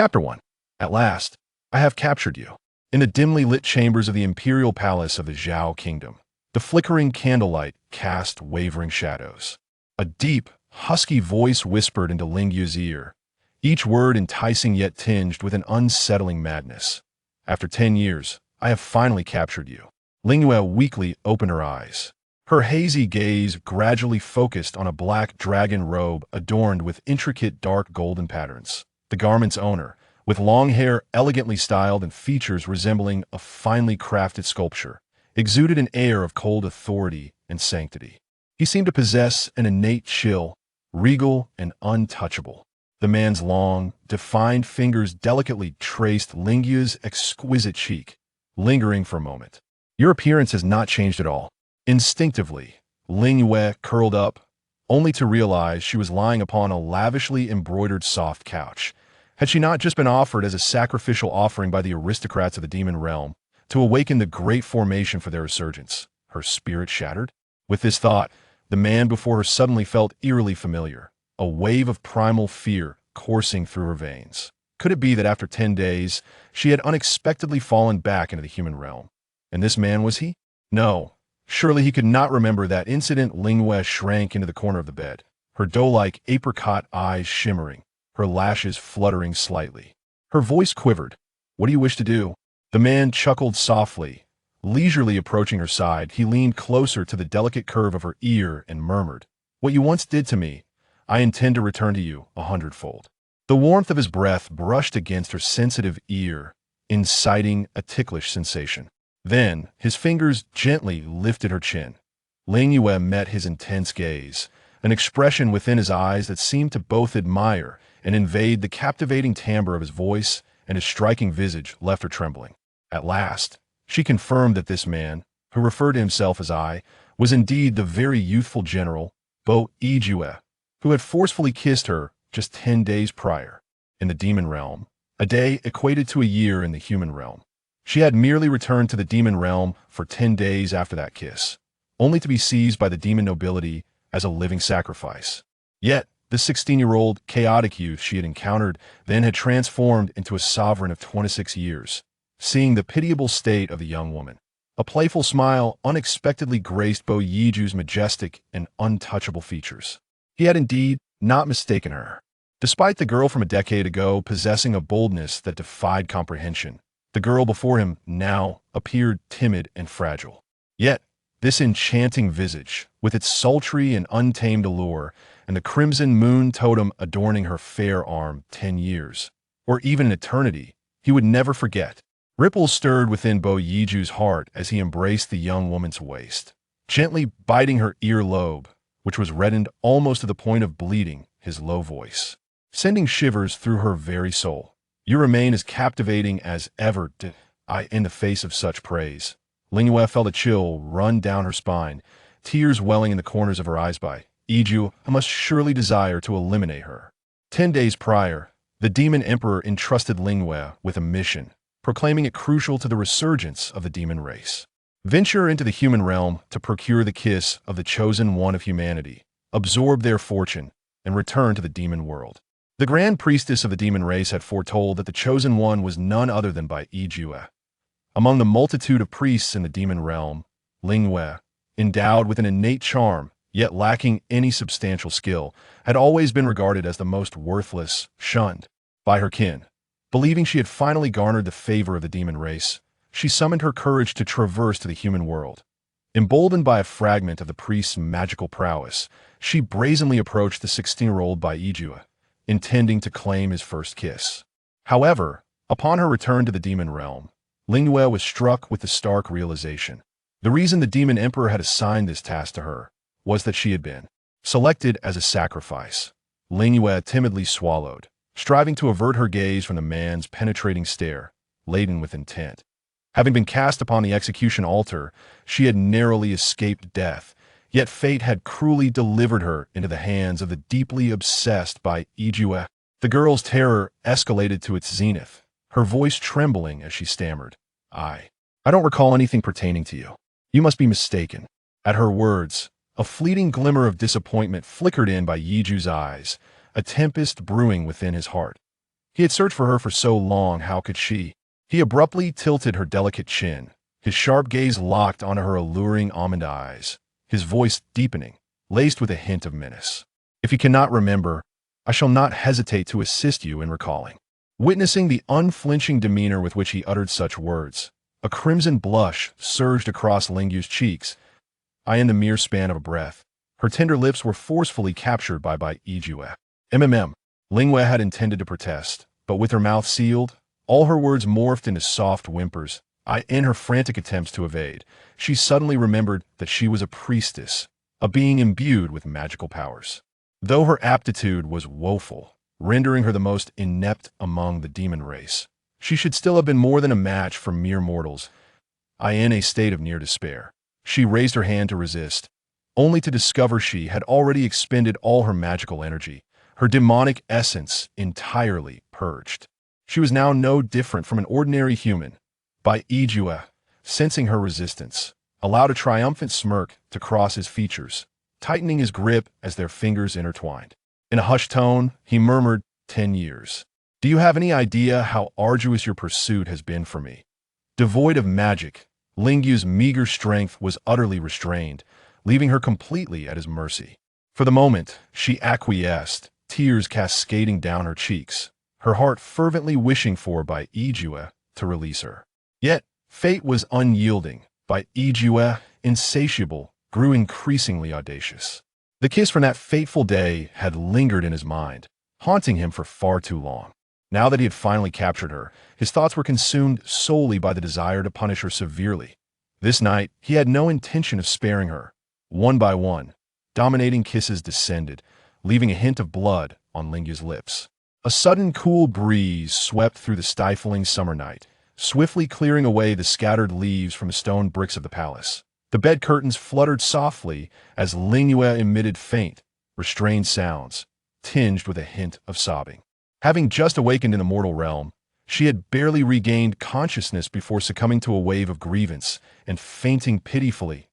Chapter 1. At last, I have captured you. In the dimly lit chambers of the imperial palace of the Zhao kingdom, the flickering candlelight cast wavering shadows. A deep, husky voice whispered into Ling Yue's ear, each word enticing yet tinged with an unsettling madness. After 10 years, I have finally captured you. Ling Yue weakly opened her eyes. Her hazy gaze gradually focused on a black dragon robe adorned with intricate dark golden patterns. The garment's owner, with long hair elegantly styled and features resembling a finely crafted sculpture, exuded an air of cold authority and sanctity. He seemed to possess an innate chill, regal and untouchable. The man's long, defined fingers delicately traced Ling Yue's exquisite cheek, lingering for a moment. Your appearance has not changed at all. Instinctively, Ling Yue curled up, only to realize she was lying upon a lavishly embroidered soft couch. Had she not just been offered as a sacrificial offering by the aristocrats of the demon realm to awaken the great formation for their resurgence, her spirit shattered? With this thought, the man before her suddenly felt eerily familiar, a wave of primal fear coursing through her veins. Could it be that after 10 days, she had unexpectedly fallen back into the human realm? And this man was he? No. Surely he could not remember that incident. Ling Yue shrank into the corner of the bed, her doe-like apricot eyes shimmering, her lashes fluttering slightly. Her voice quivered. What do you wish to do? The man chuckled softly. Leisurely approaching her side, he leaned closer to the delicate curve of her ear and murmured, What you once did to me, I intend to return to you 100-fold. The warmth of his breath brushed against her sensitive ear, inciting a ticklish sensation. Then, his fingers gently lifted her chin. Ling Yue met his intense gaze, an expression within his eyes that seemed to both admire and invade the captivating timbre of his voice, and his striking visage left her trembling. At last, she confirmed that this man, who referred to himself as I, was indeed the very youthful general, Ling Yue, who had forcefully kissed her just 10 days prior. In the demon realm, a day equated to a year in the human realm. She had merely returned to the demon realm for 10 days after that kiss, only to be seized by the demon nobility as a living sacrifice. Yet, the 16-year-old chaotic youth she had encountered then had transformed into a sovereign of 26 years. Seeing the pitiable state of the young woman, a playful smile unexpectedly graced Bo Yiju's majestic and untouchable features. He had indeed not mistaken her. Despite the girl from a decade ago possessing a boldness that defied comprehension, the girl before him now appeared timid and fragile. Yet, this enchanting visage, with its sultry and untamed allure, and the crimson moon totem adorning her fair arm 10 years, or even an eternity, he would never forget. Ripples stirred within Bo Yiju's heart as he embraced the young woman's waist, gently biting her earlobe, which was reddened almost to the point of bleeding, his low voice, sending shivers through her very soul. You remain as captivating as ever did I in the face of such praise. Ling Yue felt a chill run down her spine, tears welling in the corners of her eyes. By Yiju, I must surely desire to eliminate her. 10 days prior, the demon emperor entrusted Ling Yue with a mission, proclaiming it crucial to the resurgence of the demon race. Venture into the human realm to procure the kiss of the chosen one of humanity, absorb their fortune, and return to the demon world. The grand priestess of the demon race had foretold that the chosen one was none other than Bai Yijue. Among the multitude of priests in the demon realm, Ling Yue, endowed with an innate charm, yet lacking any substantial skill, had always been regarded as the most worthless, shunned by her kin. Believing she had finally garnered the favor of the demon race, she summoned her courage to traverse to the human world. Emboldened by a fragment of the priest's magical prowess, she brazenly approached the 16-year-old Bai Yijue, intending to claim his first kiss. However, upon her return to the demon realm, Ling Yue was struck with the stark realization. The reason the demon emperor had assigned this task to her was that she had been selected as a sacrifice. Ling Yue timidly swallowed, striving to avert her gaze from the man's penetrating stare, laden with intent. Having been cast upon the execution altar, she had narrowly escaped death, yet fate had cruelly delivered her into the hands of the deeply obsessed Bai Yijue. The girl's terror escalated to its zenith, her voice trembling as she stammered, I don't recall anything pertaining to you. You must be mistaken. At her words, a fleeting glimmer of disappointment flickered in Bai Yiju's eyes, a tempest brewing within his heart. He had searched for her for so long, how could she? He abruptly tilted her delicate chin, his sharp gaze locked onto her alluring almond eyes, his voice deepening, laced with a hint of menace. If you cannot remember, I shall not hesitate to assist you in recalling. Witnessing the unflinching demeanor with which he uttered such words, a crimson blush surged across Ling Yue's cheeks. In the mere span of a breath, her tender lips were forcefully captured by Yue. Ling Yue had intended to protest, but with her mouth sealed, all her words morphed into soft whimpers. In her frantic attempts to evade, she suddenly remembered that she was a priestess, a being imbued with magical powers. Though her aptitude was woeful, rendering her the most inept among the demon race, she should still have been more than a match for mere mortals. In a state of near despair, she raised her hand to resist, only to discover she had already expended all her magical energy, her demonic essence entirely purged. She was now no different from an ordinary human. Yue, sensing her resistance, allowed a triumphant smirk to cross his features, tightening his grip as their fingers intertwined. In a hushed tone, he murmured, 10 years. Do you have any idea how arduous your pursuit has been for me? Devoid of magic, Ling Yue's meager strength was utterly restrained, leaving her completely at his mercy. For the moment, she acquiesced, tears cascading down her cheeks, her heart fervently wishing for Yue to release her. Yet, fate was unyielding. Yue, insatiable, grew increasingly audacious. The kiss from that fateful day had lingered in his mind, haunting him for far too long. Now that he had finally captured her, his thoughts were consumed solely by the desire to punish her severely. This night, he had no intention of sparing her. One by one, dominating kisses descended, leaving a hint of blood on Ling Yue's lips. A sudden cool breeze swept through the stifling summer night, swiftly clearing away the scattered leaves from the stone bricks of the palace. The bed curtains fluttered softly as Ling Yue emitted faint, restrained sounds, tinged with a hint of sobbing. Having just awakened in the mortal realm, she had barely regained consciousness before succumbing to a wave of grievance and fainting pitifully.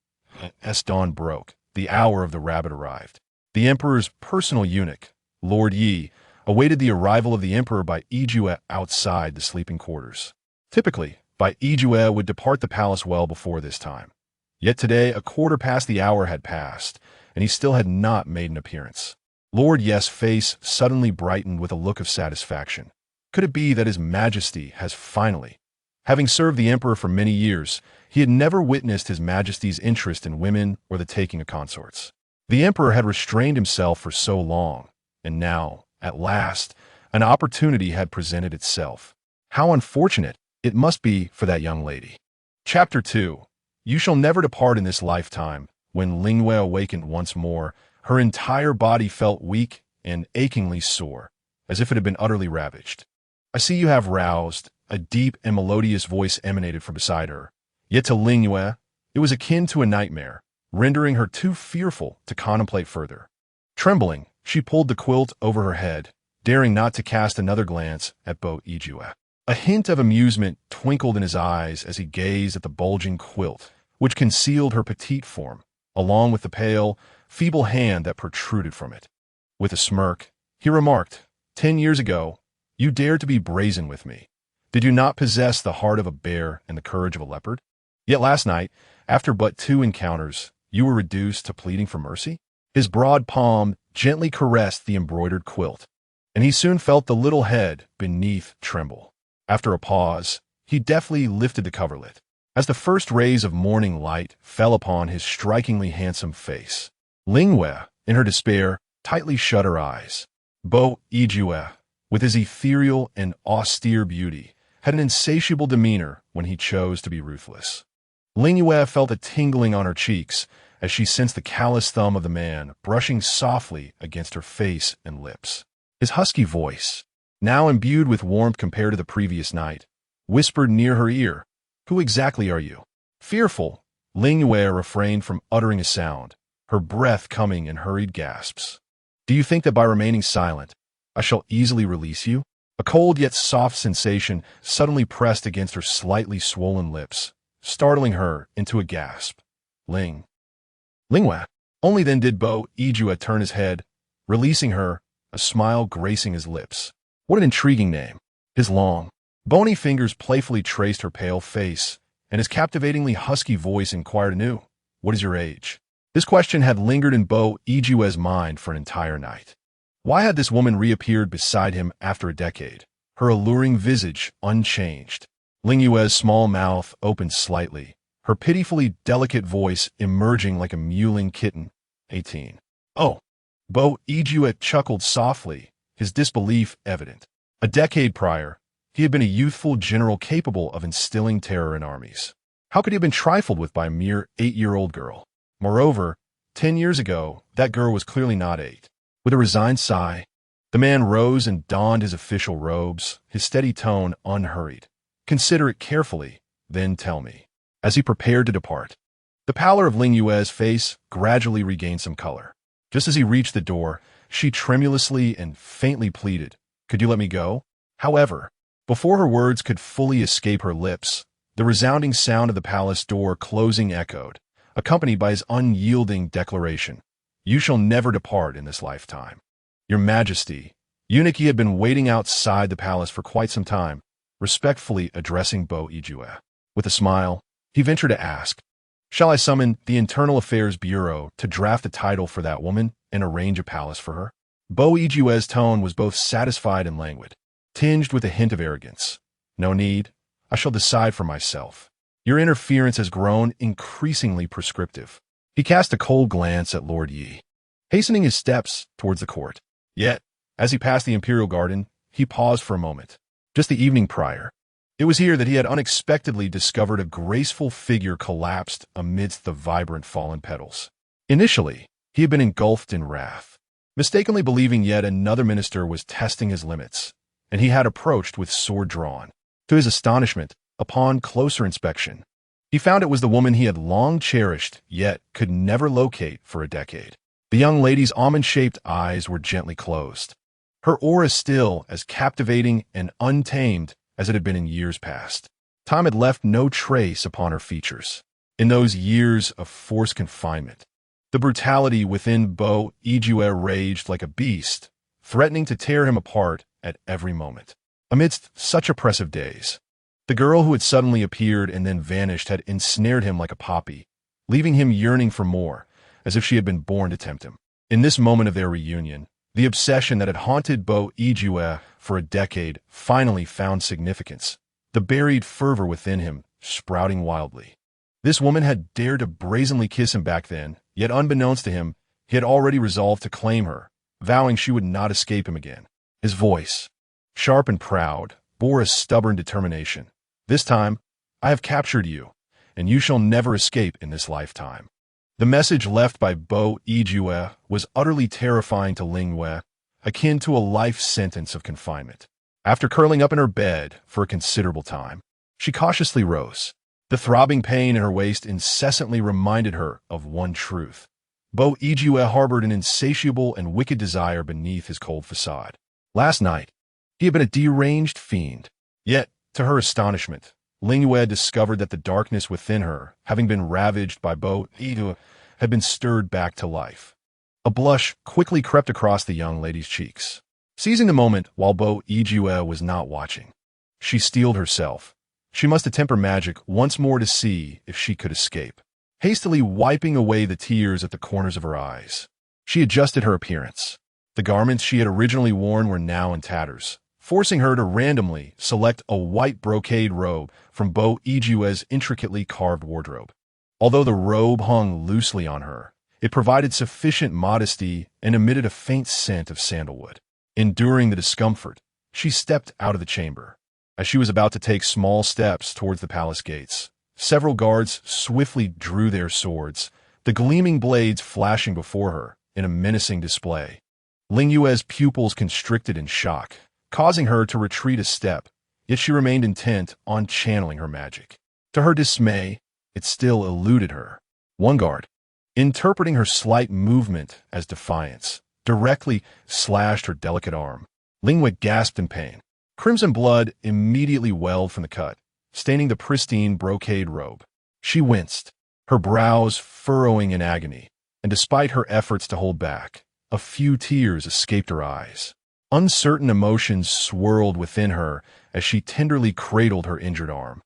As dawn broke, the hour of the rabbit arrived. The emperor's personal eunuch, Lord Yi, awaited the arrival of the emperor Yue outside the sleeping quarters. Typically, Yue would depart the palace well before this time. Yet today, a quarter past the hour had passed, and he still had not made an appearance. Lord Yi's face suddenly brightened with a look of satisfaction. Could it be that His Majesty has finally? Having served the emperor for many years, he had never witnessed His Majesty's interest in women or the taking of consorts. The emperor had restrained himself for so long, and now, at last, an opportunity had presented itself. How unfortunate it must be for that young lady. Chapter 2. You shall never depart in this lifetime. When Ling Yue awakened once more, her entire body felt weak and achingly sore, as if it had been utterly ravaged. I see you have roused. A deep and melodious voice emanated from beside her. Yet to Ling Yue, it was akin to a nightmare, rendering her too fearful to contemplate further. Trembling, she pulled the quilt over her head, daring not to cast another glance at Yue. A hint of amusement twinkled in his eyes as he gazed at the bulging quilt, which concealed her petite form, along with the pale, feeble hand that protruded from it. With a smirk, he remarked, 10 years ago, you dared to be brazen with me. Did you not possess the heart of a bear and the courage of a leopard? Yet last night, after but 2 encounters, you were reduced to pleading for mercy? His broad palm gently caressed the embroidered quilt, and he soon felt the little head beneath tremble. After a pause, he deftly lifted the coverlet. As the first rays of morning light fell upon his strikingly handsome face, Ling Yue, in her despair, tightly shut her eyes. Yue, with his ethereal and austere beauty, had an insatiable demeanor when he chose to be ruthless. Ling Yue felt a tingling on her cheeks as she sensed the callous thumb of the man brushing softly against her face and lips. His husky voice, now imbued with warmth compared to the previous night, whispered near her ear, "Who exactly are you?" Fearful, Ling Yue refrained from uttering a sound, her breath coming in hurried gasps. "Do you think that by remaining silent, I shall easily release you?" A cold yet soft sensation suddenly pressed against her slightly swollen lips, startling her into a gasp. Ling Yue. Only then did Yue turn his head, releasing her, a smile gracing his lips. What an intriguing name. His long, bony fingers playfully traced her pale face, and his captivatingly husky voice inquired anew, "What is your age?" This question had lingered in Bo Ijue's mind for an entire night. Why had this woman reappeared beside him after a decade, her alluring visage unchanged? Ling Yue's small mouth opened slightly, her pitifully delicate voice emerging like a mewling kitten. 18. Oh. Bo Ijue chuckled softly, his disbelief evident. A decade prior, he had been a youthful general capable of instilling terror in armies. How could he have been trifled with by a mere 8-year-old girl? Moreover, 10 years ago, that girl was clearly not 8. With a resigned sigh, the man rose and donned his official robes, his steady tone unhurried. "Consider it carefully, then tell me." As he prepared to depart, the pallor of Ling Yue's face gradually regained some color. Just as he reached the door, she tremulously and faintly pleaded, "Could you let me go?" However, before her words could fully escape her lips, the resounding sound of the palace door closing echoed, accompanied by his unyielding declaration, "You shall never depart in this lifetime." "Your Majesty." Eunuch had been waiting outside the palace for quite some time, respectfully addressing Bo Ijue. With a smile, he ventured to ask, "Shall I summon the Internal Affairs Bureau to draft a title for that woman and arrange a palace for her?" Bo Ijue's tone was both satisfied and languid, tinged with a hint of arrogance. "No need. I shall decide for myself. Your interference has grown increasingly prescriptive." He cast a cold glance at Lord Yi, hastening his steps towards the court. Yet, as he passed the imperial garden, he paused for a moment. Just the evening prior, it was here that he had unexpectedly discovered a graceful figure collapsed amidst the vibrant fallen petals. Initially, he had been engulfed in wrath, mistakenly believing yet another minister was testing his limits, and he had approached with sword drawn. To his astonishment, upon closer inspection, he found it was the woman he had long cherished, yet could never locate for a decade. The young lady's almond-shaped eyes were gently closed, her aura still as captivating and untamed as it had been in years past. Time had left no trace upon her features. In those years of forced confinement, the brutality within Bo Ijue raged like a beast, threatening to tear him apart at every moment. Amidst such oppressive days, the girl who had suddenly appeared and then vanished had ensnared him like a poppy, leaving him yearning for more, as if she had been born to tempt him. In this moment of their reunion, the obsession that had haunted Bo Ijue for a decade finally found significance, the buried fervor within him sprouting wildly. This woman had dared to brazenly kiss him back then, yet unbeknownst to him, he had already resolved to claim her, vowing she would not escape him again. His voice, sharp and proud, bore a stubborn determination. "This time, I have captured you, and you shall never escape in this lifetime." The message left by Bo Ijue was utterly terrifying to Ling Yue, akin to a life sentence of confinement. After curling up in her bed for a considerable time, she cautiously rose. The throbbing pain in her waist incessantly reminded her of one truth. Bo Ijue harbored an insatiable and wicked desire beneath his cold facade. Last night, he had been a deranged fiend. Yet, to her astonishment, Ling Yue discovered that the darkness within her, having been ravaged by Bo Ijue, had been stirred back to life. A blush quickly crept across the young lady's cheeks. Seizing the moment while Bo Ijue was not watching, she steeled herself. She must attempt her magic once more to see if she could escape. Hastily wiping away the tears at the corners of her eyes, she adjusted her appearance. The garments she had originally worn were now in tatters, forcing her to randomly select a white brocade robe from Bo Ijue's intricately carved wardrobe. Although the robe hung loosely on her, it provided sufficient modesty and emitted a faint scent of sandalwood. Enduring the discomfort, she stepped out of the chamber. As she was about to take small steps towards the palace gates, several guards swiftly drew their swords, the gleaming blades flashing before her in a menacing display. Ling Yue's pupils constricted in shock, causing her to retreat a step, yet she remained intent on channeling her magic. To her dismay, it still eluded her. One guard, interpreting her slight movement as defiance, directly slashed her delicate arm. Ling Yue gasped in pain. Crimson blood immediately welled from the cut, staining the pristine brocade robe. She winced, her brows furrowing in agony, and despite her efforts to hold back, a few tears escaped her eyes. Uncertain emotions swirled within her as she tenderly cradled her injured arm,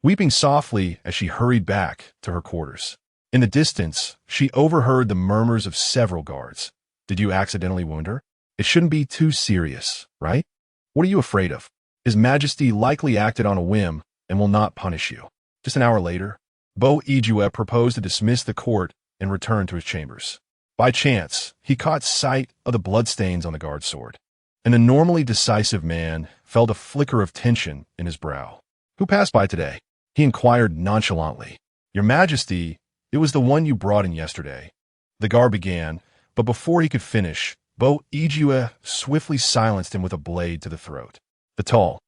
weeping softly as she hurried back to her quarters. In the distance, she overheard the murmurs of several guards. Did you accidentally wound her? It shouldn't be too serious, right? What are you afraid of? His Majesty likely acted on a whim and will not punish you. Just an hour later, Bo Ijue proposed to dismiss the court and return to his chambers. By chance, he caught sight of the bloodstains on the guard's sword, and the normally decisive man felt a flicker of tension in his brow. Who passed by today? He inquired nonchalantly. Your Majesty, it was the one you brought in yesterday. The guard began, but before he could finish, Bo Ijue swiftly silenced him with a blade to the throat. The tall,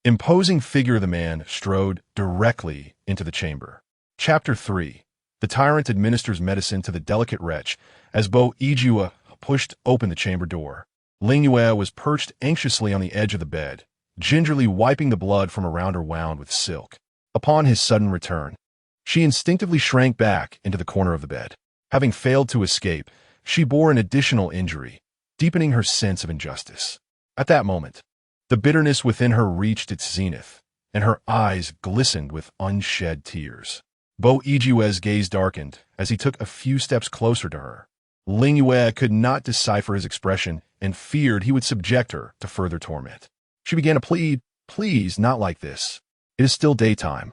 imposing figure of the man strode directly into the chamber. Chapter 3. The tyrant administers medicine to the delicate wretch as Bo Ijue pushed open the chamber door. Ling Yue was perched anxiously on the edge of the bed, gingerly wiping the blood from around her wound with silk. Upon his sudden return, she instinctively shrank back into the corner of the bed. Having failed to escape, she bore an additional injury, deepening her sense of injustice. At that moment, the bitterness within her reached its zenith, and her eyes glistened with unshed tears. Bo Ijue's gaze darkened as he took a few steps closer to her. Ling Yue could not decipher his expression and feared he would subject her to further torment. She began to plead, "Please, not like this. It is still daytime,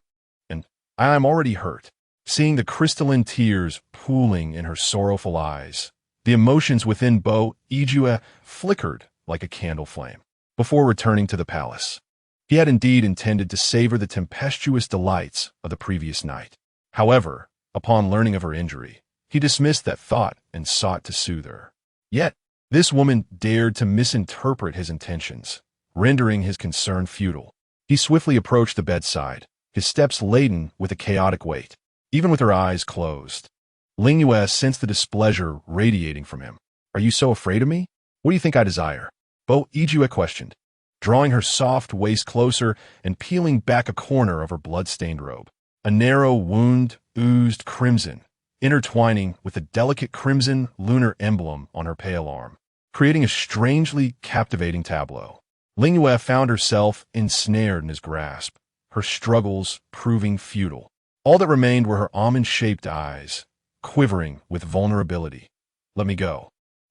and I am already hurt." Seeing the crystalline tears pooling in her sorrowful eyes, the emotions within Bo Ijue flickered like a candle flame. Before returning to the palace, he had indeed intended to savor the tempestuous delights of the previous night. However, upon learning of her injury, he dismissed that thought and sought to soothe her. Yet, this woman dared to misinterpret his intentions, rendering his concern futile. He swiftly approached the bedside, his steps laden with a chaotic weight. Even with her eyes closed, Ling Yue sensed the displeasure radiating from him. "Are you so afraid of me? What do you think I desire?" Bo Ijue questioned, drawing her soft waist closer and peeling back a corner of her blood-stained robe. A narrow wound oozed crimson, intertwining with a delicate crimson lunar emblem on her pale arm, creating a strangely captivating tableau. Ling Yue found herself ensnared in his grasp, her struggles proving futile. All that remained were her almond-shaped eyes, quivering with vulnerability. "Let me go."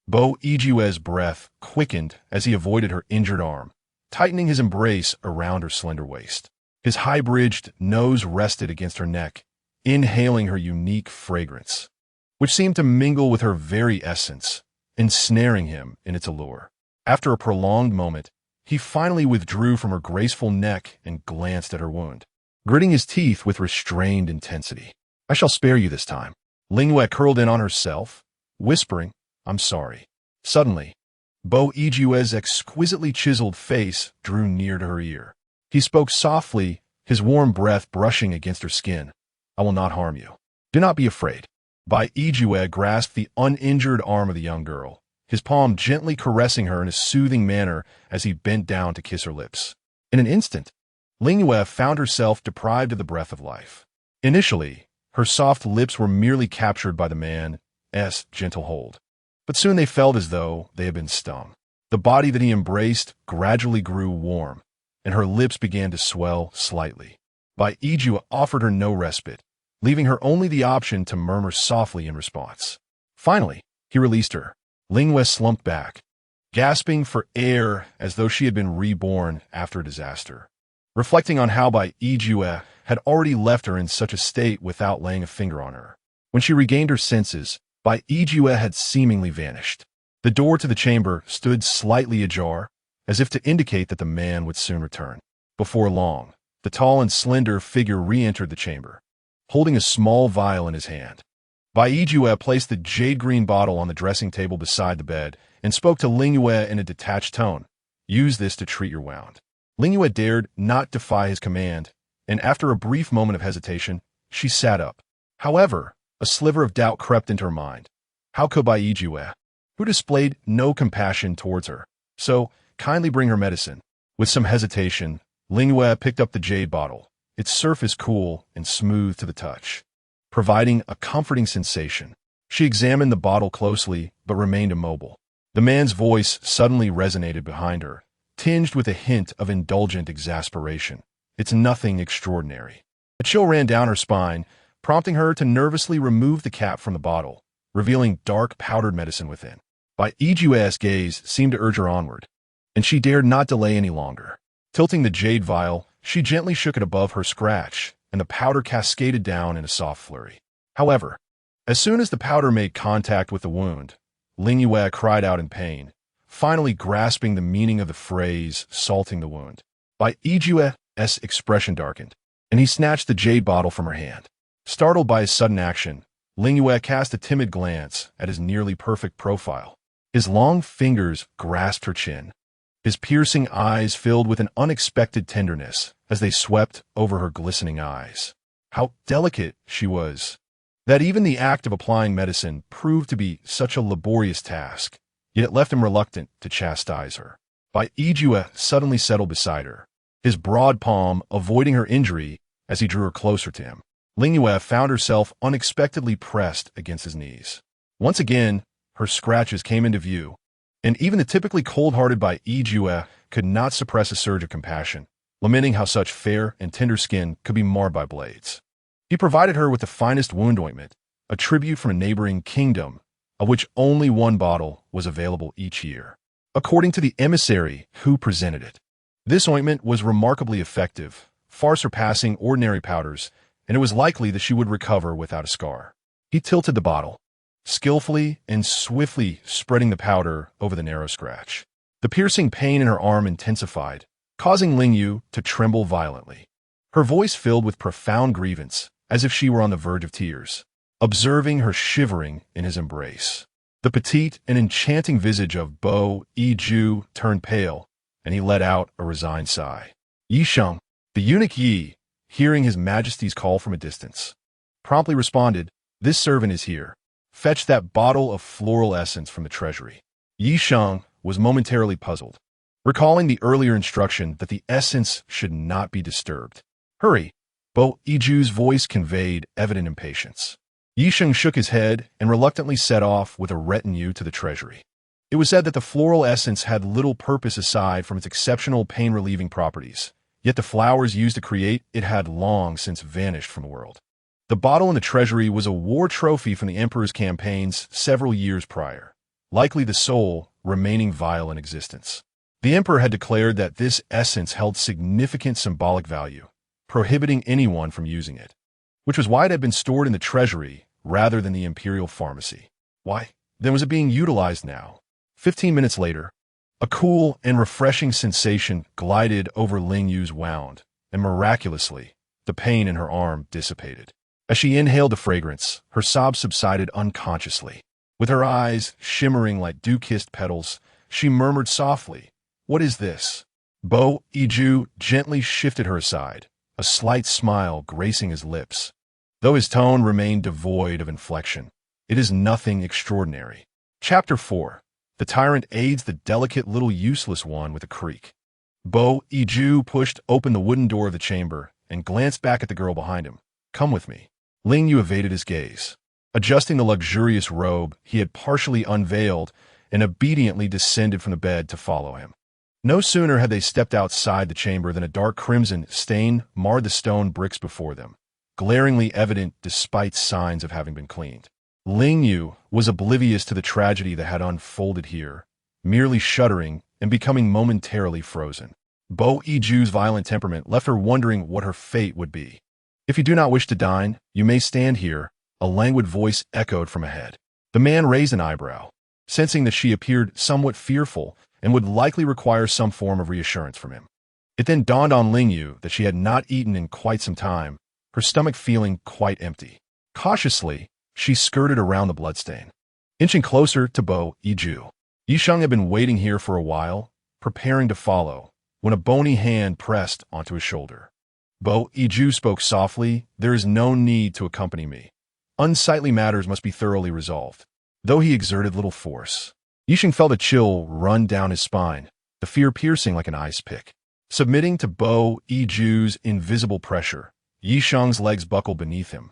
Bo Ijue's breath quickened as he avoided her injured arm, tightening his embrace around her slender waist. His high-bridged nose rested against her neck, inhaling her unique fragrance, which seemed to mingle with her very essence, ensnaring him in its allure. After a prolonged moment, he finally withdrew from her graceful neck and glanced at her wound, gritting his teeth with restrained intensity. "I shall spare you this time." Ling Yue curled in on herself, whispering, "I'm sorry." Suddenly, Bo Ijue's exquisitely chiseled face drew near to her ear. He spoke softly, his warm breath brushing against her skin. "I will not harm you. Do not be afraid." Bai Ijue grasped the uninjured arm of the young girl, his palm gently caressing her in a soothing manner as he bent down to kiss her lips. In an instant, Ling Yue found herself deprived of the breath of life. Initially, her soft lips were merely captured by the man's gentle hold, but soon they felt as though they had been stung. The body that he embraced gradually grew warm, and her lips began to swell slightly. Bai Ijue offered her no respite, leaving her only the option to murmur softly in response. Finally, he released her. Ling Yue slumped back, gasping for air as though she had been reborn after a disaster, reflecting on how Bai Ijue had already left her in such a state without laying a finger on her. When she regained her senses, Bai Ijue had seemingly vanished. The door to the chamber stood slightly ajar, as if to indicate that the man would soon return. Before long, the tall and slender figure re-entered the chamber, holding a small vial in his hand. Bai Ijue placed the jade-green bottle on the dressing table beside the bed and spoke to Ling Yue in a detached tone. "Use this to treat your wound." Ling Yue dared not defy his command, and after a brief moment of hesitation, she sat up. However, a sliver of doubt crept into her mind. How could Bai Ijue, who displayed no compassion towards her, so kindly bring her medicine? With some hesitation, Ling Yue picked up the jade bottle, its surface cool and smooth to the touch, providing a comforting sensation. She examined the bottle closely but remained immobile, The man's voice suddenly resonated behind her, tinged with a hint of indulgent exasperation. It's nothing extraordinary. A chill ran down her spine, prompting her to nervously remove the cap from the bottle, revealing dark powdered medicine within. Bai Yue's gaze seemed to urge her onward, and she dared not delay any longer. Tilting the jade vial, she gently shook it above her scratch, and the powder cascaded down in a soft flurry. However, as soon as the powder made contact with the wound, Ling Yue cried out in pain, finally grasping the meaning of the phrase, salting the wound. Bai Yue's expression darkened, and he snatched the jade bottle from her hand. Startled by his sudden action, Ling Yue cast a timid glance at his nearly perfect profile. His long fingers grasped her chin. His piercing eyes filled with an unexpected tenderness as they swept over her glistening eyes. How delicate she was, that even the act of applying medicine proved to be such a laborious task, yet it left him reluctant to chastise her. Bai Yue suddenly settled beside her, his broad palm avoiding her injury as he drew her closer to him. Ling Yue found herself unexpectedly pressed against his knees. Once again, her scratches came into view, and even the typically cold-hearted Bai Yue could not suppress a surge of compassion, lamenting how such fair and tender skin could be marred by blades. He provided her with the finest wound ointment, a tribute from a neighboring kingdom, of which only one bottle was available each year, according to the emissary who presented it. This ointment was remarkably effective, far surpassing ordinary powders, and it was likely that she would recover without a scar. He tilted the bottle, skillfully and swiftly spreading the powder over the narrow scratch. The piercing pain in her arm intensified, causing Ling Yue to tremble violently. Her voice filled with profound grievance, as if she were on the verge of tears, observing her shivering in his embrace. The petite and enchanting visage of Bai Yue turned pale, and he let out a resigned sigh. Yi Sheng, the eunuch Yi, hearing his majesty's call from a distance, promptly responded, "This servant is here. Fetch that bottle of floral essence from the treasury." Yi Sheng was momentarily puzzled, recalling the earlier instruction that the essence should not be disturbed. "Hurry!" Bai Yue's voice conveyed evident impatience. Yi Sheng shook his head and reluctantly set off with a retinue to the treasury. It was said that the floral essence had little purpose aside from its exceptional pain-relieving properties, yet the flowers used to create it had long since vanished from the world. The bottle in the treasury was a war trophy from the emperor's campaigns several years prior, likely the sole remaining vial in existence. The emperor had declared that this essence held significant symbolic value, prohibiting anyone from using it, which was why it had been stored in the treasury rather than the imperial pharmacy. Why, then was it being utilized now? 15 minutes later, a cool and refreshing sensation glided over Ling Yue's wound, and miraculously, the pain in her arm dissipated. As she inhaled the fragrance, her sobs subsided unconsciously. With her eyes shimmering like dew-kissed petals, she murmured softly, "What is this?" Bai Yue gently shifted her aside, a slight smile gracing his lips, though his tone remained devoid of inflection. "It is nothing extraordinary." Chapter 4. The Tyrant aids the delicate little useless one with a creak. Bai Yue pushed open the wooden door of the chamber and glanced back at the girl behind him. "Come with me." Ling Yue evaded his gaze, adjusting the luxurious robe he had partially unveiled and obediently descended from the bed to follow him. No sooner had they stepped outside the chamber than a dark crimson stain marred the stone bricks before them, glaringly evident despite signs of having been cleaned. Ling Yue was oblivious to the tragedy that had unfolded here, merely shuddering and becoming momentarily frozen. Bai Yue's violent temperament left her wondering what her fate would be. "If you do not wish to dine, you may stand here," a languid voice echoed from ahead. The man raised an eyebrow, sensing that she appeared somewhat fearful and would likely require some form of reassurance from him. It then dawned on Ling Yue that she had not eaten in quite some time, her stomach feeling quite empty. Cautiously, she skirted around the bloodstain, inching closer to Bai Yue. Yi Sheng had been waiting here for a while, preparing to follow, when a bony hand pressed onto his shoulder. Bai Yue spoke softly, "There is no need to accompany me. Unsightly matters must be thoroughly resolved." Though he exerted little force, Yi Sheng felt a chill run down his spine, the fear piercing like an ice pick. Submitting to Bai Yue's invisible pressure, Yi Sheng's legs buckled beneath him,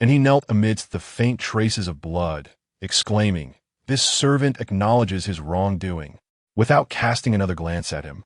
and he knelt amidst the faint traces of blood, exclaiming, this servant acknowledges his wrongdoing, without casting another glance at him.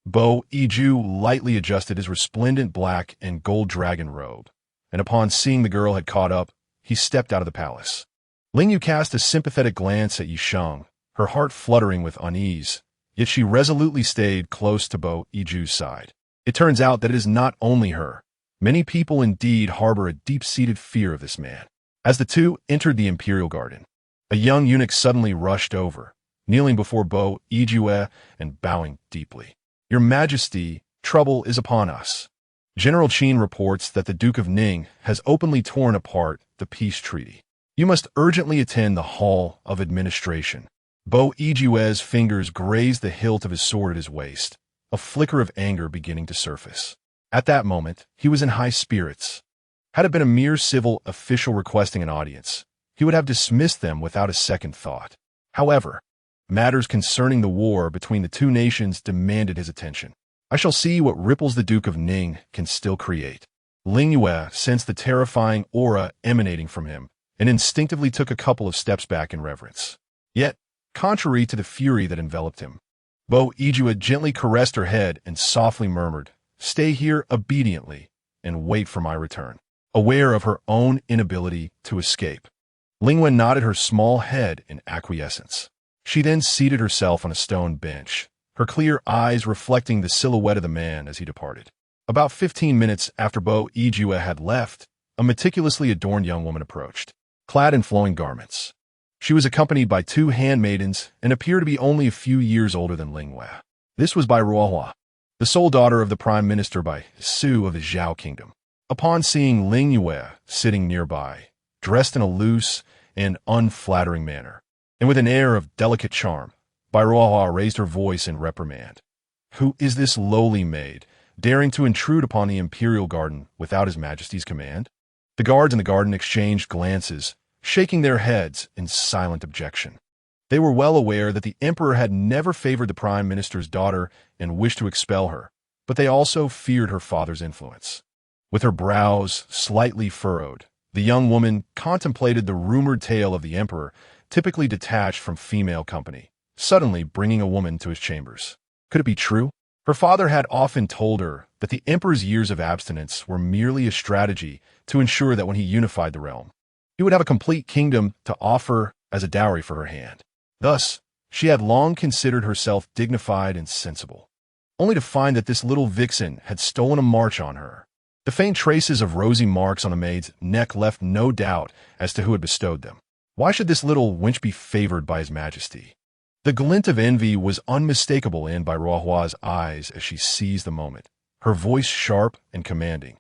Bo Iju lightly adjusted his resplendent black and gold dragon robe, and upon seeing the girl had caught up, he stepped out of the palace. Ling Yue cast a sympathetic glance at Yisheng, her heart fluttering with unease, yet she resolutely stayed close to Bo Iju's side. It turns out that it is not only her. Many people indeed harbor a deep-seated fear of this man. As the two entered the imperial garden, a young eunuch suddenly rushed over, kneeling before Bo Ijue and bowing deeply. "Your Majesty, trouble is upon us." General Qin reports that the Duke of Ning has openly torn apart the peace treaty. "You must urgently attend the Hall of Administration." Bo Ijue's fingers grazed the hilt of his sword at his waist, a flicker of anger beginning to surface. At that moment, he was in high spirits. Had it been a mere civil official requesting an audience, he would have dismissed them without a second thought. However, matters concerning the war between the two nations demanded his attention. "I shall see what ripples the Duke of Ning can still create." Ling Yue sensed the terrifying aura emanating from him and instinctively took a couple of steps back in reverence. Yet, contrary to the fury that enveloped him, Bo Ijue gently caressed her head and softly murmured, "Stay here obediently and wait for my return." Aware of her own inability to escape, Ling Yue nodded her small head in acquiescence. She then seated herself on a stone bench, her clear eyes reflecting the silhouette of the man as he departed. About 15 minutes after Bo Ijue had left, a meticulously adorned young woman approached, clad in flowing garments. She was accompanied by two handmaidens and appeared to be only a few years older than Ling Yue. This was Bai Ruohua, the sole daughter of the prime minister Bai Su of the Zhao kingdom. Upon seeing Ling Yue sitting nearby, dressed in a loose and unflattering manner, and with an air of delicate charm, Bai Ruohua raised her voice in reprimand. "Who is this lowly maid, daring to intrude upon the imperial garden without his majesty's command?" The guards in the garden exchanged glances, shaking their heads in silent objection. They were well aware that the emperor had never favored the prime minister's daughter and wished to expel her, but they also feared her father's influence. With her brows slightly furrowed, the young woman contemplated the rumored tale of the emperor, typically detached from female company, suddenly bringing a woman to his chambers. Could it be true? Her father had often told her that the emperor's years of abstinence were merely a strategy to ensure that when he unified the realm, he would have a complete kingdom to offer as a dowry for her hand. Thus, she had long considered herself dignified and sensible, only to find that this little vixen had stolen a march on her. The faint traces of rosy marks on the maid's neck left no doubt as to who had bestowed them. Why should this little wench be favored by his majesty? The glint of envy was unmistakable in Bai Ruohua's eyes as she seized the moment, her voice sharp and commanding.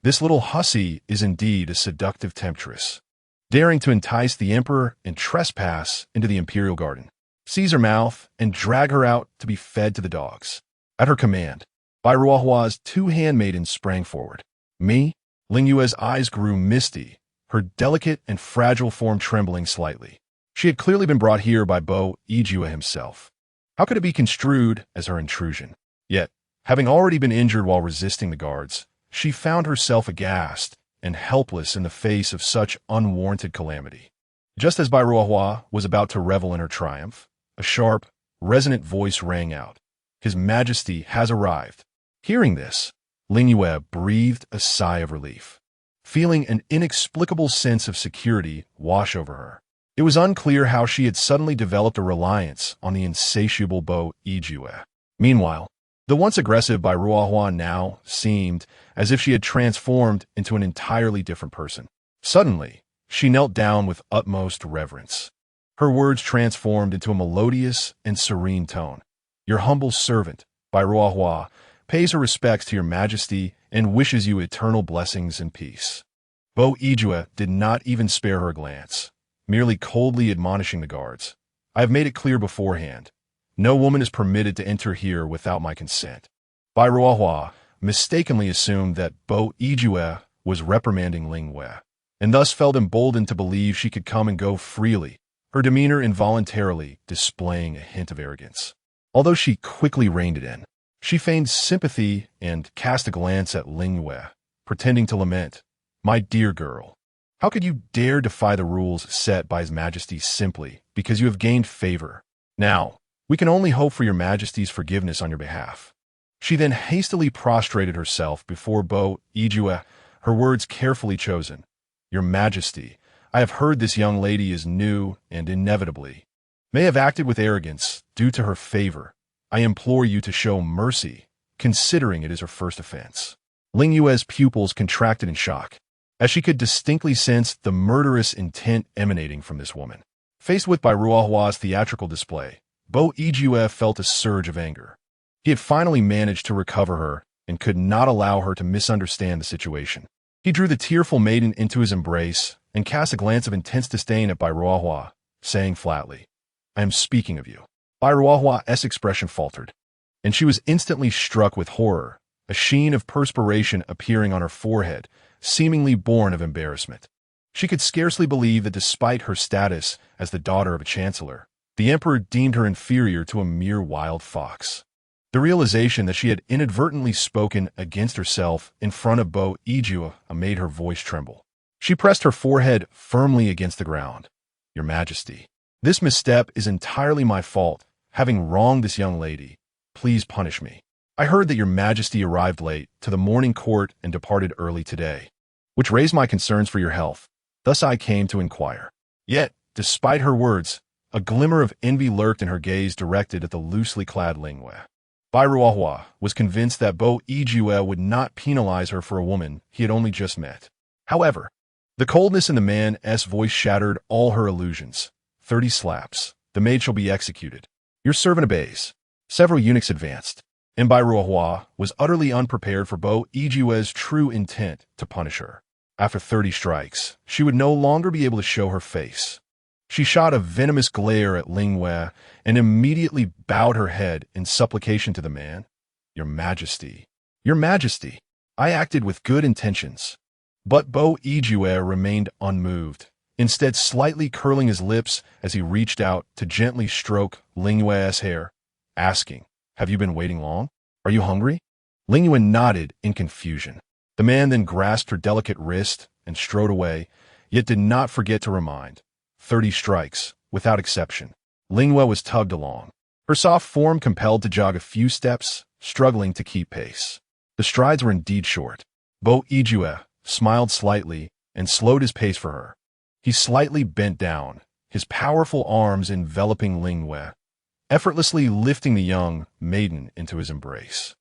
This little hussy is indeed a seductive temptress, daring to entice the emperor and trespass into the imperial garden, seize her mouth, and drag her out to be fed to the dogs. At her command, Bai Ruohua's two handmaidens sprang forward. "Me?" Ling Yue's eyes grew misty, her delicate and fragile form trembling slightly. She had clearly been brought here by Bo Ijue himself. How could it be construed as her intrusion? Yet, having already been injured while resisting the guards, she found herself aghast and helpless in the face of such unwarranted calamity. Just as Bai Ruohua was about to revel in her triumph, a sharp, resonant voice rang out. "His Majesty has arrived." Hearing this, Ling Yue breathed a sigh of relief, feeling an inexplicable sense of security wash over her. It was unclear how she had suddenly developed a reliance on the insatiable Bo Ijue. Meanwhile, the once aggressive Bai Ruohua now seemed as if she had transformed into an entirely different person. Suddenly, she knelt down with utmost reverence. Her words transformed into a melodious and serene tone. "Your humble servant, Bai Ruohua, pays her respects to your majesty and wishes you eternal blessings and peace." Bo Ijue did not even spare her a glance, merely coldly admonishing the guards. "I have made it clear beforehand. No woman is permitted to enter here without my consent." Bai Ruohua mistakenly assumed that Bo Ijue was reprimanding Ling Yue, and thus felt emboldened to believe she could come and go freely, her demeanor involuntarily displaying a hint of arrogance. Although she quickly reined it in, she feigned sympathy and cast a glance at Ling Yue, pretending to lament. "My dear girl, How could you dare defy the rules set by His Majesty simply because you have gained favor? Now, we can only hope for your Majesty's forgiveness on your behalf." She then hastily prostrated herself before Bo Yue, her words carefully chosen. "Your Majesty, I have heard this young lady is new and inevitably may have acted with arrogance due to her favor. I implore you to show mercy, considering it is her first offense." Ling Yue's pupils contracted in shock, as she could distinctly sense the murderous intent emanating from this woman. Faced with Bai Ruohua's theatrical display, Bo Yue felt a surge of anger. He had finally managed to recover her and could not allow her to misunderstand the situation. He drew the tearful maiden into his embrace and cast a glance of intense disdain at Bai Ruohua, saying flatly, "I am speaking of you." Bai Ruohua's expression faltered, and she was instantly struck with horror, a sheen of perspiration appearing on her forehead, seemingly born of embarrassment. She could scarcely believe that despite her status as the daughter of a chancellor, the emperor deemed her inferior to a mere wild fox. The realization that she had inadvertently spoken against herself in front of Bo Yue made her voice tremble. She pressed her forehead firmly against the ground. "Your Majesty, this misstep is entirely my fault. Having wronged this young lady, please punish me. I heard that your Majesty arrived late to the morning court and departed early today, which raised my concerns for your health. Thus I came to inquire." Yet, despite her words, a glimmer of envy lurked in her gaze directed at the loosely clad Ling Yue. Bai Ruohua was convinced that Bo Yue would not penalize her for a woman he had only just met. However, the coldness in the man's voice shattered all her illusions. 30 slaps. The maid shall be executed. Your servant obeys." Several eunuchs advanced, and Bai Ruohua was utterly unprepared for Bo Yue's true intent to punish her. After 30 strikes, she would no longer be able to show her face. She shot a venomous glare at Ling Yue and immediately bowed her head in supplication to the man. Your Majesty, I acted with good intentions." But Bo Yue remained unmoved, instead slightly curling his lips as he reached out to gently stroke Ling Yue's hair, asking, "Have you been waiting long? Are you hungry?" Ling Yue nodded in confusion. The man then grasped her delicate wrist and strode away, yet did not forget to remind. 30 strikes, without exception. Ling Yue was tugged along, her soft form compelled to jog a few steps, struggling to keep pace. The strides were indeed short. Bo Yue smiled slightly and slowed his pace for her. He slightly bent down, his powerful arms enveloping Ling Yue, effortlessly lifting the young maiden into his embrace.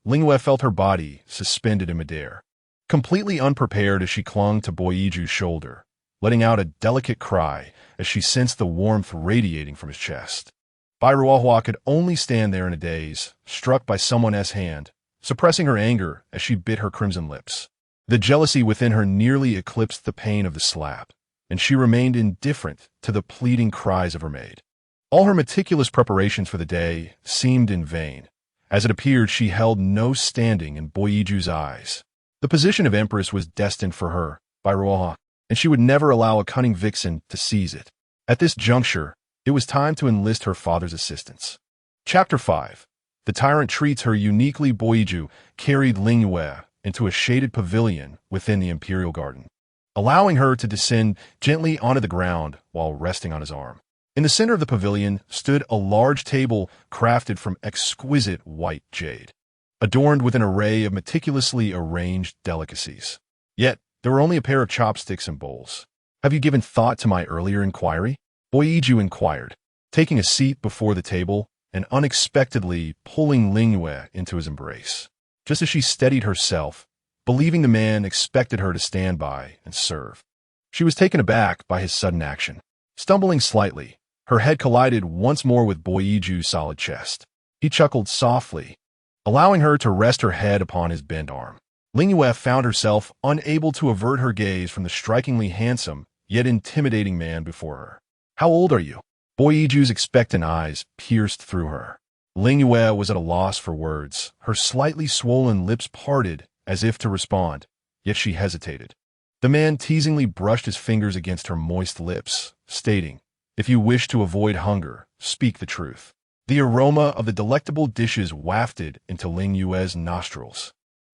Ling Yue felt her body suspended in midair, completely unprepared as she clung to Bo Yue's shoulder, letting out a delicate cry as she sensed the warmth radiating from his chest. Bai Ruohua could only stand there in a daze, struck by someone's hand, suppressing her anger as she bit her crimson lips. The jealousy within her nearly eclipsed the pain of the slap, and she remained indifferent to the pleading cries of her maid. All her meticulous preparations for the day seemed in vain. As it appeared, she held no standing in Bo Yue's eyes. The position of empress was destined for her, Bai Ruohua, and she would never allow a cunning vixen to seize it. At this juncture, it was time to enlist her father's assistance. Chapter 5. The Tyrant treats her uniquely. Bo Yue carried Ling Yue into a shaded pavilion within the imperial garden, allowing her to descend gently onto the ground while resting on his arm. In the center of the pavilion stood a large table crafted from exquisite white jade, adorned with an array of meticulously arranged delicacies. Yet, there were only a pair of chopsticks and bowls. "Have you given thought to my earlier inquiry?" Bo Yue inquired, taking a seat before the table and unexpectedly pulling Ling Yue into his embrace. Just as she steadied herself, believing the man expected her to stand by and serve, she was taken aback by his sudden action. Stumbling slightly, her head collided once more with Bo Yue's solid chest. He chuckled softly, allowing her to rest her head upon his bent arm. Ling Yue found herself unable to avert her gaze from the strikingly handsome yet intimidating man before her. "How old are you?" Bo Yue's expectant eyes pierced through her. Ling Yue was at a loss for words. Her slightly swollen lips parted as if to respond, yet she hesitated. The man teasingly brushed his fingers against her moist lips, stating, "If you wish to avoid hunger, speak the truth." The aroma of the delectable dishes wafted into Ling Yue's nostrils,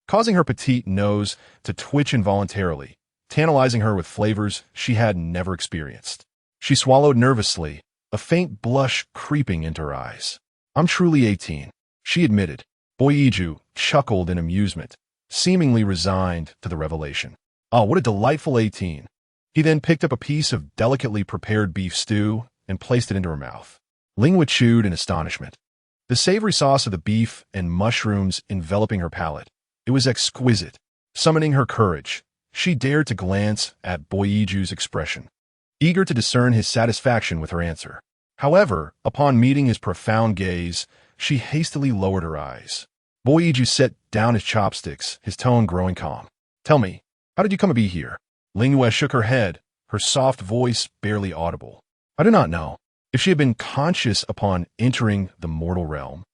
causing her petite nose to twitch involuntarily. tantalizing her with flavors she had never experienced. She swallowed nervously, a faint blush creeping into her eyes. "I'm truly 18, she admitted. Boiju chuckled in amusement, seemingly resigned to the revelation. "Oh, what a delightful 18. He then picked up a piece of delicately prepared beef stew and placed it into her mouth. Ling Yue chewed in astonishment. The savory sauce of the beef and mushrooms enveloping her palate. It was exquisite. Summoning her courage, she dared to glance at Boiju's expression, eager to discern his satisfaction with her answer. However, upon meeting his profound gaze, she hastily lowered her eyes. Boiju set down his chopsticks, his tone growing calm. "Tell me, how did you come to be here?" Ling Yue shook her head, her soft voice barely audible. "I do not know. If she had been conscious upon entering the mortal realm,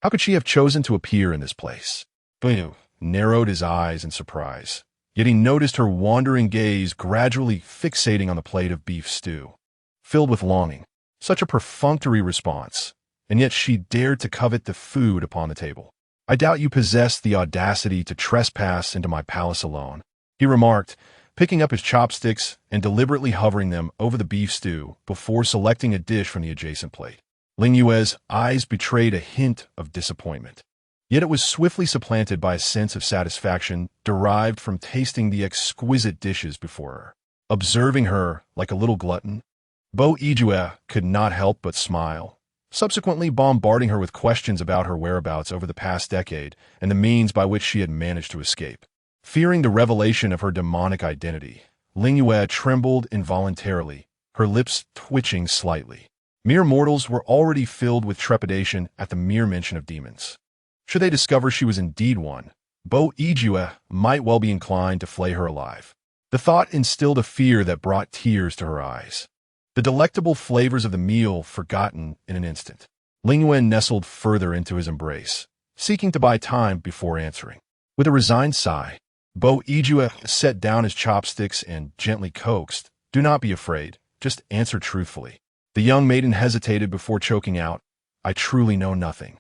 how could she have chosen to appear in this place?" Boiju narrowed his eyes in surprise, yet he noticed her wandering gaze gradually fixating on the plate of beef stew. Filled with longing, such a perfunctory response, and yet she dared to covet the food upon the table. "I doubt you possess the audacity to trespass into my palace alone," he remarked, picking up his chopsticks and deliberately hovering them over the beef stew before selecting a dish from the adjacent plate. Ling Yue's eyes betrayed a hint of disappointment, yet it was swiftly supplanted by a sense of satisfaction derived from tasting the exquisite dishes before her. Observing her like a little glutton, Boiju could not help but smile, subsequently bombarding her with questions about her whereabouts over the past decade and the means by which she had managed to escape. Fearing the revelation of her demonic identity, Ling Yue trembled involuntarily, her lips twitching slightly. Mere mortals were already filled with trepidation at the mere mention of demons. Should they discover she was indeed one, Boiju might well be inclined to flay her alive. The thought instilled a fear that brought tears to her eyes. The delectable flavors of the meal forgotten in an instant, Ling Yue nestled further into his embrace, seeking to buy time before answering. With a resigned sigh, Boiju set down his chopsticks and gently coaxed, "Do not be afraid, just answer truthfully." The young maiden hesitated before choking out, "I truly know nothing.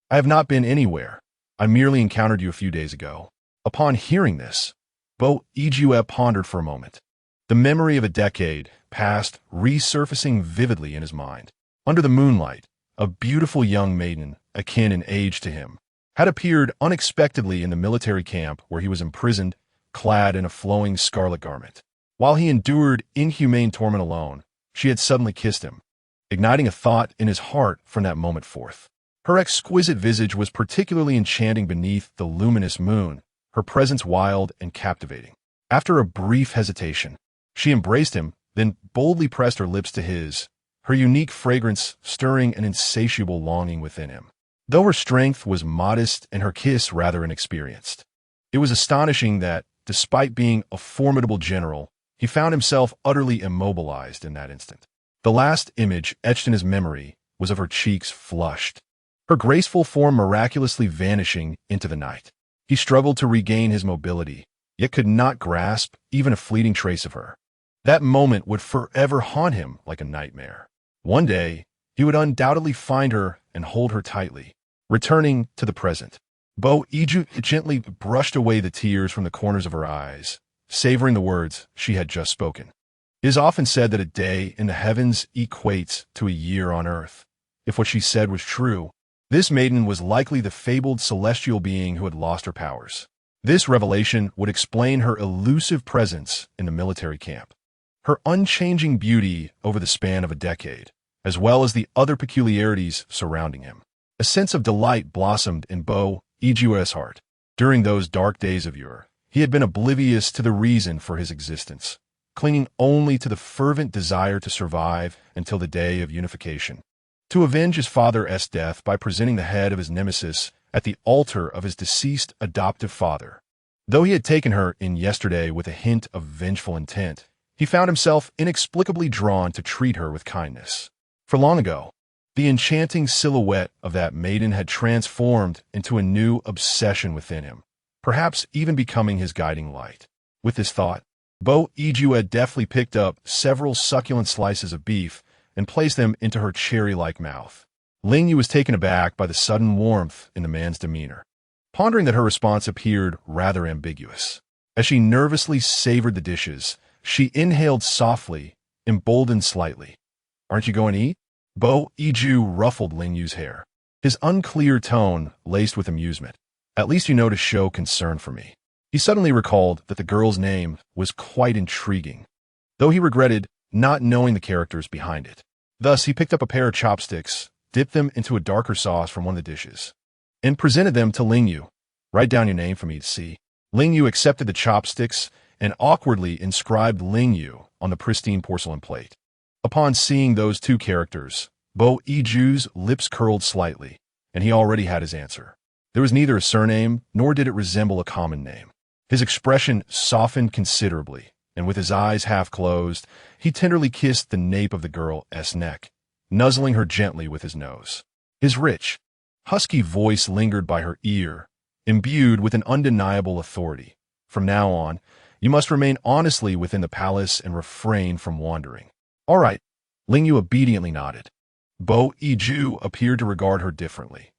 I have not been anywhere. I merely encountered you a few days ago." Upon hearing this, Boiju pondered for a moment. The memory of a decade past resurfacing vividly in his mind. Under the moonlight, a beautiful young maiden, akin in age to him, had appeared unexpectedly in the military camp where he was imprisoned, clad in a flowing scarlet garment. While he endured inhumane torment alone, she had suddenly kissed him, igniting a thought in his heart from that moment forth. Her exquisite visage was particularly enchanting beneath the luminous moon, her presence wild and captivating. After a brief hesitation, she embraced him, then boldly pressed her lips to his, her unique fragrance stirring an insatiable longing within him. Though her strength was modest and her kiss rather inexperienced, it was astonishing that, despite being a formidable general, he found himself utterly immobilized in that instant. The last image etched in his memory was of her cheeks flushed, her graceful form miraculously vanishing into the night. He struggled to regain his mobility, yet could not grasp even a fleeting trace of her. That moment would forever haunt him like a nightmare. One day, he would undoubtedly find her and hold her tightly. Returning to the present, Boiju gently brushed away the tears from the corners of her eyes, savoring the words she had just spoken. It is often said that a day in the heavens equates to a year on earth. If what she said was true, this maiden was likely the fabled celestial being who had lost her powers. This revelation would explain her elusive presence in the military camp, her unchanging beauty over the span of a decade, as well as the other peculiarities surrounding him. A sense of delight blossomed in Boiju's heart. During those dark days of yore, he had been oblivious to the reason for his existence, clinging only to the fervent desire to survive until the day of unification, to avenge his father's death by presenting the head of his nemesis at the altar of his deceased adoptive father. Though he had taken her in yesterday with a hint of vengeful intent, he found himself inexplicably drawn to treat her with kindness. For long ago, the enchanting silhouette of that maiden had transformed into a new obsession within him, perhaps even becoming his guiding light. With this thought, Boiju had deftly picked up several succulent slices of beef and placed them into her cherry-like mouth. Ling Yue was taken aback by the sudden warmth in the man's demeanor, pondering that her response appeared rather ambiguous. As she nervously savored the dishes, she inhaled softly, emboldened slightly. "Aren't you going to eat?" Bo Iju ruffled Ling Yue's hair, his unclear tone laced with amusement. "At least you know to show concern for me." He suddenly recalled that the girl's name was quite intriguing, though he regretted not knowing the characters behind it. Thus, he picked up a pair of chopsticks, dipped them into a darker sauce from one of the dishes, and presented them to Ling Yue. "Write down your name for me to see." Ling Yue accepted the chopsticks and awkwardly inscribed Ling Yue on the pristine porcelain plate. Upon seeing those two characters, Bo Iju's lips curled slightly, and he already had his answer. There was neither a surname, nor did it resemble a common name. His expression softened considerably, and with his eyes half closed, he tenderly kissed the nape of the girl's neck, nuzzling her gently with his nose. His rich, husky voice lingered by her ear, imbued with an undeniable authority. "From now on, you must remain honestly within the palace and refrain from wandering." "All right." Ling Yue obediently nodded. Bo Iju appeared to regard her differently,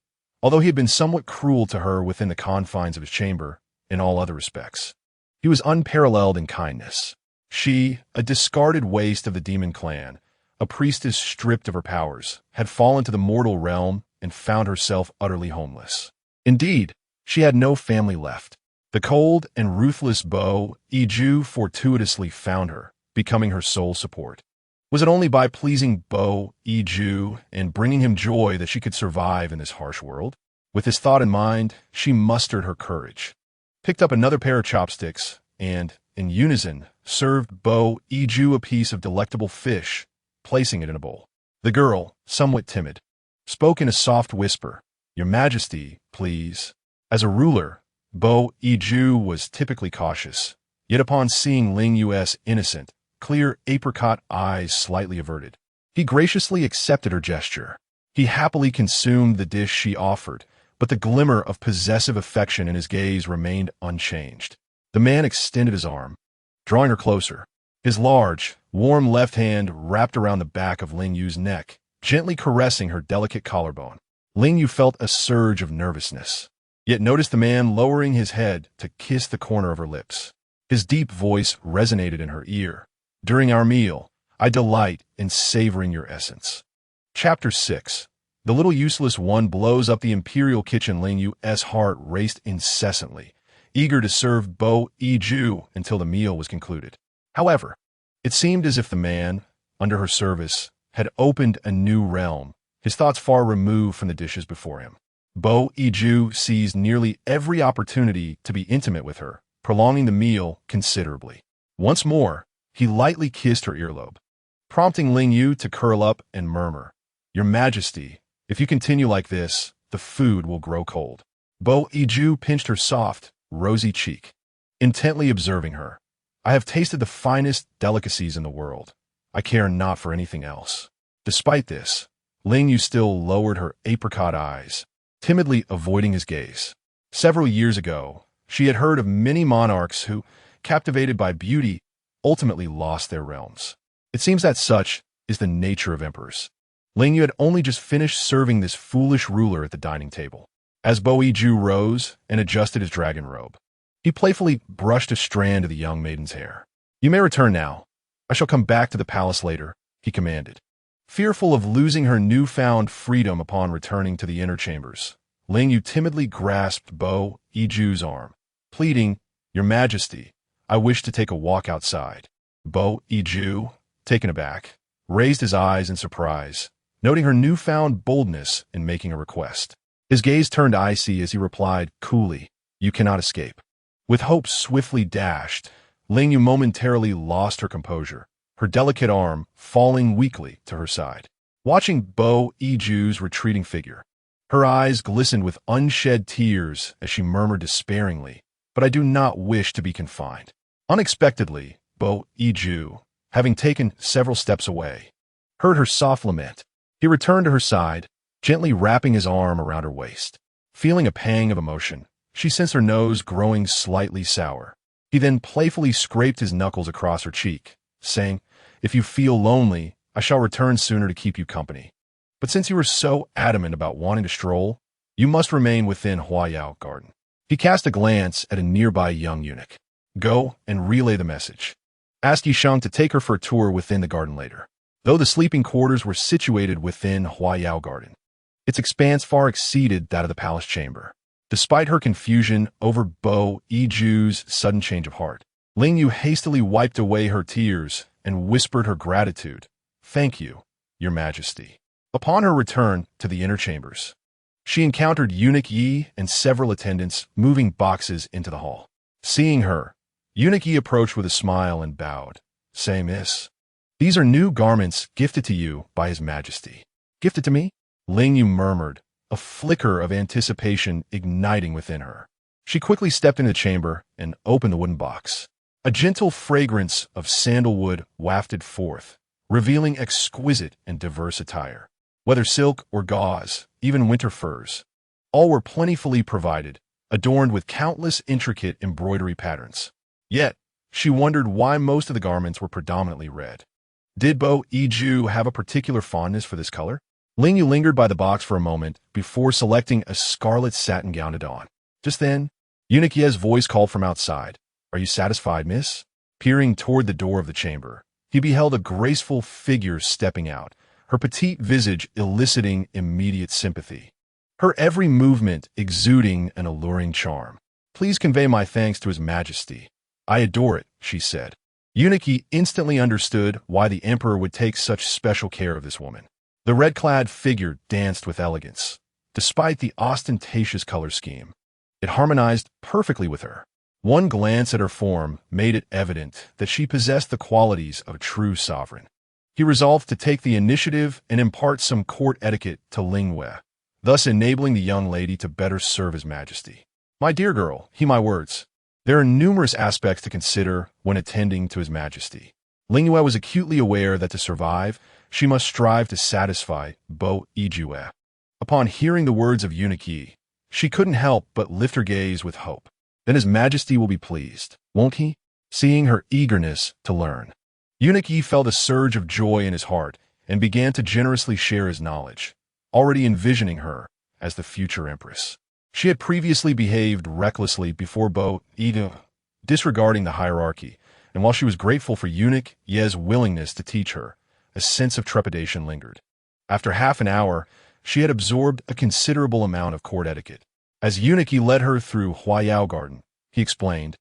although he had been somewhat cruel to her within the confines of his chamber in all other respects. He was unparalleled in kindness. She, a discarded waste of the demon clan, a priestess stripped of her powers, had fallen to the mortal realm and found herself utterly homeless. Indeed, she had no family left. The cold and ruthless Bo Iju fortuitously found her, becoming her sole support. Was it only by pleasing Bo Iju and bringing him joy that she could survive in this harsh world? With this thought in mind, she mustered her courage, picked up another pair of chopsticks, and, in unison, served Bo Iju a piece of delectable fish, placing it in a bowl. The girl, somewhat timid, spoke in a soft whisper, "Your Majesty, please." As a ruler, Bo Iju was typically cautious, yet upon seeing Ling Yue's innocent, clear apricot eyes slightly averted, he graciously accepted her gesture. He happily consumed the dish she offered, but the glimmer of possessive affection in his gaze remained unchanged. The man extended his arm, drawing her closer, his large, warm left hand wrapped around the back of Ling Yue's neck, gently caressing her delicate collarbone. Ling Yue felt a surge of nervousness, yet noticed the man lowering his head to kiss the corner of her lips. His deep voice resonated in her ear. "During our meal, I delight in savoring your essence." Chapter 6. The little useless one blows up the imperial kitchen. Ling Yue's heart raced incessantly, eager to serve Bo Iju until the meal was concluded. However, it seemed as if the man, under her service, had opened a new realm, his thoughts far removed from the dishes before him. Bo Iju seized nearly every opportunity to be intimate with her, prolonging the meal considerably. Once more, he lightly kissed her earlobe, prompting Ling Yue to curl up and murmur, "Your Majesty, if you continue like this, the food will grow cold." Bo Iju pinched her soft, rosy cheek, intently observing her. "I have tasted the finest delicacies in the world. I care not for anything else." Despite this, Ling Yue still lowered her apricot eyes, timidly avoiding his gaze. Several years ago, she had heard of many monarchs who, captivated by beauty, ultimately lost their realms. It seems that such is the nature of emperors. Ling Yue had only just finished serving this foolish ruler at the dining table. As Bo Iju rose and adjusted his dragon robe, he playfully brushed a strand of the young maiden's hair. "You may return now. I shall come back to the palace later," he commanded. Fearful of losing her newfound freedom upon returning to the inner chambers, Ling Yue timidly grasped Bo Iju's arm, pleading, "Your Majesty, I wish to take a walk outside." Bo Iju, taken aback, raised his eyes in surprise, noting her newfound boldness in making a request. His gaze turned icy as he replied coolly, "You cannot escape." With hope swiftly dashed, Ling Yue momentarily lost her composure, her delicate arm falling weakly to her side. Watching Bo Iju's retreating figure, her eyes glistened with unshed tears as she murmured despairingly, "But I do not wish to be confined." Unexpectedly, Bo Iju, having taken several steps away, heard her soft lament. He returned to her side, gently wrapping his arm around her waist. Feeling a pang of emotion, she sensed her nose growing slightly sour. He then playfully scraped his knuckles across her cheek, saying, "If you feel lonely, I shall return sooner to keep you company. But since you are so adamant about wanting to stroll, you must remain within Huayao Garden." He cast a glance at a nearby young eunuch. Go and relay the message. Ask Yisheng to take her for a tour within the garden later. Though the sleeping quarters were situated within Huayao Garden, its expanse far exceeded that of the palace chamber. Despite her confusion over Bo Yiju's sudden change of heart, Ling Yue hastily wiped away her tears and whispered her gratitude. "Thank you, Your Majesty." Upon her return to the inner chambers, she encountered Eunuch Yi and several attendants moving boxes into the hall. Seeing her, Eunuch Yi approached with a smile and bowed. "Say, miss, these are new garments gifted to you by His Majesty." "Gifted to me?" Ling Yue murmured, a flicker of anticipation igniting within her. She quickly stepped into the chamber and opened the wooden box. A gentle fragrance of sandalwood wafted forth, revealing exquisite and diverse attire. Whether silk or gauze, even winter furs, all were plentifully provided, adorned with countless intricate embroidery patterns. Yet, she wondered why most of the garments were predominantly red. Did Bo Yiju have a particular fondness for this color? Ling Yue lingered by the box for a moment before selecting a scarlet satin gown to don. Just then, Eunuch Ye's voice called from outside. "Are you satisfied, miss?" Peering toward the door of the chamber, he beheld a graceful figure stepping out, her petite visage eliciting immediate sympathy, her every movement exuding an alluring charm. "Please convey my thanks to His Majesty. I adore it," she said. Eunuch Yi instantly understood why the emperor would take such special care of this woman. The red-clad figure danced with elegance. Despite the ostentatious color scheme, it harmonized perfectly with her. One glance at her form made it evident that she possessed the qualities of a true sovereign. He resolved to take the initiative and impart some court etiquette to Ling Yue, thus enabling the young lady to better serve His Majesty. "My dear girl, heed my words. There are numerous aspects to consider when attending to His Majesty." Ling Yue was acutely aware that to survive, she must strive to satisfy Bo Yiju. Upon hearing the words of Eunuch Yi, she couldn't help but lift her gaze with hope. "Then His Majesty will be pleased, won't he?" Seeing her eagerness to learn, Eunuch Yi felt a surge of joy in his heart and began to generously share his knowledge, already envisioning her as the future empress. She had previously behaved recklessly before Bo Yiju, disregarding the hierarchy, and while she was grateful for Eunuch Ye's willingness to teach her, a sense of trepidation lingered. After half an hour, she had absorbed a considerable amount of court etiquette. As Eunuch Yi led her through Huayao Garden, he explained,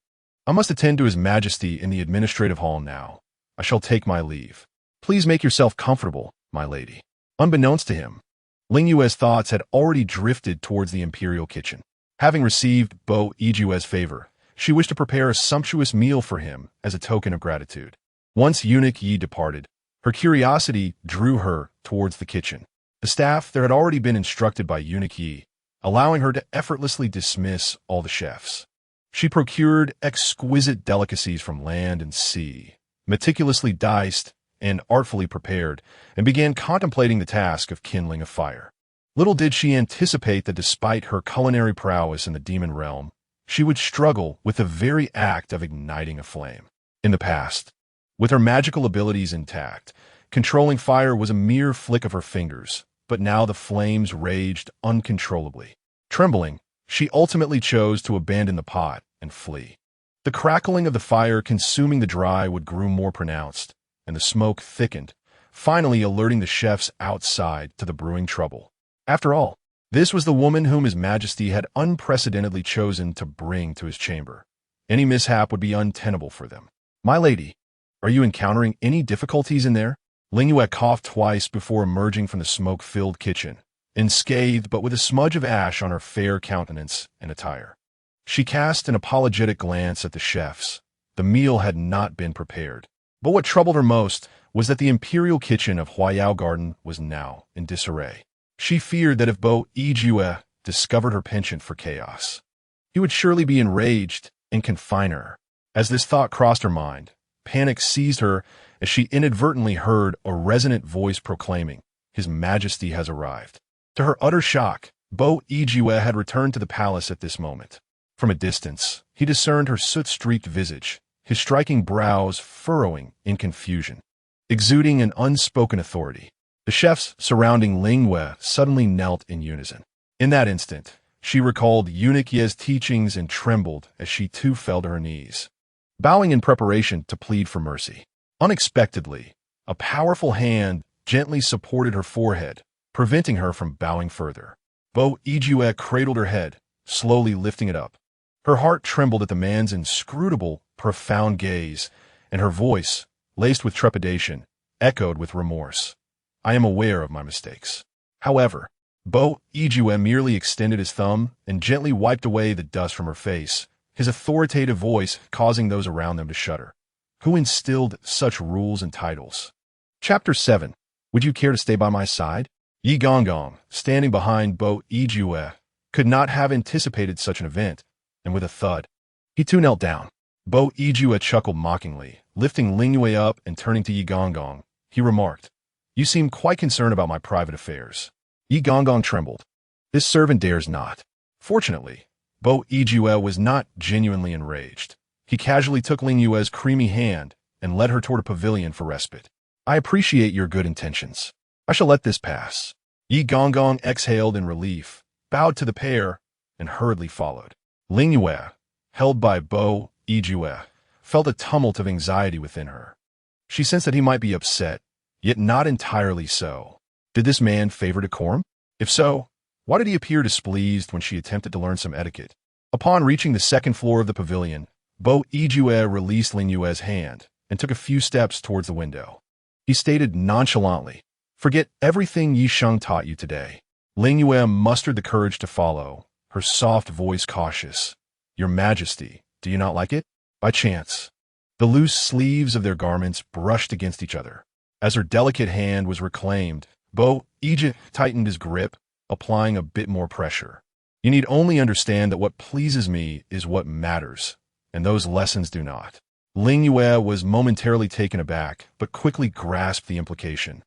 "I must attend to His Majesty in the administrative hall now. I shall take my leave. Please make yourself comfortable, my lady." Unbeknownst to him, Ling Yue's thoughts had already drifted towards the imperial kitchen. Having received Bo Yiju's favor, she wished to prepare a sumptuous meal for him as a token of gratitude. Once Eunuch Yi departed, her curiosity drew her towards the kitchen. The staff there had already been instructed by Eunuch Yi, allowing her to effortlessly dismiss all the chefs. She procured exquisite delicacies from land and sea, meticulously diced and artfully prepared, and began contemplating the task of kindling a fire. Little did she anticipate that despite her culinary prowess in the demon realm, she would struggle with the very act of igniting a flame. In the past, with her magical abilities intact, controlling fire was a mere flick of her fingers, but now the flames raged uncontrollably. Trembling, she ultimately chose to abandon the pot and flee. The crackling of the fire consuming the dry wood grew more pronounced, and the smoke thickened, finally alerting the chefs outside to the brewing trouble. After all, this was the woman whom His Majesty had unprecedentedly chosen to bring to his chamber. Any mishap would be untenable for them. "My lady, are you encountering any difficulties in there?" Ling Yue coughed twice before emerging from the smoke-filled kitchen, unscathed but with a smudge of ash on her fair countenance and attire. She cast an apologetic glance at the chefs. The meal had not been prepared. But what troubled her most was that the imperial kitchen of Huayao Garden was now in disarray. She feared that if Bo Yijue discovered her penchant for chaos, he would surely be enraged and confine her. As this thought crossed her mind, panic seized her as she inadvertently heard a resonant voice proclaiming, "His Majesty has arrived." To her utter shock, Bo Yijue had returned to the palace at this moment. From a distance, he discerned her soot-streaked visage, his striking brows furrowing in confusion, exuding an unspoken authority. The chefs surrounding Ling Yue suddenly knelt in unison. In that instant, she recalled Eunuch Ye's teachings and trembled as she too fell to her knees. bowing in preparation to plead for mercy. Unexpectedly, a powerful hand gently supported her forehead, preventing her from bowing further. Bo Ijue cradled her head, slowly lifting it up. Her heart trembled at the man's inscrutable, profound gaze, and her voice, laced with trepidation, echoed with remorse. I am aware of my mistakes. However, Bo Ijue merely extended his thumb and gently wiped away the dust from her face, his authoritative voice causing those around them to shudder. Who instilled such rules and titles? Chapter 7. Would you care to stay by my side? Yi Gonggong, standing behind Bo Ijue, could not have anticipated such an event, and with a thud, he too knelt down. Bo Ijue chuckled mockingly, lifting Ling Yue up and turning to Yi Gonggong. He remarked, You seem quite concerned about my private affairs. Yi Gonggong trembled. This servant dares not. Fortunately, Bo Ijue was not genuinely enraged. He casually took Ling Yue's creamy hand and led her toward a pavilion for respite. I appreciate your good intentions. I shall let this pass. Yi Gonggong exhaled in relief, bowed to the pair, and hurriedly followed. Ling Yue, held by Bo Ijue, felt a tumult of anxiety within her. She sensed that he might be upset, yet not entirely so. Did this man favor decorum? If so, why did he appear displeased when she attempted to learn some etiquette? Upon reaching the second floor of the pavilion, Bo Ijue released Ling Yue's hand and took a few steps towards the window. He stated nonchalantly, Forget everything Yi Sheng taught you today. Ling Yue mustered the courage to follow, her soft voice cautious. Your Majesty, do you not like it? By chance. The loose sleeves of their garments brushed against each other. As her delicate hand was reclaimed, Bo Ijue tightened his grip, applying a bit more pressure. You need only understand that what pleases me is what matters, and those lessons do not. Ling Yue was momentarily taken aback, but quickly grasped the implication.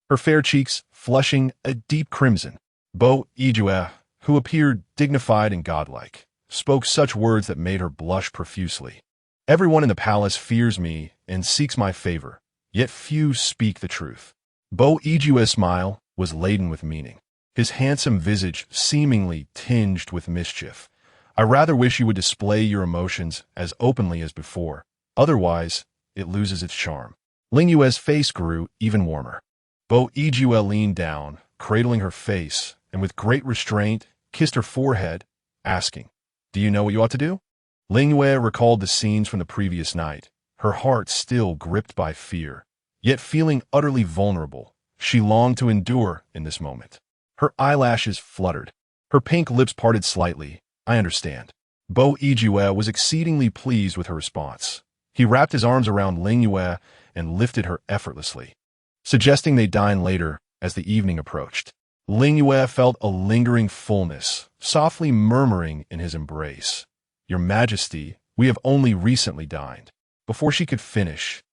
Her fair cheeks flushing a deep crimson. Bo Ijue, who appeared dignified and godlike, spoke such words that made her blush profusely. Everyone in the palace fears me and seeks my favor, yet few speak the truth. Bo Ijue's smile was laden with meaning, his handsome visage seemingly tinged with mischief. I rather wish you would display your emotions as openly as before. Otherwise, it loses its charm. Ling Yue's face grew even warmer. Bo Ijue leaned down, cradling her face, and with great restraint, kissed her forehead, asking, Do you know what you ought to do? Ling Yue recalled the scenes from the previous night, her heart still gripped by fear. Yet feeling utterly vulnerable, she longed to endure in this moment. Her eyelashes fluttered. Her pink lips parted slightly. I understand. Bo Ijue was exceedingly pleased with her response. He wrapped his arms around Ling Yue and lifted her effortlessly, suggesting they dine later as the evening approached. Ling Yue felt a lingering fullness, softly murmuring in his embrace. Your Majesty, we have only recently dined. Before she could finish,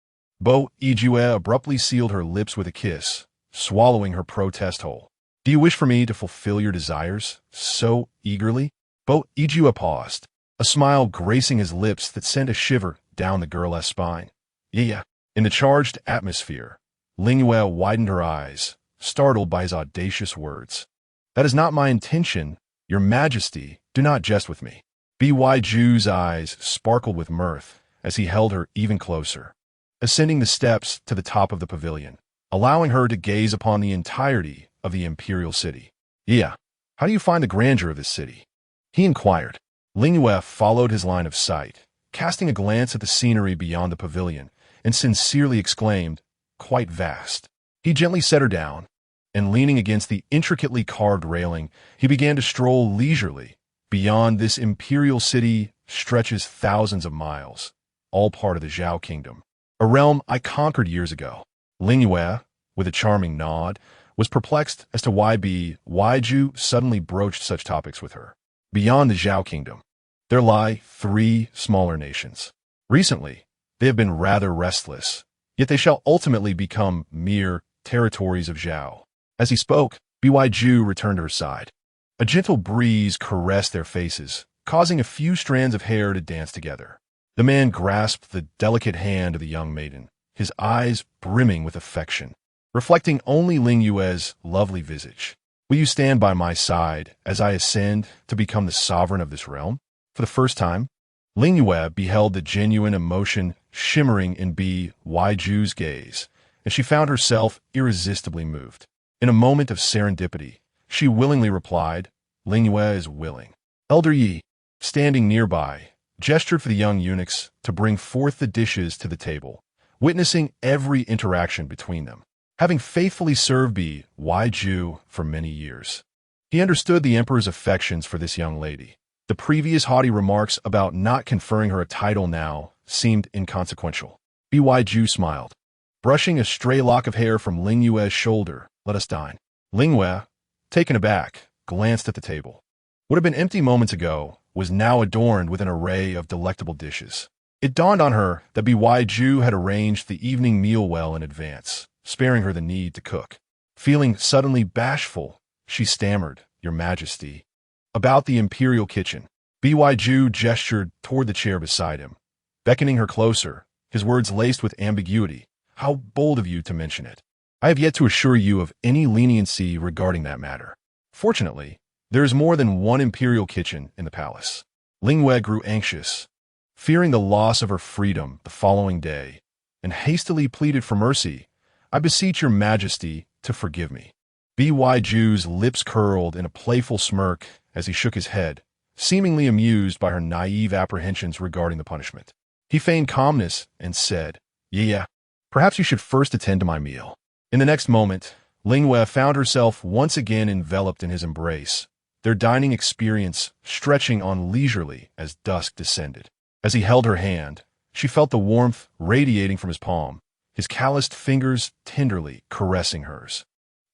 Bo Ijue abruptly sealed her lips with a kiss, swallowing her protest whole. Do you wish for me to fulfill your desires so eagerly? Bo Ijue paused, a smile gracing his lips that sent a shiver down the girl's spine. Yeah. In the charged atmosphere, Ling Yue widened her eyes, startled by his audacious words. That is not my intention, Your Majesty, do not jest with me. B.Y. Ju's eyes sparkled with mirth as he held her even closer, ascending the steps to the top of the pavilion, allowing her to gaze upon the entirety of the imperial city. Yeah, how do you find the grandeur of this city? He inquired. Ling Yue followed his line of sight, casting a glance at the scenery beyond the pavilion, and sincerely exclaimed, Quite vast. He gently set her down, and leaning against the intricately carved railing, he began to stroll leisurely. Beyond this imperial city stretches thousands of miles, all part of the Zhao Kingdom, a realm I conquered years ago. Ling Yue, with a charming nod, was perplexed as to why B.Y. Ju suddenly broached such topics with her. Beyond the Zhao Kingdom, there lie 3 smaller nations. Recently, they have been rather restless, yet they shall ultimately become mere territories of Zhao. As he spoke, B.Y. Ju returned to her side. A gentle breeze caressed their faces, causing a few strands of hair to dance together. The man grasped the delicate hand of the young maiden, his eyes brimming with affection, reflecting only Ling Yue's lovely visage. Will you stand by my side as I ascend to become the sovereign of this realm? For the first time, Ling Yue beheld the genuine emotion shimmering in Ju's gaze, and she found herself irresistibly moved. In a moment of serendipity, she willingly replied, "Ling Yue is willing." Elder Yi, standing nearby, gestured for the young eunuchs to bring forth the dishes to the table, witnessing every interaction between them. Having faithfully served Ju for many years, he understood the emperor's affections for this young lady. The previous haughty remarks about not conferring her a title now seemed inconsequential. Ju smiled, brushing a stray lock of hair from Ling Yue's shoulder. "Let us dine." Ling Yue, taken aback, glanced at the table. What had been empty moments ago was now adorned with an array of delectable dishes. It dawned on her that Ju had arranged the evening meal well in advance, sparing her the need to cook. Feeling suddenly bashful, she stammered, "Your Majesty." About the imperial kitchen, Ju gestured toward the chair beside him, beckoning her closer, his words laced with ambiguity. "How bold of you to mention it. I have yet to assure you of any leniency regarding that matter. Fortunately, there is more than one imperial kitchen in the palace." Ling Yue grew anxious, fearing the loss of her freedom the following day, and hastily pleaded for mercy. "I beseech your Majesty to forgive me." Ju's lips curled in a playful smirk as he shook his head, seemingly amused by her naive apprehensions regarding the punishment. He feigned calmness and said, "Yeah, perhaps you should first attend to my meal." In the next moment, Ling Yue found herself once again enveloped in his embrace, their dining experience stretching on leisurely as dusk descended. As he held her hand, she felt the warmth radiating from his palm, his calloused fingers tenderly caressing hers.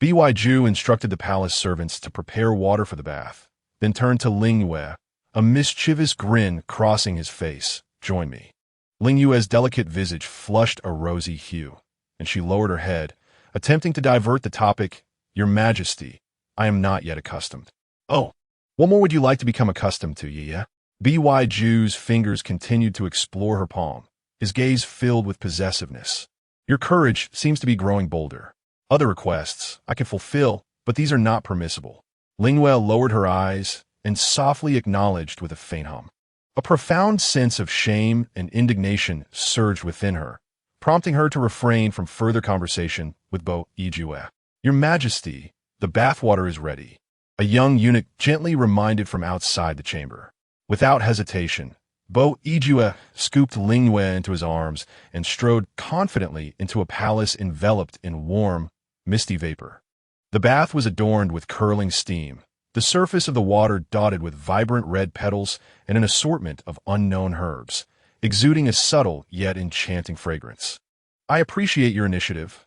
Ju instructed the palace servants to prepare water for the bath, then turned to Ling Yue, a mischievous grin crossing his face. "Join me." Ling Yue's delicate visage flushed a rosy hue, and she lowered her head, attempting to divert the topic. "Your Majesty, I am not yet accustomed." "Oh, what more would you like to become accustomed to, Yi?" Ju's fingers continued to explore her palm, his gaze filled with possessiveness. "Your courage seems to be growing bolder. Other requests I can fulfill, but these are not permissible." Ling Yue lowered her eyes and softly acknowledged with a faint hum. A profound sense of shame and indignation surged within her, prompting her to refrain from further conversation with Ju. "Your Majesty, the bathwater is ready," a young eunuch gently reminded from outside the chamber. Without hesitation, Ju scooped Ling Yue into his arms and strode confidently into a palace enveloped in warm, misty vapor. The bath was adorned with curling steam, the surface of the water dotted with vibrant red petals and an assortment of unknown herbs, exuding a subtle yet enchanting fragrance. "I appreciate your initiative,"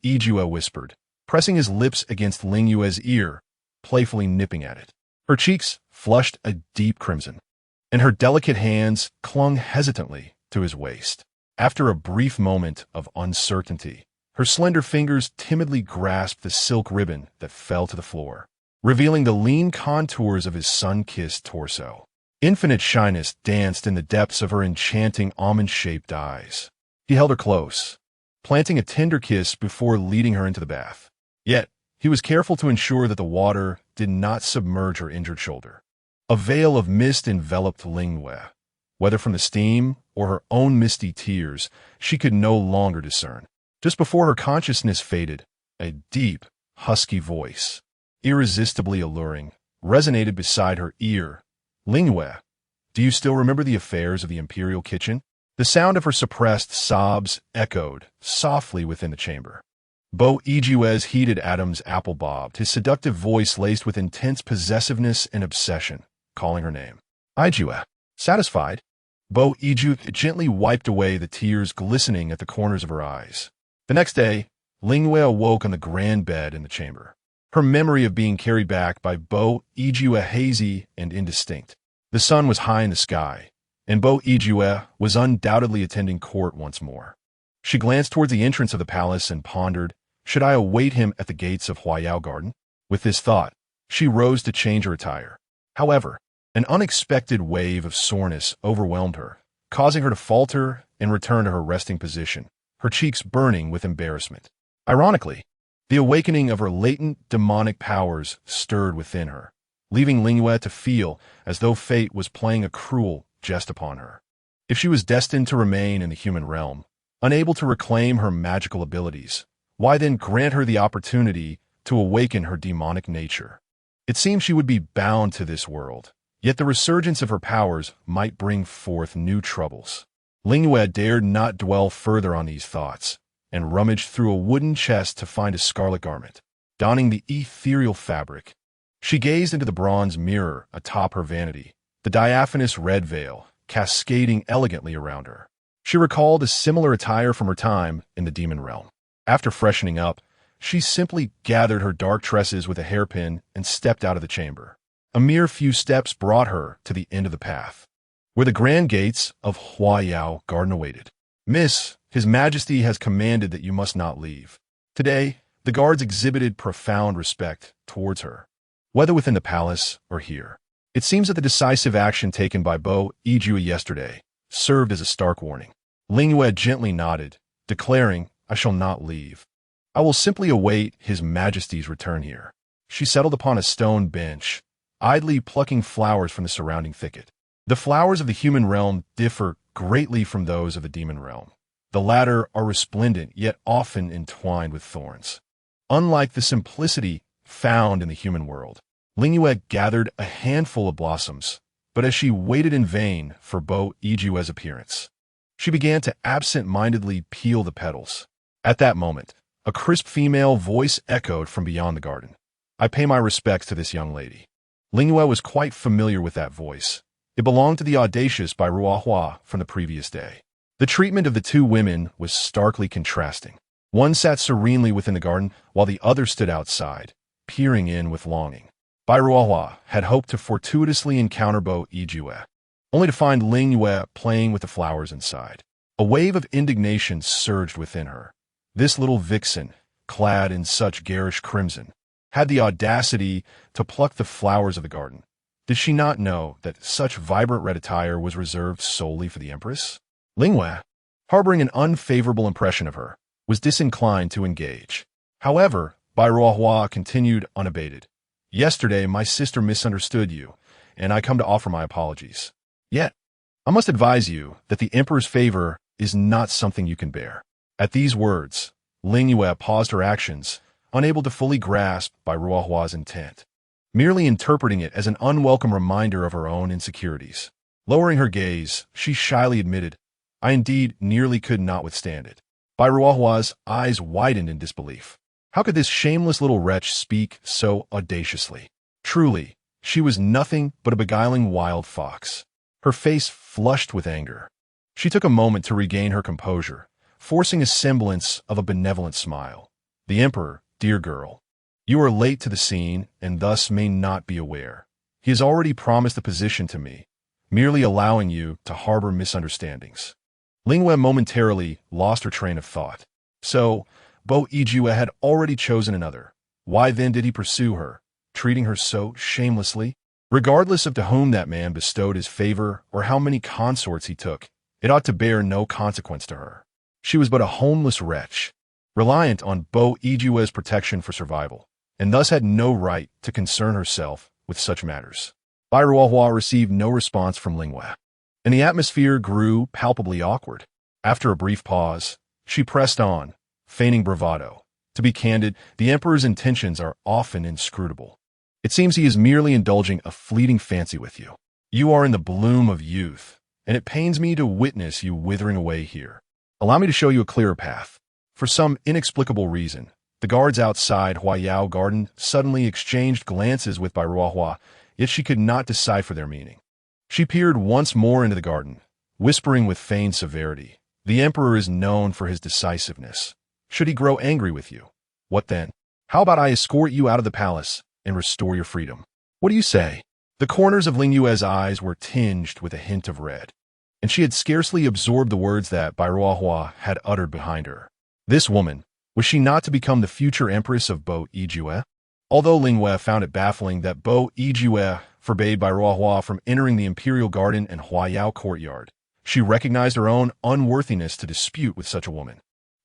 Ju whispered, pressing his lips against Ling Yue's ear, playfully nipping at it. Her cheeks flushed a deep crimson, and her delicate hands clung hesitantly to his waist. After a brief moment of uncertainty, her slender fingers timidly grasped the silk ribbon that fell to the floor, revealing the lean contours of his sun-kissed torso. Infinite shyness danced in the depths of her enchanting almond-shaped eyes. He held her close, planting a tender kiss before leading her into the bath. Yet, he was careful to ensure that the water did not submerge her injured shoulder. A veil of mist enveloped Ling Yue. Whether from the steam or her own misty tears, she could no longer discern. Just before her consciousness faded, a deep, husky voice, irresistibly alluring, resonated beside her ear. "Ling Yue, do you still remember the affairs of the imperial kitchen?" The sound of her suppressed sobs echoed softly within the chamber. Ju's heated atoms apple bobbed, his seductive voice laced with intense possessiveness and obsession, calling her name. "Ju, satisfied?" Ju gently wiped away the tears glistening at the corners of her eyes. The next day, Ling Yue awoke on the grand bed in the chamber, her memory of being carried back by Ju hazy and indistinct. The sun was high in the sky, and Ju was undoubtedly attending court once more. She glanced towards the entrance of the palace and pondered, should I await him at the gates of Huayao Garden? With this thought, she rose to change her attire. However, an unexpected wave of soreness overwhelmed her, causing her to falter and return to her resting position, her cheeks burning with embarrassment. Ironically, the awakening of her latent demonic powers stirred within her, leaving Ling Yue to feel as though fate was playing a cruel, jest upon her. If she was destined to remain in the human realm, unable to reclaim her magical abilities, why then grant her the opportunity to awaken her demonic nature? It seemed she would be bound to this world, yet the resurgence of her powers might bring forth new troubles. Ling Yue dared not dwell further on these thoughts, and rummaged through a wooden chest to find a scarlet garment, donning the ethereal fabric. She gazed into the bronze mirror atop her vanity, the diaphanous red veil cascading elegantly around her. She recalled a similar attire from her time in the demon realm. After freshening up, she simply gathered her dark tresses with a hairpin and stepped out of the chamber. A mere few steps brought her to the end of the path, where the grand gates of Huayao Garden awaited. "Miss, His Majesty has commanded that you must not leave." Today, the guards exhibited profound respect towards her, whether within the palace or here. It seems that the decisive action taken by Bo Yijue yesterday served as a stark warning. Ling Yue gently nodded, declaring, "I shall not leave. I will simply await His Majesty's return here." She settled upon a stone bench, idly plucking flowers from the surrounding thicket. The flowers of the human realm differ greatly from those of the demon realm. The latter are resplendent, yet often entwined with thorns. Unlike the simplicity found in the human world, Ling Yue gathered a handful of blossoms, but as she waited in vain for Bo Yijue's appearance, she began to absent-mindedly peel the petals. At that moment, a crisp female voice echoed from beyond the garden. "I pay my respects to this young lady." Ling Yue was quite familiar with that voice. It belonged to the audacious by Ruohua from the previous day. The treatment of the two women was starkly contrasting. One sat serenely within the garden, while the other stood outside, peering in with longing. Bai Ruohua had hoped to fortuitously encounter Bo Yijue, only to find Ling Yue playing with the flowers inside. A wave of indignation surged within her. This little vixen, clad in such garish crimson, had the audacity to pluck the flowers of the garden. Did she not know that such vibrant red attire was reserved solely for the empress? Ling Yue, harboring an unfavorable impression of her, was disinclined to engage. However, Bai Ruohua continued unabated. "Yesterday, my sister misunderstood you, and I come to offer my apologies. Yet, I must advise you that the emperor's favor is not something you can bear." At these words, Ling Yue paused her actions, unable to fully grasp Bai Ruohua's intent, merely interpreting it as an unwelcome reminder of her own insecurities. Lowering her gaze, she shyly admitted, "I indeed nearly could not withstand it." Bai Ruohua's eyes widened in disbelief. How could this shameless little wretch speak so audaciously? Truly, she was nothing but a beguiling wild fox. Her face flushed with anger. She took a moment to regain her composure, forcing a semblance of a benevolent smile. "The emperor, dear girl, you are late to the scene and thus may not be aware. He has already promised a position to me, merely allowing you to harbor misunderstandings." Ling Yue momentarily lost her train of thought. So, Bo Yijue had already chosen another. Why then did he pursue her, treating her so shamelessly? Regardless of to whom that man bestowed his favor or how many consorts he took, it ought to bear no consequence to her. She was but a homeless wretch, reliant on Bo Yijue's protection for survival, and thus had no right to concern herself with such matters. Bai Ruohua received no response from Ling Yue, and the atmosphere grew palpably awkward. After a brief pause, she pressed on, feigning bravado. "To be candid, the emperor's intentions are often inscrutable. It seems he is merely indulging a fleeting fancy with you. You are in the bloom of youth, and it pains me to witness you withering away here. Allow me to show you a clearer path." For some inexplicable reason, the guards outside Huayao Garden suddenly exchanged glances with Bai Ruohua, yet she could not decipher their meaning. She peered once more into the garden, whispering with feigned severity, "The emperor is known for his decisiveness. Should he grow angry with you, what then? How about I escort you out of the palace and restore your freedom? What do you say?" The corners of Ling Yue's eyes were tinged with a hint of red, and she had scarcely absorbed the words that Bai Ruohua had uttered behind her. This woman, was she not to become the future empress of Bo Yijue? Although Ling Yue found it baffling that Bo Yijue forbade Bai Ruohua from entering the imperial garden and Huayao courtyard, she recognized her own unworthiness to dispute with such a woman.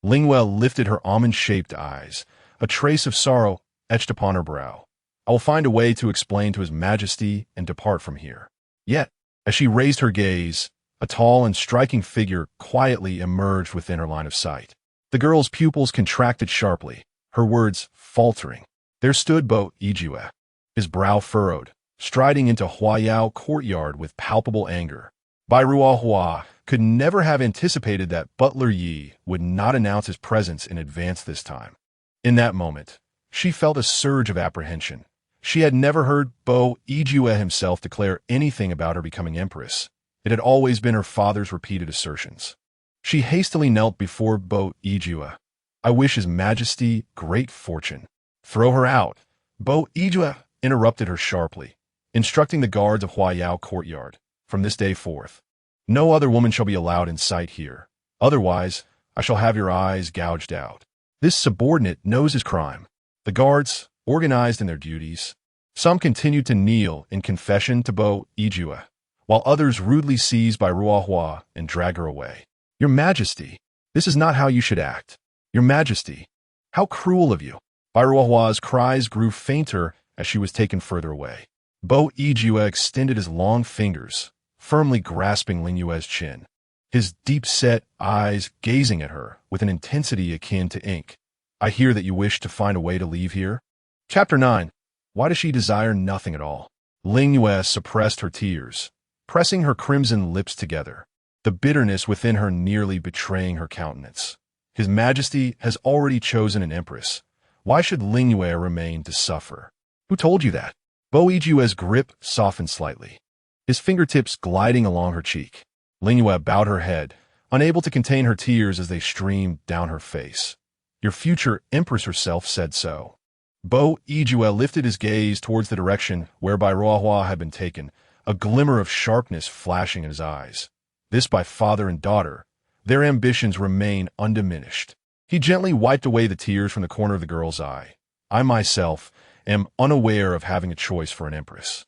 Ling Yue lifted her almond-shaped eyes, a trace of sorrow etched upon her brow. "I will find a way to explain to His Majesty and depart from here." Yet, As she raised her gaze, a tall and striking figure quietly emerged within her line of sight. The girl's pupils contracted sharply, her words faltering. There stood Bo Yijue, his brow furrowed, striding into Huayao courtyard with palpable anger. Bai Ruohua could never have anticipated that Butler Yi would not announce his presence in advance this time. In that moment, she felt a surge of apprehension. She had never heard Bo Yijue himself declare anything about her becoming empress. It had always been her father's repeated assertions. She hastily knelt before Bo Yijue. I wish His Majesty great fortune. Throw her out. Bo Yijue interrupted her sharply, instructing the guards of Huayao courtyard. From this day forth, no other woman shall be allowed in sight here. Otherwise, I shall have your eyes gouged out. This subordinate knows his crime. The guards, organized in their duties, some continued to kneel in confession to Bo Yijue, while others rudely seized Bai Ruohua and drag her away. Your Majesty, this is not how you should act. Your Majesty, how cruel of you. Bai Ruohua's cries grew fainter as she was taken further away. Bo Yijue extended his long fingers, firmly grasping Ling Yue's chin, his deep-set eyes gazing at her with an intensity akin to ink. I hear that you wish to find a way to leave here. Chapter 9. Why does she desire nothing at all? Ling Yue suppressed her tears, pressing her crimson lips together, the bitterness within her nearly betraying her countenance. His Majesty has already chosen an empress. Why should Ling Yue remain to suffer? Who told you that? Bo Yijue's grip softened slightly, his fingertips gliding along her cheek. Ling Yue bowed her head, unable to contain her tears as they streamed down her face. Your future empress herself said so. Bo Yijue lifted his gaze towards the direction whereby Ruohua had been taken, a glimmer of sharpness flashing in his eyes. This by father and daughter, their ambitions remain undiminished. He gently wiped away the tears from the corner of the girl's eye. I myself am unaware of having a choice for an empress.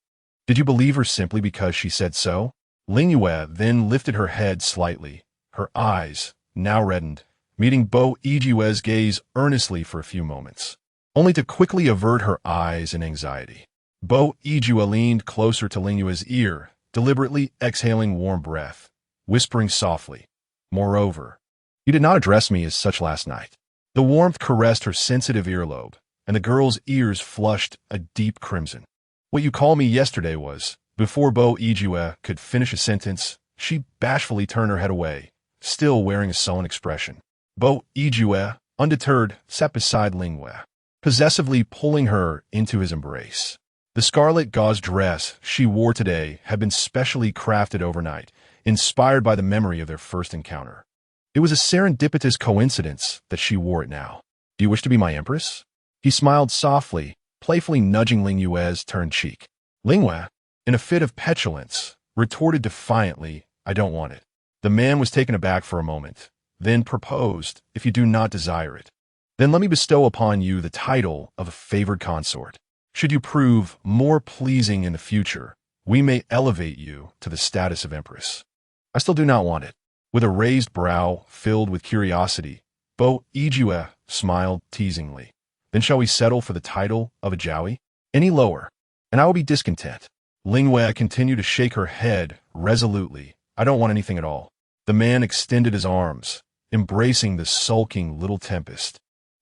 Did you believe her simply because she said so? Ling Yue then lifted her head slightly, her eyes, now reddened, meeting Bo Yijue's gaze earnestly for a few moments, only to quickly avert her eyes in anxiety. Bo Yijue leaned closer to Ling Yue's ear, deliberately exhaling warm breath, whispering softly, Moreover, you did not address me as such last night. The warmth caressed her sensitive earlobe, and the girl's ears flushed a deep crimson. What you called me yesterday was, before Bo Yijue could finish a sentence, she bashfully turned her head away, still wearing a sullen expression. Bo Yijue, undeterred, sat beside Ling Yue, possessively pulling her into his embrace. The scarlet gauze dress she wore today had been specially crafted overnight, inspired by the memory of their first encounter. It was a serendipitous coincidence that she wore it now. Do you wish to be my empress? He smiled softly, playfully nudging Ling Yue's turned cheek. Ling Yue, in a fit of petulance, retorted defiantly, I don't want it. The man was taken aback for a moment, then proposed, if you do not desire it, then let me bestow upon you the title of a favored consort. Should you prove more pleasing in the future, we may elevate you to the status of empress. I still do not want it. With a raised brow filled with curiosity, Bo Yijue smiled teasingly. Then shall we settle for the title of a Jowie? Any lower, and I will be discontent. Ling Yue continued to shake her head resolutely. I don't want anything at all. The man extended his arms, embracing the sulking little tempest,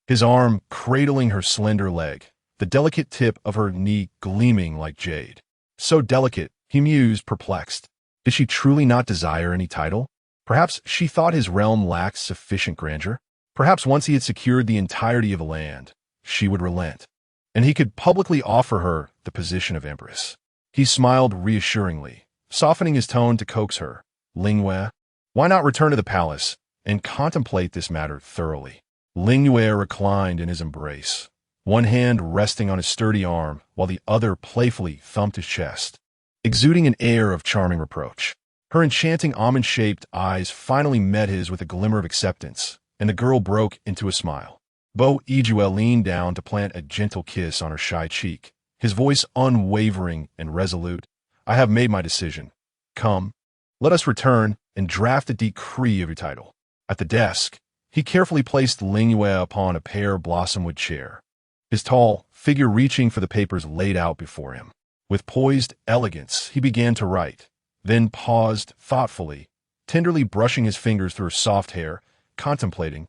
his arm cradling her slender leg, the delicate tip of her knee gleaming like jade. So delicate, he mused, perplexed. Did she truly not desire any title? Perhaps she thought his realm lacked sufficient grandeur. Perhaps once he had secured the entirety of a land, she would relent, and he could publicly offer her the position of empress. He smiled reassuringly, softening his tone to coax her. Ling Yue, why not return to the palace and contemplate this matter thoroughly? Ling Yue reclined in his embrace, one hand resting on his sturdy arm while the other playfully thumped his chest, exuding an air of charming reproach. Her enchanting almond-shaped eyes finally met his with a glimmer of acceptance, and the girl broke into a smile. Bo Yijue leaned down to plant a gentle kiss on her shy cheek, his voice unwavering and resolute. I have made my decision. Come, let us return and draft a decree of your title. At the desk, he carefully placed Ling Yue upon a pear blossomwood chair, his tall figure reaching for the papers laid out before him. With poised elegance, he began to write. then paused thoughtfully, tenderly brushing his fingers through her soft hair, contemplating.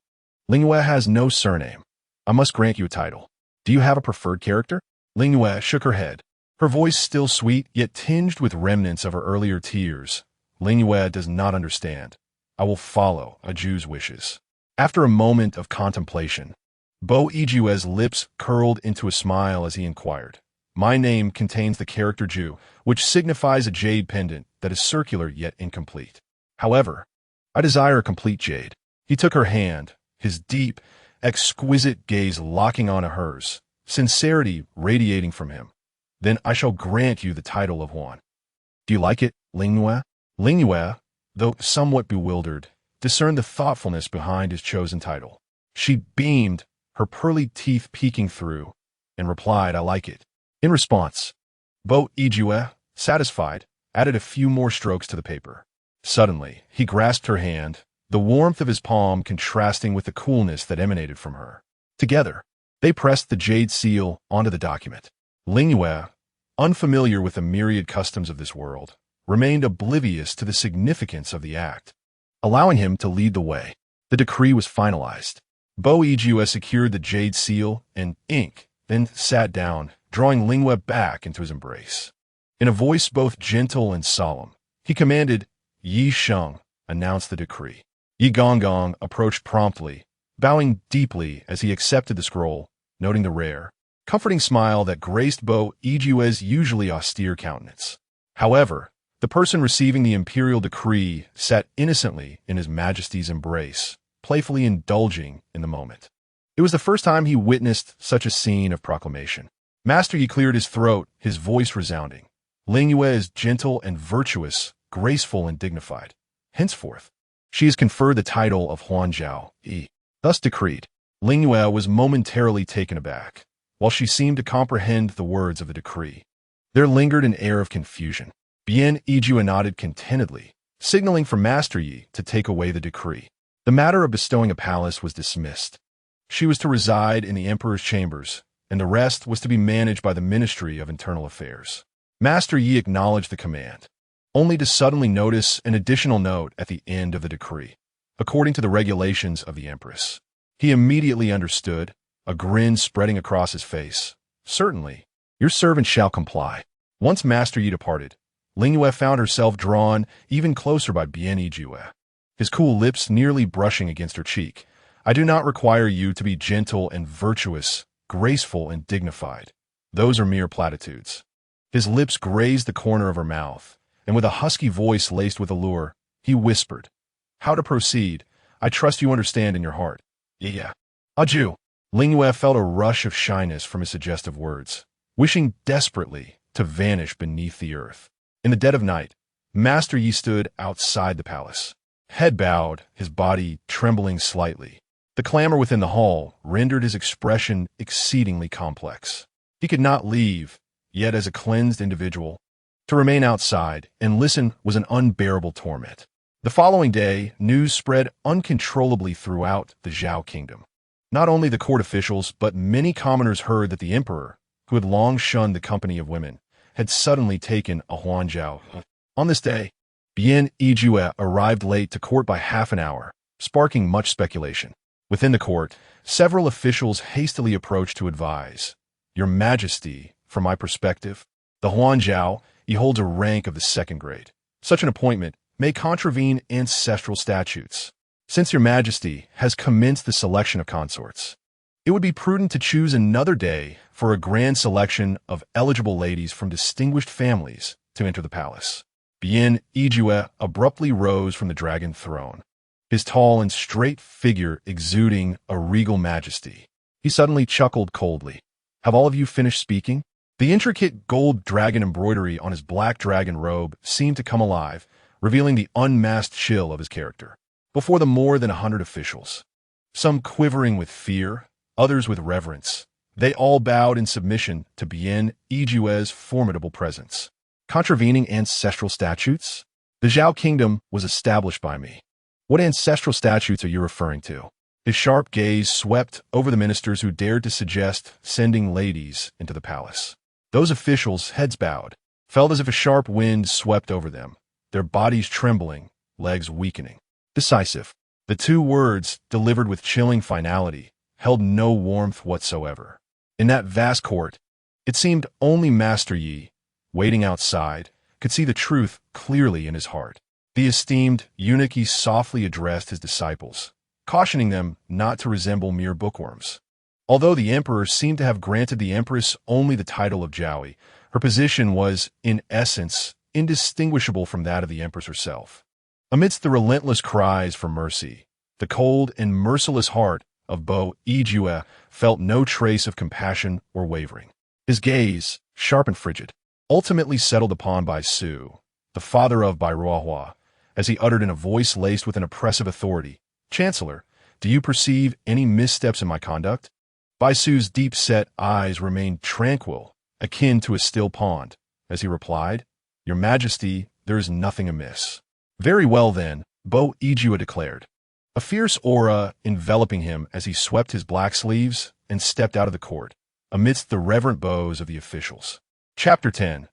Ling Yue has no surname. I must grant you a title. Do you have a preferred character? Ling Yue shook her head, her voice still sweet, yet tinged with remnants of her earlier tears. Ling Yue does not understand. I will follow a Jew's wishes. After a moment of contemplation, Bo Yijue's lips curled into a smile as he inquired. My name contains the character Ju, which signifies a jade pendant that is circular yet incomplete. However, I desire a complete jade. He took her hand, his deep, exquisite gaze locking onto hers, sincerity radiating from him. Then I shall grant you the title of Huan. Do you like it, Ling Yue? Ling Yue, though somewhat bewildered, discerned the thoughtfulness behind his chosen title. She beamed, her pearly teeth peeking through, and replied, I like it. In response, Bo Yijue, satisfied, added a few more strokes to the paper. Suddenly, he grasped her hand, the warmth of his palm contrasting with the coolness that emanated from her. Together, they pressed the jade seal onto the document. Ling Yue, unfamiliar with the myriad customs of this world, remained oblivious to the significance of the act, allowing him to lead the way. The decree was finalized. Bo Yijue secured the jade seal and ink, then sat down, drawing Ling Yue back into his embrace. In a voice both gentle and solemn, he commanded, Yi Sheng, announce the decree. Yi Gonggong approached promptly, bowing deeply as he accepted the scroll, noting the rare, comforting smile that graced Bo Yijue's usually austere countenance. However, the person receiving the imperial decree sat innocently in his majesty's embrace, playfully indulging in the moment. It was the first time he witnessed such a scene of proclamation. Master Yi cleared his throat, his voice resounding. Ling Yue is gentle and virtuous, graceful and dignified. Henceforth, she is conferred the title of Huanzhao Yi. Thus decreed. Ling Yue was momentarily taken aback, while she seemed to comprehend the words of the decree. There lingered an air of confusion. Bien Yijue nodded contentedly, signaling for Master Yi to take away the decree. The matter of bestowing a palace was dismissed. She was to reside in the emperor's chambers, and the rest was to be managed by the Ministry of Internal Affairs. Master Yi acknowledged the command, only to suddenly notice an additional note at the end of the decree. According to the regulations of the Empress, he immediately understood, a grin spreading across his face. Certainly, your servant shall comply. Once Master Yi departed, Ling Yue found herself drawn even closer by Bien Yijue, his cool lips nearly brushing against her cheek. I do not require you to be gentle and virtuous, graceful and dignified. Those are mere platitudes. His lips grazed the corner of her mouth, and with a husky voice laced with allure, he whispered, How to proceed? I trust you understand in your heart. Yeah. Adieu. Ling Yue felt a rush of shyness from his suggestive words, wishing desperately to vanish beneath the earth. In the dead of night, Master Yi stood outside the palace, head bowed, his body trembling slightly. The clamor within the hall rendered his expression exceedingly complex. He could not leave, yet as a cleansed individual, to remain outside and listen was an unbearable torment. The following day, news spread uncontrollably throughout the Zhao kingdom. Not only the court officials, but many commoners heard that the emperor, who had long shunned the company of women, had suddenly taken a Huanzhao. On this day, Bien Yijue arrived late to court by half an hour, sparking much speculation. Within the court, several officials hastily approached to advise, Your Majesty, from my perspective, the Huanzhao, he holds a rank of the second grade. Such an appointment may contravene ancestral statutes. Since Your Majesty has commenced the selection of consorts, it would be prudent to choose another day for a grand selection of eligible ladies from distinguished families to enter the palace. Bien Yijue abruptly rose from the dragon throne, his tall and straight figure exuding a regal majesty. He suddenly chuckled coldly. Have all of you finished speaking? The intricate gold dragon embroidery on his black dragon robe seemed to come alive, revealing the unmasked chill of his character. Before the more than 100 officials, some quivering with fear, others with reverence, they all bowed in submission to Bien Yijue's formidable presence. Contravening ancestral statutes? The Zhao kingdom was established by me. What ancestral statutes are you referring to? His sharp gaze swept over the ministers who dared to suggest sending ladies into the palace. Those officials, heads bowed, felt as if a sharp wind swept over them, their bodies trembling, legs weakening. Decisive. The two words, delivered with chilling finality, held no warmth whatsoever. In that vast court, it seemed only Master Yi, waiting outside, could see the truth clearly in his heart. The esteemed eunuch softly addressed his disciples, cautioning them not to resemble mere bookworms. Although the emperor seemed to have granted the empress only the title of Jiaoyi, her position was, in essence, indistinguishable from that of the empress herself. Amidst the relentless cries for mercy, the cold and merciless heart of Bo Yijue felt no trace of compassion or wavering. His gaze, sharp and frigid, ultimately settled upon Bai Su, the father of Bai Ruohua, as he uttered in a voice laced with an oppressive authority, "Chancellor, do you perceive any missteps in my conduct?" Bai Su's deep-set eyes remained tranquil, akin to a still pond, as he replied, "Your Majesty, there is nothing amiss." "Very well, then," Bo Yijue declared, a fierce aura enveloping him as he swept his black sleeves and stepped out of the court, amidst the reverent bows of the officials. Chapter 10.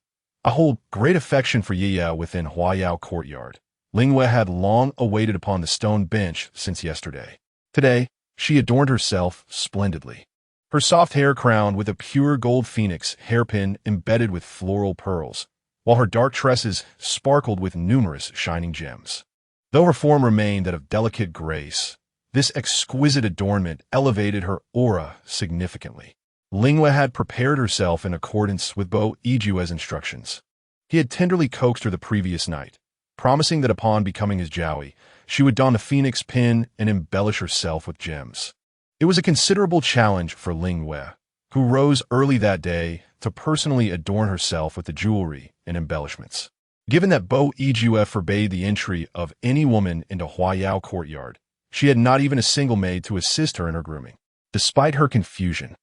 I hold great affection for Yi within Huayao courtyard. Ling Yue had long awaited upon the stone bench since yesterday. Today, she adorned herself splendidly. Her soft hair crowned with a pure gold phoenix hairpin embedded with floral pearls, while her dark tresses sparkled with numerous shining gems. Though her form remained that of delicate grace, this exquisite adornment elevated her aura significantly. Ling Yue had prepared herself in accordance with Bo Yijue's instructions. He had tenderly coaxed her the previous night, promising that upon becoming his Jiaoyi, she would don the phoenix pin and embellish herself with gems. It was a considerable challenge for Ling Yue, who rose early that day to personally adorn herself with the jewelry and embellishments. Given that Bo Yijue forbade the entry of any woman into Huayao courtyard, she had not even a single maid to assist her in her grooming. Despite her confusion,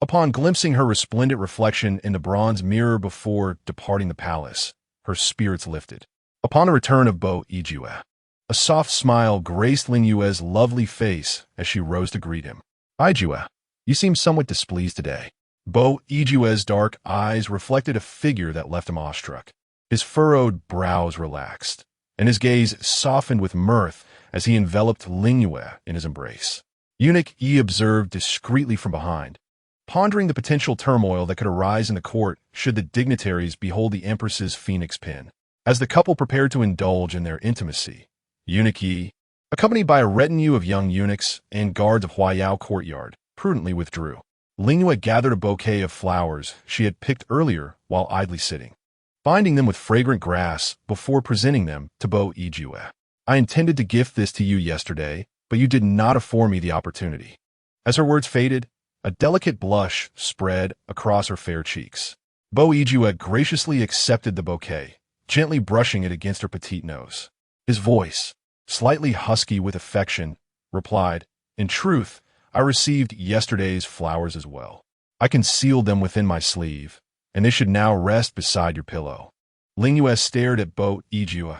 upon glimpsing her resplendent reflection in the bronze mirror before departing the palace, her spirits lifted. Upon the return of Bo Yijue, a soft smile graced Ling Yue's lovely face as she rose to greet him. "Yijue, you seem somewhat displeased today." Bo Yijue's dark eyes reflected a figure that left him awestruck. His furrowed brows relaxed, and his gaze softened with mirth as he enveloped Ling Yue in his embrace. Eunuch Yi observed discreetly from behind, pondering the potential turmoil that could arise in the court should the dignitaries behold the empress's phoenix pin. As the couple prepared to indulge in their intimacy, Eunuch Yi, accompanied by a retinue of young eunuchs and guards of Huayao courtyard, prudently withdrew. Ling Yue gathered a bouquet of flowers she had picked earlier while idly sitting, binding them with fragrant grass before presenting them to Bo Yijue. "I intended to gift this to you yesterday, but you did not afford me the opportunity." As her words faded, a delicate blush spread across her fair cheeks. Bo Yijue graciously accepted the bouquet, gently brushing it against her petite nose. His voice, slightly husky with affection, replied, "In truth, I received yesterday's flowers as well. I concealed them within my sleeve, and they should now rest beside your pillow." Ling Yue stared at Bo Yijue,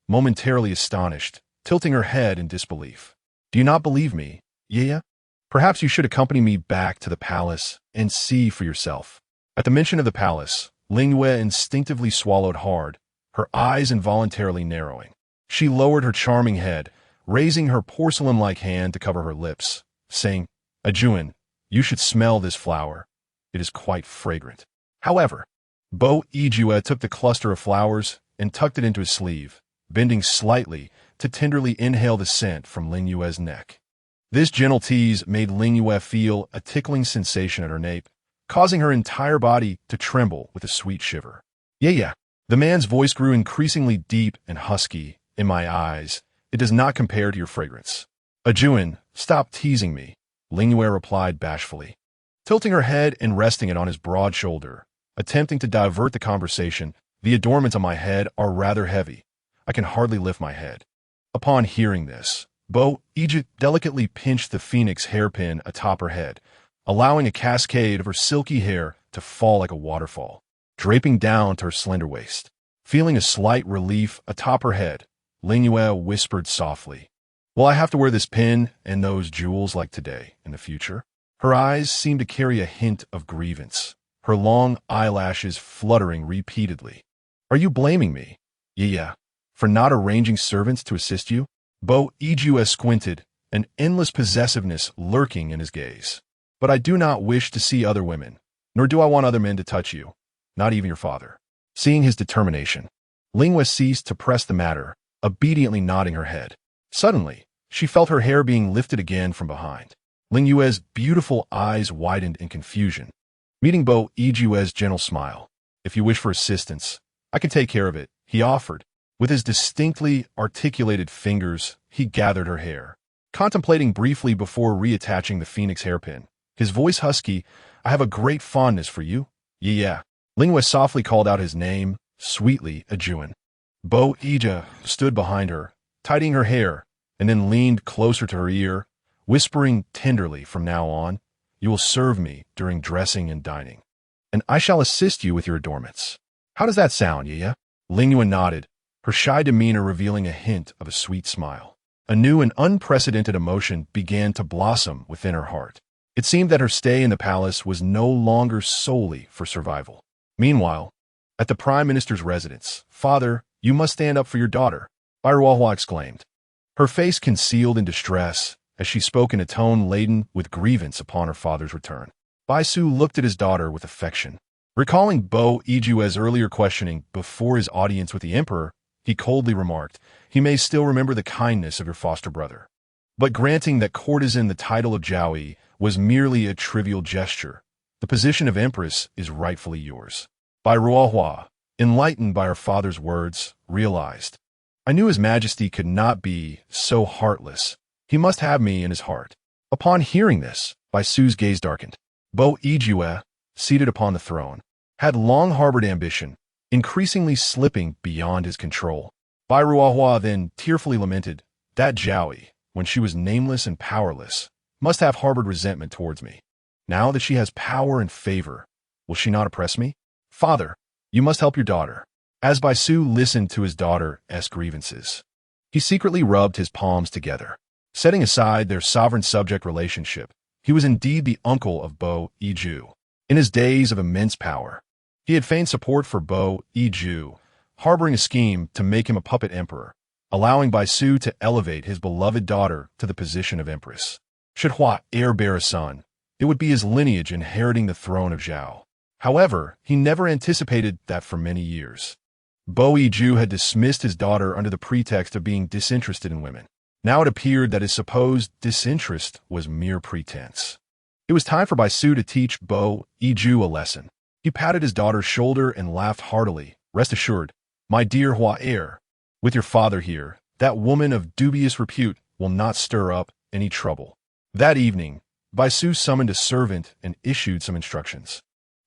momentarily astonished, tilting her head in disbelief. "Do you not believe me, Yi? Perhaps you should accompany me back to the palace and see for yourself." At the mention of the palace, Ling Yue instinctively swallowed hard, her eyes involuntarily narrowing. She lowered her charming head, raising her porcelain-like hand to cover her lips, saying, "Ajuan, you should smell this flower. It is quite fragrant." However, Bo Yijue took the cluster of flowers and tucked it into his sleeve, bending slightly to tenderly inhale the scent from Ling Yue's neck. This gentle tease made Ling Yue feel a tickling sensation at her nape, causing her entire body to tremble with a sweet shiver. "Yeah. The man's voice grew increasingly deep and husky. "In my eyes, it does not compare to your fragrance." "Ajuan, stop teasing me," Ling Yue replied bashfully, tilting her head and resting it on his broad shoulder, attempting to divert the conversation. "The adornments on my head are rather heavy. I can hardly lift my head." Upon hearing this, Bo Yijue delicately pinched the phoenix hairpin atop her head, allowing a cascade of her silky hair to fall like a waterfall, draping down to her slender waist. Feeling a slight relief atop her head, Ling Yue whispered softly, "Will I have to wear this pin and those jewels like today in the future?" Her eyes seemed to carry a hint of grievance, her long eyelashes fluttering repeatedly. "Are you blaming me, Yi, for not arranging servants to assist you? Bo Ijue squinted, an endless possessiveness lurking in his gaze. But I do not wish to see other women, nor do I want other men to touch you, not even your father. Seeing his determination, Ling Yue ceased to press the matter, obediently nodding her head. Suddenly, she felt her hair being lifted again from behind. Ling Yue's beautiful eyes widened in confusion, meeting Bo Ijue's gentle smile. If you wish for assistance, I can take care of it, he offered. With his distinctly articulated fingers, he gathered her hair, contemplating briefly before reattaching the phoenix hairpin. His voice husky, I have a great fondness for you. Yeah. Ling Yue softly called out his name, sweetly adjutant. Bo Ija stood behind her, tidying her hair, and then leaned closer to her ear, whispering tenderly, from now on, you will serve me during dressing and dining, and I shall assist you with your adornments. How does that sound, Yaya? Ling Yue nodded, her shy demeanor revealing a hint of a sweet smile. A new and unprecedented emotion began to blossom within her heart. It seemed that her stay in the palace was no longer solely for survival. Meanwhile, at the Prime Minister's residence, Father, you must stand up for your daughter, Bairuohua exclaimed, her face concealed in distress as she spoke in a tone laden with grievance upon her father's return. Bai Su looked at his daughter with affection. Recalling Bo Ijue's earlier questioning before his audience with the emperor, he coldly remarked, he may still remember the kindness of your foster brother. But granting that courtesan the title of Jiaoyi was merely a trivial gesture, the position of empress is rightfully yours. Bairuohua, enlightened by her father's words, realized, I knew his majesty could not be so heartless. He must have me in his heart. Upon hearing this, Bai Su's gaze darkened. Bo Ijue, seated upon the throne, had long harbored ambition, increasingly slipping beyond his control. Bairuohua then tearfully lamented, that Jiaoyi, when she was nameless and powerless, must have harbored resentment towards me. Now that she has power and favor, will she not oppress me? Father, you must help your daughter. As Bai Su listened to his daughter's grievances, he secretly rubbed his palms together. Setting aside their sovereign-subject relationship, he was indeed the uncle of Bo Iju. In his days of immense power, he had feigned support for Bo Iju, harboring a scheme to make him a puppet emperor, allowing Bai Su to elevate his beloved daughter to the position of empress. Should Hua heir bear a son, it would be his lineage inheriting the throne of Zhao. However, he never anticipated that for many years. Bo Iju had dismissed his daughter under the pretext of being disinterested in women. Now it appeared that his supposed disinterest was mere pretense. It was time for Bai Su to teach Bo Iju a lesson. He patted his daughter's shoulder and laughed heartily. Rest assured, my dear Hua heir, with your father here, that woman of dubious repute will not stir up any trouble. That evening, Bai Su summoned a servant and issued some instructions.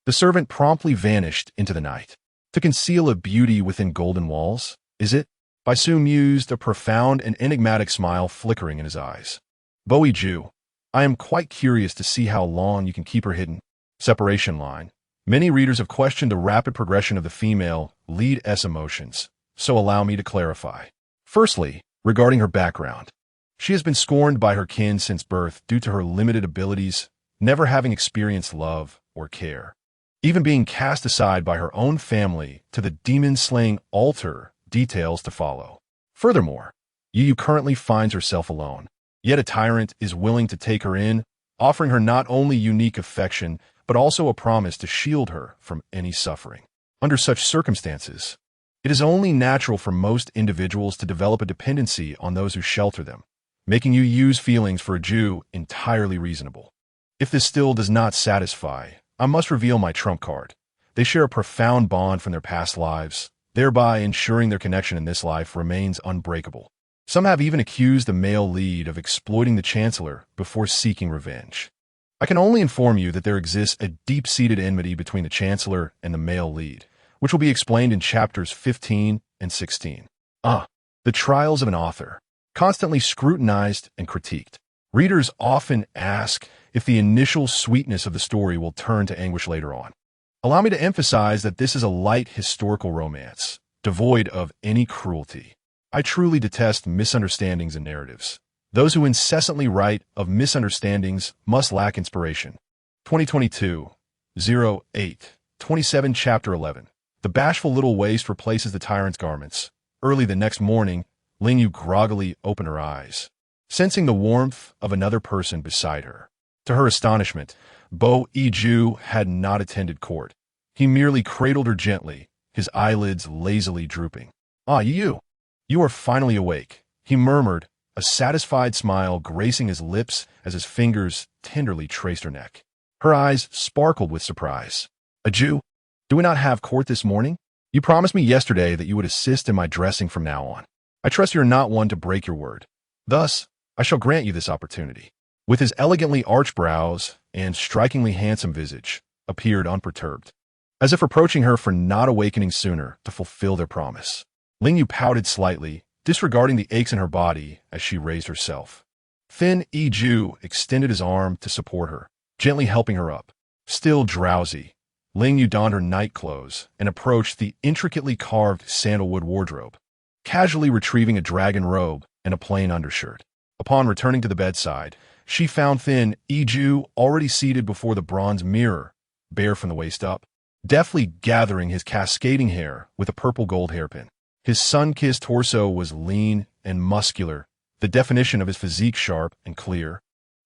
The servant promptly vanished into the night. To conceal a beauty within golden walls, is it? Bai Su mused, a profound and enigmatic smile flickering in his eyes. Bo Iju, I am quite curious to see how long you can keep her hidden. Separation line. Many readers have questioned the rapid progression of the female lead's emotions, so allow me to clarify. Firstly, regarding her background. She has been scorned by her kin since birth due to her limited abilities, never having experienced love or care. Even being cast aside by her own family to the demon-slaying altar, details to follow. Furthermore, Yu currently finds herself alone, yet a tyrant is willing to take her in, offering her not only unique affection, but also a promise to shield her from any suffering. Under such circumstances, it is only natural for most individuals to develop a dependency on those who shelter them, making Yu's feelings for a Jew entirely reasonable. If this still does not satisfy, I must reveal my trump card. They share a profound bond from their past lives, thereby ensuring their connection in this life remains unbreakable. Some have even accused the male lead of exploiting the Chancellor before seeking revenge. I can only inform you that there exists a deep-seated enmity between the Chancellor and the male lead, which will be explained in chapters 15 and 16. The trials of an author, constantly scrutinized and critiqued. Readers often ask if the initial sweetness of the story will turn to anguish later on. Allow me to emphasize that this is a light historical romance, devoid of any cruelty. I truly detest misunderstandings in narratives. Those who incessantly write of misunderstandings must lack inspiration. 2022, 08, 27 Chapter 11. The bashful little waist replaces the tyrant's garments. Early the next morning, Ling Yue groggily opened her eyes, sensing the warmth of another person beside her. To her astonishment, Bo Yiju had not attended court. He merely cradled her gently, his eyelids lazily drooping. "Ah, you are finally awake," he murmured, a satisfied smile gracing his lips as his fingers tenderly traced her neck. Her eyes sparkled with surprise. "A Jew? Do we not have court this morning? You promised me yesterday that you would assist in my dressing from now on. I trust you are not one to break your word. Thus, I shall grant you this opportunity." With his elegantly arched brows and strikingly handsome visage, appeared unperturbed, as if reproaching her for not awakening sooner to fulfill their promise. Ling Yue pouted slightly, disregarding the aches in her body as she raised herself. Thin Yiju extended his arm to support her, gently helping her up. Still drowsy, Ling Yue donned her night clothes and approached the intricately carved sandalwood wardrobe, casually retrieving a dragon robe and a plain undershirt. Upon returning to the bedside, she found Thin Yiju already seated before the bronze mirror, bare from the waist up, deftly gathering his cascading hair with a purple-gold hairpin. His sun-kissed torso was lean and muscular, the definition of his physique sharp and clear,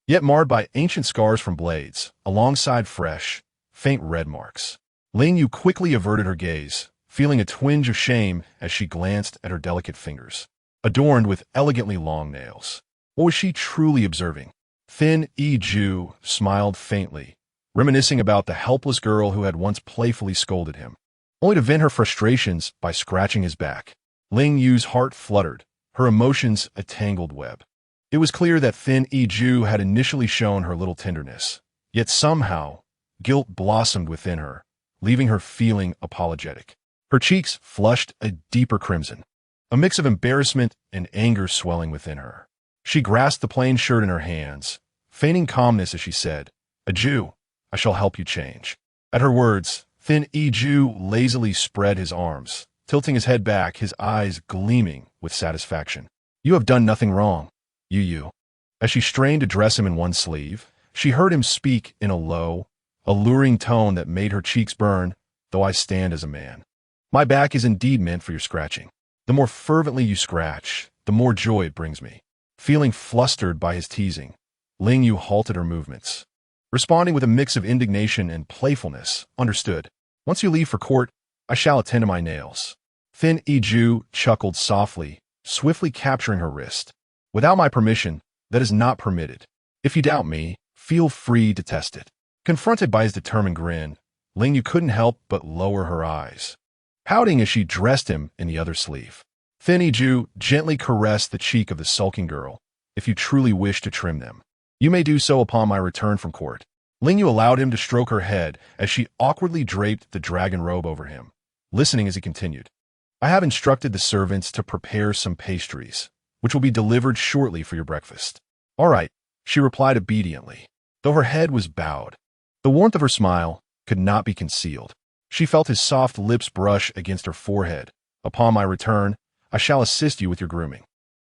yet marred by ancient scars from blades, alongside fresh, faint red marks. Ling Yue quickly averted her gaze, feeling a twinge of shame as she glanced at her delicate fingers, adorned with elegantly long nails. What was she truly observing? Thin Yiju smiled faintly, reminiscing about the helpless girl who had once playfully scolded him, only to vent her frustrations by scratching his back. Ling Yue's heart fluttered, her emotions a tangled web. It was clear that Thin Yiju had initially shown her little tenderness, yet somehow, guilt blossomed within her, leaving her feeling apologetic. Her cheeks flushed a deeper crimson, a mix of embarrassment and anger swelling within her. She grasped the plain shirt in her hands, feigning calmness as she said, "A Jew, I shall help you change." At her words, Thin Yiju lazily spread his arms, tilting his head back, his eyes gleaming with satisfaction. "You have done nothing wrong, Yu." As she strained to dress him in one sleeve, she heard him speak in a low, alluring tone that made her cheeks burn, "Though I stand as a man. My back is indeed meant for your scratching. The more fervently you scratch, the more joy it brings me." Feeling flustered by his teasing, Ling Yue halted her movements, responding with a mix of indignation and playfulness. "Understood. Once you leave for court, I shall attend to my nails." Thin Yiju chuckled softly, swiftly capturing her wrist. "Without my permission, that is not permitted. If you doubt me, feel free to test it." Confronted by his determined grin, Ling Yue couldn't help but lower her eyes, pouting as she dressed him in the other sleeve. Thin Yiju gently caressed the cheek of the sulking girl. "If you truly wish to trim them, you may do so upon my return from court." Ling Yue allowed him to stroke her head as she awkwardly draped the dragon robe over him, listening as he continued. "I have instructed the servants to prepare some pastries, which will be delivered shortly for your breakfast." "All right," she replied obediently, though her head was bowed. The warmth of her smile could not be concealed. She felt his soft lips brush against her forehead. "Upon my return, I shall assist you with your grooming."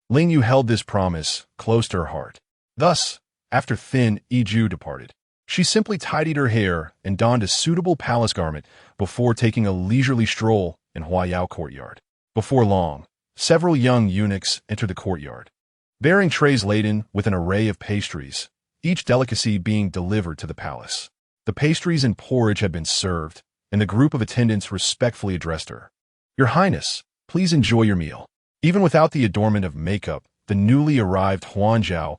Ling Yue held this promise close to her heart. Thus, after Thin Yiju departed, she simply tidied her hair and donned a suitable palace garment before taking a leisurely stroll in Huayao courtyard. Before long, several young eunuchs entered the courtyard, bearing trays laden with an array of pastries, each delicacy being delivered to the palace. The pastries and porridge had been served, and the group of attendants respectfully addressed her. "Your Highness, please enjoy your meal." Even without the adornment of makeup, the newly arrived Huanzhao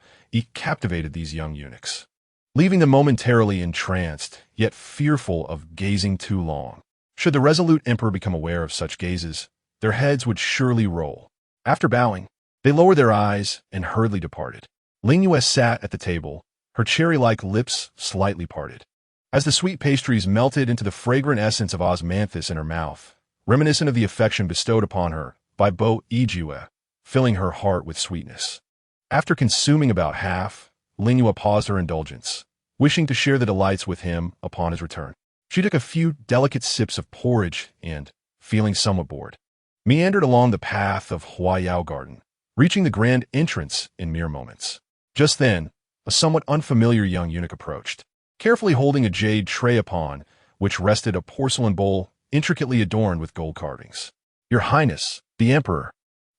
captivated these young eunuchs, leaving them momentarily entranced, yet fearful of gazing too long. Should the resolute emperor become aware of such gazes, their heads would surely roll. After bowing, they lowered their eyes and hurriedly departed. Ling Yue sat at the table, her cherry-like lips slightly parted, as the sweet pastries melted into the fragrant essence of osmanthus in her mouth, reminiscent of the affection bestowed upon her by Bo Yijue, filling her heart with sweetness. After consuming about half, Ling Yue paused her indulgence, wishing to share the delights with him upon his return. She took a few delicate sips of porridge and, feeling somewhat bored, meandered along the path of Huayao Garden, reaching the grand entrance in mere moments. Just then, a somewhat unfamiliar young eunuch approached, carefully holding a jade tray upon which rested a porcelain bowl intricately adorned with gold carvings. "Your Highness, the Emperor,"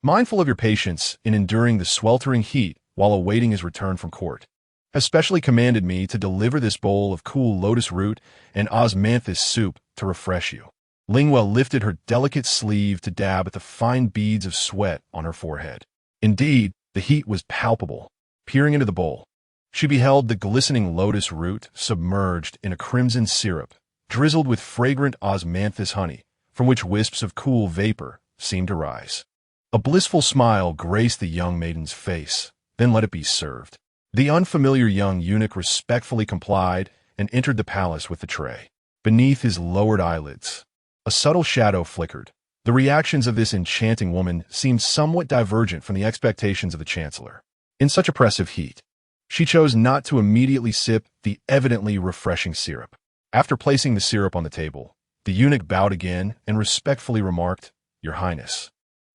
mindful of your patience in enduring the sweltering heat while awaiting his return from court, has specially commanded me to deliver this bowl of cool lotus root and osmanthus soup to refresh you. Ling Yue lifted her delicate sleeve to dab at the fine beads of sweat on her forehead. Indeed, the heat was palpable. Peering into the bowl, she beheld the glistening lotus root submerged in a crimson syrup, drizzled with fragrant osmanthus honey, from which wisps of cool vapor seemed to rise. A blissful smile graced the young maiden's face, then let it be served. The unfamiliar young eunuch respectfully complied and entered the palace with the tray. Beneath his lowered eyelids, a subtle shadow flickered. The reactions of this enchanting woman seemed somewhat divergent from the expectations of the chancellor. In such oppressive heat, she chose not to immediately sip the evidently refreshing syrup. After placing the syrup on the table, the eunuch bowed again and respectfully remarked, "Your Highness,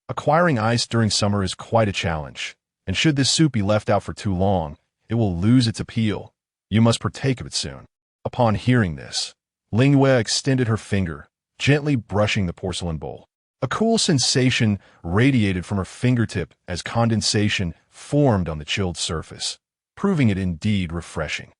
acquiring ice during summer is quite a challenge, and should this soup be left out for too long, it will lose its appeal. You must partake of it soon." Upon hearing this, Ling Yue extended her finger, gently brushing the porcelain bowl. A cool sensation radiated from her fingertip as condensation formed on the chilled surface, proving it indeed refreshing.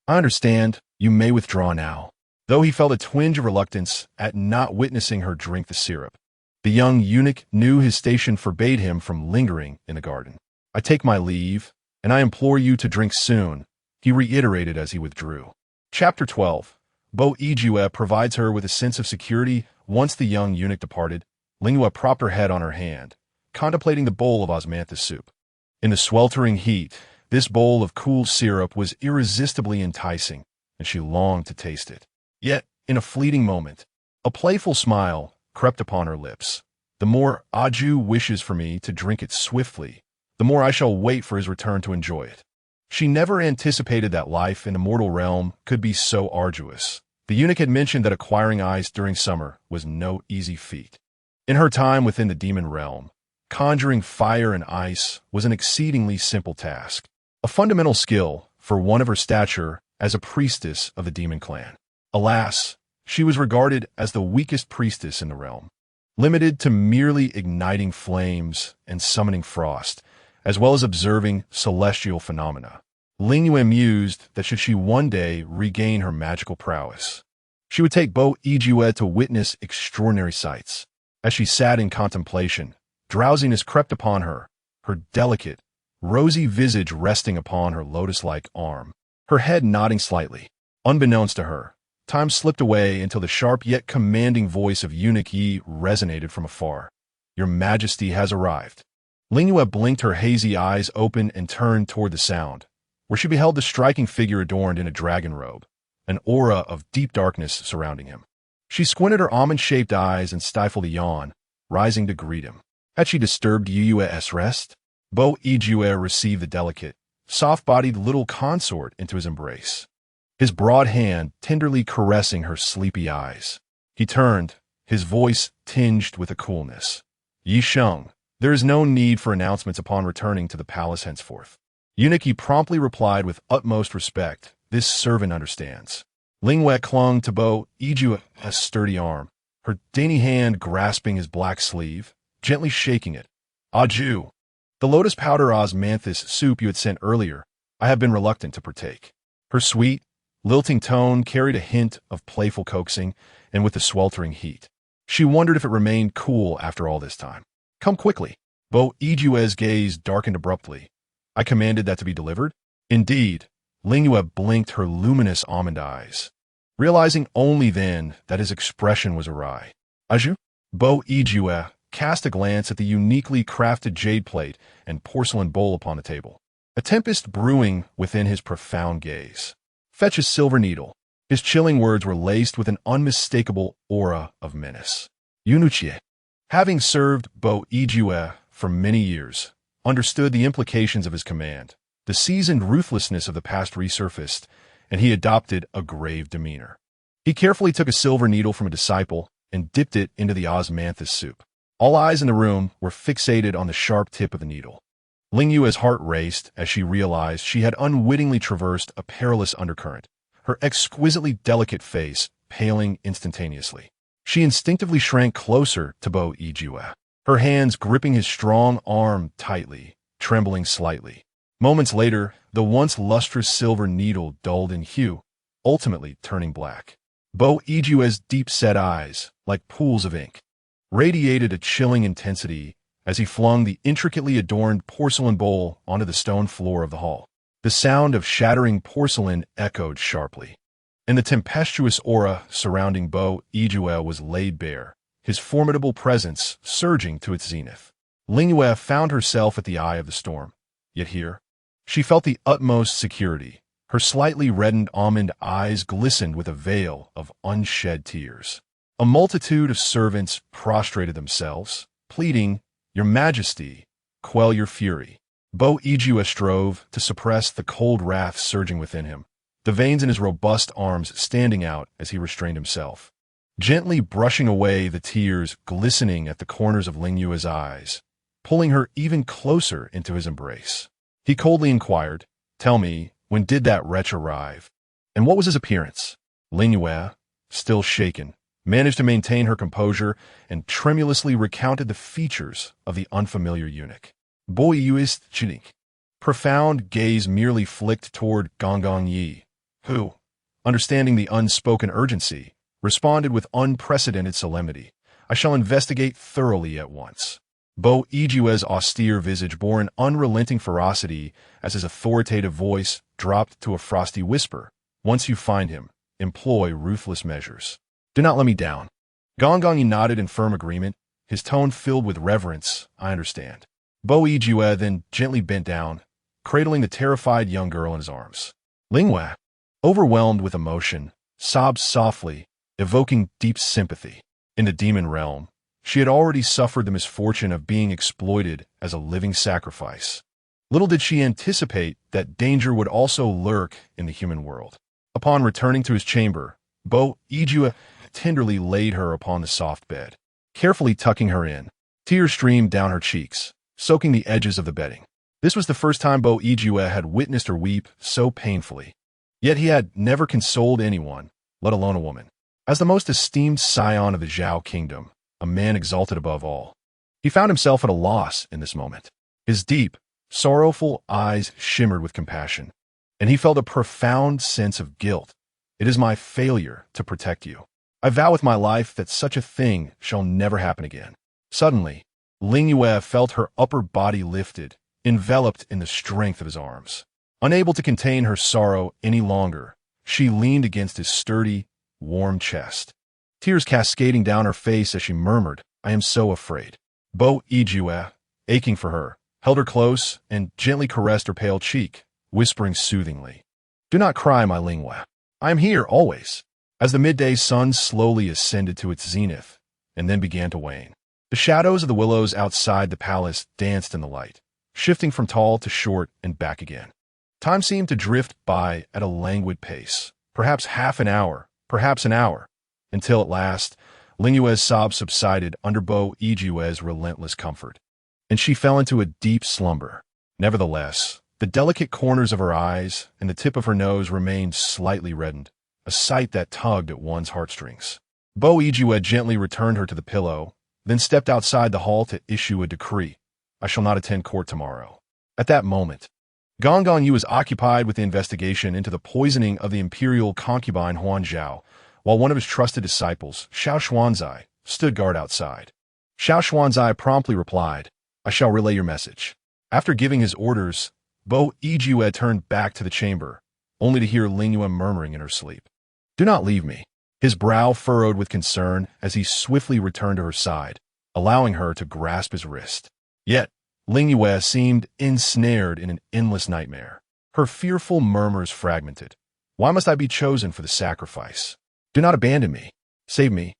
"I understand. You may withdraw now." Though he felt a twinge of reluctance at not witnessing her drink the syrup, the young eunuch knew his station forbade him from lingering in the garden. "I take my leave, and I implore you to drink soon," he reiterated as he withdrew. Chapter 12. Bo Yue provides her with a sense of security. Once the young eunuch departed, Ling Yue propped her head on her hand, contemplating the bowl of osmanthus soup. In the sweltering heat, this bowl of cool syrup was irresistibly enticing, and she longed to taste it. Yet, in a fleeting moment, a playful smile crept upon her lips. "The more Aju wishes for me to drink it swiftly, the more I shall wait for his return to enjoy it." She never anticipated that life in the mortal realm could be so arduous. The eunuch had mentioned that acquiring ice during summer was no easy feat. In her time within the demon realm, conjuring fire and ice was an exceedingly simple task, a fundamental skill for one of her stature as a priestess of the demon clan. Alas, she was regarded as the weakest priestess in the realm, limited to merely igniting flames and summoning frost, as well as observing celestial phenomena. Ling Yue mused that should she one day regain her magical prowess, she would take Bo Yue to witness extraordinary sights. As she sat in contemplation, drowsiness crept upon her, her delicate, rosy visage resting upon her lotus-like arm, her head nodding slightly. Unbeknownst to her, time slipped away until the sharp yet commanding voice of Eunuch Yi resonated from afar. "Your Majesty has arrived." Ling Yue blinked her hazy eyes open and turned toward the sound, where she beheld the striking figure adorned in a dragon robe, an aura of deep darkness surrounding him. She squinted her almond-shaped eyes and stifled a yawn, rising to greet him. Had she disturbed Yue's rest? Bo Yue received the delicate, soft-bodied little consort into his embrace, his broad hand tenderly caressing her sleepy eyes. He turned, his voice tinged with a coolness. "Yi Sheng, there is no need for announcements upon returning to the palace henceforth." Eunuch Yi promptly replied with utmost respect, "This servant understands." Ling Yue clung to Bo Yue's sturdy arm, her dainty hand grasping his black sleeve, gently shaking it. "Aju, the lotus powder osmanthus soup you had sent earlier, I have been reluctant to partake." Her sweet, lilting tone carried a hint of playful coaxing, and with the sweltering heat, she wondered if it remained cool after all this time. "Come quickly." Bo Yue's gaze darkened abruptly. "I commanded that to be delivered?" Indeed, Ling Yue blinked her luminous almond eyes, realizing only then that his expression was awry. "Aju?" Bo Yue cast a glance at the uniquely crafted jade plate and porcelain bowl upon the table, a tempest brewing within his profound gaze. "Fetch a silver needle." His chilling words were laced with an unmistakable aura of menace. Eunuch Yi, having served Bo Yue for many years, understood the implications of his command. The seasoned ruthlessness of the past resurfaced, and he adopted a grave demeanor. He carefully took a silver needle from a disciple and dipped it into the osmanthus soup. All eyes in the room were fixated on the sharp tip of the needle. Ling Yue's heart raced as she realized she had unwittingly traversed a perilous undercurrent, her exquisitely delicate face paling instantaneously. She instinctively shrank closer to Bo Yue, her hands gripping his strong arm tightly, trembling slightly. Moments later, the once lustrous silver needle dulled in hue, ultimately turning black. Bo Ijue's deep-set eyes, like pools of ink, radiated a chilling intensity as he flung the intricately adorned porcelain bowl onto the stone floor of the hall. The sound of shattering porcelain echoed sharply, and the tempestuous aura surrounding Bo Ijue was laid bare, his formidable presence surging to its zenith. Ling Yue found herself at the eye of the storm, yet here, she felt the utmost security. Her slightly reddened almond eyes glistened with a veil of unshed tears. A multitude of servants prostrated themselves, pleading, "Your Majesty, quell your fury." Bo Ijue strove to suppress the cold wrath surging within him, the veins in his robust arms standing out as he restrained himself, gently brushing away the tears glistening at the corners of Ling Yue's eyes, pulling her even closer into his embrace. He coldly inquired, "Tell me, when did that wretch arrive? And what was his appearance?" Ling Yue, still shaken, managed to maintain her composure and tremulously recounted the features of the unfamiliar eunuch. Bo Yue's profound gaze merely flicked toward Gong Yi, who, understanding the unspoken urgency, responded with unprecedented solemnity, "I shall investigate thoroughly at once." Bo Ijue's austere visage bore an unrelenting ferocity as his authoritative voice dropped to a frosty whisper, "Once you find him, employ ruthless measures. Do not let me down." Gong Yi nodded in firm agreement, his tone filled with reverence. "I understand." Bo Ijue then gently bent down, cradling the terrified young girl in his arms. Ling Yue, overwhelmed with emotion, sobbed softly, evoking deep sympathy. In the demon realm, she had already suffered the misfortune of being exploited as a living sacrifice. Little did she anticipate that danger would also lurk in the human world. Upon returning to his chamber, Bo Ijue tenderly laid her upon the soft bed, carefully tucking her in. Tears streamed down her cheeks, soaking the edges of the bedding. This was the first time Bo Ijue had witnessed her weep so painfully. Yet he had never consoled anyone, let alone a woman. As the most esteemed scion of the Zhao kingdom, a man exalted above all, he found himself at a loss in this moment. His deep, sorrowful eyes shimmered with compassion, and he felt a profound sense of guilt. "It is my failure to protect you. I vow with my life that such a thing shall never happen again." Suddenly, Ling Yue felt her upper body lifted, enveloped in the strength of his arms. Unable to contain her sorrow any longer, she leaned against his sturdy, warm chest, tears cascading down her face as she murmured, "I am so afraid." Bo Ijue, aching for her, held her close and gently caressed her pale cheek, whispering soothingly, "Do not cry, my Ling Yue. I am here always." As the midday sun slowly ascended to its zenith and then began to wane, the shadows of the willows outside the palace danced in the light, shifting from tall to short and back again. Time seemed to drift by at a languid pace, perhaps half an hour, perhaps an hour, until at last, Ling Yue's sobs subsided under Bo Ijue's relentless comfort, and she fell into a deep slumber. Nevertheless, the delicate corners of her eyes and the tip of her nose remained slightly reddened, a sight that tugged at one's heartstrings. Bo Ijue gently returned her to the pillow, then stepped outside the hall to issue a decree. "I shall not attend court tomorrow." At that moment, Gong Yi was occupied with the investigation into the poisoning of the imperial concubine Huan Zhao, while one of his trusted disciples, Xiao Xuanzai, stood guard outside. Xiao Xuanzai promptly replied, "I shall relay your message." After giving his orders, Bo Ijue turned back to the chamber, only to hear Ling Yue murmuring in her sleep, "Do not leave me." His brow furrowed with concern as he swiftly returned to her side, allowing her to grasp his wrist. Yet, Ling Yue seemed ensnared in an endless nightmare. Her fearful murmurs fragmented. "Why must I be chosen for the sacrifice? Do not abandon me. Save me.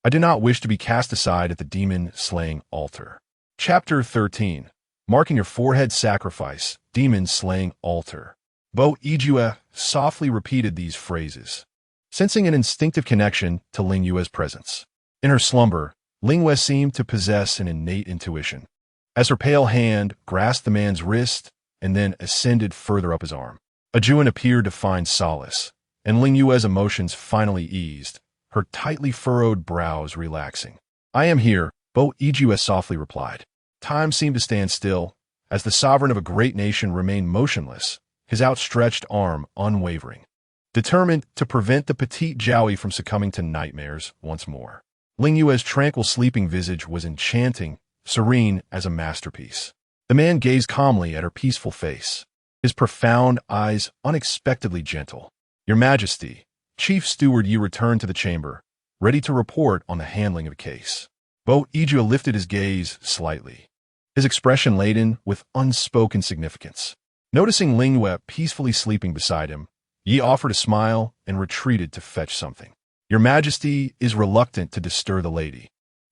I do not wish to be cast aside at the demon-slaying altar." Chapter 13. Marking your forehead sacrifice, demon-slaying altar. Bo Ijue softly repeated these phrases, sensing an instinctive connection to Ling Yue's presence. In her slumber, Ling Yue seemed to possess an innate intuition, as her pale hand grasped the man's wrist and then ascended further up his arm. A Juan appeared to find solace, and Ling Yue's emotions finally eased, her tightly furrowed brows relaxing. "I am here," Bo Yue softly replied. Time seemed to stand still, as the sovereign of a great nation remained motionless, his outstretched arm unwavering, determined to prevent the petite Jowie from succumbing to nightmares once more. Ling Yue's tranquil sleeping visage was enchanting, serene as a masterpiece. The man gazed calmly at her peaceful face, his profound eyes unexpectedly gentle. Your Majesty, Chief Steward Yi returned to the chamber, ready to report on the handling of a case. Bo Yue lifted his gaze slightly, his expression laden with unspoken significance. Noticing Ling Yue peacefully sleeping beside him, Yi offered a smile and retreated to fetch something. Your Majesty is reluctant to disturb the lady.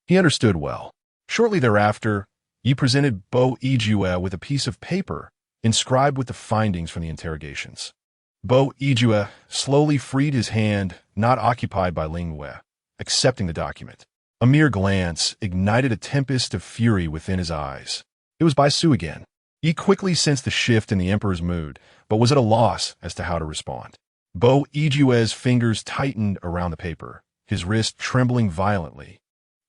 He understood well. Shortly thereafter, Yi presented Bo Yue with a piece of paper inscribed with the findings from the interrogations. Bo Yue slowly freed his hand not occupied by Ling Yue, accepting the document. A mere glance ignited a tempest of fury within his eyes. It was Bai Su again. He quickly sensed the shift in the emperor's mood, but was at a loss as to how to respond. Bo Yue's fingers tightened around the paper, his wrist trembling violently,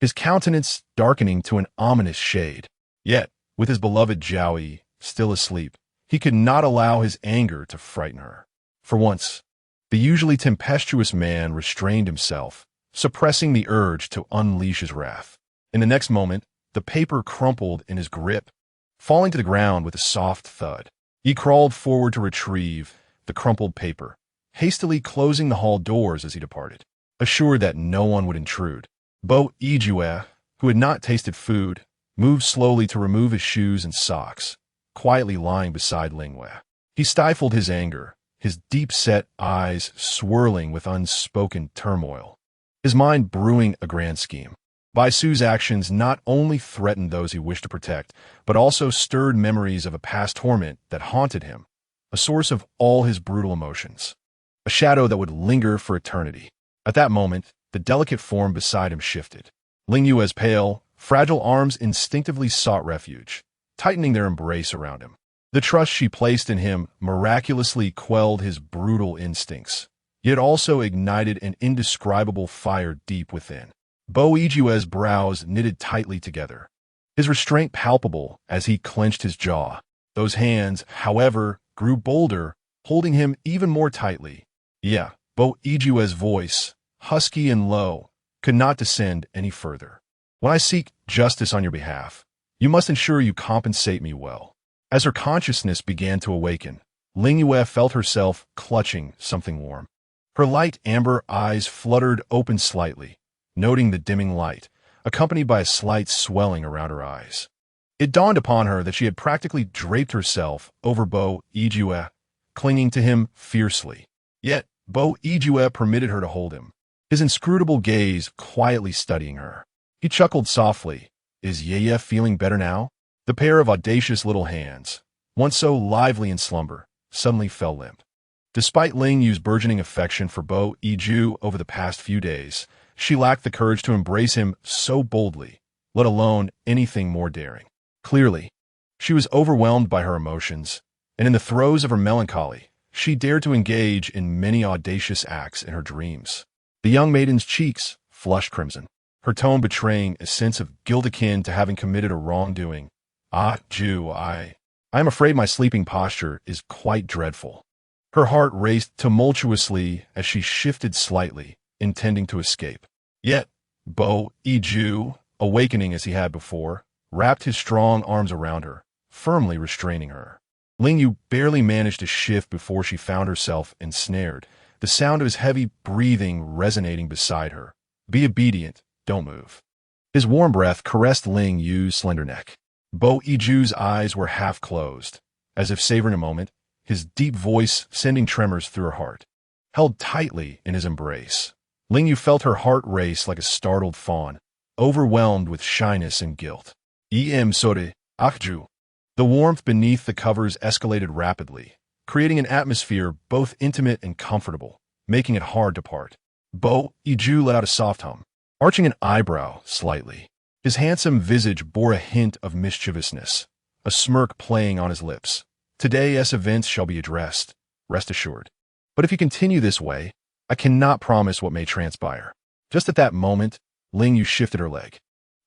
his countenance darkening to an ominous shade. Yet, with his beloved Jowie still asleep, he could not allow his anger to frighten her. For once, the usually tempestuous man restrained himself, suppressing the urge to unleash his wrath. In the next moment, the paper crumpled in his grip, falling to the ground with a soft thud. He crawled forward to retrieve the crumpled paper, hastily closing the hall doors as he departed, assured that no one would intrude. Bo Yue, who had not tasted food, moved slowly to remove his shoes and socks, quietly lying beside Ling Yue. He stifled his anger, his deep-set eyes swirling with unspoken turmoil, his mind brewing a grand scheme. Bai Su's actions not only threatened those he wished to protect, but also stirred memories of a past torment that haunted him, a source of all his brutal emotions, a shadow that would linger for eternity. At that moment, the delicate form beside him shifted. Ling Yue's pale, fragile arms instinctively sought refuge, tightening their embrace around him. The trust she placed in him miraculously quelled his brutal instincts, yet also ignited an indescribable fire deep within. Bo Yue's brows knitted tightly together, his restraint palpable as he clenched his jaw. Those hands, however, grew bolder, holding him even more tightly. Yeah, Bo Yue's voice, husky and low, could not descend any further. When I seek justice on your behalf, you must ensure you compensate me well. As her consciousness began to awaken, Ling Yue felt herself clutching something warm. Her light amber eyes fluttered open slightly, noting the dimming light, accompanied by a slight swelling around her eyes. It dawned upon her that she had practically draped herself over Bo Yue, clinging to him fiercely. Yet, Bo Yue permitted her to hold him, his inscrutable gaze quietly studying her. He chuckled softly. Is Yeye feeling better now? The pair of audacious little hands, once so lively in slumber, suddenly fell limp. Despite Ling Yue's burgeoning affection for Bo Yue over the past few days, she lacked the courage to embrace him so boldly, let alone anything more daring. Clearly, she was overwhelmed by her emotions, and in the throes of her melancholy, she dared to engage in many audacious acts in her dreams. The young maiden's cheeks flushed crimson, her tone betraying a sense of guilt akin to having committed a wrongdoing. I am afraid my sleeping posture is quite dreadful. Her heart raced tumultuously as she shifted slightly, intending to escape. Yet, Bo Yue, awakening as he had before, wrapped his strong arms around her, firmly restraining her. Ling Yue barely managed to shift before she found herself ensnared, the sound of his heavy breathing resonating beside her. Be obedient, don't move. His warm breath caressed Ling Yue's slender neck. Bo Yue's eyes were half closed, as if savoring a moment, his deep voice sending tremors through her heart. Held tightly in his embrace, Ling Yue felt her heart race like a startled fawn, overwhelmed with shyness and guilt. Sore, Akju. The warmth beneath the covers escalated rapidly, creating an atmosphere both intimate and comfortable, making it hard to part. Bo Yue let out a soft hum, arching an eyebrow slightly. His handsome visage bore a hint of mischievousness, a smirk playing on his lips. Today's events shall be addressed, rest assured. But if you continue this way, I cannot promise what may transpire. Just at that moment, Ling Yue shifted her leg.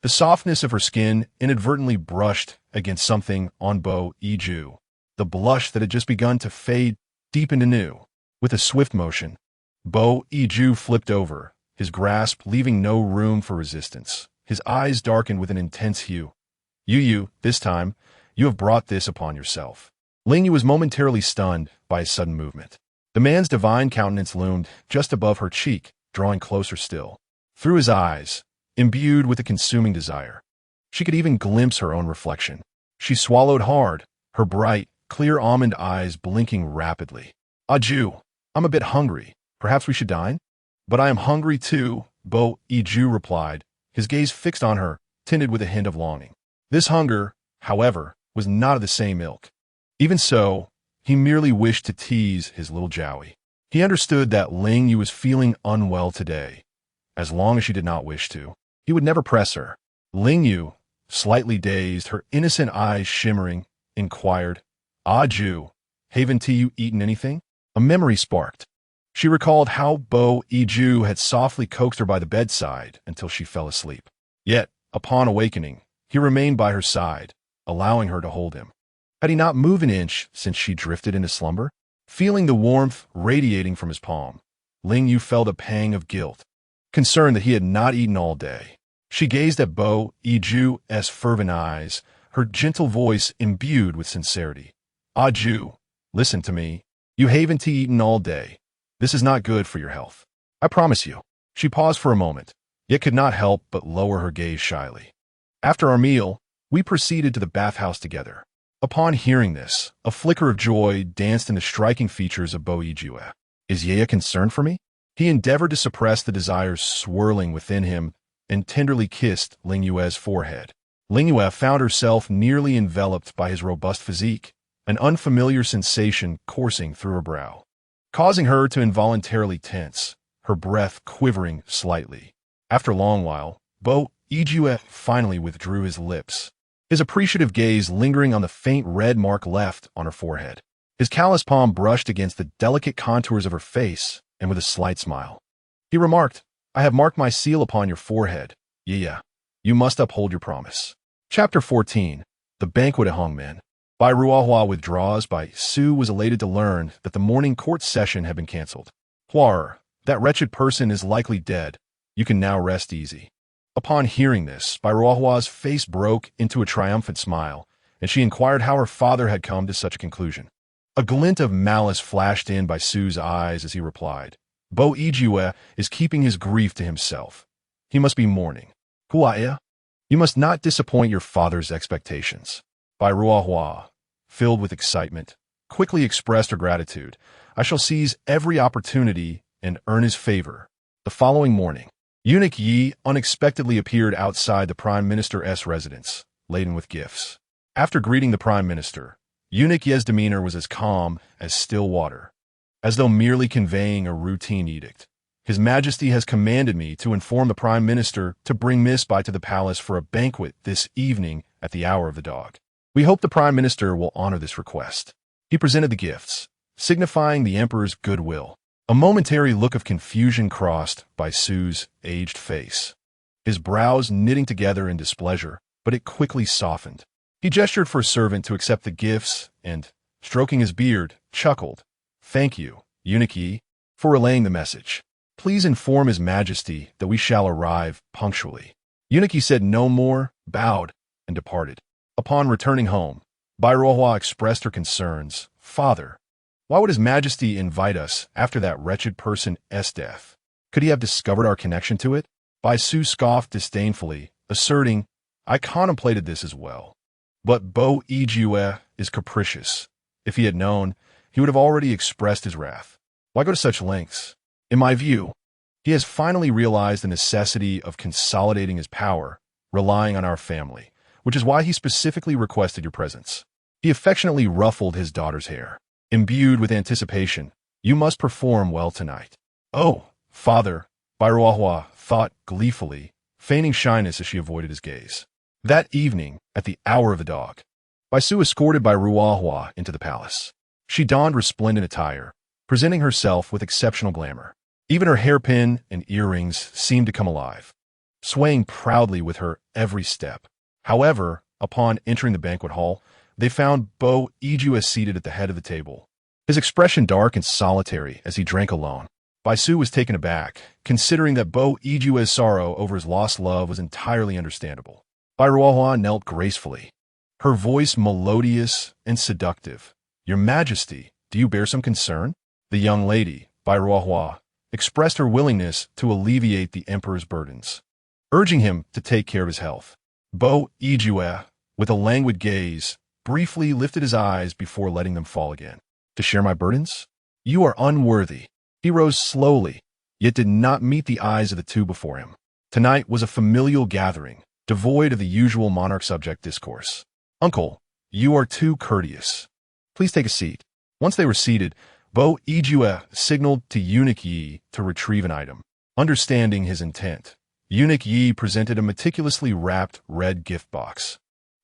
The softness of her skin inadvertently brushed against something on Bo Yue. The blush that had just begun to fade deepened anew. With a swift motion, Bo Yue flipped over, his grasp leaving no room for resistance. His eyes darkened with an intense hue. You, this time, you have brought this upon yourself. Ling Yue was momentarily stunned by his sudden movement. The man's divine countenance loomed just above her cheek, drawing closer still. Through his eyes, imbued with a consuming desire, she could even glimpse her own reflection. She swallowed hard, her bright, clear almond eyes blinking rapidly. Ju, I'm a bit hungry. Perhaps we should dine? But I am hungry too, Bo Yue replied, his gaze fixed on her, tinted with a hint of longing. This hunger, however, was not of the same ilk. Even so, he merely wished to tease his little jowie. He understood that Ling Yue was feeling unwell today. As long as she did not wish to, he would never press her. Ling Yue, slightly dazed, her innocent eyes shimmering, inquired, Ju, haven't you eaten anything? A memory sparked. She recalled how Bo Yue had softly coaxed her by the bedside until she fell asleep. Yet, upon awakening, he remained by her side, allowing her to hold him. Had he not moved an inch since she drifted into slumber? Feeling the warmth radiating from his palm, Ling Yue felt a pang of guilt, concerned that he had not eaten all day. She gazed at Bo Yue's fervent eyes, her gentle voice imbued with sincerity. Ju, listen to me. You haven't eaten all day. This is not good for your health. I promise you. She paused for a moment, yet could not help but lower her gaze shyly. After our meal, we proceeded to the bathhouse together. Upon hearing this, a flicker of joy danced in the striking features of Bo Yue. Is Ye concerned for me? He endeavored to suppress the desires swirling within him and tenderly kissed Ling Yue's forehead. Ling Yue found herself nearly enveloped by his robust physique, an unfamiliar sensation coursing through her brow, causing her to involuntarily tense, her breath quivering slightly. After a long while, Bo Yue finally withdrew his lips, his appreciative gaze lingering on the faint red mark left on her forehead. His callous palm brushed against the delicate contours of her face, and with a slight smile, he remarked, I have marked my seal upon your forehead. Yeah, you must uphold your promise. Chapter 14. The Banquet at Hongmen. Bai Ruohua withdraws. Bai Su was elated to learn that the morning court session had been cancelled. Huar, that wretched person is likely dead. You can now rest easy. Upon hearing this, Bai Ruohua's face broke into a triumphant smile, and she inquired how her father had come to such a conclusion. A glint of malice flashed in Bai Su's eyes as he replied, Bo Yue is keeping his grief to himself. He must be mourning. Huaya, you must not disappoint your father's expectations. Bai Ruohua, filled with excitement, quickly expressed her gratitude. I shall seize every opportunity and earn his favor. The following morning, Eunuch Yi unexpectedly appeared outside the Prime Minister's residence, laden with gifts. After greeting the Prime Minister, Eunuch Ye's demeanor was as calm as still water, as though merely conveying a routine edict. His Majesty has commanded me to inform the Prime Minister to bring Miss Bai to the palace for a banquet this evening at the hour of the dog. We hope the Prime Minister will honor this request. He presented the gifts, signifying the Emperor's goodwill. A momentary look of confusion crossed Bai Su's aged face, his brows knitting together in displeasure, but it quickly softened. He gestured for a servant to accept the gifts and, stroking his beard, chuckled. Thank you, Eunuch Yi, for relaying the message. Please inform His Majesty that we shall arrive punctually. Eunuch Yi said no more, bowed, and departed. Upon returning home, Bai Ruohua expressed her concerns. Father, why would His Majesty invite us after that wretched person's death? Could he have discovered our connection to it? Bai Su scoffed disdainfully, asserting, I contemplated this as well. But Bo Yue is capricious. If he had known, he would have already expressed his wrath. Why go to such lengths? In my view, he has finally realized the necessity of consolidating his power, relying on our family, which is why he specifically requested your presence. He affectionately ruffled his daughter's hair. Imbued with anticipation, you must perform well tonight. Oh, father, Bai Ruohua thought gleefully, feigning shyness as she avoided his gaze. That evening, at the hour of the dog, Bai Su escorted Bai Ruohua into the palace. She donned resplendent attire, presenting herself with exceptional glamour. Even her hairpin and earrings seemed to come alive. swaying proudly with her every step. However, upon entering the banquet hall, they found Bo Yue seated at the head of the table, his expression dark and solitary as he drank alone. Bai Su was taken aback, considering that Bo Yue's sorrow over his lost love was entirely understandable. Bai Ruohua knelt gracefully, her voice melodious and seductive. "Your Majesty, do you bear some concern?" The young lady, Bai Ruohua, expressed her willingness to alleviate the emperor's burdens, urging him to take care of his health. Bo Yue, with a languid gaze, briefly lifted his eyes before letting them fall again. "To share my burdens? You are unworthy." He rose slowly, yet did not meet the eyes of the two before him. Tonight was a familial gathering, devoid of the usual monarch-subject discourse. "Uncle, you are too courteous. Please take a seat." Once they were seated, Bo Yue signaled to Eunuch Yi to retrieve an item. Understanding his intent, Eunuch Yi presented a meticulously wrapped red gift box.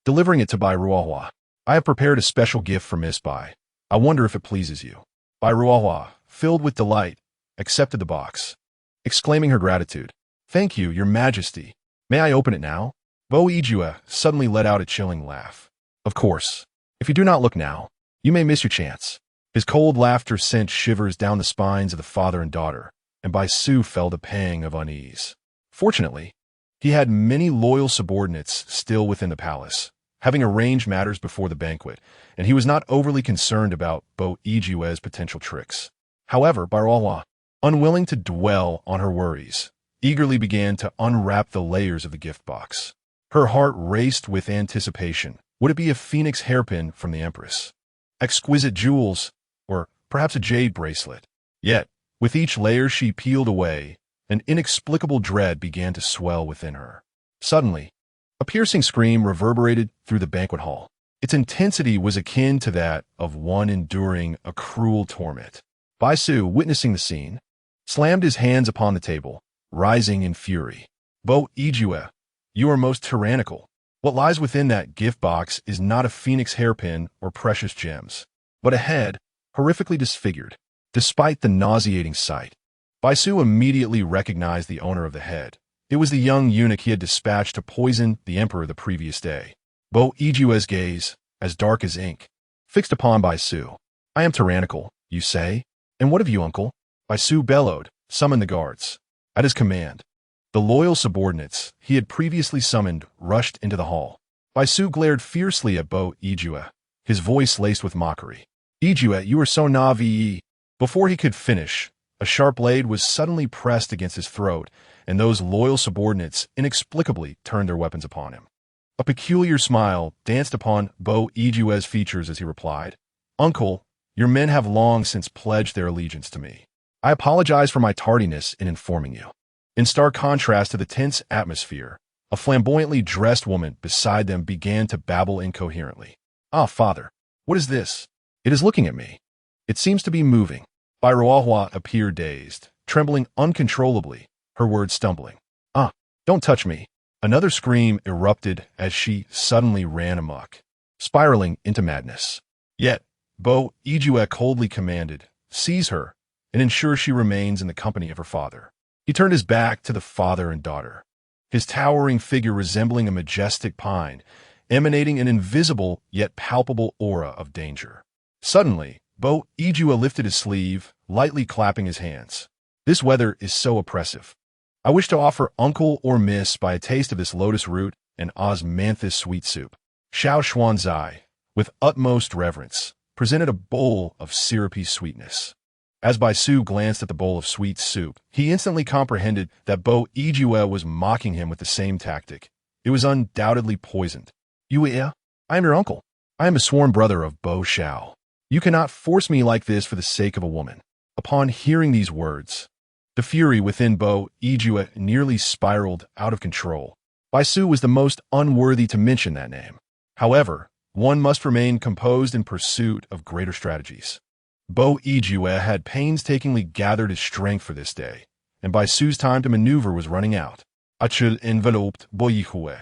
Delivering it to Bai Ruohua, "I have prepared a special gift for Miss Bai. I wonder if it pleases you." Bai Ruohua, filled with delight, accepted the box, exclaiming her gratitude. "Thank you, Your Majesty. May I open it now?" Bo Yue suddenly let out a chilling laugh. "Of course. If you do not look now, you may miss your chance." His cold laughter sent shivers down the spines of the father and daughter, and Bai Su felt a pang of unease. Fortunately, he had many loyal subordinates still within the palace, having arranged matters before the banquet, and he was not overly concerned about Bo Yue's potential tricks. However, Bai Ruohua, unwilling to dwell on her worries, eagerly began to unwrap the layers of the gift box. Her heart raced with anticipation. Would it be a phoenix hairpin from the Empress? Exquisite jewels, or perhaps a jade bracelet? Yet, with each layer she peeled away, an inexplicable dread began to swell within her. Suddenly, a piercing scream reverberated through the banquet hall. Its intensity was akin to that of one enduring a cruel torment. Bai Su, witnessing the scene, slammed his hands upon the table, rising in fury. "Bo Yue, you are most tyrannical. What lies within that gift box is not a phoenix hairpin or precious gems, but a head, horrifically disfigured." Despite the nauseating sight, Bai Su immediately recognized the owner of the head. It was the young eunuch he had dispatched to poison the emperor the previous day. Bo Yue's gaze, as dark as ink, fixed upon Bai Su. "I am tyrannical, you say? And what of you, uncle?" Bai Su bellowed, "Summon the guards." At his command, the loyal subordinates he had previously summoned rushed into the hall. Bai Su glared fiercely at Bo Yue, his voice laced with mockery. "Yue, you are so naive." Before he could finish, a sharp blade was suddenly pressed against his throat, and those loyal subordinates inexplicably turned their weapons upon him. A peculiar smile danced upon Bo Yue's features as he replied, "Uncle, your men have long since pledged their allegiance to me. I apologize for my tardiness in informing you." In stark contrast to the tense atmosphere, a flamboyantly dressed woman beside them began to babble incoherently. "Ah, father, what is this? It is looking at me. It seems to be moving." Bai Ruohua appeared dazed, trembling uncontrollably, her words stumbling. "Ah, don't touch me." Another scream erupted as she suddenly ran amok, spiraling into madness. Yet, Bo Yue coldly commanded, "Seize her, and ensure she remains in the company of her father." He turned his back to the father and daughter, his towering figure resembling a majestic pine, emanating an invisible yet palpable aura of danger. Suddenly, Bo Yue lifted his sleeve, lightly clapping his hands. "This weather is so oppressive. I wish to offer Uncle or Miss by a taste of this lotus root and osmanthus sweet soup." Xiao Xuanzai, with utmost reverence, presented a bowl of syrupy sweetness. As Bai Su glanced at the bowl of sweet soup, he instantly comprehended that Bo Yue was mocking him with the same tactic. It was undoubtedly poisoned. "Yue, I am your uncle. I am a sworn brother of Bo Xiao. You cannot force me like this for the sake of a woman." Upon hearing these words, the fury within Bo Yue nearly spiraled out of control. Bai Su was the most unworthy to mention that name. However, one must remain composed in pursuit of greater strategies. Bo Yue had painstakingly gathered his strength for this day, and Bai Su's time to maneuver was running out. Achille enveloped Bo Yue,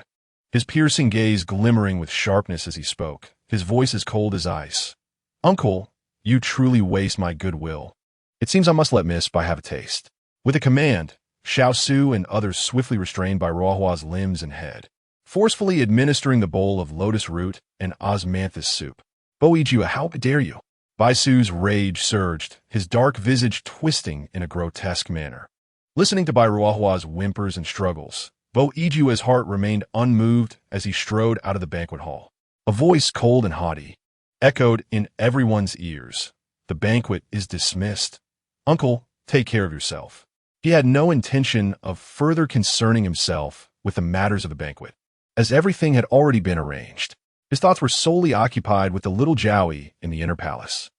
his piercing gaze glimmering with sharpness as he spoke, his voice as cold as ice. "Uncle, you truly waste my goodwill. It seems I must let Miss Bai have a taste." With a command, Xiao Su and others swiftly restrained by Ruohua's limbs and head, forcefully administering the bowl of lotus root and osmanthus soup. Bo Yijue, how dare you? Bai Su's rage surged, his dark visage twisting in a grotesque manner. Listening to Bai Ruohua's whimpers and struggles, Bo Yijue's heart remained unmoved as he strode out of the banquet hall. A voice cold and haughty echoed in everyone's ears. The banquet is dismissed. Uncle, take care of yourself. He had no intention of further concerning himself with the matters of the banquet, as everything had already been arranged. His thoughts were solely occupied with the little Jowie in the inner palace.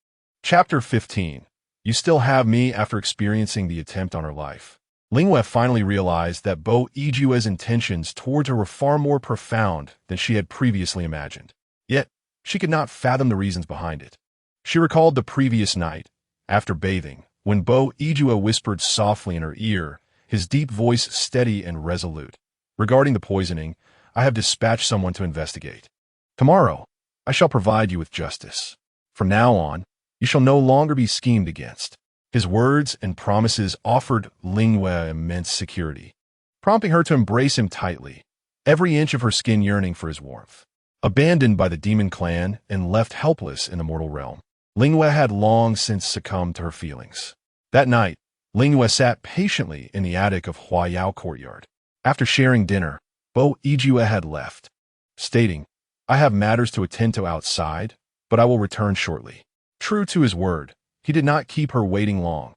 Chapter 15. You still have me after experiencing the attempt on her life. Ling Yue finally realized that Bo Yijue's intentions towards her were far more profound than she had previously imagined. Yet, she could not fathom the reasons behind it. She recalled the previous night, after bathing, when Bo Yijue whispered softly in her ear, his deep voice steady and resolute. Regarding the poisoning, I have dispatched someone to investigate. Tomorrow, I shall provide you with justice. From now on, you shall no longer be schemed against. His words and promises offered Ling Yue immense security, prompting her to embrace him tightly, every inch of her skin yearning for his warmth. Abandoned by the demon clan and left helpless in the mortal realm, Ling Yue had long since succumbed to her feelings. That night, Ling Yue sat patiently in the attic of Huayao Courtyard. After sharing dinner, Bo Yijue had left, stating, I have matters to attend to outside, but I will return shortly. True to his word, he did not keep her waiting long.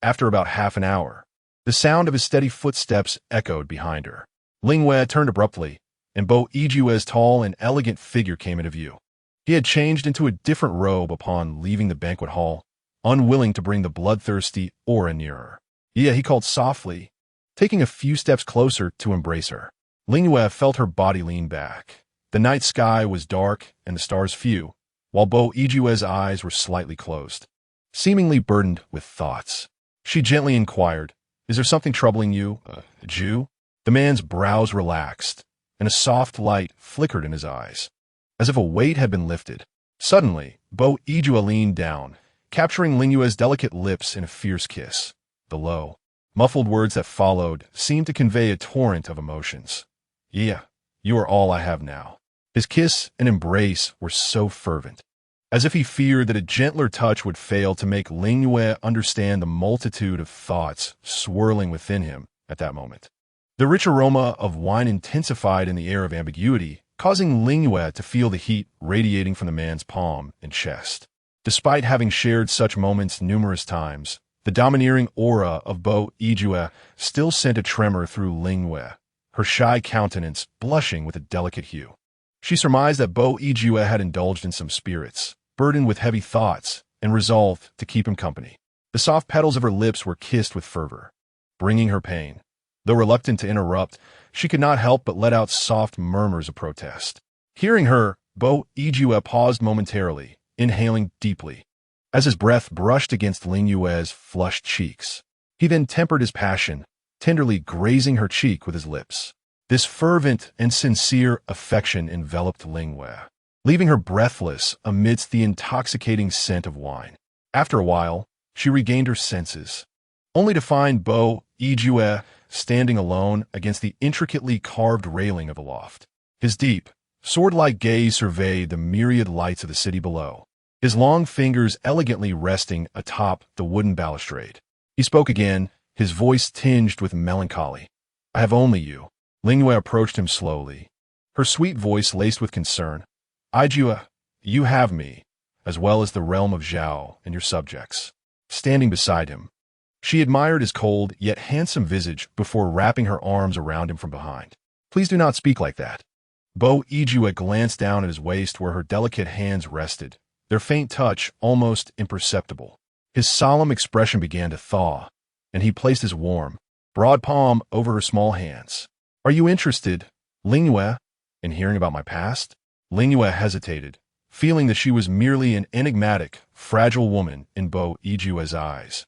After about half an hour, the sound of his steady footsteps echoed behind her. Ling Yue turned abruptly, and Bo Yijue's tall and elegant figure came into view. He had changed into a different robe upon leaving the banquet hall, unwilling to bring the bloodthirsty aura nearer. Yeah, he called softly, taking a few steps closer to embrace her. Ling Yue felt her body lean back. The night sky was dark and the stars few, while Bo Yijue's eyes were slightly closed, seemingly burdened with thoughts. She gently inquired, Is there something troubling you, Jew? The man's brows relaxed, and a soft light flickered in his eyes, as if a weight had been lifted. Suddenly, Bo Yijue leaned down, capturing Ling Yue's delicate lips in a fierce kiss. The low, muffled words that followed seemed to convey a torrent of emotions. Yeah, you are all I have now. His kiss and embrace were so fervent, as if he feared that a gentler touch would fail to make Ling Yue understand the multitude of thoughts swirling within him at that moment. The rich aroma of wine intensified in the air of ambiguity, causing Ling Yue to feel the heat radiating from the man's palm and chest. Despite having shared such moments numerous times, the domineering aura of Bo Yijue still sent a tremor through Ling Yue, her shy countenance blushing with a delicate hue. She surmised that Bo Yijue had indulged in some spirits, burdened with heavy thoughts, and resolved to keep him company. The soft petals of her lips were kissed with fervor, bringing her pain. Though reluctant to interrupt, she could not help but let out soft murmurs of protest. Hearing her, Bo Yijue paused momentarily, inhaling deeply, as his breath brushed against Ling Yue's flushed cheeks. He then tempered his passion, tenderly grazing her cheek with his lips. This fervent and sincere affection enveloped Ling Yue, leaving her breathless amidst the intoxicating scent of wine. After a while, she regained her senses, only to find Bo Yijue standing alone against the intricately carved railing of the loft. His deep, sword-like gaze surveyed the myriad lights of the city below, his long fingers elegantly resting atop the wooden balustrade. He spoke again, his voice tinged with melancholy. I have only you. Ling Yue approached him slowly, her sweet voice laced with concern. Yijue, you have me, as well as the realm of Zhao and your subjects. Standing beside him, she admired his cold yet handsome visage before wrapping her arms around him from behind. Please do not speak like that. Bo Yijue glanced down at his waist where her delicate hands rested, their faint touch almost imperceptible. His solemn expression began to thaw, and he placed his warm, broad palm over her small hands. Are you interested, Ling Yue, in hearing about my past? Ling Yue hesitated, feeling that she was merely an enigmatic, fragile woman in Bo Yijue's eyes,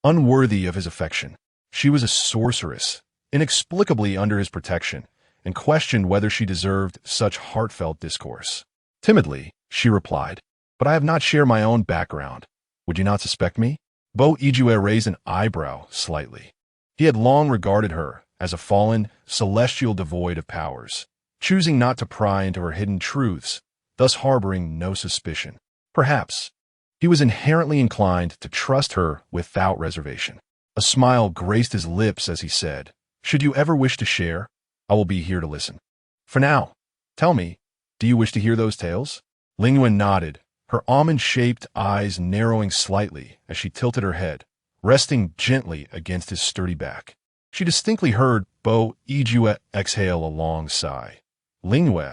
unworthy of his affection. She was a sorceress, inexplicably under his protection, and questioned whether she deserved such heartfelt discourse. Timidly, she replied, But I have not shared my own background. Would you not suspect me? Bo Yijue raised an eyebrow slightly. He had long regarded her as a fallen, celestial devoid of powers, choosing not to pry into her hidden truths, thus harboring no suspicion. Perhaps he was inherently inclined to trust her without reservation. A smile graced his lips as he said, "Should you ever wish to share, I will be here to listen. For now, tell me, do you wish to hear those tales?" Ling Yue nodded, her almond-shaped eyes narrowing slightly as she tilted her head, resting gently against his sturdy back. She distinctly heard Bo Yijue exhale a long sigh. "Ling Yue,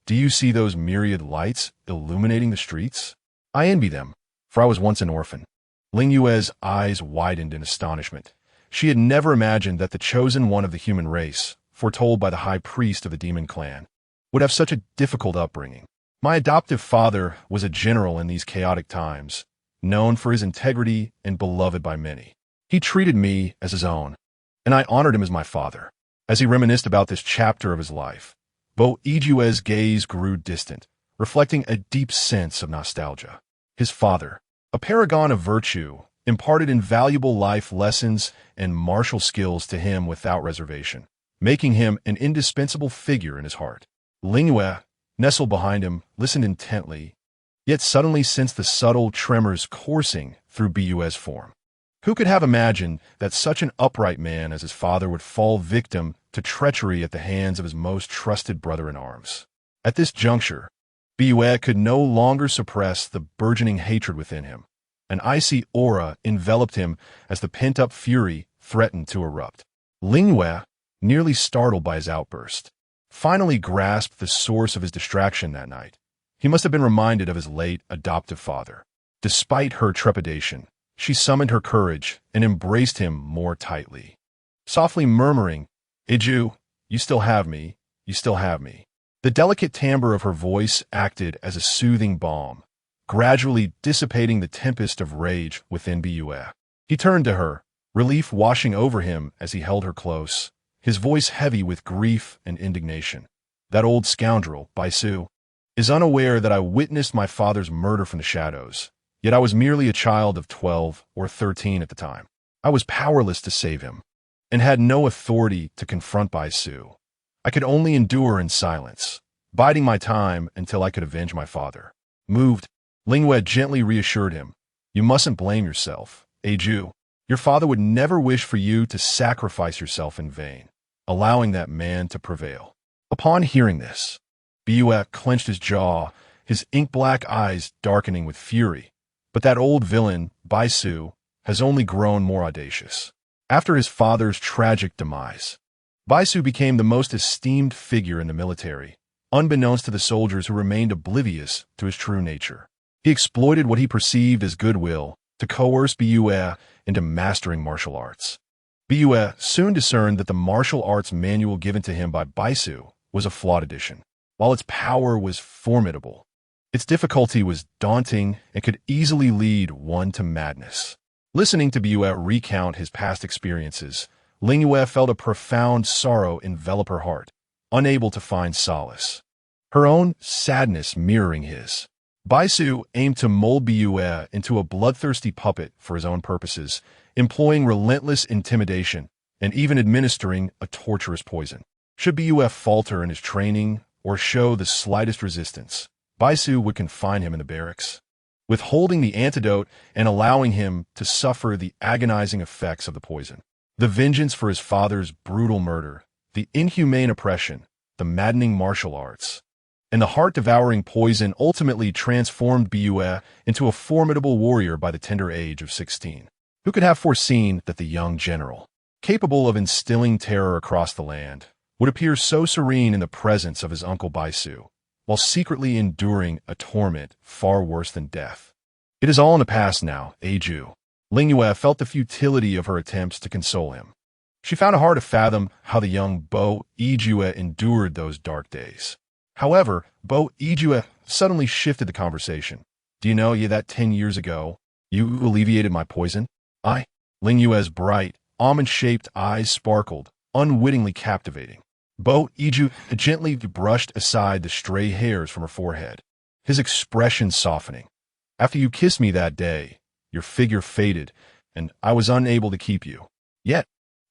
do you see those myriad lights illuminating the streets? I envy them, for I was once an orphan." Ling Yue's eyes widened in astonishment. She had never imagined that the chosen one of the human race, foretold by the high priest of the demon clan, would have such a difficult upbringing. "My adoptive father was a general in these chaotic times, known for his integrity and beloved by many. He treated me as his own, and I honored him as my father." As he reminisced about this chapter of his life, Bo Yijue's gaze grew distant, reflecting a deep sense of nostalgia. His father, a paragon of virtue, imparted invaluable life lessons and martial skills to him without reservation, making him an indispensable figure in his heart. Ling Yue, nestled behind him, listened intently, yet suddenly sensed the subtle tremors coursing through Bu's form. Who could have imagined that such an upright man as his father would fall victim to treachery at the hands of his most trusted brother-in-arms? At this juncture, Bu could no longer suppress the burgeoning hatred within him. An icy aura enveloped him as the pent-up fury threatened to erupt. Ling Yue, nearly startled by his outburst, finally grasped the source of his distraction that night. He must have been reminded of his late adoptive father. Despite her trepidation, she summoned her courage and embraced him more tightly, softly murmuring, "Iju, you still have me, you still have me." The delicate timbre of her voice acted as a soothing balm, gradually dissipating the tempest of rage within Bu. He turned to her, relief washing over him as he held her close, his voice heavy with grief and indignation. "That old scoundrel, Baisu, is unaware that I witnessed my father's murder from the shadows, yet I was merely a child of 12 or 13 at the time. I was powerless to save him, and had no authority to confront Baisu. I could only endure in silence, biding my time until I could avenge my father." Moved, Ling Yue gently reassured him, "You mustn't blame yourself, Aju. Your father would never wish for you to sacrifice yourself in vain, allowing that man to prevail." Upon hearing this, Bu clenched his jaw, his ink-black eyes darkening with fury. But that old villain, Baisu, has only grown more audacious. After his father's tragic demise, Baisu became the most esteemed figure in the military, unbeknownst to the soldiers who remained oblivious to his true nature. He exploited what he perceived as goodwill to coerce Bu into mastering martial arts. Bu soon discerned that the martial arts manual given to him by Baisu was a flawed edition. While its power was formidable, its difficulty was daunting and could easily lead one to madness. Listening to Bu recount his past experiences, Ling Yue felt a profound sorrow envelop her heart, unable to find solace, her own sadness mirroring his. Baisu aimed to mold Bu into a bloodthirsty puppet for his own purposes, employing relentless intimidation and even administering a torturous poison. Should Bu falter in his training or show the slightest resistance, Baisu would confine him in the barracks, withholding the antidote and allowing him to suffer the agonizing effects of the poison. The vengeance for his father's brutal murder, the inhumane oppression, the maddening martial arts, and the heart-devouring poison ultimately transformed Bu into a formidable warrior by the tender age of 16. Who could have foreseen that the young general, capable of instilling terror across the land, would appear so serene in the presence of his uncle Baisu, while secretly enduring a torment far worse than death? It is all in the past now, Aju. Ling Yue felt the futility of her attempts to console him. She found it hard to fathom how the young Bo Yijue endured those dark days. However, Bo Yijue suddenly shifted the conversation. "Do you know that 10 years ago, you alleviated my poison?" Ling Yue's bright, almond-shaped eyes sparkled, unwittingly captivating. Bo Yiju gently brushed aside the stray hairs from her forehead, his expression softening. "After you kissed me that day, your figure faded, and I was unable to keep you. Yet,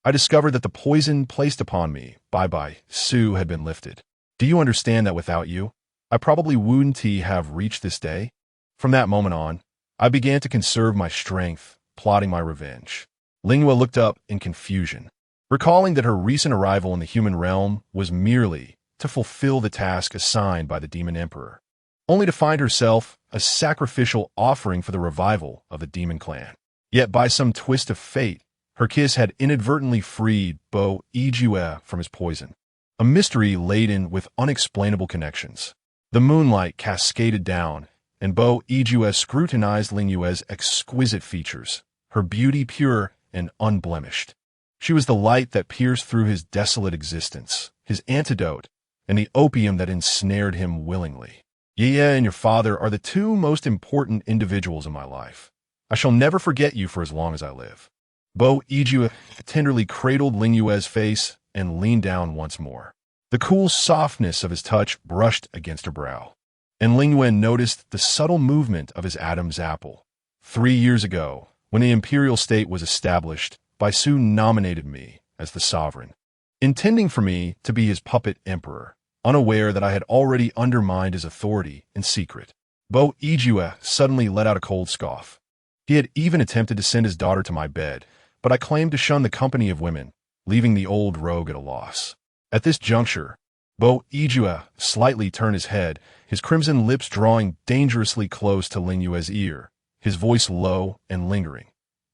I discovered that the poison placed upon me by Su had been lifted. Do you understand that without you, I probably wouldn't have reached this day? From that moment on, I began to conserve my strength, plotting my revenge. Ling Yue looked up in confusion, recalling that her recent arrival in the human realm was merely to fulfill the task assigned by the Demon Emperor, only to find herself a sacrificial offering for the revival of the Demon Clan. Yet by some twist of fate, her kiss had inadvertently freed Bo Yue from his poison, a mystery laden with unexplainable connections. The moonlight cascaded down, and Bo Yue scrutinized Ling Yue's exquisite features, her beauty pure and unblemished. She was the light that pierced through his desolate existence, his antidote, and the opium that ensnared him willingly. Yie and your father are the two most important individuals in my life. I shall never forget you for as long as I live. Bo Yue tenderly cradled Ling Yue's face and leaned down once more. The cool softness of his touch brushed against her brow, and Ling Yue noticed the subtle movement of his Adam's apple. 3 years ago, when the imperial state was established, Baisu nominated me as the sovereign, intending for me to be his puppet emperor, unaware that I had already undermined his authority in secret. Bo Yue suddenly let out a cold scoff. He had even attempted to send his daughter to my bed, but I claimed to shun the company of women, leaving the old rogue at a loss. At this juncture, Bo Yue slightly turned his head, his crimson lips drawing dangerously close to Ling Yue's ear, his voice low and lingering.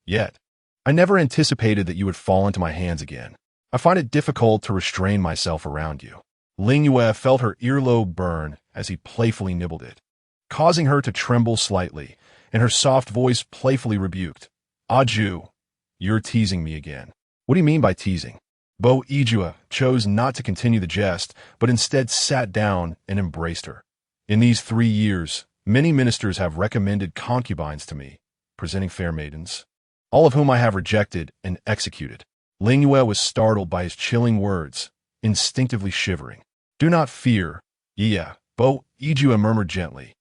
Yet, I never anticipated that you would fall into my hands again. I find it difficult to restrain myself around you. Ling Yue felt her earlobe burn as he playfully nibbled it, causing her to tremble slightly, and her soft voice playfully rebuked. Ju, you're teasing me again. What do you mean by teasing? Bo Yue chose not to continue the jest, but instead sat down and embraced her. In these 3 years, many ministers have recommended concubines to me, presenting fair maidens, all of whom I have rejected and executed. Ling Yue was startled by his chilling words, instinctively shivering. Do not fear, Bo Yue murmured gently.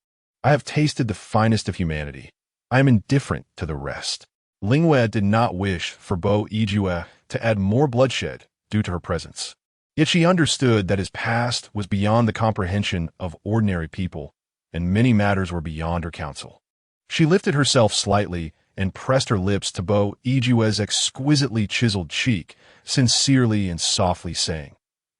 I have tasted the finest of humanity. I am indifferent to the rest. Ling Yue did not wish for Bo Yue to add more bloodshed due to her presence. Yet she understood that his past was beyond the comprehension of ordinary people, and many matters were beyond her counsel. She lifted herself slightly and pressed her lips to Bo Yue's exquisitely chiseled cheek, sincerely and softly saying,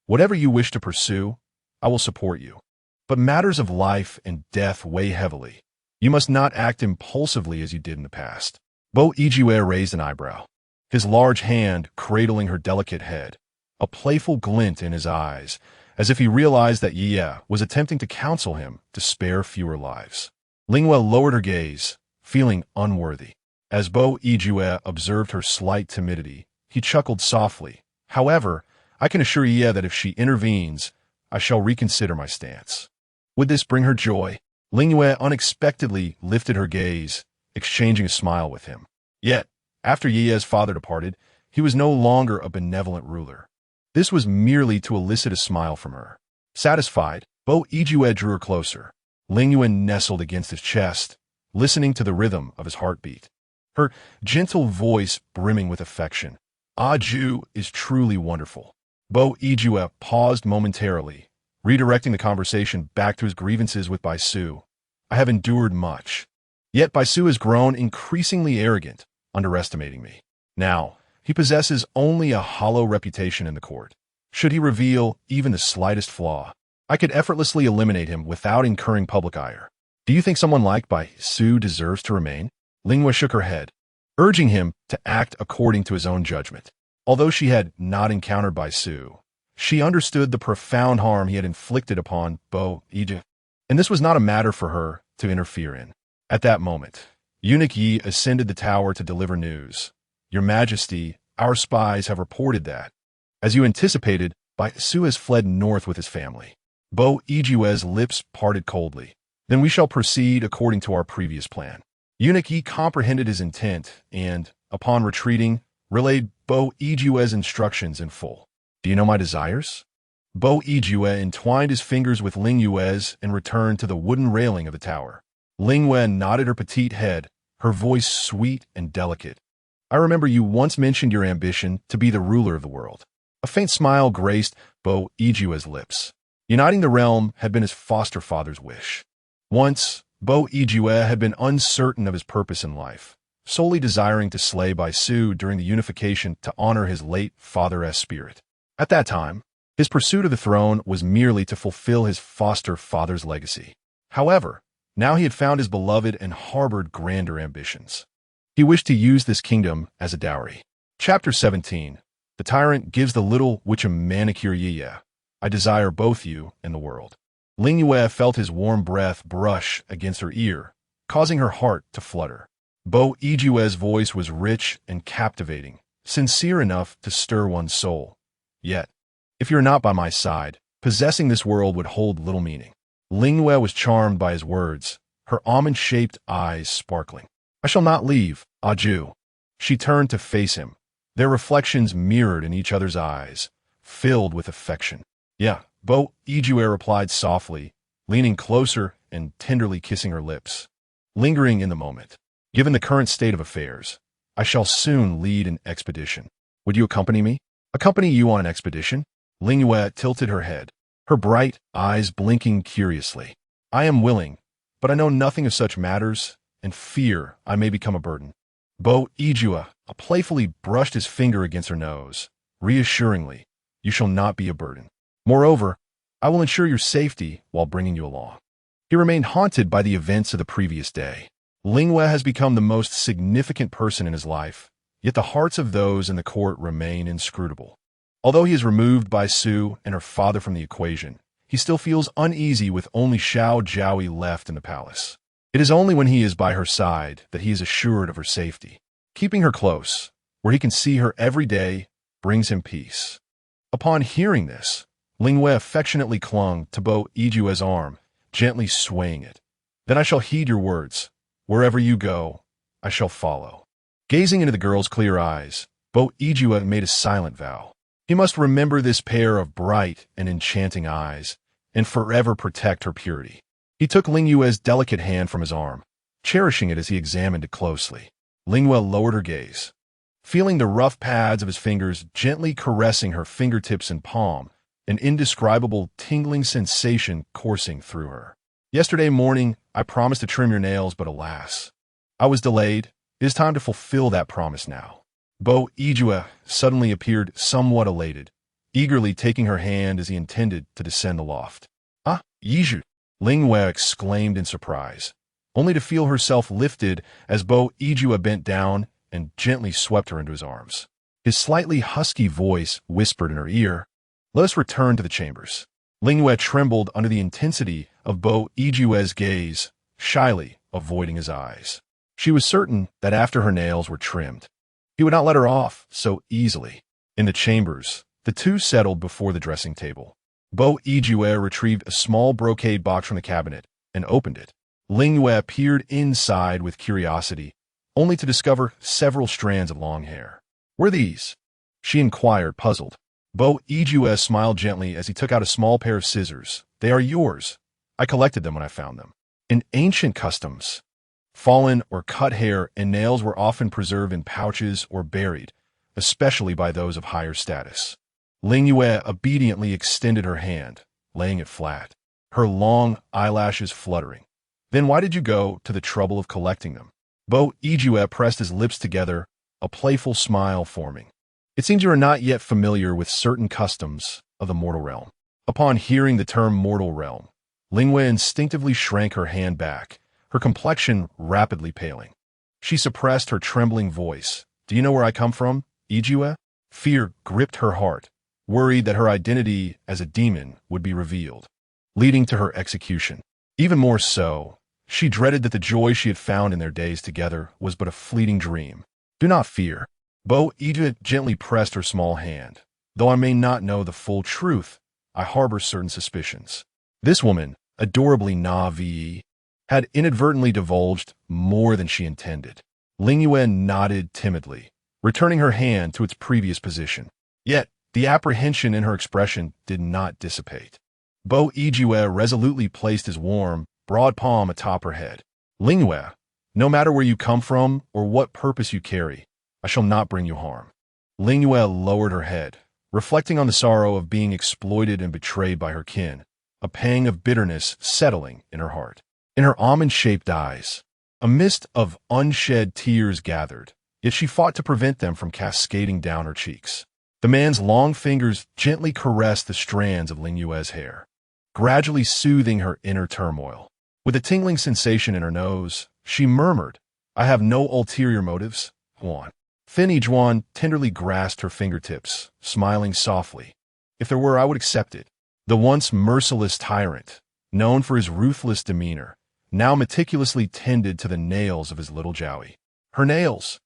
Whatever you wish to pursue, I will support you. But matters of life and death weigh heavily. You must not act impulsively as you did in the past. Bo Yue raised an eyebrow, his large hand cradling her delicate head, a playful glint in his eyes, as if he realized that Yie was attempting to counsel him to spare fewer lives. Ling Yue lowered her gaze, feeling unworthy. As Bo Yue observed her slight timidity, he chuckled softly. However, I can assure Yie that if she intervenes, I shall reconsider my stance. Would this bring her joy? Ling Yue unexpectedly lifted her gaze, exchanging a smile with him. Yet, after Yie's father departed, he was no longer a benevolent ruler. This was merely to elicit a smile from her. Satisfied, Bo Yue drew her closer. Ling Yue nestled against his chest, listening to the rhythm of his heartbeat, her gentle voice brimming with affection. Ju is truly wonderful. Bo Yue paused momentarily, redirecting the conversation back to his grievances with Baisu. I have endured much. Yet Baisu has grown increasingly arrogant, underestimating me. Now, he possesses only a hollow reputation in the court. Should he reveal even the slightest flaw, I could effortlessly eliminate him without incurring public ire. Do you think someone like Baisu deserves to remain? Ling Yue shook her head, urging him to act according to his own judgment. Although she had not encountered Baisu, she understood the profound harm he had inflicted upon Bo Yue, and this was not a matter for her to interfere in. At that moment, Eunuch Yi ascended the tower to deliver news. Your Majesty, our spies have reported that, as you anticipated, Baisu has fled north with his family. Bo Yue's lips parted coldly. Then we shall proceed according to our previous plan. Eunuch Yi comprehended his intent and, upon retreating, relayed Bo Yue's instructions in full. Do you know my desires? Bo Yue entwined his fingers with Ling Yue's and returned to the wooden railing of the tower. Ling Yue nodded her petite head, her voice sweet and delicate. I remember you once mentioned your ambition to be the ruler of the world. A faint smile graced Bo Ijue's lips. Uniting the realm had been his foster father's wish. Once, Bo Ijue had been uncertain of his purpose in life, solely desiring to slay Bai Su during the unification to honor his late father's spirit. At that time, his pursuit of the throne was merely to fulfill his foster father's legacy. However, now he had found his beloved and harbored grander ambitions. He wished to use this kingdom as a dowry. Chapter 17. The Tyrant gives the little witch a manicure. Yeah, I desire both you and the world. Ling Yue felt his warm breath brush against her ear, causing her heart to flutter. Bo Ijue's voice was rich and captivating, sincere enough to stir one's soul. Yet, if you're not by my side, possessing this world would hold little meaning. Ling Yue was charmed by his words, her almond-shaped eyes sparkling. I shall not leave, Aju. She turned to face him, their reflections mirrored in each other's eyes, filled with affection. Yeah, Bo Ijue replied softly, leaning closer and tenderly kissing her lips. Lingering in the moment. Given the current state of affairs, I shall soon lead an expedition. Would you accompany me? Accompany you on an expedition? Ling Yue tilted her head, her bright eyes blinking curiously. I am willing, but I know nothing of such matters, and fear I may become a burden. Bo Ijue playfully brushed his finger against her nose, reassuringly, you shall not be a burden. Moreover, I will ensure your safety while bringing you along. He remained haunted by the events of the previous day. Ling Yue has become the most significant person in his life, yet the hearts of those in the court remain inscrutable. Although he has removed Bai Su and her father from the equation, he still feels uneasy with only Xiao Jiaoyi left in the palace. It is only when he is by her side that he is assured of her safety. Keeping her close, where he can see her every day, brings him peace. Upon hearing this, Ling Yue affectionately clung to Bo Ijue's arm, gently swaying it. Then I shall heed your words. Wherever you go, I shall follow. Gazing into the girl's clear eyes, Bo Ijue made a silent vow. He must remember this pair of bright and enchanting eyes, and forever protect her purity. He took Ling Yue's delicate hand from his arm, cherishing it as he examined it closely. Ling Yue lowered her gaze, feeling the rough pads of his fingers gently caressing her fingertips and palm, an indescribable tingling sensation coursing through her. Yesterday morning, I promised to trim your nails, but alas, I was delayed. It is time to fulfill that promise now. Bo Ijue suddenly appeared somewhat elated, eagerly taking her hand as he intended to descend the loft. Ah, Yiju! Ling Yue exclaimed in surprise, only to feel herself lifted as Bo Ijue bent down and gently swept her into his arms. His slightly husky voice whispered in her ear, let us return to the chambers. Ling Yue trembled under the intensity of Bo Ijue's gaze, shyly avoiding his eyes. She was certain that after her nails were trimmed, he would not let her off so easily. In the chambers, the two settled before the dressing table. Bo Ijue retrieved a small brocade box from the cabinet and opened it. Ling Yue peered inside with curiosity, only to discover several strands of long hair. Were these? She inquired, puzzled. Bo Ijue smiled gently as he took out a small pair of scissors. They are yours. I collected them when I found them. In ancient customs, fallen or cut hair and nails were often preserved in pouches or buried, especially by those of higher status. Ling Yue obediently extended her hand, laying it flat, her long eyelashes fluttering. Then why did you go to the trouble of collecting them? Bo Ijue pressed his lips together, a playful smile forming. It seems you are not yet familiar with certain customs of the mortal realm. Upon hearing the term mortal realm, Ling Yue instinctively shrank her hand back, her complexion rapidly paling. She suppressed her trembling voice. Do you know where I come from, Ijue? Fear gripped her heart, worried that her identity as a demon would be revealed, leading to her execution. Even more so, she dreaded that the joy she had found in their days together was but a fleeting dream. Do not fear. Bo Ijue gently pressed her small hand. Though I may not know the full truth, I harbor certain suspicions. This woman, adorably naive, had inadvertently divulged more than she intended. Ling Yue nodded timidly, returning her hand to its previous position. Yet, the apprehension in her expression did not dissipate. Bo Ijue resolutely placed his warm, broad palm atop her head. Ling Yue, no matter where you come from or what purpose you carry, I shall not bring you harm. Ling Yue lowered her head, reflecting on the sorrow of being exploited and betrayed by her kin, a pang of bitterness settling in her heart. In her almond-shaped eyes, a mist of unshed tears gathered, yet she fought to prevent them from cascading down her cheeks. The man's long fingers gently caressed the strands of Ling Yue's hair, gradually soothing her inner turmoil. With a tingling sensation in her nose, she murmured, I have no ulterior motives, Huan. Fin Yijuan tenderly grasped her fingertips, smiling softly. If there were, I would accept it. The once merciless tyrant, known for his ruthless demeanor, now meticulously tended to the nails of his little Jowie. Her nails,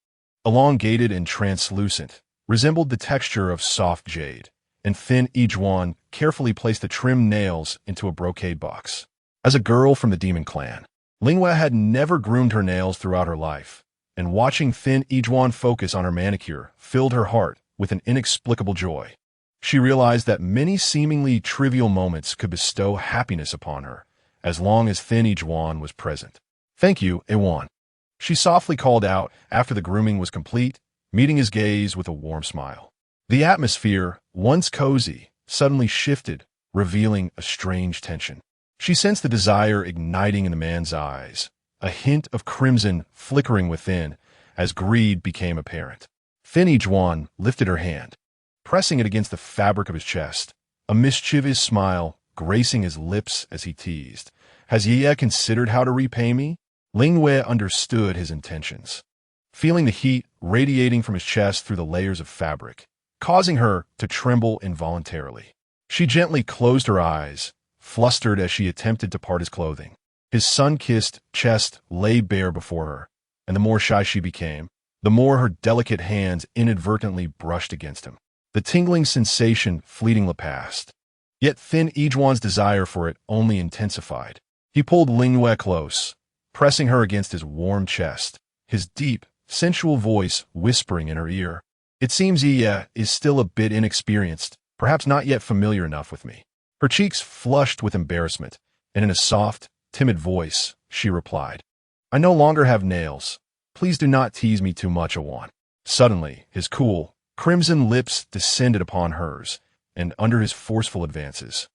elongated and translucent, resembled the texture of soft jade, and Fin Yijuan carefully placed the trimmed nails into a brocade box. As a girl from the demon clan, Ling Yue had never groomed her nails throughout her life, and watching Fin Yijuan focus on her manicure filled her heart with an inexplicable joy. She realized that many seemingly trivial moments could bestow happiness upon her, as long as Fin Yijuan was present. Thank you, Ewan. She softly called out after the grooming was complete, meeting his gaze with a warm smile. The atmosphere, once cozy, suddenly shifted, revealing a strange tension. She sensed the desire igniting in the man's eyes, a hint of crimson flickering within as greed became apparent. Fin Yijuan lifted her hand, pressing it against the fabric of his chest, a mischievous smile gracing his lips as he teased. Has ye yet considered how to repay me? Ling Yue understood his intentions, feeling the heat radiating from his chest through the layers of fabric, causing her to tremble involuntarily. She gently closed her eyes, flustered as she attempted to part his clothing. His sun-kissed chest lay bare before her, and the more shy she became, the more her delicate hands inadvertently brushed against him. The tingling sensation fleetingly passed, yet Fin Yijuan's desire for it only intensified. He pulled Ling Yue close, pressing her against his warm chest, his deep, sensual voice whispering in her ear. It seems Ye is still a bit inexperienced, perhaps not yet familiar enough with me. Her cheeks flushed with embarrassment, and in a soft, timid voice, she replied, I no longer have nails. Please do not tease me too much, Awan. Suddenly, his cool, crimson lips descended upon hers, and under his forceful advances,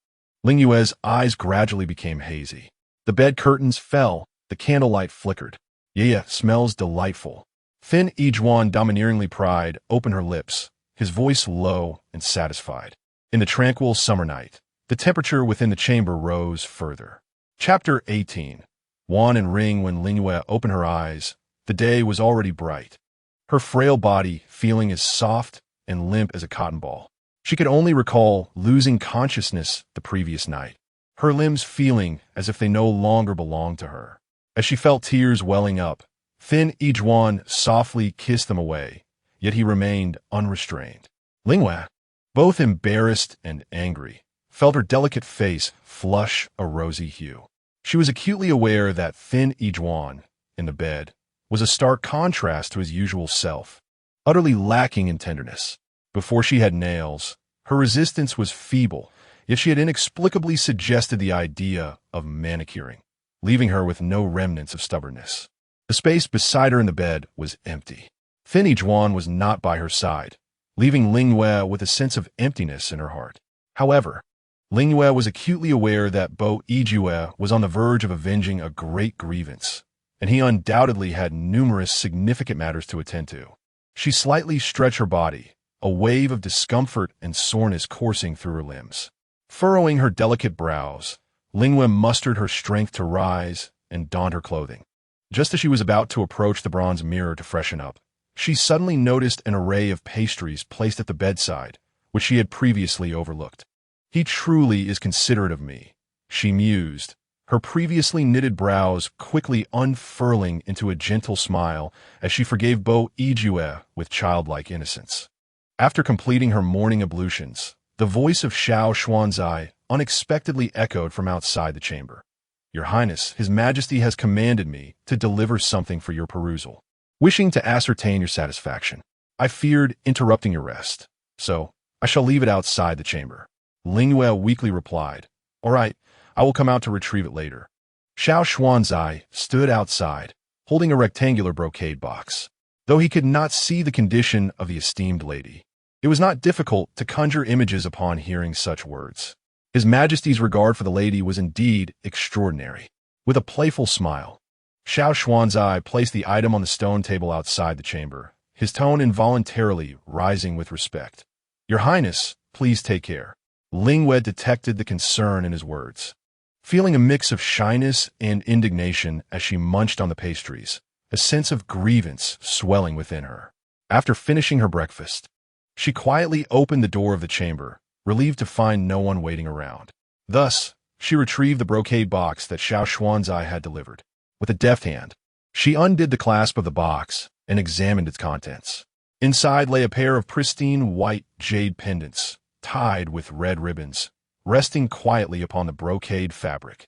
Ling Yue's eyes gradually became hazy. The bed curtains fell, the candlelight flickered. Ye smells delightful. Fin Yijuan domineeringly pried, opened her lips, his voice low and satisfied. In the tranquil summer night, the temperature within the chamber rose further. Chapter 18. Wan and Ring. When Ling Yue opened her eyes, the day was already bright, her frail body feeling as soft and limp as a cotton ball. She could only recall losing consciousness the previous night, her limbs feeling as if they no longer belonged to her. As she felt tears welling up, Fin Yijuan softly kissed them away, yet he remained unrestrained. Ling Yue, both embarrassed and angry, felt her delicate face flush a rosy hue. She was acutely aware that Fin Yijuan, in the bed, was a stark contrast to his usual self, utterly lacking in tenderness. Before she had nails, her resistance was feeble, yet she had inexplicably suggested the idea of manicuring, leaving her with no remnants of stubbornness. The space beside her in the bed was empty. Fin Yijuan was not by her side, leaving Ling Yue with a sense of emptiness in her heart. However, Ling Yue was acutely aware that Bo Yijue was on the verge of avenging a great grievance, and he undoubtedly had numerous significant matters to attend to. She slightly stretched her body, a wave of discomfort and soreness coursing through her limbs. Furrowing her delicate brows, Ling Yue mustered her strength to rise and don her clothing. Just as she was about to approach the bronze mirror to freshen up, she suddenly noticed an array of pastries placed at the bedside, which she had previously overlooked. He truly is considerate of me, she mused, her previously knitted brows quickly unfurling into a gentle smile as she forgave Bo Yijue with childlike innocence. After completing her morning ablutions, the voice of Xiao Xuanzai unexpectedly echoed from outside the chamber. Your Highness, His Majesty has commanded me to deliver something for your perusal. Wishing to ascertain your satisfaction, I feared interrupting your rest, so I shall leave it outside the chamber. Ling Yue weakly replied, All right, I will come out to retrieve it later. Xiao Xuanzai stood outside, holding a rectangular brocade box. though he could not see the condition of the esteemed lady. It was not difficult to conjure images upon hearing such words. His Majesty's regard for the lady was indeed extraordinary. With a playful smile, Xiao Xuanzai placed the item on the stone table outside the chamber, his tone involuntarily rising with respect. "Your Highness, please take care." Ling Yue detected the concern in his words. Feeling a mix of shyness and indignation as she munched on the pastries, a sense of grievance swelling within her. After finishing her breakfast, she quietly opened the door of the chamber, relieved to find no one waiting around. Thus, she retrieved the brocade box that Xiao Xuanzai had delivered. With a deft hand, she undid the clasp of the box and examined its contents. Inside lay a pair of pristine white jade pendants, tied with red ribbons, resting quietly upon the brocade fabric.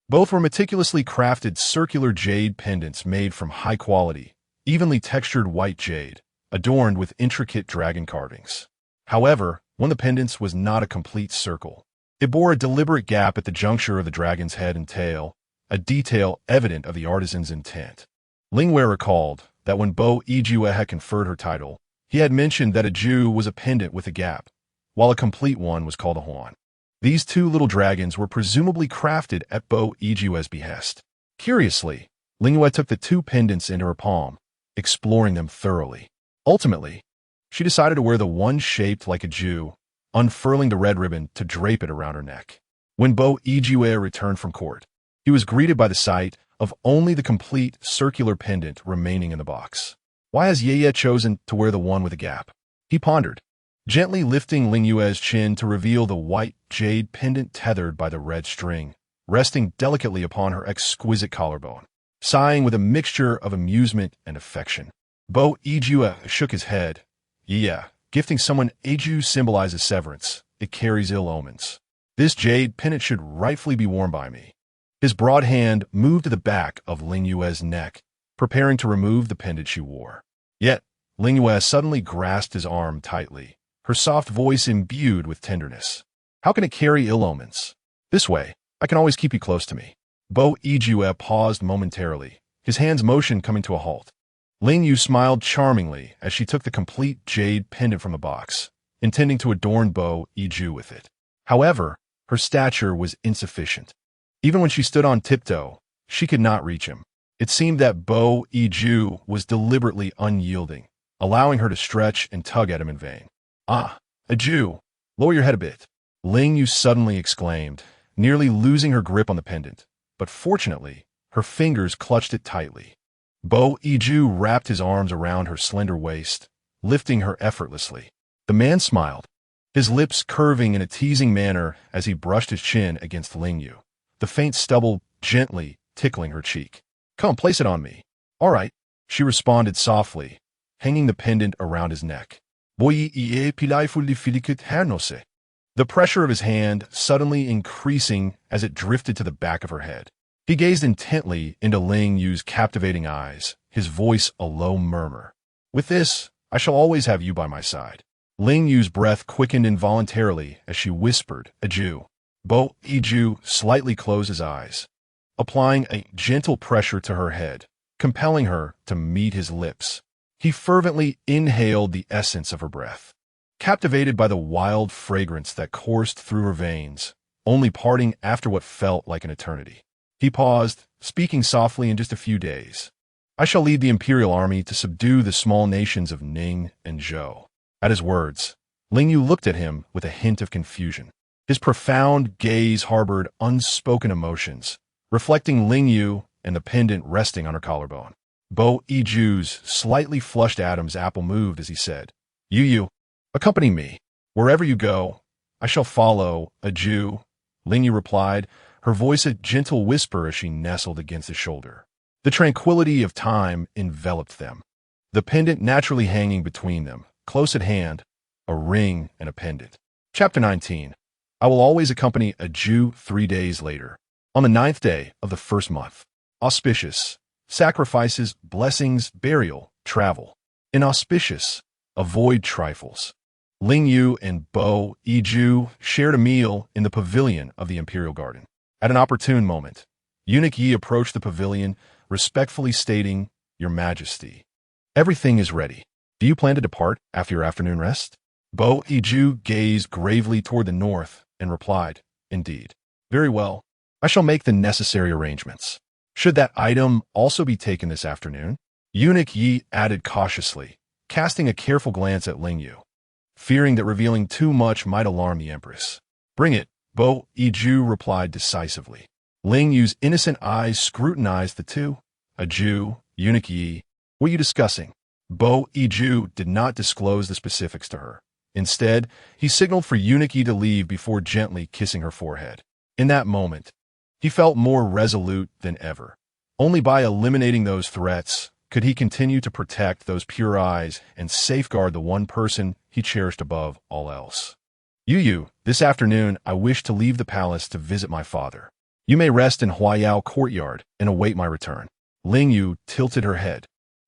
Both were meticulously crafted circular jade pendants made from high-quality, evenly textured white jade, adorned with intricate dragon carvings. However, one of the pendants was not a complete circle. It bore a deliberate gap at the juncture of the dragon's head and tail, a detail evident of the artisan's intent. Ling Yue recalled that when Bo Yijue had conferred her title, he had mentioned that a Ju was a pendant with a gap, while a complete one was called a Huan. These two little dragons were presumably crafted at Bo Yijue's behest. Curiously, Ling Yue took the two pendants into her palm, exploring them thoroughly. Ultimately, she decided to wear the one shaped like a Ju, unfurling the red ribbon to drape it around her neck. When Bo Yijue returned from court, he was greeted by the sight of only the complete circular pendant remaining in the box. Why has Ye chosen to wear the one with a gap? He pondered, gently lifting Ling Yue's chin to reveal the white jade pendant tethered by the red string, resting delicately upon her exquisite collarbone. Sighing with a mixture of amusement and affection, Bo Yijue shook his head. "Yeah, gifting someone a Ju symbolizes severance. It carries ill omens. This jade pendant should rightfully be worn by me." His broad hand moved to the back of Ling Yue's neck, preparing to remove the pendant she wore. Yet, Ling Yue suddenly grasped his arm tightly, her soft voice imbued with tenderness. "How can it carry ill omens? This way, I can always keep you close to me." Bo Yijue paused momentarily, his hands motion coming to a halt. Ling Yue smiled charmingly as she took the complete jade pendant from the box, intending to adorn Bo Yijue with it. However, her stature was insufficient. Even when she stood on tiptoe, she could not reach him. It seemed that Bo Yijue was deliberately unyielding, allowing her to stretch and tug at him in vain. "Ah, a Ju! Lower your head a bit," Ling Yue suddenly exclaimed, nearly losing her grip on the pendant, but fortunately, her fingers clutched it tightly. Bo Yijue wrapped his arms around her slender waist, lifting her effortlessly. The man smiled, his lips curving in a teasing manner as he brushed his chin against Ling Yue, the faint stubble gently tickling her cheek. "Come, place it on me." "All right," she responded softly, hanging the pendant around his neck. The pressure of his hand suddenly increasing as it drifted to the back of her head. He gazed intently into Ling Yue's captivating eyes, his voice a low murmur. "With this, I shall always have you by my side." Ling Yue's breath quickened involuntarily as she whispered, "A Ju." Bo Yijue slightly closed his eyes, applying a gentle pressure to her head, compelling her to meet his lips. He fervently inhaled the essence of her breath, captivated by the wild fragrance that coursed through her veins, only parting after what felt like an eternity. He paused, speaking softly. "In just a few days, I shall lead the imperial army to subdue the small nations of Ning and Zhou." At his words, Ling Yue looked at him with a hint of confusion. His profound gaze harbored unspoken emotions, reflecting Ling Yue and the pendant resting on her collarbone. Bo Yijue's slightly flushed Adam's apple moved as he said, "Yu, accompany me. Wherever you go, I shall follow, a Ju." Ling Yue replied, her voice a gentle whisper as she nestled against his shoulder. The tranquility of time enveloped them, the pendant naturally hanging between them, close at hand, a ring and a pendant. Chapter 19. I will always accompany a Ju 3 days later. On the 9th day of the first month. Auspicious. Sacrifices, blessings, burial, travel. Inauspicious. Avoid trifles. Ling Yue and Bo Yijue shared a meal in the pavilion of the Imperial Garden. At an opportune moment, Eunuch Yi approached the pavilion, respectfully stating, "Your Majesty." Everything is ready. Do you plan to depart after your afternoon rest? Bo Iju gazed gravely toward the north and replied, Indeed. Very well. I shall make the necessary arrangements. Should that item also be taken this afternoon? Eunuch Yi added cautiously, casting a careful glance at Ling Yue, fearing that revealing too much might alarm the Empress. Bring it, Bo Iju replied decisively. Ling Yue's innocent eyes scrutinized the two. A Jew, Eunuch Yi, what are you discussing? Bo Iju did not disclose the specifics to her. Instead, he signaled for Eunuch Yi to leave before gently kissing her forehead. In that moment, he felt more resolute than ever. Only by eliminating those threats could he continue to protect those pure eyes and safeguard the one person he cherished above all else. Yu, this afternoon I wish to leave the palace to visit my father. You may rest in Huayao courtyard and await my return. Ling Yue tilted her head,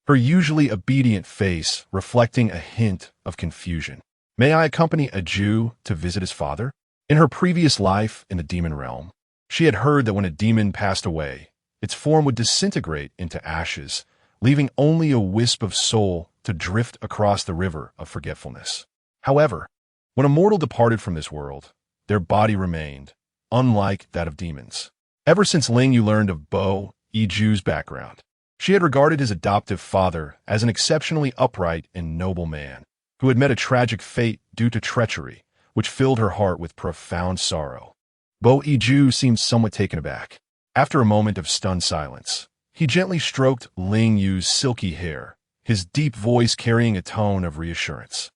her usually obedient face reflecting a hint of confusion. May I accompany a Jew to visit his father? In her previous life in the demon realm, she had heard that when a demon passed away, its form would disintegrate into ashes, leaving only a wisp of soul to drift across the river of forgetfulness. However, when a mortal departed from this world, their body remained, unlike that of demons. Ever since Ling Yue learned of Bo Iju's background, she had regarded his adoptive father as an exceptionally upright and noble man who had met a tragic fate due to treachery, which filled her heart with profound sorrow. Bo Iju seemed somewhat taken aback. After a moment of stunned silence, he gently stroked Ling Yue's silky hair, his deep voice carrying a tone of reassurance.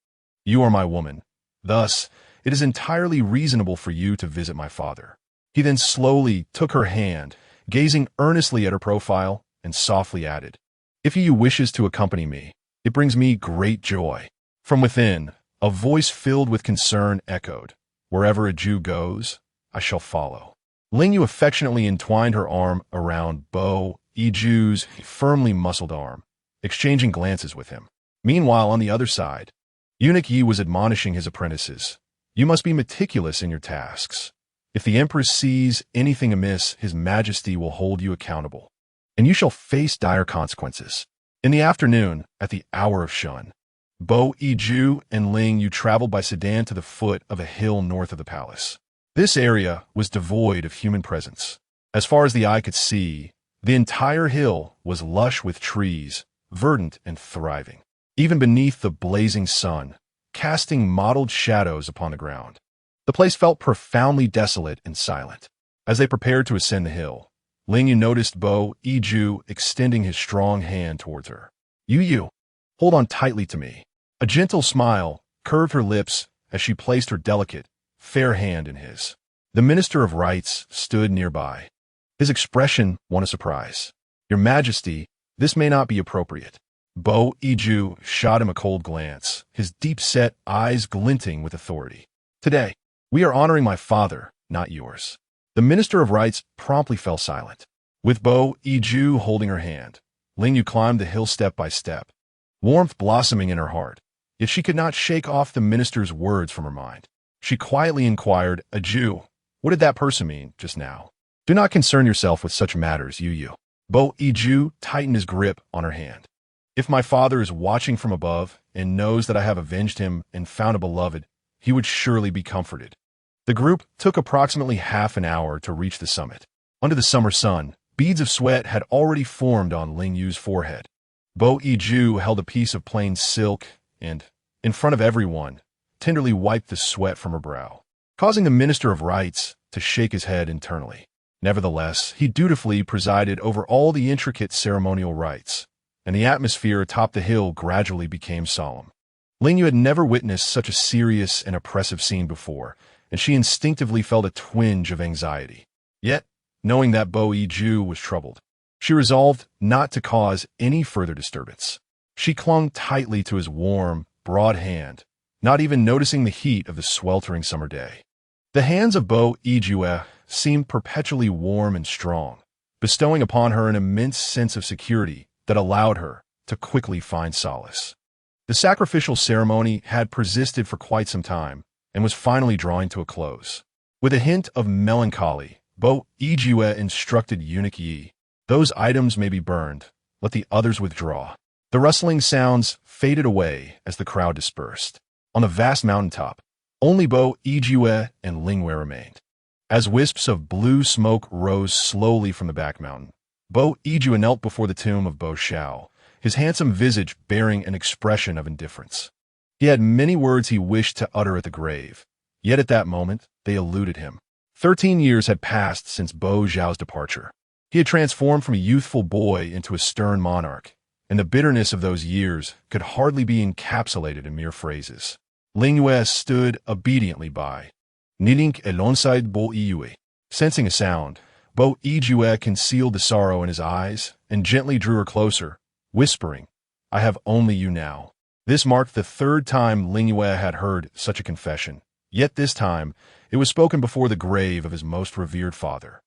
You are my woman. Thus, it is entirely reasonable for you to visit my father. He then slowly took her hand, gazing earnestly at her profile, and softly added, If he wishes to accompany me, it brings me great joy. From within, a voice filled with concern echoed, Wherever a Jew goes, I shall follow. Ling Yue affectionately entwined her arm around Bo Iju's firmly muscled arm, exchanging glances with him. Meanwhile, on the other side, Eunuch Yi was admonishing his apprentices. You must be meticulous in your tasks. If the Empress sees anything amiss, His Majesty will hold you accountable, and you shall face dire consequences. In the afternoon, at the hour of Shun, Bo Iju and Ling Yue traveled by sedan to the foot of a hill north of the palace. This area was devoid of human presence. As far as the eye could see, the entire hill was lush with trees, verdant and thriving, even beneath the blazing sun, casting mottled shadows upon the ground. The place felt profoundly desolate and silent. As they prepared to ascend the hill, Ling Yue noticed Bo Iju extending his strong hand towards her. Yu, hold on tightly to me. A gentle smile curved her lips as she placed her delicate, fair hand in his. The Minister of Rites stood nearby. His expression won a surprise. Your Majesty, this may not be appropriate. Bo Iju shot him a cold glance, his deep-set eyes glinting with authority. Today, we are honoring my father, not yours. The Minister of Rites promptly fell silent. With Bo Iju holding her hand, Ling Yue climbed the hill step by step, warmth blossoming in her heart. Yet she could not shake off the minister's words from her mind. She quietly inquired, A Jew, what did that person mean just now? Do not concern yourself with such matters, Yu. Bo Iju tightened his grip on her hand. If my father is watching from above and knows that I have avenged him and found a beloved, he would surely be comforted. The group took approximately half an hour to reach the summit. Under the summer sun, beads of sweat had already formed on Ling Yue's forehead. Bo Iju held a piece of plain silk and, in front of everyone, tenderly wiped the sweat from her brow, causing the Minister of Rites to shake his head internally. Nevertheless, he dutifully presided over all the intricate ceremonial rites, and the atmosphere atop the hill gradually became solemn. Ling Yue had never witnessed such a serious and oppressive scene before, and she instinctively felt a twinge of anxiety. Yet, knowing that Bo Iju was troubled, she resolved not to cause any further disturbance. She clung tightly to his warm, broad hand, not even noticing the heat of the sweltering summer day. The hands of Bo Iju seemed perpetually warm and strong, bestowing upon her an immense sense of security that allowed her to quickly find solace. The sacrificial ceremony had persisted for quite some time and was finally drawing to a close. With a hint of melancholy, Bo Iju instructed Eunuch Yi, Those items may be burned, let the others withdraw. The rustling sounds faded away as the crowd dispersed. On the vast mountaintop, only Bo Yue and Ling Yue remained. As wisps of blue smoke rose slowly from the back mountain, Bo Yue knelt before the tomb of Bo Xiao, his handsome visage bearing an expression of indifference. He had many words he wished to utter at the grave, yet at that moment they eluded him. 13 years had passed since Bo Xiao's departure. He had transformed from a youthful boy into a stern monarch, and the bitterness of those years could hardly be encapsulated in mere phrases. Ling Yue stood obediently by, kneeling alongside Bo Yue. Sensing a sound, Bo Yue concealed the sorrow in his eyes and gently drew her closer, whispering, "I have only you now." This marked the third time Ling Yue had heard such a confession, yet this time it was spoken before the grave of his most revered father.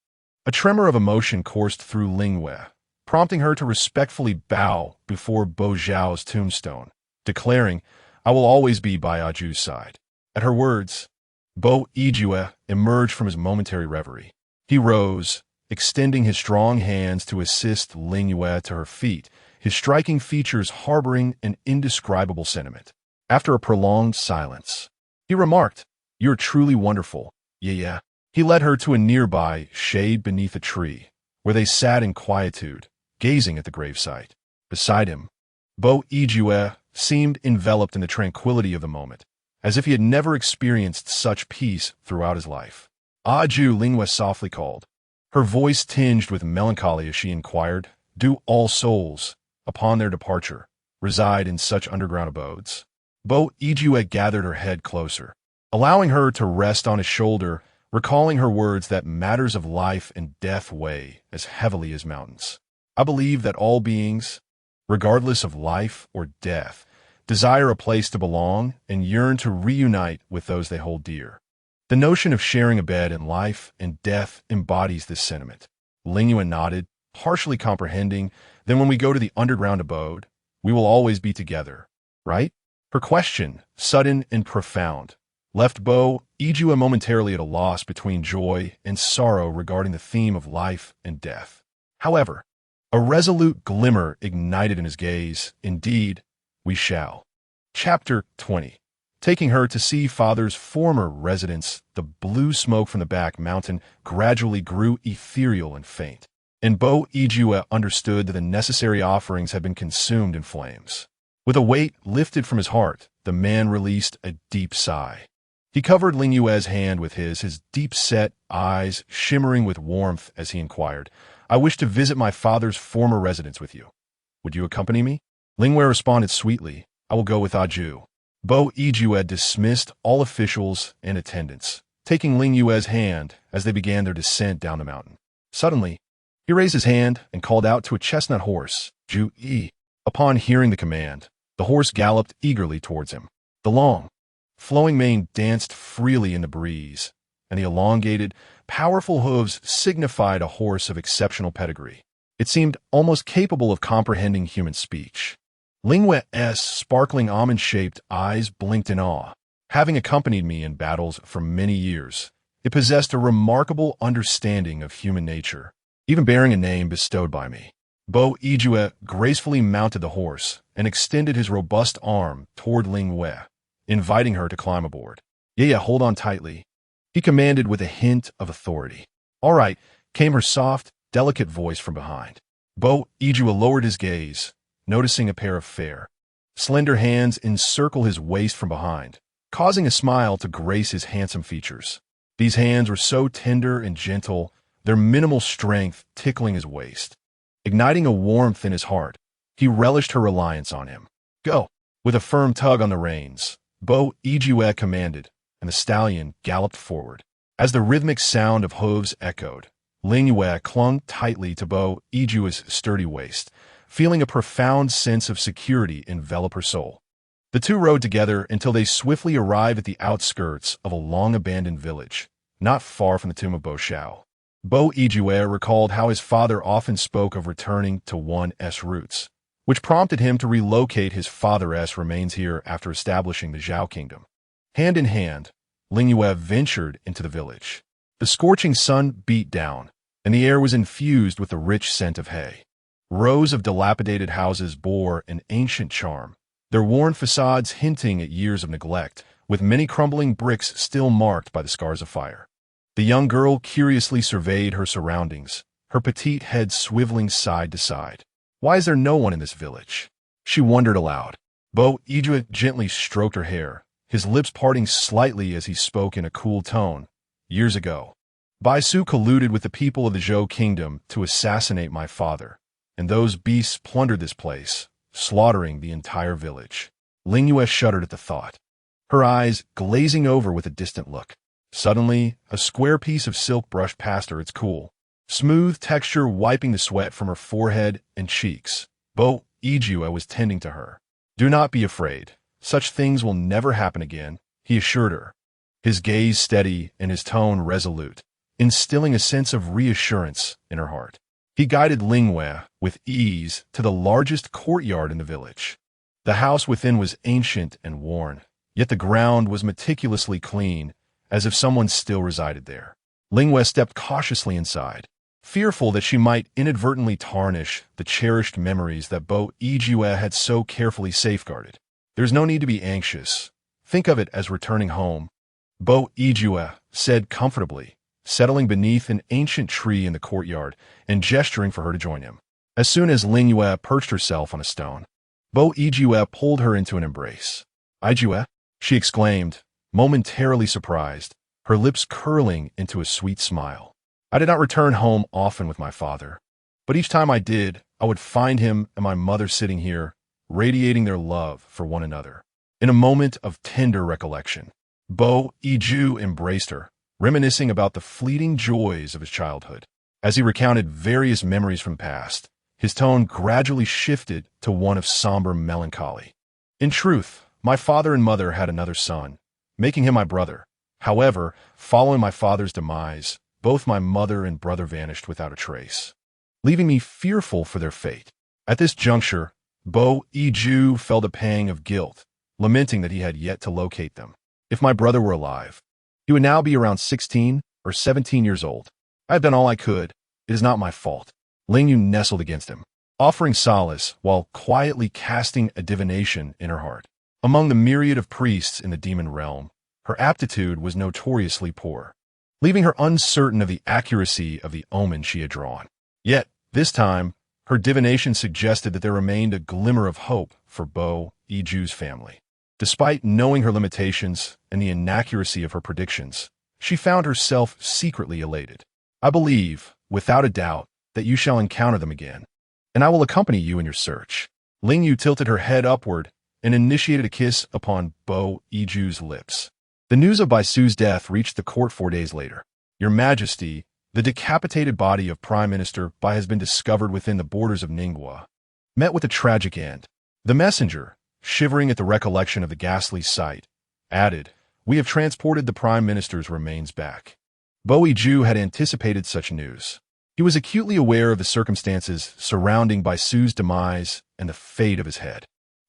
A tremor of emotion coursed through Ling Yue, prompting her to respectfully bow before Bo Xiao's tombstone, declaring, "I will always be by Aju's side." At her words, Bo Yue emerged from his momentary reverie. He rose, extending his strong hands to assist Ling Yue to her feet, his striking features harboring an indescribable sentiment. After a prolonged silence, he remarked, "You're truly wonderful, yeah." He led her to a nearby shade beneath a tree, where they sat in quietude, gazing at the gravesite. Beside him, Bo Yue seemed enveloped in the tranquility of the moment, as if he had never experienced such peace throughout his life. "Aju," Ling Yue softly called, her voice tinged with melancholy as she inquired, "Do all souls, upon their departure, reside in such underground abodes?" Bo Yue gathered her head closer, allowing her to rest on his shoulder, recalling her words that matters of life and death weigh as heavily as mountains. "I believe that all beings, regardless of life or death, desire a place to belong and yearn to reunite with those they hold dear. The notion of sharing a bed in life and death embodies this sentiment." Ling Yue nodded, partially comprehending. "Then when we go to the underground abode, we will always be together, right?" Her question, sudden and profound, left Bo Yue momentarily at a loss between joy and sorrow regarding the theme of life and death. However, a resolute glimmer ignited in his gaze. "Indeed, we shall." Chapter 20. Taking her to see father's former residence, the blue smoke from the back mountain gradually grew ethereal and faint, and Bo Yue understood that the necessary offerings had been consumed in flames. With a weight lifted from his heart, the man released a deep sigh. He covered Ling Yue's hand with his deep-set eyes shimmering with warmth as he inquired, "I wish to visit my father's former residence with you. Would you accompany me?" Ling Yue responded sweetly, "I will go with Aju." Bo Yue dismissed all officials and attendants, taking Ling Yue's hand as they began their descent down the mountain. Suddenly, he raised his hand and called out to a chestnut horse, "Ju Yi." Upon hearing the command, the horse galloped eagerly towards him. The long, flowing mane danced freely in the breeze, and the elongated, powerful hooves signified a horse of exceptional pedigree. It seemed almost capable of comprehending human speech. Ling Yue's sparkling almond-shaped eyes blinked in awe. Having accompanied me in battles for many years, it possessed a remarkable understanding of human nature, even bearing a name bestowed by me. Bo Yue gracefully mounted the horse and extended his robust arm toward Ling Yue, inviting her to climb aboard. "Yeah, hold on tightly," he commanded with a hint of authority. "All right," came her soft, delicate voice from behind. Bo Yue lowered his gaze, noticing a pair of fair, slender hands encircle his waist from behind, causing a smile to grace his handsome features. These hands were so tender and gentle, their minimal strength tickling his waist. Igniting a warmth in his heart, he relished her reliance on him. "Go!" With a firm tug on the reins, Bo Yue commanded, and the stallion galloped forward. As the rhythmic sound of hooves echoed, Ling Yue clung tightly to Bo Yue's sturdy waist, feeling a profound sense of security envelop her soul. The two rode together until they swiftly arrived at the outskirts of a long-abandoned village, not far from the tomb of Bo Xiao. Bo Yue recalled how his father often spoke of returning to one's roots, which prompted him to relocate his father's remains here after establishing the Zhao kingdom. Hand in hand, Ling Yue ventured into the village. The scorching sun beat down, and the air was infused with the rich scent of hay. Rows of dilapidated houses bore an ancient charm, their worn facades hinting at years of neglect, with many crumbling bricks still marked by the scars of fire. The young girl curiously surveyed her surroundings, her petite head swiveling side to side. Why is there no one in this village? She wondered aloud. Bo Yue gently stroked her hair, his lips parting slightly as he spoke in a cool tone. Years ago, Bai Su colluded with the people of the Zhou kingdom to assassinate my father, and those beasts plundered this place, slaughtering the entire village. Ling Yue shuddered at the thought, her eyes glazing over with a distant look. Suddenly, a square piece of silk brushed past her, its cool, smooth texture wiping the sweat from her forehead and cheeks. Bo Yue was tending to her. Do not be afraid. Such things will never happen again, he assured her, his gaze steady and his tone resolute, instilling a sense of reassurance in her heart. He guided Ling Yue with ease to the largest courtyard in the village. The house within was ancient and worn, yet the ground was meticulously clean, as if someone still resided there. Ling Yue stepped cautiously inside, fearful that she might inadvertently tarnish the cherished memories that Bo Yue had so carefully safeguarded. There's no need to be anxious. Think of it as returning home, Bo Yue said comfortably, settling beneath an ancient tree in the courtyard and gesturing for her to join him. As soon as Ling Yue perched herself on a stone, Bo Yue pulled her into an embrace. Yue, she exclaimed, momentarily surprised, her lips curling into a sweet smile. I did not return home often with my father, but each time I did, I would find him and my mother sitting here, radiating their love for one another. In a moment of tender recollection, Bo Yue embraced her, reminiscing about the fleeting joys of his childhood. As he recounted various memories from past, his tone gradually shifted to one of somber melancholy. In truth, my father and mother had another son, making him my brother. However, following my father's demise, both my mother and brother vanished without a trace, leaving me fearful for their fate. At this juncture, Bo Yue felt a pang of guilt, lamenting that he had yet to locate them. If my brother were alive, he would now be around 16 or 17 years old. I have done all I could. It is not my fault. Ling Yue nestled against him, offering solace while quietly casting a divination in her heart. Among the myriad of priests in the demon realm, her aptitude was notoriously poor, leaving her uncertain of the accuracy of the omen she had drawn. Yet, this time, her divination suggested that there remained a glimmer of hope for Bo Yue's family. Despite knowing her limitations and the inaccuracy of her predictions, she found herself secretly elated. I believe, without a doubt, that you shall encounter them again, and I will accompany you in your search. Ling Yue tilted her head upward and initiated a kiss upon Bo Yue's lips. The news of Bai Su's death reached the court 4 days later. Your Majesty, the decapitated body of Prime Minister Bai has been discovered within the borders of Ningguo, met with a tragic end. The messenger, shivering at the recollection of the ghastly sight, added, we have transported the Prime Minister's remains back. Bo Yue had anticipated such news. He was acutely aware of the circumstances surrounding Bai Su's demise and the fate of his head.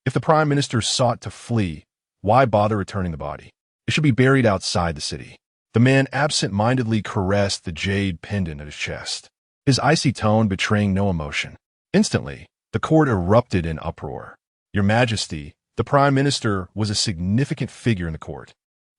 If the Prime Minister sought to flee, why bother returning the body? It should be buried outside the city. The man absent-mindedly caressed the jade pendant at his chest, his icy tone betraying no emotion. Instantly, the court erupted in uproar. Your Majesty, the Prime Minister was a significant figure in the court.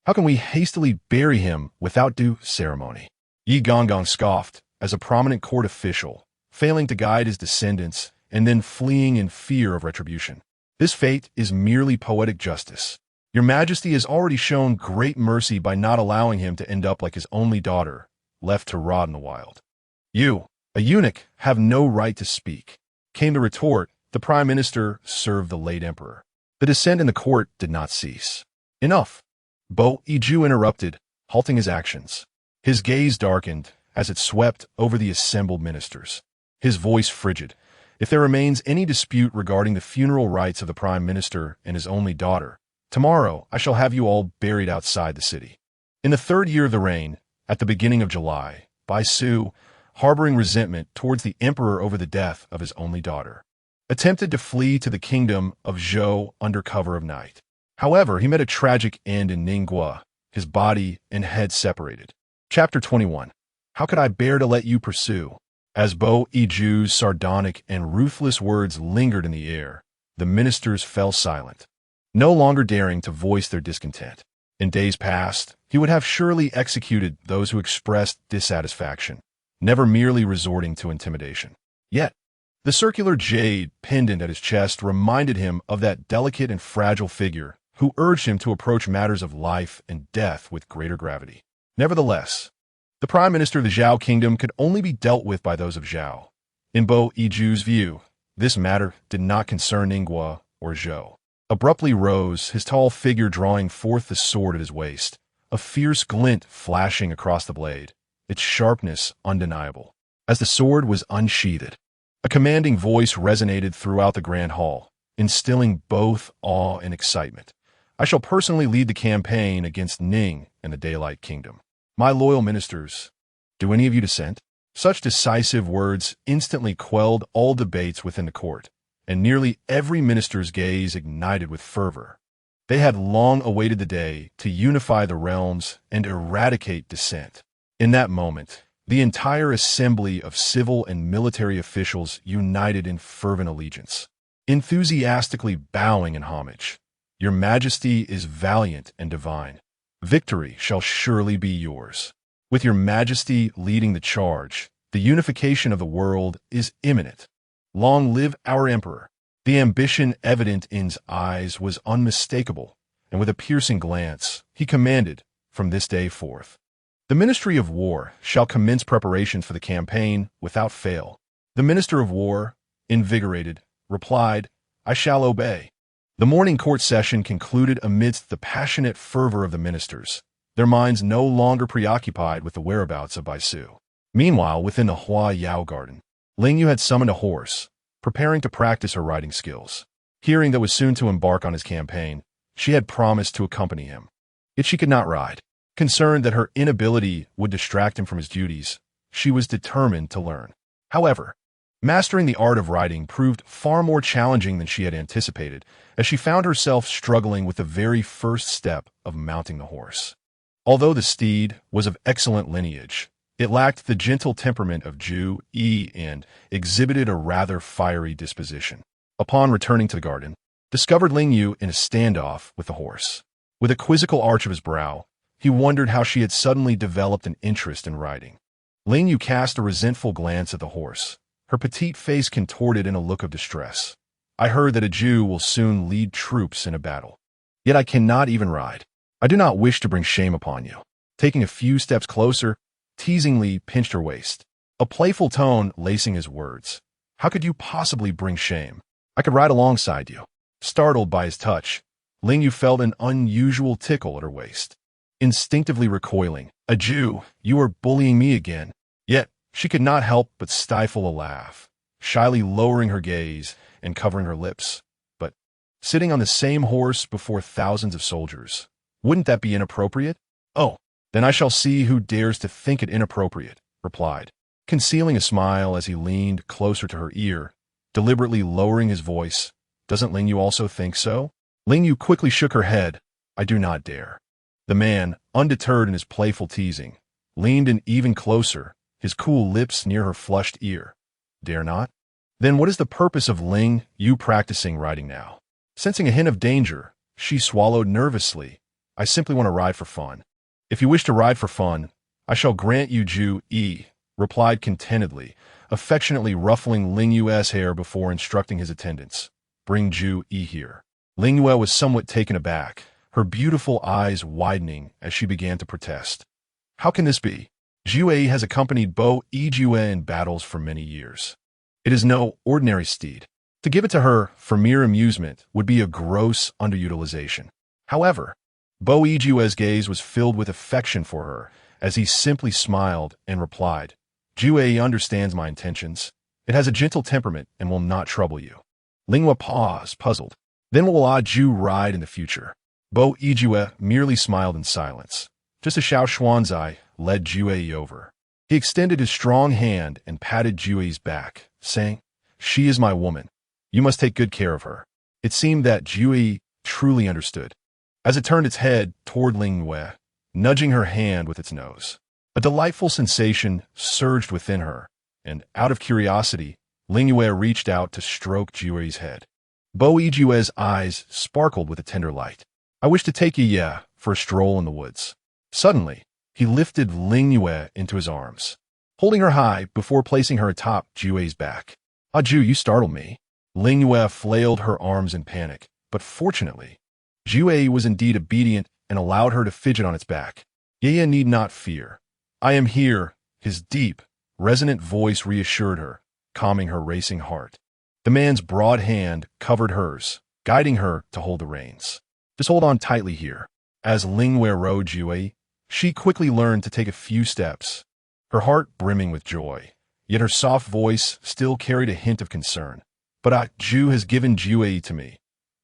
How can we hastily bury him without due ceremony? Yi Gonggong scoffed as a prominent court official, failing to guide his descendants and then fleeing in fear of retribution. This fate is merely poetic justice. Your Majesty has already shown great mercy by not allowing him to end up like his only daughter, left to rot in the wild. You, a eunuch, have no right to speak, came the retort. The Prime Minister served the late emperor. The dissent in the court did not cease. Enough. Bo Yue interrupted, halting his actions. His gaze darkened as it swept over the assembled ministers. His voice frigid. If there remains any dispute regarding the funeral rites of the Prime Minister and his only daughter, tomorrow I shall have you all buried outside the city. In the 3rd year of the reign, at the beginning of July, Bai Su, harboring resentment towards the emperor over the death of his only daughter, attempted to flee to the kingdom of Zhou under cover of night. However, he met a tragic end in Ningguo, his body and head separated. Chapter 21. How could I bear to let you pursue? As Bo Iju's sardonic and ruthless words lingered in the air, the ministers fell silent, no longer daring to voice their discontent. In days past, he would have surely executed those who expressed dissatisfaction, never merely resorting to intimidation. Yet, the circular jade pendant at his chest reminded him of that delicate and fragile figure who urged him to approach matters of life and death with greater gravity. Nevertheless, the prime minister of the Zhao kingdom could only be dealt with by those of Zhao. In Bo Iju's view, this matter did not concern Ling Yue or Zhou. Abruptly rose, his tall figure drawing forth the sword at his waist, a fierce glint flashing across the blade, its sharpness undeniable. As the sword was unsheathed, a commanding voice resonated throughout the grand hall, instilling both awe and excitement. I shall personally lead the campaign against Ning and the Daylight Kingdom. My loyal ministers, do any of you dissent? Such decisive words instantly quelled all debates within the court, and nearly every minister's gaze ignited with fervor. They had long awaited the day to unify the realms and eradicate dissent. In that moment, the entire assembly of civil and military officials united in fervent allegiance, enthusiastically bowing in homage. Your Majesty is valiant and divine. Victory shall surely be yours. With your Majesty leading the charge, the unification of the world is imminent. Long live our Emperor. The ambition evident in his eyes was unmistakable, and with a piercing glance, he commanded, from this day forth, the Ministry of War shall commence preparations for the campaign without fail. The Minister of War, invigorated, replied, I shall obey. The morning court session concluded amidst the passionate fervor of the ministers, their minds no longer preoccupied with the whereabouts of Baisu. Meanwhile, within the Hua Yao garden, Ling Yue had summoned a horse, preparing to practice her riding skills. Hearing that was soon to embark on his campaign, she had promised to accompany him. Yet she could not ride. Concerned that her inability would distract him from his duties, she was determined to learn. However, mastering the art of riding proved far more challenging than she had anticipated, as she found herself struggling with the very first step of mounting the horse. Although the steed was of excellent lineage, it lacked the gentle temperament of Ju Yi and exhibited a rather fiery disposition. Upon returning to the garden, discovered Ling Yue in a standoff with the horse. With a quizzical arch of his brow, he wondered how she had suddenly developed an interest in riding. Ling Yue cast a resentful glance at the horse, her petite face contorted in a look of distress. I heard that a Jew will soon lead troops in a battle. Yet I cannot even ride. I do not wish to bring shame upon you. Taking a few steps closer, teasingly pinched her waist, a playful tone lacing his words. How could you possibly bring shame? I could ride alongside you. Startled by his touch, Ling Yue felt an unusual tickle at her waist. Instinctively recoiling, a Jew, you are bullying me again. Yet, she could not help but stifle a laugh, shyly lowering her gaze and covering her lips. But, sitting on the same horse before thousands of soldiers, wouldn't that be inappropriate? Oh, then I shall see who dares to think it inappropriate, replied, concealing a smile as he leaned closer to her ear, deliberately lowering his voice. Doesn't Ling Yue also think so? Ling Yue quickly shook her head. I do not dare. The man, undeterred in his playful teasing, leaned in even closer, his cool lips near her flushed ear. Dare not? Then what is the purpose of Ling Yue practicing riding now? Sensing a hint of danger, she swallowed nervously. I simply want to ride for fun. If you wish to ride for fun, I shall grant you Ju Yi, replied contentedly, affectionately ruffling Ling Yue's hair before instructing his attendants. Bring Ju Yi here. Ling Yue was somewhat taken aback, her beautiful eyes widening as she began to protest. How can this be? Ju Yi has accompanied Bo Yue in battles for many years. It is no ordinary steed. To give it to her for mere amusement would be a gross underutilization. However, Bo Yue's gaze was filled with affection for her as he simply smiled and replied, Ju Yi understands my intentions. It has a gentle temperament and will not trouble you. Ling Yue paused, puzzled. Then will Ah Ju ride in the future? Bo Yue merely smiled in silence, just as Xiao Xuanzai led Ju Yi over. He extended his strong hand and patted Ju Yi's back, saying, She is my woman. You must take good care of her. It seemed that Ju Yi truly understood, as it turned its head toward Ling Yue, nudging her hand with its nose. A delightful sensation surged within her, and out of curiosity, Ling Yue reached out to stroke Jue's head. Bo Yijue's eyes sparkled with a tender light. I wish to take you, for a stroll in the woods. Suddenly, he lifted Ling Yue into his arms, holding her high before placing her atop Jue's back. Ah, Ju, you startled me. Ling Yue flailed her arms in panic, but fortunately, Jue was indeed obedient and allowed her to fidget on its back. Ye need not fear. I am here, his deep, resonant voice reassured her, calming her racing heart. The man's broad hand covered hers, guiding her to hold the reins. Just hold on tightly here. As Ling Yue rode Jue, she quickly learned to take a few steps, her heart brimming with joy. Yet her soft voice still carried a hint of concern. But Ju has given Jue to me.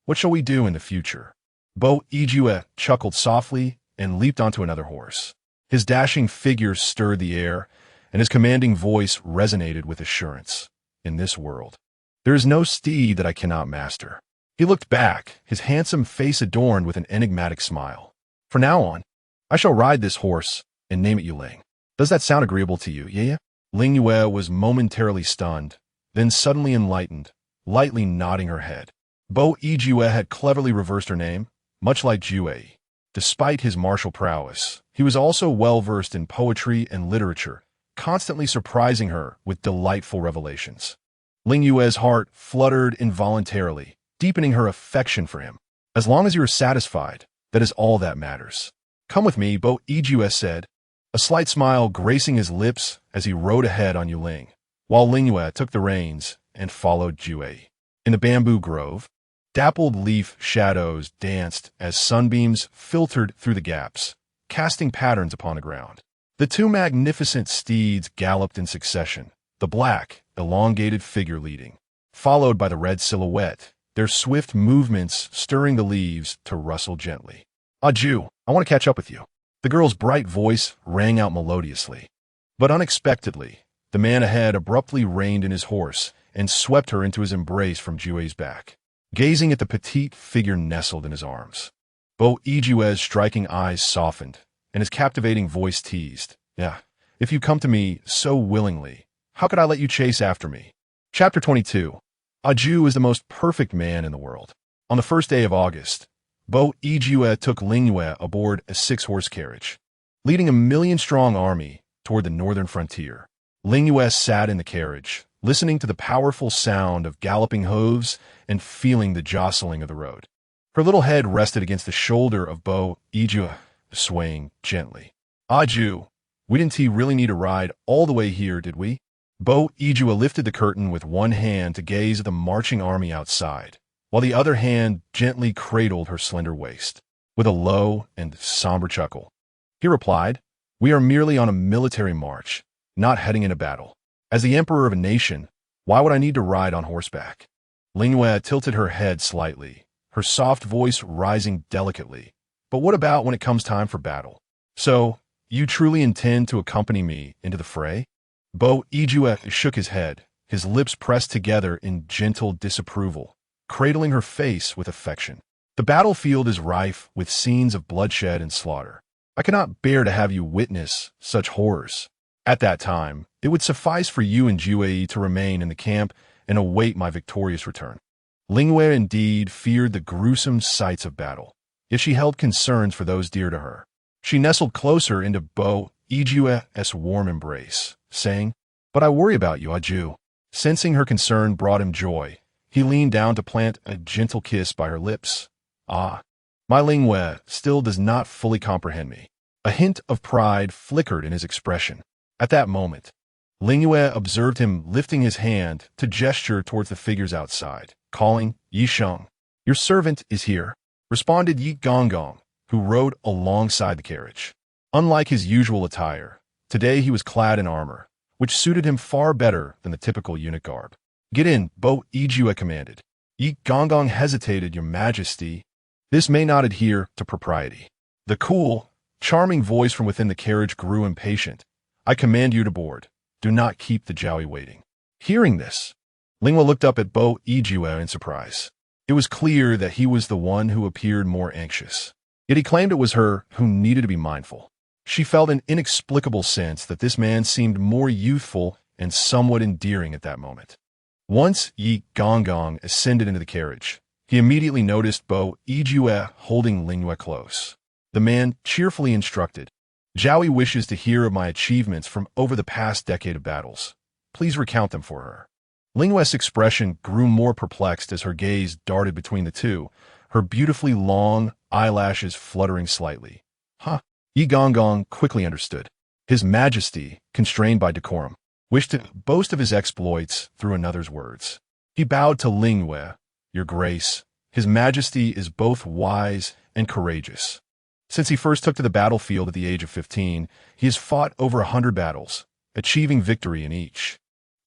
What shall we do in the future? Bo Yijue chuckled softly and leaped onto another horse. His dashing figure stirred the air, and his commanding voice resonated with assurance. In this world, there is no steed that I cannot master. He looked back, his handsome face adorned with an enigmatic smile. From now on, I shall ride this horse and name it Yuling. Does that sound agreeable to you, yeah? Ling Yue was momentarily stunned, then suddenly enlightened, lightly nodding her head. Bo Yijue had cleverly reversed her name, much like Jue. Despite his martial prowess, he was also well-versed in poetry and literature, constantly surprising her with delightful revelations. Ling Yue's heart fluttered involuntarily, deepening her affection for him. As long as you are satisfied, that is all that matters. Come with me, Bo Yijue said, a slight smile gracing his lips as he rode ahead on Yuling, while Ling Yue took the reins and followed Jue. In the bamboo grove, dappled leaf shadows danced as sunbeams filtered through the gaps, casting patterns upon the ground. The two magnificent steeds galloped in succession, the black, elongated figure leading, followed by the red silhouette, their swift movements stirring the leaves to rustle gently. Ah, Ju, I want to catch up with you. The girl's bright voice rang out melodiously. But unexpectedly, the man ahead abruptly reined in his horse and swept her into his embrace from Jue's back, gazing at the petite figure nestled in his arms. Bo Yijue's striking eyes softened, and his captivating voice teased, yeah, if you come to me so willingly, how could I let you chase after me? Chapter 22. Ju is the most perfect man in the world. On the first day of August, Bo Yijue took Ling Yue aboard a 6-horse carriage, leading a 1,000,000-strong army toward the northern frontier. Ling Yue sat in the carriage, listening to the powerful sound of galloping hooves and feeling the jostling of the road. Her little head rested against the shoulder of Bo Yijue, swaying gently. Ah, Ju, we didn't really need to ride all the way here, did we? Bo Yijue lifted the curtain with one hand to gaze at the marching army outside, while the other hand gently cradled her slender waist. With a low and somber chuckle, he replied, we are merely on a military march, not heading into battle. As the emperor of a nation, why would I need to ride on horseback? Ling Yue tilted her head slightly, her soft voice rising delicately. But what about when it comes time for battle? So, you truly intend to accompany me into the fray? Bo Yijue shook his head, his lips pressed together in gentle disapproval, cradling her face with affection. The battlefield is rife with scenes of bloodshed and slaughter. I cannot bear to have you witness such horrors. At that time, it would suffice for you and Jue to remain in the camp and await my victorious return. Ling Yue indeed feared the gruesome sights of battle, yet she held concerns for those dear to her. She nestled closer into Bo Yijue's warm embrace, saying, but I worry about you, Ju. Sensing her concern brought him joy, he leaned down to plant a gentle kiss by her lips. Ah, my Ling Yue still does not fully comprehend me. A hint of pride flickered in his expression. At that moment, Ling Yue observed him lifting his hand to gesture towards the figures outside, calling, Yi Sheng. Your servant is here, responded Yi Gonggong, who rode alongside the carriage. Unlike his usual attire, today he was clad in armor, which suited him far better than the typical eunuch garb. Get in, Bo Yijue commanded. Yi Gonggong hesitated, Your Majesty. This may not adhere to propriety. The cool, charming voice from within the carriage grew impatient. I command you to board. Do not keep the Jowie waiting. Hearing this, Ling Yue looked up at Bo Yijue in surprise. It was clear that he was the one who appeared more anxious. Yet he claimed it was her who needed to be mindful. She felt an inexplicable sense that this man seemed more youthful and somewhat endearing at that moment. Once Yi Gonggong ascended into the carriage, he immediately noticed Bo Yijue holding Ling Yue close. The man cheerfully instructed, "Zhaoyi wishes to hear of my achievements from over the past decade of battles. Please recount them for her." Ling Yue's expression grew more perplexed as her gaze darted between the two, her beautifully long eyelashes fluttering slightly. Huh? Yi Gonggong quickly understood. His Majesty, constrained by decorum, wished to boast of his exploits through another's words. He bowed to Ling Yue. "Your Grace, His Majesty is both wise and courageous. Since he first took to the battlefield at the age of 15, he has fought over 100 battles, achieving victory in each.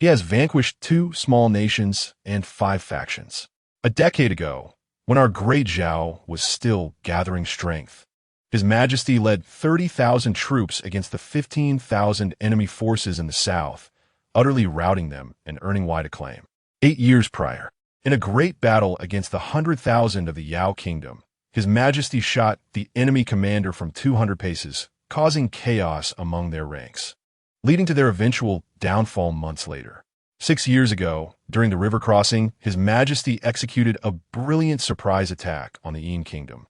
He has vanquished 2 small nations and 5 factions. A decade ago, when our great Zhao was still gathering strength, His Majesty led 30,000 troops against the 15,000 enemy forces in the south, utterly routing them and earning wide acclaim. 8 years prior, in a great battle against the 100,000 of the Yao Kingdom, His Majesty shot the enemy commander from 200 paces, causing chaos among their ranks, leading to their eventual downfall months later. 6 years ago, during the river crossing, His Majesty executed a brilliant surprise attack on the Yin Kingdom,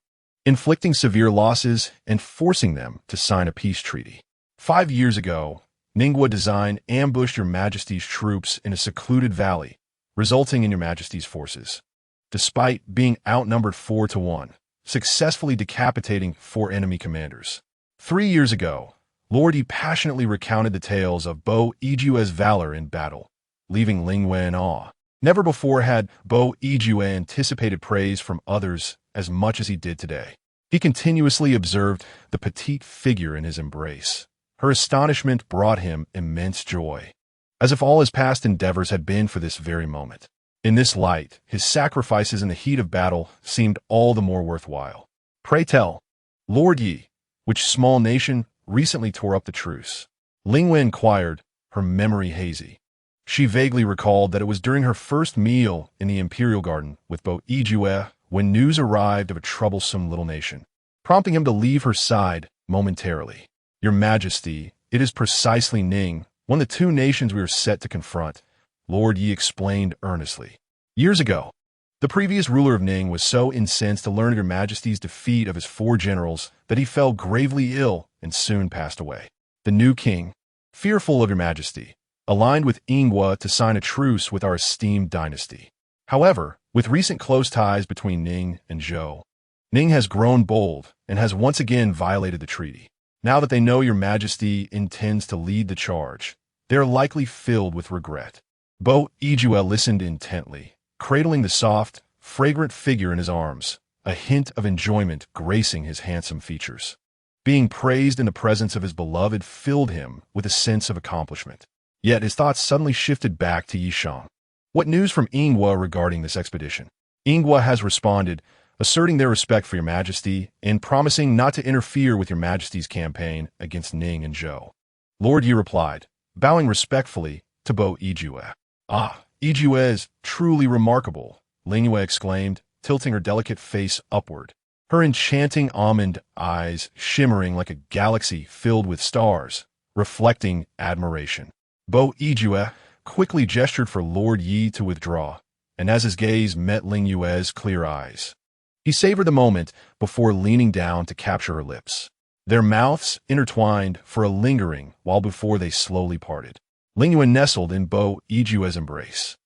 inflicting severe losses and forcing them to sign a peace treaty. 5 years ago, Ningguo Design ambushed Your Majesty's troops in a secluded valley, resulting in Your Majesty's forces, despite being outnumbered 4-1, successfully decapitating 4 enemy commanders. 3 years ago, Lord Yi passionately recounted the tales of Bo Yijue's valor in battle, leaving Ling Yue in awe. Never before had Bo Yijue anticipated praise from others as much as he did today. He continuously observed the petite figure in his embrace. Her astonishment brought him immense joy, as if all his past endeavors had been for this very moment. In this light, his sacrifices in the heat of battle seemed all the more worthwhile. "Pray tell, Lord Yi, which small nation recently tore up the truce?" Ling Yue inquired, her memory hazy. She vaguely recalled that it was during her first meal in the Imperial Garden with Bo Yijue when news arrived of a troublesome little nation, prompting him to leave her side momentarily. "Your Majesty, it is precisely Ning, one of the 2 nations we are set to confront," Lord Yi explained earnestly. "Years ago, the previous ruler of Ning was so incensed to learn of Your Majesty's defeat of his 4 generals that he fell gravely ill and soon passed away. The new king, fearful of Your Majesty, aligned with Yinghua to sign a truce with our esteemed dynasty. However, with recent close ties between Ning and Zhou, Ning has grown bold and has once again violated the treaty. Now that they know Your Majesty intends to lead the charge, they are likely filled with regret." Bo Yijue listened intently, cradling the soft, fragrant figure in his arms, a hint of enjoyment gracing his handsome features. Being praised in the presence of his beloved filled him with a sense of accomplishment. Yet his thoughts suddenly shifted back to Yishang. "What news from Yinghua regarding this expedition?" "Yinghua has responded, asserting their respect for Your Majesty and promising not to interfere with Your Majesty's campaign against Ning and Zhou." Lord Yi replied, bowing respectfully to Bo Yijue. "Ah, Yijue is truly remarkable," Ling Yue exclaimed, tilting her delicate face upward, her enchanting almond eyes shimmering like a galaxy filled with stars, reflecting admiration. Bo Yijue quickly gestured for Lord Yi to withdraw, and as his gaze met Ling Yue's clear eyes, he savored the moment before leaning down to capture her lips. Their mouths intertwined for a lingering while before they slowly parted. Ling Yue nestled in Bo Yijue's embrace,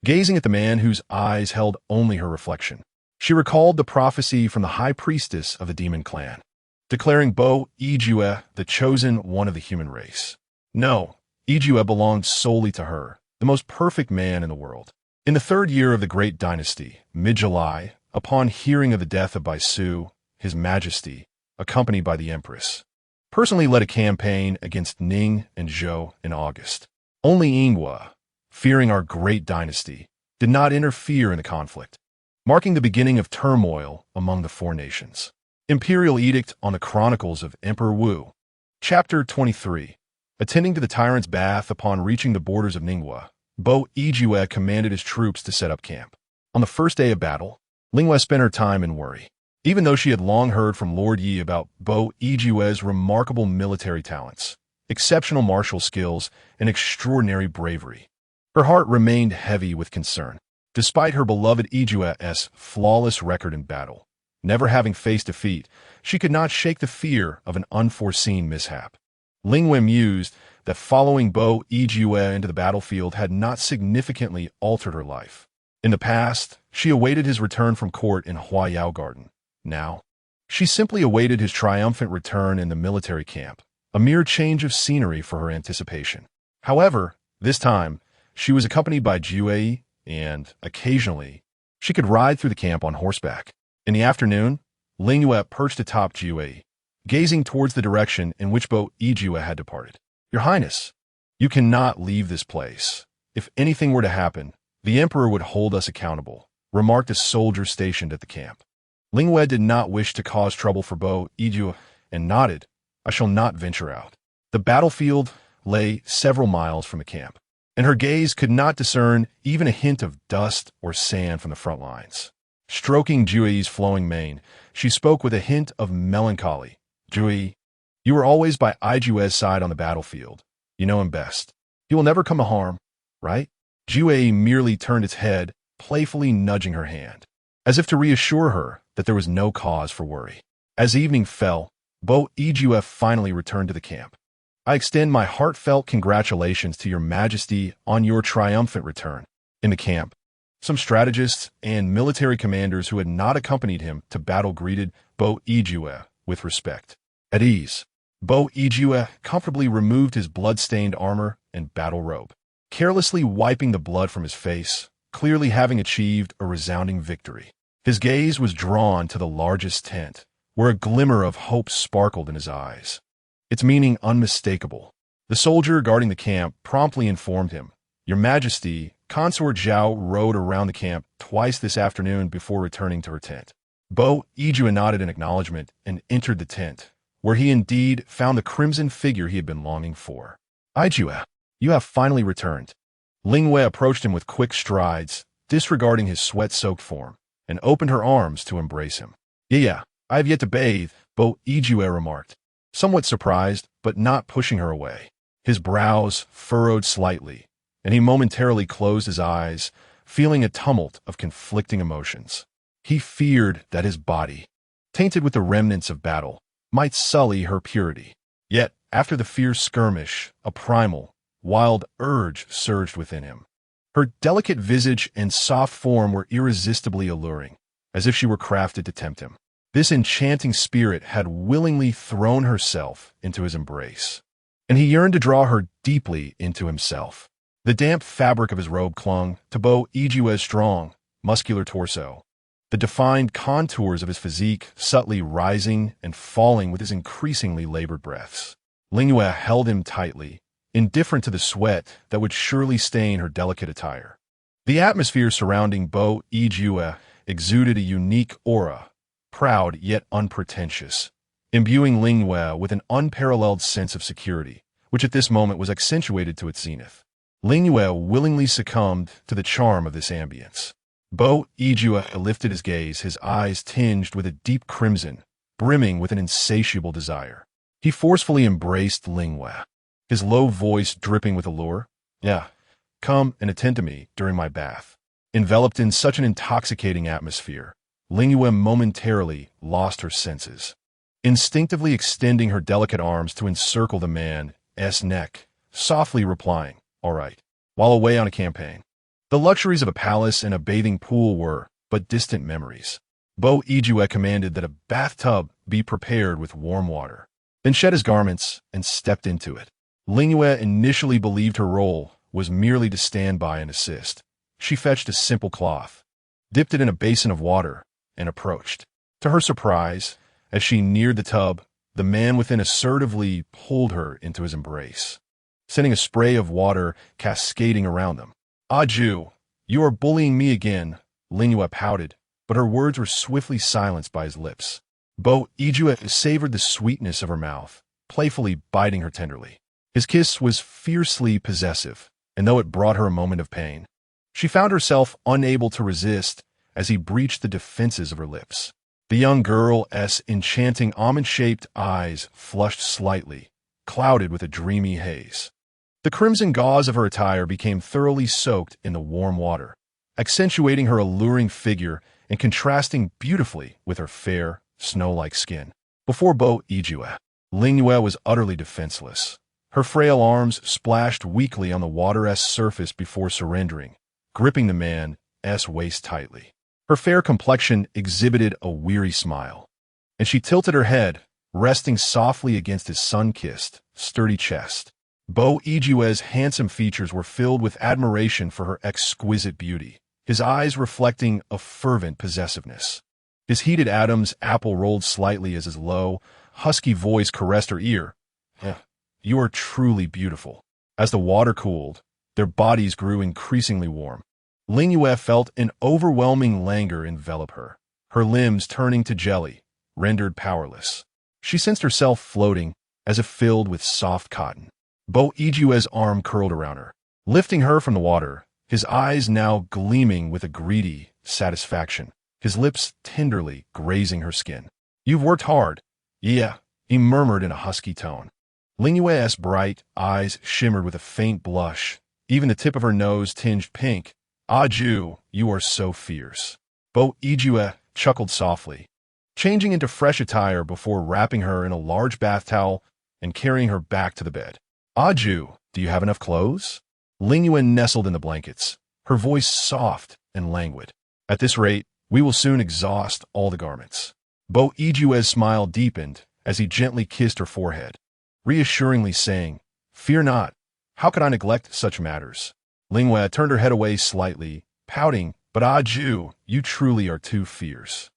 gazing at the man whose eyes held only her reflection. She recalled the prophecy from the high priestess of the demon clan, declaring Bo Yijue the chosen one of the human race. No, Yijue belonged solely to her, the most perfect man in the world. In the 3rd year of the Great Dynasty, mid-July, upon hearing of the death of Baisu, His Majesty, accompanied by the Empress, personally led a campaign against Ning and Zhou in August. Only Yinghua, fearing our Great Dynasty, did not interfere in the conflict, marking the beginning of turmoil among the 4 nations. Imperial Edict on the Chronicles of Emperor Wu. Chapter 23. Attending to the tyrant's bath upon reaching the borders of Ningguo, Bo Yijue commanded his troops to set up camp. On the first day of battle, Ling Yue spent her time in worry. Even though she had long heard from Lord Yi about Bo Yijue's remarkable military talents, exceptional martial skills, and extraordinary bravery. Her heart remained heavy with concern. Despite her beloved Ling Yue's flawless record in battle, never having faced defeat, she could not shake the fear of an unforeseen mishap. Ling Yue mused that following Ling Yue into the battlefield had not significantly altered her life. In the past, she awaited his return from court in Huayao Garden. Now, she simply awaited his triumphant return in the military camp, a mere change of scenery for her anticipation. However, this time, she was accompanied by Yue, and, occasionally, she could ride through the camp on horseback. In the afternoon, Ling Yue perched atop Yue, gazing towards the direction in which Ling Yue had departed. "Your Highness, you cannot leave this place. If anything were to happen, the Emperor would hold us accountable," remarked a soldier stationed at the camp. Ling Yue did not wish to cause trouble for Ling Yue and nodded, "I shall not venture out." The battlefield lay several miles from the camp, and her gaze could not discern even a hint of dust or sand from the front lines. Stroking Jue's flowing mane, she spoke with a hint of melancholy. "Jue, you were always by Ijue's side on the battlefield. You know him best. He will never come to harm, right?" Jue merely turned its head, playfully nudging her hand, as if to reassure her that there was no cause for worry. As evening fell, Ling Yue finally returned to the camp. "I extend my heartfelt congratulations to your Majesty on your triumphant return." In the camp, some strategists and military commanders who had not accompanied him to battle greeted Ling Yue with respect. At ease, Ling Yue comfortably removed his blood-stained armor and battle robe, carelessly wiping the blood from his face, clearly having achieved a resounding victory. His gaze was drawn to the largest tent, where a glimmer of hope sparkled in his eyes, its meaning unmistakable. The soldier guarding the camp promptly informed him, "Your Majesty, Consort Zhao rode around the camp twice this afternoon before returning to her tent." Ling Yue nodded in acknowledgement and entered the tent, where he indeed found the crimson figure he had been longing for. "Yue, you have finally returned." Ling Yue approached him with quick strides, disregarding his sweat-soaked form, and opened her arms to embrace him. Yeah, I have yet to bathe," Ling Yue remarked, somewhat surprised but not pushing her away. His brows furrowed slightly, and he momentarily closed his eyes, feeling a tumult of conflicting emotions. He feared that his body, tainted with the remnants of battle, might sully her purity. Yet, after the fierce skirmish, a primal, wild urge surged within him. Her delicate visage and soft form were irresistibly alluring, as if she were crafted to tempt him. This enchanting spirit had willingly thrown herself into his embrace, and he yearned to draw her deeply into himself. The damp fabric of his robe clung to Ling Yue's strong, muscular torso, the defined contours of his physique subtly rising and falling with his increasingly labored breaths. Ling Yue held him tightly, indifferent to the sweat that would surely stain her delicate attire. The atmosphere surrounding Ling Yue exuded a unique aura, proud yet unpretentious, imbuing Ling Yue with an unparalleled sense of security, which at this moment was accentuated to its zenith. Ling Yue willingly succumbed to the charm of this ambience. Ling Yue lifted his gaze, his eyes tinged with a deep crimson, brimming with an insatiable desire. He forcefully embraced Ling Yue, his low voice dripping with allure. "Yeah, come and attend to me during my bath." Enveloped in such an intoxicating atmosphere, Ling Yue momentarily lost her senses, instinctively extending her delicate arms to encircle the man's neck, softly replying, "All right," while away on a campaign. The luxuries of a palace and a bathing pool were but distant memories. Ling Yue commanded that a bathtub be prepared with warm water, then shed his garments and stepped into it. Ling Yue initially believed her role was merely to stand by and assist. She fetched a simple cloth, dipped it in a basin of water, and approached. To her surprise, as she neared the tub, the man within assertively pulled her into his embrace, sending a spray of water cascading around them. "Ju, you are bullying me again," Ling Yue pouted, but her words were swiftly silenced by his lips. Ling Yue savored the sweetness of her mouth, playfully biting her tenderly. His kiss was fiercely possessive, and though it brought her a moment of pain, she found herself unable to resist as he breached the defenses of her lips. The young girl's enchanting almond-shaped eyes flushed slightly, clouded with a dreamy haze. The crimson gauze of her attire became thoroughly soaked in the warm water, accentuating her alluring figure and contrasting beautifully with her fair, snow-like skin. Before Bo Ijue, Ling Yue was utterly defenseless. Her frail arms splashed weakly on the water's surface before surrendering, gripping the man's waist tightly. Her fair complexion exhibited a weary smile, and she tilted her head, resting softly against his sun-kissed, sturdy chest. Bo Ijue's handsome features were filled with admiration for her exquisite beauty, his eyes reflecting a fervent possessiveness. His heated Adam's apple rolled slightly as his low, husky voice caressed her ear. "You are truly beautiful." As the water cooled, their bodies grew increasingly warm. Ling Yue felt an overwhelming languor envelop her, her limbs turning to jelly, rendered powerless. She sensed herself floating, as if filled with soft cotton. Bo Ijue's arm curled around her, lifting her from the water, his eyes now gleaming with a greedy satisfaction, his lips tenderly grazing her skin. "You've worked hard." "Yeah," he murmured in a husky tone. Ling Yue's bright eyes shimmered with a faint blush, even the tip of her nose tinged pink. "Ah, Ju, you are so fierce." Bo Ijue chuckled softly, changing into fresh attire before wrapping her in a large bath towel and carrying her back to the bed. "Ah, Ju, do you have enough clothes?" Ling Yue nestled in the blankets, her voice soft and languid. "At this rate, we will soon exhaust all the garments." Bo Ijue's smile deepened as he gently kissed her forehead, reassuringly saying, "Fear not. How could I neglect such matters?" Ling Yue turned her head away slightly, pouting, "But ah, Ju, you truly are too fierce."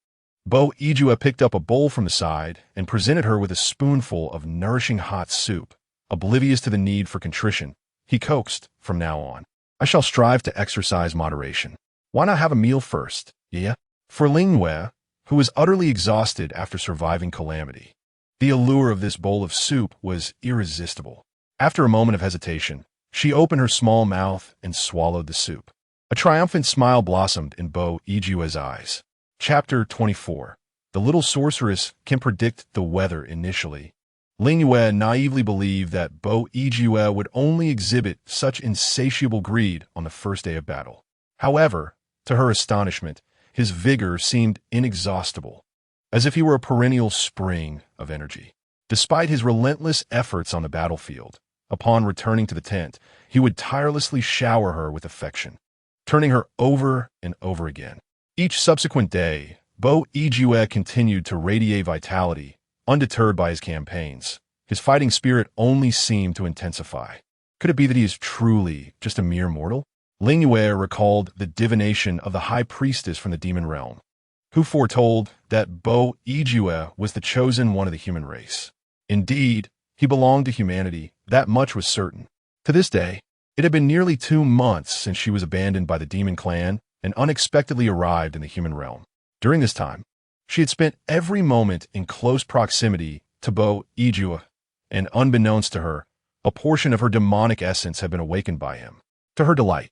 Bo Ijue picked up a bowl from the side and presented her with a spoonful of nourishing hot soup. Oblivious to the need for contrition, he coaxed, "From now on, I shall strive to exercise moderation. Why not have a meal first, yeah?" For Ling Yue, who was utterly exhausted after surviving calamity, the allure of this bowl of soup was irresistible. After a moment of hesitation, she opened her small mouth and swallowed the soup. A triumphant smile blossomed in Bo Ijue's eyes. Chapter 24. The little sorceress can predict the weather initially. Ling Yue naively believed that Bo Ijue would only exhibit such insatiable greed on the first day of battle. However, to her astonishment, his vigor seemed inexhaustible, as if he were a perennial spring of energy. Despite his relentless efforts on the battlefield, upon returning to the tent, he would tirelessly shower her with affection, turning her over and over again. Each subsequent day, Bo Ijue continued to radiate vitality, undeterred by his campaigns. His fighting spirit only seemed to intensify. Could it be that he is truly just a mere mortal? Ling Yue recalled the divination of the high priestess from the demon realm, who foretold that Bo Ijue was the chosen one of the human race. Indeed, he belonged to humanity, that much was certain. To this day, it had been nearly 2 months since she was abandoned by the demon clan and unexpectedly arrived in the human realm. During this time, she had spent every moment in close proximity to Bo Ijue, and unbeknownst to her, a portion of her demonic essence had been awakened by him. To her delight,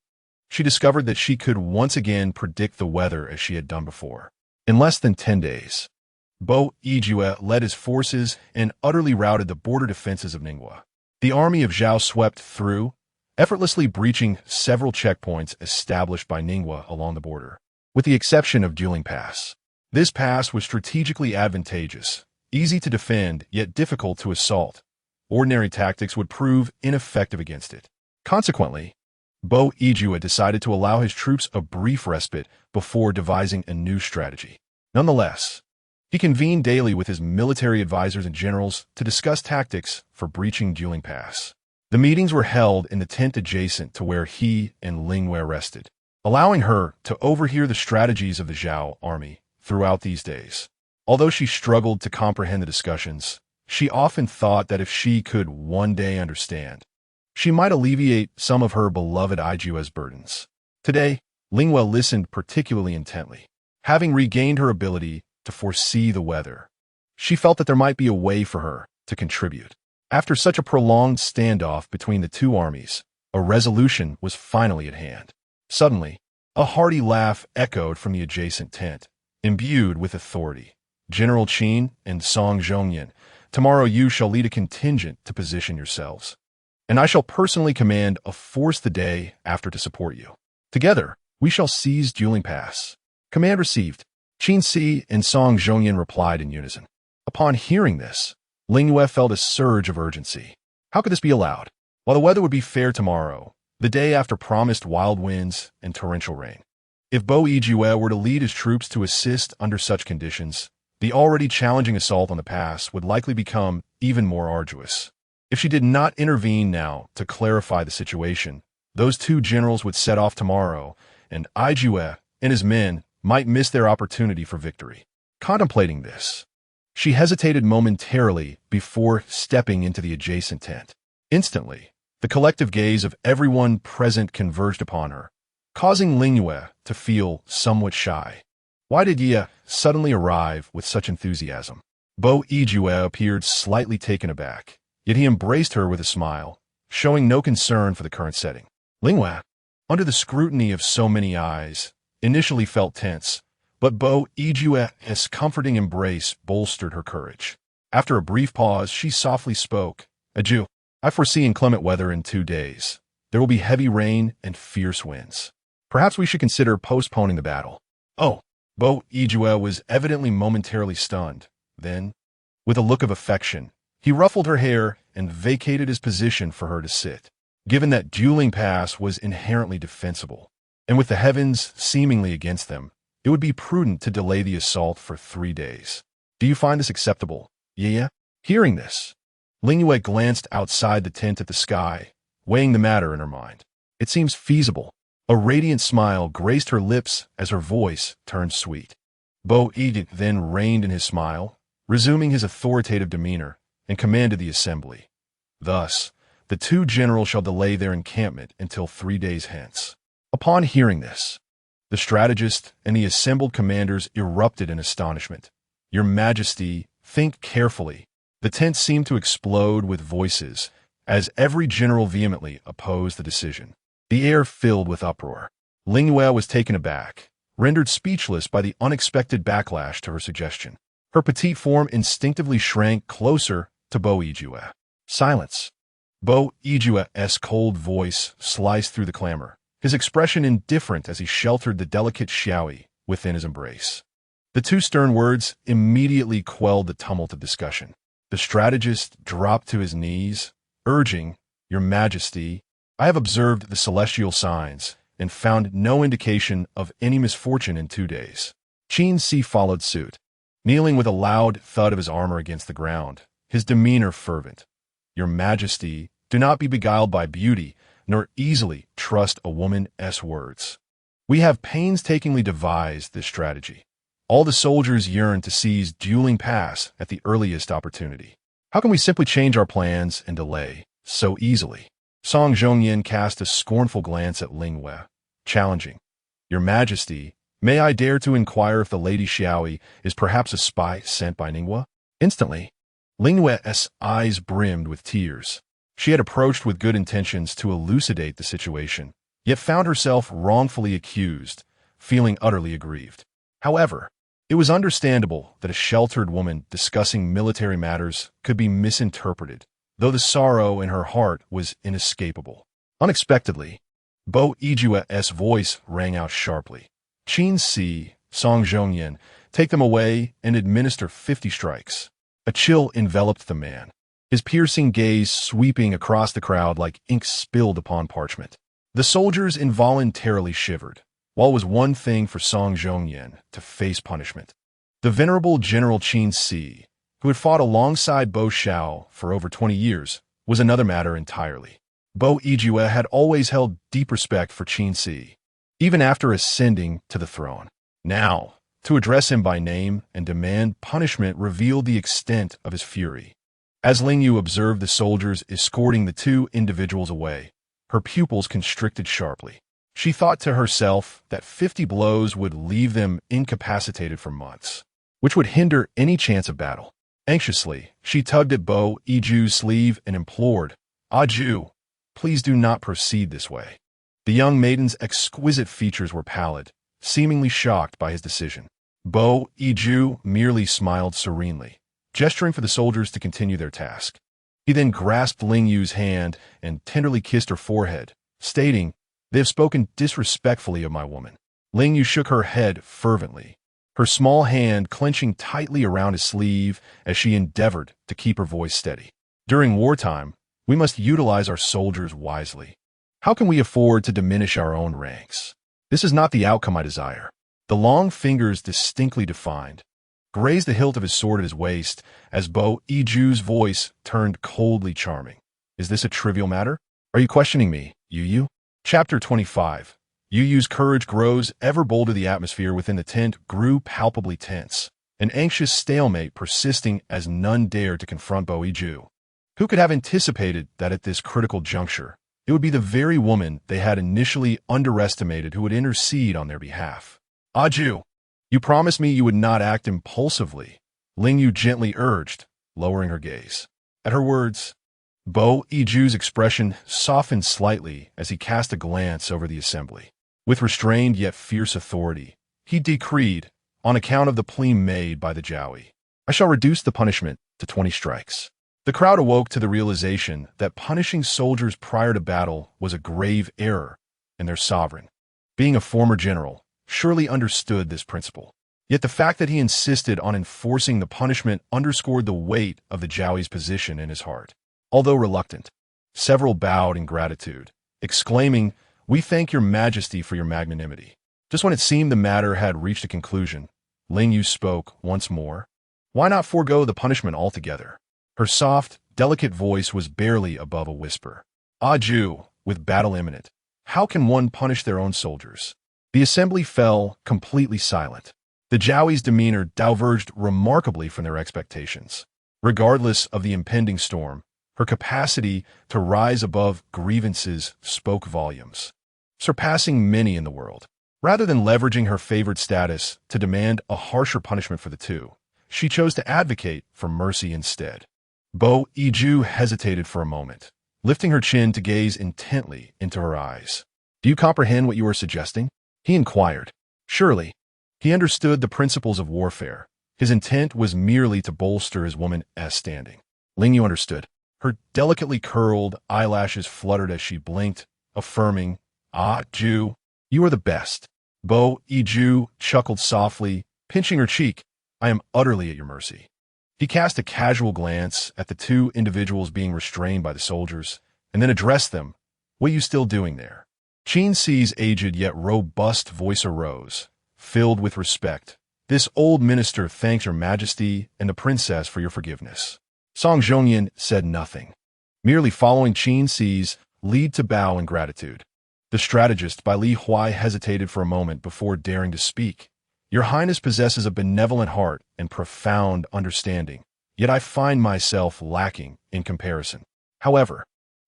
she discovered that she could once again predict the weather as she had done before. In less than 10 days, Bo Ijue led his forces and utterly routed the border defenses of Ningwa. The army of Zhao swept through, effortlessly breaching several checkpoints established by Ningwa along the border, with the exception of Dueling Pass. This pass was strategically advantageous, easy to defend, yet difficult to assault. Ordinary tactics would prove ineffective against it. Consequently, Bo Ijue decided to allow his troops a brief respite before devising a new strategy. Nonetheless, he convened daily with his military advisors and generals to discuss tactics for breaching Dueling Pass. The meetings were held in the tent adjacent to where he and Ling Yue rested, allowing her to overhear the strategies of the Zhao army throughout these days. Although she struggled to comprehend the discussions, she often thought that if she could one day understand, she might alleviate some of her beloved Ijue's burdens. Today, Ling Yue listened particularly intently. Having regained her ability to foresee the weather, she felt that there might be a way for her to contribute. After such a prolonged standoff between the two armies, a resolution was finally at hand. Suddenly, a hearty laugh echoed from the adjacent tent. Imbued with authority, General Qin and Song Zhongyan Tomorrow you shall lead a contingent to position yourselves, and I shall personally command a force the day after to support you. Together, we shall seize Juling Pass. Command received. Qin Si and Song Zhongyan replied in unison. Upon hearing this, Ling Yue felt a surge of urgency. How could this be allowed? While the weather would be fair tomorrow, the day after promised wild winds and torrential rain. If Bo Yijue were to lead his troops to assist under such conditions, the already challenging assault on the pass would likely become even more arduous. If she did not intervene now to clarify the situation, those two generals would set off tomorrow, and Yijue and his men might miss their opportunity for victory. Contemplating this, she hesitated momentarily before stepping into the adjacent tent. Instantly, the collective gaze of everyone present converged upon her, causing Ling Yue to feel somewhat shy. Why did Ye suddenly arrive with such enthusiasm? Bo Yijue appeared slightly taken aback, yet he embraced her with a smile, showing no concern for the current setting. Ling Yue, under the scrutiny of so many eyes, initially felt tense, but Bo Yijue's comforting embrace bolstered her courage. After a brief pause, she softly spoke. Adieu. I foresee inclement weather in 2 days. There will be heavy rain and fierce winds. Perhaps we should consider postponing the battle. Oh, Bo Yijue was evidently momentarily stunned. Then, with a look of affection, he ruffled her hair and vacated his position for her to sit. Given that Juling Pass was inherently defensible, and with the heavens seemingly against them, it would be prudent to delay the assault for 3 days. Do you find this acceptable, Ye? Hearing this, Ling Yue glanced outside the tent at the sky, weighing the matter in her mind. It seems feasible. A radiant smile graced her lips as her voice turned sweet. Bo Yijue then reined in his smile, resuming his authoritative demeanor, and commanded the assembly. Thus, the two generals shall delay their encampment until 3 days hence. Upon hearing this, the strategist and the assembled commanders erupted in astonishment. Your Majesty, think carefully. The tent seemed to explode with voices, as every general vehemently opposed the decision. The air filled with uproar. Ling Yue was taken aback, rendered speechless by the unexpected backlash to her suggestion. Her petite form instinctively shrank closer to Bo Yijue. Silence. Bo Yijue's cold voice sliced through the clamor, his expression indifferent as he sheltered the delicate Xiaoyi within his embrace. The two stern words immediately quelled the tumult of discussion. The strategist dropped to his knees, urging, Your Majesty, I have observed the celestial signs and found no indication of any misfortune in 2 days. Qin Si followed suit, kneeling with a loud thud of his armor against the ground, his demeanor fervent. Your Majesty, do not be beguiled by beauty, nor easily trust a woman's words. We have painstakingly devised this strategy. All the soldiers yearn to seize Juling Pass at the earliest opportunity. How can we simply change our plans and delay so easily? Song Zhongyan cast a scornful glance at Ling Yue, challenging. Your Majesty, may I dare to inquire if the Lady Xiaoyi is perhaps a spy sent by Ninghua? Instantly, Ling Yue's eyes brimmed with tears. She had approached with good intentions to elucidate the situation, yet found herself wrongfully accused, feeling utterly aggrieved. However, it was understandable that a sheltered woman discussing military matters could be misinterpreted, though the sorrow in her heart was inescapable. Unexpectedly, Bo Yijue's voice rang out sharply. Qin Si, Song Zhongyan, take them away and administer 50 strikes. A chill enveloped the man, his piercing gaze sweeping across the crowd like ink spilled upon parchment. The soldiers involuntarily shivered, while it was one thing for Song Zhongyan to face punishment. The venerable General Qin Si, who had fought alongside Bo Xiao for over 20 years, was another matter entirely. Bo Yijue had always held deep respect for Qin Si, even after ascending to the throne. Now, to address him by name and demand punishment revealed the extent of his fury. As Ling Yue observed the soldiers escorting the two individuals away, her pupils constricted sharply. She thought to herself that 50 blows would leave them incapacitated for months, which would hinder any chance of battle. Anxiously, she tugged at Bo Yijue's sleeve and implored, Ju, please do not proceed this way. The young maiden's exquisite features were pallid, seemingly shocked by his decision. Bo Yijue merely smiled serenely, gesturing for the soldiers to continue their task. He then grasped Ling Yue's hand and tenderly kissed her forehead, stating, "They have spoken disrespectfully of my woman." Ling Yue shook her head fervently, her small hand clenching tightly around his sleeve as she endeavored to keep her voice steady. "During wartime, we must utilize our soldiers wisely. How can we afford to diminish our own ranks? This is not the outcome I desire." The long fingers, distinctly defined, grazed the hilt of his sword at his waist as Bo Iju's voice turned coldly charming. "Is this a trivial matter? Are you questioning me, Yu? Chapter 25. Yu's courage grows ever bolder. The atmosphere within the tent grew palpably tense, an anxious stalemate persisting as none dared to confront Bo Iju. Who could have anticipated that at this critical juncture, it would be the very woman they had initially underestimated who would intercede on their behalf? "Aju, you promised me you would not act impulsively," Ling Yue gently urged, lowering her gaze. At her words, Bo Iju's expression softened slightly as he cast a glance over the assembly. With restrained yet fierce authority, he decreed, on account of the plea made by the Jowie, "I shall reduce the punishment to 20 strikes." The crowd awoke to the realization that punishing soldiers prior to battle was a grave error, and their sovereign, being a former general, surely understood this principle. Yet the fact that he insisted on enforcing the punishment underscored the weight of the Jowie's position in his heart. Although reluctant, several bowed in gratitude, exclaiming, "We thank your majesty for your magnanimity." Just when it seemed the matter had reached a conclusion, Ling Yue spoke once more. "Why not forego the punishment altogether?" Her soft, delicate voice was barely above a whisper. "Aju, with battle imminent, how can one punish their own soldiers?" The assembly fell completely silent. The Jowie's demeanor diverged remarkably from their expectations. Regardless of the impending storm, her capacity to rise above grievances spoke volumes, surpassing many in the world. Rather than leveraging her favored status to demand a harsher punishment for the two, she chose to advocate for mercy instead. Bo Iju hesitated for a moment, lifting her chin to gaze intently into her eyes. "Do you comprehend what you are suggesting?" he inquired. Surely, he understood the principles of warfare. His intent was merely to bolster his woman's standing. Ling Yue understood. Her delicately curled eyelashes fluttered as she blinked, affirming, "Ah, Ju, you are the best." Bo Iju chuckled softly, pinching her cheek. "I am utterly at your mercy." He cast a casual glance at the two individuals being restrained by the soldiers, and then addressed them. "What are you still doing there?" Qin Si's aged yet robust voice arose, filled with respect. "This old minister thanks your majesty and the princess for your forgiveness." Song Zhongyan said nothing, merely following Qin Si's lead to bow in gratitude. The strategist Bai Li Huai hesitated for a moment before daring to speak. "Your Highness possesses a benevolent heart and profound understanding, yet I find myself lacking in comparison. However,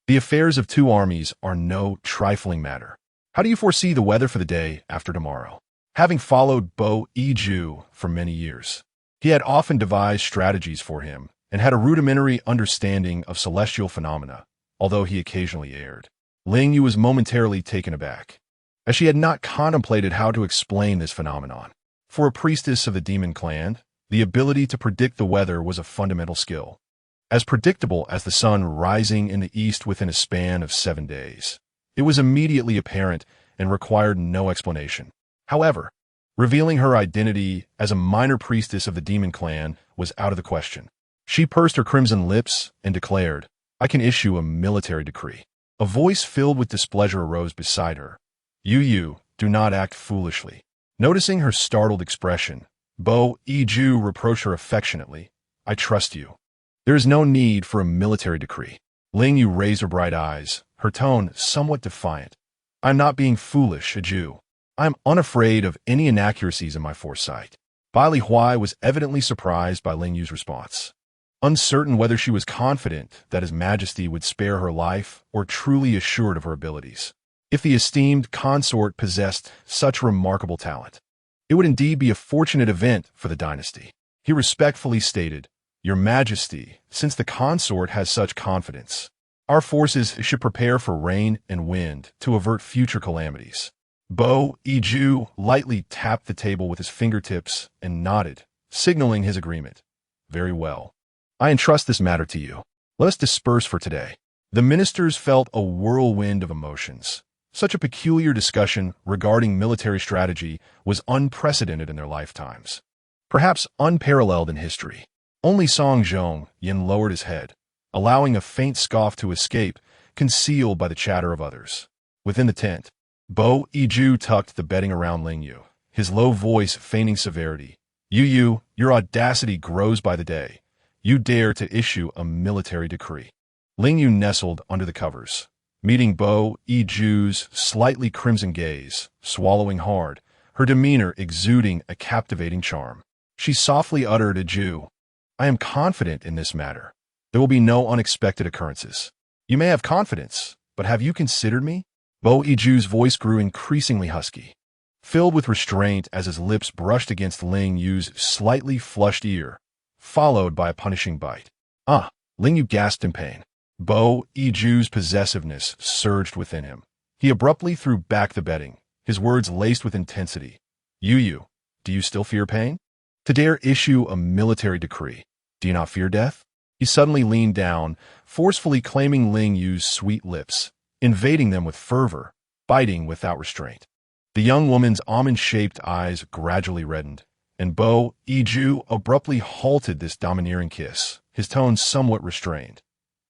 the affairs of two armies are no trifling matter. How do you foresee the weather for the day after tomorrow?" Having followed Bo Iju for many years, he had often devised strategies for him and had a rudimentary understanding of celestial phenomena, although he occasionally erred. Ling Yue was momentarily taken aback, as she had not contemplated how to explain this phenomenon. For a priestess of the demon clan, the ability to predict the weather was a fundamental skill, as predictable as the sun rising in the east within a span of 7 days. It was immediately apparent and required no explanation. However, revealing her identity as a minor priestess of the demon clan was out of the question. She pursed her crimson lips and declared, "I can issue a military decree." A voice filled with displeasure arose beside her. "Yu, do not act foolishly." Noticing her startled expression, Bo Iju reproached her affectionately. "I trust you. There is no need for a military decree." Ling Yue raised her bright eyes, her tone somewhat defiant. "I'm not being foolish, Iju. I'm unafraid of any inaccuracies in my foresight." Bai Li Huai was evidently surprised by Ling Yue's response, uncertain whether she was confident that His Majesty would spare her life or truly assured of her abilities. If the esteemed consort possessed such remarkable talent, it would indeed be a fortunate event for the dynasty. He respectfully stated, "Your Majesty, since the consort has such confidence, our forces should prepare for rain and wind to avert future calamities." Bo Iju lightly tapped the table with his fingertips and nodded, signaling his agreement. "Very well. I entrust this matter to you. Let us disperse for today." The ministers felt a whirlwind of emotions. Such a peculiar discussion regarding military strategy was unprecedented in their lifetimes. Perhaps unparalleled in history. Only Song Zhong Yin lowered his head, allowing a faint scoff to escape, concealed by the chatter of others. Within the tent, Bo Yiju tucked the bedding around Ling Yue, his low voice feigning severity. "Yu, your audacity grows by the day. You dare to issue a military decree." Ling Yue nestled under the covers, meeting Bo Yiju's slightly crimson gaze, swallowing hard, her demeanor exuding a captivating charm. She softly uttered a Jew. "I am confident in this matter. There will be no unexpected occurrences." "You may have confidence, but have you considered me?" Bo Yiju's voice grew increasingly husky, filled with restraint as his lips brushed against Ling Yue's slightly flushed ear, followed by a punishing bite. "Ah!" Ling Yue gasped in pain. Bo Yiju's possessiveness surged within him. He abruptly threw back the bedding, his words laced with intensity. "Yu, do you still fear pain? To dare issue a military decree, do you not fear death?" He suddenly leaned down, forcefully claiming Ling Yue's sweet lips, invading them with fervor, biting without restraint. The young woman's almond-shaped eyes gradually reddened, and Bo Yiju abruptly halted this domineering kiss, his tone somewhat restrained.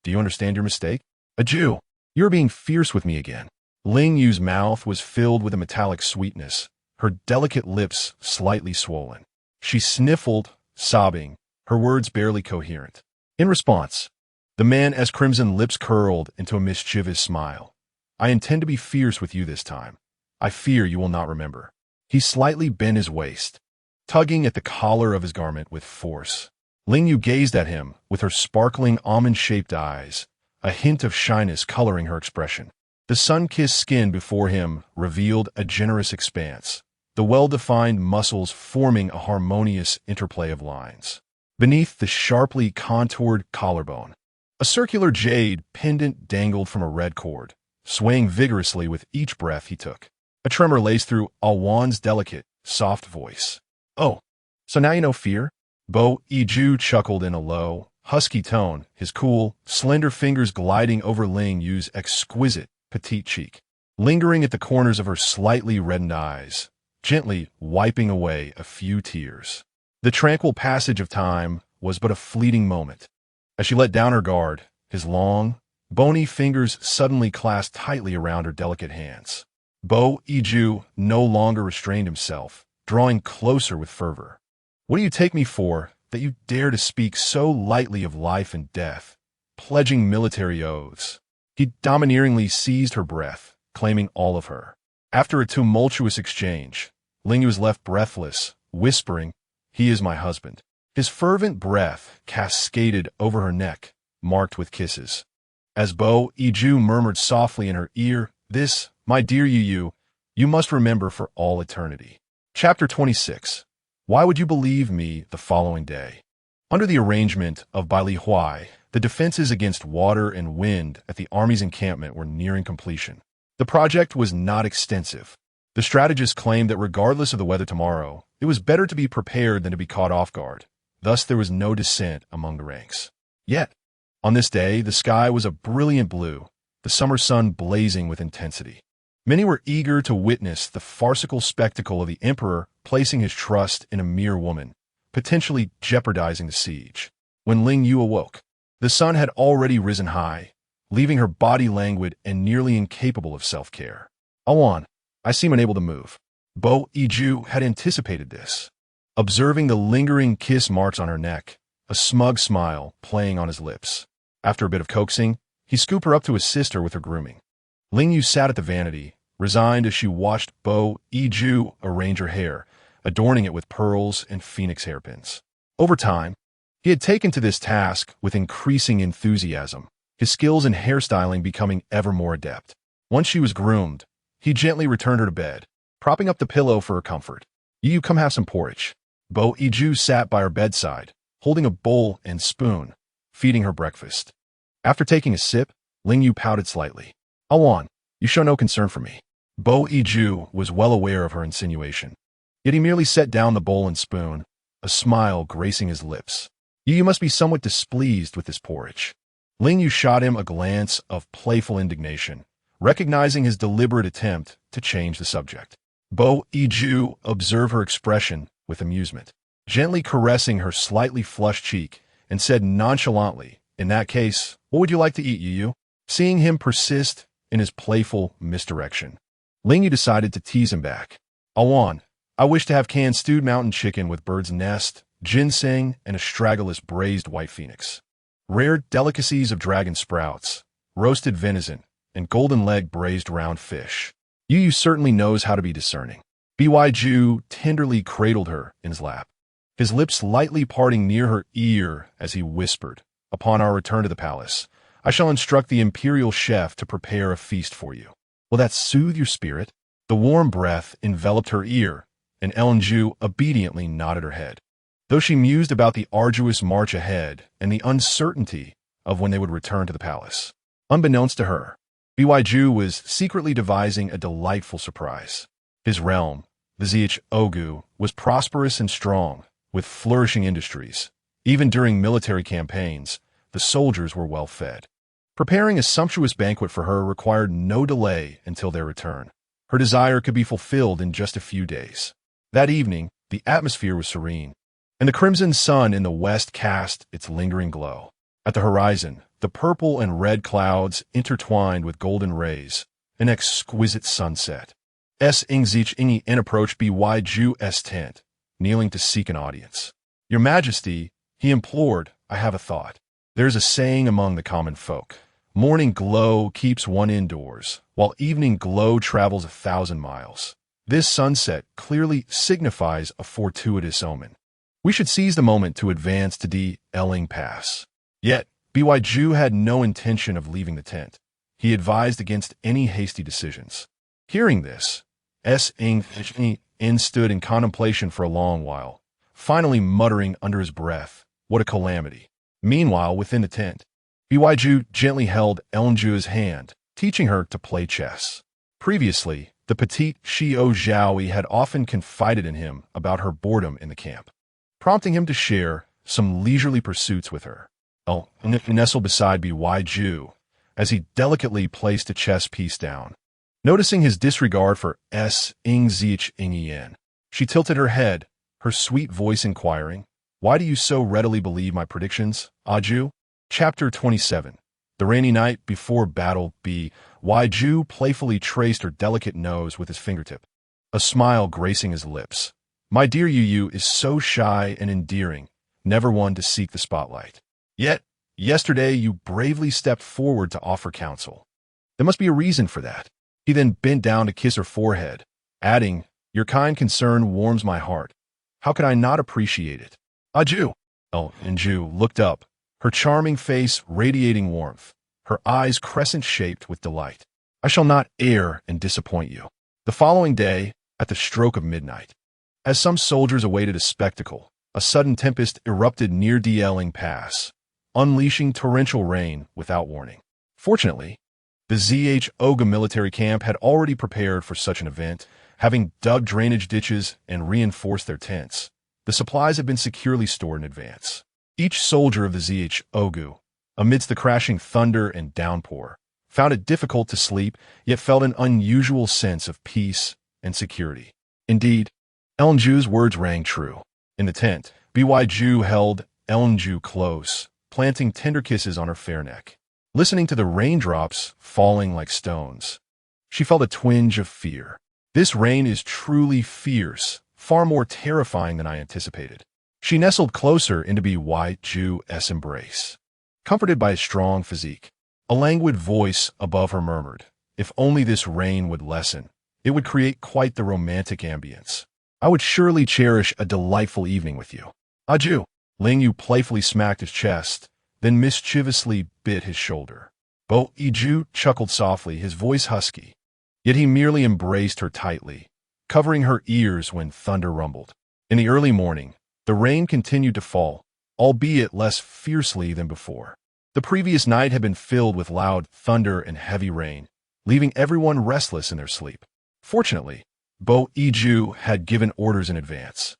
"Do you understand your mistake? A Jew, you're being fierce with me again." Ling Yue's mouth was filled with a metallic sweetness, her delicate lips slightly swollen. She sniffled, sobbing, her words barely coherent. In response, the man's crimson lips curled into a mischievous smile. "I intend to be fierce with you this time. I fear you will not remember." He slightly bent his waist, tugging at the collar of his garment with force. Ling Yue gazed at him with her sparkling almond-shaped eyes, a hint of shyness coloring her expression. The sun-kissed skin before him revealed a generous expanse, the well-defined muscles forming a harmonious interplay of lines. Beneath the sharply contoured collarbone, a circular jade pendant dangled from a red cord, swaying vigorously with each breath he took. A tremor laced through Alwan's delicate, soft voice. "Oh, so now you know fear?" Bo Yiju chuckled in a low, husky tone, his cool, slender fingers gliding over Ling Yue's exquisite, petite cheek, lingering at the corners of her slightly reddened eyes, gently wiping away a few tears. The tranquil passage of time was but a fleeting moment. As she let down her guard, his long, bony fingers suddenly clasped tightly around her delicate hands. Bo Yiju no longer restrained himself, drawing closer with fervor. "What do you take me for, that you dare to speak so lightly of life and death, pledging military oaths?" He domineeringly seized her breath, claiming all of her. After a tumultuous exchange, Ling Yue was left breathless, whispering, "He is my husband." His fervent breath cascaded over her neck, marked with kisses. As Bo Yiju murmured softly in her ear, "This, my dear Yu, you must remember for all eternity." Chapter 26. Why would you believe me the following day? Under the arrangement of Bai Li Huai, the defenses against water and wind at the army's encampment were nearing completion. The project was not extensive. The strategists claimed that regardless of the weather tomorrow, it was better to be prepared than to be caught off guard. Thus there was no dissent among the ranks. Yet, on this day, the sky was a brilliant blue, the summer sun blazing with intensity. Many were eager to witness the farcical spectacle of the emperor placing his trust in a mere woman, potentially jeopardizing the siege. When Ling Yue awoke, the sun had already risen high, leaving her body languid and nearly incapable of self-care. "Awan, I seem unable to move." Bo Yiju had anticipated this. Observing the lingering kiss marks on her neck, a smug smile playing on his lips. After a bit of coaxing, he scooped her up to assist her with her grooming. Ling Yue sat at the vanity, resigned as she watched Bo Yiju arrange her hair, adorning it with pearls and phoenix hairpins. Over time, he had taken to this task with increasing enthusiasm, his skills in hairstyling becoming ever more adept. Once she was groomed, he gently returned her to bed, propping up the pillow for her comfort. "You come have some porridge." Bo Yiju sat by her bedside, holding a bowl and spoon, feeding her breakfast. After taking a sip, Ling Yue pouted slightly. "Awan, you show no concern for me." Bo Yiju was well aware of her insinuation, yet he merely set down the bowl and spoon, a smile gracing his lips. You must be somewhat displeased with this porridge. Ling Yue shot him a glance of playful indignation, recognizing his deliberate attempt to change the subject. Bo Yiju observed her expression with amusement, gently caressing her slightly flushed cheek, and said nonchalantly, "In that case, what would you like to eat, Yu?" Seeing him persist in his playful misdirection, Ling Yue decided to tease him back. I wish to have canned stewed mountain chicken with bird's nest, ginseng, and astragalus braised white phoenix. Rare delicacies of dragon sprouts, roasted venison, and golden leg braised round fish. Yu certainly knows how to be discerning. Byu tenderly cradled her in his lap, his lips lightly parting near her ear as he whispered, "Upon our return to the palace, I shall instruct the imperial chef to prepare a feast for you. Will that soothe your spirit?" The warm breath enveloped her ear, and Ju obediently nodded her head. Though she mused about the arduous march ahead and the uncertainty of when they would return to the palace, unbeknownst to her, Byu was secretly devising a delightful surprise. His realm, the Ogu, was prosperous and strong, with flourishing industries. Even during military campaigns, the soldiers were well fed. Preparing a sumptuous banquet for her required no delay until their return. Her desire could be fulfilled in just a few days. That evening, the atmosphere was serene, and the crimson sun in the west cast its lingering glow. At the horizon, the purple and red clouds intertwined with golden rays, an exquisite sunset. Ingzich approached Byu's tent, kneeling to seek an audience. "Your Majesty," he implored, "I have a thought. There's a saying among the common folk. Morning glow keeps one indoors, while evening glow travels 1,000 miles. This sunset clearly signifies a fortuitous omen. We should seize the moment to advance to the Eling Pass." Yet, Byu had no intention of leaving the tent. He advised against any hasty decisions. Hearing this, In stood in contemplation for a long while, finally muttering under his breath, "What a calamity." Meanwhile, within the tent, Byu gently held Ju's hand, teaching her to play chess. Previously, the petite Shio Zhaoi had often confided in him about her boredom in the camp, prompting him to share some leisurely pursuits with her. Nestled beside Byu as he delicately placed a chess piece down. Noticing his disregard for Ingzich, she tilted her head, her sweet voice inquiring, "Why do you so readily believe my predictions, Aju?" Chapter 27. The rainy night before battle. Byu playfully traced her delicate nose with his fingertip, a smile gracing his lips. "My dear Yu is so shy and endearing, never one to seek the spotlight. Yet, yesterday you bravely stepped forward to offer counsel. There must be a reason for that." He then bent down to kiss her forehead, adding, "Your kind concern warms my heart. How could I not appreciate it?" "Aju." Ju looked up, her charming face radiating warmth, her eyes crescent-shaped with delight. "I shall not err and disappoint you." The following day, at the stroke of midnight, as some soldiers awaited a spectacle, a sudden tempest erupted near Eling Pass, unleashing torrential rain without warning. Fortunately, the Oga military camp had already prepared for such an event, having dug drainage ditches and reinforced their tents. The supplies had been securely stored in advance. Each soldier of the Ogu, amidst the crashing thunder and downpour, found it difficult to sleep, yet felt an unusual sense of peace and security. Indeed, Ju's words rang true. In the tent, Byu held Ju close, planting tender kisses on her fair neck. Listening to the raindrops falling like stones, she felt a twinge of fear. This rain is truly fierce, far more terrifying than I anticipated. She nestled closer into Byu's embrace, comforted by his strong physique. A languid voice above her murmured, "If only this rain would lessen, it would create quite the romantic ambience. I would surely cherish a delightful evening with you." "Aju." Ling Yue playfully smacked his chest, then mischievously bit his shoulder. Byu chuckled softly, his voice husky, yet he merely embraced her tightly, covering her ears when thunder rumbled. In the early morning, the rain continued to fall, albeit less fiercely than before. The previous night had been filled with loud thunder and heavy rain, leaving everyone restless in their sleep. Fortunately, Byu had given orders in advance,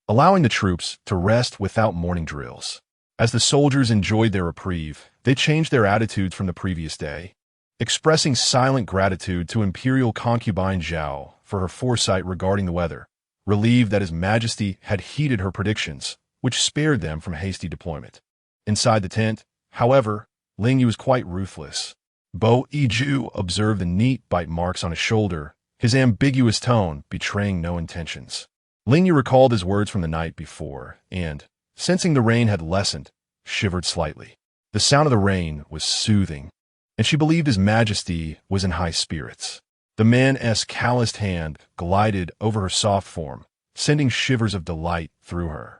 allowing the troops to rest without morning drills. As the soldiers enjoyed their reprieve, they changed their attitudes from the previous day, expressing silent gratitude to Imperial concubine Zhao for her foresight regarding the weather, relieved that His Majesty had heeded her predictions, which spared them from hasty deployment. Inside the tent, however, Ling Yue was quite ruthless. Bo Yiju observed the neat bite marks on his shoulder, his ambiguous tone betraying no intentions. Ling Yue recalled his words from the night before, and, sensing the rain had lessened, shivered slightly. The sound of the rain was soothing, and she believed His Majesty was in high spirits. The man's calloused hand glided over her soft form, sending shivers of delight through her.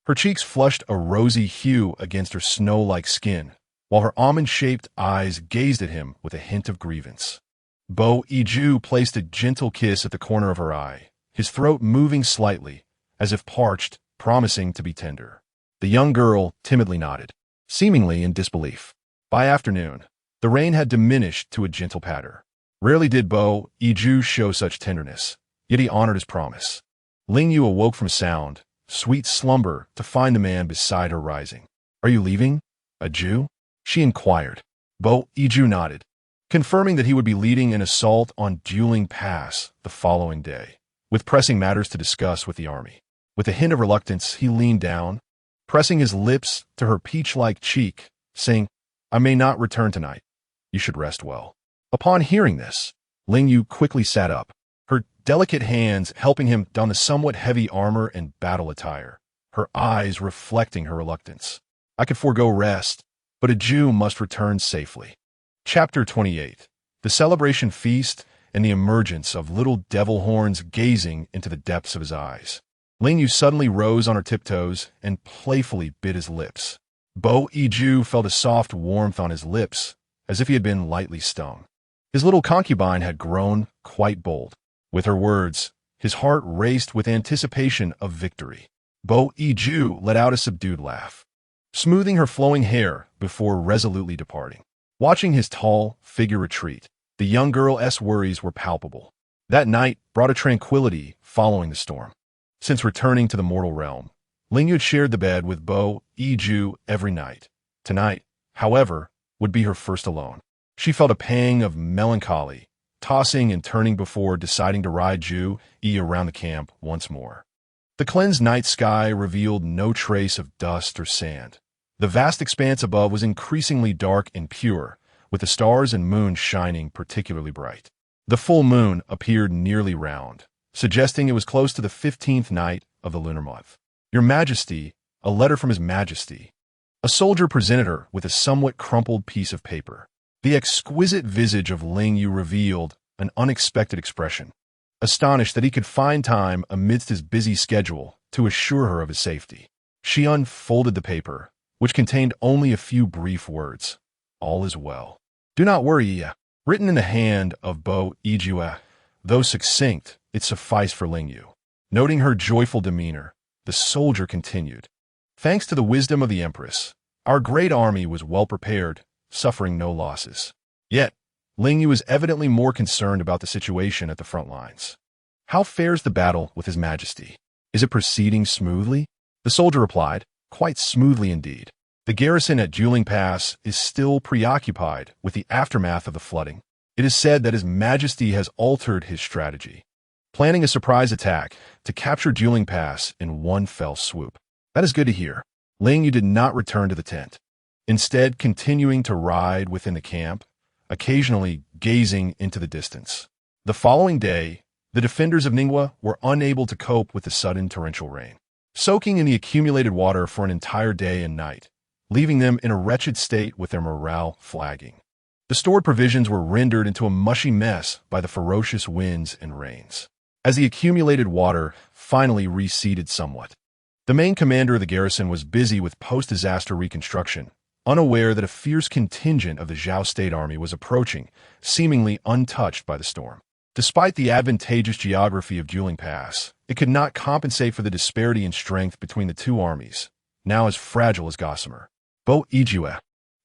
Her cheeks flushed a rosy hue against her snow-like skin, while her almond-shaped eyes gazed at him with a hint of grievance. Bo Yiju placed a gentle kiss at the corner of her eye, his throat moving slightly, as if parched, promising to be tender. The young girl timidly nodded, seemingly in disbelief. By afternoon, the rain had diminished to a gentle patter. Rarely did Bo Yiju show such tenderness, yet he honored his promise. Ling Yue awoke from sound, sweet slumber to find the man beside her rising. "Are you leaving? A Jew?" she inquired. Bo Yiju nodded, confirming that he would be leading an assault on Dueling Pass the following day, with pressing matters to discuss with the army. With a hint of reluctance, he leaned down, pressing his lips to her peach-like cheek, saying, "I may not return tonight. You should rest well." Upon hearing this, Ling Yue quickly sat up, her delicate hands helping him don the somewhat heavy armor and battle attire, her eyes reflecting her reluctance. "I could forego rest, but a Jew must return safely." Chapter 28. The Celebration Feast and the Emergence of Little Devil Horns gazing into the depths of his eyes. Ling Yue suddenly rose on her tiptoes and playfully bit his lips. Bo Yiju felt a soft warmth on his lips, as if he had been lightly stung. His little concubine had grown quite bold. With her words, his heart raced with anticipation of victory. Bo Yiju let out a subdued laugh, smoothing her flowing hair before resolutely departing. Watching his tall figure retreat, the young girl's worries were palpable. That night brought a tranquility following the storm. Since returning to the mortal realm, Ling Yue had shared the bed with Bo Yiju every night. Tonight, however, would be her first alone. She felt a pang of melancholy, tossing and turning before deciding to ride Ju Yi around the camp once more. The cleansed night sky revealed no trace of dust or sand. The vast expanse above was increasingly dark and pure, with the stars and moon shining particularly bright. The full moon appeared nearly round, suggesting it was close to the 15th night of the lunar month. "Your Majesty, a letter from His Majesty." A soldier presented her with a somewhat crumpled piece of paper. The exquisite visage of Ling Yue revealed an unexpected expression, astonished that he could find time amidst his busy schedule to assure her of his safety. She unfolded the paper, which contained only a few brief words. "All is well. Do not worry, Yi." Written in the hand of Bo Yiju, though succinct, it sufficed for Ling Yue. Noting her joyful demeanor, the soldier continued, "Thanks to the wisdom of the Empress, our great army was well prepared, suffering no losses." Yet, Ling Yue was evidently more concerned about the situation at the front lines. "How fares the battle with His Majesty? Is it proceeding smoothly?" The soldier replied, "Quite smoothly indeed. The garrison at Dueling Pass is still preoccupied with the aftermath of the flooding. It is said that His Majesty has altered his strategy, planning a surprise attack to capture Dueling Pass in one fell swoop." "That is good to hear." Ling Yue did not return to the tent, instead continuing to ride within the camp, occasionally gazing into the distance. The following day, the defenders of Ningwa were unable to cope with the sudden torrential rain, soaking in the accumulated water for an entire day and night, leaving them in a wretched state with their morale flagging. The stored provisions were rendered into a mushy mess by the ferocious winds and rains. As the accumulated water finally receded somewhat, the main commander of the garrison was busy with post-disaster reconstruction, unaware that a fierce contingent of the Zhao State Army was approaching, seemingly untouched by the storm. Despite the advantageous geography of Dueling Pass, it could not compensate for the disparity in strength between the two armies, now as fragile as gossamer. Bo Yiju,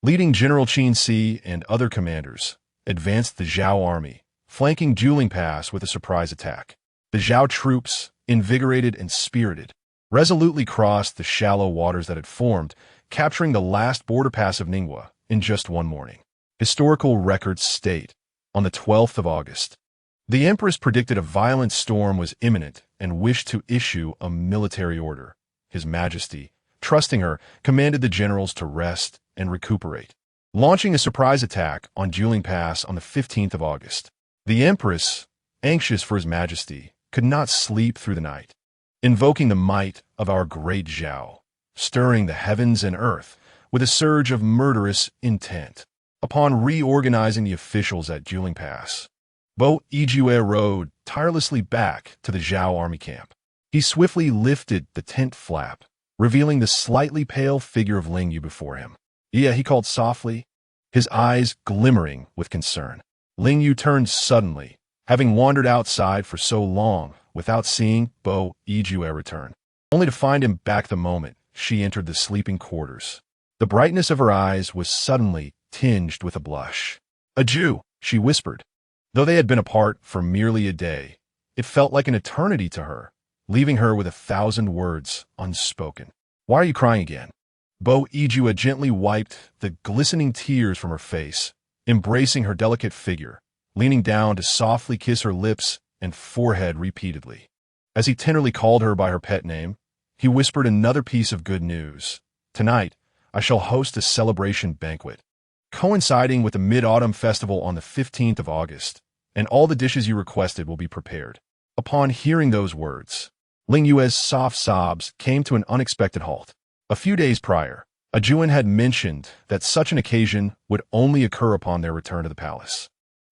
leading General Qin Si and other commanders, advanced the Zhao army, flanking Dueling Pass with a surprise attack. The Zhao troops, invigorated and spirited, resolutely crossed the shallow waters that had formed, capturing the last border pass of Ningwa in just one morning. Historical records state, on the 12th of August, the Empress predicted a violent storm was imminent and wished to issue a military order. His Majesty, trusting her, commanded the generals to rest and recuperate, launching a surprise attack on Juling Pass on the 15th of August. The Empress, anxious for His Majesty, could not sleep through the night, invoking the might of our great Zhao, stirring the heavens and earth with a surge of murderous intent. Upon reorganizing the officials at Juling Pass, Bo Yijue rode tirelessly back to the Zhao army camp. He swiftly lifted the tent flap, revealing the slightly pale figure of Ling Yue before him. "Yeah," he called softly, his eyes glimmering with concern. Ling Yue turned suddenly, having wandered outside for so long without seeing Bo Yijue return, only to find him back the moment she entered the sleeping quarters. The brightness of her eyes was suddenly tinged with a blush. "A Jew," she whispered. Though they had been apart for merely a day, it felt like an eternity to her, leaving her with 1,000 words unspoken. "Why are you crying again?" Bo Yijue gently wiped the glistening tears from her face, embracing her delicate figure, leaning down to softly kiss her lips and forehead repeatedly. As he tenderly called her by her pet name, he whispered another piece of good news. "Tonight, I shall host a celebration banquet, coinciding with the Mid-Autumn Festival on the 15th of August, and all the dishes you requested will be prepared." Upon hearing those words, Ling Yue's soft sobs came to an unexpected halt. A few days prior, a Juan had mentioned that such an occasion would only occur upon their return to the palace.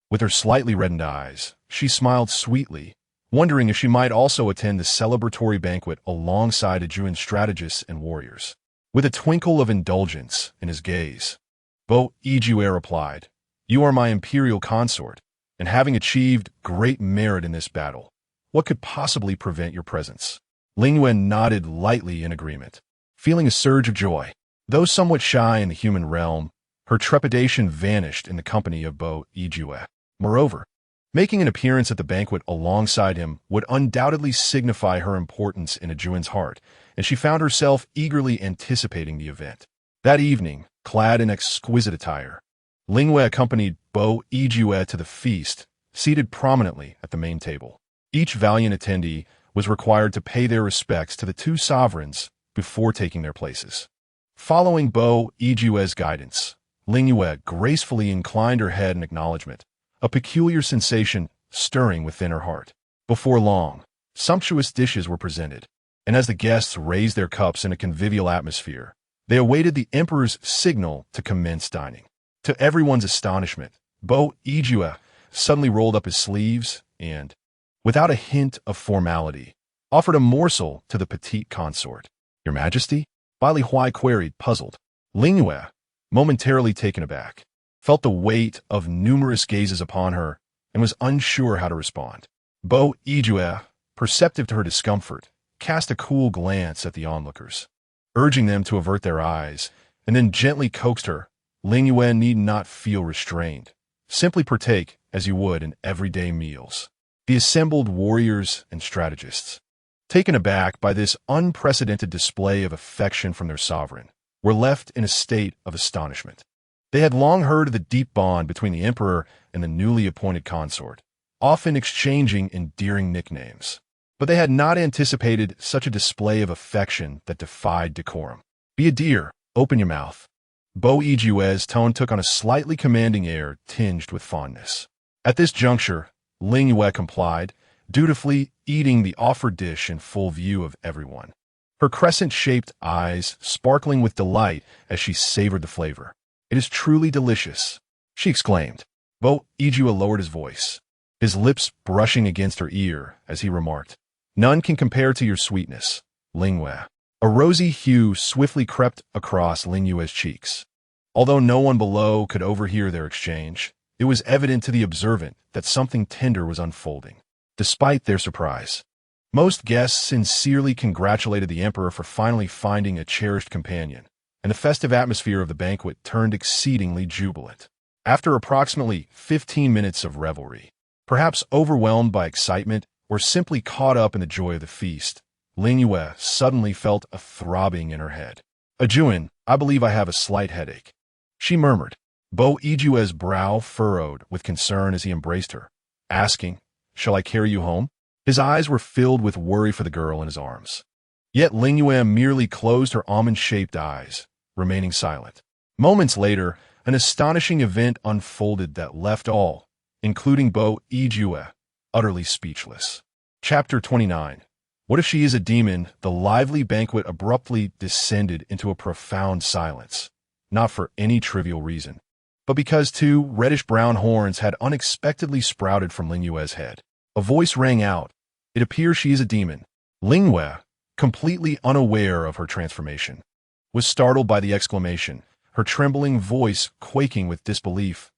With her slightly reddened eyes, she smiled sweetly, wondering if she might also attend the celebratory banquet alongside a Juan strategists and warriors. With a twinkle of indulgence in his gaze, Bo Yijue replied, "You are my imperial consort, and having achieved great merit in this battle, what could possibly prevent your presence?" Ling Yue nodded lightly in agreement, feeling a surge of joy. Though somewhat shy in the human realm, her trepidation vanished in the company of Bo Yijue. Moreover, making an appearance at the banquet alongside him would undoubtedly signify her importance in a Juan's heart, and she found herself eagerly anticipating the event. That evening, clad in exquisite attire, Ling Yue accompanied Bo Yijue to the feast, seated prominently at the main table. Each valiant attendee was required to pay their respects to the two sovereigns before taking their places. Following Bo Yijue's guidance, Ling Yue gracefully inclined her head in acknowledgement, a peculiar sensation stirring within her heart. Before long, sumptuous dishes were presented, and as the guests raised their cups in a convivial atmosphere, they awaited the emperor's signal to commence dining. To everyone's astonishment, Bo Yijue suddenly rolled up his sleeves and, without a hint of formality, offered a morsel to the petite consort. "Your Majesty?" Li Huai queried, puzzled. Ling Yue, momentarily taken aback, felt the weight of numerous gazes upon her and was unsure how to respond. Bo Yijue, perceptive to her discomfort, cast a cool glance at the onlookers, urging them to avert their eyes, and then gently coaxed her. Ling Yue need not feel restrained. Simply partake as you would in everyday meals. The assembled warriors and strategists, taken aback by this unprecedented display of affection from their sovereign, were left in a state of astonishment. They had long heard of the deep bond between the emperor and the newly appointed consort, often exchanging endearing nicknames. But they had not anticipated such a display of affection that defied decorum. "Be a dear, open your mouth." Bo Yijue's tone took on a slightly commanding air tinged with fondness. At this juncture, Ling Yue complied, dutifully eating the offered dish in full view of everyone, her crescent-shaped eyes sparkling with delight as she savored the flavor. "It is truly delicious," she exclaimed. Bo Yijue lowered his voice, his lips brushing against her ear as he remarked, "None can compare to your sweetness, Ling Yue." A rosy hue swiftly crept across Ling Yue's cheeks. Although no one below could overhear their exchange, it was evident to the observant that something tender was unfolding. Despite their surprise, most guests sincerely congratulated the emperor for finally finding a cherished companion, and the festive atmosphere of the banquet turned exceedingly jubilant. After approximately 15 minutes of revelry, perhaps overwhelmed by excitement or simply caught up in the joy of the feast, Ling Yue suddenly felt a throbbing in her head. Ajuin, I believe I have a slight headache, she murmured. Bo Ijue's brow furrowed with concern as he embraced her, asking, shall I carry you home? His eyes were filled with worry for the girl in his arms. Yet Ling Yue merely closed her almond-shaped eyes, remaining silent. Moments later, an astonishing event unfolded that left all, including Bo Ijue, utterly speechless. Chapter 29. What if she is a demon? The lively banquet abruptly descended into a profound silence, not for any trivial reason, but because two reddish-brown horns had unexpectedly sprouted from Ling Yue's head. A voice rang out. It appears she is a demon. Ling Yue, completely unaware of her transformation, was startled by the exclamation, her trembling voice quaking with disbelief.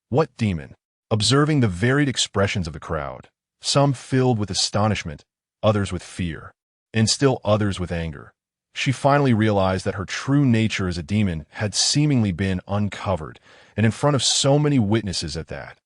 What demon? Observing the varied expressions of the crowd, some filled with astonishment, others with fear, and still others with anger, she finally realized that her true nature as a demon had seemingly been uncovered, and in front of so many witnesses at that.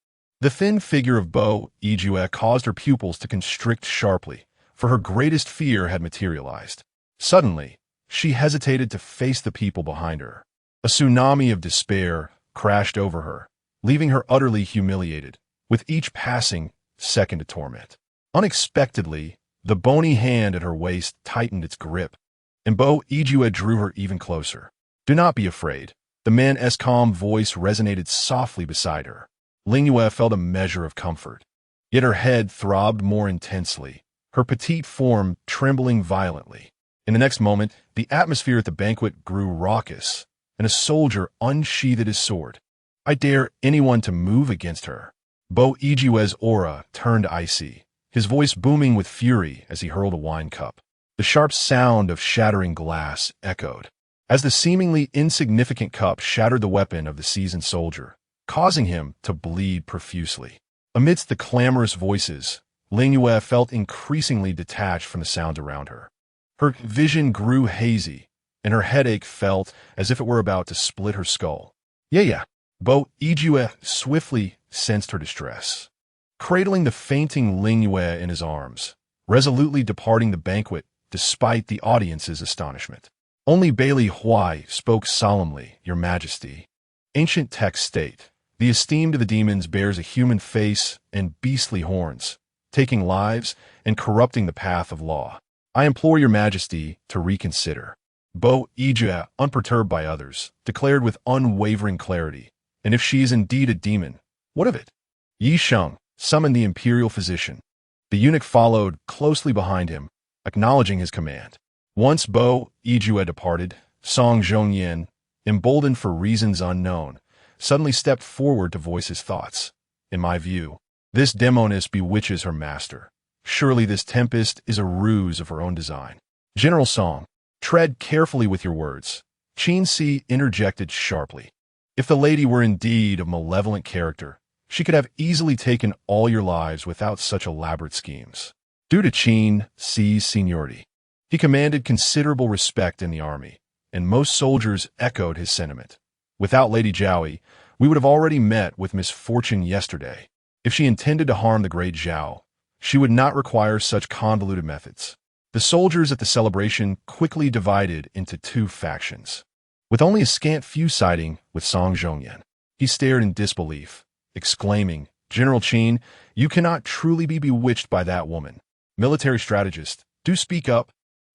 The thin figure of Bo Ijue caused her pupils to constrict sharply, for her greatest fear had materialized. Suddenly, she hesitated to face the people behind her. A tsunami of despair crashed over her, leaving her utterly humiliated, with each passing second of torment. Unexpectedly, the bony hand at her waist tightened its grip, and Bo Ijue drew her even closer. Do not be afraid. The man's calm voice resonated softly beside her. Ling Yue felt a measure of comfort, yet her head throbbed more intensely, her petite form trembling violently. In the next moment, the atmosphere at the banquet grew raucous, and a soldier unsheathed his sword. I dare anyone to move against her. Bo Ijue's aura turned icy, his voice booming with fury as he hurled a wine cup. The sharp sound of shattering glass echoed, as the seemingly insignificant cup shattered the weapon of the seasoned soldier, causing him to bleed profusely. Amidst the clamorous voices, Ling Yue felt increasingly detached from the sounds around her. Her vision grew hazy, and her headache felt as if it were about to split her skull. Yeah. Bo Ijue swiftly sensed her distress. Cradling the fainting Ling Yue in his arms, resolutely departing the banquet despite the audience's astonishment. Only Bailey Huai spoke solemnly, Your Majesty. Ancient texts state, the esteemed of the demons bears a human face and beastly horns, taking lives and corrupting the path of law. I implore Your Majesty to reconsider. Bo Ijue, unperturbed by others, declared with unwavering clarity, and if she is indeed a demon, what of it? Yi Sheng summoned the imperial physician. The eunuch followed closely behind him, acknowledging his command. Once Bo Ijue departed, Song Zhongyan, emboldened for reasons unknown, suddenly stepped forward to voice his thoughts. In my view, this demoness bewitches her master. Surely this tempest is a ruse of her own design. General Song, tread carefully with your words. Qin Si interjected sharply. If the lady were indeed of malevolent character, she could have easily taken all your lives without such elaborate schemes. Due to Qin Si's seniority, he commanded considerable respect in the army, and most soldiers echoed his sentiment. Without Lady Zhaoi, we would have already met with misfortune yesterday. If she intended to harm the great Zhao, she would not require such convoluted methods. The soldiers at the celebration quickly divided into two factions. With only a scant few siding with Song Zhongyan, he stared in disbelief, exclaiming, General Qin, you cannot truly be bewitched by that woman. Military strategist, do speak up.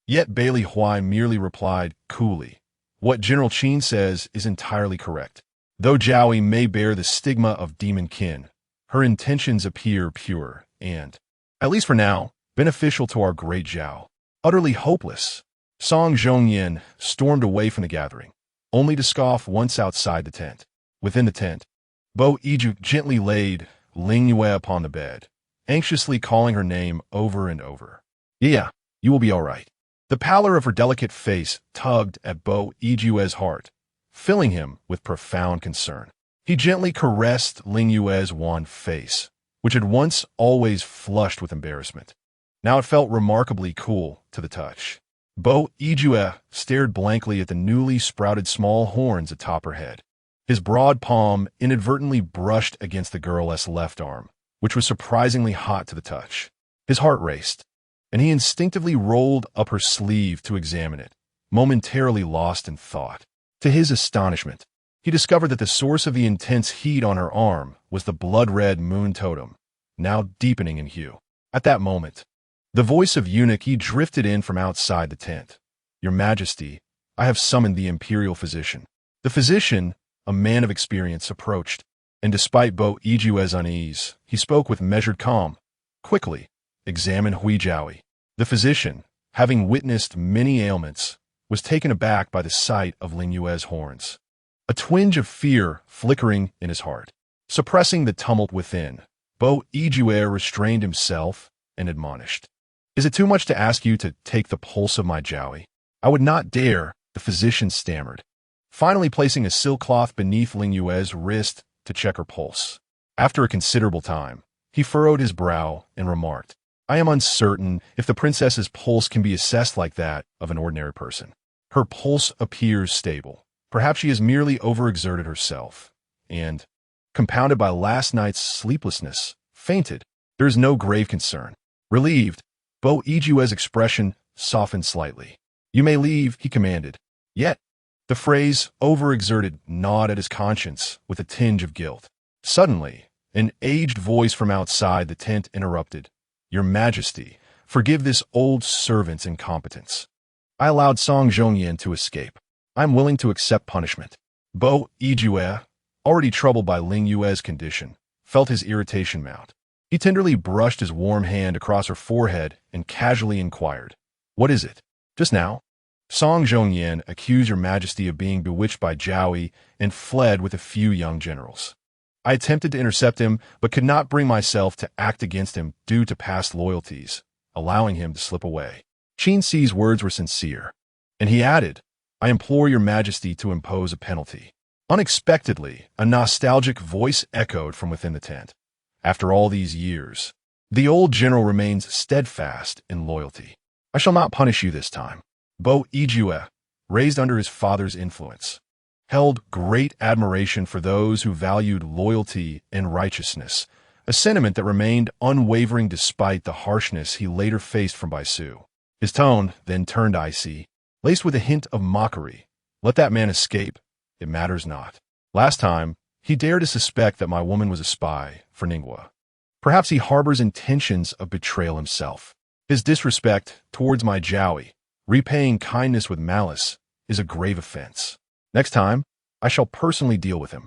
Yet Bailey Huai merely replied coolly, what General Qin says is entirely correct. Though Zhaoi may bear the stigma of demon kin, her intentions appear pure and, at least for now, beneficial to our great Zhao. Utterly hopeless, Song Zhongyan stormed away from the gathering, only to scoff once outside the tent. Within the tent, Bo Iju gently laid Ling Yue upon the bed, anxiously calling her name over and over. Yeah, you will be all right. The pallor of her delicate face tugged at Bo Ijue's heart, filling him with profound concern. He gently caressed Ling Yue's wan face, which had once always flushed with embarrassment. Now it felt remarkably cool to the touch. Bo Ijue stared blankly at the newly sprouted small horns atop her head. His broad palm inadvertently brushed against the girl's left arm, which was surprisingly hot to the touch. His heart raced, and he instinctively rolled up her sleeve to examine it. momentarily lost in thought. To his astonishment, he discovered that the source of the intense heat on her arm was the blood-red moon totem, now deepening in hue. At that moment, the voice of Eunuch drifted in from outside the tent. "Your Majesty, I have summoned the imperial physician." The physician, a man of experience, approached, and despite Bo Ijue's unease, he spoke with measured calm. "Quickly, examine Hui Jiaoyi." The physician, having witnessed many ailments, was taken aback by the sight of Ling Yue's horns. A twinge of fear flickering in his heart. Suppressing the tumult within, Bo Ijue restrained himself and admonished. "Is it too much to ask you to take the pulse of my Jiaoyi?" "I would not dare," the physician stammered, finally placing a silk cloth beneath Ling Yue's wrist to check her pulse. After a considerable time, he furrowed his brow and remarked, "I am uncertain if the princess's pulse can be assessed like that of an ordinary person. Her pulse appears stable. Perhaps she has merely overexerted herself and, compounded by last night's sleeplessness, fainted. There is no grave concern." Relieved, Bo Ijue's expression softened slightly. "You may leave," he commanded. Yet, the phrase overexerted gnawed at his conscience with a tinge of guilt. Suddenly, an aged voice from outside the tent interrupted. "Your Majesty, forgive this old servant's incompetence. I allowed Song Zhongyan to escape. I am willing to accept punishment." Bo Ijue, already troubled by Ling Yue's condition, felt his irritation mount. He tenderly brushed his warm hand across her forehead and casually inquired, "What is it?" "Just now, Song Zhongyan accused your Majesty of being bewitched by Jiaoyi and fled with a few young generals. I attempted to intercept him, but could not bring myself to act against him due to past loyalties, allowing him to slip away." Qin Si's words were sincere, and he added, "I implore your Majesty to impose a penalty." Unexpectedly, a nostalgic voice echoed from within the tent. "After all these years, the old general remains steadfast in loyalty. I shall not punish you this time." Bo Ijue, raised under his father's influence, held great admiration for those who valued loyalty and righteousness, a sentiment that remained unwavering despite the harshness he later faced from Baisu. His tone then turned icy, laced with a hint of mockery. "Let that man escape. It matters not. Last time, he dared to suspect that my woman was a spy for Ningguo. Perhaps he harbors intentions of betrayal himself. His disrespect towards my Jiaoyi, repaying kindness with malice, is a grave offense. Next time, I shall personally deal with him.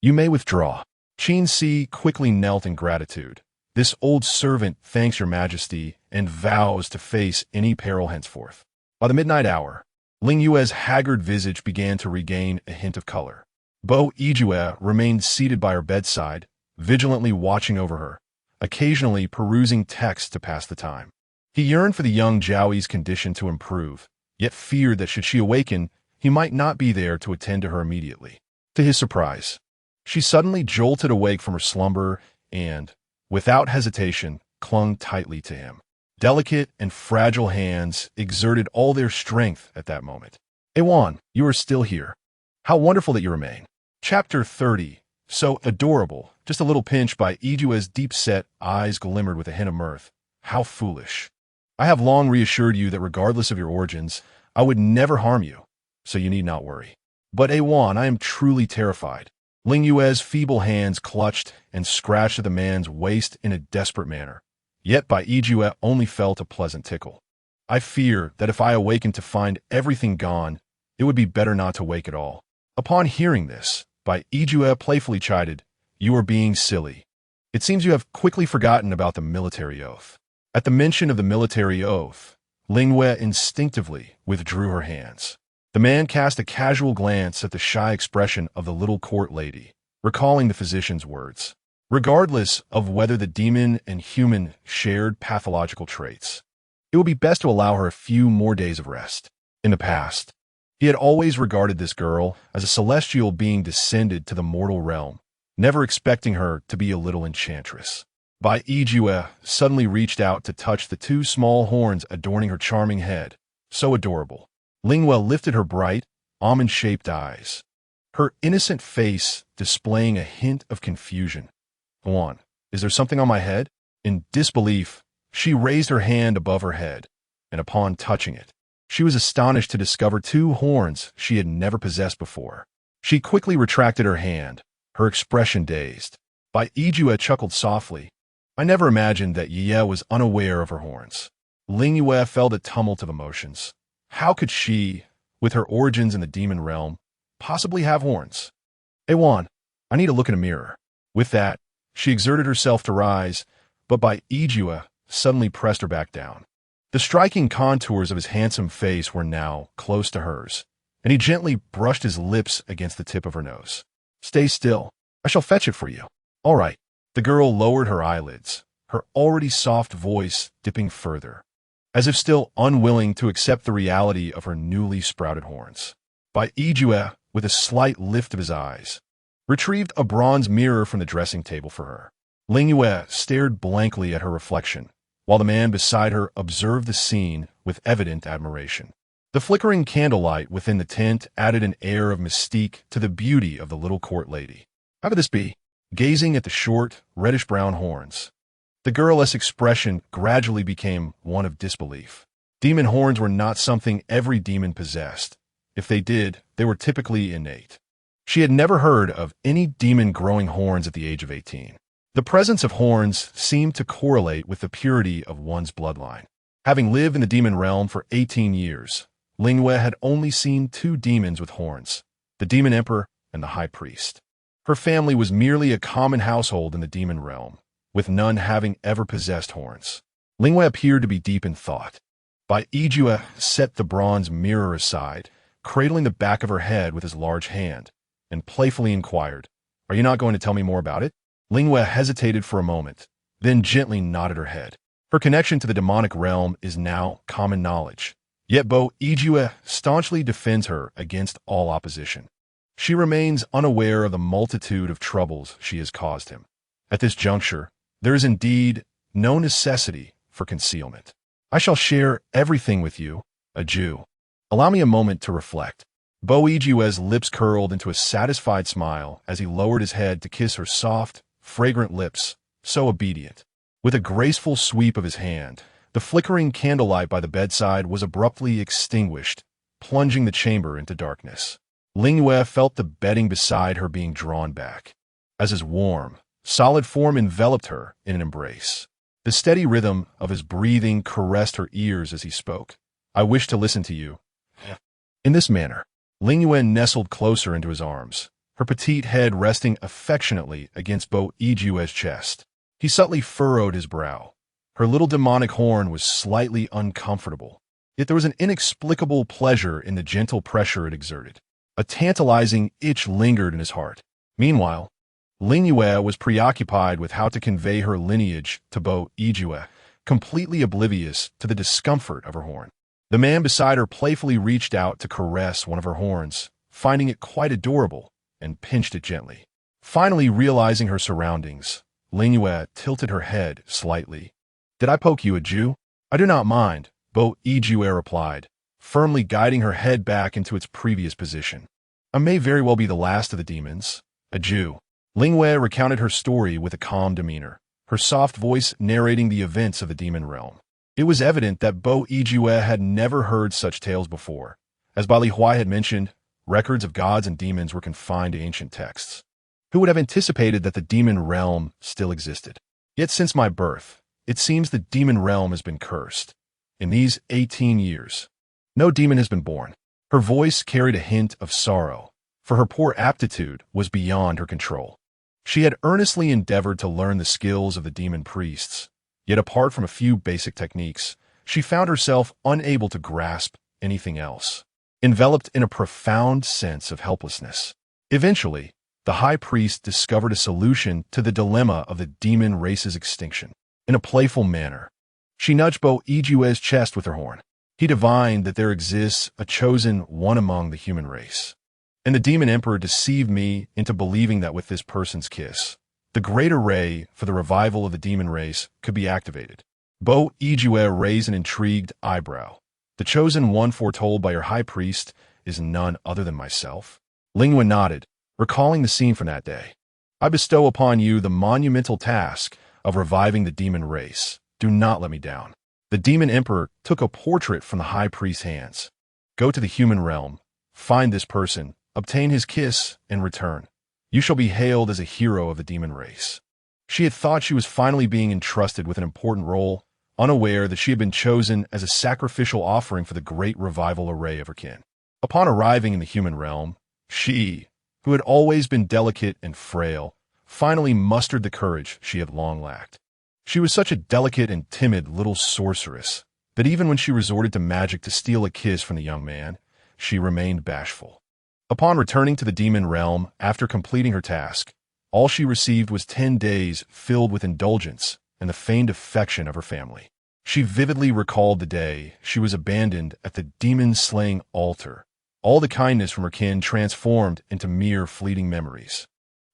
You may withdraw." Qin Si quickly knelt in gratitude. "This old servant thanks your Majesty and vows to face any peril henceforth." By the midnight hour, Ling Yue's haggard visage began to regain a hint of color. Bo Ijue remained seated by her bedside, vigilantly watching over her, occasionally perusing texts to pass the time. He yearned for the young Jiaoyi's condition to improve, yet feared that should she awaken, he might not be there to attend to her immediately. To his surprise, she suddenly jolted awake from her slumber and, without hesitation, clung tightly to him. Delicate and fragile hands exerted all their strength at that moment. "Ewan, you are still here. How wonderful that you remain." Chapter 30. So adorable. Just a little pinch by Ijue's deep-set eyes glimmered with a hint of mirth. "How foolish. I have long reassured you that regardless of your origins, I would never harm you, so you need not worry. But Ewan, I am truly terrified." Ling Yue's feeble hands clutched and scratched at the man's waist in a desperate manner. Yet Bai Ijue only felt a pleasant tickle. "I fear that if I awakened to find everything gone, it would be better not to wake at all." Upon hearing this, Bai Ijue playfully chided, "You are being silly. It seems you have quickly forgotten about the military oath." At the mention of the military oath, Ling Yue instinctively withdrew her hands. The man cast a casual glance at the shy expression of the little court lady, recalling the physician's words. Regardless of whether the demon and human shared pathological traits, it would be best to allow her a few more days of rest. In the past, he had always regarded this girl as a celestial being descended to the mortal realm, never expecting her to be a little enchantress. Bai Ijue suddenly reached out to touch the two small horns adorning her charming head. So adorable. Ling Yue lifted her bright, almond-shaped eyes, her innocent face displaying a hint of confusion. "Go on. Is there something on my head?" In disbelief, she raised her hand above her head, and upon touching it, She was astonished to discover two horns she had never possessed before. She quickly retracted her hand, her expression dazed. Bai Yue chuckled softly. I never imagined that Ye was unaware of her horns. Ling Yue felt a tumult of emotions. How could she, with her origins in the demon realm, possibly have horns? Awan, I need to look in a mirror. With that, she exerted herself to rise, but Bai Yue suddenly pressed her back down. The striking contours of his handsome face were now close to hers, and he gently brushed his lips against the tip of her nose. Stay still. I shall fetch it for you. All right. The girl lowered her eyelids, her already soft voice dipping further, as if still unwilling to accept the reality of her newly sprouted horns. Bai Yue, with a slight lift of his eyes, retrieved a bronze mirror from the dressing table for her. Ling Yue stared blankly at her reflection, while the man beside her observed the scene with evident admiration. The flickering candlelight within the tent added an air of mystique to the beauty of the little court lady. How could this be? Gazing at the short, reddish-brown horns, the girl's expression gradually became one of disbelief. Demon horns were not something every demon possessed. If they did, they were typically innate. She had never heard of any demon growing horns at the age of 18. The presence of horns seemed to correlate with the purity of one's bloodline. Having lived in the demon realm for 18 years, Ling Yue had only seen two demons with horns, the demon emperor and the high priest. Her family was merely a common household in the demon realm, with none having ever possessed horns. Ling Yue appeared to be deep in thought. Bai Yue set the bronze mirror aside, cradling the back of her head with his large hand, and playfully inquired, Are you not going to tell me more about it? Ling Yue hesitated for a moment, then gently nodded her head. Her connection to the demonic realm is now common knowledge, yet Bai Yue staunchly defends her against all opposition. She remains unaware of the multitude of troubles she has caused him. At this juncture, there is indeed no necessity for concealment. I shall share everything with you, a Jew. Allow me a moment to reflect. Bai Yue's lips curled into a satisfied smile as he lowered his head to kiss her soft, fragrant lips, so obedient. With a graceful sweep of his hand, the flickering candlelight by the bedside was abruptly extinguished, plunging the chamber into darkness. Ling Yue felt the bedding beside her being drawn back, as his warm, solid form enveloped her in an embrace. The steady rhythm of his breathing caressed her ears as he spoke. I wish to listen to you. In this manner, Ling Yue nestled closer into his arms, her petite head resting affectionately against Bai Yue's chest. He subtly furrowed his brow. Her little demonic horn was slightly uncomfortable, yet there was an inexplicable pleasure in the gentle pressure it exerted. A tantalizing itch lingered in his heart. Meanwhile, Ling Yue was preoccupied with how to convey her lineage to Bai Yue, completely oblivious to the discomfort of her horn. The man beside her playfully reached out to caress one of her horns, finding it quite adorable, and pinched it gently. Finally realizing her surroundings, Ling Yue tilted her head slightly. Did I poke you, a Jew? I do not mind, Bai Yue replied, firmly guiding her head back into its previous position. I may very well be the last of the demons, a Jew. Ling Yue recounted her story with a calm demeanor, her soft voice narrating the events of the demon realm. It was evident that Bai Yue had never heard such tales before. As Bai Huai had mentioned, records of gods and demons were confined to ancient texts. Who would have anticipated that the demon realm still existed? Yet since my birth, it seems the demon realm has been cursed. In these 18 years, no demon has been born. Her voice carried a hint of sorrow, for her poor aptitude was beyond her control. She had earnestly endeavored to learn the skills of the demon priests, yet apart from a few basic techniques, she found herself unable to grasp anything else, enveloped in a profound sense of helplessness. Eventually, the high priest discovered a solution to the dilemma of the demon race's extinction. In a playful manner, she nudged Bai Yue's chest with her horn. He divined that there exists a chosen one among the human race. And the demon emperor deceived me into believing that with this person's kiss, the great array for the revival of the demon race could be activated. Bai Yue raised an intrigued eyebrow. The chosen one foretold by your high priest is none other than myself? Ling Yue nodded, recalling the scene from that day. I bestow upon you the monumental task of reviving the demon race. Do not let me down. The demon emperor took a portrait from the high priest's hands. Go to the human realm, find this person, obtain his kiss, and return. You shall be hailed as a hero of the demon race. She had thought she was finally being entrusted with an important role, unaware that she had been chosen as a sacrificial offering for the great revival array of her kin. Upon arriving in the human realm, she, who had always been delicate and frail, finally mustered the courage she had long lacked. She was such a delicate and timid little sorceress that even when she resorted to magic to steal a kiss from the young man, she remained bashful. Upon returning to the demon realm after completing her task, all she received was 10 days filled with indulgence and the feigned affection of her family. She vividly recalled the day she was abandoned at the demon-slaying altar. All the kindness from her kin transformed into mere fleeting memories.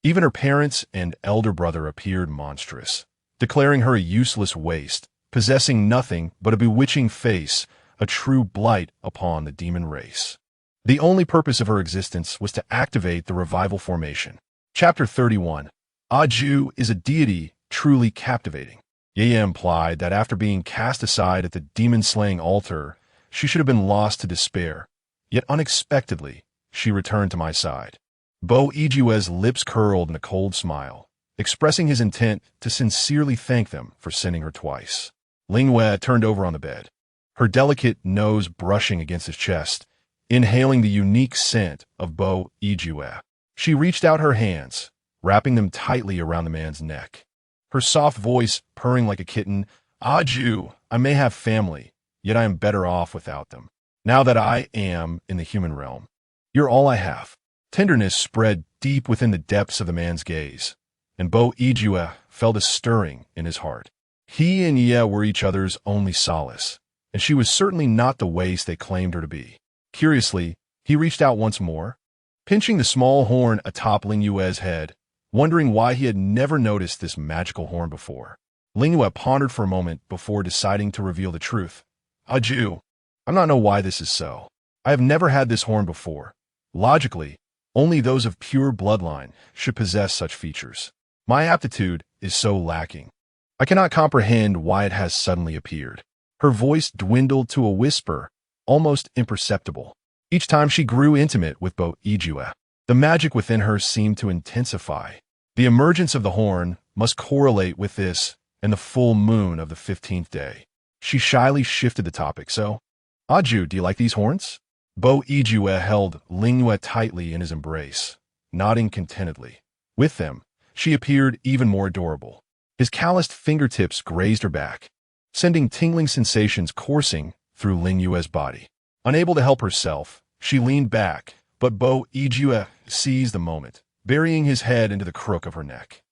Even her parents and elder brother appeared monstrous, declaring her a useless waste, possessing nothing but a bewitching face, a true blight upon the demon race. The only purpose of her existence was to activate the revival formation. Chapter 31. Aju is a deity truly captivating. Yeye implied that after being cast aside at the demon-slaying altar, she should have been lost to despair. Yet unexpectedly, she returned to my side. Bo Ijue's lips curled in a cold smile, expressing his intent to sincerely thank them for sending her twice. Ling Yue turned over on the bed, her delicate nose brushing against his chest, inhaling the unique scent of Bo Ijue. She reached out her hands, wrapping them tightly around the man's neck. Her soft voice purring like a kitten, Aju, I may have family, yet I am better off without them. Now that I am in the human realm, you're all I have. Tenderness spread deep within the depths of the man's gaze, and Bo Ijue felt a stirring in his heart. He and Ye were each other's only solace, and she was certainly not the waste they claimed her to be. Curiously, he reached out once more, pinching the small horn atop Ling Yue's head, wondering why he had never noticed this magical horn before. Ling Yue pondered for a moment before deciding to reveal the truth. Aju, I don't know why this is so. I have never had this horn before. Logically, only those of pure bloodline should possess such features. My aptitude is so lacking. I cannot comprehend why it has suddenly appeared. Her voice dwindled to a whisper, almost imperceptible. Each time she grew intimate with Bo Ijue, the magic within her seemed to intensify. The emergence of the horn must correlate with this and the full moon of the 15th day. She shyly shifted the topic, so, Aju, do you like these horns? Bo Ijue held Ling Yue tightly in his embrace, nodding contentedly. With them, she appeared even more adorable. His calloused fingertips grazed her back, sending tingling sensations coursing through Ling Yue's body. Unable to help herself, she leaned back, but Bo Ijue seized the moment, burying his head into the crook of her neck.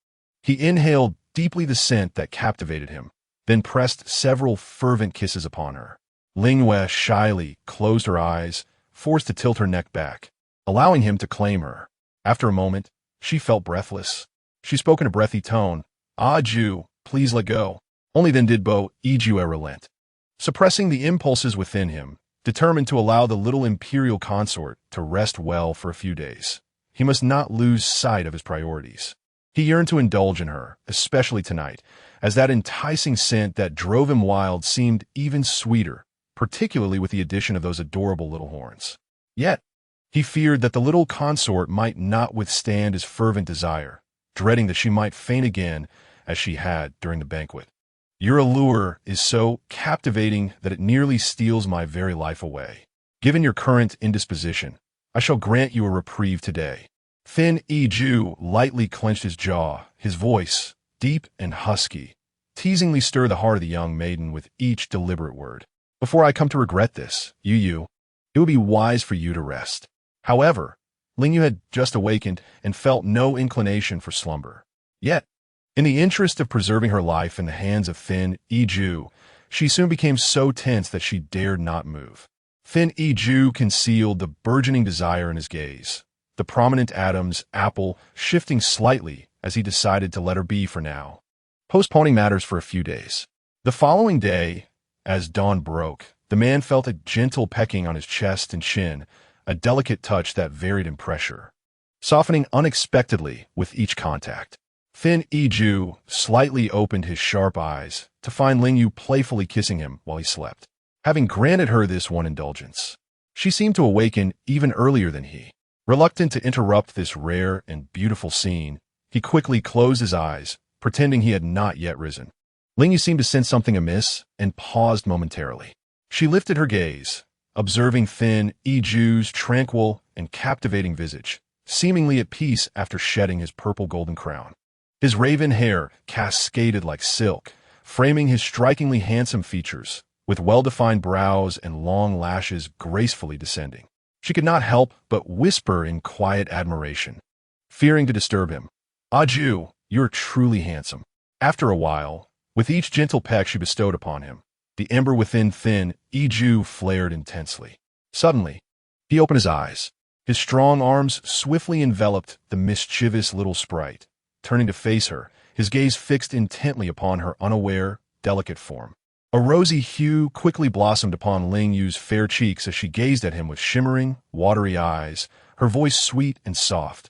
He inhaled deeply the scent that captivated him, then pressed several fervent kisses upon her. Ling Yue shyly closed her eyes, forced to tilt her neck back, allowing him to claim her. After a moment, she felt breathless. She spoke in a breathy tone, Aju, please let go. Only then did Bo Ijue relent. Suppressing the impulses within him, determined to allow the little imperial consort to rest well for a few days, he must not lose sight of his priorities. He yearned to indulge in her, especially tonight, as that enticing scent that drove him wild seemed even sweeter, particularly with the addition of those adorable little horns. Yet, he feared that the little consort might not withstand his fervent desire, dreading that she might faint again as she had during the banquet. Your allure is so captivating that it nearly steals my very life away. Given your current indisposition, I shall grant you a reprieve today. Thin Iju lightly clenched his jaw, his voice, deep and husky, teasingly stirred the heart of the young maiden with each deliberate word. Before I come to regret this, Yu, it would be wise for you to rest. However, Ling Yue had just awakened and felt no inclination for slumber. Yet, in the interest of preserving her life in the hands of Thin Iju, she soon became so tense that she dared not move. Thin Iju concealed the burgeoning desire in his gaze, the prominent Adam's apple shifting slightly as he decided to let her be for now, postponing matters for a few days. The following day, as dawn broke, the man felt a gentle pecking on his chest and chin, a delicate touch that varied in pressure, softening unexpectedly with each contact. Thin Iju slightly opened his sharp eyes, to find Ling Yue playfully kissing him while he slept. Having granted her this one indulgence, she seemed to awaken even earlier than he. Reluctant to interrupt this rare and beautiful scene, he quickly closed his eyes, pretending he had not yet risen. Ling Yue seemed to sense something amiss and paused momentarily. She lifted her gaze, observing Thin Yiju's tranquil and captivating visage, seemingly at peace after shedding his purple-golden crown. His raven hair cascaded like silk, framing his strikingly handsome features, with well-defined brows and long lashes gracefully descending. She could not help but whisper in quiet admiration, fearing to disturb him. "Yue, you're truly handsome." After a while, with each gentle peck she bestowed upon him, the ember within Thin Yiju flared intensely. Suddenly, he opened his eyes. His strong arms swiftly enveloped the mischievous little sprite. Turning to face her, his gaze fixed intently upon her unaware, delicate form. A rosy hue quickly blossomed upon Ling Yu's fair cheeks as she gazed at him with shimmering, watery eyes, her voice sweet and soft.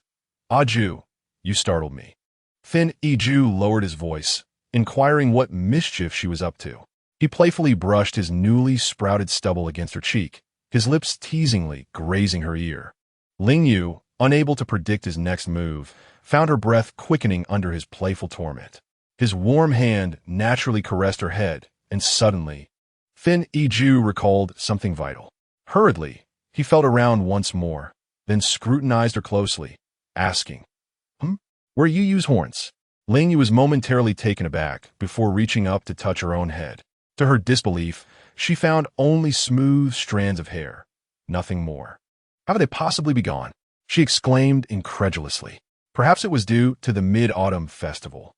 "Yue, you startled me." Thin Yiju lowered his voice, inquiring what mischief she was up to. He playfully brushed his newly sprouted stubble against her cheek, his lips teasingly grazing her ear. Ling Yue, unable to predict his next move, found her breath quickening under his playful torment. His warm hand naturally caressed her head, and suddenly, Thin Yiju recalled something vital. Hurriedly, he felt around once more, then scrutinized her closely, asking, "Where you use horns?" Ling Yue was momentarily taken aback before reaching up to touch her own head. To her disbelief, she found only smooth strands of hair, nothing more. "How could they possibly be gone?" she exclaimed incredulously. Perhaps it was due to the Mid-Autumn Festival.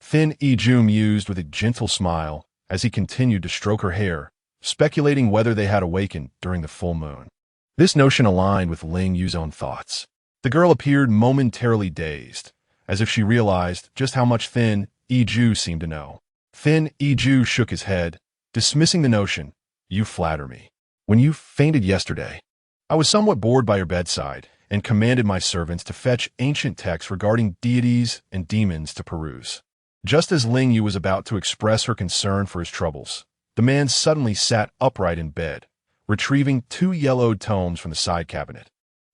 Thin Yiju mused with a gentle smile as he continued to stroke her hair, speculating whether they had awakened during the full moon. This notion aligned with Ling Yu's own thoughts. The girl appeared momentarily dazed, as if she realized just how much Thin Yiju seemed to know. Thin Yiju shook his head, dismissing the notion. "You flatter me. When you fainted yesterday, I was somewhat bored by your bedside and commanded my servants to fetch ancient texts regarding deities and demons to peruse." Just as Ling Yue was about to express her concern for his troubles, the man suddenly sat upright in bed, retrieving 2 yellowed tomes from the side cabinet,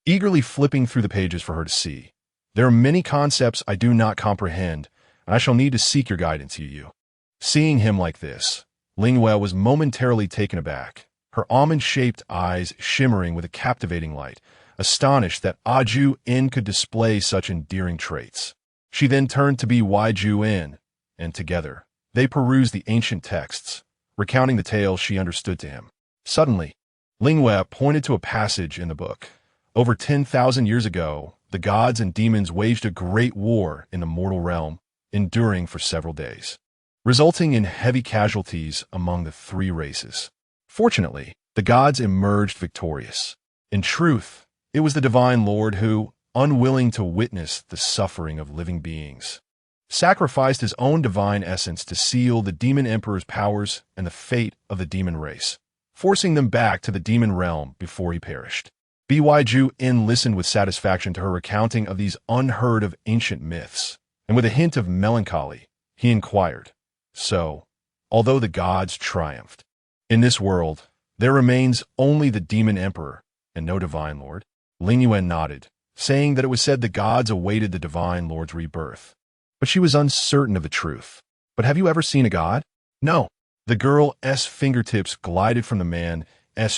eagerly flipping through the pages for her to see. "There are many concepts I do not comprehend, and I shall need to seek your guidance, Yue." Seeing him like this, Ling Yue was momentarily taken aback, her almond-shaped eyes shimmering with a captivating light, astonished that Yue could display such endearing traits. She then turned to Yue, and together, they perused the ancient texts, recounting the tales she understood to him. Suddenly, Ling Yue pointed to a passage in the book. Over 10,000 years ago, the gods and demons waged a great war in the mortal realm, enduring for several days, resulting in heavy casualties among the 3 races. Fortunately, the gods emerged victorious. In truth, it was the Divine Lord who, unwilling to witness the suffering of living beings, sacrificed his own divine essence to seal the demon emperor's powers and the fate of the demon race, forcing them back to the demon realm before he perished. Yue listened with satisfaction to her recounting of these unheard-of ancient myths, and with a hint of melancholy, he inquired, "So, although the gods triumphed, in this world, there remains only the demon emperor and no divine lord?" Ling Yue nodded, saying that it was said the gods awaited the divine lord's rebirth. But she was uncertain of the truth. "But have you ever seen a god?" "No." The girl's fingertips glided from the man's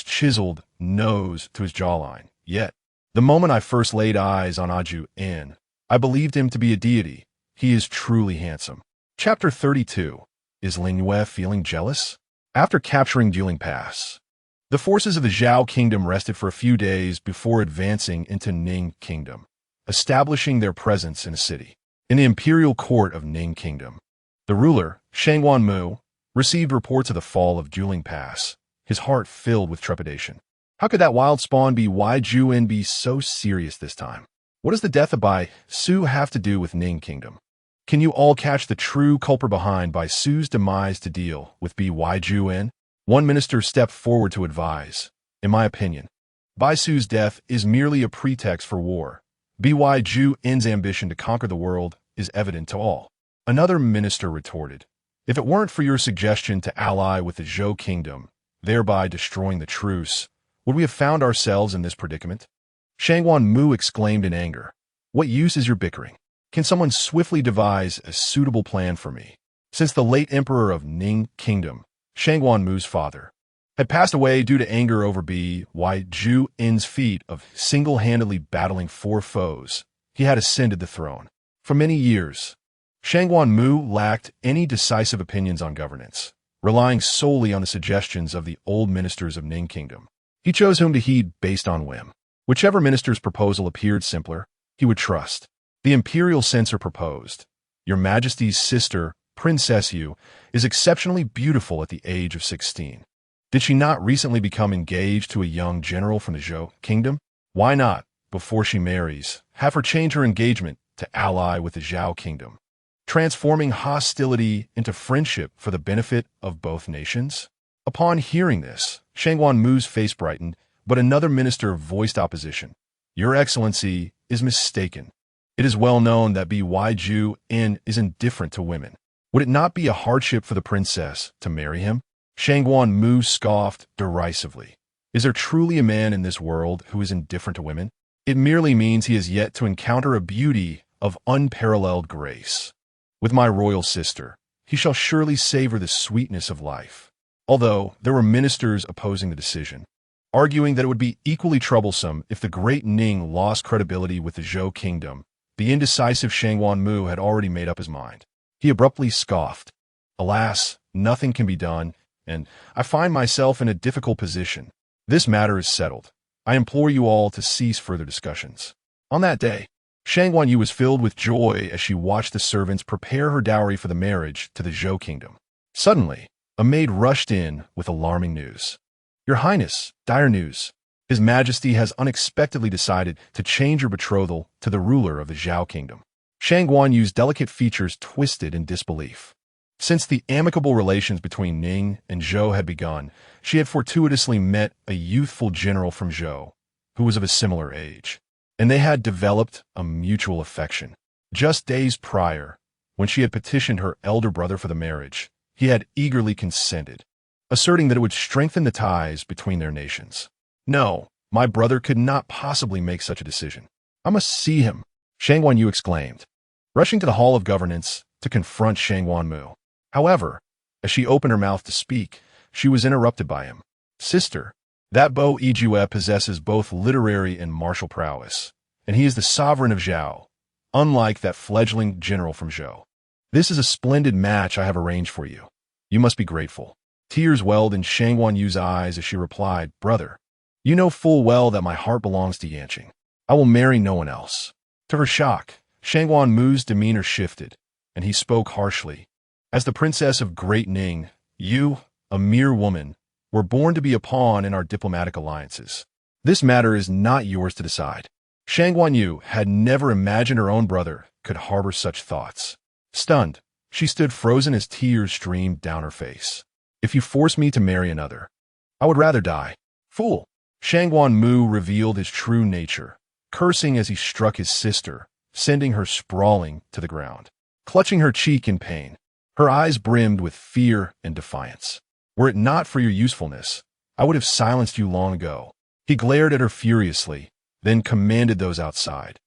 chiseled nose to his jawline. "Yet, the moment I first laid eyes on Yue, I believed him to be a deity. He is truly handsome." Chapter 32. Is Ling Yue feeling jealous? After capturing Jilin Pass, the forces of the Zhao Kingdom rested for a few days before advancing into Ning Kingdom, establishing their presence in a city. In the imperial court of Ning Kingdom, the ruler, Shangwan Mu, received reports of the fall of Jilin Pass, his heart filled with trepidation. How could that wild spawn Yue be so serious this time? What does the death of Bai Su have to do with Ning Kingdom? Can you all catch the true culprit behind Bai Su's demise to deal with Yue? One minister stepped forward to advise. "In my opinion, Bai Su's death is merely a pretext for war. Yue's ambition to conquer the world is evident to all." Another minister retorted. If it weren't for your suggestion to ally with the Zhou kingdom, thereby destroying the truce, would we have found ourselves in this predicament? Shangwan Mu exclaimed in anger. What use is your bickering? Can someone swiftly devise a suitable plan for me? Since the late emperor of Ning Kingdom, Shangwan Mu's father, had passed away due to anger over By Zhu In's feat of single-handedly battling 4 foes, he had ascended the throne. For many years, Shangwan Mu lacked any decisive opinions on governance, relying solely on the suggestions of the old ministers of Ning Kingdom. He chose whom to heed based on whim. Whichever minister's proposal appeared simpler, he would trust. The imperial censor proposed, Your Majesty's sister, Princess Yue, is exceptionally beautiful at the age of 16. Did she not recently become engaged to a young general from the Zhou kingdom? Why not, before she marries, have her change her engagement to ally with the Zhou kingdom, transforming hostility into friendship for the benefit of both nations? Upon hearing this, Shangwan Mu's face brightened, but another minister voiced opposition. Your Excellency is mistaken. It is well known that By Zhu In is indifferent to women. Would it not be a hardship for the princess to marry him? Shangwan Mu scoffed derisively. Is there truly a man in this world who is indifferent to women? It merely means he has yet to encounter a beauty of unparalleled grace. With my royal sister, he shall surely savor the sweetness of life. Although there were ministers opposing the decision, arguing that it would be equally troublesome if the great Ning lost credibility with the Zhou kingdom, the indecisive Shangwan Mu had already made up his mind. He abruptly scoffed. Alas, nothing can be done, and I find myself in a difficult position. This matter is settled. I implore you all to cease further discussions. On that day, Shangwan Yu was filled with joy as she watched the servants prepare her dowry for the marriage to the Zhou kingdom. Suddenly, a maid rushed in with alarming news. Your Highness, dire news. His Majesty has unexpectedly decided to change your betrothal to the ruler of the Zhou kingdom. Shangwan Yu's delicate features twisted in disbelief. Since the amicable relations between Ning and Zhou had begun, she had fortuitously met a youthful general from Zhou, who was of a similar age, and they had developed a mutual affection. Just days prior, when she had petitioned her elder brother for the marriage, he had eagerly consented, asserting that it would strengthen the ties between their nations. No, my brother could not possibly make such a decision. I must see him, Shangwan Yu exclaimed, rushing to the Hall of Governance to confront Shangwan Mu. However, as she opened her mouth to speak, she was interrupted by him. Sister, that Bo Yijue possesses both literary and martial prowess, and he is the sovereign of Zhao, unlike that fledgling general from Zhou. This is a splendid match I have arranged for you. You must be grateful. Tears welled in Shangwan Yu's eyes as she replied, Brother, you know full well that my heart belongs to Yanqing. I will marry no one else. To her shock, Shangwan Mu's demeanor shifted, and he spoke harshly. As the princess of Great Ning, you, a mere woman, were born to be a pawn in our diplomatic alliances. This matter is not yours to decide. Shangwan Yu had never imagined her own brother could harbor such thoughts. Stunned, she stood frozen as tears streamed down her face. If you force me to marry another, I would rather die. Fool! Shangwan Mu revealed his true nature, cursing as he struck his sister, sending her sprawling to the ground. Clutching her cheek in pain, her eyes brimmed with fear and defiance. Were it not for your usefulness, I would have silenced you long ago. He glared at her furiously, then commanded those outside.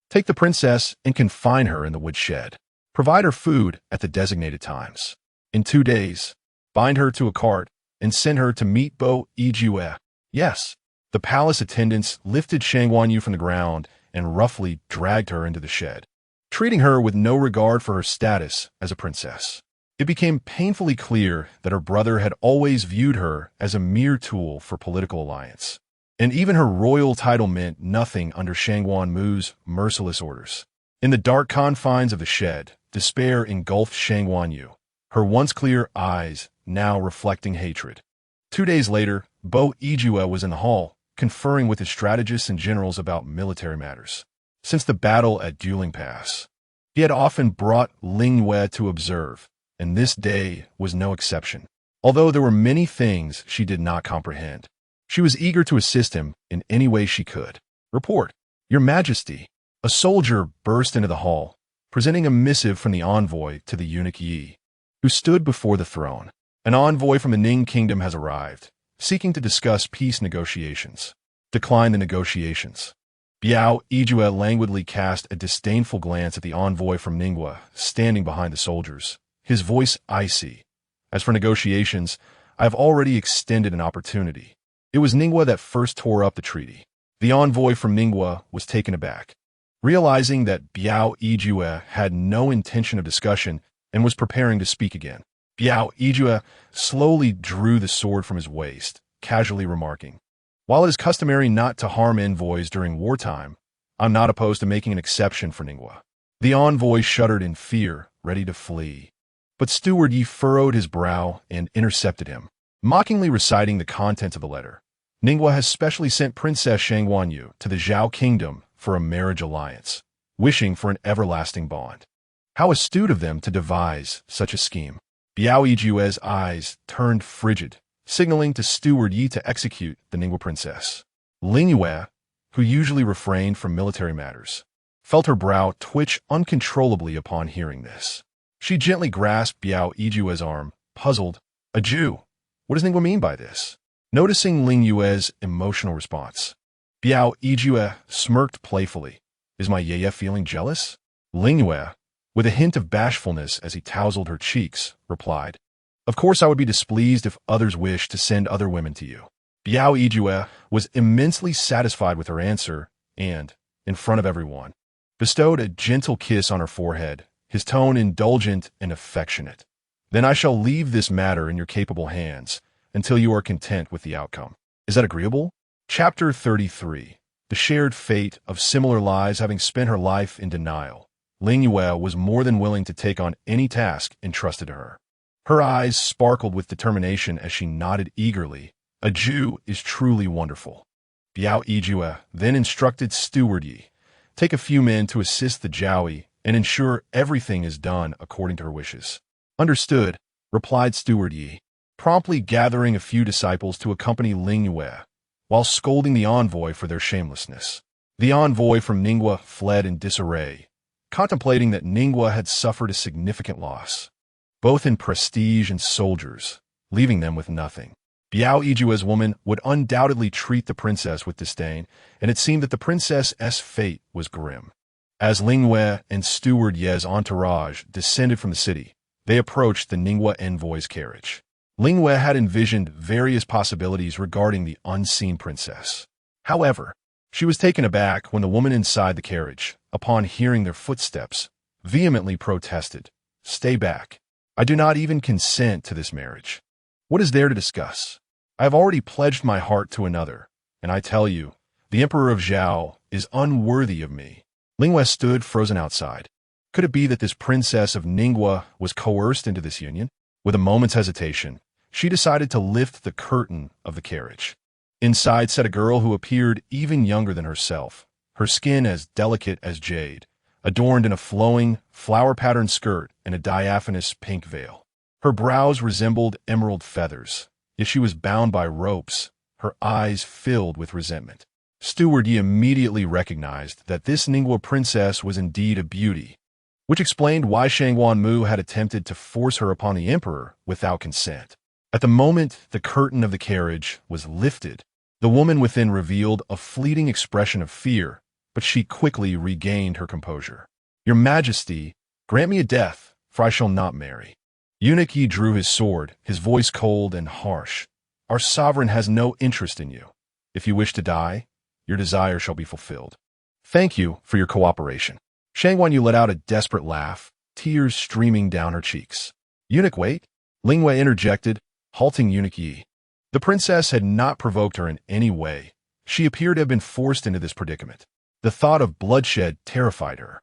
Take the princess and confine her in the woodshed. Provide her food at the designated times. In 2 days, bind her to a cart and send her to meet Bo Yijue. Yes, the palace attendants lifted Shangwan Yu from the ground and roughly dragged her into the shed, treating her with no regard for her status as a princess. It became painfully clear that her brother had always viewed her as a mere tool for political alliance, and even her royal title meant nothing under Shangwan Mu's merciless orders. In the dark confines of the shed, despair engulfed Shangwan Yu, her once clear eyes now reflecting hatred. 2 days later, Bo Yijue was in the hall, conferring with his strategists and generals about military matters. Since the battle at Dueling Pass, he had often brought Ling Yue to observe, and this day was no exception. Although there were many things she did not comprehend, she was eager to assist him in any way she could. Report, Your Majesty. A soldier burst into the hall, presenting a missive from the envoy to the eunuch Yi. who stood before the throne. An envoy from the Ning kingdom has arrived, seeking to discuss peace negotiations. Decline the negotiations. Biao Yue languidly cast a disdainful glance at the envoy from Ningwa, standing behind the soldiers, his voice icy. As for negotiations, I have already extended an opportunity. It was Ningwa that first tore up the treaty. The envoy from Ningwa was taken aback, realizing that Biao Yue had no intention of discussion and was preparing to speak again. Biao Yue slowly drew the sword from his waist, casually remarking, "While it is customary not to harm envoys during wartime, I'm not opposed to making an exception for Ningwa." The envoy shuddered in fear, ready to flee. But Steward Yi furrowed his brow and intercepted him, mockingly reciting the contents of the letter. Ningwa has specially sent Princess Shangguanyu to the Zhao kingdom for a marriage alliance, wishing for an everlasting bond. How astute of them to devise such a scheme. Biao Yijue's eyes turned frigid, signaling to Steward Yi to execute the Ningwa princess. Ling Yue, who usually refrained from military matters, felt her brow twitch uncontrollably upon hearing this. She gently grasped Biao Yijue's arm, puzzled. "A Jew? What does Ningwa mean by this?" Noticing Ling Yue's emotional response, Biao Yue smirked playfully. "Is my Yeye feeling jealous?" Ling Yue, with a hint of bashfulness as he tousled her cheeks, replied, "Of course I would be displeased if others wished to send other women to you." Biao Yue was immensely satisfied with her answer and, in front of everyone, bestowed a gentle kiss on her forehead, his tone indulgent and affectionate. "Then I shall leave this matter in your capable hands until you are content with the outcome. Is that agreeable?" Chapter 33. The shared fate of similar lives. Having spent her life in denial, Ling Yue was more than willing to take on any task entrusted to her. Her eyes sparkled with determination as she nodded eagerly. "A Jew is truly wonderful." Biao Yue then instructed Steward Yi, "Take a few men to assist the Jiaoyi and ensure everything is done according to her wishes." "Understood," replied Steward Yi, promptly gathering a few disciples to accompany Ling Yue, while scolding the envoy for their shamelessness. The envoy from Ningwa fled in disarray, contemplating that Ningwa had suffered a significant loss, both in prestige and soldiers, leaving them with nothing. Biao Yijue's woman would undoubtedly treat the princess with disdain, and it seemed that the princess's fate was grim. As Ling Yue and Steward Ye's entourage descended from the city, they approached the Ningwa envoy's carriage. Ling Yue had envisioned various possibilities regarding the unseen princess. However, she was taken aback when the woman inside the carriage, upon hearing their footsteps, vehemently protested, "Stay back. I do not even consent to this marriage. What is there to discuss? I have already pledged my heart to another, and I tell you, the Emperor of Zhao is unworthy of me." Ling Yue stood frozen outside. Could it be that this princess of Ningwa was coerced into this union? With a moment's hesitation, she decided to lift the curtain of the carriage. Inside sat a girl who appeared even younger than herself, her skin as delicate as jade, adorned in a flowing, flower-patterned skirt and a diaphanous pink veil. Her brows resembled emerald feathers, yet she was bound by ropes, her eyes filled with resentment. Steward Yi immediately recognized that this Ningwa princess was indeed a beauty, which explained why Shangguanmu had attempted to force her upon the emperor without consent. At the moment the curtain of the carriage was lifted, the woman within revealed a fleeting expression of fear, but she quickly regained her composure. "Your Majesty, grant me a death, for I shall not marry." Eunuch Yi drew his sword, his voice cold and harsh. "Our sovereign has no interest in you. If you wish to die, your desire shall be fulfilled. Thank you for your cooperation." Shangguanyu let out a desperate laugh, tears streaming down her cheeks. "Eunuch, wait!" Ling Yue interjected, halting Eunuch Yi. The princess had not provoked her in any way. She appeared to have been forced into this predicament. The thought of bloodshed terrified her.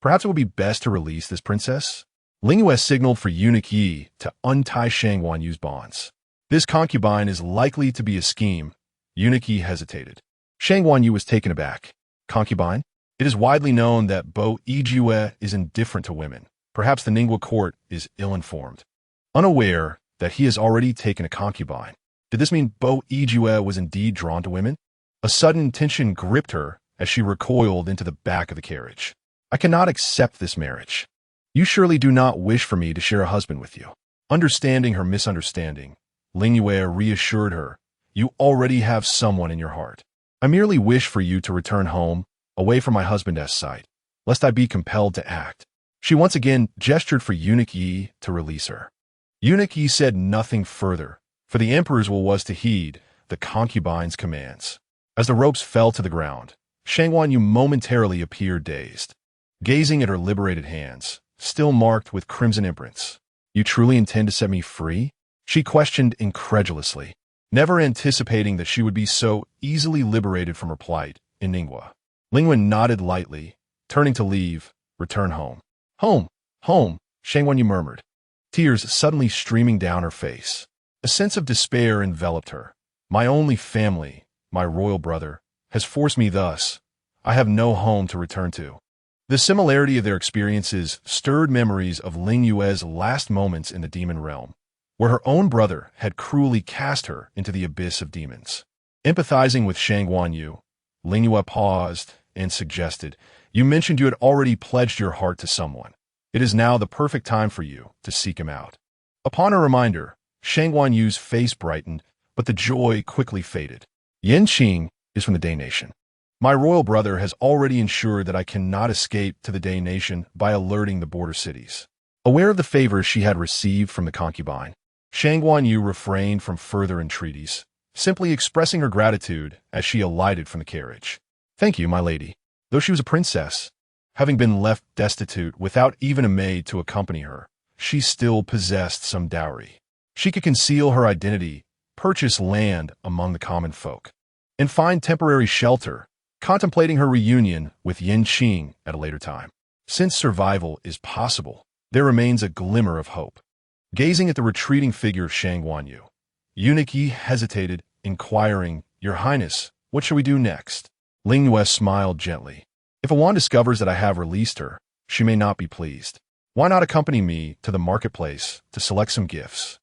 Perhaps it would be best to release this princess? Ling Yue signaled for Eunuch Yi to untie Shangguanyu's bonds. "This concubine is likely to be a scheme." Eunuch Yi hesitated. Shangguanyu was taken aback. "Concubine? It is widely known that Bo Yijue is indifferent to women. Perhaps the Ningwa court is ill-informed, unaware that he has already taken a concubine." Did this mean Bo Yijue was indeed drawn to women? A sudden tension gripped her as she recoiled into the back of the carriage. "I cannot accept this marriage. You surely do not wish for me to share a husband with you." Understanding her misunderstanding, Ling Yue reassured her, "You already have someone in your heart. I merely wish for you to return home, away from my husband's sight, lest I be compelled to act." She once again gestured for Eunuch Yi to release her. Eunuch Yi said nothing further, for the emperor's will was to heed the concubine's commands. As the ropes fell to the ground, Shang Wanyu momentarily appeared dazed, gazing at her liberated hands, still marked with crimson imprints. "You truly intend to set me free?" she questioned incredulously, never anticipating that she would be so easily liberated from her plight in Ningwa. Ling Yue nodded lightly, turning to leave, return home. "Home, home," Shang Wanyu murmured, tears suddenly streaming down her face. A sense of despair enveloped her. "My only family, my royal brother, has forced me thus. I have no home to return to." The similarity of their experiences stirred memories of Ling Yue's last moments in the demon realm, where her own brother had cruelly cast her into the abyss of demons. Empathizing with Shang Wanyu, Ling Yue paused and suggested, "You mentioned you had already pledged your heart to someone. It is now the perfect time for you to seek him out." Upon a reminder, Shang Wanyu's face brightened, but the joy quickly faded. "Yan Qing is from the Day Nation. My royal brother has already ensured that I cannot escape to the Day Nation by alerting the border cities." Aware of the favors she had received from the concubine, Shang Wanyu refrained from further entreaties, simply expressing her gratitude as she alighted from the carriage. "Thank you, my lady." Though she was a princess, having been left destitute without even a maid to accompany her, she still possessed some dowry. She could conceal her identity, purchase land among the common folk, and find temporary shelter, contemplating her reunion with Yan Qing at a later time. Since survival is possible, there remains a glimmer of hope. Gazing at the retreating figure of Shang Wanyu, Eunuch Yi hesitated, inquiring, "Your Highness, what shall we do next?" Ling Yue smiled gently. "If Awan discovers that I have released her, she may not be pleased. Why not accompany me to the marketplace to select some gifts?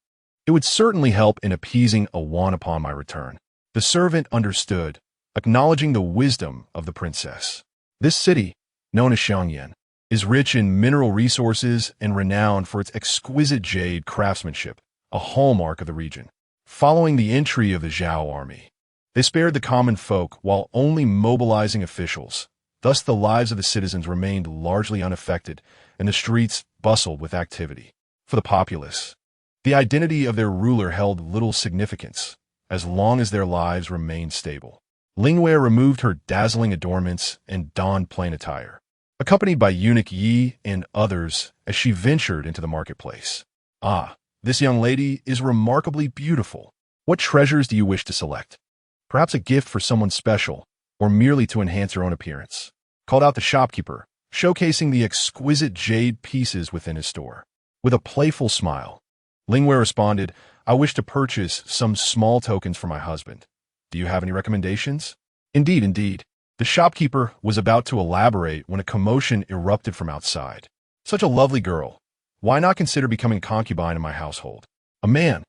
It would certainly help in appeasing Awan upon my return." The servant understood, acknowledging the wisdom of the princess. This city, known as Xiangyan, is rich in mineral resources and renowned for its exquisite jade craftsmanship, a hallmark of the region. Following the entry of the Zhao army, they spared the common folk while only mobilizing officials. Thus the lives of the citizens remained largely unaffected, and the streets bustled with activity. For the populace, the identity of their ruler held little significance, as long as their lives remained stable. Ling Yue removed her dazzling adornments and donned plain attire, accompanied by Eunuch Yi and others as she ventured into the marketplace. "Ah, this young lady is remarkably beautiful. What treasures do you wish to select? Perhaps a gift for someone special, or merely to enhance your own appearance?" called out the shopkeeper, showcasing the exquisite jade pieces within his store. With a playful smile, Ling Yue responded, "I wish to purchase some small tokens for my husband. Do you have any recommendations?" Indeed, indeed. The shopkeeper was about to elaborate when a commotion erupted from outside. "Such a lovely girl. Why not consider becoming concubine in my household?" A man,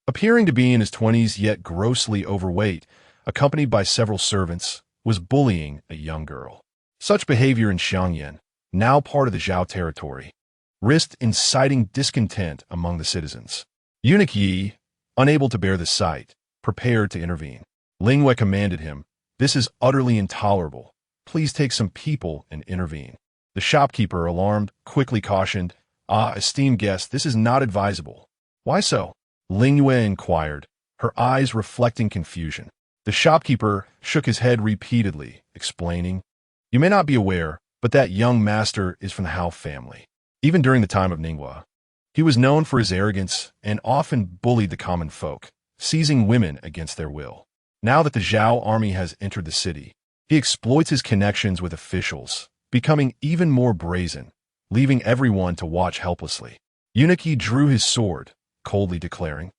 appearing to be in his 20s yet grossly overweight, accompanied by several servants, was bullying a young girl. Such behavior in Xiangyan, now part of the Zhao territory, risked inciting discontent among the citizens. Eunuch Yi, unable to bear the sight, prepared to intervene. Ling Yue commanded him, "This is utterly intolerable. Please take some people and intervene." The shopkeeper, alarmed, quickly cautioned, Esteemed guest, this is not advisable." "Why so?" Ling Yue inquired, her eyes reflecting confusion. The shopkeeper shook his head repeatedly, explaining, "You may not be aware, but that young master is from the Hao family. Even during the time of Ningwa, he was known for his arrogance and often bullied the common folk, seizing women against their will. Now that the Zhao army has entered the city, he exploits his connections with officials, becoming even more brazen, leaving everyone to watch helplessly." Eunuch Yi drew his sword, coldly declaring,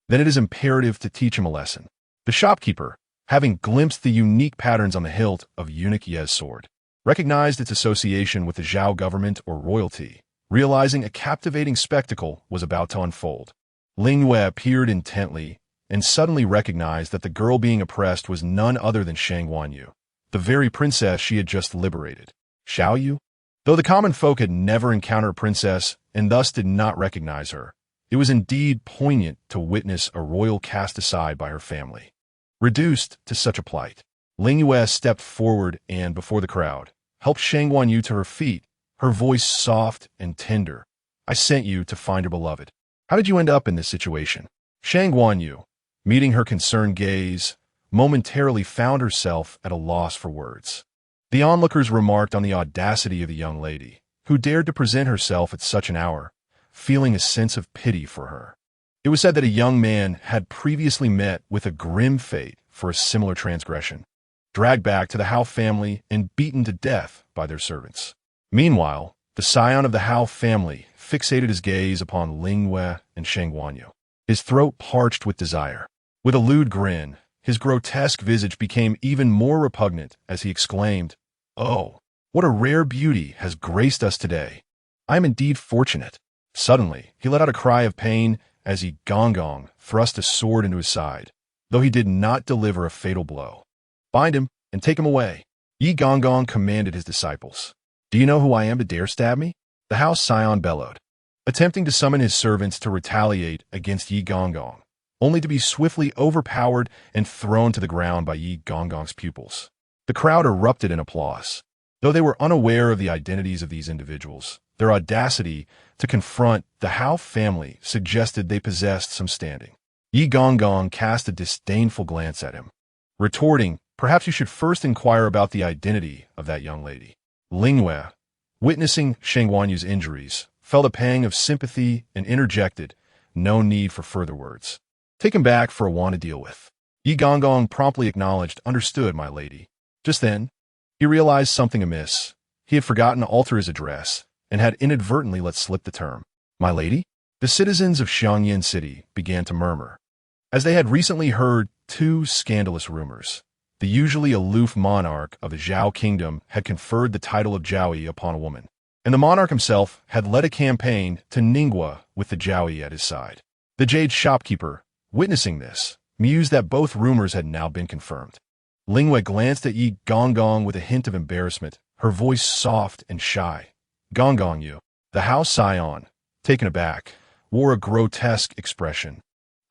"Then it is imperative to teach him a lesson." The shopkeeper, having glimpsed the unique patterns on the hilt of Eunuch Ye's sword, recognized its association with the Zhao government or royalty, realizing a captivating spectacle was about to unfold. Ling Yue peered intently and suddenly recognized that the girl being oppressed was none other than Shang Wanyu, the very princess she had just liberated. Xiao Yu? Though the common folk had never encountered a princess and thus did not recognize her, It was indeed poignant to witness a royal cast aside by her family. Reduced to such a plight, Ling Yue stepped forward and, before the crowd, helped Shang Wanyu to her feet, her voice soft and tender. I sent you to find your beloved. How did you end up in this situation? Shang Wanyu, meeting her concerned gaze, momentarily found herself at a loss for words. The onlookers remarked on the audacity of the young lady, who dared to present herself at such an hour, feeling a sense of pity for her. It was said that a young man had previously met with a grim fate for a similar transgression, dragged back to the Hao family and beaten to death by their servants. Meanwhile, the scion of the Hao family fixated his gaze upon Ling Yue and Shang Wanyu, his throat parched with desire. With a lewd grin, his grotesque visage became even more repugnant as he exclaimed, "Oh, what a rare beauty has graced us today! I am indeed fortunate." Suddenly, he let out a cry of pain as Yi Gong thrust a sword into his side, though he did not deliver a fatal blow. "Bind him and take him away," Yi Gong commanded his disciples. "Do you know who I am to dare stab me?" The House scion bellowed, attempting to summon his servants to retaliate against Yi Gong, only to be swiftly overpowered and thrown to the ground by Yi Gong's pupils. The crowd erupted in applause. Though they were unaware of the identities of these individuals, their audacity to confront the Hao family suggested they possessed some standing. Yi Gong cast a disdainful glance at him, retorting, "Perhaps you should first inquire about the identity of that young lady." Ling Yue, witnessing Shang Wanyu's injuries, felt a pang of sympathy and interjected, "No need for further words. Take him back for Awan to deal with." Yi Gong promptly acknowledged, "Understood, my lady." Just then, he realized something amiss. He had forgotten to alter his address and had inadvertently let slip the term, "My lady?" The citizens of Xiangyan City began to murmur, as they had recently heard two scandalous rumors. The usually aloof monarch of the Zhao kingdom had conferred the title of Jiaoyi upon a woman, and the monarch himself had led a campaign to Ningguo with the Jiaoyi at his side. The jade shopkeeper, witnessing this, mused that both rumors had now been confirmed. Ling Yue glanced at Yi Gong with a hint of embarrassment, her voice soft and shy. "You." The House scion, taken aback, wore a grotesque expression.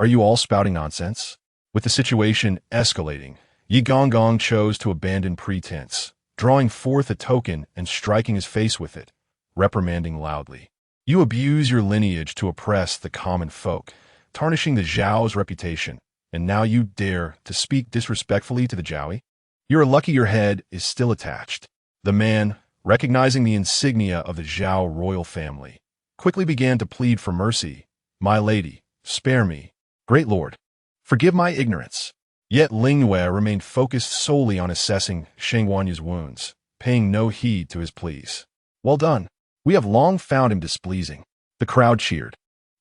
"Are you all spouting nonsense?" With the situation escalating, Yi Gong chose to abandon pretense, drawing forth a token and striking his face with it, reprimanding loudly. "You abuse your lineage to oppress the common folk, tarnishing the Zhao's reputation, and now you dare to speak disrespectfully to the Jiaoyi? You're lucky your head is still attached." The man, recognizing the insignia of the Zhao royal family, quickly began to plead for mercy. "My lady, spare me. Great lord, forgive my ignorance." Yet Ling Yue remained focused solely on assessing Shang Wanyu's wounds, paying no heed to his pleas. "Well done. We have long found him displeasing." The crowd cheered.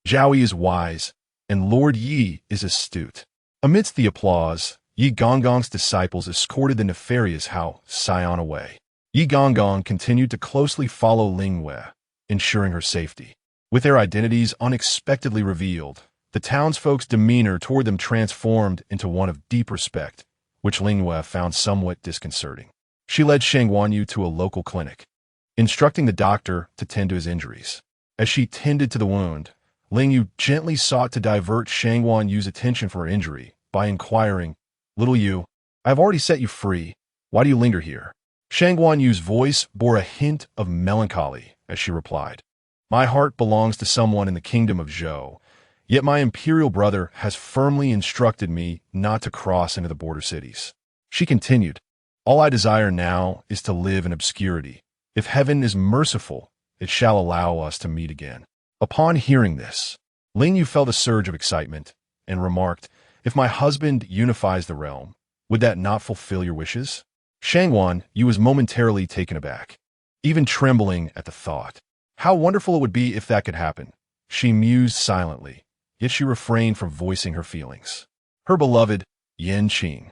"Jiaoyi is wise, and Lord Yi is astute." Amidst the applause, Yi Gong's disciples escorted the nefarious Hao scion away. Yi Gong continued to closely follow Ling Yue, ensuring her safety. With their identities unexpectedly revealed, the townsfolk's demeanor toward them transformed into one of deep respect, which Ling Yue found somewhat disconcerting. She led Shang Wanyu to a local clinic, instructing the doctor to tend to his injuries. As she tended to the wound, Ling Yue gently sought to divert Shang Wanyu's attention from her injury by inquiring, "Little Yu, I have already set you free. Why do you linger here?" Shang Wanyu's voice bore a hint of melancholy as she replied, "My heart belongs to someone in the kingdom of Zhou, yet my imperial brother has firmly instructed me not to cross into the border cities." She continued, "All I desire now is to live in obscurity. If heaven is merciful, it shall allow us to meet again." Upon hearing this, Ling Yue felt a surge of excitement and remarked, "If my husband unifies the realm, would that not fulfill your wishes?" Shang Wanyu was momentarily taken aback, even trembling at the thought. How wonderful it would be if that could happen. She mused silently, yet she refrained from voicing her feelings. Her beloved, Yanqing,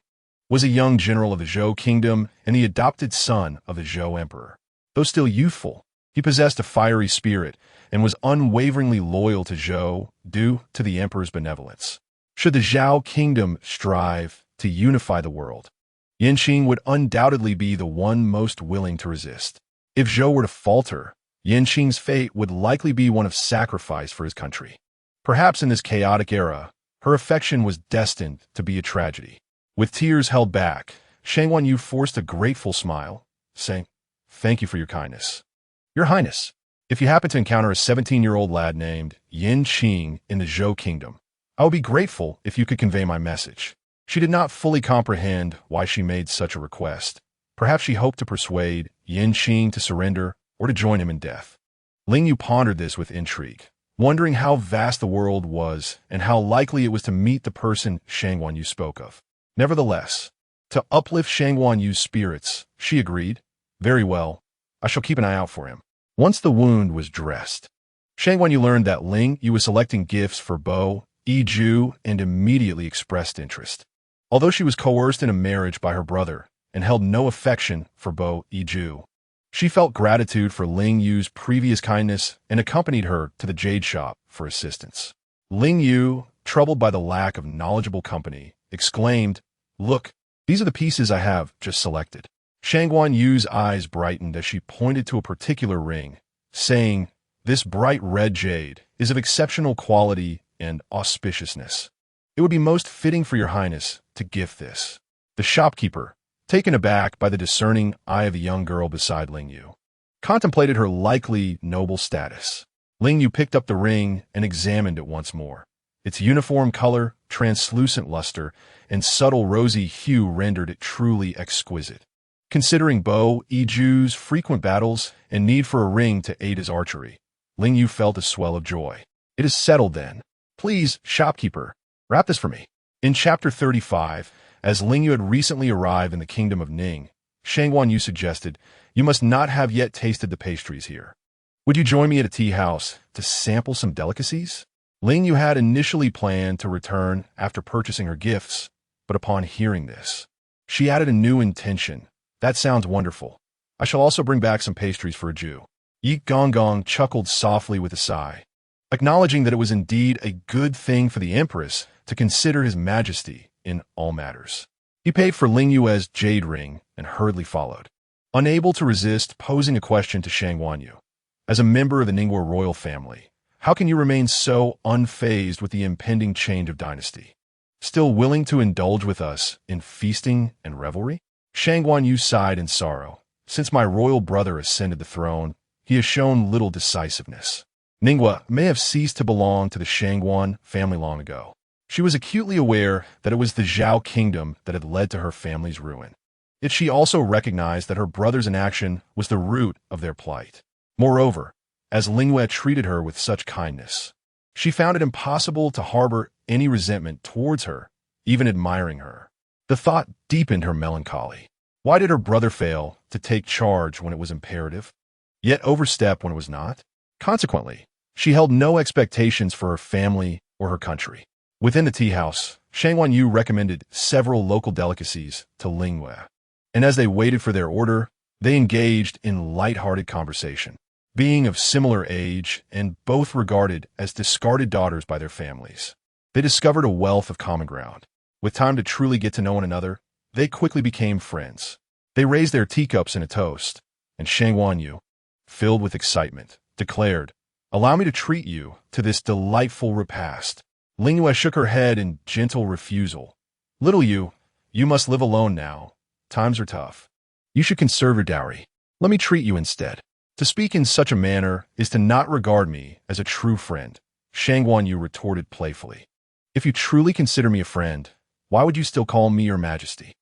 was a young general of the Zhou kingdom and the adopted son of the Zhou emperor. Though still youthful, he possessed a fiery spirit and was unwaveringly loyal to Zhou due to the emperor's benevolence. Should the Zhao kingdom strive to unify the world, Yanqing would undoubtedly be the one most willing to resist. If Zhou were to falter, Yanqing's fate would likely be one of sacrifice for his country. Perhaps in this chaotic era, her affection was destined to be a tragedy. With tears held back, Shang Wanyu forced a grateful smile, saying, "Thank you for your kindness. Your Highness, if you happen to encounter a 17-year-old lad named Yin Qing in the Zhou Kingdom, I would be grateful if you could convey my message." She did not fully comprehend why she made such a request. Perhaps she hoped to persuade Yin Qing to surrender or to join him in death. Ling Yue pondered this with intrigue, wondering how vast the world was and how likely it was to meet the person Shang Wanyu spoke of. Nevertheless, to uplift Shang Wanyu's spirits, she agreed, "Very well, I shall keep an eye out for him." Once the wound was dressed, Shang Wanyu learned that Ling Yue was selecting gifts for Bo Yiju and immediately expressed interest. Although she was coerced in a marriage by her brother and held no affection for Bo Yiju, she felt gratitude for Ling Yue's previous kindness and accompanied her to the jade shop for assistance. Ling Yue, troubled by the lack of knowledgeable company, exclaimed, "Look, these are the pieces I have just selected." Shang Wanyu's eyes brightened as she pointed to a particular ring, saying, "This bright red jade is of exceptional quality and auspiciousness. It would be most fitting for your Highness to gift this." The shopkeeper, taken aback by the discerning eye of the young girl beside Ling Yue, contemplated her likely noble status. Ling Yue picked up the ring and examined it once more. Its uniform color, translucent luster, and subtle rosy hue rendered it truly exquisite. Considering Bo Yiju's frequent battles and need for a ring to aid his archery, Ling Yue felt a swell of joy. "It is settled then. Please, shopkeeper, wrap this for me." In Chapter 35, as Ling Yue had recently arrived in the kingdom of Ning, Shang Wanyu suggested, "You must not have yet tasted the pastries here. Would you join me at a tea house to sample some delicacies?" Ling Yue had initially planned to return after purchasing her gifts, but upon hearing this, she added a new intention. "That sounds wonderful. I shall also bring back some pastries for a Jew." Yi Gonggong chuckled softly with a sigh, acknowledging that it was indeed a good thing for the Empress to consider His Majesty in all matters. He paid for Ling Yue's jade ring and hurriedly followed, unable to resist posing a question to Shang Wanyu. "As a member of the Ningguo royal family, how can you remain so unfazed with the impending change of dynasty? Still willing to indulge with us in feasting and revelry?" Shang Wanyu sighed in sorrow. "Since my royal brother ascended the throne, he has shown little decisiveness. Ningguo may have ceased to belong to the Shangguan family long ago." She was acutely aware that it was the Zhao kingdom that had led to her family's ruin. Yet she also recognized that her brother's inaction was the root of their plight. Moreover, as Ling Yue treated her with such kindness, she found it impossible to harbor any resentment towards her, even admiring her. The thought deepened her melancholy. Why did her brother fail to take charge when it was imperative, yet overstep when it was not? Consequently, she held no expectations for her family or her country. Within the tea house, Shang Wanyu recommended several local delicacies to Ling Yue, and as they waited for their order, they engaged in light-hearted conversation. Being of similar age and both regarded as discarded daughters by their families, they discovered a wealth of common ground. With time to truly get to know one another, they quickly became friends. They raised their teacups in a toast, and Shang Wanyu, filled with excitement, declared, "Allow me to treat you to this delightful repast." Ling Yue shook her head in gentle refusal. "Little you must live alone now. Times are tough. You should conserve your dowry. Let me treat you instead." "To speak in such a manner is to not regard me as a true friend," Shang Wanyu retorted playfully. "If you truly consider me a friend, why would you still call me your majesty?"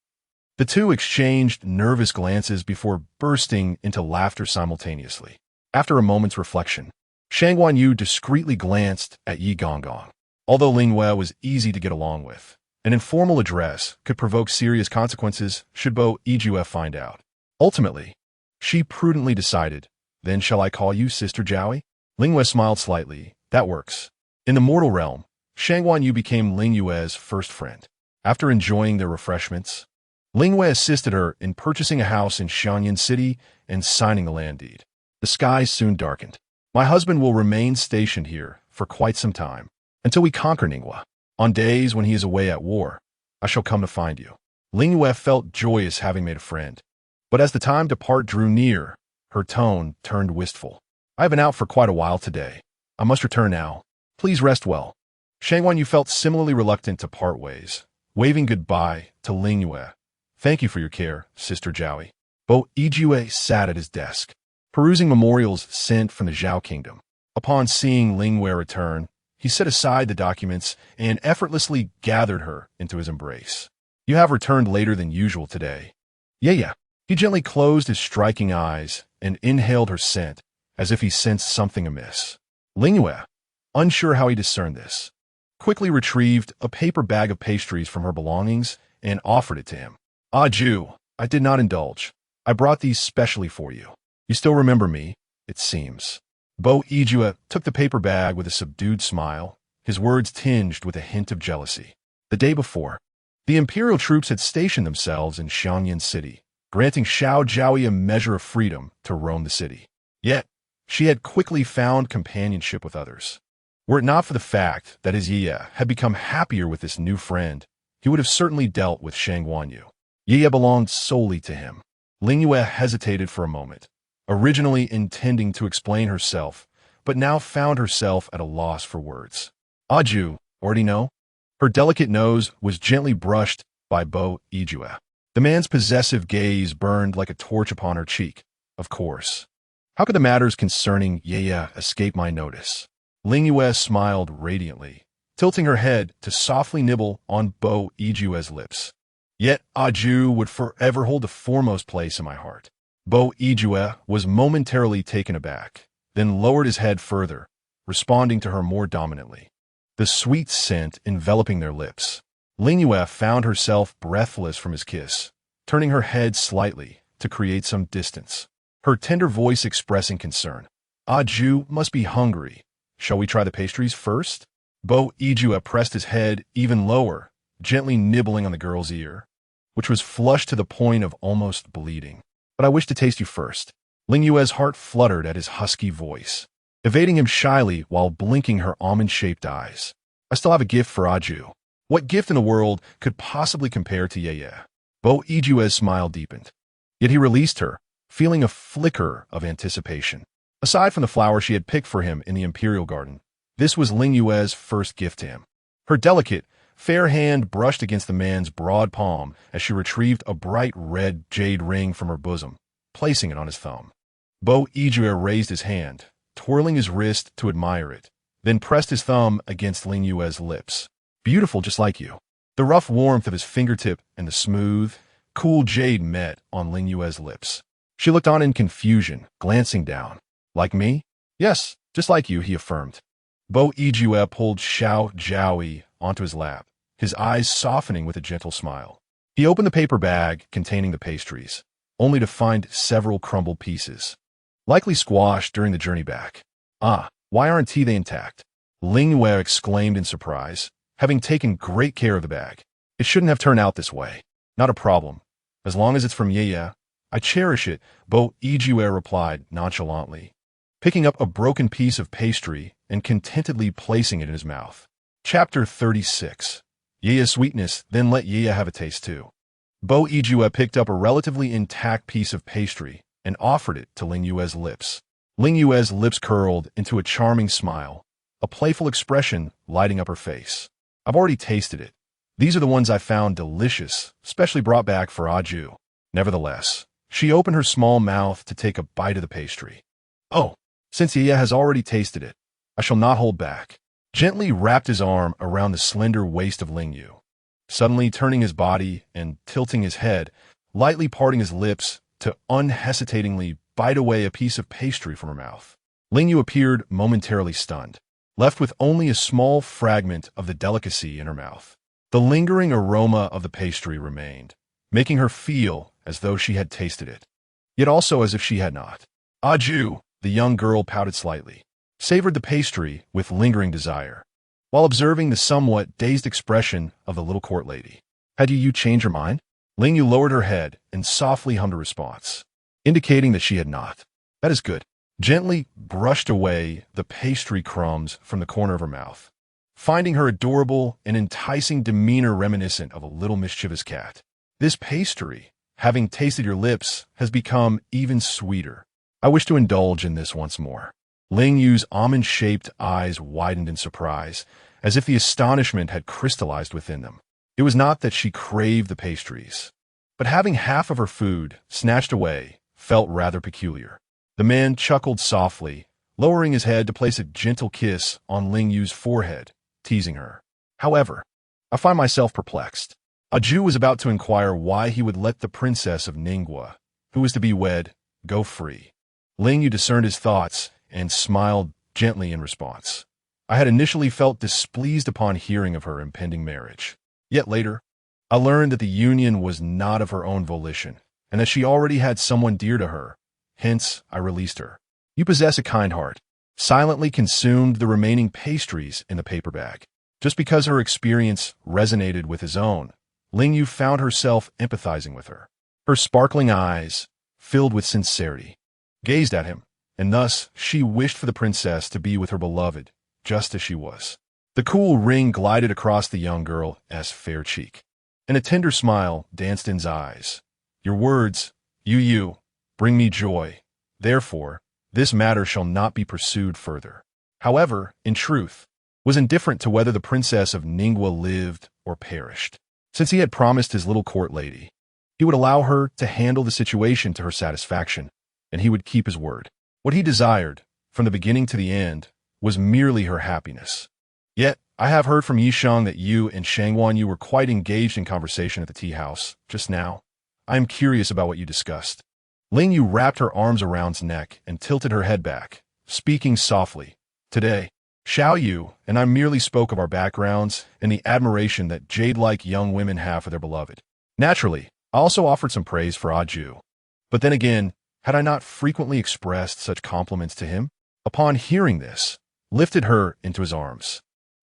The two exchanged nervous glances before bursting into laughter simultaneously. After a moment's reflection, Shang Wanyu discreetly glanced at Yi Gonggong. Although Ling Yue was easy to get along with, an informal address could provoke serious consequences should Bo Yiju find out. Ultimately, she prudently decided, "Then shall I call you Sister Jowie?" Ling Yue smiled slightly. "That works." In the mortal realm, Shang Wanyu became Ling Yue's first friend. After enjoying their refreshments, Ling Yue assisted her in purchasing a house in Xiangyan City and signing the land deed. The skies soon darkened. "My husband will remain stationed here for quite some time, until we conquer Ningguo. On days when he is away at war, I shall come to find you." Ling Yue felt joyous having made a friend, but as the time to part drew near, her tone turned wistful. "I have been out for quite a while today. I must return now. Please rest well." Shang Wan Yu felt similarly reluctant to part ways, waving goodbye to Ling Yue. Thank you for your care, Sister Zhaoi. Bo Yijue sat at his desk, perusing memorials sent from the Zhao kingdom. Upon seeing Ling Yue return, he set aside the documents and effortlessly gathered her into his embrace. You have returned later than usual today. Yeah. He gently closed his striking eyes and inhaled her scent, as if he sensed something amiss. Ling Yue, unsure how he discerned this, quickly retrieved a paper bag of pastries from her belongings and offered it to him. Ah, Ju, I did not indulge. I brought these specially for you. You still remember me, it seems. Bo Yijue took the paper bag with a subdued smile, his words tinged with a hint of jealousy. The day before, the imperial troops had stationed themselves in Xiangyan City, granting Xiao Zhaoi a measure of freedom to roam the city. Yet, she had quickly found companionship with others. Were it not for the fact that his Ye had become happier with this new friend, he would have certainly dealt with Shang Wan Yu. Ye belonged solely to him. Ling Yue hesitated for a moment, originally intending to explain herself, but now found herself at a loss for words. Ju, already know? Her delicate nose was gently brushed by Bo Yijue. The man's possessive gaze burned like a torch upon her cheek. Of course. How could the matters concerning Ye escape my notice? Ling Yue smiled radiantly, tilting her head to softly nibble on Bo Yijue's lips. Yet Ju would forever hold the foremost place in my heart. Bo Yijue was momentarily taken aback, then lowered his head further, responding to her more dominantly. The sweet scent enveloping their lips. Ling Yue found herself breathless from his kiss, turning her head slightly to create some distance, her tender voice expressing concern. Ju must be hungry. Shall we try the pastries first? Bo Yijue pressed his head even lower, gently nibbling on the girl's ear, which was flushed to the point of almost bleeding. But I wish to taste you first. Ling Yue's heart fluttered at his husky voice, evading him shyly while blinking her almond-shaped eyes. I still have a gift for Ju. What gift in the world could possibly compare to Ye? Bo Yijue's smile deepened. Yet he released her, feeling a flicker of anticipation. Aside from the flower she had picked for him in the imperial garden, this was Ling Yue's first gift to him. Her delicate, fair hand brushed against the man's broad palm as she retrieved a bright red jade ring from her bosom, placing it on his thumb. Bo Yijue raised his hand, twirling his wrist to admire it, then pressed his thumb against Ling Yue's lips. Beautiful just like you. The rough warmth of his fingertip and the smooth, cool jade met on Ling Yue's lips. She looked on in confusion, glancing down. Like me? Yes, just like you, he affirmed. Bo Yijue pulled Xiao Zhaoi onto his lap, his eyes softening with a gentle smile. He opened the paper bag containing the pastries, only to find several crumbled pieces, likely squashed during the journey back. Why aren't they intact? Ling Yue exclaimed in surprise, having taken great care of the bag. It shouldn't have turned out this way. Not a problem. As long as it's from Ye, I cherish it, Bo Yijue replied nonchalantly, picking up a broken piece of pastry and contentedly placing it in his mouth. Chapter 36. Ye's sweetness, then let Ye have a taste too. Bo Yijue picked up a relatively intact piece of pastry and offered it to Ling Yue's lips. Ling Yue's lips curled into a charming smile, a playful expression lighting up her face. I've already tasted it. These are the ones I found delicious, specially brought back for Ju. Nevertheless, she opened her small mouth to take a bite of the pastry. Oh, since Ye has already tasted it, I shall not hold back. Gently wrapped his arm around the slender waist of Ling Yue, suddenly turning his body and tilting his head, lightly parting his lips to unhesitatingly bite away a piece of pastry from her mouth. Ling Yue appeared momentarily stunned, left with only a small fragment of the delicacy in her mouth. The lingering aroma of the pastry remained, making her feel as though she had tasted it, yet also as if she had not. Ju, the young girl pouted slightly, savored the pastry with lingering desire, while observing the somewhat dazed expression of the little court lady. Had you changed your mind? Ling Yue lowered her head and softly hummed a response, indicating that she had not. That is good. Gently brushed away the pastry crumbs from the corner of her mouth, finding her adorable and enticing demeanor reminiscent of a little mischievous cat. This pastry, having tasted your lips, has become even sweeter. I wish to indulge in this once more. Ling Yue's almond-shaped eyes widened in surprise as if the astonishment had crystallized within them. It was not that she craved the pastries, but having half of her food snatched away felt rather peculiar. The man chuckled softly, lowering his head to place a gentle kiss on Ling Yue's forehead, teasing her. However, I find myself perplexed. A Jew was about to inquire why he would let the princess of Ningguo, who was to be wed, go free. Ling Yue discerned his thoughts and smiled gently in response. I had initially felt displeased upon hearing of her impending marriage. Yet later, I learned that the union was not of her own volition, and that she already had someone dear to her. Hence, I released her. You possess a kind heart. Silently consumed the remaining pastries in the paper bag. Just because her experience resonated with his own, Ling Yue found herself empathizing with her. Her sparkling eyes, filled with sincerity, gazed at him, and thus she wished for the princess to be with her beloved, just as she was. The cool ring glided across the young girl's fair cheek, and a tender smile danced in his eyes. Your words, Yu, bring me joy. Therefore, this matter shall not be pursued further. However, in truth, was indifferent to whether the princess of Ningguo lived or perished. Since he had promised his little court lady, he would allow her to handle the situation to her satisfaction, and he would keep his word. What he desired, from the beginning to the end, was merely her happiness. Yet, I have heard from Yisheng that you and Shangguan Yu were quite engaged in conversation at the tea house just now. I am curious about what you discussed. Ling Yue wrapped her arms around his neck and tilted her head back, speaking softly. Today, Xiao Yu and I merely spoke of our backgrounds and the admiration that jade-like young women have for their beloved. Naturally, I also offered some praise for Aju. But then again, had I not frequently expressed such compliments to him? Upon hearing this, lifted her into his arms,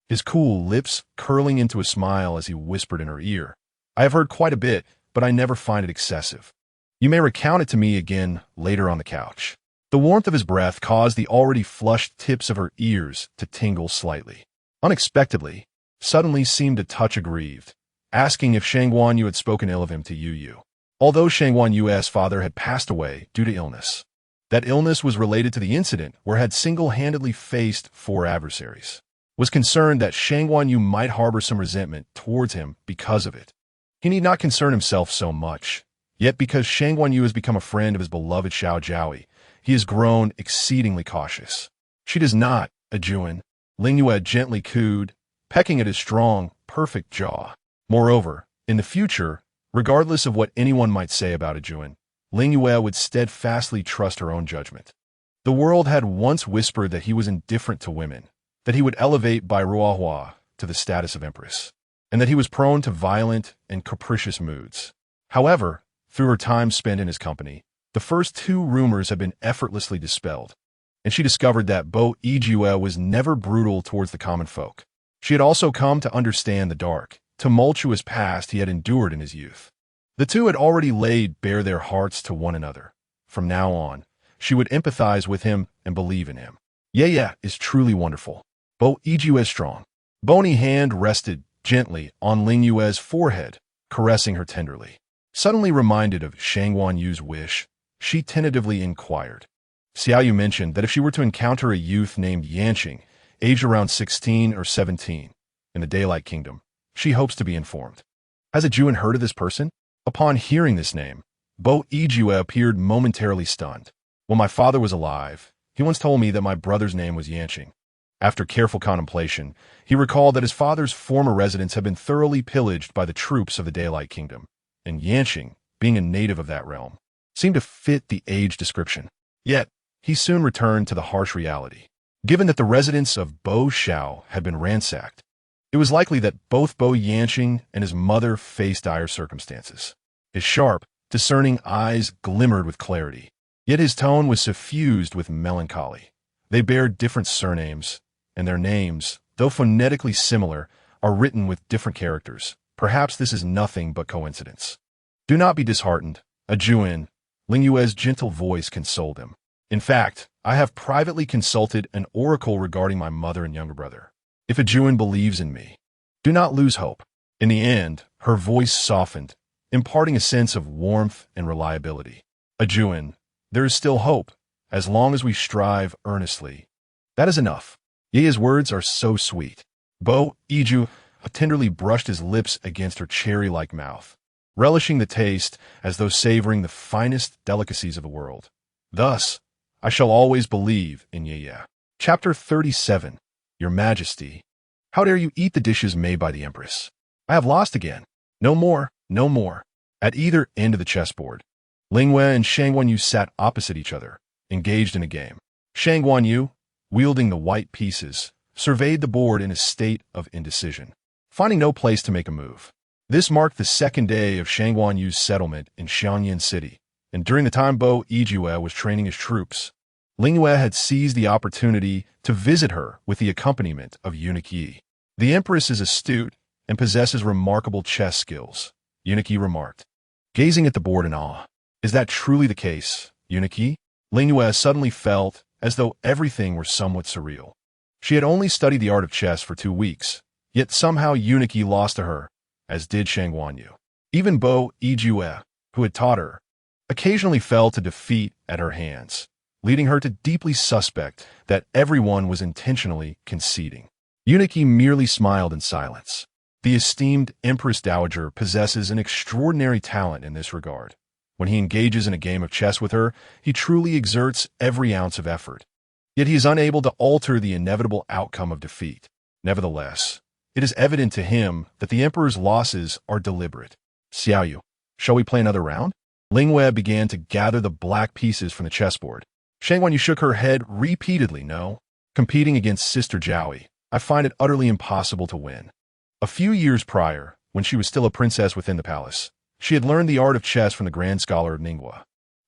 his cool lips curling into a smile as he whispered in her ear. I have heard quite a bit, but I never find it excessive. You may recount it to me again later on the couch. The warmth of his breath caused the already flushed tips of her ears to tingle slightly. Unexpectedly, suddenly seemed a touch aggrieved, asking if Shangguan Yu had spoken ill of him to Yu. Although Shangguan Yu's father had passed away due to illness, that illness was related to the incident where had single-handedly faced 4 adversaries. Was concerned that Shangguan Yu might harbor some resentment towards him because of it. He need not concern himself so much, yet because Shangguan Yu has become a friend of his beloved Xiao Jiaoyi, he has grown exceedingly cautious. She does not, Ajuin, Ling Yue gently cooed, pecking at his strong, perfect jaw. Moreover, in the future, regardless of what anyone might say about Ajuin, Ling Yue would steadfastly trust her own judgment. The world had once whispered that he was indifferent to women, that he would elevate Bai Ruohua to the status of empress, and that he was prone to violent and capricious moods. However, through her time spent in his company, the first 2 rumors had been effortlessly dispelled, and she discovered that Bo Yijue was never brutal towards the common folk. She had also come to understand the dark, tumultuous past he had endured in his youth. The two had already laid bare their hearts to one another. From now on, she would empathize with him and believe in him. Yeye is truly wonderful. Bo Yijue is strong. Bony hand rested gently on Ling Yue's forehead, caressing her tenderly. Suddenly reminded of Shangguan Yu's wish, she tentatively inquired. Xiao Yu mentioned that if she were to encounter a youth named Yanqing, aged around 16 or 17, in the Daylight Kingdom, she hopes to be informed. Has Ajuin heard of this person? Upon hearing this name, Bo Yijue appeared momentarily stunned. When my father was alive, he once told me that my brother's name was Yanqing. After careful contemplation, he recalled that his father's former residence had been thoroughly pillaged by the troops of the Daylight Kingdom, and Yanqing, being a native of that realm, seemed to fit the age description. Yet, he soon returned to the harsh reality. Given that the residence of Bo Xiao had been ransacked, it was likely that both Bo Yanqing and his mother faced dire circumstances. His sharp, discerning eyes glimmered with clarity, yet his tone was suffused with melancholy. They bear different surnames, and their names, though phonetically similar, are written with different characters. Perhaps this is nothing but coincidence. Do not be disheartened, Ajuin, Ling Yue's gentle voice consoled him. In fact, I have privately consulted an oracle regarding my mother and younger brother. If Ajuin believes in me, do not lose hope. In the end, her voice softened, imparting a sense of warmth and reliability. Ajuin, there is still hope, as long as we strive earnestly. That is enough. Yeye's words are so sweet. Bo Iju tenderly brushed his lips against her cherry-like mouth, relishing the taste as though savoring the finest delicacies of the world. Thus, I shall always believe in Yeye. Chapter 37. Your Majesty. How dare you eat the dishes made by the Empress? I have lost again. No more, no more. At either end of the chessboard, Ling Yue and Shang Guanyu sat opposite each other, engaged in a game. Shang Guanyu, wielding the white pieces, surveyed the board in a state of indecision, finding no place to make a move. This marked the second day of Shang Guanyu's settlement in Xiangyan City, and during the time Bo Yijue was training his troops, Ling Yue had seized the opportunity to visit her with the accompaniment of Eunuch Yi. The Empress is astute and possesses remarkable chess skills, Eunuch Yi remarked, gazing at the board in awe. Is that truly the case, Eunuch Yi? Ling Yue suddenly felt as though everything were somewhat surreal. She had only studied the art of chess for 2 weeks, yet somehow Eunuch Yi lost to her, as did Shang Guanyu. Even Bo Yijue, who had taught her, occasionally fell to defeat at her hands, leading her to deeply suspect that everyone was intentionally conceding. Eunuch Yi merely smiled in silence. The esteemed Empress Dowager possesses an extraordinary talent in this regard. When he engages in a game of chess with her, he truly exerts every ounce of effort. Yet he is unable to alter the inevitable outcome of defeat. Nevertheless, it is evident to him that the Emperor's losses are deliberate. Xiaoyu, shall we play another round? Ling Yue began to gather the black pieces from the chessboard. Shang Guanyu shook her head repeatedly. No. Competing against Sister Jiaoyi, I find it utterly impossible to win. A few years prior, when she was still a princess within the palace, she had learned the art of chess from the grand scholar Ning Yue.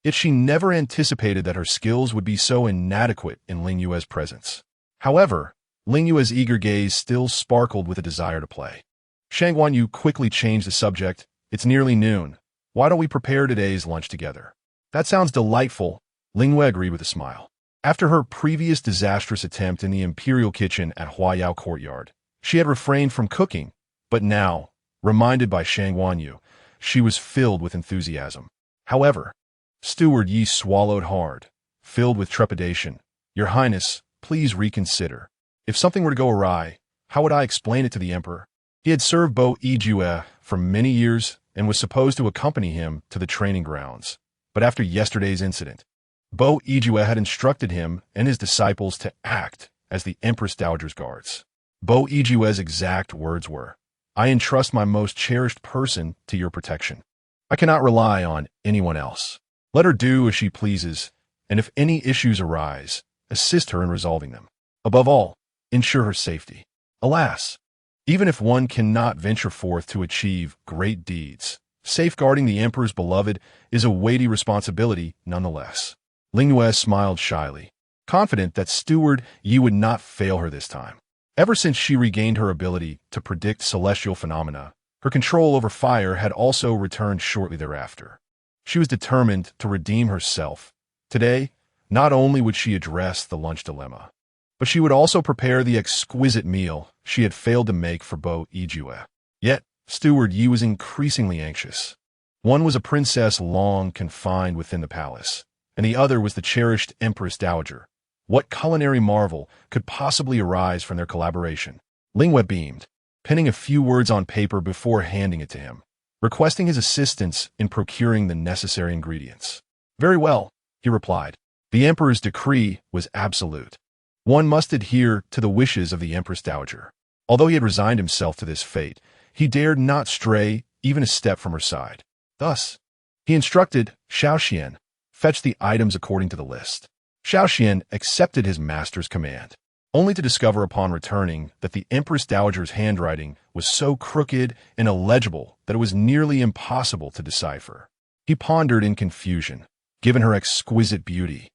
Yet she never anticipated that her skills would be so inadequate in Ling Yue's presence. However, Ling Yue's eager gaze still sparkled with a desire to play. Shang Guanyu quickly changed the subject. It's nearly noon. Why don't we prepare today's lunch together? That sounds delightful, Ling Yue agreed with a smile. After her previous disastrous attempt in the imperial kitchen at Huayao Courtyard, she had refrained from cooking, but now, reminded by Shang Guanyu, she was filled with enthusiasm. However, Steward Yi swallowed hard, filled with trepidation. Your Highness, please reconsider. If something were to go awry, how would I explain it to the Emperor? He had served Bo Yijue for many years and was supposed to accompany him to the training grounds. But after yesterday's incident, Bo Yijue had instructed him and his disciples to act as the Empress Dowager's guards. Bo Yijue's exact words were, I entrust my most cherished person to your protection. I cannot rely on anyone else. Let her do as she pleases, and if any issues arise, assist her in resolving them. Above all, ensure her safety. Alas, even if one cannot venture forth to achieve great deeds, safeguarding the Emperor's beloved is a weighty responsibility nonetheless. Ling Yue smiled shyly, confident that Steward Yi would not fail her this time. Ever since she regained her ability to predict celestial phenomena, her control over fire had also returned shortly thereafter. She was determined to redeem herself. Today, not only would she address the lunch dilemma, but she would also prepare the exquisite meal she had failed to make for Bo Yijue. Yet, Steward Yi was increasingly anxious. One was a princess long confined within the palace, and the other was the cherished Empress Dowager. What culinary marvel could possibly arise from their collaboration? Ling Yue beamed, penning a few words on paper before handing it to him, requesting his assistance in procuring the necessary ingredients. Very well, he replied. The Emperor's decree was absolute. One must adhere to the wishes of the Empress Dowager. Although he had resigned himself to this fate, he dared not stray even a step from her side. Thus, he instructed Xiao Xian, fetch the items according to the list. Xiao Xian accepted his master's command, only to discover upon returning that the Empress Dowager's handwriting was so crooked and illegible that it was nearly impossible to decipher. He pondered in confusion, given her exquisite beauty.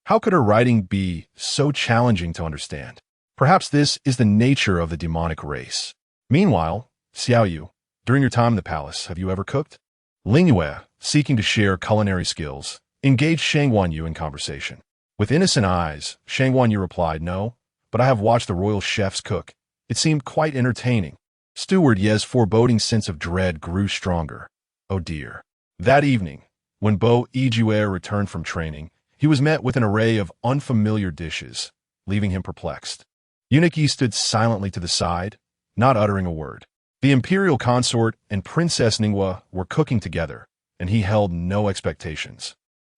How could her writing be so challenging to understand? Perhaps this is the nature of the demonic race. Meanwhile, Xiaoyu, during your time in the palace, have you ever cooked? Ling Yue, seeking to share culinary skills, engaged Shang Guanyu in conversation. With innocent eyes, Shang Guanyu replied, No, but I have watched the royal chefs cook. It seemed quite entertaining. Steward Ye's foreboding sense of dread grew stronger. Oh dear. That evening, when Bo Yijue returned from training, he was met with an array of unfamiliar dishes, leaving him perplexed. Eunuch Yi stood silently to the side, not uttering a word. The imperial consort and Princess Ning Yue were cooking together, and he held no expectations.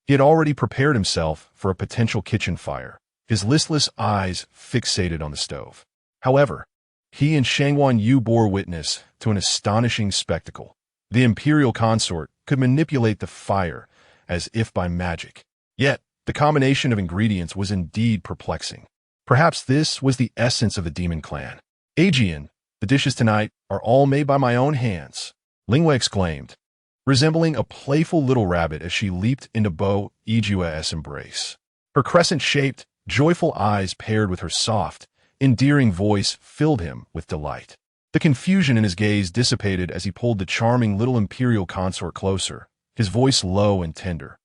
He had already prepared himself for a potential kitchen fire, his listless eyes fixated on the stove. However, he and Shangwan Yu bore witness to an astonishing spectacle. The imperial consort could manipulate the fire as if by magic. Yet, the combination of ingredients was indeed perplexing. Perhaps this was the essence of the demon clan. Aegean, the dishes tonight are all made by my own hands, Ling Yue exclaimed, resembling a playful little rabbit as she leaped into Bo Yijue's embrace. Her crescent-shaped, joyful eyes paired with her soft, endearing voice filled him with delight. The confusion in his gaze dissipated as he pulled the charming little imperial consort closer, his voice low and tender.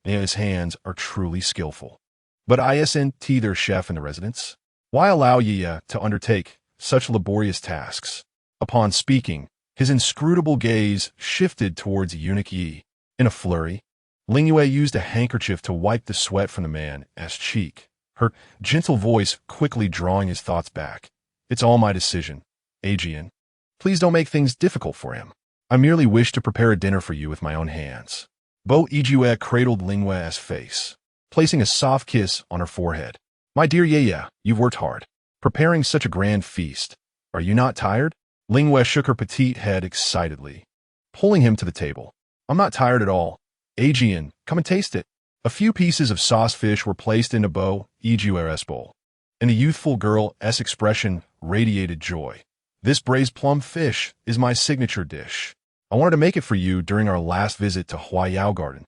His hands are truly skillful. But isn't their chef in the residence? Why allow Yi to undertake such laborious tasks? Upon speaking, his inscrutable gaze shifted towards eunuch Yi. In a flurry, Ling Yue used a handkerchief to wipe the sweat from the man's cheek, her gentle voice quickly drawing his thoughts back. It's all my decision, Aegean. Please don't make things difficult for him. I merely wish to prepare a dinner for you with my own hands. Bo Yijue cradled Ling Yue's face, placing a soft kiss on her forehead. My dear Ye, you've worked hard, preparing such a grand feast. Are you not tired? Ling Yue shook her petite head excitedly, pulling him to the table. I'm not tired at all. Aegean, come and taste it. A few pieces of sauce fish were placed into Bo Yijue's bowl, and the youthful girl's expression radiated joy. This braised plum fish is my signature dish. I wanted to make it for you during our last visit to Huayao Garden,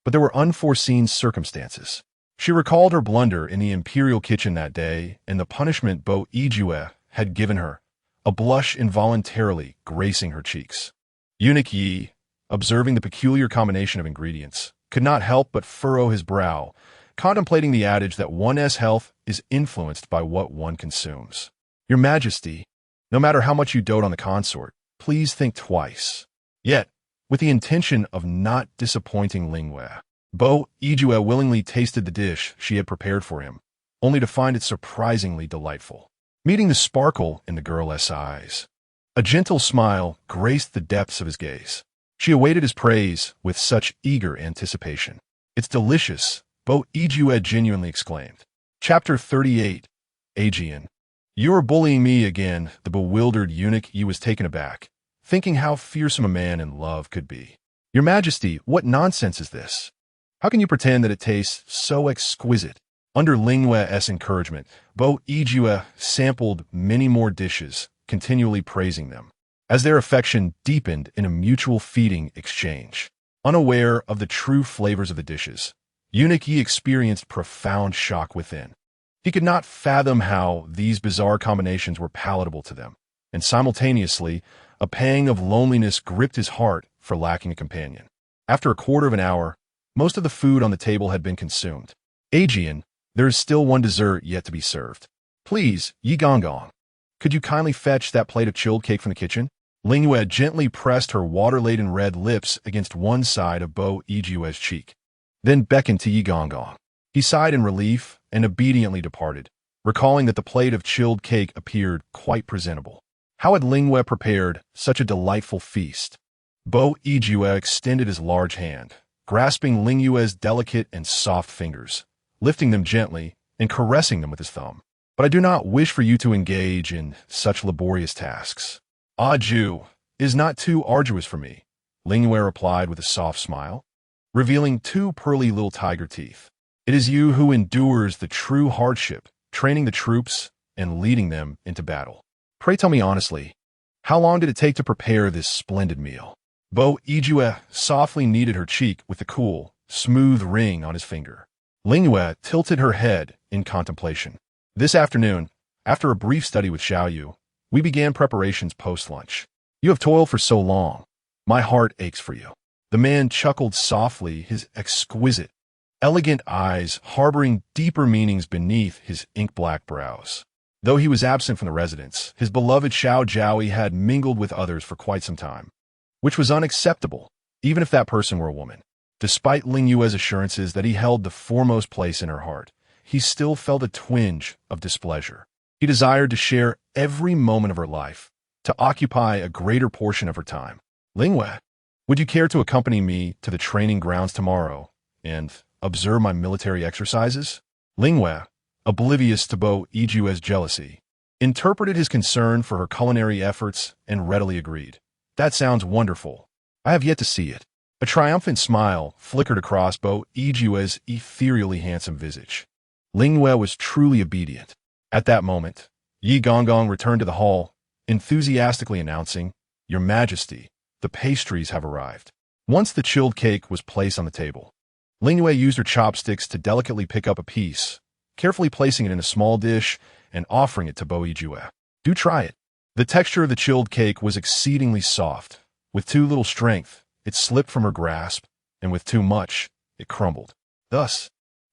but there were unforeseen circumstances. She recalled her blunder in the imperial kitchen that day and the punishment Bo Yijue had given her, a blush involuntarily gracing her cheeks. Eunuch Yi, observing the peculiar combination of ingredients, could not help but furrow his brow, contemplating the adage that one's health is influenced by what one consumes. Your Majesty, no matter how much you dote on the consort, please think twice. Yet, with the intention of not disappointing Ling Yue, Bo Yijue willingly tasted the dish she had prepared for him, only to find it surprisingly delightful. Meeting the sparkle in the girl's eyes, a gentle smile graced the depths of his gaze. She awaited his praise with such eager anticipation. It's delicious, Bo Yijue genuinely exclaimed. Chapter 38, Aegean. You're bullying me again, the bewildered eunuch Yi was taken aback, thinking how fearsome a man in love could be. Your Majesty, what nonsense is this? How can you pretend that it tastes so exquisite? Under Ling Yue's encouragement, Bo Yijue sampled many more dishes, continually praising them, as their affection deepened in a mutual feeding exchange. Unaware of the true flavors of the dishes, eunuch Yi experienced profound shock within. He could not fathom how these bizarre combinations were palatable to them, and simultaneously, a pang of loneliness gripped his heart for lacking a companion. After a quarter of an hour, most of the food on the table had been consumed. Aegean, there is still one dessert yet to be served. Please, Yi Gonggong, could you kindly fetch that plate of chilled cake from the kitchen? Ling Yue gently pressed her water-laden red lips against one side of Bo Yijue's cheek, then beckoned to Yi Gonggong. He sighed in relief and obediently departed, recalling that the plate of chilled cake appeared quite presentable. How had Ling Yue prepared such a delightful feast? Bo Yijue extended his large hand, grasping Ling Yue's delicate and soft fingers, lifting them gently and caressing them with his thumb. But I do not wish for you to engage in such laborious tasks. Ah, Ju, is not too arduous for me, Ling Yue replied with a soft smile, revealing two pearly little tiger teeth. It is you who endures the true hardship, training the troops and leading them into battle. Pray tell me honestly, how long did it take to prepare this splendid meal? Bo Yijue softly kneaded her cheek with the cool, smooth ring on his finger. Ling Yue tilted her head in contemplation. This afternoon, after a brief study with Xiaoyu, we began preparations post-lunch. You have toiled for so long. My heart aches for you. The man chuckled softly, his exquisite, elegant eyes harboring deeper meanings beneath his ink-black brows. Though he was absent from the residence, his beloved Xiao Jiaoyi had mingled with others for quite some time, which was unacceptable, even if that person were a woman. Despite Ling Yue's assurances that he held the foremost place in her heart, he still felt a twinge of displeasure. He desired to share every moment of her life, to occupy a greater portion of her time. Ling Yue, would you care to accompany me to the training grounds tomorrow and observe my military exercises? Ling Yue, oblivious to Bo Yijue's jealousy, interpreted his concern for her culinary efforts and readily agreed. That sounds wonderful. I have yet to see it. A triumphant smile flickered across Bo Yijue's ethereally handsome visage. Ling Yue was truly obedient. At that moment, Yi Gonggong returned to the hall, enthusiastically announcing, "Your Majesty, the pastries have arrived." Once the chilled cake was placed on the table, Ling Yue used her chopsticks to delicately pick up a piece, carefully placing it in a small dish and offering it to Bo Yijue. "Do try it." The texture of the chilled cake was exceedingly soft. With too little strength, it slipped from her grasp, and with too much, it crumbled. Thus,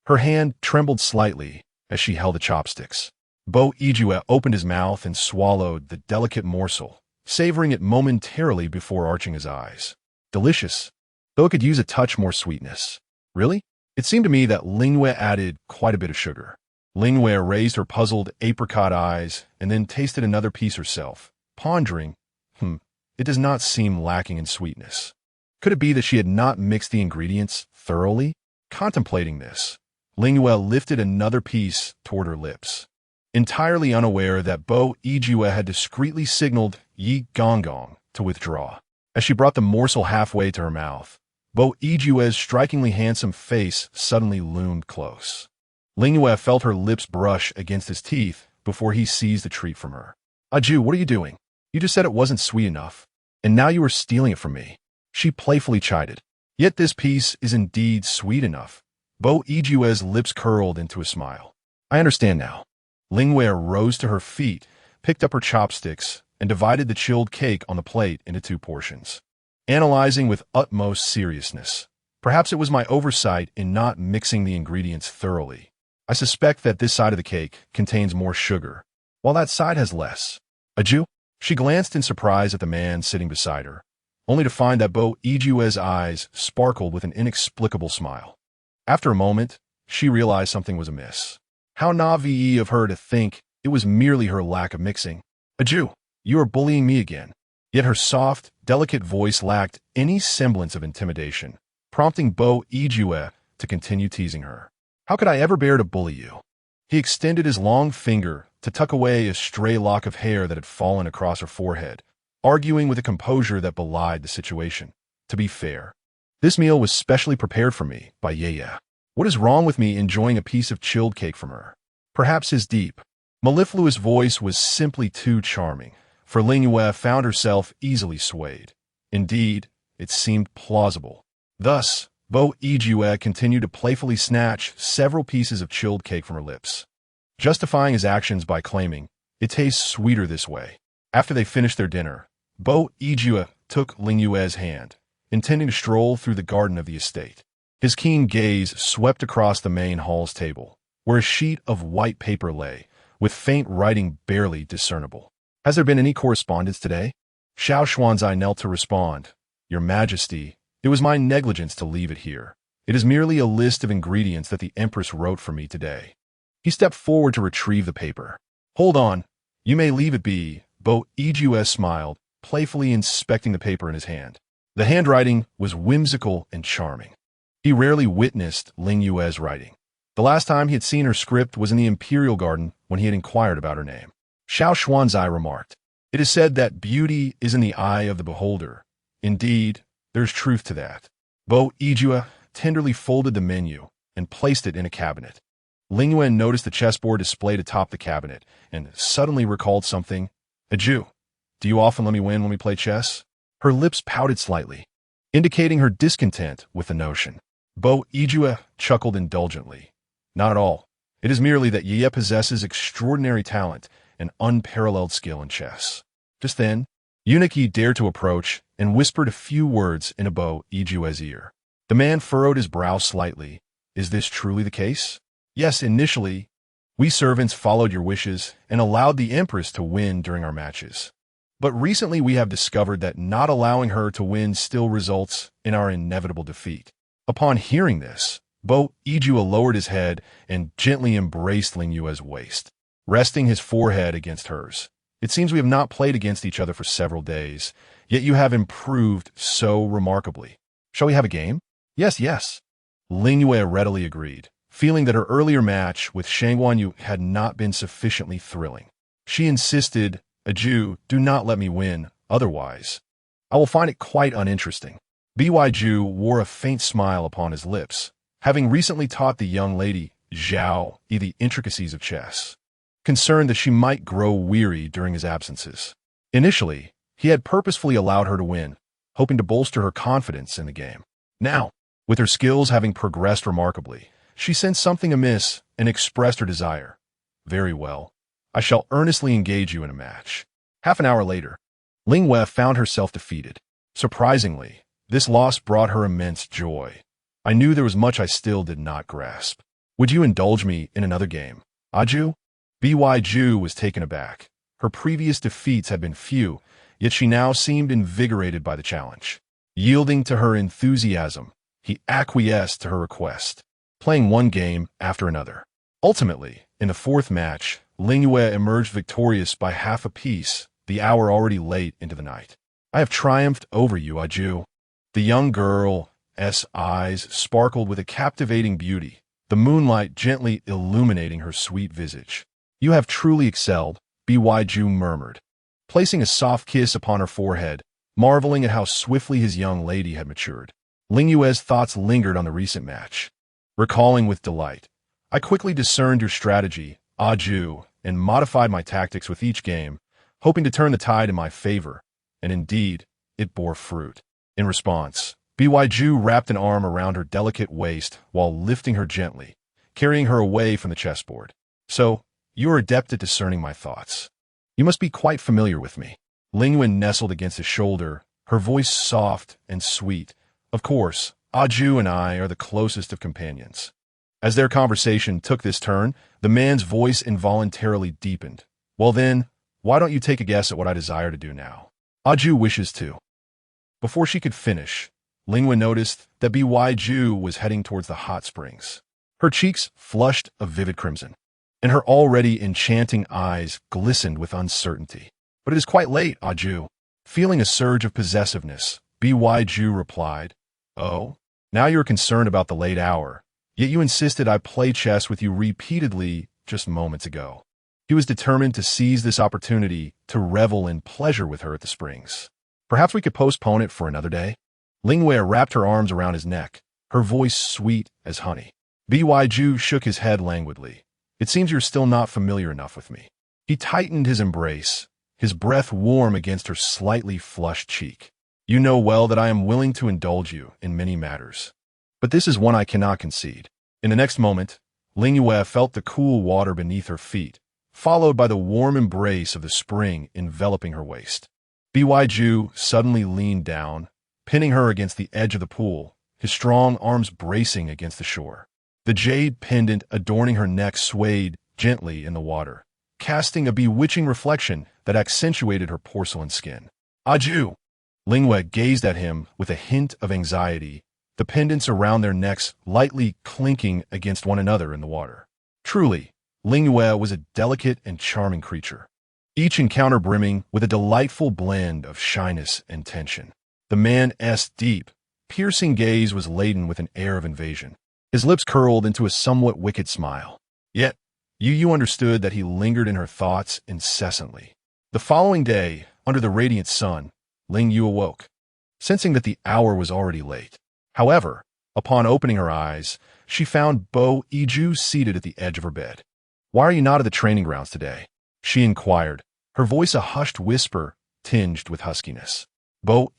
her hand trembled slightly as she held the chopsticks. Bo Yijue opened his mouth and swallowed the delicate morsel, savoring it momentarily before arching his eyes. Delicious, though it could use a touch more sweetness. Really? It seemed to me that Ling Yue added quite a bit of sugar. Ling Yue raised her puzzled apricot eyes and then tasted another piece herself, pondering, it does not seem lacking in sweetness. Could it be that she had not mixed the ingredients thoroughly? Contemplating this, Ling Yue lifted another piece toward her lips, entirely unaware that Bo Yijue had discreetly signaled Yi Gonggong to withdraw. As she brought the morsel halfway to her mouth, Bo Yijue's strikingly handsome face suddenly loomed close. Ling Yue felt her lips brush against his teeth before he seized the treat from her. "Aju, what are you doing? You just said it wasn't sweet enough, and now you are stealing it from me," she playfully chided. "Yet this piece is indeed sweet enough." Bo Yijue's lips curled into a smile. "I understand now." Ling Yue rose to her feet, picked up her chopsticks, and divided the chilled cake on the plate into 2 portions. Analyzing with utmost seriousness, perhaps it was my oversight in not mixing the ingredients thoroughly. I suspect that this side of the cake contains more sugar, while that side has less. "Aju?" She glanced in surprise at the man sitting beside her, only to find that Bo Yijue's eyes sparkled with an inexplicable smile. After a moment, she realized something was amiss. How naive of her to think it was merely her lack of mixing. "Aju, you are bullying me again." Yet her soft, delicate voice lacked any semblance of intimidation, prompting Bo Yijue to continue teasing her. "How could I ever bear to bully you?" He extended his long finger to tuck away a stray lock of hair that had fallen across her forehead, arguing with a composure that belied the situation. "To be fair, this meal was specially prepared for me by Yeye. What is wrong with me enjoying a piece of chilled cake from her?" Perhaps his deep, mellifluous voice was simply too charming, for Ling Yue found herself easily swayed. Indeed, it seemed plausible. Thus, Bo Yijue continued to playfully snatch several pieces of chilled cake from her lips, justifying his actions by claiming, "It tastes sweeter this way." After they finished their dinner, Bo Yijue took Ling Yue's hand, intending to stroll through the garden of the estate. His keen gaze swept across the main hall's table, where a sheet of white paper lay, with faint writing barely discernible. "Has there been any correspondence today?" Xiao Xuanzai knelt to respond. "Your Majesty, it was my negligence to leave it here. It is merely a list of ingredients that the Empress wrote for me today." He stepped forward to retrieve the paper. "Hold on. You may leave it be." Bo Yijue smiled, playfully inspecting the paper in his hand. The handwriting was whimsical and charming. He rarely witnessed Ling Yue's writing. The last time he had seen her script was in the Imperial Garden when he had inquired about her name. Xiao Xuanzai remarked, "It is said that beauty is in the eye of the beholder. Indeed, there's truth to that." Bo Yijue tenderly folded the menu and placed it in a cabinet. Ling Yue noticed the chessboard displayed atop the cabinet and suddenly recalled something. "Aju, do you often let me win when we play chess?" Her lips pouted slightly, indicating her discontent with the notion. Bo Yijue chuckled indulgently. "Not at all. It is merely that Ye possesses extraordinary talent and unparalleled skill in chess." Just then, Eunuchy dared to approach and whispered a few words in Bo Yijue's ear. The man furrowed his brow slightly. "Is this truly the case?" "Yes, initially, we servants followed your wishes and allowed the Empress to win during our matches. But recently we have discovered that not allowing her to win still results in our inevitable defeat." Upon hearing this, Bo Yijue lowered his head and gently embraced Ling Yue's waist, resting his forehead against hers. It seems we have not played against each other for several days, yet you have improved so remarkably. Shall we have a game? Yes, yes. Ling Yue readily agreed, feeling that her earlier match with Shangguan Yu had not been sufficiently thrilling. She insisted, "Aju, do not let me win, otherwise I will find it quite uninteresting." Ju wore a faint smile upon his lips, having recently taught the young lady Zhao the intricacies of chess, concerned that she might grow weary during his absences. Initially, he had purposefully allowed her to win, hoping to bolster her confidence in the game. Now, with her skills having progressed remarkably, she sensed something amiss and expressed her desire. "Very well. I shall earnestly engage you in a match." Half an hour later, Ling Yue found herself defeated. Surprisingly, this loss brought her immense joy. "I knew there was much I still did not grasp. Would you indulge me in another game, Aju?" Ju was taken aback. Her previous defeats had been few, yet she now seemed invigorated by the challenge. Yielding to her enthusiasm, he acquiesced to her request, playing one game after another. Ultimately, in the fourth match, Ling Yue emerged victorious by half a piece, the hour already late into the night. "I have triumphed over you, Aju." The young girl's eyes sparkled with a captivating beauty, the moonlight gently illuminating her sweet visage. "You have truly excelled," Ju murmured, placing a soft kiss upon her forehead, marveling at how swiftly his young lady had matured. Ling Yue's thoughts lingered on the recent match. Recalling with delight, "I quickly discerned your strategy, Aju, and modified my tactics with each game, hoping to turn the tide in my favor, and indeed, it bore fruit." In response, Ju wrapped an arm around her delicate waist while lifting her gently, carrying her away from the chessboard. "So, you are adept at discerning my thoughts. You must be quite familiar with me." Ling Yue nestled against his shoulder, her voice soft and sweet. "Of course, Aju and I are the closest of companions." As their conversation took this turn, the man's voice involuntarily deepened. "Well then, why don't you take a guess at what I desire to do now?" "Aju wishes to." Before she could finish, Ling Yue noticed that Ju was heading towards the hot springs. Her cheeks flushed a vivid crimson, and her already enchanting eyes glistened with uncertainty. "But it is quite late, Aju." Feeling a surge of possessiveness, Ju replied, "Oh, now you're concerned about the late hour, yet you insisted I play chess with you repeatedly just moments ago." He was determined to seize this opportunity to revel in pleasure with her at the springs. "Perhaps we could postpone it for another day?" Ling Yue wrapped her arms around his neck, her voice sweet as honey. Ju shook his head languidly. "It seems you're still not familiar enough with me." He tightened his embrace, his breath warm against her slightly flushed cheek. "You know well that I am willing to indulge you in many matters, but this is one I cannot concede." In the next moment, Ling Yue felt the cool water beneath her feet, followed by the warm embrace of the spring enveloping her waist. Ju suddenly leaned down, pinning her against the edge of the pool, his strong arms bracing against the shore. The jade pendant adorning her neck swayed gently in the water, casting a bewitching reflection that accentuated her porcelain skin. "Aju!" Ling Yue gazed at him with a hint of anxiety, the pendants around their necks lightly clinking against one another in the water. Truly, Ling Yue was a delicate and charming creature, each encounter brimming with a delightful blend of shyness and tension. The man's deep, piercing gaze was laden with an air of invasion. His lips curled into a somewhat wicked smile. Yet, Yu understood that he lingered in her thoughts incessantly. The following day, under the radiant sun, Ling Yue awoke, sensing that the hour was already late. However, upon opening her eyes, she found Ju seated at the edge of her bed. "Why are you not at the training grounds today?" she inquired, her voice a hushed whisper tinged with huskiness.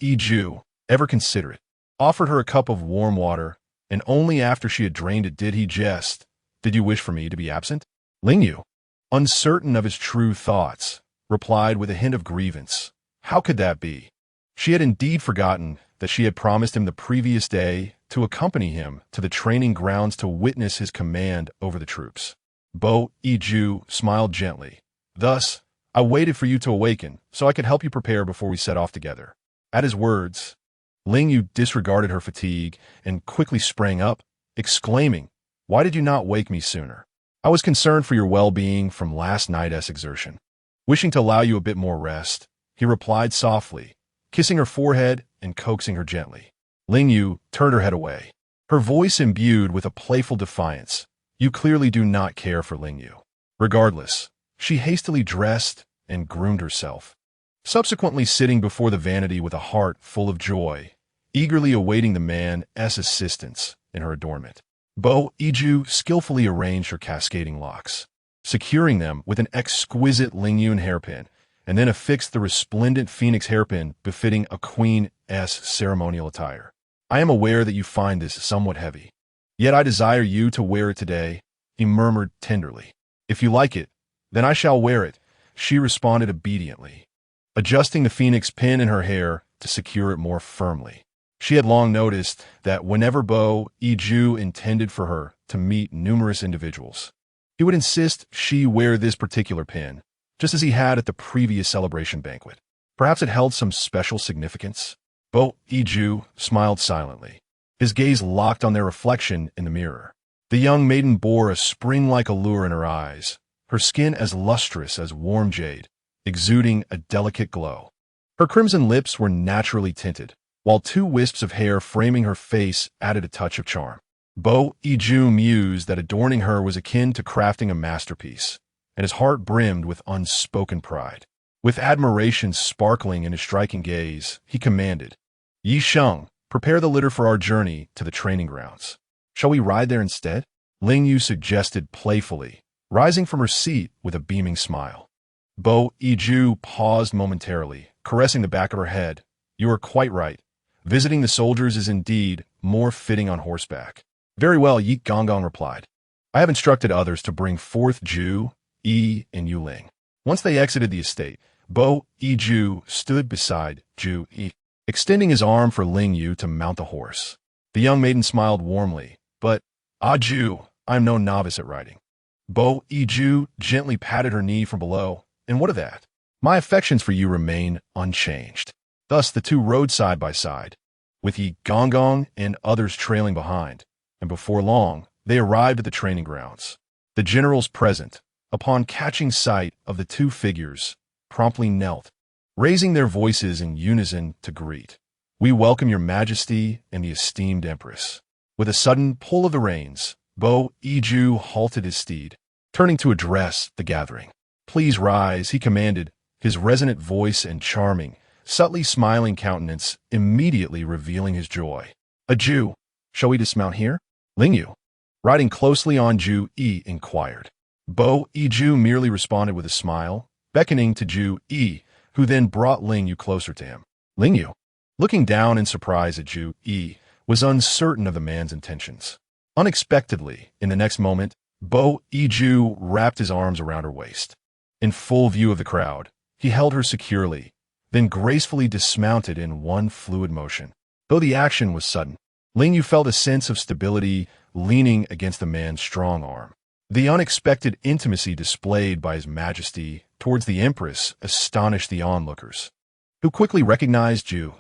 Ju, ever considerate, offered her a cup of warm water, and only after she had drained it did he jest, "Did you wish for me to be absent?" Ling Yue, uncertain of his true thoughts, replied with a hint of grievance. How could that be? She had indeed forgotten that she had promised him the previous day to accompany him to the training grounds to witness his command over the troops. Ju smiled gently. "Thus, I waited for you to awaken so I could help you prepare before we set off together." At his words, Ling Yue disregarded her fatigue and quickly sprang up, exclaiming, "Why did you not wake me sooner? I was concerned for your well-being from last night's exertion." Wishing to allow you a bit more rest, he replied softly, kissing her forehead and coaxing her gently. Ling Yue turned her head away, her voice imbued with a playful defiance. You clearly do not care for Ling Yue. Regardless, she hastily dressed and groomed herself, subsequently sitting before the vanity with a heart full of joy, eagerly awaiting the man's assistance in her adornment. Bo Iju skillfully arranged her cascading locks, securing them with an exquisite Ling Yue hairpin, and then affixed the resplendent phoenix hairpin befitting a queen's ceremonial attire. I am aware that you find this somewhat heavy, yet I desire you to wear it today, he murmured tenderly. If you like it, then I shall wear it, she responded obediently, adjusting the phoenix pin in her hair to secure it more firmly. She had long noticed that whenever Bo Iju intended for her to meet numerous individuals, he would insist she wear this particular pin, just as he had at the previous celebration banquet. Perhaps it held some special significance. Bo Iju smiled silently, his gaze locked on their reflection in the mirror. The young maiden bore a spring-like allure in her eyes, her skin as lustrous as warm jade, exuding a delicate glow. Her crimson lips were naturally tinted, while two wisps of hair framing her face added a touch of charm. Bo Iju mused that adorning her was akin to crafting a masterpiece, and his heart brimmed with unspoken pride. With admiration sparkling in his striking gaze, he commanded, Yi Sheng, prepare the litter for our journey to the training grounds. Shall we ride there instead? Ling Yue suggested playfully, rising from her seat with a beaming smile. Bo Iju paused momentarily, caressing the back of her head. You are quite right. Visiting the soldiers is indeed more fitting on horseback. Very well, Yi Gonggong replied. I have instructed others to bring forth Ju, Yi, and Yuling. Once they exited the estate, Bo Iju stood beside Ju Yi, extending his arm for Ling Yue to mount the horse. The young maiden smiled warmly, but, Ju, I am no novice at riding. Bo Iju gently patted her knee from below, and what of that? My affections for you remain unchanged. Thus the two rode side by side, with Yi Gonggong and others trailing behind, and before long, they arrived at the training grounds. The generals present, upon catching sight of the two figures, promptly knelt, raising their voices in unison to greet. We welcome your majesty and the esteemed empress. With a sudden pull of the reins, Bo Iju halted his steed, turning to address the gathering. Please rise, he commanded, his resonant voice and charming, subtly smiling countenance immediately revealing his joy. A Jew, shall we dismount here? Ling Yue, riding closely on Ju Yi, inquired. Bo Iju merely responded with a smile, beckoning to Ju Yi, who then brought Ling Yue closer to him. Ling Yue, looking down in surprise at Ju Yi, was uncertain of the man's intentions. Unexpectedly, in the next moment, Bo Iju wrapped his arms around her waist. In full view of the crowd, he held her securely, then gracefully dismounted in one fluid motion. Though the action was sudden, Ling Yue felt a sense of stability leaning against the man's strong arm. The unexpected intimacy displayed by His Majesty towards the Empress astonished the onlookers, who quickly recognized Ju.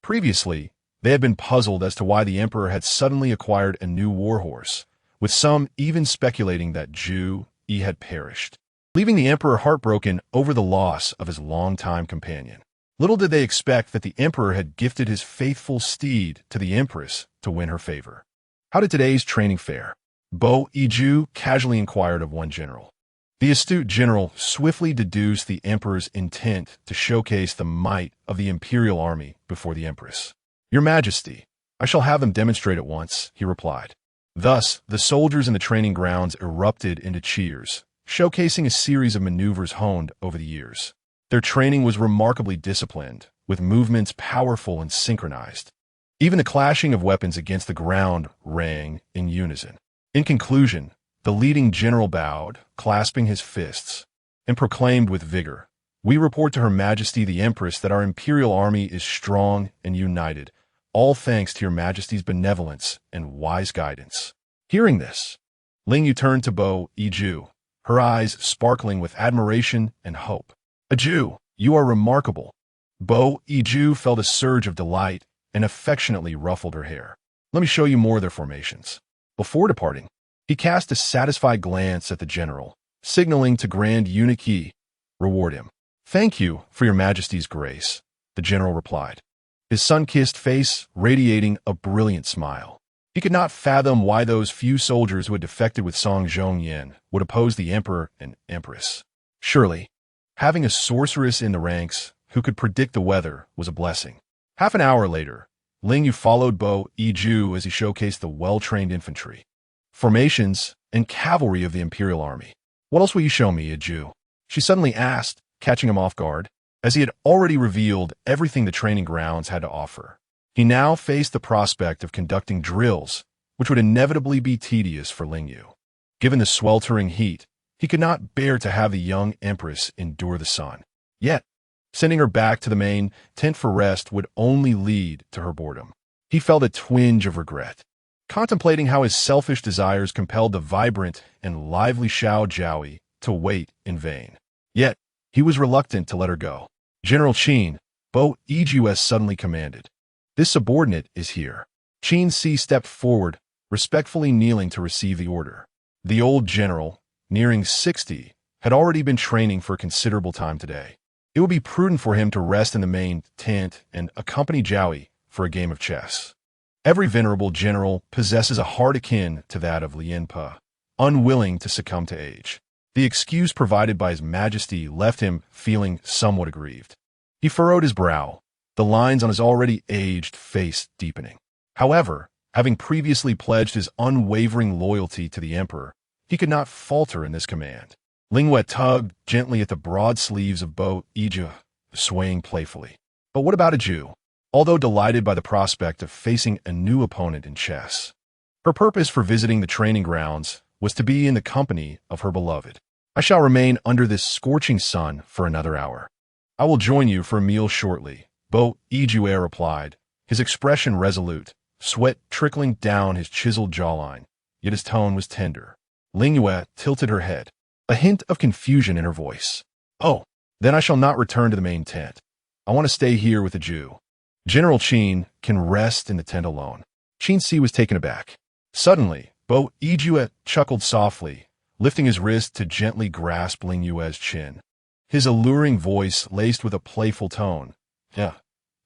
Previously, they had been puzzled as to why the Emperor had suddenly acquired a new warhorse, with some even speculating that Ju Yi had perished, leaving the Emperor heartbroken over the loss of his longtime companion. Little did they expect that the Emperor had gifted his faithful steed to the Empress to win her favor. How did today's training fare? Bo Iju casually inquired of one general. The astute general swiftly deduced the Emperor's intent to showcase the might of the imperial army before the Empress. Your Majesty, I shall have them demonstrate at once, he replied. Thus, the soldiers in the training grounds erupted into cheers, showcasing a series of maneuvers honed over the years. Their training was remarkably disciplined, with movements powerful and synchronized. Even the clashing of weapons against the ground rang in unison. In conclusion, the leading general bowed, clasping his fists, and proclaimed with vigor, We report to Her Majesty the Empress that our imperial army is strong and united, all thanks to Your Majesty's benevolence and wise guidance. Hearing this, Ling Yue turned to Bo Iju, her eyes sparkling with admiration and hope. Iju, you are remarkable. Bo Iju felt a surge of delight and affectionately ruffled her hair. Let me show you more of their formations. Before departing, he cast a satisfied glance at the general, signaling to Grand Eunuch Yi, reward him. Thank you for your majesty's grace, the general replied, his sun-kissed face radiating a brilliant smile. He could not fathom why those few soldiers who had defected with Song Zhongyan would oppose the emperor and empress. Surely, having a sorceress in the ranks who could predict the weather was a blessing. Half an hour later, Ling Yue followed Bo Yiju as he showcased the well-trained infantry, formations, and cavalry of the imperial army. What else will you show me, Yiju? She suddenly asked, catching him off guard, as he had already revealed everything the training grounds had to offer. He now faced the prospect of conducting drills, which would inevitably be tedious for Ling Yue. Given the sweltering heat, he could not bear to have the young empress endure the sun. Yet, sending her back to the main tent for rest would only lead to her boredom. He felt a twinge of regret, contemplating how his selfish desires compelled the vibrant and lively Xiao Jiaoyi to wait in vain. Yet, he was reluctant to let her go. General Qin, Bo Yiju suddenly commanded. This subordinate is here. Qin Si stepped forward, respectfully kneeling to receive the order. The old general, nearing 60, had already been training for a considerable time today. It would be prudent for him to rest in the main tent and accompany Jiaoyi for a game of chess. Every venerable general possesses a heart akin to that of Lien Pe, unwilling to succumb to age. The excuse provided by His Majesty left him feeling somewhat aggrieved. He furrowed his brow, the lines on his already aged face deepening. However, having previously pledged his unwavering loyalty to the emperor, he could not falter in this command. Ling Yue tugged gently at the broad sleeves of Bo Yiju, swaying playfully. But what about Yiju? Although delighted by the prospect of facing a new opponent in chess, her purpose for visiting the training grounds was to be in the company of her beloved. I shall remain under this scorching sun for another hour. I will join you for a meal shortly, Bo Yiju replied, his expression resolute, sweat trickling down his chiseled jawline, yet his tone was tender. Ling Yue tilted her head, a hint of confusion in her voice. Oh, then I shall not return to the main tent. I want to stay here with the Jew. General Qin can rest in the tent alone. Qin Si was taken aback. Suddenly, Bo Yiju chuckled softly, lifting his wrist to gently grasp Ling Yue's chin. His alluring voice laced with a playful tone. Yeah,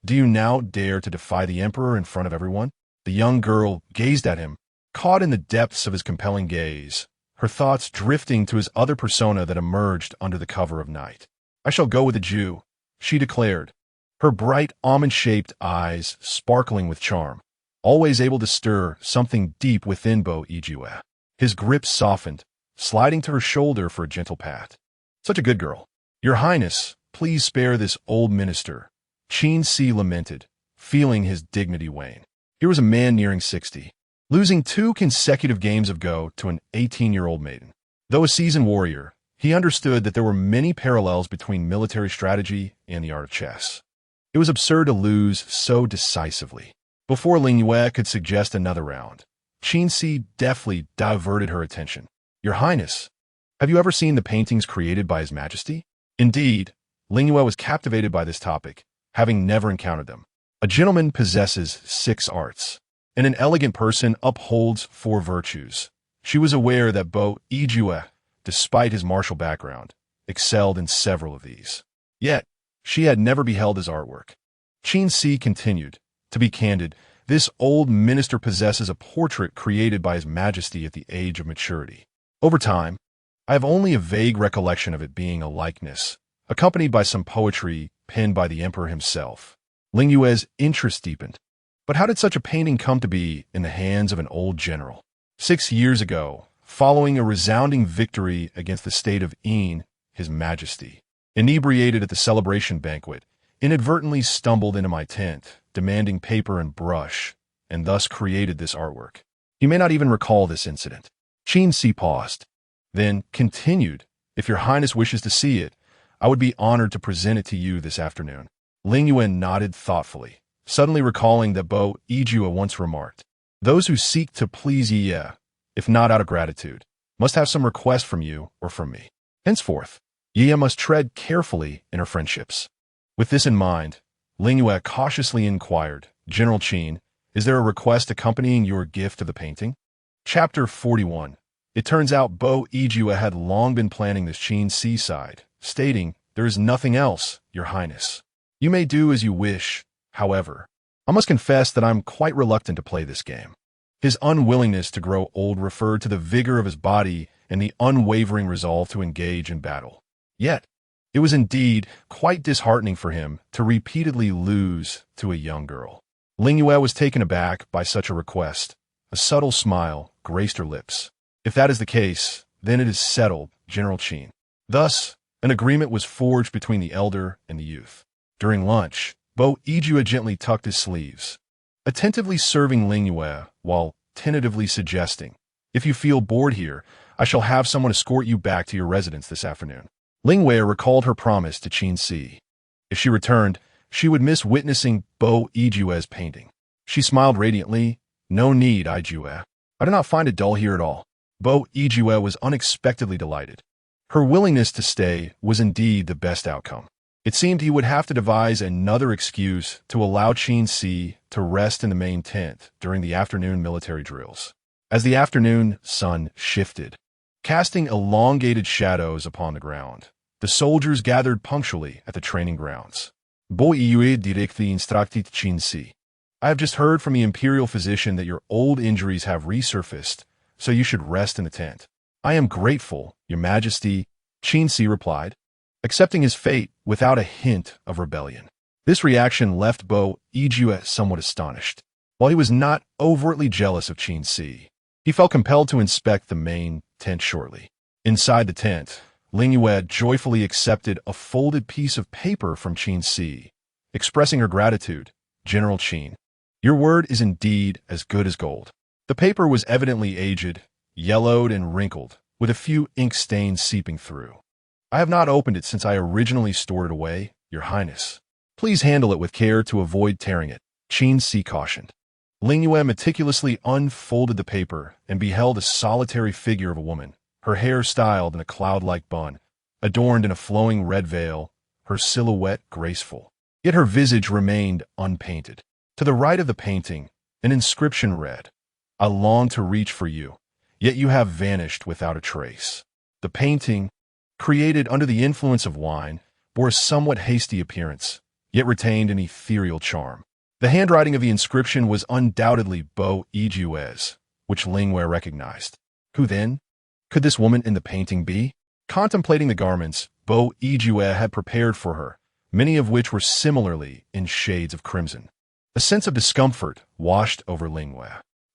do you now dare to defy the emperor in front of everyone? The young girl gazed at him, caught in the depths of his compelling gaze, her thoughts drifting to his other persona that emerged under the cover of night. I shall go with the Jew, she declared, her bright almond-shaped eyes sparkling with charm, always able to stir something deep within Bo Yiju. His grip softened, sliding to her shoulder for a gentle pat. Such a good girl. Your Highness, please spare this old minister, Qin Si lamented, feeling his dignity wane. Here was a man nearing 60, losing 2 consecutive games of Go to an 18-year-old maiden. Though a seasoned warrior, he understood that there were many parallels between military strategy and the art of chess. It was absurd to lose so decisively. Before Ling Yue could suggest another round, Qin Si deftly diverted her attention. Your Highness, have you ever seen the paintings created by His Majesty? Indeed, Ling Yue was captivated by this topic, having never encountered them. A gentleman possesses 6 arts, and an elegant person upholds 4 virtues. She was aware that Bo Yiju, despite his martial background, excelled in several of these. Yet, she had never beheld his artwork. Qin Si continued, to be candid, this old minister possesses a portrait created by His Majesty at the age of maturity. Over time, I have only a vague recollection of it being a likeness, accompanied by some poetry penned by the emperor himself. Ling Yue's interest deepened. But how did such a painting come to be in the hands of an old general? 6 years ago, following a resounding victory against the state of Yin, His Majesty, inebriated at the celebration banquet, inadvertently stumbled into my tent, demanding paper and brush, and thus created this artwork. You may not even recall this incident. Qin Si paused, then continued, if your Highness wishes to see it, I would be honored to present it to you this afternoon. Ling Yue nodded thoughtfully, suddenly recalling that Bo Yiju once remarked, those who seek to please Ye, if not out of gratitude, must have some request from you or from me. Henceforth, Ye must tread carefully in her friendships. With this in mind, Ling Yue cautiously inquired, General Qin, is there a request accompanying your gift of the painting? Chapter 41. It turns out Bo Yiju had long been planning this Qin Si side, stating, There is nothing else, Your Highness. You may do as you wish, however. I must confess that I'm quite reluctant to play this game. His unwillingness to grow old referred to the vigor of his body and the unwavering resolve to engage in battle. Yet, it was indeed quite disheartening for him to repeatedly lose to a young girl. Ling Yue was taken aback by such a request. A subtle smile graced her lips. If that is the case, then it is settled, General Qin. Thus, an agreement was forged between the elder and the youth. During lunch, Bo Yijue gently tucked his sleeves, attentively serving Ling Yue while tentatively suggesting, "If you feel bored here, I shall have someone escort you back to your residence this afternoon." Ling Yue recalled her promise to Qin Si. If she returned, she would miss witnessing Bo Yijue's painting. She smiled radiantly. "No need, Yijue. I do not find it dull here at all." Bo Yijue was unexpectedly delighted. Her willingness to stay was indeed the best outcome. It seemed he would have to devise another excuse to allow Qin Si to rest in the main tent during the afternoon military drills. As the afternoon sun shifted, casting elongated shadows upon the ground, the soldiers gathered punctually at the training grounds. Bo Yue directly instructed Qin Si. "I have just heard from the imperial physician that your old injuries have resurfaced, so you should rest in the tent." "I am grateful, Your Majesty," Qin Si replied, accepting his fate without a hint of rebellion. This reaction left Bo Yijue somewhat astonished. While he was not overtly jealous of Qin Si, he felt compelled to inspect the main tent shortly. Inside the tent, Ling Yue joyfully accepted a folded piece of paper from Qin Si, expressing her gratitude. "General Qin, your word is indeed as good as gold." The paper was evidently aged, yellowed, and wrinkled, with a few ink stains seeping through. "I have not opened it since I originally stored it away, Your Highness. Please handle it with care to avoid tearing it," Qin Si cautioned. Ling Yue meticulously unfolded the paper and beheld a solitary figure of a woman, her hair styled in a cloud-like bun, adorned in a flowing red veil, her silhouette graceful. Yet her visage remained unpainted. To the right of the painting, an inscription read, "I long to reach for you, yet you have vanished without a trace." The painting, created under the influence of wine, bore a somewhat hasty appearance, yet retained an ethereal charm. The handwriting of the inscription was undoubtedly Bo Yijue's, which Ling Yue recognized. Who then could this woman in the painting be? Contemplating the garments Bo Yijue had prepared for her, many of which were similarly in shades of crimson, a sense of discomfort washed over Ling Yue.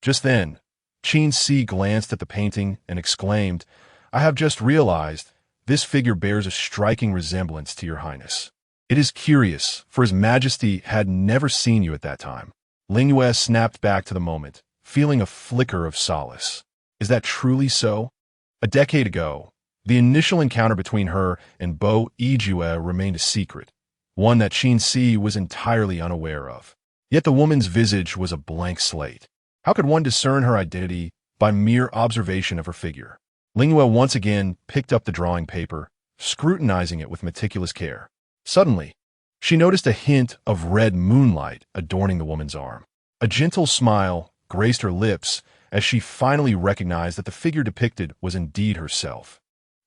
Just then, Qin Si glanced at the painting and exclaimed, "I have just realized this figure bears a striking resemblance to Your Highness. It is curious, for His Majesty had never seen you at that time." Ling Yue snapped back to the moment, feeling a flicker of solace. Is that truly so? A decade ago, the initial encounter between her and Bo Yijue remained a secret, one that Qin Si was entirely unaware of. Yet the woman's visage was a blank slate. How could one discern her identity by mere observation of her figure? Ling Yue once again picked up the drawing paper, scrutinizing it with meticulous care. Suddenly, she noticed a hint of red moonlight adorning the woman's arm. A gentle smile graced her lips as she finally recognized that the figure depicted was indeed herself.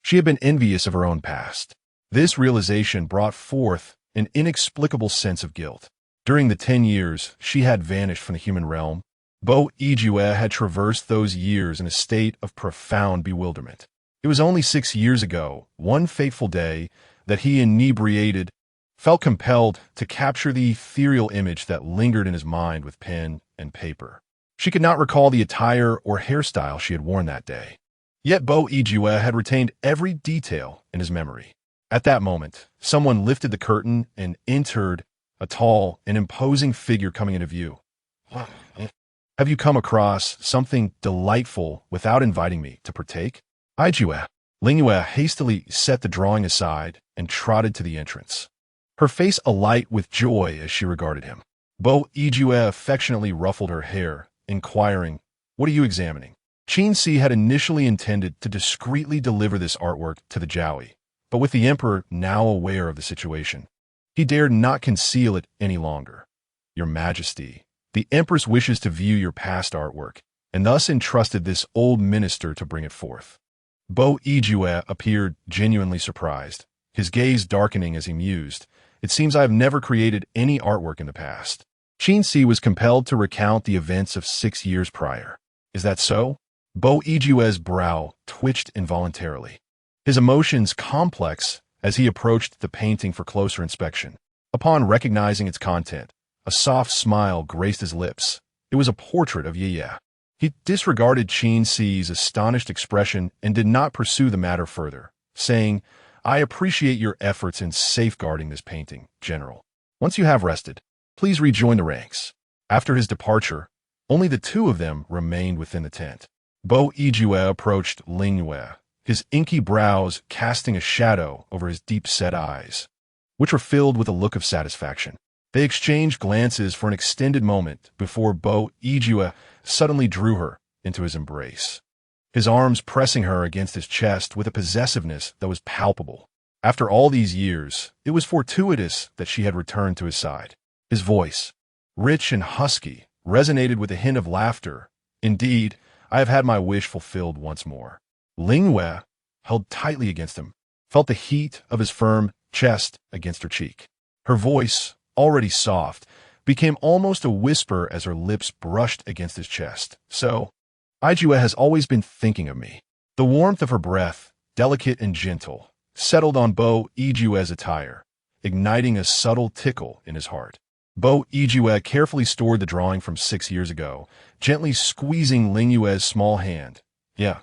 She had been envious of her own past. This realization brought forth an inexplicable sense of guilt. During the 10 years she had vanished from the human realm, Bo Yijue had traversed those years in a state of profound bewilderment. It was only 6 years ago, one fateful day, that he, inebriated, felt compelled to capture the ethereal image that lingered in his mind with pen and paper. She could not recall the attire or hairstyle she had worn that day. Yet Bo Yijue had retained every detail in his memory. At that moment, someone lifted the curtain and entered, a tall and imposing figure coming into view. "Have you come across something delightful without inviting me to partake?" "Yijue." Ling Yue hastily set the drawing aside and trotted to the entrance, her face alight with joy as she regarded him. Bo Yijue affectionately ruffled her hair, inquiring, "What are you examining?" Qin Si had initially intended to discreetly deliver this artwork to the Jowie, but with the emperor now aware of the situation, he dared not conceal it any longer. "Your Majesty, the empress wishes to view your past artwork, and thus entrusted this old minister to bring it forth." Bo Yijue appeared genuinely surprised. his gaze darkening as he mused. It seems I have never created any artwork in the past. Qin was compelled to recount the events of 6 years prior. Is that so? Bo Ijue's brow twitched involuntarily. His emotions complex as he approached the painting for closer inspection. Upon recognizing its content, a soft smile graced his lips. It was a portrait of Ye. He disregarded Qin's astonished expression and did not pursue the matter further, saying, I appreciate your efforts in safeguarding this painting, General. Once you have rested, please rejoin the ranks. After his departure, only the two of them remained within the tent. Bo Ijue approached Ling Yue, his inky brows casting a shadow over his deep-set eyes, which were filled with a look of satisfaction. They exchanged glances for an extended moment before Bo Ijue suddenly drew her into his embrace, his arms pressing her against his chest with a possessiveness that was palpable. After all these years, it was fortuitous that she had returned to his side. His voice, rich and husky, resonated with a hint of laughter. Indeed, I have had my wish fulfilled once more. Ling Yue, held tightly against him, felt the heat of his firm chest against her cheek. Her voice, already soft, became almost a whisper as her lips brushed against his chest. So, Ijue has always been thinking of me. The warmth of her breath, delicate and gentle, settled on Bo Ijue's attire, igniting a subtle tickle in his heart. Bo Ijue carefully stored the drawing from 6 years ago, gently squeezing Ling Yue's small hand. Yeah,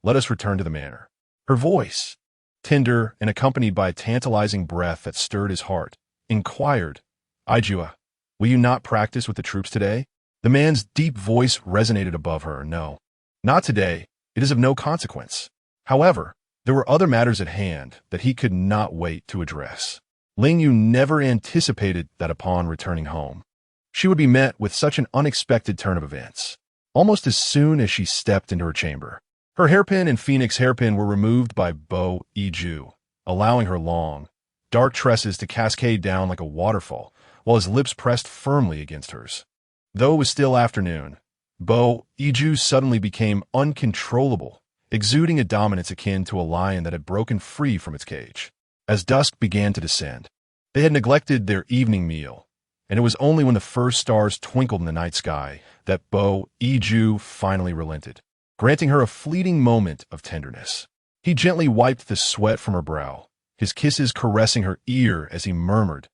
let us return to the manor. Her voice, tender and accompanied by a tantalizing breath that stirred his heart, inquired, Ijue, will you not practice with the troops today? The man's deep voice resonated above her. No, not today. It is of no consequence. However, there were other matters at hand that he could not wait to address. Ling Yue never anticipated that upon returning home, she would be met with such an unexpected turn of events. Almost as soon as she stepped into her chamber, her hairpin and phoenix hairpin were removed by Bo Iju, allowing her long, dark tresses to cascade down like a waterfall, while his lips pressed firmly against hers. Though it was still afternoon, Bo Iju suddenly became uncontrollable, exuding a dominance akin to a lion that had broken free from its cage. As dusk began to descend, they had neglected their evening meal, and it was only when the first stars twinkled in the night sky that Bo Iju finally relented, granting her a fleeting moment of tenderness. He gently wiped the sweat from her brow, his kisses caressing her ear as he murmured,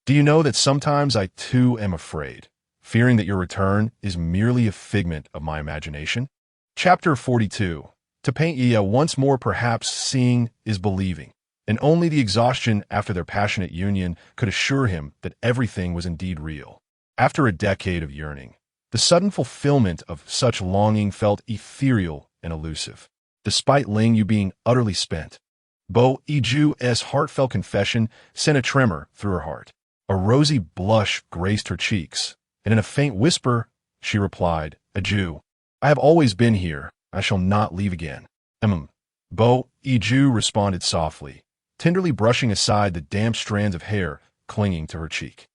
Do you know that sometimes I too am afraid, fearing that your return is merely a figment of my imagination? Chapter 42. To paint Iya once more, perhaps seeing is believing, and only the exhaustion after their passionate union could assure him that everything was indeed real. After a decade of yearning, the sudden fulfillment of such longing felt ethereal and elusive. Despite Ling Yue being utterly spent, Bo Iju's heartfelt confession sent a tremor through her heart. A rosy blush graced her cheeks, and in a faint whisper, she replied, Iju, I have always been here. I shall not leave again. Bo Iju responded softly, tenderly brushing aside the damp strands of hair clinging to her cheek.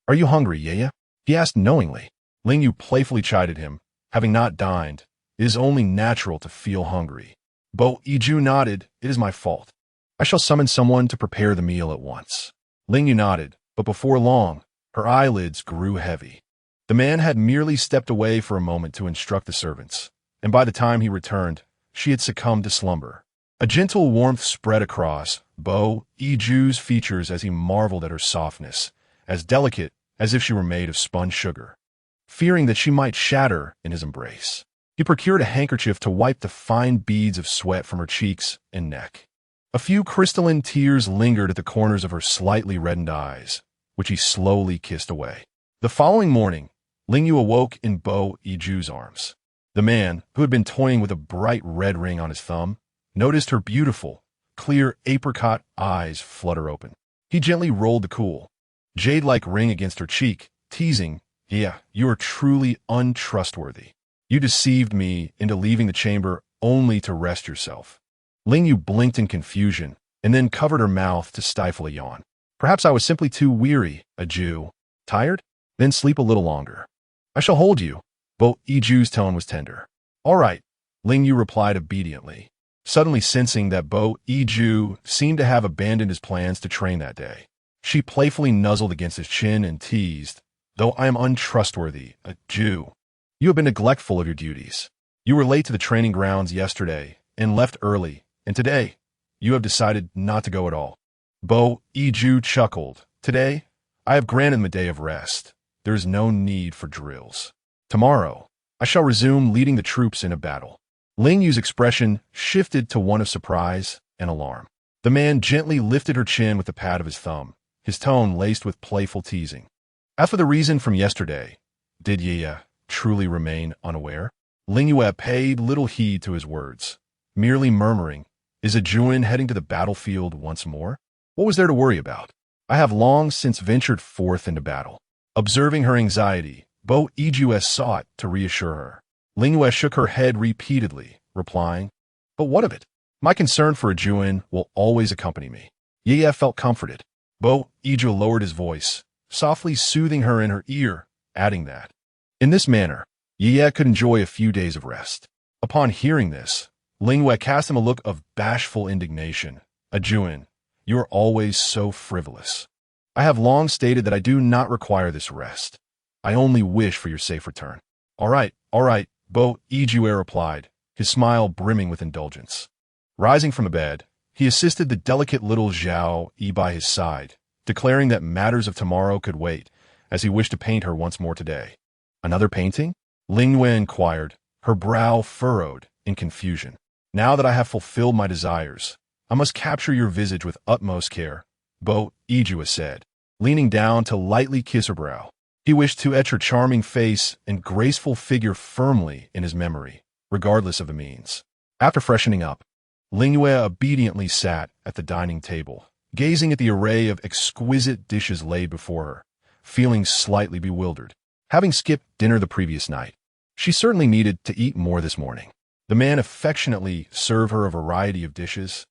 Are you hungry, Yeye? He asked knowingly. Ling Yue playfully chided him. Having not dined, it is only natural to feel hungry. Bo Iju nodded. It is my fault. I shall summon someone to prepare the meal at once. Ling Yue nodded, but before long, her eyelids grew heavy. The man had merely stepped away for a moment to instruct the servants, and by the time he returned, she had succumbed to slumber. A gentle warmth spread across Bo Iju's features as he marveled at her softness, as delicate as if she were made of spun sugar. Fearing that she might shatter in his embrace, he procured a handkerchief to wipe the fine beads of sweat from her cheeks and neck. A few crystalline tears lingered at the corners of her slightly reddened eyes, which he slowly kissed away. The following morning, Ling Yue awoke in Bo Iju's arms. The man, who had been toying with a bright red ring on his thumb, noticed her beautiful, clear apricot eyes flutter open. He gently rolled the cool, jade-like ring against her cheek, teasing, Yeah, you are truly untrustworthy. You deceived me into leaving the chamber only to rest yourself. Ling Yue blinked in confusion, and then covered her mouth to stifle a yawn. Perhaps I was simply too weary, Iju. Tired? Then sleep a little longer. I shall hold you. Bo Iju's tone was tender. All right, Ling Yue replied obediently. suddenly sensing that Bo Iju seemed to have abandoned his plans to train that day. She playfully nuzzled against his chin and teased, "Though I am untrustworthy, a Jew, you have been neglectful of your duties. You were late to the training grounds yesterday and left early, and today you have decided not to go at all." Bo Iju chuckled. "Today, I have granted him a day of rest. There is no need for drills. Tomorrow, I shall resume leading the troops in a battle." Ling Yue's expression shifted to one of surprise and alarm. The man gently lifted her chin with the pad of his thumb, his tone laced with playful teasing. "As for the reason from yesterday, did ye truly remain unaware?" Ling Yue paid little heed to his words, merely murmuring, "Is a Juin heading to the battlefield once more? What was there to worry about? I have long since ventured forth into battle." Observing her anxiety, Bo Iju sought to reassure her. Ling Yue shook her head repeatedly, replying, "But what of it? My concern for a Juin will always accompany me." Ye felt comforted. Bo Iju lowered his voice, softly soothing her in her ear, adding that, in this manner, Ye could enjoy a few days of rest. Upon hearing this, Ling Yue cast him a look of bashful indignation. "A Juin, you are always so frivolous. I have long stated that I do not require this rest. I only wish for your safe return." All right, Bo Iju replied, his smile brimming with indulgence. Rising from the bed, he assisted the delicate little Zhao Yi by his side, declaring that matters of tomorrow could wait, as he wished to paint her once more today. "Another painting?" Ling Yue inquired, her brow furrowed in confusion. "Now that I have fulfilled my desires, I must capture your visage with utmost care," Bo Iju said, leaning down to lightly kiss her brow. He wished to etch her charming face and graceful figure firmly in his memory, regardless of the means. After freshening up, Ling Yue obediently sat at the dining table, gazing at the array of exquisite dishes laid before her, feeling slightly bewildered. Having skipped dinner the previous night, she certainly needed to eat more this morning. The man affectionately served her a variety of dishes,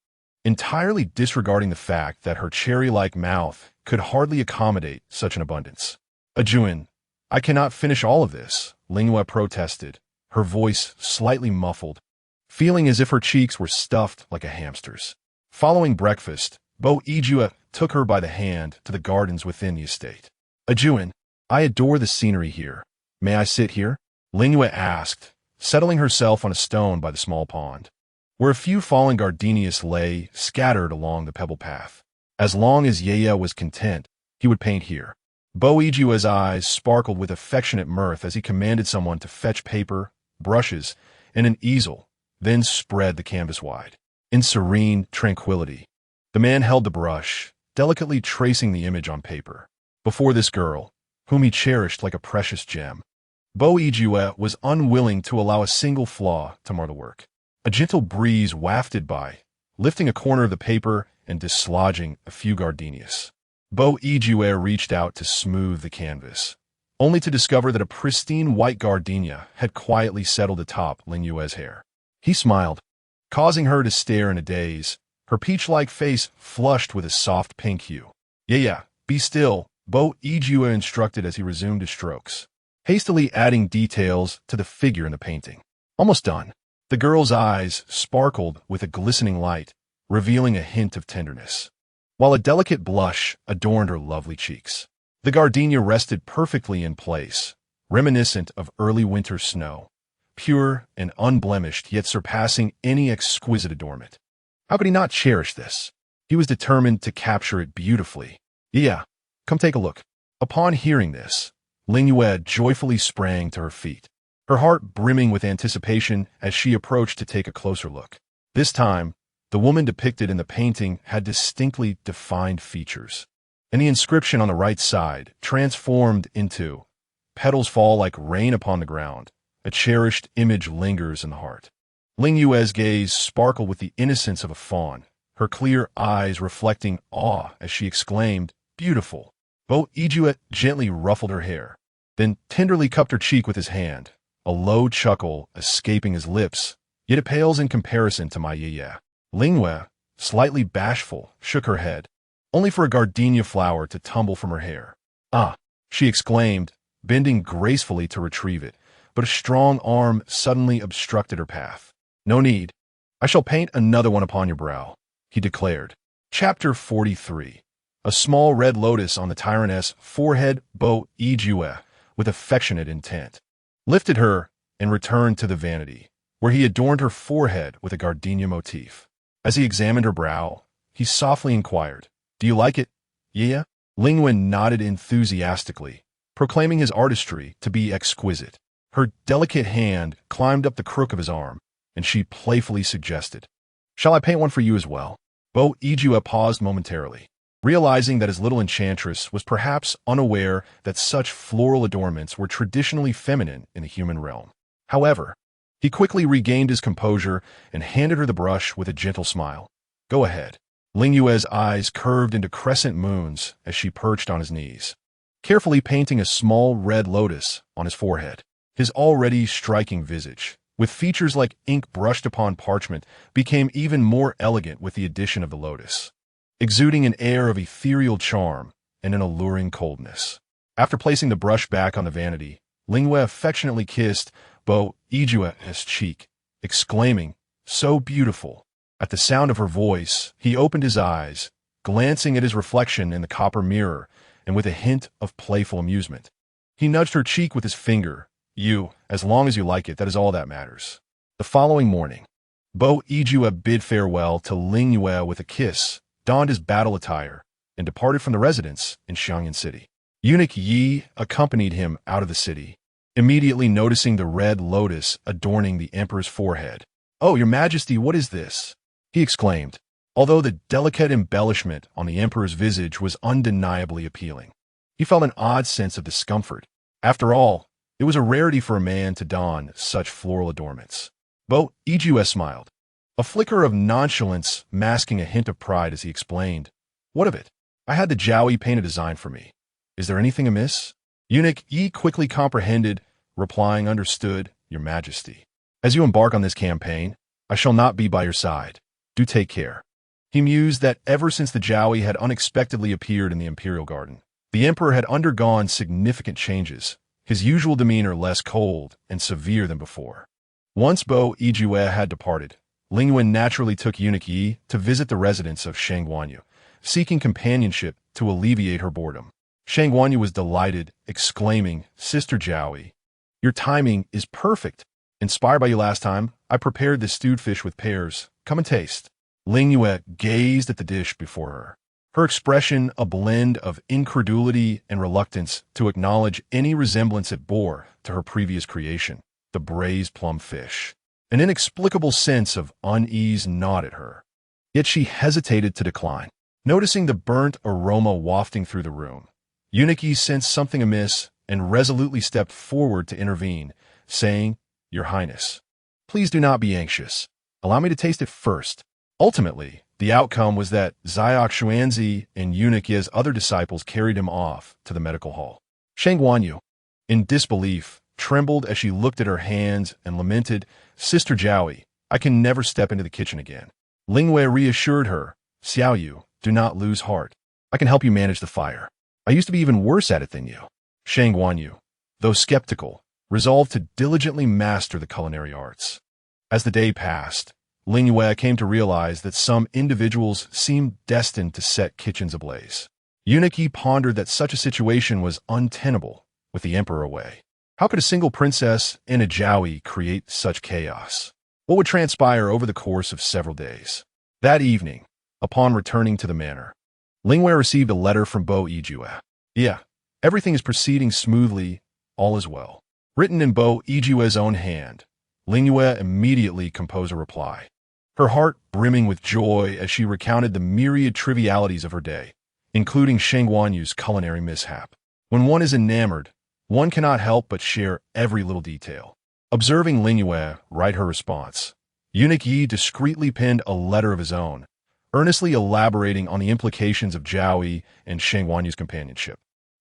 entirely disregarding the fact that her cherry-like mouth could hardly accommodate such an abundance. "A Juin, I cannot finish all of this," Ling Yue protested, her voice slightly muffled, feeling as if her cheeks were stuffed like a hamster's. Following breakfast, Bo Iju took her by the hand to the gardens within the estate. "A Juin, I adore the scenery here. May I sit here?" Ling Yue asked, settling herself on a stone by the small pond, where a few fallen gardenias lay scattered along the pebble path. As long as Ye was content, he would paint here. Bo Iju's eyes sparkled with affectionate mirth as he commanded someone to fetch paper, brushes, and an easel, then spread the canvas wide. In serene tranquility, the man held the brush, delicately tracing the image on paper. Before this girl, whom he cherished like a precious gem, Bo Iju was unwilling to allow a single flaw to mar the work. A gentle breeze wafted by, lifting a corner of the paper and dislodging a few gardenias. Bo Iju reached out to smooth the canvas, only to discover that a pristine white gardenia had quietly settled atop Ling Yue's hair. He smiled, causing her to stare in a daze, her peach-like face flushed with a soft pink hue. Yeah, be still," Bo Iju instructed as he resumed his strokes, hastily adding details to the figure in the painting. Almost done. The girl's eyes sparkled with a glistening light, revealing a hint of tenderness, while a delicate blush adorned her lovely cheeks. The gardenia rested perfectly in place, reminiscent of early winter snow, pure and unblemished, yet surpassing any exquisite adornment. How could he not cherish this? He was determined to capture it beautifully. "Yeah, come take a look." Upon hearing this, Ling Yue joyfully sprang to her feet, her heart brimming with anticipation as she approached to take a closer look. This time, the woman depicted in the painting had distinctly defined features, and the inscription on the right side transformed into "Petals fall like rain upon the ground. A cherished image lingers in the heart." Ling Yue's gaze sparkled with the innocence of a fawn, her clear eyes reflecting awe as she exclaimed, "Beautiful." Bo Iju gently ruffled her hair, then tenderly cupped her cheek with his hand, a low chuckle escaping his lips, "Yet it pales in comparison to my Ye." Ling Yue, slightly bashful, shook her head, only for a gardenia flower to tumble from her hair. "Ah," she exclaimed, bending gracefully to retrieve it, but a strong arm suddenly obstructed her path. "No need. I shall paint another one upon your brow, he declared. Chapter 43. A small red lotus on the tyrantess' forehead, Bo Yue, with affectionate intent, lifted her and returned to the vanity, where he adorned her forehead with a gardenia motif. As he examined her brow, he softly inquired, "Do you like it, yeah?" Ling Yue nodded enthusiastically, proclaiming his artistry to be exquisite. Her delicate hand climbed up the crook of his arm, and she playfully suggested, "Shall I paint one for you as well?" Bo Yue paused momentarily, realizing that his little enchantress was perhaps unaware that such floral adornments were traditionally feminine in the human realm. However, he quickly regained his composure and handed her the brush with a gentle smile. "Go ahead." Ling Yue's eyes curved into crescent moons as she perched on his knees, carefully painting a small red lotus on his forehead. His already striking visage, with features like ink brushed upon parchment, became even more elegant with the addition of the lotus, exuding an air of ethereal charm and an alluring coldness. After placing the brush back on the vanity, Ling Yue affectionately kissed Bo Yue's cheek, exclaiming, "So beautiful." At the sound of her voice, he opened his eyes, glancing at his reflection in the copper mirror, and with a hint of playful amusement, he nudged her cheek with his finger. As long as you like it, that is all that matters." The following morning, Bo Yue bid farewell to Ling Yue with a kiss, donned his battle attire, and departed from the residence in Xiangyan City. Eunuch Yi accompanied him out of the city, immediately noticing the red lotus adorning the emperor's forehead. "Oh, your majesty, what is this?" he exclaimed, although the delicate embellishment on the emperor's visage was undeniably appealing. He felt an odd sense of discomfort. After all, it was a rarity for a man to don such floral adornments. Bo Yue smiled, a flicker of nonchalance masking a hint of pride as he explained, "What of it? I had the Jowie paint a design for me. Is there anything amiss?" Eunuch Yi quickly comprehended, replying, "Understood, your majesty. As you embark on this campaign, I shall not be by your side. Do take care." He mused that ever since the Jowie had unexpectedly appeared in the imperial garden, the emperor had undergone significant changes, his usual demeanor less cold and severe than before. Once Bo Yue had departed, Ling Yue naturally took Eunuch Yi to visit the residence of Shang Guanyu, seeking companionship to alleviate her boredom. Shang Guanyu was delighted, exclaiming, "Sister Jowie, your timing is perfect. Inspired by you last time, I prepared this stewed fish with pears. Come and taste." Ling Yue gazed at the dish before her, her expression a blend of incredulity and reluctance to acknowledge any resemblance it bore to her previous creation, the braised plum fish. An inexplicable sense of unease gnawed at her, yet she hesitated to decline. Noticing the burnt aroma wafting through the room, Eunuch Yi sensed something amiss and resolutely stepped forward to intervene, saying, "Your Highness, please do not be anxious. Allow me to taste it first." Ultimately, the outcome was that Xiao Xuanzi and Eunuch Yi's other disciples carried him off to the medical hall. Shang Guanyu, in disbelief, trembled as she looked at her hands and lamented, "Sister Jowie, I can never step into the kitchen again." Ling Yue reassured her, "Xiao Yu, do not lose heart. I can help you manage the fire. I used to be even worse at it than you." Shang Guanyu, though skeptical, resolved to diligently master the culinary arts. As the day passed, Ling Yue came to realize that some individuals seemed destined to set kitchens ablaze. Eunuch Yi pondered that such a situation was untenable with the emperor away. How could a single princess and a Jowie create such chaos? What would transpire over the course of several days? That evening, upon returning to the manor, Ling Yue received a letter from Bo Yue. "Yeah, everything is proceeding smoothly, all is well." Written in Bo Yue's own hand, Ling Yue immediately composed a reply, her heart brimming with joy as she recounted the myriad trivialities of her day, including Shang Guanyu's culinary mishap. When one is enamored, one cannot help but share every little detail. Observing Ling Yue write her response, Eunuch Yi discreetly penned a letter of his own, earnestly elaborating on the implications of Jowie and Shang Guanyu's companionship,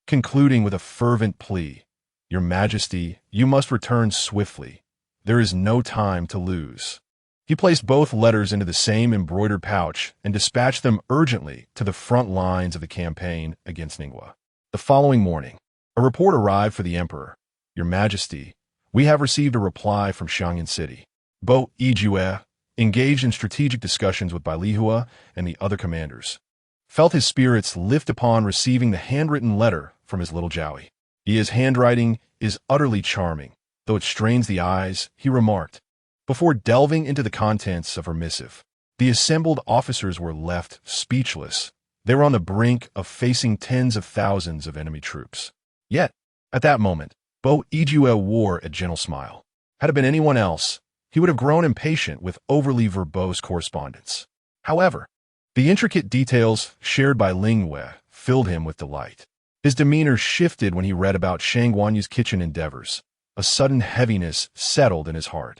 concluding with a fervent plea, "Your Majesty, you must return swiftly. There is no time to lose." He placed both letters into the same embroidered pouch and dispatched them urgently to the front lines of the campaign against Ningguo. The following morning, a report arrived for the emperor. "Your Majesty, we have received a reply from Xiangyan City. Bo Yue, engaged in strategic discussions with Bai Lihua and the other commanders. Felt his spirits lift upon receiving the handwritten letter from his little Jowie. His handwriting is utterly charming, though it strains the eyes, he remarked. Before delving into the contents of her missive, the assembled officers were left speechless. They were on the brink of facing tens of thousands of enemy troops. Yet, at that moment, Bo Ijue wore a gentle smile. Had it been anyone else, he would have grown impatient with overly verbose correspondence. However, the intricate details shared by Ling Yue filled him with delight. His demeanor shifted when he read about Shang Guanyu's kitchen endeavors. A sudden heaviness settled in his heart.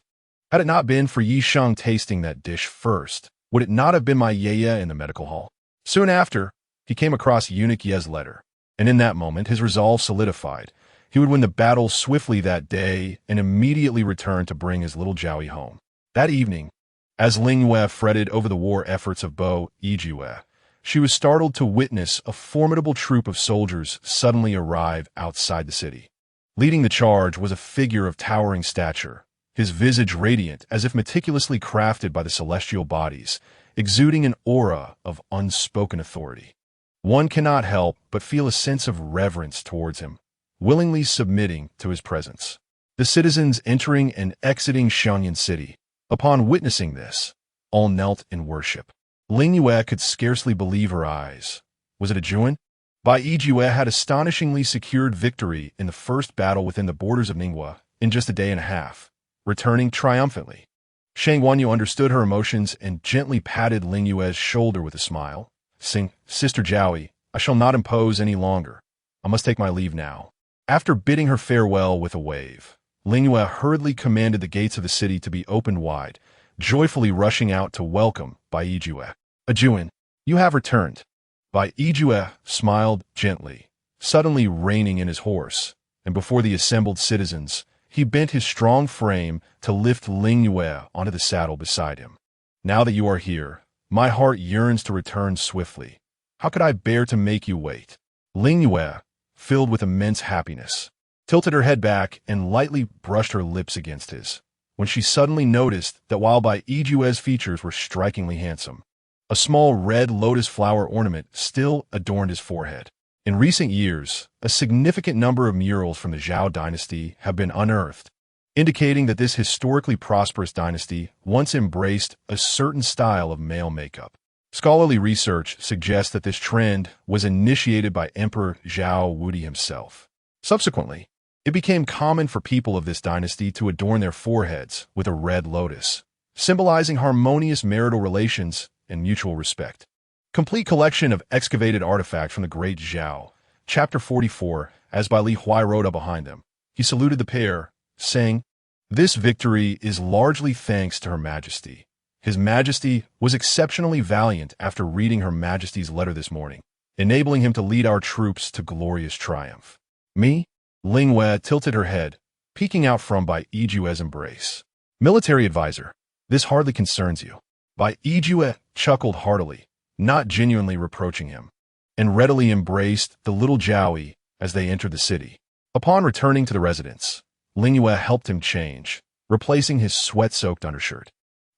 Had it not been for Yi Sheng tasting that dish first, would it not have been my Yeye in the medical hall? Soon after, he came across Eunuch Ye's letter, and in that moment his resolve solidified. He would win the battle swiftly that day and immediately return to bring his little Jowie home. That evening, as Ling Yue fretted over the war efforts of Bo Ijue, she was startled to witness a formidable troop of soldiers suddenly arrive outside the city. Leading the charge was a figure of towering stature, his visage radiant as if meticulously crafted by the celestial bodies, exuding an aura of unspoken authority. One cannot help but feel a sense of reverence towards him, willingly submitting to his presence. The citizens entering and exiting Xianyan City, upon witnessing this, all knelt in worship. Ling Yue could scarcely believe her eyes. Was it a Juan? Bai Yijue had astonishingly secured victory in the first battle within the borders of Ninghua in just a day and a half, returning triumphantly. Shang Guanyu understood her emotions and gently patted Ling Yue's shoulder with a smile, saying, "Sister Jowie, I shall not impose any longer. I must take my leave now." After bidding her farewell with a wave, Ling Yue hurriedly commanded the gates of the city to be opened wide, joyfully rushing out to welcome Bai Yijue. "Ajuan, you have returned." Bai Yijue smiled gently, suddenly reining in his horse, and before the assembled citizens, he bent his strong frame to lift Ling Yue onto the saddle beside him. "Now that you are here, my heart yearns to return swiftly. How could I bear to make you wait?" Ling Yue, filled with immense happiness, tilted her head back and lightly brushed her lips against his, when she suddenly noticed that while Bai Yijue's features were strikingly handsome, a small red lotus flower ornament still adorned his forehead. In recent years, a significant number of murals from the Zhao dynasty have been unearthed, indicating that this historically prosperous dynasty once embraced a certain style of male makeup. Scholarly research suggests that this trend was initiated by Emperor Zhao Wudi himself. Subsequently, it became common for people of this dynasty to adorn their foreheads with a red lotus, symbolizing harmonious marital relations and mutual respect. Complete collection of excavated artifacts from the Great Zhao, Chapter 44, as Bai Li Huai rode up behind them. He saluted the pair, saying, "This victory is largely thanks to Her Majesty. His Majesty was exceptionally valiant after reading Her Majesty's letter this morning, enabling him to lead our troops to glorious triumph." "Me?" Ling Yue tilted her head, peeking out from Bai Yijue's embrace. "Military advisor, this hardly concerns you." Bai Yijue chuckled heartily, not genuinely reproaching him, and readily embraced the little Jowie as they entered the city. Upon returning to the residence, Ling Yue helped him change, replacing his sweat-soaked undershirt.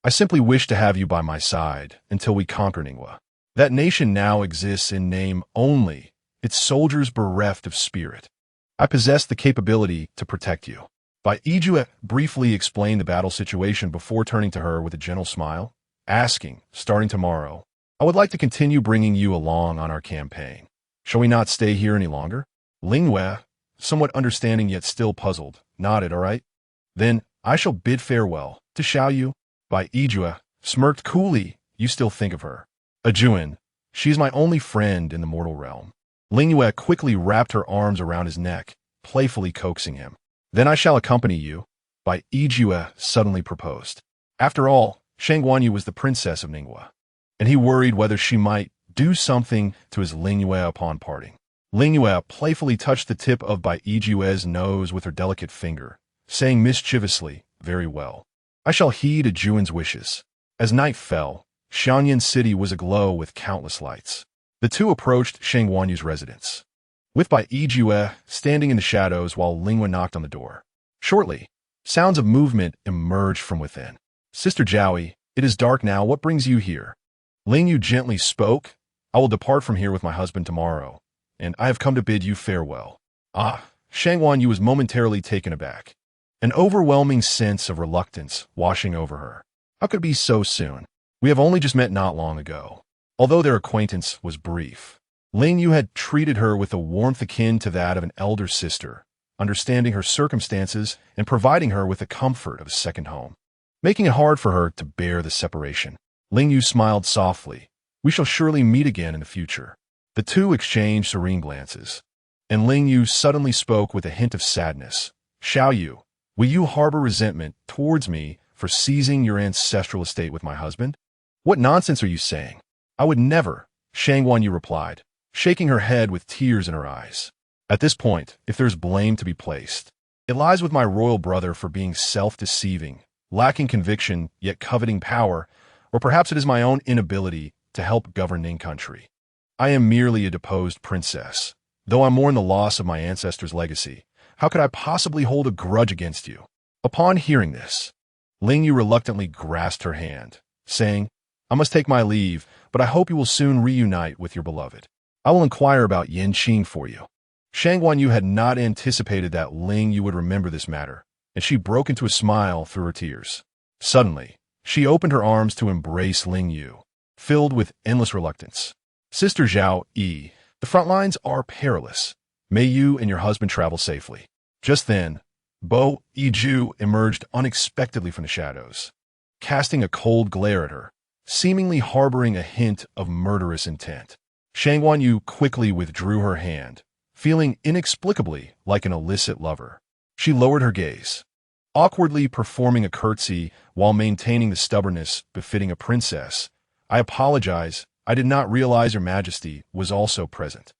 "I simply wish to have you by my side until we conquer Ninghua. That nation now exists in name only, its soldiers bereft of spirit. I possess the capability to protect you." Bai Yijue briefly explained the battle situation before turning to her with a gentle smile, asking, "Starting tomorrow, I would like to continue bringing you along on our campaign. Shall we not stay here any longer?" Ling Yue, somewhat understanding yet still puzzled, nodded. "All right. Then I shall bid farewell to Xiaoyu." Bai Yijue smirked coolly. "You still think of her." "Ajuan, she is my only friend in the mortal realm." Ling Yue quickly wrapped her arms around his neck, playfully coaxing him. "Then I shall accompany you," Bai Yijue suddenly proposed. After all, Shang Guanyu was the princess of Ninghua, and he worried whether she might do something to his Ling Yue upon parting. Ling Yue playfully touched the tip of Bai Yijue's nose with her delicate finger, saying mischievously, "Very well. I shall heed Ajuan's wishes." As night fell, Xianyan City was aglow with countless lights. The two approached Shang Guanyu's residence, with Bai Yijue standing in the shadows while Ling Yue knocked on the door. Shortly, sounds of movement emerged from within. "Sister Jowie, It is dark now. What brings you here? Ling Yue gently spoke. I will depart from here with my husband tomorrow, and I have come to bid you farewell. Ah, Shangwan Yu was momentarily taken aback, an overwhelming sense of reluctance washing over her. How could it be so soon? We have only just met not long ago. Although their acquaintance was brief, Ling Yue had treated her with a warmth akin to that of an elder sister, understanding her circumstances and providing her with the comfort of a second home, making it hard for her to bear the separation. Ling Yue smiled softly. We shall surely meet again in the future. The two exchanged serene glances, and Ling Yue suddenly spoke with a hint of sadness. Xiao Yu, will you harbor resentment towards me for seizing your ancestral estate with my husband? What nonsense are you saying? I would never, Shangwan Yu replied, shaking her head with tears in her eyes. At this point, if there's blame to be placed, it lies with my royal brother for being self-deceiving, lacking conviction, yet coveting power, or perhaps it is my own inability to help govern Ning country. I am merely a deposed princess. Though I mourn the loss of my ancestors' legacy, how could I possibly hold a grudge against you? Upon hearing this, Ling Yue reluctantly grasped her hand, saying, I must take my leave, but I hope you will soon reunite with your beloved. I will inquire about Yin Qing for you. Shangwan Yu had not anticipated that Ling Yue would remember this matter, and she broke into a smile through her tears. Suddenly, she opened her arms to embrace Ling Yue, filled with endless reluctance. Sister Zhao Yi, the front lines are perilous. May you and your husband travel safely. Just then, Bo Yiju emerged unexpectedly from the shadows, casting a cold glare at her, seemingly harboring a hint of murderous intent. Shangwan Yu quickly withdrew her hand, feeling inexplicably like an illicit lover. She lowered her gaze, awkwardly performing a curtsy while maintaining the stubbornness befitting a princess. I apologize. I did not realize your majesty was also present.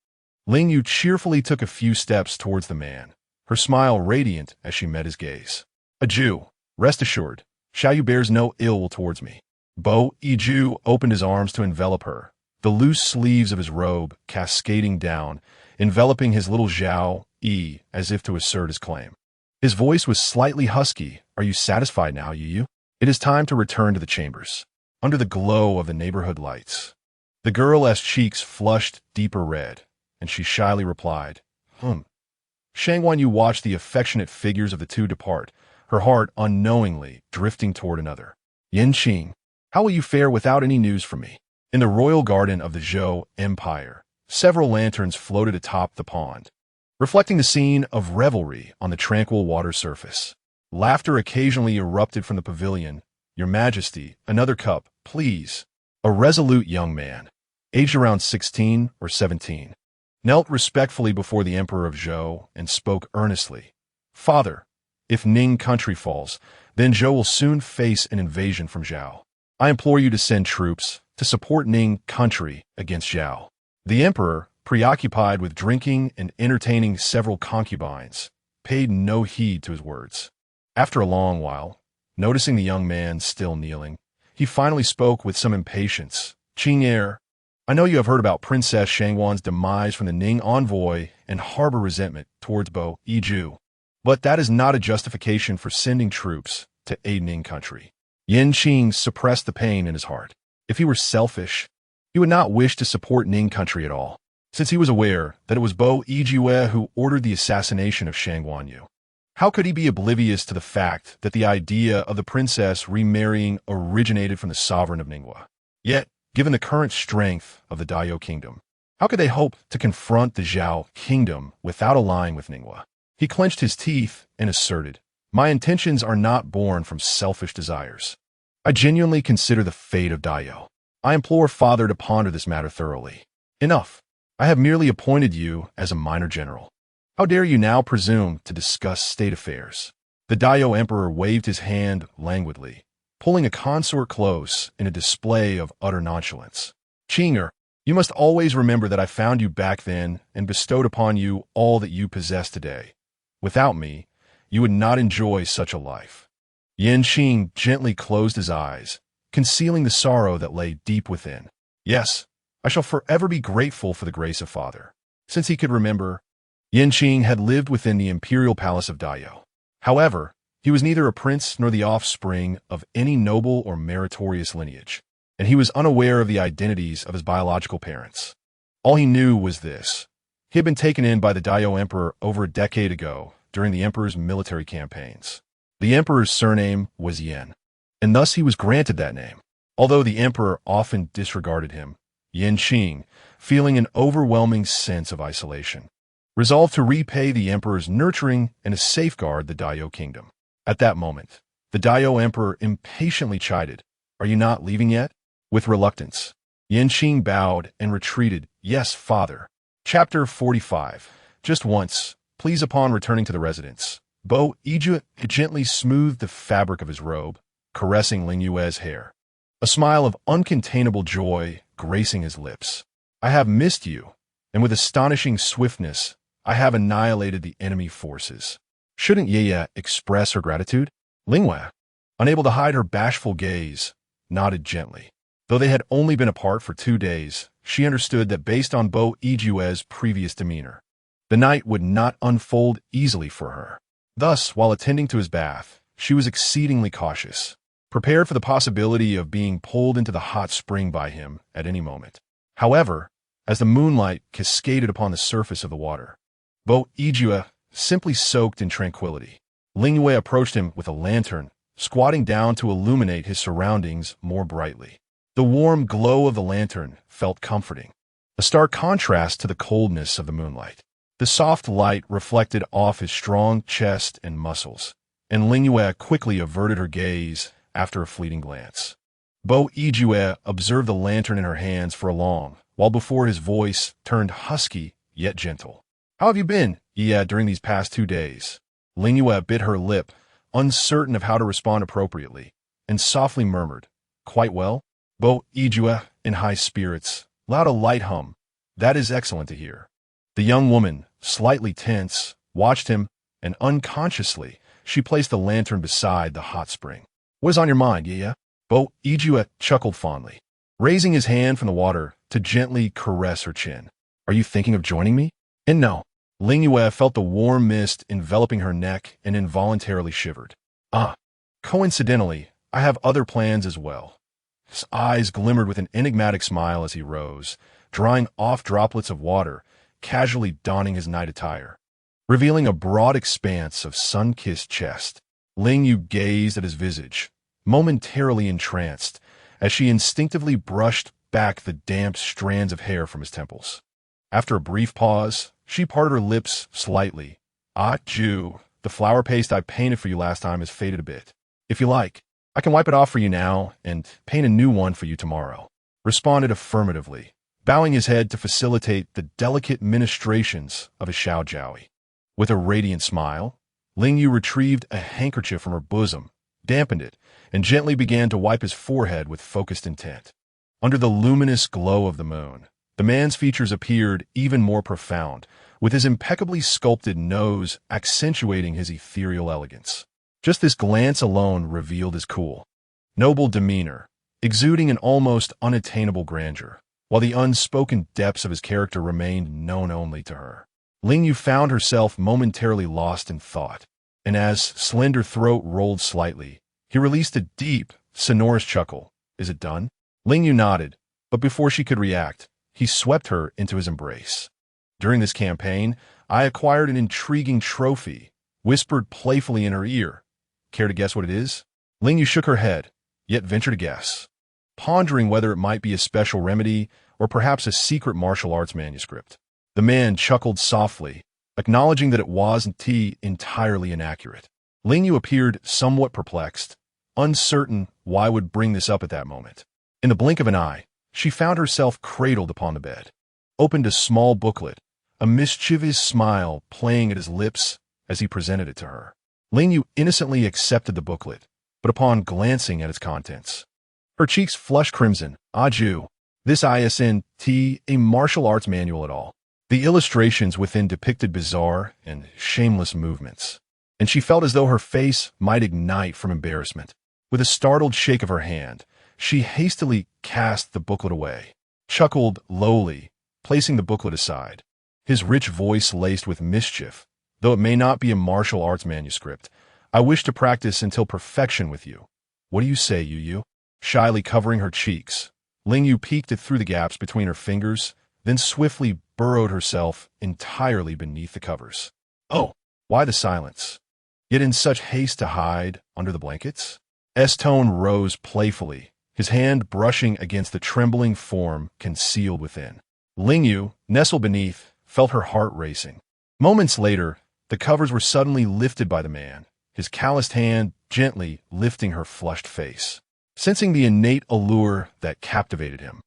Ling Yue cheerfully took a few steps towards the man, her smile radiant as she met his gaze. A Jew, rest assured, Xiao Yu bears no ill will towards me. Bo Yiju opened his arms to envelop her, the loose sleeves of his robe cascading down, enveloping his little Zhao Yi as if to assert his claim. His voice was slightly husky. Are you satisfied now, Yu? It is time to return to the chambers. Under the glow of the neighborhood lights, the girl's cheeks flushed deeper red, and she shyly replied, Shangwan Yu watched the affectionate figures of the two depart, her heart unknowingly drifting toward another. Yin Qing, how will you fare without any news from me? In the royal garden of the Zhou Empire, several lanterns floated atop the pond, reflecting the scene of revelry on the tranquil water surface. Laughter occasionally erupted from the pavilion. Your Majesty, another cup, please. A resolute young man, aged around 16 or 17, knelt respectfully before the Emperor of Zhou and spoke earnestly. Father, if Ning country falls, then Zhou will soon face an invasion from Zhao. I implore you to send troops to support Ning country against Zhao. The Emperor, preoccupied with drinking and entertaining several concubines, paid no heed to his words. After a long while, noticing the young man still kneeling, he finally spoke with some impatience. Qing, I know you have heard about Princess Shangwan's demise from the Ning envoy and harbor resentment towards Bo Yiju, but that is not a justification for sending troops to aid Ning country. Yin Qing suppressed the pain in his heart. If he were selfish, he would not wish to support Ning country at all, since he was aware that it was Bo Yiju who ordered the assassination of Shangwan Yu. How could he be oblivious to the fact that the idea of the princess remarrying originated from the sovereign of Ninghua? Yet, given the current strength of the Dayo kingdom, how could they hope to confront the Zhao kingdom without allying with Ninghua? He clenched his teeth and asserted, My intentions are not born from selfish desires. I genuinely consider the fate of Dayo. I implore Father to ponder this matter thoroughly. Enough. I have merely appointed you as a minor general. How dare you now presume to discuss state affairs? The Dayo Emperor waved his hand languidly, pulling a consort close in a display of utter nonchalance. Qing'er, you must always remember that I found you back then and bestowed upon you all that you possess today. Without me, you would not enjoy such a life. Yin Qing gently closed his eyes, concealing the sorrow that lay deep within. Yes, I shall forever be grateful for the grace of Father. Since he could remember, Yin Qing had lived within the imperial palace of Dayo. However, He was neither a prince nor the offspring of any noble or meritorious lineage, and he was unaware of the identities of his biological parents. All he knew was this. He had been taken in by the Daio Emperor over a decade ago during the emperor's military campaigns. The emperor's surname was Yan, and thus he was granted that name. Although the emperor often disregarded him, Yan Qing, feeling an overwhelming sense of isolation, resolved to repay the emperor's nurturing and to safeguard the Daio kingdom. At that moment, the Daio emperor impatiently chided, "Are you not leaving yet?" With reluctance, Yan Qing bowed and retreated. "Yes, father." Chapter 45. Just once, please. Upon returning to the residence, Bo Yue gently smoothed the fabric of his robe, caressing Ling Yue's hair, a smile of uncontainable joy gracing his lips. "I have missed you, and with astonishing swiftness, I have annihilated the enemy forces." Shouldn't Ye express her gratitude? Ling Yue, unable to hide her bashful gaze, nodded gently. Though they had only been apart for 2 days, she understood that based on Bo Yue's previous demeanor, the night would not unfold easily for her. Thus, while attending to his bath, she was exceedingly cautious, prepared for the possibility of being pulled into the hot spring by him at any moment. However, as the moonlight cascaded upon the surface of the water, Bo Yue simply soaked in tranquility. Ling Yue approached him with a lantern, squatting down to illuminate his surroundings more brightly. The warm glow of the lantern felt comforting, a stark contrast to the coldness of the moonlight. The soft light reflected off his strong chest and muscles, and Ling Yue quickly averted her gaze after a fleeting glance. Bo Yue observed the lantern in her hands for a long while before his voice turned husky yet gentle. "How have you been, Ye, during these past 2 days?" Ling Yue bit her lip, uncertain of how to respond appropriately, and softly murmured, "Quite well." Bo Yue, in high spirits, allowed a light hum. "That is excellent to hear." The young woman, slightly tense, watched him, and unconsciously, she placed the lantern beside the hot spring. "What is on your mind, Ye?" Bo Yue chuckled fondly, raising his hand from the water to gently caress her chin. "Are you thinking of joining me?" And no. Ling Yue felt the warm mist enveloping her neck and involuntarily shivered. Coincidentally, I have other plans as well." His eyes glimmered with an enigmatic smile as he rose, drying off droplets of water, casually donning his night attire, revealing a broad expanse of sun-kissed chest. Ling Yue gazed at his visage, momentarily entranced, as she instinctively brushed back the damp strands of hair from his temples. After a brief pause, she parted her lips slightly. "Ju, the flower paste I painted for you last time has faded a bit. If you like, I can wipe it off for you now and paint a new one for you tomorrow," responded affirmatively, bowing his head to facilitate the delicate ministrations of his xiaojiaoi. With a radiant smile, Ling Yue retrieved a handkerchief from her bosom, dampened it, and gently began to wipe his forehead with focused intent. Under the luminous glow of the moon, the man's features appeared even more profound, with his impeccably sculpted nose accentuating his ethereal elegance. Just this glance alone revealed his cool, noble demeanor, exuding an almost unattainable grandeur, while the unspoken depths of his character remained known only to her. Ling Yue found herself momentarily lost in thought, and as slender throat rolled slightly, he released a deep, sonorous chuckle. "Is it done?" Ling Yue nodded, but before she could react, he swept her into his embrace. "During this campaign, I acquired an intriguing trophy," whispered playfully in her ear. "Care to guess what it is?" Ling Yue shook her head, yet ventured a guess, pondering whether it might be a special remedy or perhaps a secret martial arts manuscript. The man chuckled softly, acknowledging that it wasn't entirely inaccurate. Ling Yue appeared somewhat perplexed, uncertain why would bring this up at that moment. In the blink of an eye, she found herself cradled upon the bed, opened a small booklet, a mischievous smile playing at his lips as he presented it to her. Ling Yue innocently accepted the booklet, but upon glancing at its contents, her cheeks flushed crimson. "Ju, this isn't a martial arts manual at all." The illustrations within depicted bizarre and shameless movements, and she felt as though her face might ignite from embarrassment. With a startled shake of her hand, she hastily cast the booklet away, chuckled lowly, placing the booklet aside. His rich voice laced with mischief. "Though it may not be a martial arts manuscript, I wish to practice until perfection with you. What do you say, Yu? Shyly covering her cheeks, Ling Yue peeked it through the gaps between her fingers, then swiftly burrowed herself entirely beneath the covers. Oh, why the silence? Yet in such haste to hide under the blankets? S-tone rose playfully, his hand brushing against the trembling form concealed within. Ling Yue, nestled beneath, felt her heart racing. Moments later, the covers were suddenly lifted by the man, his calloused hand gently lifting her flushed face. Sensing the innate allure that captivated him,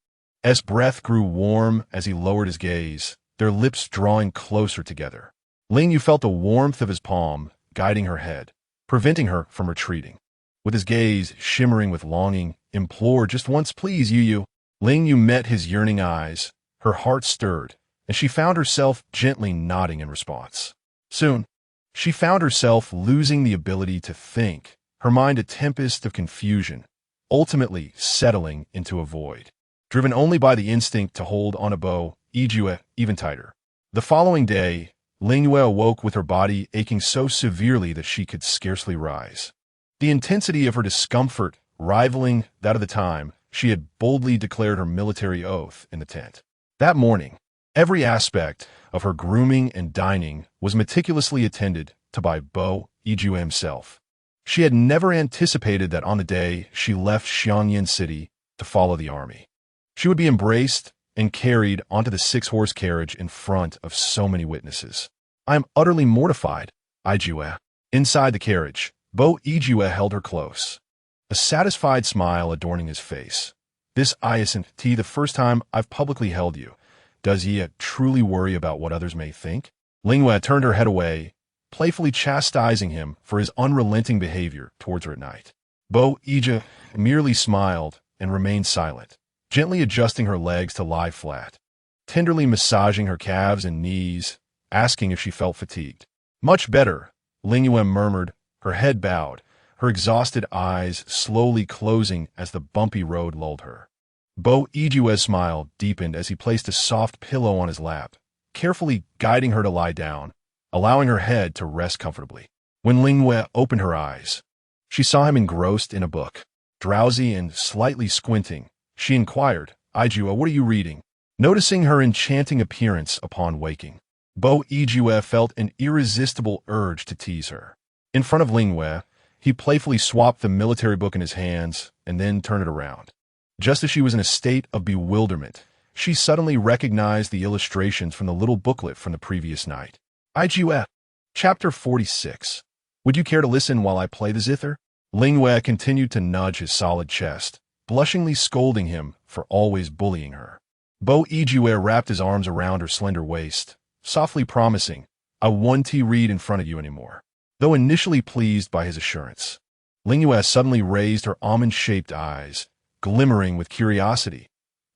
S' breath grew warm as he lowered his gaze, their lips drawing closer together. Ling Yue felt the warmth of his palm guiding her head, preventing her from retreating. With his gaze shimmering with longing, implored, "Just once, please, Yu." Ling Yue met his yearning eyes, her heart stirred, and she found herself gently nodding in response. Soon, she found herself losing the ability to think, her mind a tempest of confusion, ultimately settling into a void, driven only by the instinct to hold on a bow, Yue, even tighter. The following day, Ling Yue awoke with her body aching so severely that she could scarcely rise. The intensity of her discomfort rivaling that of the time she had boldly declared her military oath in the tent. That morning, every aspect of her grooming and dining was meticulously attended to by Yue himself. She had never anticipated that on the day she left Xiangyan City to follow the army, she would be embraced and carried onto the 6-horse carriage in front of so many witnesses. "I am utterly mortified, Yue." Inside the carriage, Yue held her close, a satisfied smile adorning his face. "This isn't the first time I've publicly held you. Does ye truly worry about what others may think?" Ling Yue turned her head away, playfully chastising him for his unrelenting behavior towards her at night. Yue merely smiled and remained silent, gently adjusting her legs to lie flat, tenderly massaging her calves and knees, asking if she felt fatigued. "Much better," Ling Yue murmured, her head bowed, her exhausted eyes slowly closing as the bumpy road lulled her. Yue's smile deepened as he placed a soft pillow on his lap, carefully guiding her to lie down, allowing her head to rest comfortably. When Ling Yue opened her eyes, she saw him engrossed in a book. Drowsy and slightly squinting, she inquired, "Yue, what are you reading?" Noticing her enchanting appearance upon waking, Yue felt an irresistible urge to tease her. In front of Ling Yue, he playfully swapped the military book in his hands and then turned it around. Just as she was in a state of bewilderment, she suddenly recognized the illustrations from the little booklet from the previous night. "Yue, Chapter 46. Would you care to listen while I play the zither?" Ling Yue continued to nudge his solid chest, blushingly scolding him for always bullying her. Yue wrapped his arms around her slender waist, softly promising, "I won't read in front of you anymore." Though initially pleased by his assurance, Ling Yue suddenly raised her almond-shaped eyes, glimmering with curiosity.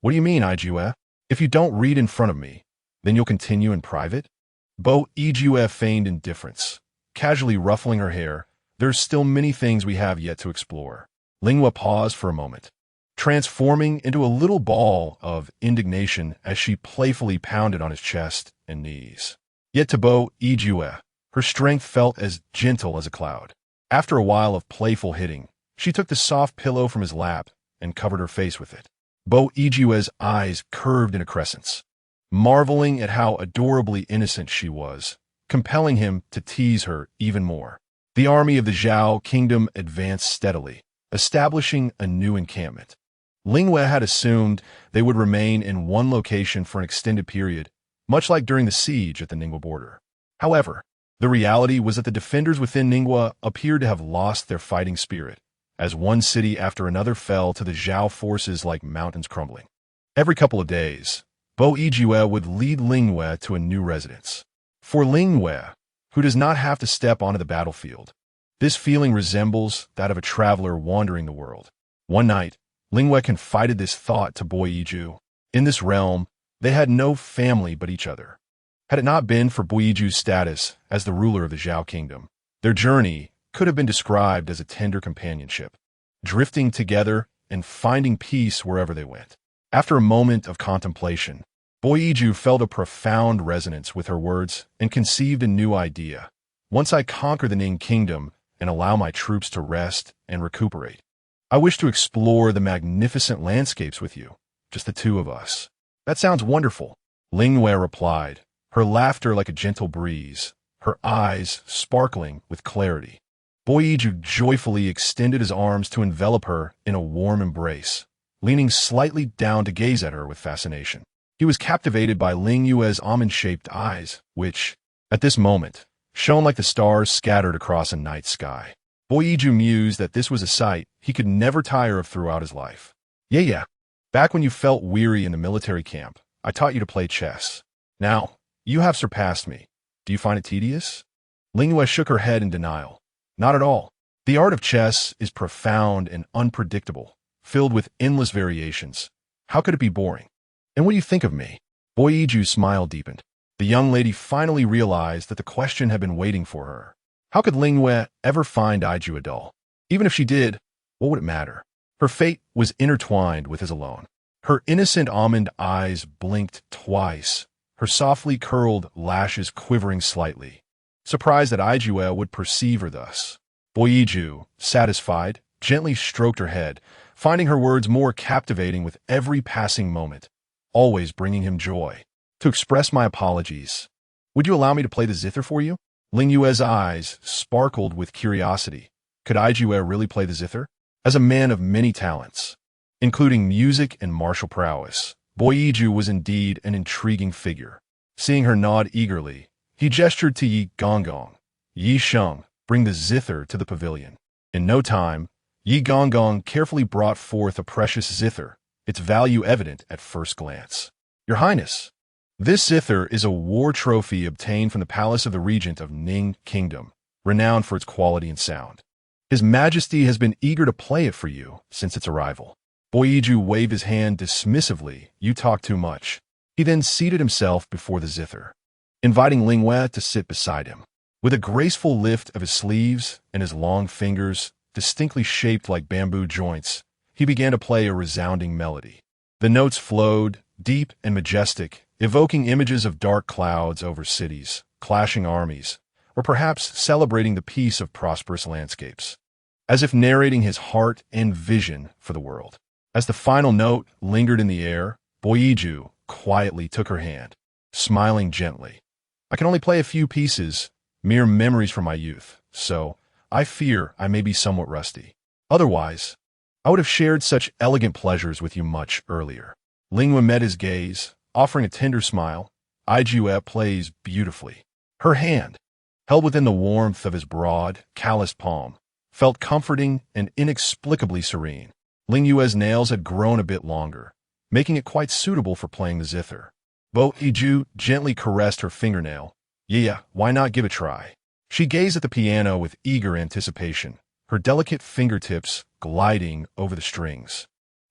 "What do you mean, Yue? If you don't read in front of me, then you'll continue in private?" Yue feigned indifference, casually ruffling her hair. "There's still many things we have yet to explore." Ling Yue paused for a moment, transforming into a little ball of indignation as she playfully pounded on his chest and knees. Yet to Yue, her strength felt as gentle as a cloud. After a while of playful hitting, she took the soft pillow from his lap and covered her face with it. Yue's eyes curved in a crescent, marveling at how adorably innocent she was, compelling him to tease her even more. The army of the Zhao kingdom advanced steadily, establishing a new encampment. Ling Yue had assumed they would remain in one location for an extended period, much like during the siege at the Ningbo border. However, the reality was that the defenders within Ningbo appeared to have lost their fighting spirit, as one city after another fell to the Zhao forces like mountains crumbling. Every couple of days, Yue would lead Ling Yue to a new residence. For Ling Yue, who does not have to step onto the battlefield, this feeling resembles that of a traveler wandering the world. One night, Ling Yue confided this thought to Yue. In this realm, they had no family but each other. Had it not been for Yue's status as the ruler of the Zhao kingdom, their journey could have been described as a tender companionship, drifting together and finding peace wherever they went. After a moment of contemplation, Yue felt a profound resonance with her words and conceived a new idea. "Once I conquer the Ning kingdom and and allow my troops to rest and recuperate. I wish to explore the magnificent landscapes with you, just the two of us. That sounds wonderful, Ling Yue replied, her laughter like a gentle breeze, her eyes sparkling with clarity. Boyiju joyfully extended his arms to envelop her in a warm embrace, leaning slightly down to gaze at her with fascination. He was captivated by Ling Yue's almond-shaped eyes, which, at this moment, shone like the stars scattered across a night sky. Boyiju mused that this was a sight he could never tire of throughout his life. Yeah. Back when you felt weary in the military camp, I taught you to play chess. Now, you have surpassed me. Do you find it tedious? Ling Yue shook her head in denial. Not at all. The art of chess is profound and unpredictable, filled with endless variations. How could it be boring? And what do you think of me? Boyiju's smile deepened. The young lady finally realized that the question had been waiting for her. How could Ling Yue ever find Iju dull? Even if she did, what would it matter? Her fate was intertwined with his alone. Her innocent almond eyes blinked twice, her softly curled lashes quivering slightly, surprised that Iju would perceive her thus. Boyiju, satisfied, gently stroked her head, finding her words more captivating with every passing moment, always bringing him joy. To express my apologies, would you allow me to play the zither for you? Ling Yue's eyes sparkled with curiosity. Could Iju really play the zither? As a man of many talents, including music and martial prowess, Boyiju was indeed an intriguing figure. Seeing her nod eagerly, he gestured to Yi Gonggong. Yi Sheng, bring the zither to the pavilion. In no time, Yi Gonggong carefully brought forth a precious zither, its value evident at first glance. Your Highness, this zither is a war trophy obtained from the palace of the regent of Ning Kingdom, renowned for its quality and sound. His Majesty has been eager to play it for you since its arrival. Boyiju waved his hand dismissively. You talk too much. He then seated himself before the zither, inviting Ling Yue to sit beside him. With a graceful lift of his sleeves and his long fingers, distinctly shaped like bamboo joints, he began to play a resounding melody. The notes flowed, deep and majestic, evoking images of dark clouds over cities, clashing armies, or perhaps celebrating the peace of prosperous landscapes, as if narrating his heart and vision for the world. As the final note lingered in the air, Boyiju quietly took her hand, smiling gently. I can only play a few pieces, mere memories from my youth, so I fear I may be somewhat rusty. Otherwise, I would have shared such elegant pleasures with you much earlier. Ling Yue met his gaze, offering a tender smile. Iju plays beautifully. Her hand, held within the warmth of his broad, calloused palm, felt comforting and inexplicably serene. Ling Yue's nails had grown a bit longer, making it quite suitable for playing the zither. Boyiju gently caressed her fingernail. Yeah, why not give it a try? She gazed at the piano with eager anticipation, her delicate fingertips gliding over the strings,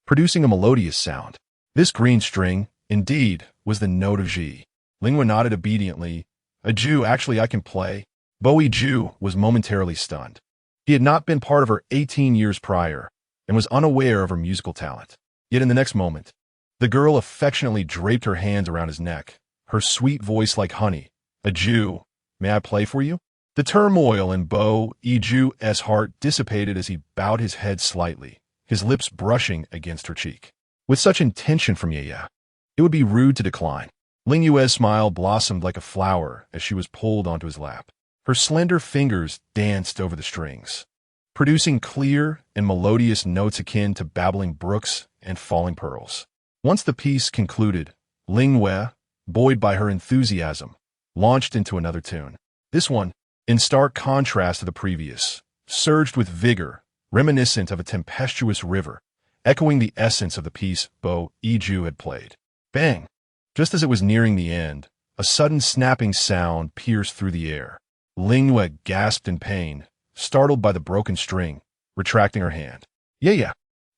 producing a melodious sound. This green string, indeed, was the note of Ji. Ling Yue nodded obediently. Iju, actually I can play. Boyiju was momentarily stunned. He had not been part of her 18 years prior, and was unaware of her musical talent. Yet in the next moment, the girl affectionately draped her hands around his neck, her sweet voice like honey. Iju, may I play for you? The turmoil in Boyiju's heart dissipated as he bowed his head slightly, his lips brushing against her cheek. With such intention from Yaya, it would be rude to decline. Ling Yue's smile blossomed like a flower as she was pulled onto his lap. Her slender fingers danced over the strings, producing clear and melodious notes akin to babbling brooks and falling pearls. Once the piece concluded, Ling Yue, buoyed by her enthusiasm, launched into another tune. This one, in stark contrast to the previous, surged with vigor, reminiscent of a tempestuous river, echoing the essence of the piece Boyiju had played. Bang! Just as it was nearing the end, a sudden snapping sound pierced through the air. Ling Yue gasped in pain, startled by the broken string, retracting her hand. Yeah.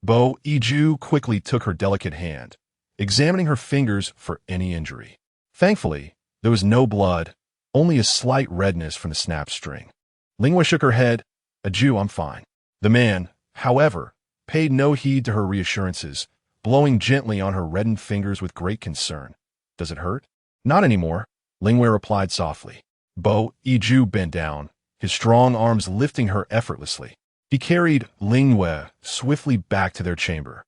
Boyiju quickly took her delicate hand, examining her fingers for any injury. Thankfully, there was no blood, only a slight redness from the snapped string. Ling Yue shook her head. Iju, I'm fine. The man, however, paid no heed to her reassurances, blowing gently on her reddened fingers with great concern. Does it hurt? Not anymore, Ling Yue replied softly. Boyiju bent down, his strong arms lifting her effortlessly. He carried Ling Yue swiftly back to their chamber.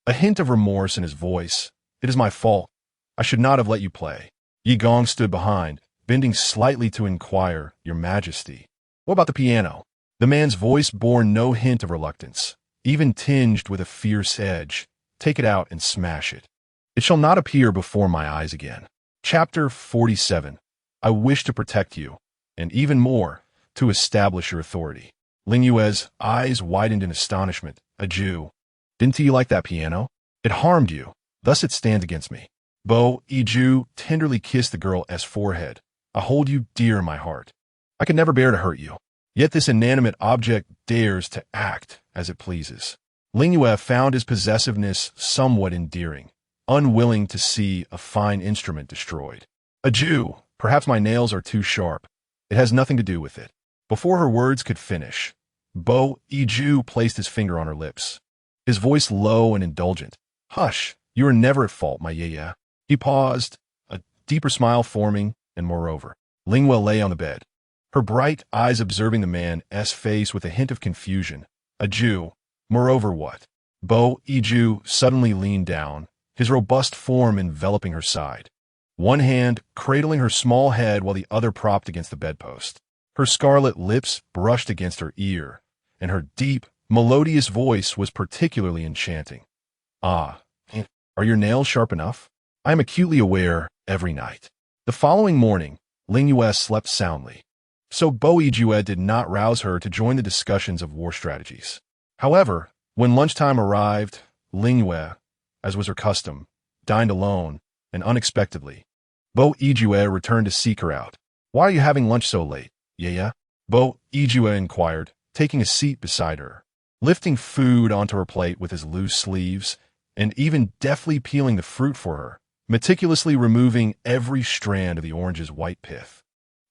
A hint of remorse in his voice. "It is my fault. I should not have let you play." Yi Gong stood behind, bending slightly to inquire, "Your Majesty, what about the piano?" The man's voice bore no hint of reluctance, even tinged with a fierce edge. "Take it out and smash it. It shall not appear before my eyes again." Chapter 47. I wish to protect you, and even more, to establish your authority. Ling Yue's eyes widened in astonishment. "A Jew? Didn't you like that piano? It harmed you, thus it stands against me." Bo Iju tenderly kissed the girl's forehead. "I hold you dear in my heart. I could never bear to hurt you. Yet this inanimate object dares to act as it pleases." Ling Yue found his possessiveness somewhat endearing, unwilling to see a fine instrument destroyed. "A Jew, perhaps my nails are too sharp. It has nothing to do with it." Before her words could finish, Bo Iju placed his finger on her lips, his voice low and indulgent. "Hush, you are never at fault, my Yeye." He paused, a deeper smile forming, and moreover, Ling Yue lay on the bed, her bright eyes observing the man's face with a hint of confusion. "A Jew, moreover what?" Bo Iju suddenly leaned down, his robust form enveloping her side, one hand cradling her small head while the other propped against the bedpost. Her scarlet lips brushed against her ear, and her deep, melodious voice was particularly enchanting. "Ah, are your nails sharp enough? I am acutely aware every night." The following morning, Ling Yue slept soundly, so Bo Ijue did not rouse her to join the discussions of war strategies. However, when lunchtime arrived, Ling Yue, as was her custom, dined alone, and unexpectedly, Bo Ijue returned to seek her out. "Why are you having lunch so late, Yeye?" Bo Ijue inquired, taking a seat beside her, lifting food onto her plate with his loose sleeves, and even deftly peeling the fruit for her, meticulously removing every strand of the orange's white pith.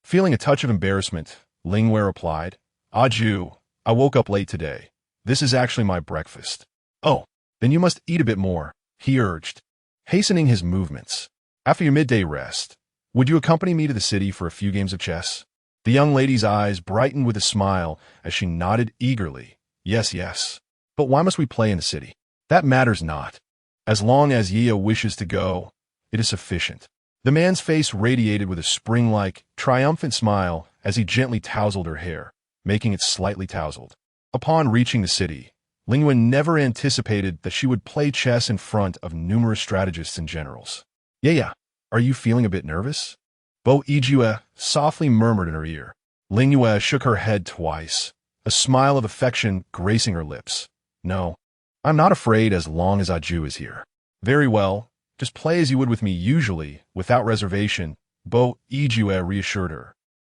Feeling a touch of embarrassment, Ling Yue replied, "Ah, Jew, I woke up late today. This is actually my breakfast." "Oh, then you must eat a bit more," he urged, hastening his movements. "After your midday rest, would you accompany me to the city for a few games of chess?" The young lady's eyes brightened with a smile as she nodded eagerly. "Yes, yes. But why must we play in the city?" "That matters not. As long as Yeye wishes to go, it is sufficient." The man's face radiated with a spring-like, triumphant smile as he gently tousled her hair, making it slightly tousled. Upon reaching the city, Ling Yue never anticipated that she would play chess in front of numerous strategists and generals. "Yeye, are you feeling a bit nervous?" Bo Ijue softly murmured in her ear. Ling Yue shook her head twice, a smile of affection gracing her lips. "No, I'm not afraid as long as Aju is here." "Very well, just play as you would with me usually, without reservation," Bo Ijue reassured her,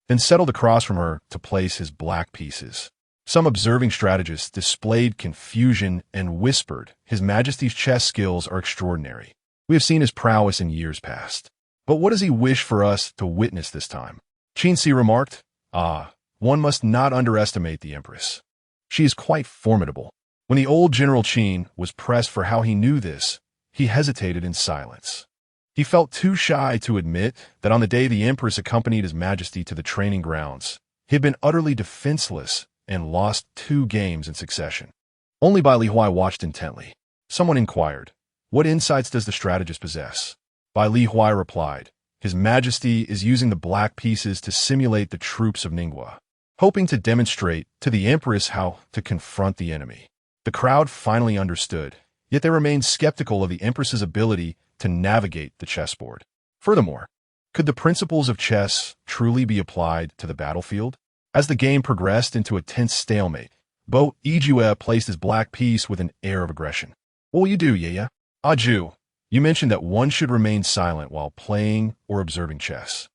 then settled across from her to place his black pieces. Some observing strategists displayed confusion and whispered, "His Majesty's chess skills are extraordinary. We have seen his prowess in years past. But what does he wish for us to witness this time?" Qinci remarked, "Ah, one must not underestimate the Empress. She is quite formidable." When the old General Qin was pressed for how he knew this, he hesitated in silence. He felt too shy to admit that on the day the Empress accompanied His Majesty to the training grounds, he had been utterly defenseless and lost 2 games in succession. Only Bai Lihuai watched intently. Someone inquired, "What insights does the strategist possess?" Bai Lihuai replied, "His Majesty is using the black pieces to simulate the troops of Ningguo, hoping to demonstrate to the Empress how to confront the enemy." The crowd finally understood, yet they remained skeptical of the Empress's ability to navigate the chessboard. Furthermore, could the principles of chess truly be applied to the battlefield? As the game progressed into a tense stalemate, Bo Ijue placed his black piece with an air of aggression. "What will you do, Yeye?" "Aju, you mentioned that one should remain silent while playing or observing chess."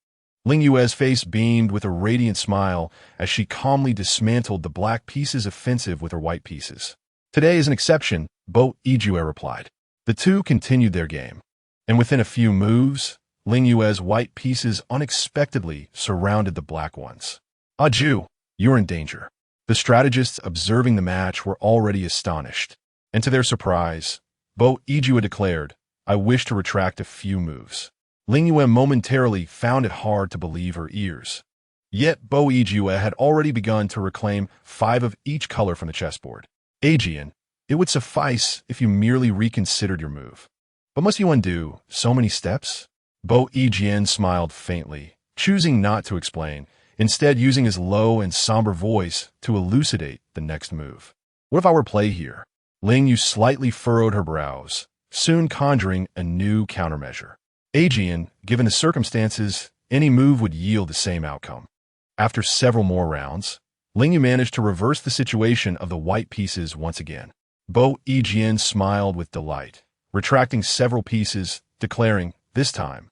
Ling Yue's face beamed with a radiant smile as she calmly dismantled the black piece's offensive with her white pieces. "Today is an exception," Bo Ijue replied. The two continued their game, and within a few moves, Ling Yue's white pieces unexpectedly surrounded the black ones. "Aju, you're in danger." The strategists observing the match were already astonished, and to their surprise, Bo Ijue declared, "I wish to retract a few moves." Ling Yue momentarily found it hard to believe her ears. Yet Bo Yue had already begun to reclaim 5 of each color from the chessboard. Aegean, it would suffice if you merely reconsidered your move. But must you undo so many steps? Bo Yue smiled faintly, choosing not to explain, instead using his low and somber voice to elucidate the next move. What if I were play here? Ling Yue slightly furrowed her brows, soon conjuring a new countermeasure. Aegean, given the circumstances, any move would yield the same outcome. After several more rounds, Ling Yue managed to reverse the situation of the white pieces once again. Bo Yue smiled with delight, retracting several pieces, declaring, "This time,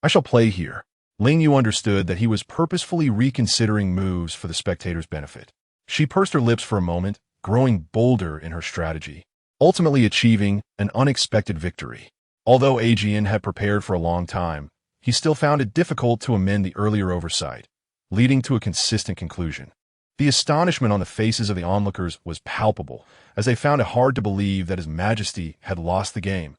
I shall play here." Ling Yue understood that he was purposefully reconsidering moves for the spectators' benefit. She pursed her lips for a moment, growing bolder in her strategy, ultimately achieving an unexpected victory. Although Aegean had prepared for a long time, he still found it difficult to amend the earlier oversight, leading to a consistent conclusion. The astonishment on the faces of the onlookers was palpable, as they found it hard to believe that His Majesty had lost the game.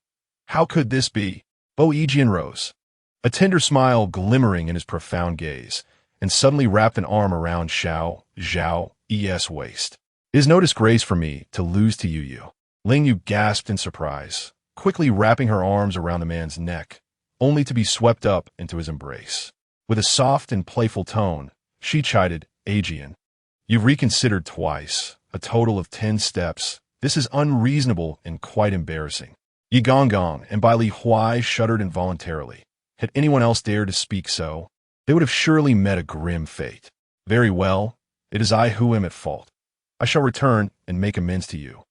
How could this be? Bo Yue rose, a tender smile glimmering in his profound gaze, and suddenly wrapped an arm around Zhao's waist. "It is no disgrace for me to lose to Yu. Ling Yue gasped in surprise, quickly wrapping her arms around the man's neck, only to be swept up into his embrace. With a soft and playful tone, she chided, "Aegean, you've reconsidered twice, a total of 10 steps. This is unreasonable and quite embarrassing." Yi Gong and Bai Li Huai shuddered involuntarily. Had anyone else dared to speak so, they would have surely met a grim fate. "Very well, it is I who am at fault. I shall return and make amends to you."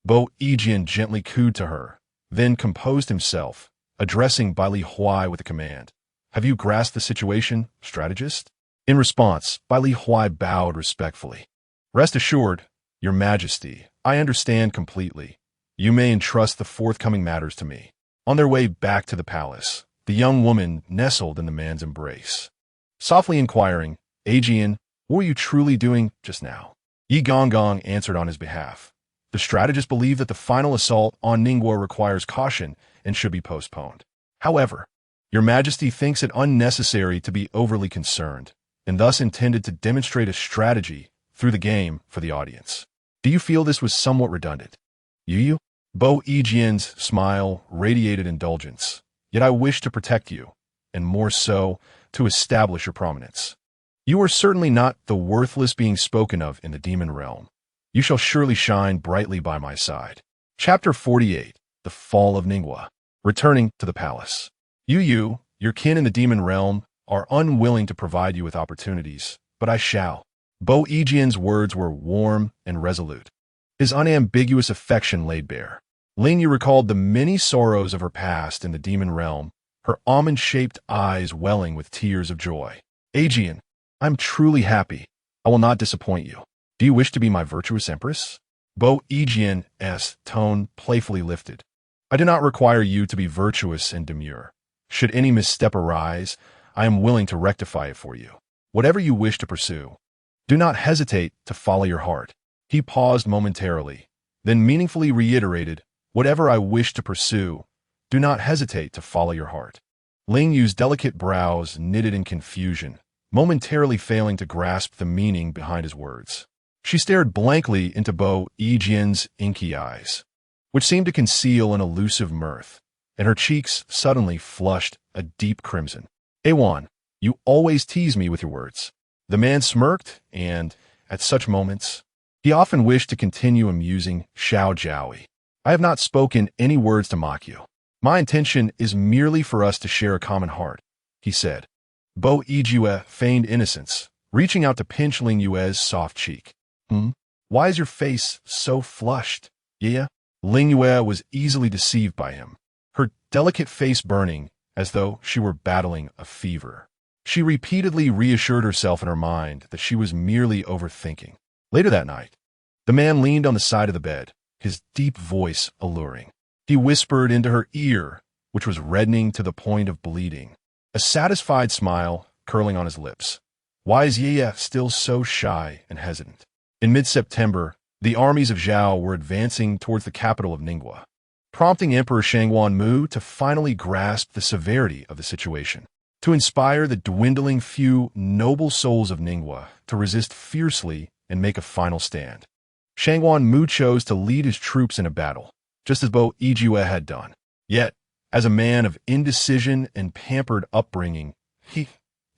Bo Yue gently cooed to her, then composed himself, addressing Bai Li Huai with a command. "Have you grasped the situation, strategist?" In response, Bai Li Huai bowed respectfully. "Rest assured, Your Majesty, I understand completely. You may entrust the forthcoming matters to me." On their way back to the palace, the young woman nestled in the man's embrace, softly inquiring, "Aegean, what were you truly doing just now?" Yi Gong answered on his behalf. "The strategist believed that the final assault on Ning Yue requires caution and should be postponed. However, Your Majesty thinks it unnecessary to be overly concerned, and thus intended to demonstrate a strategy through the game for the audience. Do you feel this was somewhat redundant?" "Yu?" Bo Yue smile radiated indulgence. "Yet I wish to protect you, and more so, to establish your prominence. You are certainly not the worthless being spoken of in the demon realm. You shall surely shine brightly by my side." Chapter 48, The Fall of Ning Yue. Returning to the palace. Yu, your kin in the demon realm, are unwilling to provide you with opportunities, but I shall. Bo Yue words were warm and resolute, his unambiguous affection laid bare. Ling Yue recalled the many sorrows of her past in the demon realm, her almond-shaped eyes welling with tears of joy. "Aegean, I am truly happy. I will not disappoint you. Do you wish to be my virtuous empress?" Bo Yue's tone playfully lifted. "I do not require you to be virtuous and demure. Should any misstep arise, I am willing to rectify it for you. Whatever you wish to pursue, do not hesitate to follow your heart." He paused momentarily, then meaningfully reiterated, "Whatever I wish to pursue, do not hesitate to follow your heart." Ling Yue's delicate brows knitted in confusion, momentarily failing to grasp the meaning behind his words. She stared blankly into Bo Yue's inky eyes, which seemed to conceal an elusive mirth, and her cheeks suddenly flushed a deep crimson. "Awan, you always tease me with your words." The man smirked, and, at such moments, he often wished to continue amusing Zhao. "I have not spoken any words to mock you. My intention is merely for us to share a common heart," he said. Bo Yue feigned innocence, reaching out to pinch Ling Yue's soft cheek. Why is your face so flushed? Yeah? Ling Yue was easily deceived by him, her delicate face burning as though she were battling a fever. She repeatedly reassured herself in her mind that she was merely overthinking. Later that night, the man leaned on the side of the bed, his deep voice alluring. He whispered into her ear, which was reddening to the point of bleeding, a satisfied smile curling on his lips. Why is Ye still so shy and hesitant? In mid-September, the armies of Zhao were advancing towards the capital of Ning Yue, prompting Emperor Shangguan Mu to finally grasp the severity of the situation. to inspire the dwindling few noble souls of Ningwa to resist fiercely and make a final stand. Shangwan Mu chose to lead his troops in a battle, just as Bo Yijue had done. Yet, as a man of indecision and pampered upbringing, he,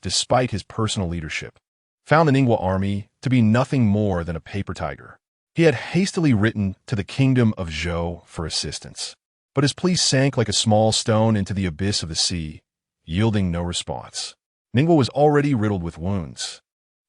despite his personal leadership, found the Ningwa army to be nothing more than a paper tiger. He had hastily written to the kingdom of Zhou for assistance, but his plea sank like a small stone into the abyss of the sea, yielding no response. Ningwa was already riddled with wounds,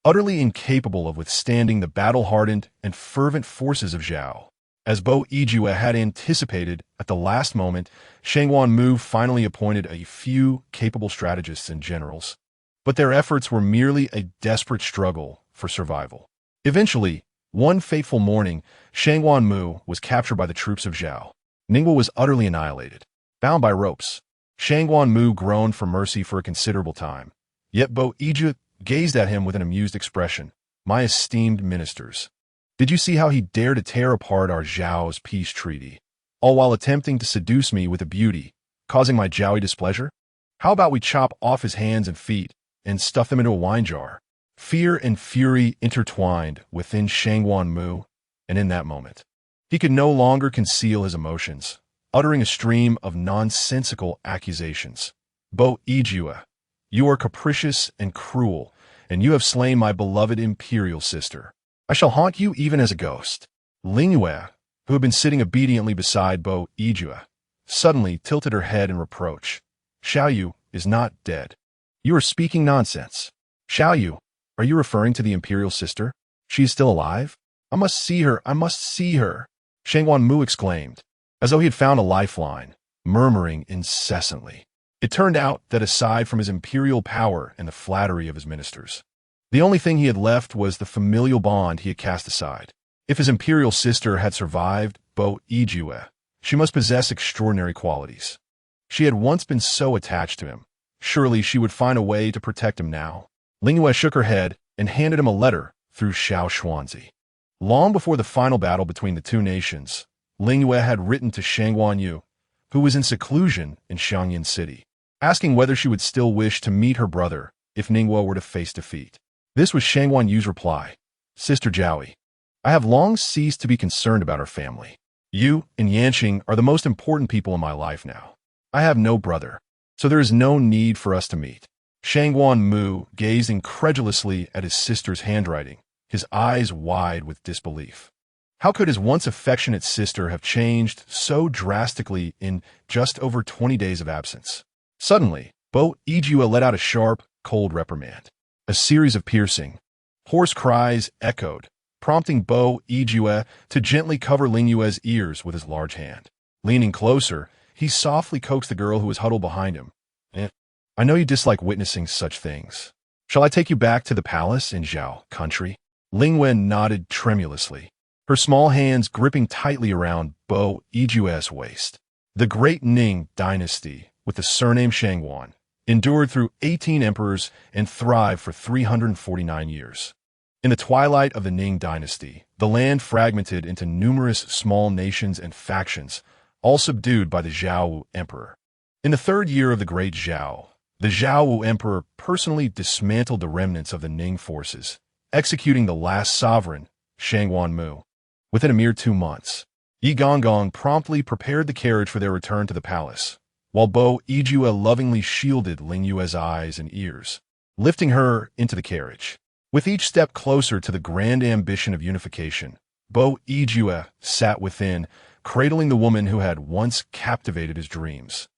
utterly incapable of withstanding the battle-hardened and fervent forces of Zhao. As Bo Yijue had anticipated, at the last moment, Shangwan Mu finally appointed a few capable strategists and generals, but their efforts were merely a desperate struggle for survival. Eventually, one fateful morning, Shangwan Mu was captured by the troops of Zhao. Ningwa was utterly annihilated, bound by ropes. Shangwan Mu groaned for mercy for a considerable time, yet Bo Yijue gazed at him with an amused expression. "My esteemed ministers, did you see how he dared to tear apart our Zhao's peace treaty, all while attempting to seduce me with a beauty, causing my Zhaoi displeasure? How about we chop off his hands and feet and stuff them into a wine jar?" Fear and fury intertwined within Shangwan Mu, and in that moment, he could no longer conceal his emotions, uttering a stream of nonsensical accusations. "Bo Yijue, you are capricious and cruel, and you have slain my beloved imperial sister. I shall haunt you even as a ghost." Ling Yue, who had been sitting obediently beside Bo Yijue, suddenly tilted her head in reproach. "Xiao Yu is not dead. You are speaking nonsense. Xiao Yu, are you referring to the imperial sister? She is still alive? I must see her, I must see her," Shangwan Mu exclaimed, as though he had found a lifeline, murmuring incessantly. It turned out that aside from his imperial power and the flattery of his ministers, the only thing he had left was the familial bond he had cast aside. If his imperial sister had survived Bo Yijue, she must possess extraordinary qualities. She had once been so attached to him. Surely she would find a way to protect him now. Ling Yue shook her head and handed him a letter through Xiao Xuanzi. Long before the final battle between the two nations, Ling Yue had written to Shangwan Yu, who was in seclusion in Xiangyan City, asking whether she would still wish to meet her brother if Ningwa were to face defeat. This was Shangwan Yu's reply. "Sister Zhaoi, I have long ceased to be concerned about our family. You and Yanqing are the most important people in my life now. I have no brother, so there is no need for us to meet." Shangwan Mu gazed incredulously at his sister's handwriting, his eyes wide with disbelief. How could his once affectionate sister have changed so drastically in just over 20 days of absence? Suddenly, Bo Yijue let out a sharp, cold reprimand. A series of piercing, hoarse cries echoed, prompting Bo Yijue to gently cover Ling Yue's ears with his large hand. Leaning closer, he softly coaxed the girl who was huddled behind him. "I know you dislike witnessing such things. Shall I take you back to the palace in Zhao country?" Ling Yue nodded tremulously, her small hands gripping tightly around Bo Yijue's waist. The great Ning dynasty, with the surname Shangwan, endured through 18 emperors and thrived for 349 years. In the twilight of the Ning dynasty, the land fragmented into numerous small nations and factions, all subdued by the Zhao emperor. In the third year of the Great Zhao, the Zhao emperor personally dismantled the remnants of the Ning forces, executing the last sovereign, Shangwan Mu. Within a mere 2 months, Yi Gonggong promptly prepared the carriage for their return to the palace, while Bo Yijue lovingly shielded Ling Yue's eyes and ears, lifting her into the carriage. With each step closer to the grand ambition of unification, Bo Yijue sat within, cradling the woman who had once captivated his dreams,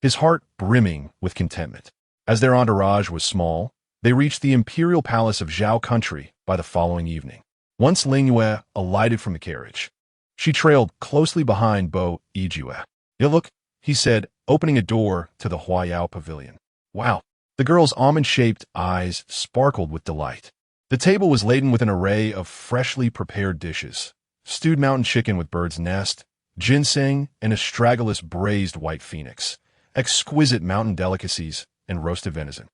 his heart brimming with contentment. As their entourage was small, they reached the imperial palace of Zhao country by the following evening. Once Ling Yue alighted from the carriage, she trailed closely behind Bo Yijue. "You look," he said, opening a door to the Huayao pavilion. "Wow." The girl's almond-shaped eyes sparkled with delight. The table was laden with an array of freshly prepared dishes: stewed mountain chicken with bird's nest, ginseng, and astragalus braised white phoenix, exquisite mountain delicacies, and roasted venison.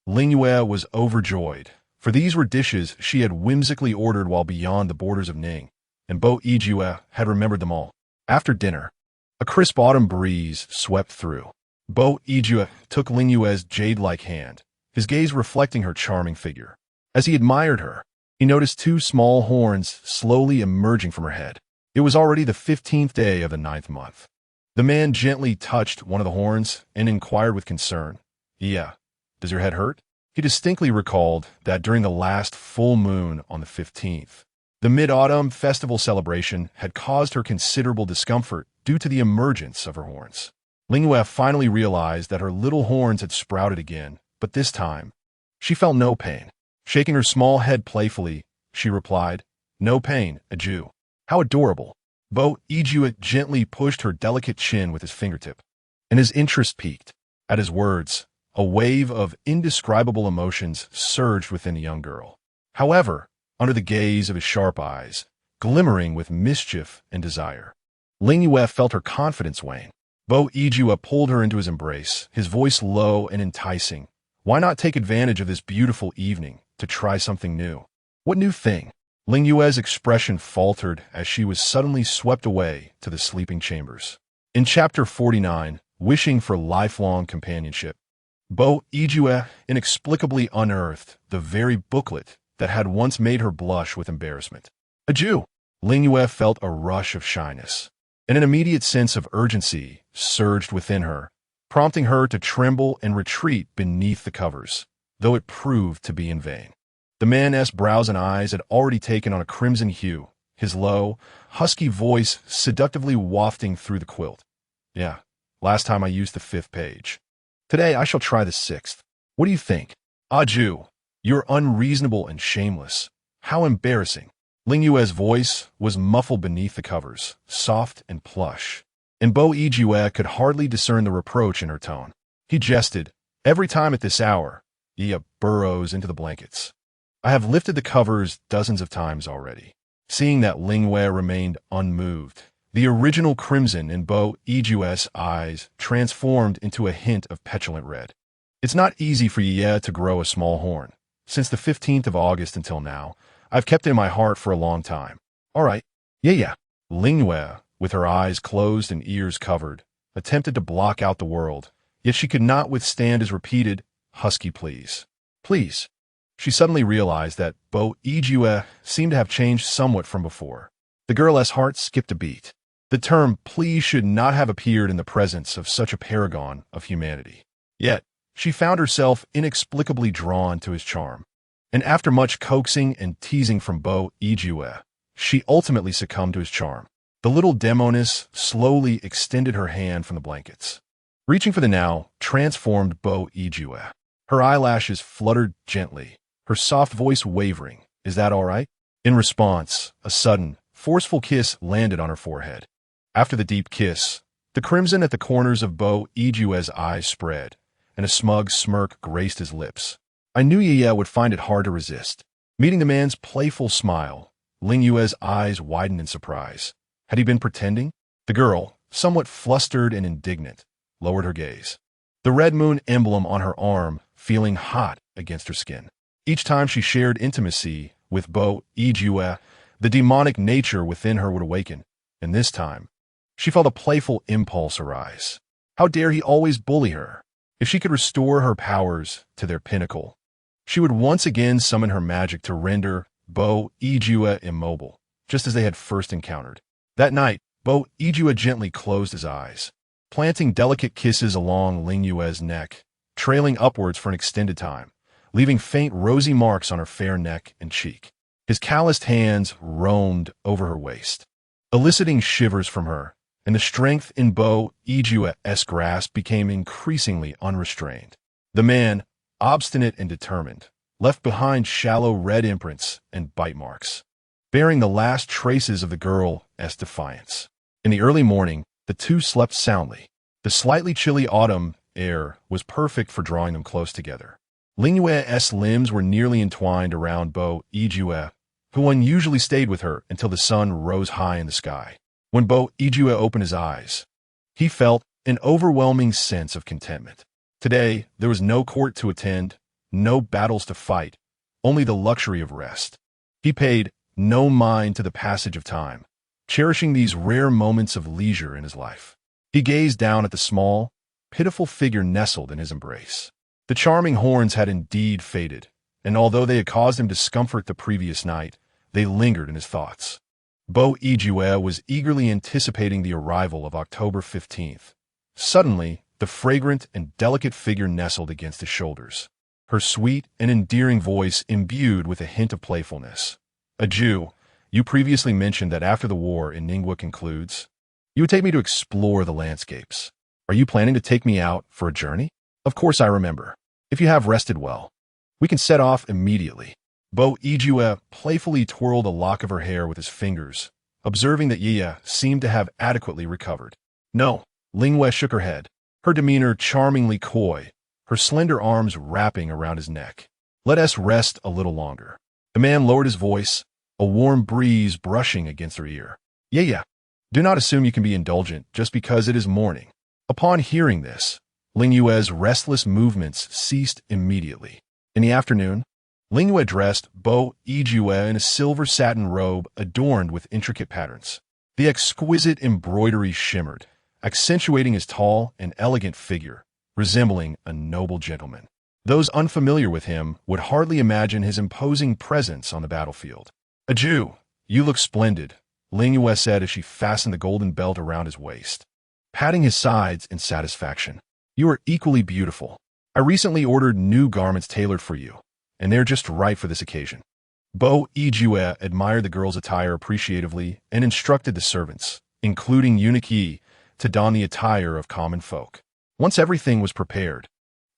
Ling Yue was overjoyed, for these were dishes she had whimsically ordered while beyond the borders of Ning, and Bo Yijue had remembered them all. After dinner, a crisp autumn breeze swept through. Bo Yue took Ling Yue's jade-like hand, his gaze reflecting her charming figure. As he admired her, he noticed two small horns slowly emerging from her head. It was already the 15th day of the 9th month. The man gently touched one of the horns and inquired with concern, "Yeah, does your head hurt?" He distinctly recalled that during the last full moon on the 15th, the Mid-Autumn festival celebration had caused her considerable discomfort due to the emergence of her horns. Ling Yue finally realized that her little horns had sprouted again, but this time, she felt no pain. Shaking her small head playfully, she replied, "No pain, a Jew. How adorable." Bo Yue gently pushed her delicate chin with his fingertip, and his interest peaked. At his words, a wave of indescribable emotions surged within the young girl. However, under the gaze of his sharp eyes, glimmering with mischief and desire, Ling Yue felt her confidence wane. Bo Yue pulled her into his embrace, his voice low and enticing. Why not take advantage of this beautiful evening to try something new? What new thing? Ling Yue's expression faltered as she was suddenly swept away to the sleeping chambers. In Chapter 49, Wishing for Lifelong Companionship, Bo Yue inexplicably unearthed the very booklet that had once made her blush with embarrassment. A Jew! Ling Yue felt a rush of shyness, and an immediate sense of urgency surged within her, prompting her to tremble and retreat beneath the covers, though it proved to be in vain. The man's brows and eyes had already taken on a crimson hue, his low, husky voice seductively wafting through the quilt. "Yeah, last time I used the 5th page. Today I shall try the 6th. What do you think?" "Ah, Jew, you're unreasonable and shameless. How embarrassing." Ling Yue's voice was muffled beneath the covers, soft and plush, and Bo Yue could hardly discern the reproach in her tone. He jested, "Every time at this hour, Yi burrows into the blankets. I have lifted the covers dozens of times already." Seeing that Ling Yue remained unmoved, the original crimson in Bo Yue's eyes transformed into a hint of petulant red. "It's not easy for Yi to grow a small horn. Since the 15th of August until now, I've kept it in my heart for a long time." "All right. Yeah. Ling Yue, with her eyes closed and ears covered, attempted to block out the world, yet she could not withstand his repeated, husky pleas. "Please." She suddenly realized that Bo Yue seemed to have changed somewhat from before. The girl's heart skipped a beat. The term please should not have appeared in the presence of such a paragon of humanity. Yet, she found herself inexplicably drawn to his charm. And after much coaxing and teasing from Bo Yue, she ultimately succumbed to his charm. The little demoness slowly extended her hand from the blankets. Reaching for the now transformed Bo Yue, her eyelashes fluttered gently, her soft voice wavering, "Is that all right?" In response, a sudden, forceful kiss landed on her forehead. After the deep kiss, the crimson at the corners of Bo Yue's eyes spread, and a smug smirk graced his lips. I knew Yi would find it hard to resist. Meeting the man's playful smile, Ling Yue's eyes widened in surprise. Had he been pretending? The girl, somewhat flustered and indignant, lowered her gaze, the red moon emblem on her arm feeling hot against her skin. Each time she shared intimacy with Bo Yue, the demonic nature within her would awaken, and this time, she felt a playful impulse arise. How dare he always bully her? If she could restore her powers to their pinnacle, she would once again summon her magic to render Bo Yue immobile, just as they had first encountered. That night, Bo Yue gently closed his eyes, planting delicate kisses along Ling Yue's neck, trailing upwards for an extended time, leaving faint rosy marks on her fair neck and cheek. His calloused hands roamed over her waist, eliciting shivers from her, and the strength in Bo Yue's grasp became increasingly unrestrained. The man, obstinate and determined, left behind shallow red imprints and bite marks, bearing the last traces of the girl's defiance. In the early morning, the two slept soundly. The slightly chilly autumn air was perfect for drawing them close together. Ling Yue's limbs were nearly entwined around Bo Yue, who unusually stayed with her until the sun rose high in the sky. When Bo Yue opened his eyes, he felt an overwhelming sense of contentment. Today, there was no court to attend, no battles to fight, only the luxury of rest. He paid no mind to the passage of time, cherishing these rare moments of leisure in his life. He gazed down at the small, pitiful figure nestled in his embrace. The charming horns had indeed faded, and although they had caused him discomfort the previous night, they lingered in his thoughts. Bo Yue was eagerly anticipating the arrival of October 15th. Suddenly, the fragrant and delicate figure nestled against his shoulders, her sweet and endearing voice imbued with a hint of playfulness. "Jew, you previously mentioned that after the war in Ningwu concludes, you would take me to explore the landscapes. Are you planning to take me out for a journey?" "Of course I remember. If you have rested well, we can set off immediately." Bo Yue playfully twirled a lock of her hair with his fingers, observing that Yi seemed to have adequately recovered. "No." Ling Yue shook her head, her demeanor charmingly coy, her slender arms wrapping around his neck. "Let us rest a little longer." The man lowered his voice, a warm breeze brushing against her ear. "Yeah. Do not assume you can be indulgent just because it is morning." Upon hearing this, Ling Yue's restless movements ceased immediately. In the afternoon, Ling Yue dressed Bo Yue in a silver satin robe adorned with intricate patterns. The exquisite embroidery shimmered, accentuating his tall and elegant figure, resembling a noble gentleman. Those unfamiliar with him would hardly imagine his imposing presence on the battlefield. "Jew, you look splendid," Ling Yue said as she fastened the golden belt around his waist, patting his sides in satisfaction. "You are equally beautiful. I recently ordered new garments tailored for you, and they're just right for this occasion." Bo Yue admired the girl's attire appreciatively and instructed the servants, including eunuch Yi, to don the attire of common folk. Once everything was prepared,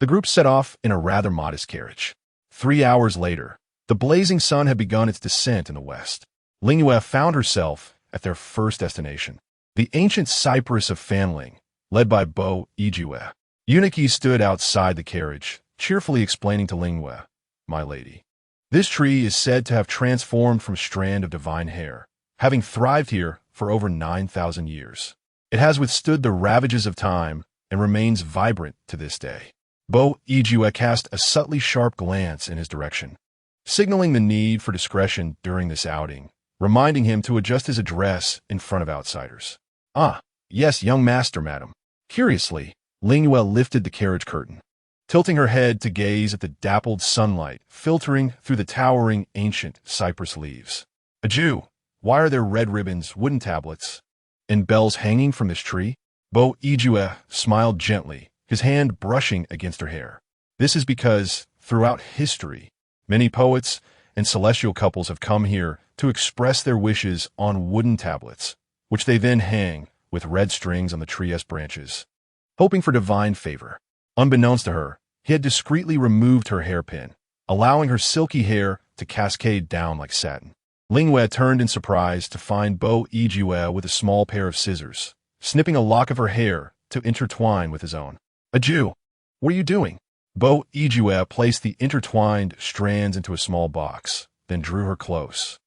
the group set off in a rather modest carriage. 3 hours later, the blazing sun had begun its descent in the west. Ling Yue found herself at their first destination, the ancient cypress of Fanling, led by Bo Yue. Eunuch Yi stood outside the carriage, cheerfully explaining to Ling Yue, "My lady, this tree is said to have transformed from a strand of divine hair, having thrived here for over 9,000 years. It has withstood the ravages of time and remains vibrant to this day." Bo Yue cast a subtly sharp glance in his direction, signaling the need for discretion during this outing, reminding him to adjust his address in front of outsiders. "Ah, yes, young master, madam." Curiously, Ling Yue lifted the carriage curtain, tilting her head to gaze at the dappled sunlight filtering through the towering ancient cypress leaves. "Jew, why are there red ribbons, wooden tablets, and bells hanging from this tree?" Bo Yue smiled gently, his hand brushing against her hair. "This is because, throughout history, many poets and celestial couples have come here to express their wishes on wooden tablets, which they then hang with red strings on the tree's branches, hoping for divine favor." Unbeknownst to her, he had discreetly removed her hairpin, allowing her silky hair to cascade down like satin. Ling Yue turned in surprise to find Bo Yue with a small pair of scissors, snipping a lock of her hair to intertwine with his own. "Jew, what are you doing?" Bo Yue placed the intertwined strands into a small box, then drew her close,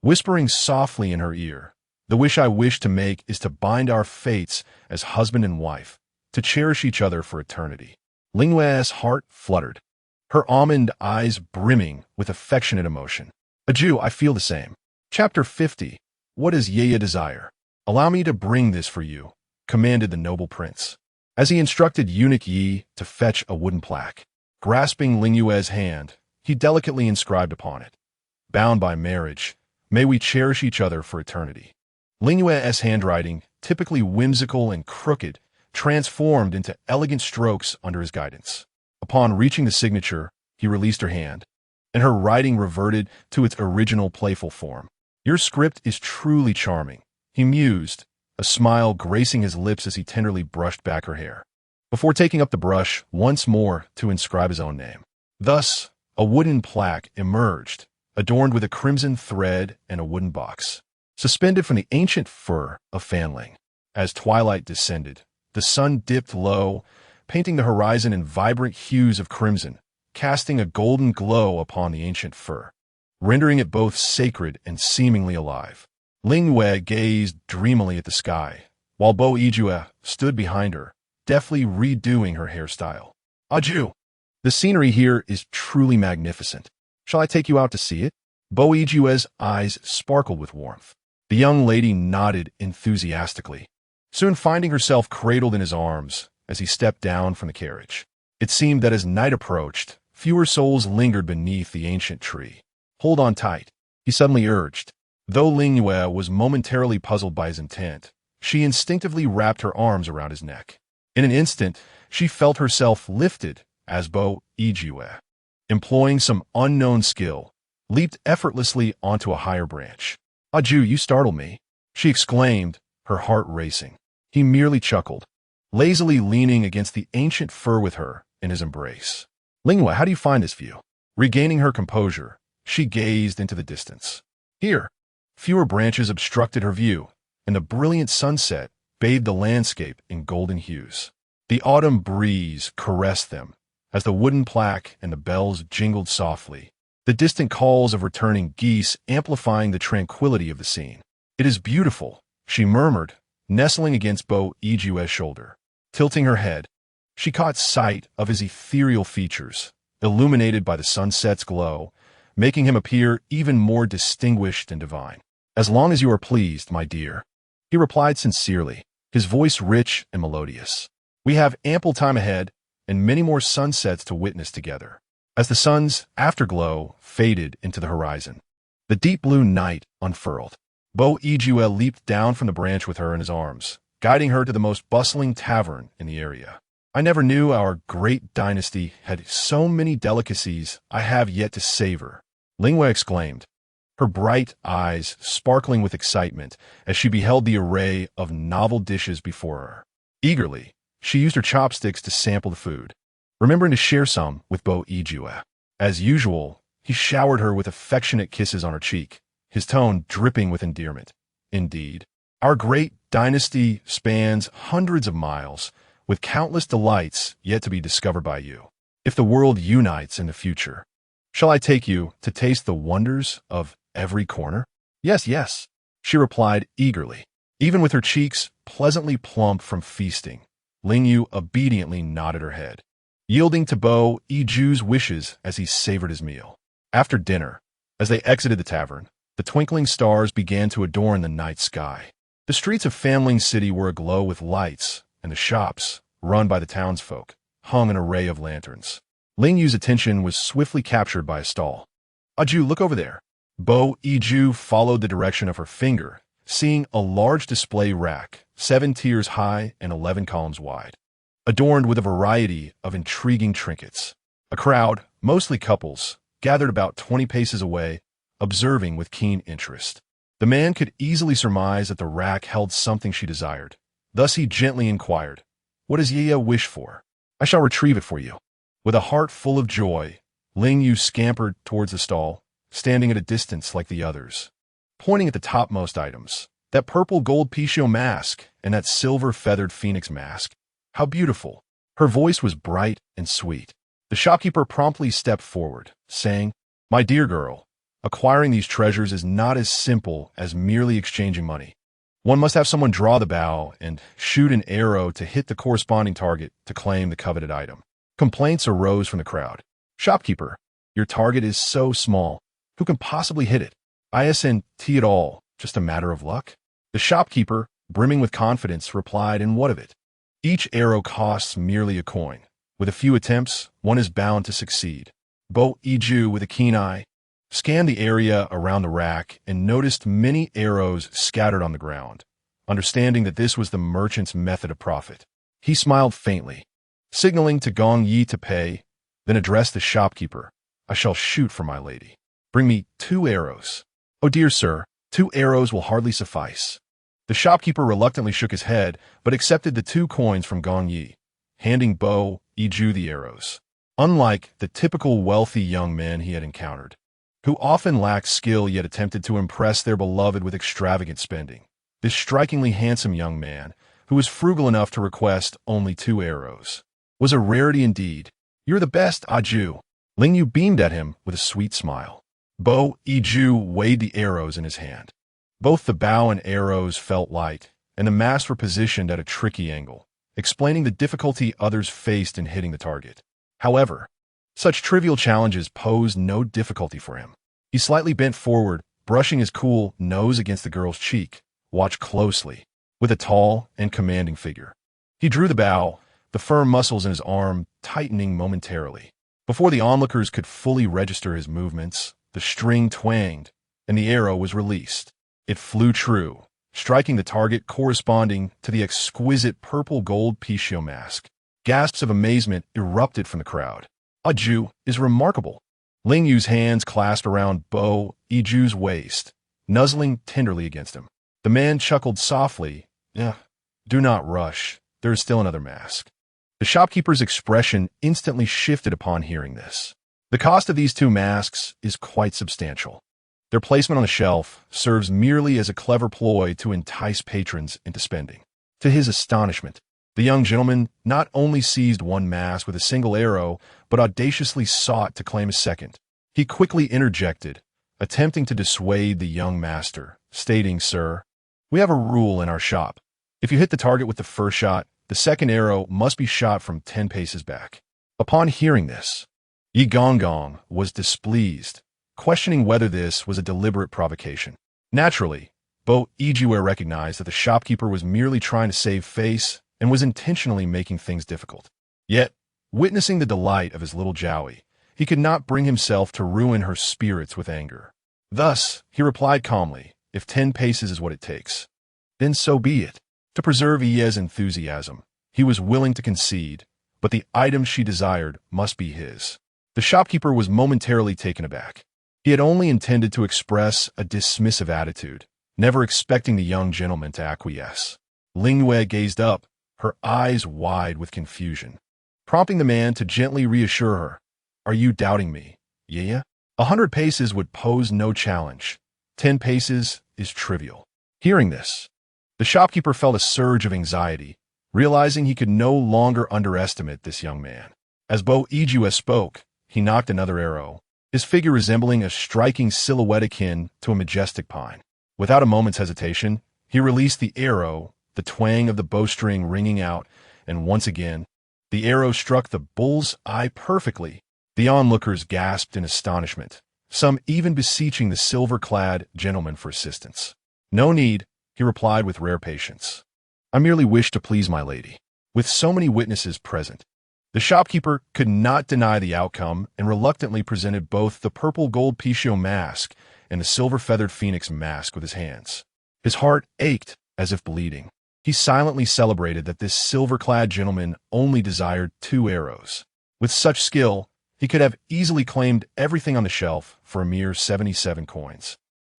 whispering softly in her ear, "The wish I wish to make is to bind our fates as husband and wife, to cherish each other for eternity." Ling Yue's heart fluttered, her almond eyes brimming with affectionate emotion. "Jew, I feel the same." Chapter 50. What does Ye desire? "Allow me to bring this for you," commanded the noble prince, as he instructed eunuch Yi to fetch a wooden plaque. Grasping Ling Yue's hand, he delicately inscribed upon it, "Bound by marriage, may we cherish each other for eternity." Ling Yue's handwriting, typically whimsical and crooked, transformed into elegant strokes under his guidance. Upon reaching the signature, he released her hand, and her writing reverted to its original playful form. "Your script is truly charming," he mused, a smile gracing his lips as he tenderly brushed back her hair, before taking up the brush once more to inscribe his own name. Thus, a wooden plaque emerged, adorned with a crimson thread and a wooden box, suspended from the ancient fir of Fanling. As twilight descended, the sun dipped low, painting the horizon in vibrant hues of crimson, casting a golden glow upon the ancient fir, rendering it both sacred and seemingly alive. Ling Yue gazed dreamily at the sky, while Bo Yue stood behind her, deftly redoing her hairstyle. "Jew, the scenery here is truly magnificent. Shall I take you out to see it?" Bo Yue's eyes sparkled with warmth. The young lady nodded enthusiastically, soon finding herself cradled in his arms as he stepped down from the carriage. It seemed that as night approached, fewer souls lingered beneath the ancient tree. "Hold on tight," he suddenly urged. Though Ling Yue was momentarily puzzled by his intent, she instinctively wrapped her arms around his neck. In an instant, she felt herself lifted as Yue, employing some unknown skill, leaped effortlessly onto a higher branch. "Aju, you startled me," she exclaimed, her heart racing. He merely chuckled, lazily leaning against the ancient fir with her in his embrace. "Ling Yue, how do you find this view?" Regaining her composure, she gazed into the distance. Here, fewer branches obstructed her view, and the brilliant sunset bathed the landscape in golden hues. The autumn breeze caressed them as the wooden plaque and the bells jingled softly, the distant calls of returning geese amplifying the tranquility of the scene. "It is beautiful," she murmured, nestling against Yue's shoulder. Tilting her head, she caught sight of his ethereal features, illuminated by the sunset's glow, making him appear even more distinguished and divine. "As long as you are pleased, my dear," he replied sincerely, his voice rich and melodious. "We have ample time ahead and many more sunsets to witness together." As the sun's afterglow faded into the horizon, the deep blue night unfurled. Yue leaped down from the branch with her in his arms, guiding her to the most bustling tavern in the area. "I never knew our great dynasty had so many delicacies I have yet to savor," Ling Yue exclaimed, her bright eyes sparkling with excitement as she beheld the array of novel dishes before her. Eagerly, she used her chopsticks to sample the food, remembering to share some with Yue. As usual, he showered her with affectionate kisses on her cheek, his tone dripping with endearment. "Indeed, our great dynasty spans hundreds of miles, with countless delights yet to be discovered by you. If the world unites in the future, shall I take you to taste the wonders of every corner?" "Yes, yes," she replied eagerly. Even with her cheeks pleasantly plump from feasting, Ling Yue obediently nodded her head, yielding to Yue's wishes as he savored his meal. After dinner, as they exited the tavern, the twinkling stars began to adorn the night sky. The streets of Famling City were aglow with lights, and the shops, run by the townsfolk, hung an array of lanterns. Ling Yue's attention was swiftly captured by a stall. "Aju, look over there." Yue followed the direction of her finger, seeing a large display rack, 7 tiers high and 11 columns wide, adorned with a variety of intriguing trinkets. A crowd, mostly couples, gathered about 20 paces away, observing with keen interest. The man could easily surmise that the rack held something she desired. Thus he gently inquired, "What does Yeye wish for?" "I shall retrieve it for you." With a heart full of joy, Ling Yue scampered towards the stall, standing at a distance like the others, pointing at the topmost items. That purple gold Pichot mask and that silver feathered phoenix mask. How beautiful. Her voice was bright and sweet. The shopkeeper promptly stepped forward, saying, "My dear girl, acquiring these treasures is not as simple as merely exchanging money. One must have someone draw the bow and shoot an arrow to hit the corresponding target to claim the coveted item." Complaints arose from the crowd. "Shopkeeper, your target is so small. Who can possibly hit it? Isn't it all just a matter of luck?" The shopkeeper, brimming with confidence, replied, "And what of it? Each arrow costs merely a coin. With a few attempts, one is bound to succeed." Yue, with a keen eye, scanned the area around the rack and noticed many arrows scattered on the ground. Understanding that this was the merchant's method of profit, he smiled faintly, signaling to Gong Yi to pay, then addressed the shopkeeper. "I shall shoot for my lady. Bring me 2 arrows." "Oh dear sir, 2 arrows will hardly suffice." The shopkeeper reluctantly shook his head, but accepted the 2 coins from Gong Yi, handing Yue the arrows. Unlike the typical wealthy young men he had encountered, who often lacked skill yet attempted to impress their beloved with extravagant spending, this strikingly handsome young man, who was frugal enough to request only 2 arrows, was a rarity indeed. "You're the best, Aju." Ling Yue beamed at him with a sweet smile. Yue weighed the arrows in his hand. Both the bow and arrows felt light, and the masts were positioned at a tricky angle, explaining the difficulty others faced in hitting the target. However, such trivial challenges posed no difficulty for him. He slightly bent forward, brushing his cool nose against the girl's cheek, watched closely, with a tall and commanding figure. He drew the bow, the firm muscles in his arm tightening momentarily. Before the onlookers could fully register his movements, the string twanged, and the arrow was released. It flew true, striking the target corresponding to the exquisite purple-gold Pichio mask. Gasps of amazement erupted from the crowd. Aju is remarkable. Ling Yue's hands clasped around Bo Iju's waist, nuzzling tenderly against him. The man chuckled softly. Do not rush. There is still another mask. The shopkeeper's expression instantly shifted upon hearing this. The cost of these two masks is quite substantial. Their placement on the shelf serves merely as a clever ploy to entice patrons into spending. To his astonishment, the young gentleman not only seized one mask with a single arrow, but audaciously sought to claim a second. He quickly interjected, attempting to dissuade the young master, stating, "Sir, we have a rule in our shop. If you hit the target with the first shot, the second arrow must be shot from 10 paces back." Upon hearing this, Yi Gonggong was displeased, questioning whether this was a deliberate provocation. Naturally, Bo Ijue recognized that the shopkeeper was merely trying to save face and was intentionally making things difficult. Yet, witnessing the delight of his little Jowie, he could not bring himself to ruin her spirits with anger. Thus, he replied calmly, "If 10 paces is what it takes, then so be it." To preserve Ye's enthusiasm, he was willing to concede, but the item she desired must be his. The shopkeeper was momentarily taken aback. He had only intended to express a dismissive attitude, never expecting the young gentleman to acquiesce. Ling Yue gazed up, her eyes wide with confusion, prompting the man to gently reassure her. "Are you doubting me, Ye? 100 paces would pose no challenge. 10 paces is trivial." Hearing this, the shopkeeper felt a surge of anxiety, realizing he could no longer underestimate this young man. As Bo Ijue spoke, he nocked another arrow, his figure resembling a striking silhouette akin to a majestic pine. Without a moment's hesitation, he released the arrow, the twang of the bowstring ringing out, and once again, the arrow struck the bull's eye perfectly. The onlookers gasped in astonishment, some even beseeching the silver-clad gentleman for assistance. "No need," he replied with rare patience. "I merely wish to please my lady." With so many witnesses present, the shopkeeper could not deny the outcome and reluctantly presented both the purple-gold Pichio mask and the silver-feathered phoenix mask with his hands. His heart ached as if bleeding. He silently celebrated that this silver-clad gentleman only desired 2 arrows. With such skill, he could have easily claimed everything on the shelf for a mere 77 coins,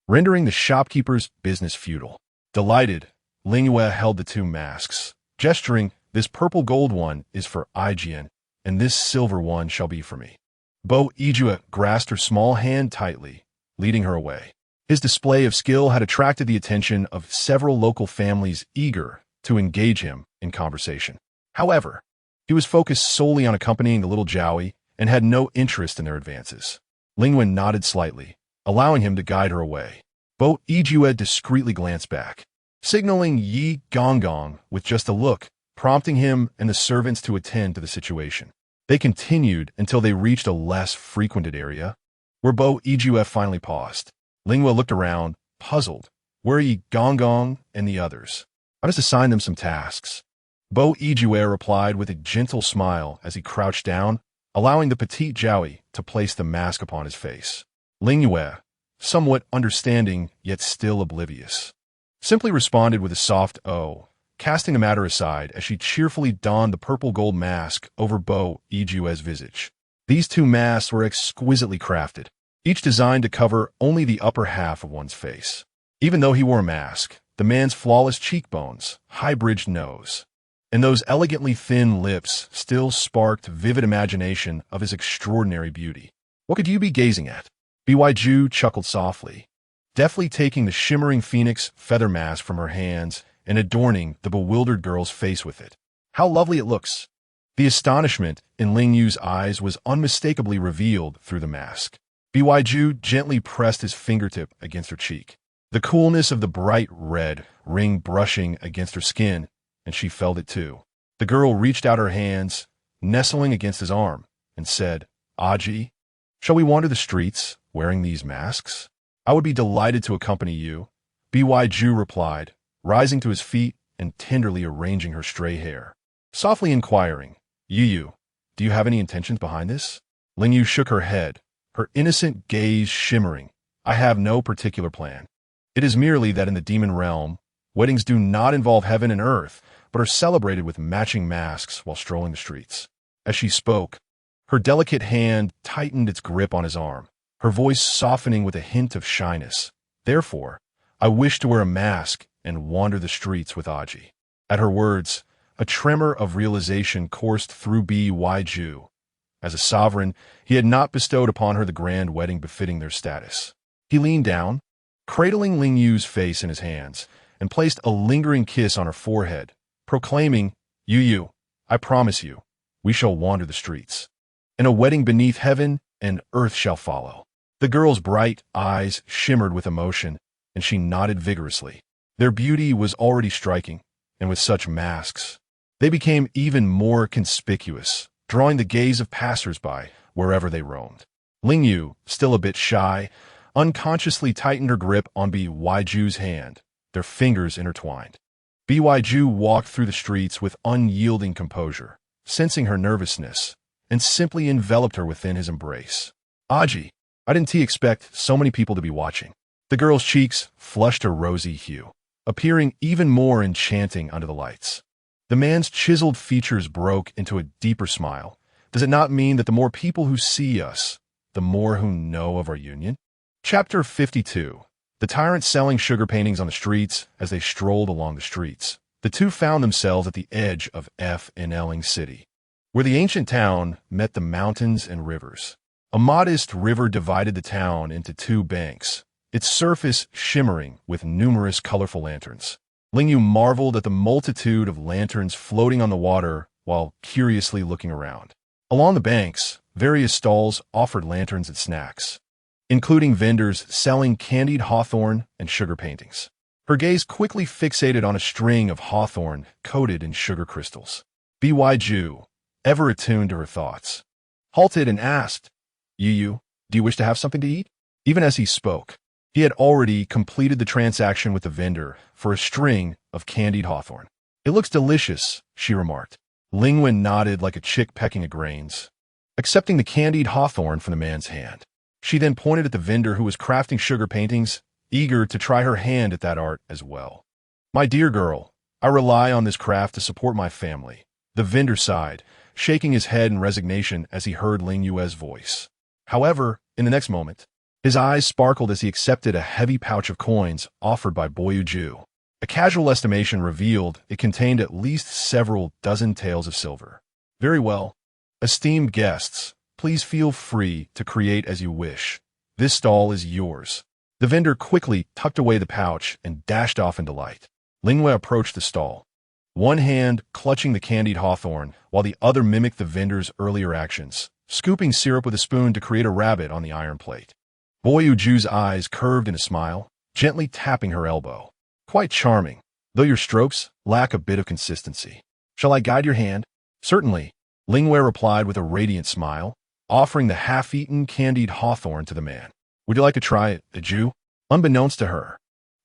rendering the shopkeeper's business futile. Delighted, Ling Yue held the 2 masks, gesturing, "This purple-gold one is for Ijian, and this silver one shall be for me." Bo Ijue grasped her small hand tightly, leading her away. His display of skill had attracted the attention of several local families eager to engage him in conversation. However, he was focused solely on accompanying the little Jowie and had no interest in their advances. Ling Yue nodded slightly, allowing him to guide her away. Bo Ijue discreetly glanced back, signaling Yi Gonggong with just a look, prompting him and the servants to attend to the situation. They continued until they reached a less frequented area, where Bo Ijue finally paused. Ling Yue looked around, puzzled. Where are Yi Gonggong and the others? I just assigned them some tasks. Bo Ijue replied with a gentle smile as he crouched down, allowing the petite Jowie to place the mask upon his face. Ling Yue, somewhat understanding yet still oblivious, simply responded with a soft "oh," casting the matter aside as she cheerfully donned the purple-gold mask over Bo Ijue's visage. These 2 masks were exquisitely crafted, each designed to cover only the upper half of one's face. Even though he wore a mask, the man's flawless cheekbones, high-bridged nose, and those elegantly thin lips still sparked vivid imagination of his extraordinary beauty. "What could you be gazing at?" BYJ chuckled softly, deftly taking the shimmering phoenix feather mask from her hands and adorning the bewildered girl's face with it. "How lovely it looks!" The astonishment in Ling Yue's eyes was unmistakably revealed through the mask. BYJ gently pressed his fingertip against her cheek, the coolness of the bright red ring brushing against her skin, and she felt it too. The girl reached out her hands, nestling against his arm, and said, "Aji, shall we wander the streets wearing these masks?" "I would be delighted to accompany you," BYJ replied, rising to his feet and tenderly arranging her stray hair. softly inquiring, Yu, do you have any intentions behind this? Ling Yue shook her head, her innocent gaze shimmering. I have no particular plan. It is merely that in the demon realm, weddings do not involve heaven and earth, but are celebrated with matching masks while strolling the streets. As she spoke, her delicate hand tightened its grip on his arm, her voice softening with a hint of shyness. Therefore, I wish to wear a mask and wander the streets with Aji. At her words, a tremor of realization coursed through Byu. As a sovereign, he had not bestowed upon her the grand wedding befitting their status. He leaned down, cradling Ling Yue's face in his hands, and placed a lingering kiss on her forehead, proclaiming, Yu, I promise you, we shall wander the streets. In a wedding beneath heaven and earth shall follow. The girl's bright eyes shimmered with emotion, and she nodded vigorously. Their beauty was already striking, and with such masks, they became even more conspicuous, drawing the gaze of passers-by wherever they roamed. Ling Yue, still a bit shy, unconsciously tightened her grip on Byu's hand, their fingers intertwined. Byu walked through the streets with unyielding composure, sensing her nervousness, and simply enveloped her within his embrace. Aji, I didn't expect so many people to be watching. The girl's cheeks flushed a rosy hue, appearing even more enchanting under the lights. The man's chiseled features broke into a deeper smile. Does it not mean that the more people who see us, the more who know of our union? Chapter 52. The Tyrant selling sugar paintings on the streets. As they strolled along the streets, the two found themselves at the edge of Ling City, where the ancient town met the mountains and rivers. A modest river divided the town into two banks, its surface shimmering with numerous colorful lanterns. Ling Yue marveled at the multitude of lanterns floating on the water while curiously looking around. Along the banks, various stalls offered lanterns and snacks, including vendors selling candied hawthorn and sugar paintings. Her gaze quickly fixated on a string of hawthorn coated in sugar crystals. Byu, ever attuned to her thoughts, halted and asked, Yu, do you wish to have something to eat? Even as he spoke, he had already completed the transaction with the vendor for a string of candied hawthorn. It looks delicious, she remarked. Ling Yue nodded like a chick pecking at grains, accepting the candied hawthorn from the man's hand. She then pointed at the vendor who was crafting sugar paintings, eager to try her hand at that art as well. My dear girl, I rely on this craft to support my family. The vendor sighed, shaking his head in resignation as he heard Ling Yue's voice. However, in the next moment, his eyes sparkled as he accepted a heavy pouch of coins offered by Byu. A casual estimation revealed it contained at least several dozen taels of silver. Very well. Esteemed guests, please feel free to create as you wish. This stall is yours. The vendor quickly tucked away the pouch and dashed off in delight. Ling Yue approached the stall, one hand clutching the candied hawthorn, while the other mimicked the vendor's earlier actions, scooping syrup with a spoon to create a rabbit on the iron plate. Byu eyes curved in a smile, gently tapping her elbow. Quite charming, though your strokes lack a bit of consistency. Shall I guide your hand? Certainly, Ling Yue replied with a radiant smile, offering the half-eaten candied hawthorn to the man. Would you like to try it, Aju? Unbeknownst to her,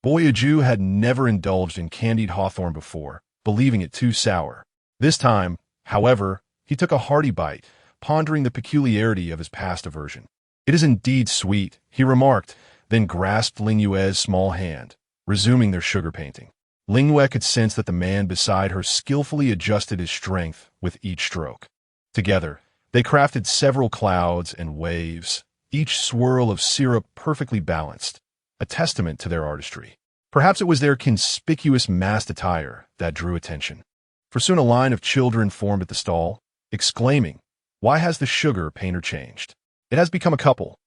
Byu had never indulged in candied hawthorn before, believing it too sour. This time, however, he took a hearty bite, pondering the peculiarity of his past aversion. It is indeed sweet, he remarked, then grasped Ling Yue's small hand, resuming their sugar painting. Ling Yue could sense that the man beside her skillfully adjusted his strength with each stroke. Together, they crafted several clouds and waves, each swirl of syrup perfectly balanced, a testament to their artistry. Perhaps it was their conspicuous masked attire that drew attention, for soon a line of children formed at the stall, exclaiming, "Why has the sugar painter changed? It has become a couple."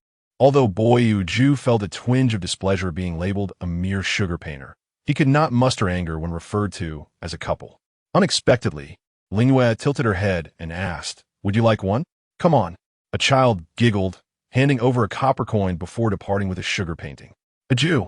Although Byu felt a twinge of displeasure being labeled a mere sugar painter, he could not muster anger when referred to as a couple. Unexpectedly, Ling Yue tilted her head and asked, "Would you like one?" "Come on." A child giggled, handing over a copper coin before departing with a sugar painting. "Aju,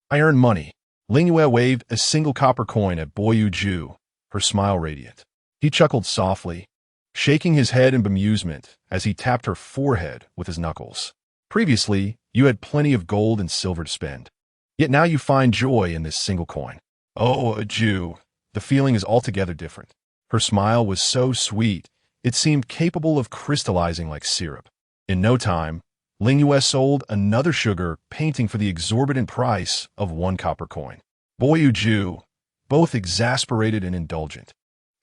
I earned money." Ling Yue waved a single copper coin at Byu, her smile radiant. He chuckled softly, shaking his head in bemusement as he tapped her forehead with his knuckles. "Previously, you had plenty of gold and silver to spend. Yet now you find joy in this single coin. Oh, Aju, the feeling is altogether different." Her smile was so sweet, it seemed capable of crystallizing like syrup. In no time, Ling Yue sold another sugar painting for the exorbitant price of 1 copper coin. Boyu Ju, both exasperated and indulgent,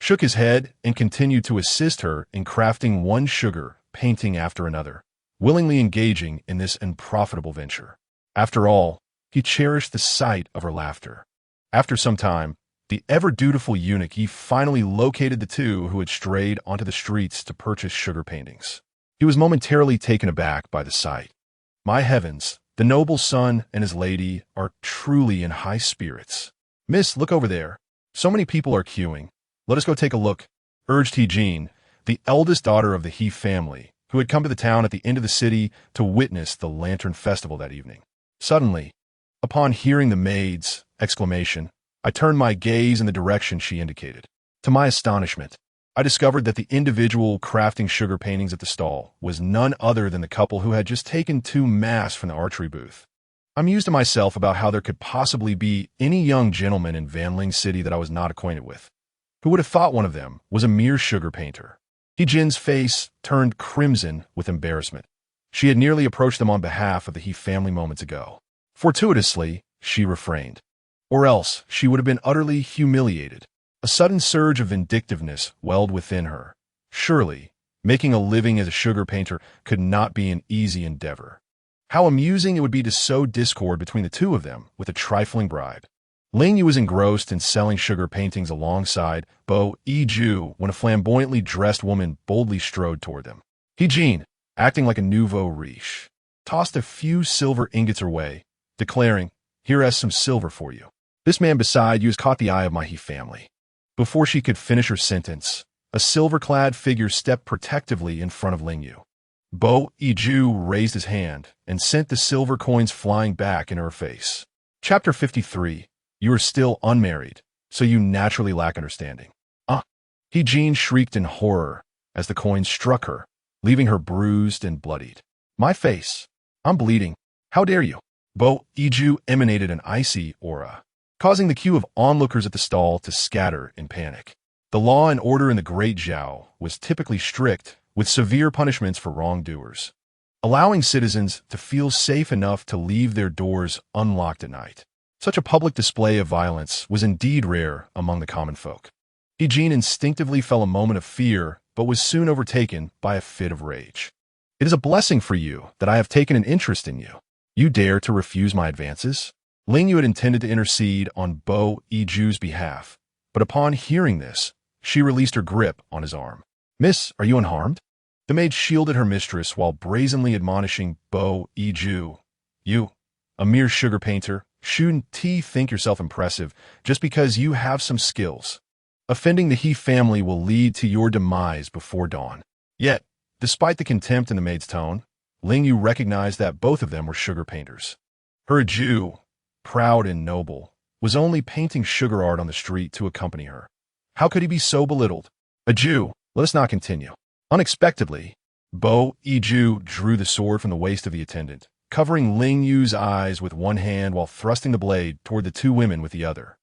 shook his head and continued to assist her in crafting one sugar painting after another, willingly engaging in this unprofitable venture. After all, he cherished the sight of her laughter. After some time, the ever-dutiful eunuch finally located the two who had strayed onto the streets to purchase sugar paintings. He was momentarily taken aback by the sight. My heavens, the noble son and his lady are truly in high spirits. Miss, look over there. So many people are queuing. Let us go take a look, urged Jin, the eldest daughter of the He family, who had come to the town at the end of the city to witness the Lantern Festival that evening. Suddenly, upon hearing the maid's exclamation, I turned my gaze in the direction she indicated. To my astonishment, I discovered that the individual crafting sugar paintings at the stall was none other than the couple who had just taken 2 masks from the archery booth. I mused to myself about how there could possibly be any young gentleman in Vanling City that I was not acquainted with. Who would have thought one of them was a mere sugar painter? Jin's face turned crimson with embarrassment. She had nearly approached them on behalf of the He family moments ago. Fortuitously, she refrained. Or else she would have been utterly humiliated. A sudden surge of vindictiveness welled within her. Surely, making a living as a sugar painter could not be an easy endeavor. How amusing it would be to sow discord between the two of them with a trifling bribe. Ling Yue was engrossed in selling sugar paintings alongside Bo Ju when a flamboyantly dressed woman boldly strode toward them. Jin, acting like a nouveau riche, tossed a few silver ingots her way, declaring, "Here is some silver for you. This man beside you has caught the eye of my He family." Before she could finish her sentence, a silver-clad figure stepped protectively in front of Ling Yue. Bo Ju raised his hand and sent the silver coins flying back in her face. Chapter 53. You are still unmarried, so you naturally lack understanding. Jin shrieked in horror as the coins struck her, leaving her bruised and bloodied. My face. I'm bleeding. How dare you? Bo Ju emanated an icy aura, causing the queue of onlookers at the stall to scatter in panic. The law and order in the Great Zhao was typically strict, with severe punishments for wrongdoers, allowing citizens to feel safe enough to leave their doors unlocked at night. Such a public display of violence was indeed rare among the common folk. Jin instinctively felt a moment of fear, but was soon overtaken by a fit of rage. It is a blessing for you that I have taken an interest in you. You dare to refuse my advances? Ling Yue had intended to intercede on Bo Ju's behalf, but upon hearing this, she released her grip on his arm. Miss, are you unharmed? The maid shielded her mistress while brazenly admonishing Bo Ju. You, a mere sugar painter, shouldn't think yourself impressive just because you have some skills. Offending the He family will lead to your demise before dawn. Yet, despite the contempt in the maid's tone, Ling Yue recognized that both of them were sugar painters. Her Jew, proud and noble, was only painting sugar art on the street to accompany her. How could he be so belittled? A Jew, let us not continue. Unexpectedly, Bo Ju drew the sword from the waist of the attendant, covering Ling Yue's eyes with one hand while thrusting the blade toward the two women with the other.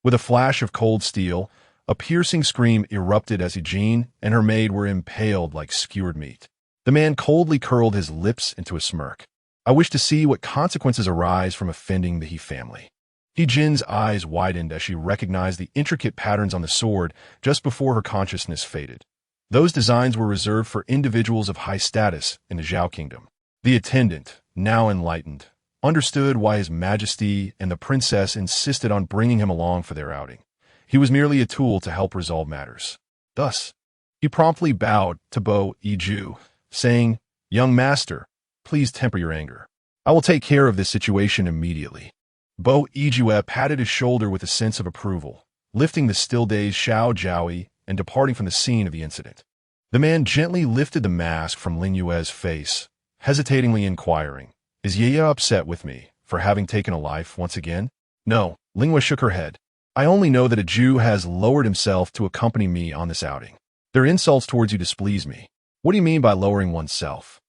With a flash of cold steel, a piercing scream erupted as Jin and her maid were impaled like skewered meat. The man coldly curled his lips into a smirk. I wish to see what consequences arise from offending the He family. Jin's eyes widened as she recognized the intricate patterns on the sword just before her consciousness faded. Those designs were reserved for individuals of high status in the Zhao kingdom. The attendant, now enlightened, understood why His Majesty and the princess insisted on bringing him along for their outing. He was merely a tool to help resolve matters. Thus, he promptly bowed to Bo Ju, saying, "Young master, please temper your anger. I will take care of this situation immediately." Bo Ju patted his shoulder with a sense of approval, lifting the still-dazed Xiao Jiaoyi and departing from the scene of the incident. The man gently lifted the mask from Ling Yue's face, hesitatingly inquiring, "Is Ye upset with me for having taken a life once again?" "No," Ling Yue shook her head. "I only know that a Jew has lowered himself to accompany me on this outing. Their insults towards you displease me. What do you mean by lowering oneself?"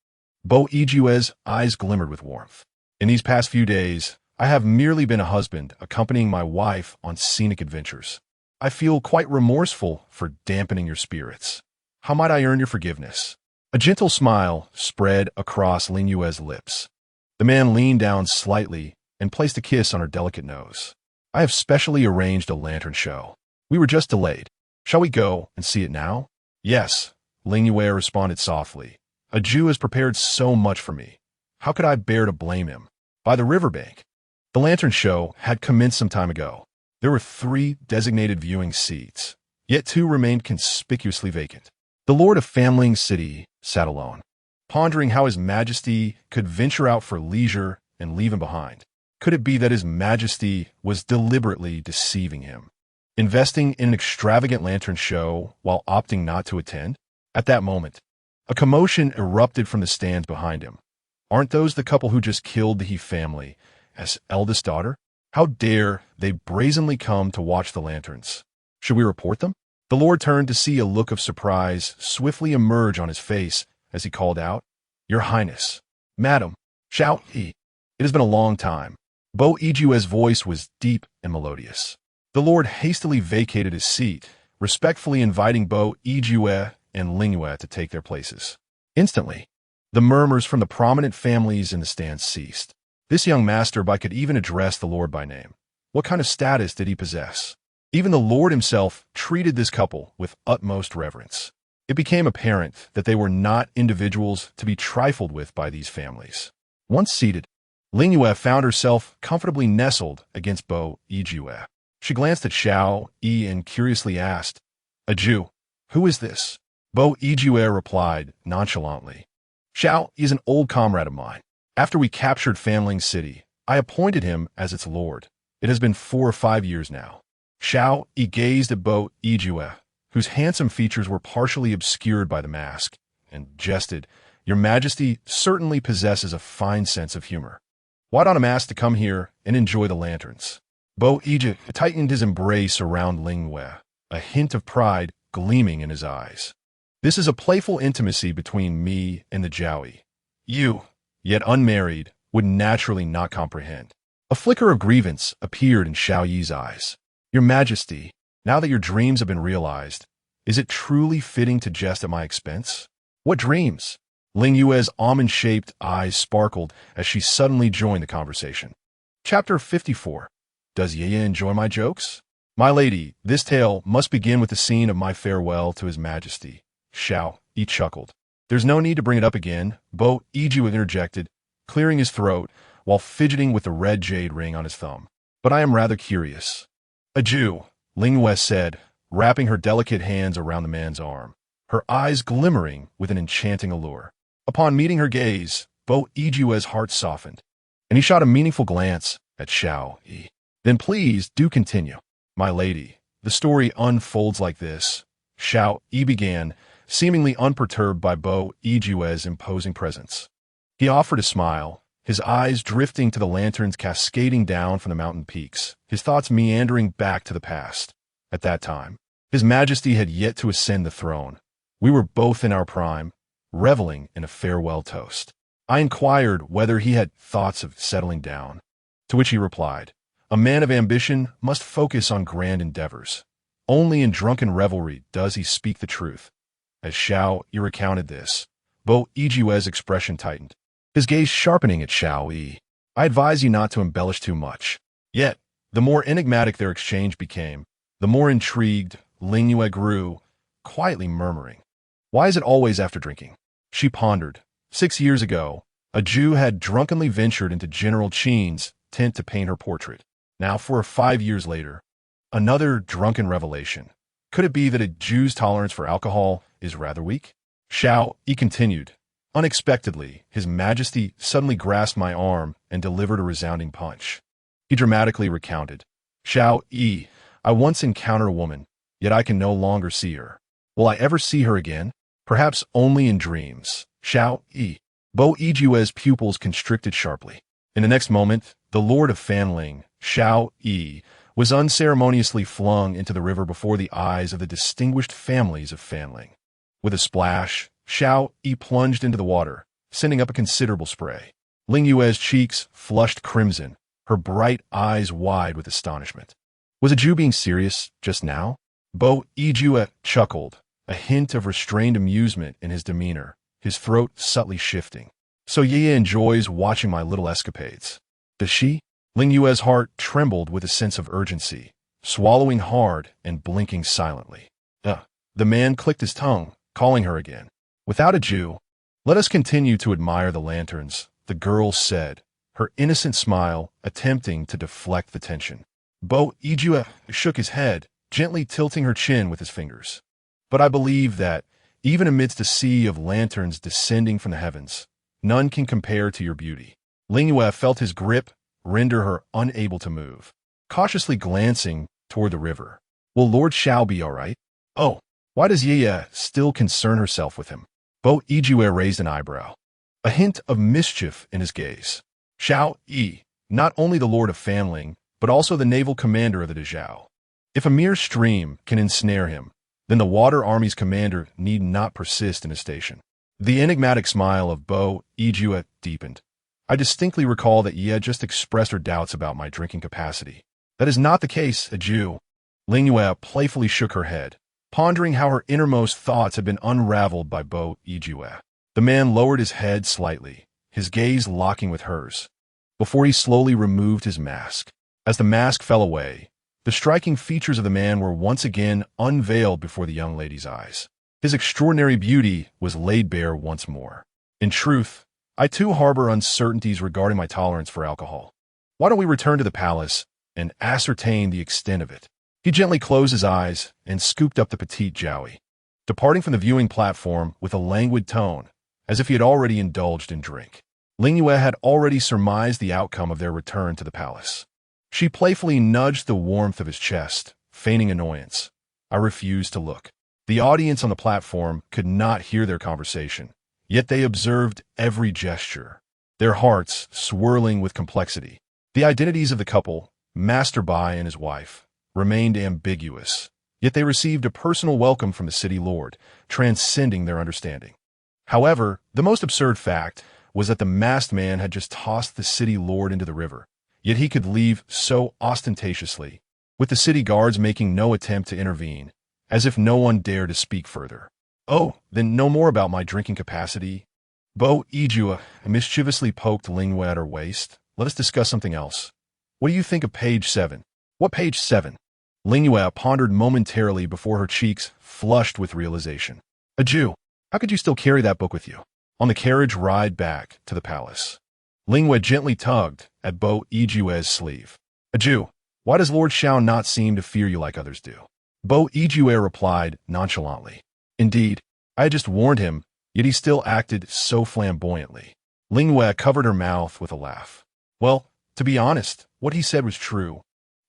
Bo Ju's eyes glimmered with warmth. "In these past few days, I have merely been a husband accompanying my wife on scenic adventures. I feel quite remorseful for dampening your spirits. How might I earn your forgiveness? A gentle smile spread across Ling Yue's lips. The man leaned down slightly and placed a kiss on her delicate nose. I have specially arranged a lantern show. We were just delayed. Shall we go and see it now? Yes, Ling Yue responded softly. A Jew has prepared so much for me. How could I bear to blame him? By the riverbank. The lantern show had commenced some time ago. There were 3 designated viewing seats, yet 2 remained conspicuously vacant. The Lord of Famling City sat alone, pondering how His Majesty could venture out for leisure and leave him behind. Could it be that His Majesty was deliberately deceiving him, investing in an extravagant lantern show while opting not to attend? At that moment, a commotion erupted from the stands behind him. Aren't those the couple who just killed the He family as eldest daughter? How dare they brazenly come to watch the lanterns? Should we report them? The Lord turned to see a look of surprise swiftly emerge on his face as he called out, Your Highness, Madam, shout he. It has been a long time. Bo Ijue's voice was deep and melodious. The Lord hastily vacated his seat, respectfully inviting Bo Ijue and Ling Yue to take their places. Instantly, the murmurs from the prominent families in the stands ceased. This young masterby could even address the Lord by name. What kind of status did he possess? Even the Lord himself treated this couple with utmost reverence. It became apparent that they were not individuals to be trifled with by these families. Once seated, Ling Yue found herself comfortably nestled against Bo Ijue. She glanced at Xiao Yi and curiously asked, A Jew, who is this? Bo Ijue replied nonchalantly, Xiao is an old comrade of mine. After we captured Fanling City, I appointed him as its lord. It has been 4 or 5 years now. Xiao Yi gazed at Bo Ijue, whose handsome features were partially obscured by the mask, and jested, Your Majesty certainly possesses a fine sense of humor. Why not ask to come here and enjoy the lanterns? Bo Ijue tightened his embrace around Ling Yue, a hint of pride gleaming in his eyes. This is a playful intimacy between me and the Jowie. You, yet unmarried, would naturally not comprehend. A flicker of grievance appeared in Xiao Yi's eyes. Your Majesty, now that your dreams have been realized, is it truly fitting to jest at my expense? What dreams? Ling Yue's almond-shaped eyes sparkled as she suddenly joined the conversation. Chapter 54. Does Yeye enjoy my jokes? My lady, this tale must begin with the scene of my farewell to His Majesty. Xiao Yi chuckled. There's no need to bring it up again, Bo Iju interjected, clearing his throat while fidgeting with the red jade ring on his thumb. But I am rather curious. A Jew, Ling Yue said, wrapping her delicate hands around the man's arm, her eyes glimmering with an enchanting allure. Upon meeting her gaze, Bo Ijue's heart softened, and he shot a meaningful glance at Xiao Yi. Then please do continue. My lady, the story unfolds like this. Xiao Yi began, seemingly unperturbed by Bo Ijue's imposing presence. He offered a smile, his eyes drifting to the lanterns cascading down from the mountain peaks, his thoughts meandering back to the past. At that time, His Majesty had yet to ascend the throne. We were both in our prime, reveling in a farewell toast. I inquired whether he had thoughts of settling down, to which he replied, A man of ambition must focus on grand endeavors. Only in drunken revelry does he speak the truth. As Xiao Yi recounted this, Bo Ijue's expression tightened, his gaze sharpening at Xiao Yi. I advise you not to embellish too much. Yet, the more enigmatic their exchange became, the more intrigued Ling Yue grew, quietly murmuring, Why is it always after drinking? She pondered. 6 years ago, a Jew had drunkenly ventured into General Qin's tent to paint her portrait. Now, 4 or 5 years later, another drunken revelation. Could it be that a Jew's tolerance for alcohol is rather weak? Xiao Yi continued. Unexpectedly, His Majesty suddenly grasped my arm and delivered a resounding punch. He dramatically recounted, Xiao Yi, I once encountered a woman, yet I can no longer see her. Will I ever see her again? Perhaps only in dreams. Xiao Yi. Bo Ijue's pupils constricted sharply. In the next moment, the Lord of Fanling, Xiao Yi, was unceremoniously flung into the river before the eyes of the distinguished families of Fanling. With a splash, Xiao Yi plunged into the water, sending up a considerable spray. Ling Yue's cheeks flushed crimson, her bright eyes wide with astonishment. Was a Jew being serious just now? Bo Yue chuckled, a hint of restrained amusement in his demeanor, his throat subtly shifting. So Ye enjoys watching my little escapades. Does she? Ling Yue's heart trembled with a sense of urgency, swallowing hard and blinking silently. The man clicked his tongue, calling her again. Without a Jew, let us continue to admire the lanterns, the girl said, her innocent smile attempting to deflect the tension. Bo Yue shook his head, gently tilting her chin with his fingers. But I believe that, even amidst a sea of lanterns descending from the heavens, none can compare to your beauty. Ling Yue felt his grip render her unable to move, cautiously glancing toward the river. Will Lord Shao be all right? Oh, why does Ye still concern herself with him? Bo Yue raised an eyebrow, a hint of mischief in his gaze. Shao Yi, not only the Lord of Fanling, but also the naval commander of the Dezhao. If a mere stream can ensnare him, then the water army's commander need not persist in his station. The enigmatic smile of Bo Yue deepened. I distinctly recall that Ye just expressed her doubts about my drinking capacity. That is not the case, a Jew. Ling Yue playfully shook her head, pondering how her innermost thoughts had been unraveled by Bo Yue. The man lowered his head slightly, his gaze locking with hers, before he slowly removed his mask. As the mask fell away, the striking features of the man were once again unveiled before the young lady's eyes. His extraordinary beauty was laid bare once more. In truth, I too harbor uncertainties regarding my tolerance for alcohol. Why don't we return to the palace and ascertain the extent of it? He gently closed his eyes and scooped up the petite jowie, departing from the viewing platform with a languid tone, as if he had already indulged in drink. Ling Yue had already surmised the outcome of their return to the palace. She playfully nudged the warmth of his chest, feigning annoyance. I refused to look. The audience on the platform could not hear their conversation, yet they observed every gesture, their hearts swirling with complexity. The identities of the couple, Master Bai and his wife, remained ambiguous, yet they received a personal welcome from the city lord, transcending their understanding. However, the most absurd fact was that the masked man had just tossed the city lord into the river, yet he could leave so ostentatiously, with the city guards making no attempt to intervene, as if no one dared to speak further. Oh, then no more about my drinking capacity. Bo Yue mischievously poked Ling Yue at her waist. Let us discuss something else. What do you think of page 7? What page 7? Ling Yue pondered momentarily before her cheeks flushed with realization. A Jew, how could you still carry that book with you? On the carriage ride back to the palace, Ling Yue gently tugged at Bo Yue's sleeve. A Jew, why does Lord Shao not seem to fear you like others do? Bo Yue replied nonchalantly. Indeed, I had just warned him, yet he still acted so flamboyantly. Ling Yue covered her mouth with a laugh. Well, to be honest, what he said was true.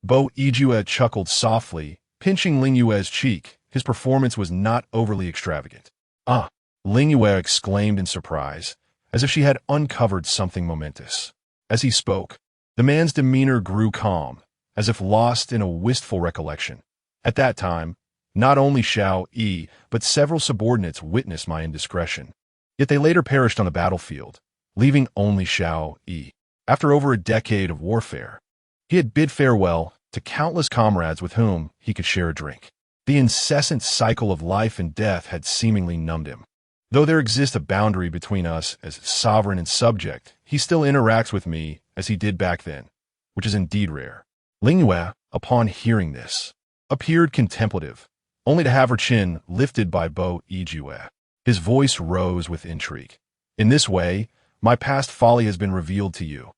Bo Yue chuckled softly, pinching Ling Yue's cheek. His performance was not overly extravagant. Ah, Ling Yue exclaimed in surprise, as if she had uncovered something momentous. As he spoke, the man's demeanor grew calm, as if lost in a wistful recollection. At that time, not only Shao Yi, but several subordinates witnessed my indiscretion. Yet they later perished on the battlefield, leaving only Shao Yi. After over a decade of warfare, he had bid farewell to countless comrades with whom he could share a drink. The incessant cycle of life and death had seemingly numbed him. Though there exists a boundary between us as sovereign and subject, he still interacts with me as he did back then, which is indeed rare. Ling Yue, upon hearing this, appeared contemplative, only to have her chin lifted by Bo Yue. His voice rose with intrigue. In this way, my past folly has been revealed to you.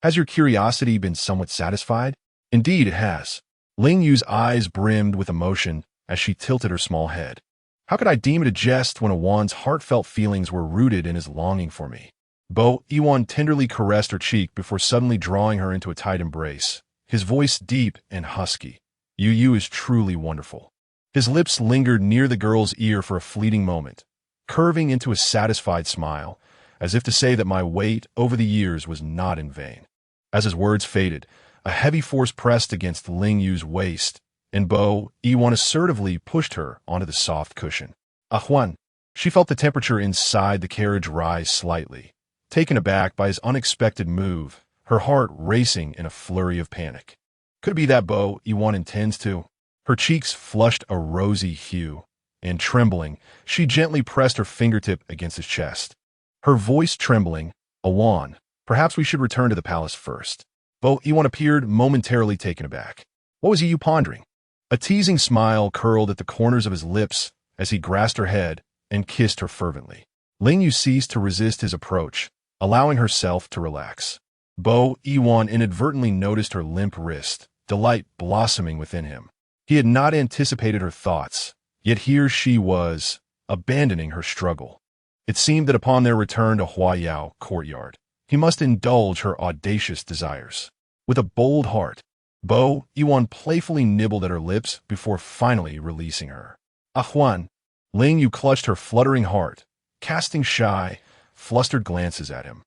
Has your curiosity been somewhat satisfied? Indeed, it has. Ling Yue's eyes brimmed with emotion as she tilted her small head. How could I deem it a jest when a Wan's heartfelt feelings were rooted in his longing for me? Bo Yue tenderly caressed her cheek before suddenly drawing her into a tight embrace, his voice deep and husky. Yu is truly wonderful. His lips lingered near the girl's ear for a fleeting moment, curving into a satisfied smile, as if to say that my wait over the years was not in vain. As his words faded, a heavy force pressed against Ling Yue's waist, and Bo Yue assertively pushed her onto the soft cushion. Huan, she felt the temperature inside the carriage rise slightly. Taken aback by his unexpected move, her heart racing in a flurry of panic. Could it be that Bo Yiwan intends to? Her cheeks flushed a rosy hue, and trembling, she gently pressed her fingertip against his chest. Her voice trembling, Awan, perhaps we should return to the palace first. Bo Yiwan appeared momentarily taken aback. What was you pondering? A teasing smile curled at the corners of his lips as he grasped her head and kissed her fervently. Ling Yue ceased to resist his approach, allowing herself to relax. Bo Yiwan inadvertently noticed her limp wrist, delight blossoming within him. He had not anticipated her thoughts, yet here she was, abandoning her struggle. It seemed that upon their return to Huayao courtyard, he must indulge her audacious desires. With a bold heart, Bo Yiwan playfully nibbled at her lips before finally releasing her. Huan, Ling Yue clutched her fluttering heart, casting shy, flustered glances at him,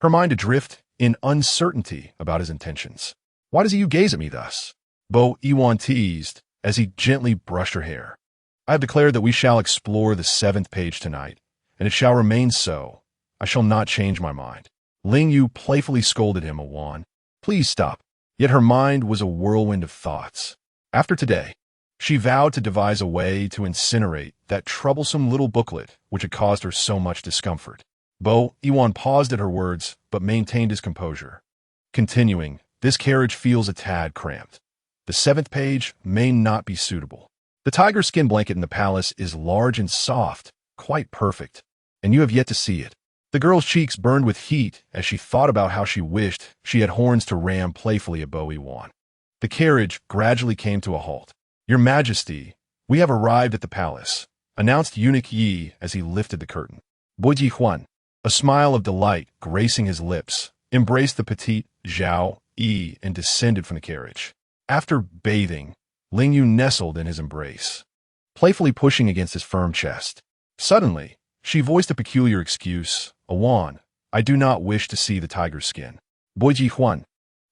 her mind adrift in uncertainty about his intentions. Why does you gaze at me thus? Bo Yiwan teased as he gently brushed her hair. I have declared that we shall explore the 7th page tonight, and it shall remain so. I shall not change my mind. Ling Yue playfully scolded him, Awan. Please stop. Yet her mind was a whirlwind of thoughts. After today, she vowed to devise a way to incinerate that troublesome little booklet which had caused her so much discomfort. Bo Yiwan paused at her words, but maintained his composure. Continuing, this carriage feels a tad cramped. The 7th page may not be suitable. The tiger skin blanket in the palace is large and soft, quite perfect, and you have yet to see it. The girl's cheeks burned with heat as she thought about how she wished she had horns to ram playfully at Bo Yiwan. The carriage gradually came to a halt. Your Majesty, we have arrived at the palace, announced Eunuch Yi as he lifted the curtain. Bo Yiwan, a smile of delight gracing his lips, embraced the petite Zhao Yi and descended from the carriage. After bathing, Ling Yue nestled in his embrace, playfully pushing against his firm chest. Suddenly, she voiced a peculiar excuse. Awan, I do not wish to see the tiger's skin. Bo Yiwan,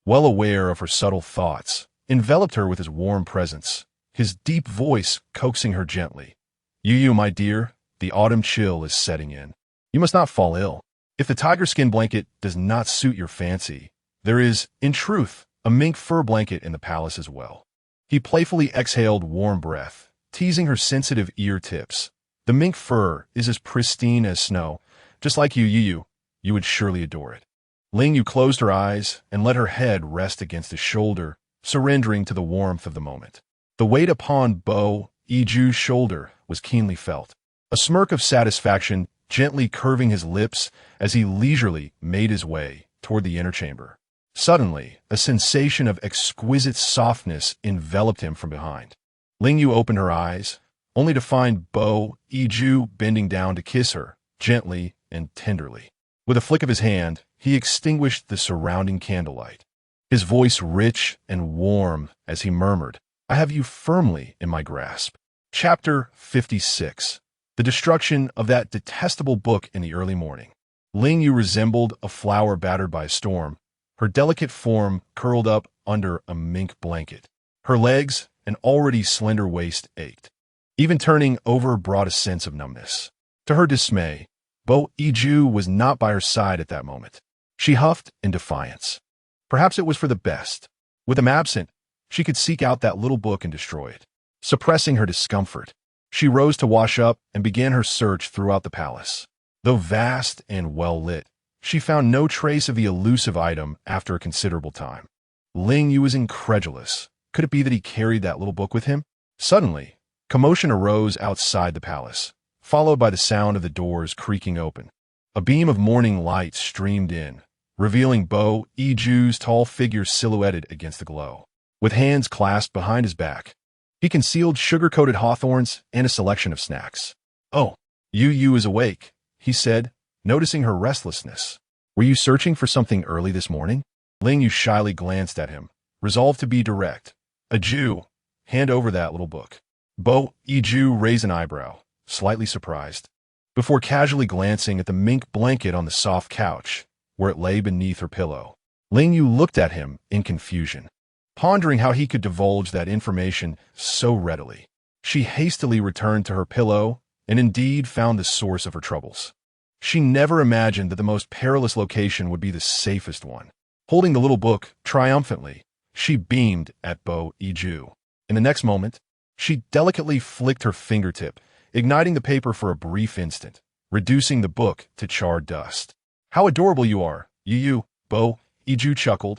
well aware of her subtle thoughts, enveloped her with his warm presence, his deep voice coaxing her gently. Yu, my dear, the autumn chill is setting in. You must not fall ill. If the tiger skin blanket does not suit your fancy, there is, in truth, a mink fur blanket in the palace as well. He playfully exhaled warm breath, teasing her sensitive ear tips. The mink fur is as pristine as snow. Just like you would surely adore it. Ling Yue closed her eyes and let her head rest against his shoulder, surrendering to the warmth of the moment. The weight upon Bo Yiju's shoulder was keenly felt, a smirk of satisfaction gently curving his lips as he leisurely made his way toward the inner chamber. Suddenly, a sensation of exquisite softness enveloped him from behind. Ling Yue opened her eyes, only to find Bo Yiju bending down to kiss her, gently and tenderly. With a flick of his hand, he extinguished the surrounding candlelight, his voice rich and warm as he murmured, I have you firmly in my grasp. Chapter 56. The destruction of that detestable book in the early morning. Ling Yue resembled a flower battered by a storm, her delicate form curled up under a mink blanket. Her legs, an already slender waist, ached. Even turning over brought a sense of numbness. To her dismay, Bo Yiju was not by her side at that moment. She huffed in defiance. Perhaps it was for the best. With him absent, she could seek out that little book and destroy it. Suppressing her discomfort, she rose to wash up and began her search throughout the palace. Though vast and well-lit, she found no trace of the elusive item after a considerable time. Ling Yue was incredulous. Could it be that he carried that little book with him? Suddenly, commotion arose outside the palace, followed by the sound of the doors creaking open. A beam of morning light streamed in, revealing Bo Yiju's tall figure silhouetted against the glow. With hands clasped behind his back, he concealed sugar-coated hawthorns and a selection of snacks. Oh, Yu is awake, he said, noticing her restlessness. Were you searching for something early this morning? Ling Yue shyly glanced at him, resolved to be direct. A Jew, hand over that little book. Bo Yiju raised an eyebrow, slightly surprised, before casually glancing at the mink blanket on the soft couch, where it lay beneath her pillow. Ling Yue looked at him in confusion, pondering how he could divulge that information so readily. She hastily returned to her pillow and indeed found the source of her troubles. She never imagined that the most perilous location would be the safest one. Holding the little book triumphantly, She beamed at Bo Iju. In the next moment, she delicately flicked her fingertip, igniting the paper for a brief instant, reducing the book to charred dust. "How adorable you are, Yu," Bo Iju chuckled,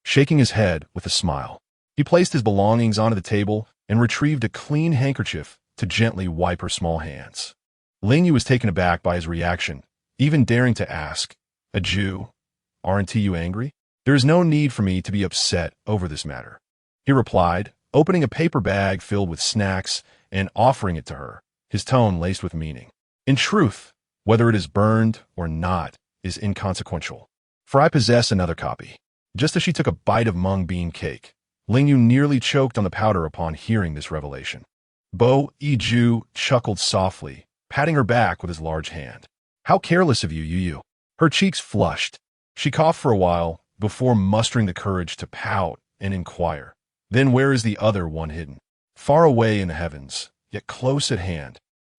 shaking his head with a smile. He placed his belongings onto the table and retrieved a clean handkerchief to gently wipe her small hands. Ling Yue was taken aback by his reaction, even daring to ask, "A Jew? Aren't you angry?" "There is no need for me to be upset over this matter," he replied, opening a paper bag filled with snacks and offering it to her, his tone laced with meaning. "In truth, whether it is burned or not is inconsequential, for I possess another copy." Just as she took a bite of mung bean cake, Ling Yue nearly choked on the powder upon hearing this revelation. Bo Iju chuckled softly, patting her back with his large hand. "How careless of you, Yu." Her cheeks flushed. She coughed for a while before mustering the courage to pout and inquire, "Then where is the other one hidden?" "Far away in the heavens, yet close at hand,"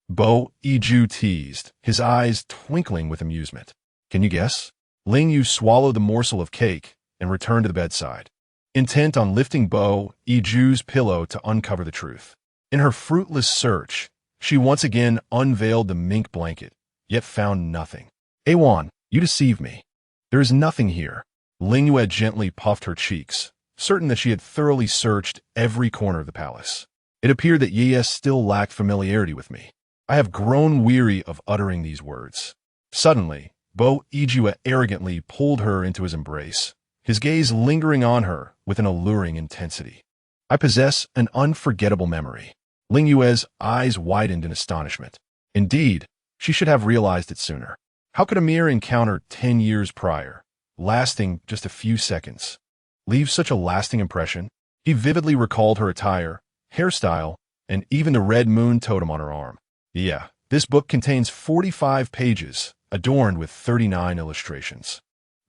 Bo Iju teased, his eyes twinkling with amusement. "Can you guess?" Ling Yue swallowed the morsel of cake and returned to the bedside, intent on lifting Bo Iju's pillow to uncover the truth. In her fruitless search, she once again unveiled the mink blanket, yet found nothing. "Awan, you deceived me. There is nothing here." Ling Yue gently puffed her cheeks, certain that she had thoroughly searched every corner of the palace. It appeared that Ye still lacked familiarity with me. I have grown weary of uttering these words. Suddenly, Bo Iju arrogantly pulled her into his embrace, his gaze lingering on her with an alluring intensity. "I possess an unforgettable memory." Ling Yue's eyes widened in astonishment. Indeed, she should have realized it sooner. How could a mere encounter 10 years prior, lasting just a few seconds, leave such a lasting impression? He vividly recalled her attire, hairstyle, and even the red moon totem on her arm. "Yeah, this book contains 45 pages, adorned with 39 illustrations."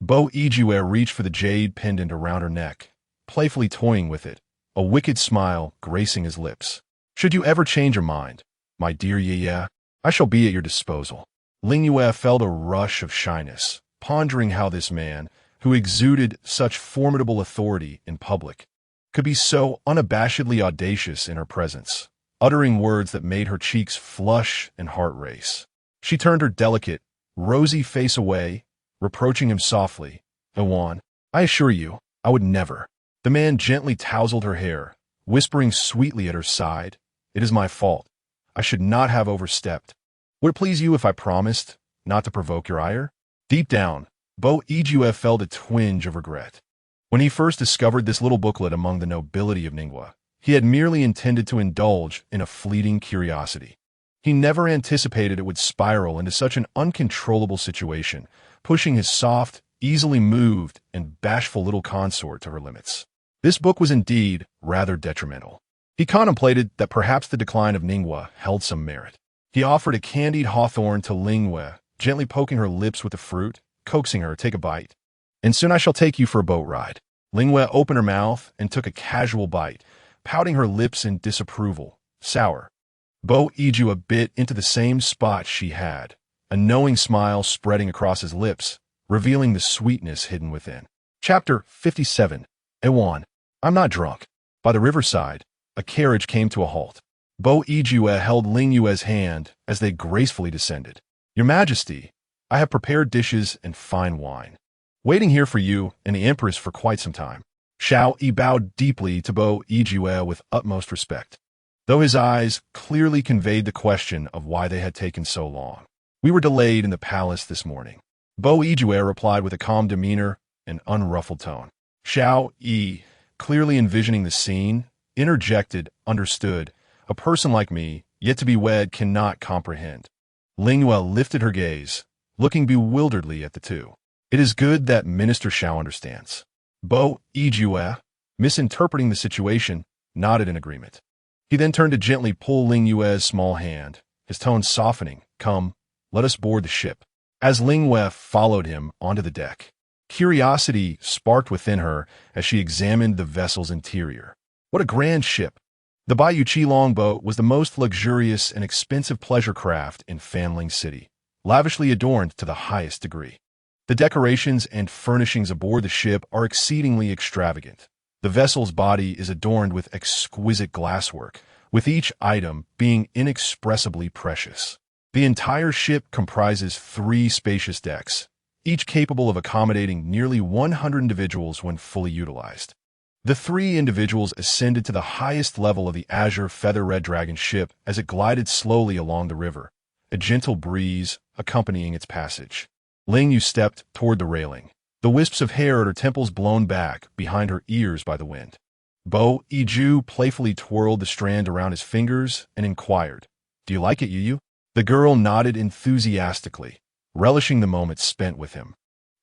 Bo Iju reached for the jade pendant around her neck, playfully toying with it, a wicked smile gracing his lips. "Should you ever change your mind, my dear Ye, I shall be at your disposal." Ling Yue felt a rush of shyness, pondering how this man, who exuded such formidable authority in public, could be so unabashedly audacious in her presence, uttering words that made her cheeks flush and heart race. She turned her delicate, rosy face away, reproaching him softly. "Awan, I assure you, I would never." The man gently tousled her hair, whispering sweetly at her side, "It is my fault. I should not have overstepped. Would it please you if I promised not to provoke your ire?" Deep down, Bo Iju felt a twinge of regret. When he first discovered this little booklet among the nobility of Ningwa, he had merely intended to indulge in a fleeting curiosity. He never anticipated it would spiral into such an uncontrollable situation, pushing his soft, easily moved, and bashful little consort to her limits. This book was indeed rather detrimental. He contemplated that perhaps the decline of Ningwa held some merit. He offered a candied hawthorn to Ling Yue, gently poking her lips with the fruit, coaxing her, "Take a bite. And soon I shall take you for a boat ride." Ling Yue opened her mouth and took a casual bite, pouting her lips in disapproval. "Sour." Bo Iju bit into the same spot she had, a knowing smile spreading across his lips, revealing the sweetness hidden within. Chapter 57. Awan. I'm not drunk. By the riverside, a carriage came to a halt. Bo Iju held Ling Yue's hand as they gracefully descended. "Your Majesty, I have prepared dishes and fine wine, waiting here for you and the Empress for quite some time." Xiao Yi bowed deeply to Bo Iju with utmost respect, though his eyes clearly conveyed the question of why they had taken so long. "We were delayed in the palace this morning," Bo Iju replied with a calm demeanor and unruffled tone. Xiao Yi, clearly envisioning the scene, interjected, "Understood. A person like me, yet to be wed, cannot comprehend." Ling Yue lifted her gaze, looking bewilderedly at the two. "It is good that Minister Xiao understands." Bo Iju, misinterpreting the situation, nodded in agreement. He then turned to gently pull Ling Yue's small hand, his tone softening. "Come, let us board the ship." As Ling Yue followed him onto the deck, curiosity sparked within her as she examined the vessel's interior. What a grand ship! The Bayou Chi longboat was the most luxurious and expensive pleasure craft in Fanling City, lavishly adorned to the highest degree. The decorations and furnishings aboard the ship are exceedingly extravagant, The vessel's body is adorned with exquisite glasswork, with each item being inexpressibly precious. The entire ship comprises 3 spacious decks, each capable of accommodating nearly 100 individuals when fully utilized. The 3 individuals ascended to the highest level of the azure feather-red dragon ship as it glided slowly along the river, a gentle breeze accompanying its passage. Ling Yue stepped toward the railing, the wisps of hair at her temples blown back behind her ears by the wind. Bo Iju playfully twirled the strand around his fingers and inquired, "Do you like it, Yu Yu?" The girl nodded enthusiastically, relishing the moment spent with him,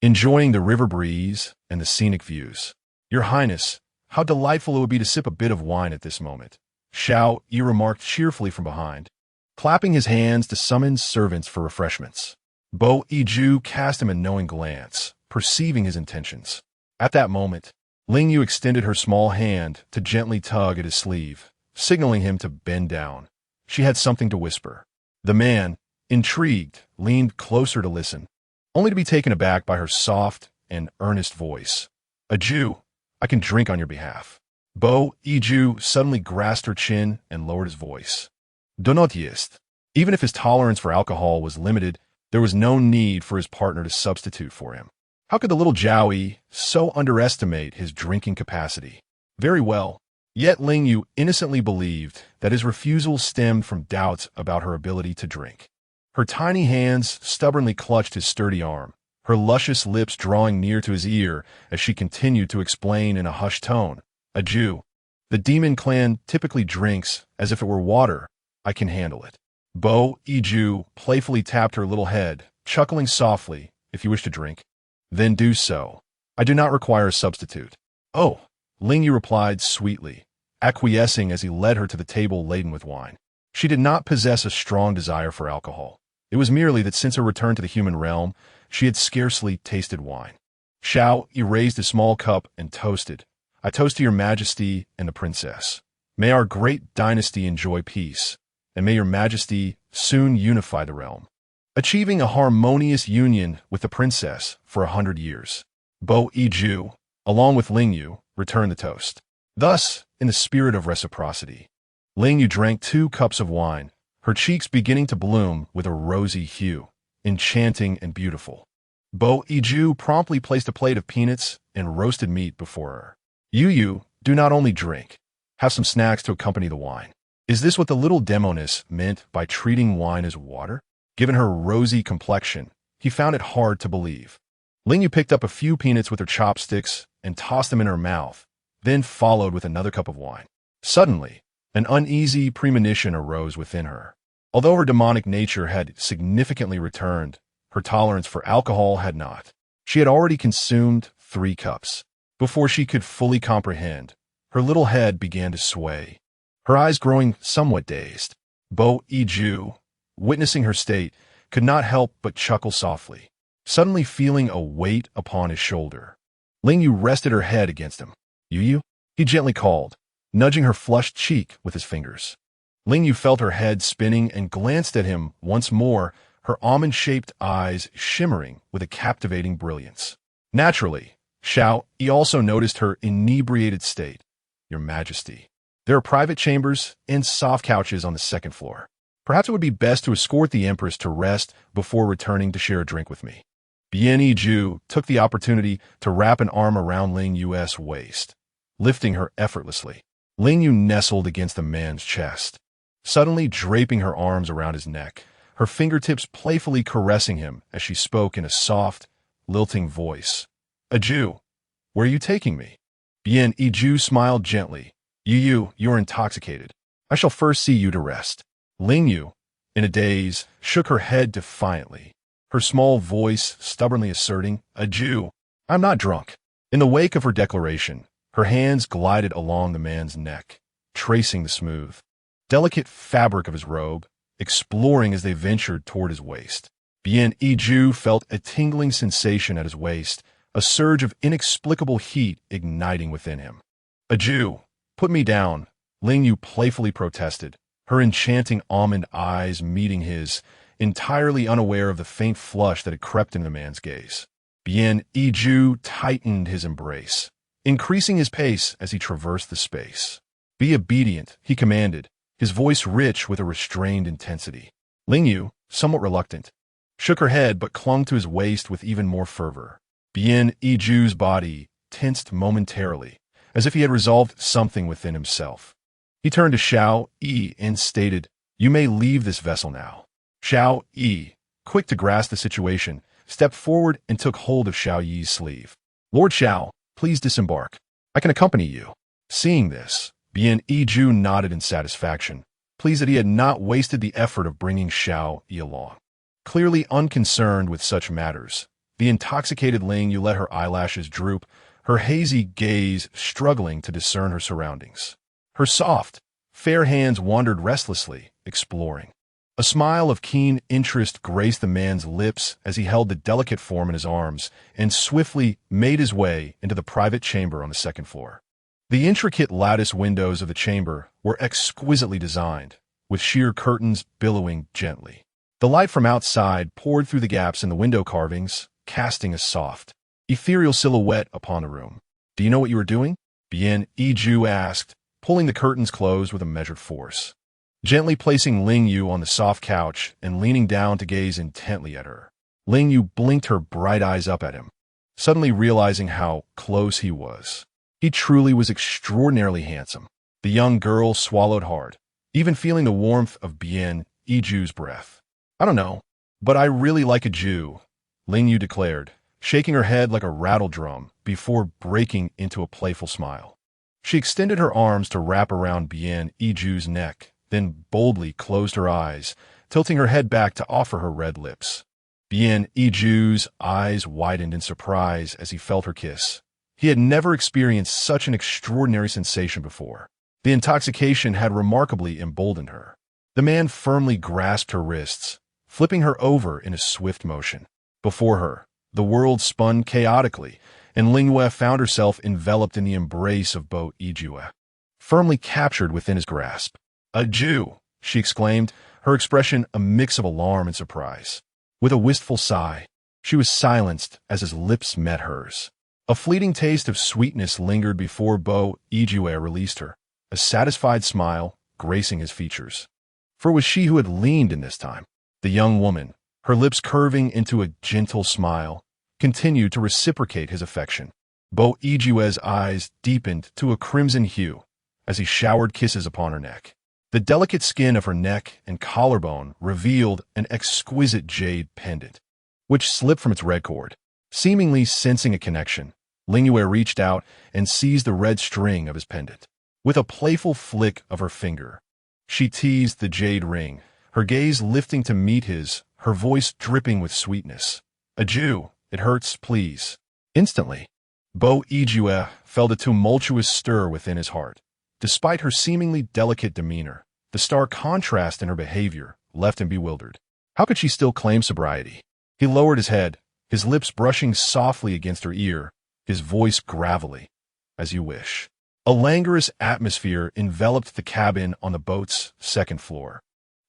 enjoying the river breeze and the scenic views. "Your Highness, how delightful it would be to sip a bit of wine at this moment," Xiao Yi remarked cheerfully from behind, clapping his hands to summon servants for refreshments. Bo Iju cast him a knowing glance, perceiving his intentions. At that moment, Ling Yue extended her small hand to gently tug at his sleeve, signaling him to bend down. She had something to whisper. The man, intrigued, leaned closer to listen, only to be taken aback by her soft and earnest voice. "A Jew, I can drink on your behalf." Bo Iju suddenly grasped her chin and lowered his voice. Laziest. Even if his tolerance for alcohol was limited, there was no need for his partner to substitute for him. How could the little Jiaoyi so underestimate his drinking capacity? Very well. Yet Ling Yue innocently believed that his refusal stemmed from doubts about her ability to drink. Her tiny hands stubbornly clutched his sturdy arm, her luscious lips drawing near to his ear as she continued to explain in a hushed tone. "A Jew. The demon clan typically drinks as if it were water. I can handle it." Bo Iju playfully tapped her little head, chuckling softly. "If you wish to drink, then do so. I do not require a substitute." "Oh," Ling Yue replied sweetly, acquiescing as he led her to the table laden with wine. She did not possess a strong desire for alcohol. It was merely that since her return to the human realm, she had scarcely tasted wine. Xiao Yi raised a small cup and toasted. "I toast to your majesty and the princess. May our great dynasty enjoy peace, and may your majesty soon unify the realm, achieving a harmonious union with the princess for 100 years. Bo Iju, along with Ling Yue, returned the toast. Thus, in the spirit of reciprocity, Ling Yue drank 2 cups of wine, her cheeks beginning to bloom with a rosy hue, enchanting and beautiful. Bo Iju promptly placed a plate of peanuts and roasted meat before her. "Yu Yu, do not only drink. Have some snacks to accompany the wine." Is this what the little demoness meant by treating wine as water? Given her rosy complexion, he found it hard to believe. Ling Yue picked up a few peanuts with her chopsticks and tossed them in her mouth, then followed with another cup of wine. Suddenly, an uneasy premonition arose within her. Although her demonic nature had significantly returned, her tolerance for alcohol had not. She had already consumed 3 cups. Before she could fully comprehend, her little head began to sway, her eyes growing somewhat dazed. Bo Iju, witnessing her state, could not help but chuckle softly, suddenly feeling a weight upon his shoulder. Ling Yue rested her head against him. "Yu Yu?" he gently called, nudging her flushed cheek with his fingers. Ling Yue felt her head spinning and glanced at him once more, her almond-shaped eyes shimmering with a captivating brilliance. Naturally, Xiao Yi also noticed her inebriated state. "Your Majesty, there are private chambers and soft couches on the 2nd floor. Perhaps it would be best to escort the Empress to rest before returning to share a drink with me." Bien Yiju took the opportunity to wrap an arm around Ling Yue's waist, lifting her effortlessly. Ling Yue nestled against the man's chest, suddenly draping her arms around his neck, her fingertips playfully caressing him as she spoke in a soft, lilting voice. "A Jew, where are you taking me?" Bien Yiju smiled gently. "Yu, you're intoxicated. I shall first see you to rest." Ling Yue, in a daze, shook her head defiantly, her small voice stubbornly asserting, "A Jew, I'm not drunk." In the wake of her declaration, her hands glided along the man's neck, tracing the smooth, delicate fabric of his robe, exploring as they ventured toward his waist. Bien Yiju felt a tingling sensation at his waist, a surge of inexplicable heat igniting within him. "A Jew, put me down," Ling Yue playfully protested, her enchanting almond eyes meeting his, entirely unaware of the faint flush that had crept into the man's gaze. Bien Yiju tightened his embrace, increasing his pace as he traversed the space. "Be obedient," he commanded, his voice rich with a restrained intensity. Ling Yue, somewhat reluctant, shook her head but clung to his waist with even more fervor. Bien Yiju's body tensed momentarily, as if he had resolved something within himself. He turned to Xiao Yi and stated, "You may leave this vessel now." Xiao Yi, quick to grasp the situation, stepped forward and took hold of Xiao Yi's sleeve. "Lord Xiao, please disembark. I can accompany you." Seeing this, Bien Yiju nodded in satisfaction, pleased that he had not wasted the effort of bringing Xiao Yi along. Clearly unconcerned with such matters, the intoxicated Ling Yue let her eyelashes droop, her hazy gaze struggling to discern her surroundings. Her soft, fair hands wandered restlessly, exploring. A smile of keen interest graced the man's lips as he held the delicate form in his arms and swiftly made his way into the private chamber on the second floor. The intricate lattice windows of the chamber were exquisitely designed, with sheer curtains billowing gently. The light from outside poured through the gaps in the window carvings, casting a soft, ethereal silhouette upon the room. "Do you know what you are doing?" Bien Yiju asked, pulling the curtains closed with a measured force. Gently placing Ling Yue on the soft couch and leaning down to gaze intently at her, Ling Yue blinked her bright eyes up at him, suddenly realizing how close he was. He truly was extraordinarily handsome. The young girl swallowed hard, even feeling the warmth of Bien Yiju's breath. "I don't know, but I really like a Jew," Ling Yue declared, shaking her head like a rattle drum before breaking into a playful smile. She extended her arms to wrap around Bien Yiju's neck, then boldly closed her eyes, tilting her head back to offer her red lips. Bien Yiju's eyes widened in surprise as he felt her kiss. He had never experienced such an extraordinary sensation before. The intoxication had remarkably emboldened her. The man firmly grasped her wrists, flipping her over in a swift motion. Before her, the world spun chaotically, and Ling Yue found herself enveloped in the embrace of Bo Yijue, firmly captured within his grasp. "A Jew!" she exclaimed, her expression a mix of alarm and surprise. With a wistful sigh, she was silenced as his lips met hers. A fleeting taste of sweetness lingered before Bo Yijue released her, a satisfied smile gracing his features. For it was she who had leaned in this time. The young woman, her lips curving into a gentle smile, continued to reciprocate his affection. Bo Yijue's eyes deepened to a crimson hue as he showered kisses upon her neck. The delicate skin of her neck and collarbone revealed an exquisite jade pendant, which slipped from its red cord. Seemingly sensing a connection, Ling Yue reached out and seized the red string of his pendant. With a playful flick of her finger, she teased the jade ring, her gaze lifting to meet his, her voice dripping with sweetness. "A Jew, it hurts, please." Instantly, Bo Yijue felt a tumultuous stir within his heart. Despite her seemingly delicate demeanor, the stark contrast in her behavior left him bewildered. How could she still claim sobriety? He lowered his head, his lips brushing softly against her ear, his voice gravelly, "As you wish." A languorous atmosphere enveloped the cabin on the boat's second floor,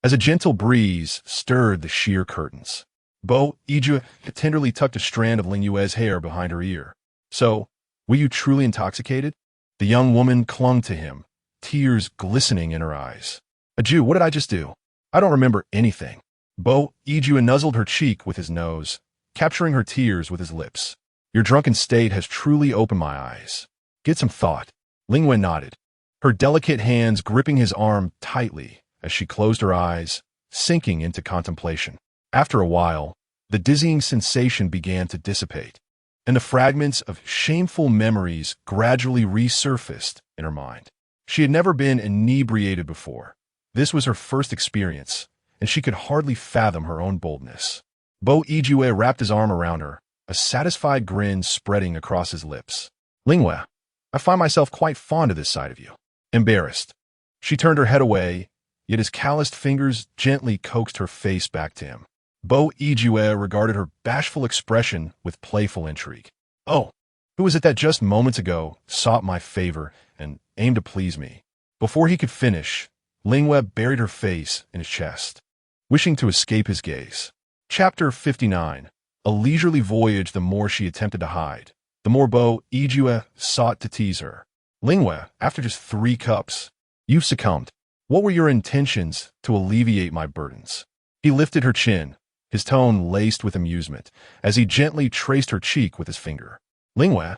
as a gentle breeze stirred the sheer curtains. Bo Yijue tenderly tucked a strand of Ling Yue's hair behind her ear. "So, were you truly intoxicated?" The young woman clung to him, tears glistening in her eyes. "A Jew, what did I just do? I don't remember anything." Bo Yijue nuzzled her cheek with his nose, capturing her tears with his lips. "Your drunken state has truly opened my eyes. Get some thought." Ling Yue nodded, her delicate hands gripping his arm tightly as she closed her eyes, sinking into contemplation. After a while, the dizzying sensation began to dissipate, and the fragments of shameful memories gradually resurfaced in her mind. She had never been inebriated before. This was her first experience, and she could hardly fathom her own boldness. Bo Yijue wrapped his arm around her, a satisfied grin spreading across his lips. "Ling Yue, I find myself quite fond of this side of you." Embarrassed, she turned her head away, yet his calloused fingers gently coaxed her face back to him. Bo Yijue regarded her bashful expression with playful intrigue. "Oh, who was it that just moments ago sought my favor and aimed to please me?" Before he could finish, Ling Yue buried her face in his chest, wishing to escape his gaze. Chapter 59. A leisurely voyage. The more she attempted to hide, the more Bo Yijue sought to tease her. Ling Yue, after just 3 cups, you've succumbed. What were your intentions to alleviate my burdens? He lifted her chin, his tone laced with amusement, as he gently traced her cheek with his finger. Ling Yue,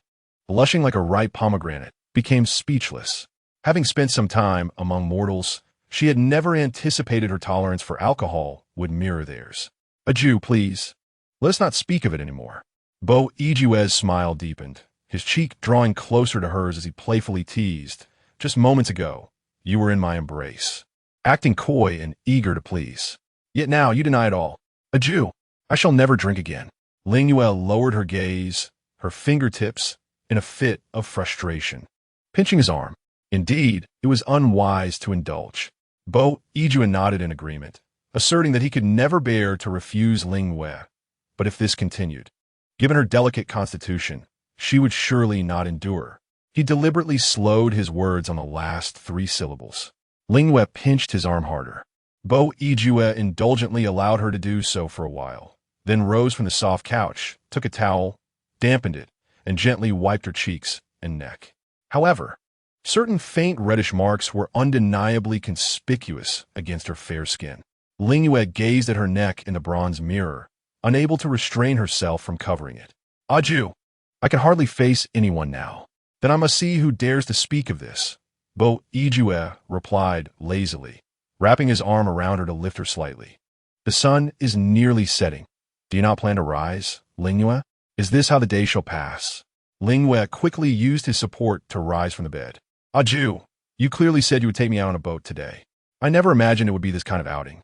blushing like a ripe pomegranate, became speechless. Having spent some time among mortals, she had never anticipated her tolerance for alcohol would mirror theirs. Adieu, please. Let us not speak of it anymore. Bo Yijue's smile deepened, his cheek drawing closer to hers as he playfully teased. Just moments ago, you were in my embrace, acting coy and eager to please. Yet now you deny it all. Adieu. I shall never drink again. Ling Yue lowered her gaze, her fingertips, in a fit of frustration, pinching his arm. Indeed, it was unwise to indulge. Bo Yijue nodded in agreement, asserting that he could never bear to refuse Ling Yue. But if this continued, given her delicate constitution, she would surely not endure. He deliberately slowed his words on the last 3 syllables. Ling Yue pinched his arm harder. Bo Yijue indulgently allowed her to do so for a while, then rose from the soft couch, took a towel, dampened it, and gently wiped her cheeks and neck. However, certain faint reddish marks were undeniably conspicuous against her fair skin. Ling Yue gazed at her neck in the bronze mirror, unable to restrain herself from covering it. Adieu. I can hardly face anyone now. Then I must see who dares to speak of this. Bo Yijue replied lazily, wrapping his arm around her to lift her slightly. The sun is nearly setting. Do you not plan to rise, Ling Yue? Is this how the day shall pass? Ling Yue quickly used his support to rise from the bed. Adieu. You clearly said you would take me out on a boat today. I never imagined it would be this kind of outing.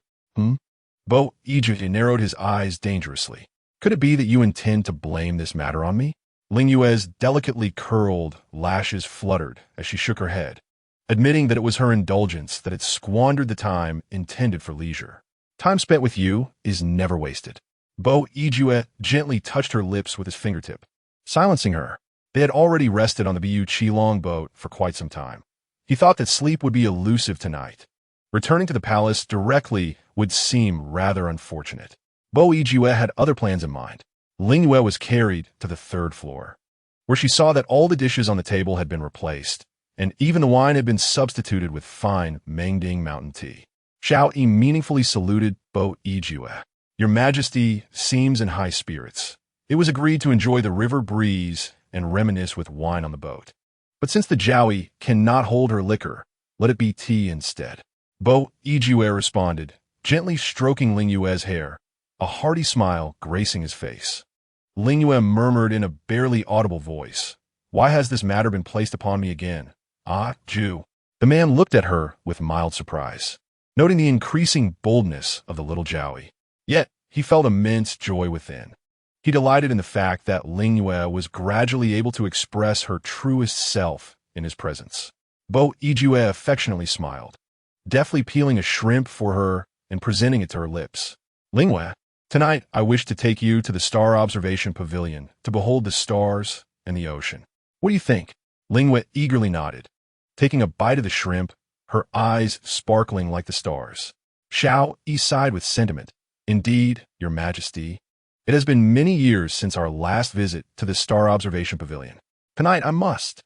Bo Yijue narrowed his eyes dangerously. Could it be that you intend to blame this matter on me? Ling Yue's delicately curled lashes fluttered as she shook her head, admitting that it was her indulgence that had squandered the time intended for leisure. Time spent with you is never wasted. Bo Yijue gently touched her lips with his fingertip, silencing her. They had already rested on the Bu Qilong boat for quite some time. He thought that sleep would be elusive tonight. Returning to the palace directly would seem rather unfortunate. Bo Yijue had other plans in mind. Ling Yue was carried to the 3rd floor, where she saw that all the dishes on the table had been replaced, and even the wine had been substituted with fine Mengding mountain tea. Xiao Yi meaningfully saluted Bo Yijue. Your Majesty seems in high spirits. It was agreed to enjoy the river breeze and reminisce with wine on the boat. But since the Jiaoyi cannot hold her liquor, let it be tea instead. Bo Yijue responded, gently stroking Ling Yue's hair, a hearty smile gracing his face. Ling Yue murmured in a barely audible voice, Why has this matter been placed upon me again? Ah, Jew. The man looked at her with mild surprise, noting the increasing boldness of the little Jiaoyi. Yet, he felt immense joy within. He delighted in the fact that Ling Yue was gradually able to express her truest self in his presence. Bo Yijue affectionately smiled, deftly peeling a shrimp for her and presenting it to her lips. Ling Yue, tonight I wish to take you to the Star Observation Pavilion to behold the stars and the ocean. What do you think? Ling Yue eagerly nodded, taking a bite of the shrimp, her eyes sparkling like the stars. Xiao Yi sighed with sentiment. Indeed, Your Majesty, it has been many years since our last visit to the Star Observation Pavilion. Tonight I must.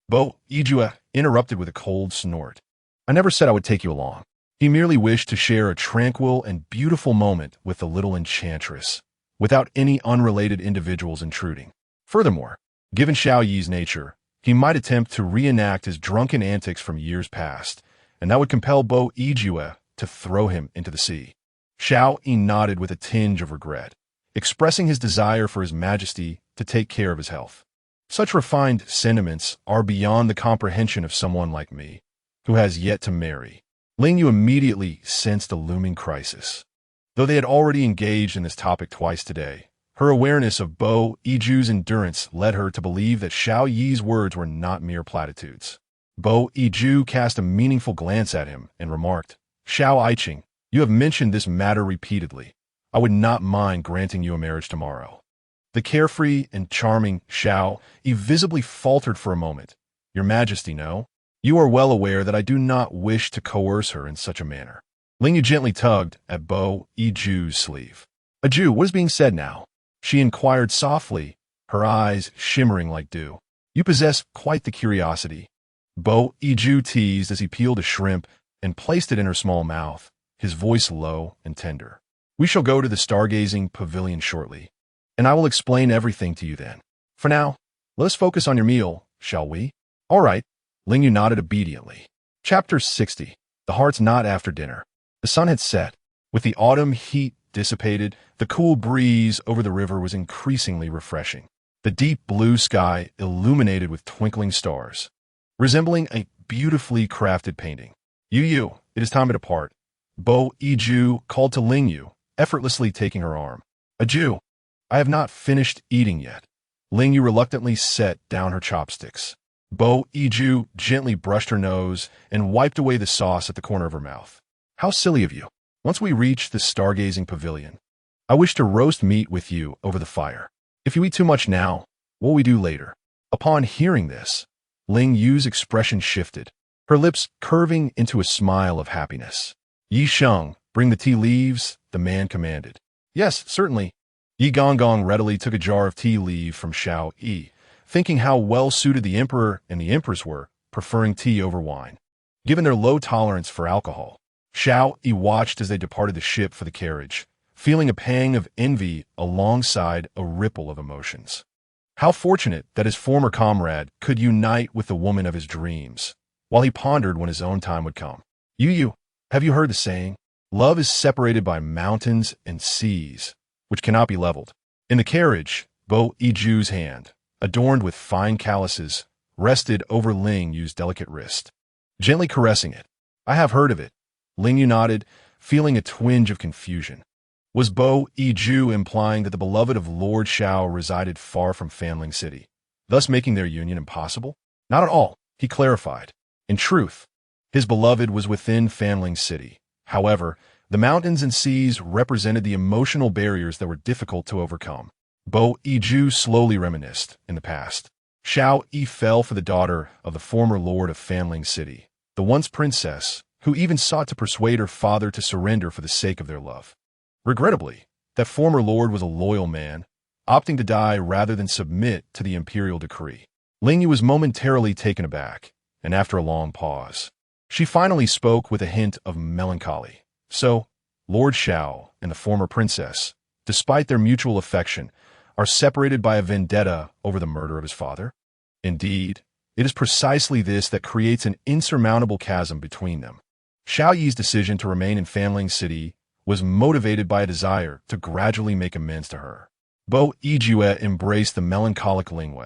Bo Yijue interrupted with a cold snort. I never said I would take you along. He merely wished to share a tranquil and beautiful moment with the little enchantress, without any unrelated individuals intruding. Furthermore, given Xiao Yi's nature, he might attempt to reenact his drunken antics from years past, and that would compel Bo Yijue to throw him into the sea. Xiao Yi nodded with a tinge of regret, expressing his desire for His Majesty to take care of his health. Such refined sentiments are beyond the comprehension of someone like me, who has yet to marry. Ling Yue immediately sensed a looming crisis. Though they had already engaged in this topic twice today, her awareness of Bo Yijue's endurance led her to believe that Xiao Yi's words were not mere platitudes. Bo Yijue cast a meaningful glance at him and remarked, Xiao Aiqing, you have mentioned this matter repeatedly. I would not mind granting you a marriage tomorrow. The carefree and charming Xiao Yi visibly faltered for a moment. Your Majesty, no. You are well aware that I do not wish to coerce her in such a manner. Ling Yue gently tugged at Bo Yijue's sleeve. Adieu, what is being said now? She inquired softly, her eyes shimmering like dew. You possess quite the curiosity. Bo Iju teased as he peeled a shrimp and placed it in her small mouth, his voice low and tender. We shall go to the stargazing pavilion shortly, and I will explain everything to you then. For now, let us focus on your meal, shall we? All right. Ling Yue nodded obediently. Chapter 60. The Heart's Knot After Dinner. The sun had set. With the autumn heat dissipated, the cool breeze over the river was increasingly refreshing. The deep blue sky illuminated with twinkling stars, resembling a beautifully crafted painting. Yu, it is time to depart. Bo Iju called to Ling Yue, effortlessly taking her arm. Aju, I have not finished eating yet. Ling Yue reluctantly set down her chopsticks. Bo Iju gently brushed her nose and wiped away the sauce at the corner of her mouth. How silly of you. Once we reach the stargazing pavilion, I wish to roast meat with you over the fire. If you eat too much now, what will we do later? Upon hearing this, Ling Yue's expression shifted, her lips curving into a smile of happiness. Yi Sheng, bring the tea leaves, the man commanded. Yes, certainly. Yi Gonggong readily took a jar of tea leaf from Xiao Yi, thinking how well suited the emperor and the empress were, preferring tea over wine. Given their low tolerance for alcohol, Xiao Yi watched as they departed the ship for the carriage, feeling a pang of envy alongside a ripple of emotions. How fortunate that his former comrade could unite with the woman of his dreams, while he pondered when his own time would come. Yu, have you heard the saying? Love is separated by mountains and seas, which cannot be leveled. In the carriage, Bo Iju's hand, adorned with fine calluses, rested over Ling Yue's delicate wrist, gently caressing it. I have heard of it. Ling Yue nodded, feeling a twinge of confusion. Was Bo Iju implying that the beloved of Lord Xiao resided far from Fanling City, thus making their union impossible? Not at all, he clarified. In truth, his beloved was within Fanling City. However, the mountains and seas represented the emotional barriers that were difficult to overcome. Bo Iju slowly reminisced in the past. Xiao Yi fell for the daughter of the former lord of Fanling City, the once princess, who even sought to persuade her father to surrender for the sake of their love. Regrettably, that former lord was a loyal man, opting to die rather than submit to the imperial decree. Ling Yue was momentarily taken aback, and after a long pause, she finally spoke with a hint of melancholy. So, Lord Xiao and the former princess, despite their mutual affection, are separated by a vendetta over the murder of his father? Indeed, it is precisely this that creates an insurmountable chasm between them. Xiao Yi's decision to remain in Fanling City was motivated by a desire to gradually make amends to her. Bo Ijue embraced the melancholic Ling Yue,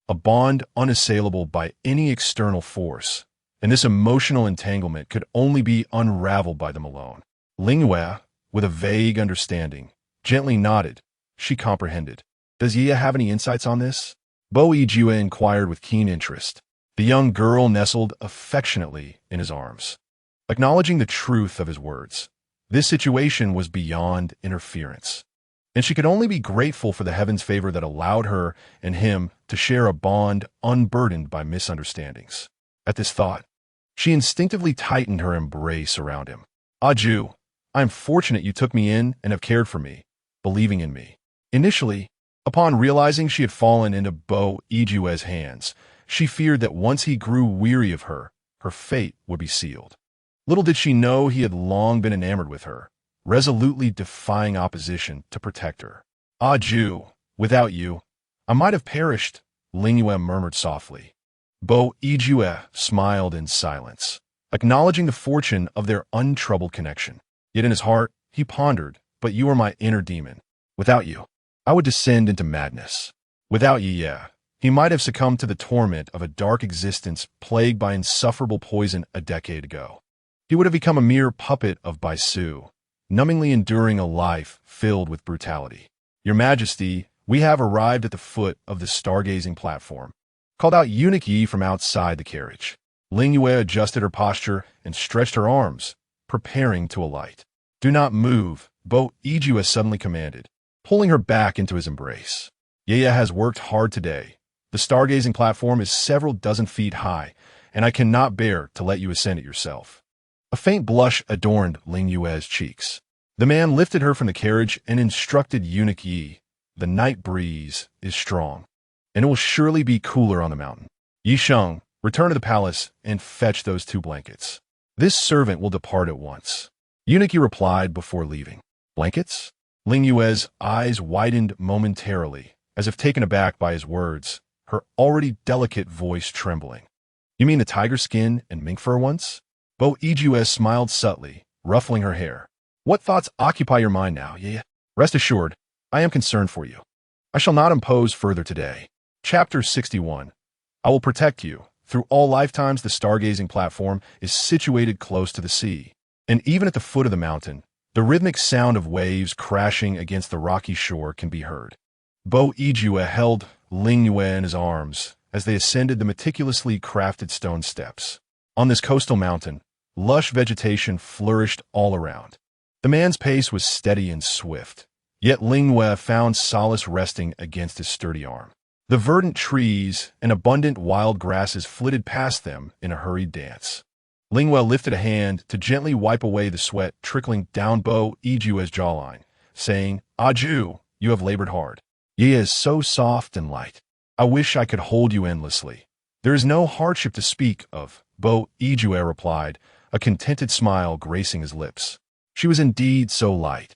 a bond unassailable by any external force, and this emotional entanglement could only be unraveled by them alone. Ling Yue, with a vague understanding, gently nodded. She comprehended. Does Yi have any insights on this? Bo Ijue inquired with keen interest. The young girl nestled affectionately in his arms, acknowledging the truth of his words. This situation was beyond interference, and she could only be grateful for the heaven's favor that allowed her and him to share a bond unburdened by misunderstandings. At this thought, she instinctively tightened her embrace around him. Aju, I am fortunate you took me in and have cared for me, believing in me. Initially, upon realizing she had fallen into Bo Ijue's hands, she feared that once he grew weary of her, her fate would be sealed. Little did she know he had long been enamored with her, resolutely defying opposition to protect her. Aju, without you, I might have perished, Ling Yue murmured softly. Bo Ijue smiled in silence, acknowledging the fortune of their untroubled connection. Yet in his heart, he pondered, but you are my inner demon. Without you, I would descend into madness. Without you, yeah, he might have succumbed to the torment of a dark existence plagued by insufferable poison a decade ago. He would have become a mere puppet of Baisu, numbingly enduring a life filled with brutality. Your Majesty, we have arrived at the foot of the stargazing platform, called out Eunuch Yi from outside the carriage. Ling Yue adjusted her posture and stretched her arms, preparing to alight. Do not move, Bo Ijue suddenly commanded, pulling her back into his embrace. Yaya has worked hard today. The stargazing platform is several dozen feet high, and I cannot bear to let you ascend it yourself. A faint blush adorned Ling Yue's cheeks. The man lifted her from the carriage and instructed Eunuch Yi, the night breeze is strong, and it will surely be cooler on the mountain. Yi Sheng, return to the palace and fetch those 2 blankets. This servant will depart at once. Eunuch replied before leaving. Blankets? Ling Yue's eyes widened momentarily, as if taken aback by his words, her already delicate voice trembling. You mean the tiger skin and mink fur ones? Bo Yijue smiled subtly, ruffling her hair. What thoughts occupy your mind now, Yi? Rest assured, I am concerned for you. I shall not impose further today. Chapter 61. I will protect you. Through all lifetimes, the stargazing platform is situated close to the sea. And even at the foot of the mountain, the rhythmic sound of waves crashing against the rocky shore can be heard. Bo Yijue held Ling Yue in his arms as they ascended the meticulously crafted stone steps. On this coastal mountain, lush vegetation flourished all around. The man's pace was steady and swift, yet Ling Yue found solace resting against his sturdy arm. The verdant trees and abundant wild grasses flitted past them in a hurried dance. Ling Yue lifted a hand to gently wipe away the sweat trickling down Bo Yijue's jawline, saying, Aju, you have labored hard. Ye is so soft and light. I wish I could hold you endlessly. There is no hardship to speak of, Bo Yijue replied, a contented smile gracing his lips. She was indeed so light,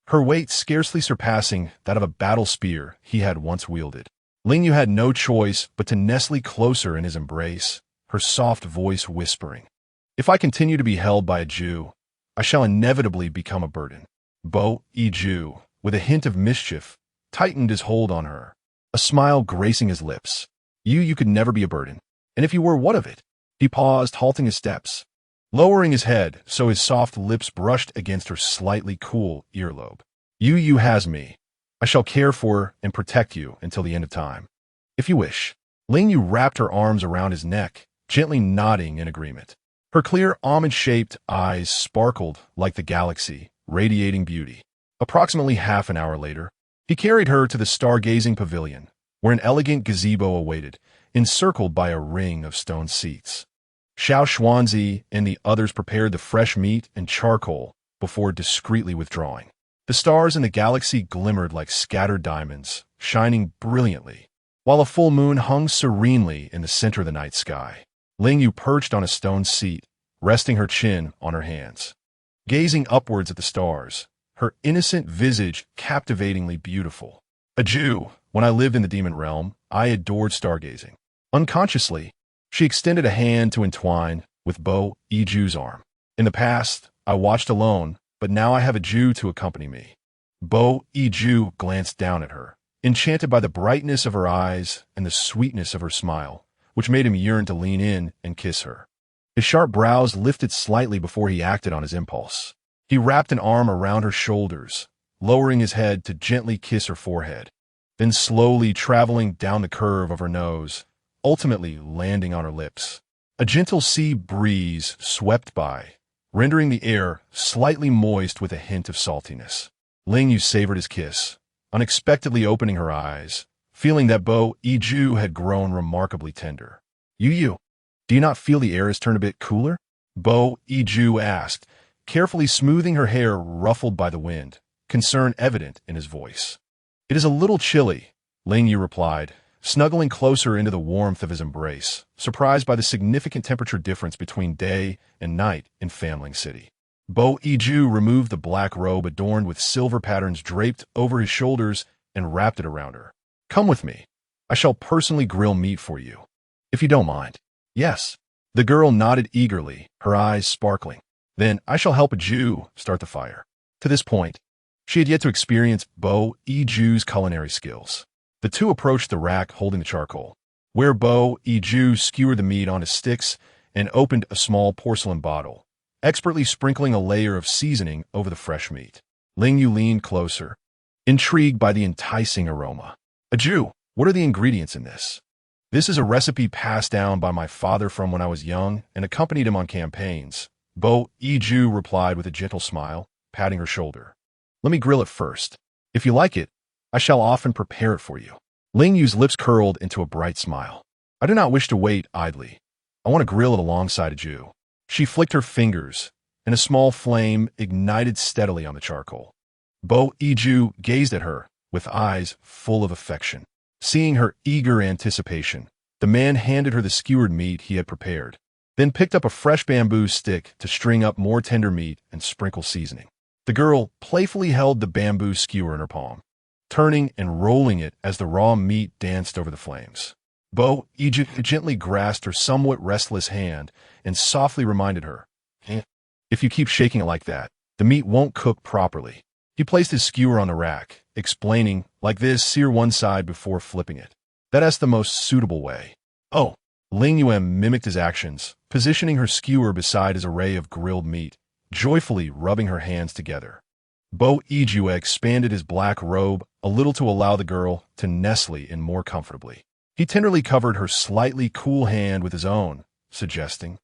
her weight scarcely surpassing that of a battle spear he had once wielded. Ling Yue had no choice but to nestle closer in his embrace, her soft voice whispering, If I continue to be held by a Jew, I shall inevitably become a burden. Bo Yiju, with a hint of mischief, tightened his hold on her, a smile gracing his lips. You could never be a burden. And if you were, what of it? He paused, halting his steps, lowering his head so his soft lips brushed against her slightly cool earlobe. You has me. I shall care for and protect you until the end of time. If you wish. Ling Yue wrapped her arms around his neck, gently nodding in agreement. Her clear almond-shaped eyes sparkled like the galaxy, radiating beauty. Approximately half an hour later, he carried her to the stargazing pavilion, where an elegant gazebo awaited, encircled by a ring of stone seats. Xiao Xuanzi and the others prepared the fresh meat and charcoal before discreetly withdrawing. The stars in the galaxy glimmered like scattered diamonds, shining brilliantly, while a full moon hung serenely in the center of the night sky. Ling Yue perched on a stone seat, resting her chin on her hands. Gazing upwards at the stars, her innocent visage captivatingly beautiful. A Jew, when I lived in the demon realm, I adored stargazing. Unconsciously, she extended a hand to entwine with Bo Yiju's arm. In the past, I watched alone, but now I have a Jew to accompany me. Bo Yiju glanced down at her, enchanted by the brightness of her eyes and the sweetness of her smile, which made him yearn to lean in and kiss her. His sharp brows lifted slightly before he acted on his impulse. He wrapped an arm around her shoulders, lowering his head to gently kiss her forehead, then slowly traveling down the curve of her nose, ultimately landing on her lips. A gentle sea breeze swept by, rendering the air slightly moist with a hint of saltiness. Ling Yue savored his kiss, unexpectedly opening her eyes, feeling that Bo Yiju had grown remarkably tender. You, do you not feel the air has turned a bit cooler? Bo Yiju asked, carefully smoothing her hair ruffled by the wind, concern evident in his voice. It is a little chilly, Ling Yue replied, snuggling closer into the warmth of his embrace, surprised by the significant temperature difference between day and night in Fanling City. Bo Yiju removed the black robe adorned with silver patterns draped over his shoulders and wrapped it around her. Come with me. I shall personally grill meat for you, if you don't mind. Yes. The girl nodded eagerly, her eyes sparkling. Then I shall help a Jew start the fire. To this point, she had yet to experience Bo Yiju's culinary skills. The two approached the rack holding the charcoal, where Bo Yiju skewered the meat on his sticks and opened a small porcelain bottle, expertly sprinkling a layer of seasoning over the fresh meat. Ling Yue leaned closer, intrigued by the enticing aroma. A Jew, what are the ingredients in this? This is a recipe passed down by my father from when I was young and accompanied him on campaigns. Bo Yiju replied with a gentle smile, patting her shoulder. Let me grill it first. If you like it, I shall often prepare it for you. Ling Yue's lips curled into a bright smile. I do not wish to wait idly. I want to grill it alongside a Jew. She flicked her fingers, and a small flame ignited steadily on the charcoal. Bo Yiju gazed at her, with eyes full of affection. Seeing her eager anticipation, the man handed her the skewered meat he had prepared, then picked up a fresh bamboo stick to string up more tender meat and sprinkle seasoning. The girl playfully held the bamboo skewer in her palm, turning and rolling it as the raw meat danced over the flames. Bo gently grasped her somewhat restless hand and softly reminded her, "If you keep shaking it like that, the meat won't cook properly." He placed his skewer on the rack, explaining, "Like this, sear one side before flipping it. That's the most suitable way." "Oh." Ling Yue mimicked his actions, positioning her skewer beside his array of grilled meat, joyfully rubbing her hands together. Bo Yue expanded his black robe a little to allow the girl to nestle in more comfortably. He tenderly covered her slightly cool hand with his own, suggesting,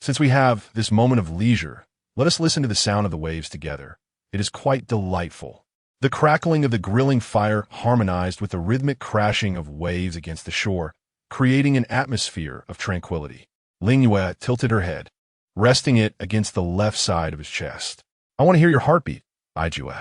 "Since we have this moment of leisure, let us listen to the sound of the waves together. It is quite delightful." The crackling of the grilling fire harmonized with the rhythmic crashing of waves against the shore, creating an atmosphere of tranquility. Ling Yue tilted her head, resting it against the left side of his chest. "I want to hear your heartbeat, Yue."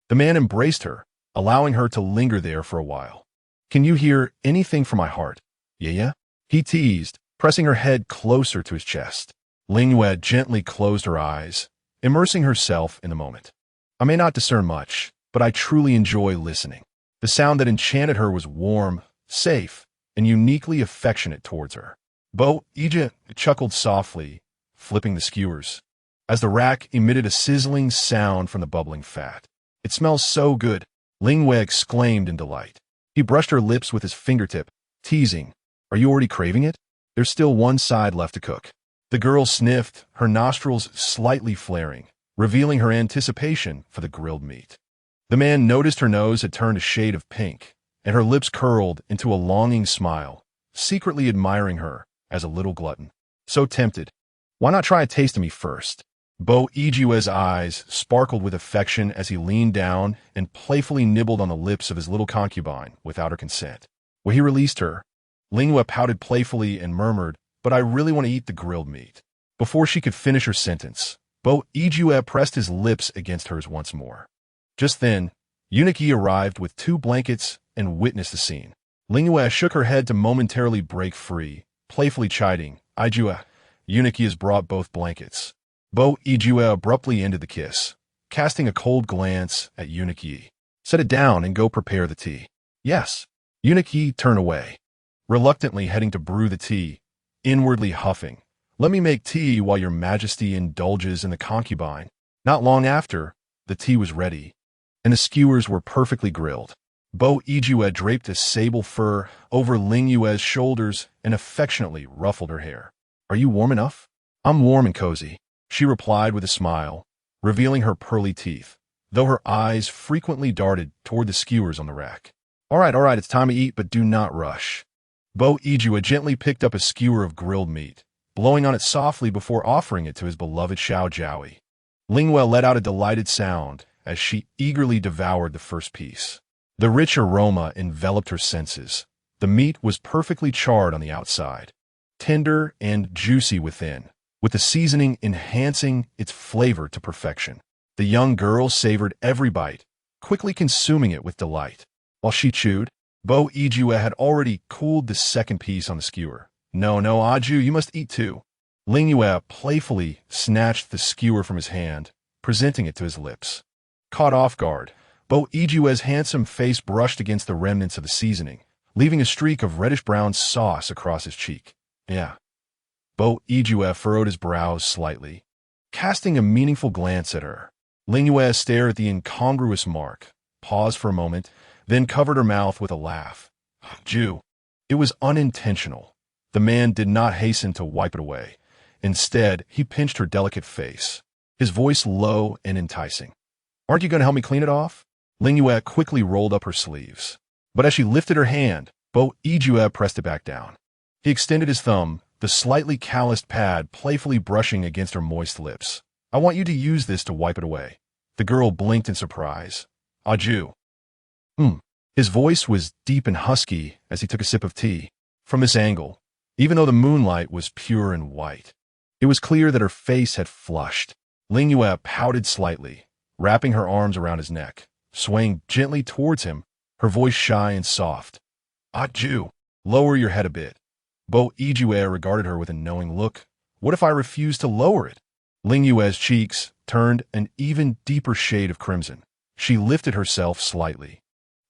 The man embraced her, allowing her to linger there for a while. "Can you hear anything from my heart? Yeah?" He teased, pressing her head closer to his chest. Ling Yue gently closed her eyes, immersing herself in the moment. "I may not discern much, but I truly enjoy listening." The sound that enchanted her was warm, safe, and uniquely affectionate towards her. Bo Yue chuckled softly, flipping the skewers, as the rack emitted a sizzling sound from the bubbling fat. "It smells so good," Ling Yue exclaimed in delight. He brushed her lips with his fingertip, teasing, "Are you already craving it? There's still one side left to cook." The girl sniffed, her nostrils slightly flaring, revealing her anticipation for the grilled meat. The man noticed her nose had turned a shade of pink, and her lips curled into a longing smile, secretly admiring her as a little glutton. "So tempted. Why not try a taste of me first?" Bo Yue's eyes sparkled with affection as he leaned down and playfully nibbled on the lips of his little concubine without her consent. When he released her, Ling Yue pouted playfully and murmured, "But I really want to eat the grilled meat." Before she could finish her sentence, Bo Yue pressed his lips against hers once more. Just then, Yue arrived with 2 blankets and witnessed the scene. Ling Yue shook her head to momentarily break free, playfully chiding, "Yue has brought both blankets." Bo Yue abruptly ended the kiss, casting a cold glance at Yue. "Set it down and go prepare the tea." "Yes." Yue turned away, reluctantly heading to brew the tea, inwardly huffing, "Let me make tea while your majesty indulges in the concubine." Not long after, the tea was ready, and the skewers were perfectly grilled. Bo Yue draped a sable fur over Ling Yue's shoulders and affectionately ruffled her hair. "Are you warm enough?" "I'm warm and cozy," she replied with a smile, revealing her pearly teeth, though her eyes frequently darted toward the skewers on the rack. All right, it's time to eat, but do not rush." Bo Yue gently picked up a skewer of grilled meat, blowing on it softly before offering it to his beloved Xiao Jiaoyi. Ling Yue let out a delighted sound as she eagerly devoured the first piece. The rich aroma enveloped her senses. The meat was perfectly charred on the outside, tender and juicy within, with the seasoning enhancing its flavor to perfection. The young girl savored every bite, quickly consuming it with delight. While she chewed, Bo Yue had already cooled the second piece on the skewer. No, Aju, you must eat too." Ling Yue playfully snatched the skewer from his hand, presenting it to his lips. Caught off guard, Bo Yue's handsome face brushed against the remnants of the seasoning, leaving a streak of reddish-brown sauce across his cheek. "Yeah." Bo Yue furrowed his brows slightly, casting a meaningful glance at her. Ling Yue stared at the incongruous mark, paused for a moment, then covered her mouth with a laugh. "Jew." It was unintentional. The man did not hasten to wipe it away. Instead, he pinched her delicate face, his voice low and enticing. "Aren't you going to help me clean it off?" Ling Yue quickly rolled up her sleeves, but as she lifted her hand, Bo Yue pressed it back down. He extended his thumb, the slightly calloused pad playfully brushing against her moist lips. "I want you to use this to wipe it away." The girl blinked in surprise. "Aju." His voice was deep and husky as he took a sip of tea. From this angle, even though the moonlight was pure and white, it was clear that her face had flushed. Ling Yue pouted slightly, wrapping her arms around his neck, swaying gently towards him, her voice shy and soft. Ah, Ju, lower your head a bit. Bo Yue regarded her with a knowing look. What if I refuse to lower it? Ling Yue's cheeks turned an even deeper shade of crimson. She lifted herself slightly,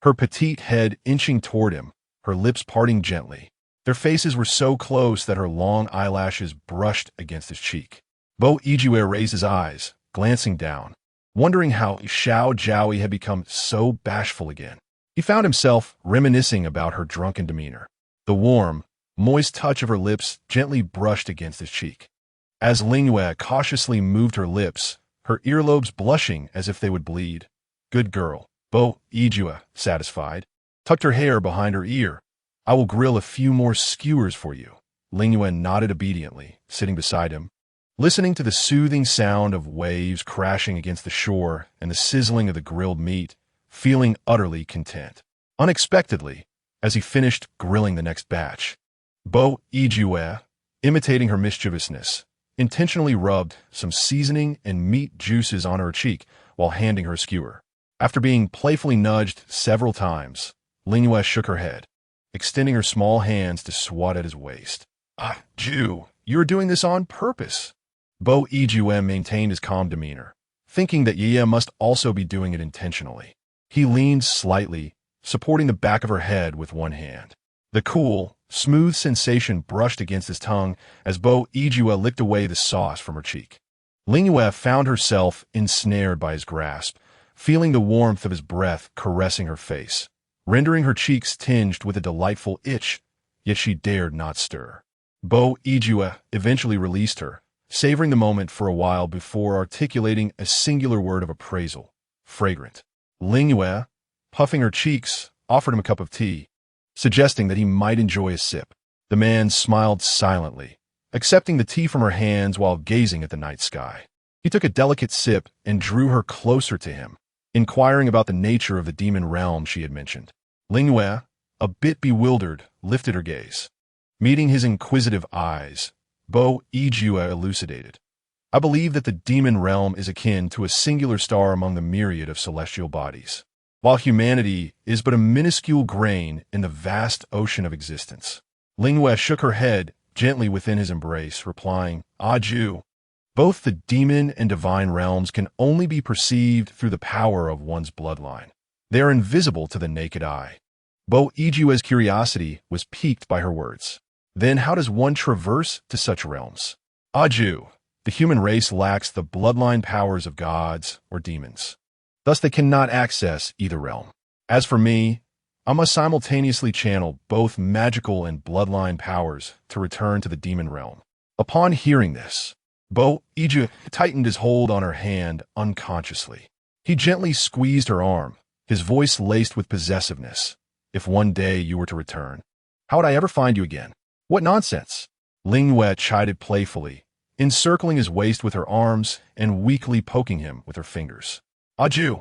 her petite head inching toward him, her lips parting gently. Their faces were so close that her long eyelashes brushed against his cheek. Bo Yue raised his eyes, glancing down, wondering how Xiao Jiaoyi had become so bashful again. He found himself reminiscing about her drunken demeanor. The warm, moist touch of her lips gently brushed against his cheek. As Ling Yue cautiously moved her lips, her earlobes blushing as if they would bleed. Good girl, Bo Yue, satisfied, tucked her hair behind her ear. I will grill a few more skewers for you. Ling Yue nodded obediently, sitting beside him, listening to the soothing sound of waves crashing against the shore and the sizzling of the grilled meat, feeling utterly content. Unexpectedly, as he finished grilling the next batch, Bo Yue, imitating her mischievousness, intentionally rubbed some seasoning and meat juices on her cheek while handing her a skewer. After being playfully nudged several times, Ling Yue shook her head, extending her small hands to swat at his waist. Ah, Ju, you're doing this on purpose. Bo Yue maintained his calm demeanor, thinking that Ye must also be doing it intentionally. He leaned slightly, supporting the back of her head with one hand. The cool, smooth sensation brushed against his tongue as Bo Yue licked away the sauce from her cheek. Ling Yue found herself ensnared by his grasp, feeling the warmth of his breath caressing her face, rendering her cheeks tinged with a delightful itch, yet she dared not stir. Bo Yue eventually released her, savoring the moment for a while before articulating a singular word of appraisal: fragrant. Ling Yue, puffing her cheeks, offered him a cup of tea, suggesting that he might enjoy a sip. The man smiled silently, accepting the tea from her hands while gazing at the night sky. He took a delicate sip and drew her closer to him, inquiring about the nature of the demon realm she had mentioned. Ling Yue, a bit bewildered, lifted her gaze. Meeting his inquisitive eyes, Bo Yue elucidated. I believe that the demon realm is akin to a singular star among the myriad of celestial bodies, while humanity is but a minuscule grain in the vast ocean of existence. Ling Yue shook her head gently within his embrace, replying, Ah, Ju, both the demon and divine realms can only be perceived through the power of one's bloodline. They are invisible to the naked eye. Bo Yue's curiosity was piqued by her words. Then how does one traverse to such realms? Ah, Ju, the human race lacks the bloodline powers of gods or demons. Thus they cannot access either realm. As for me, I must simultaneously channel both magical and bloodline powers to return to the demon realm. Upon hearing this, Bo Yue tightened his hold on her hand unconsciously. He gently squeezed her arm, his voice laced with possessiveness. If one day you were to return, how would I ever find you again? What nonsense! Ling Yue chided playfully, encircling his waist with her arms and weakly poking him with her fingers. Ah, Ju,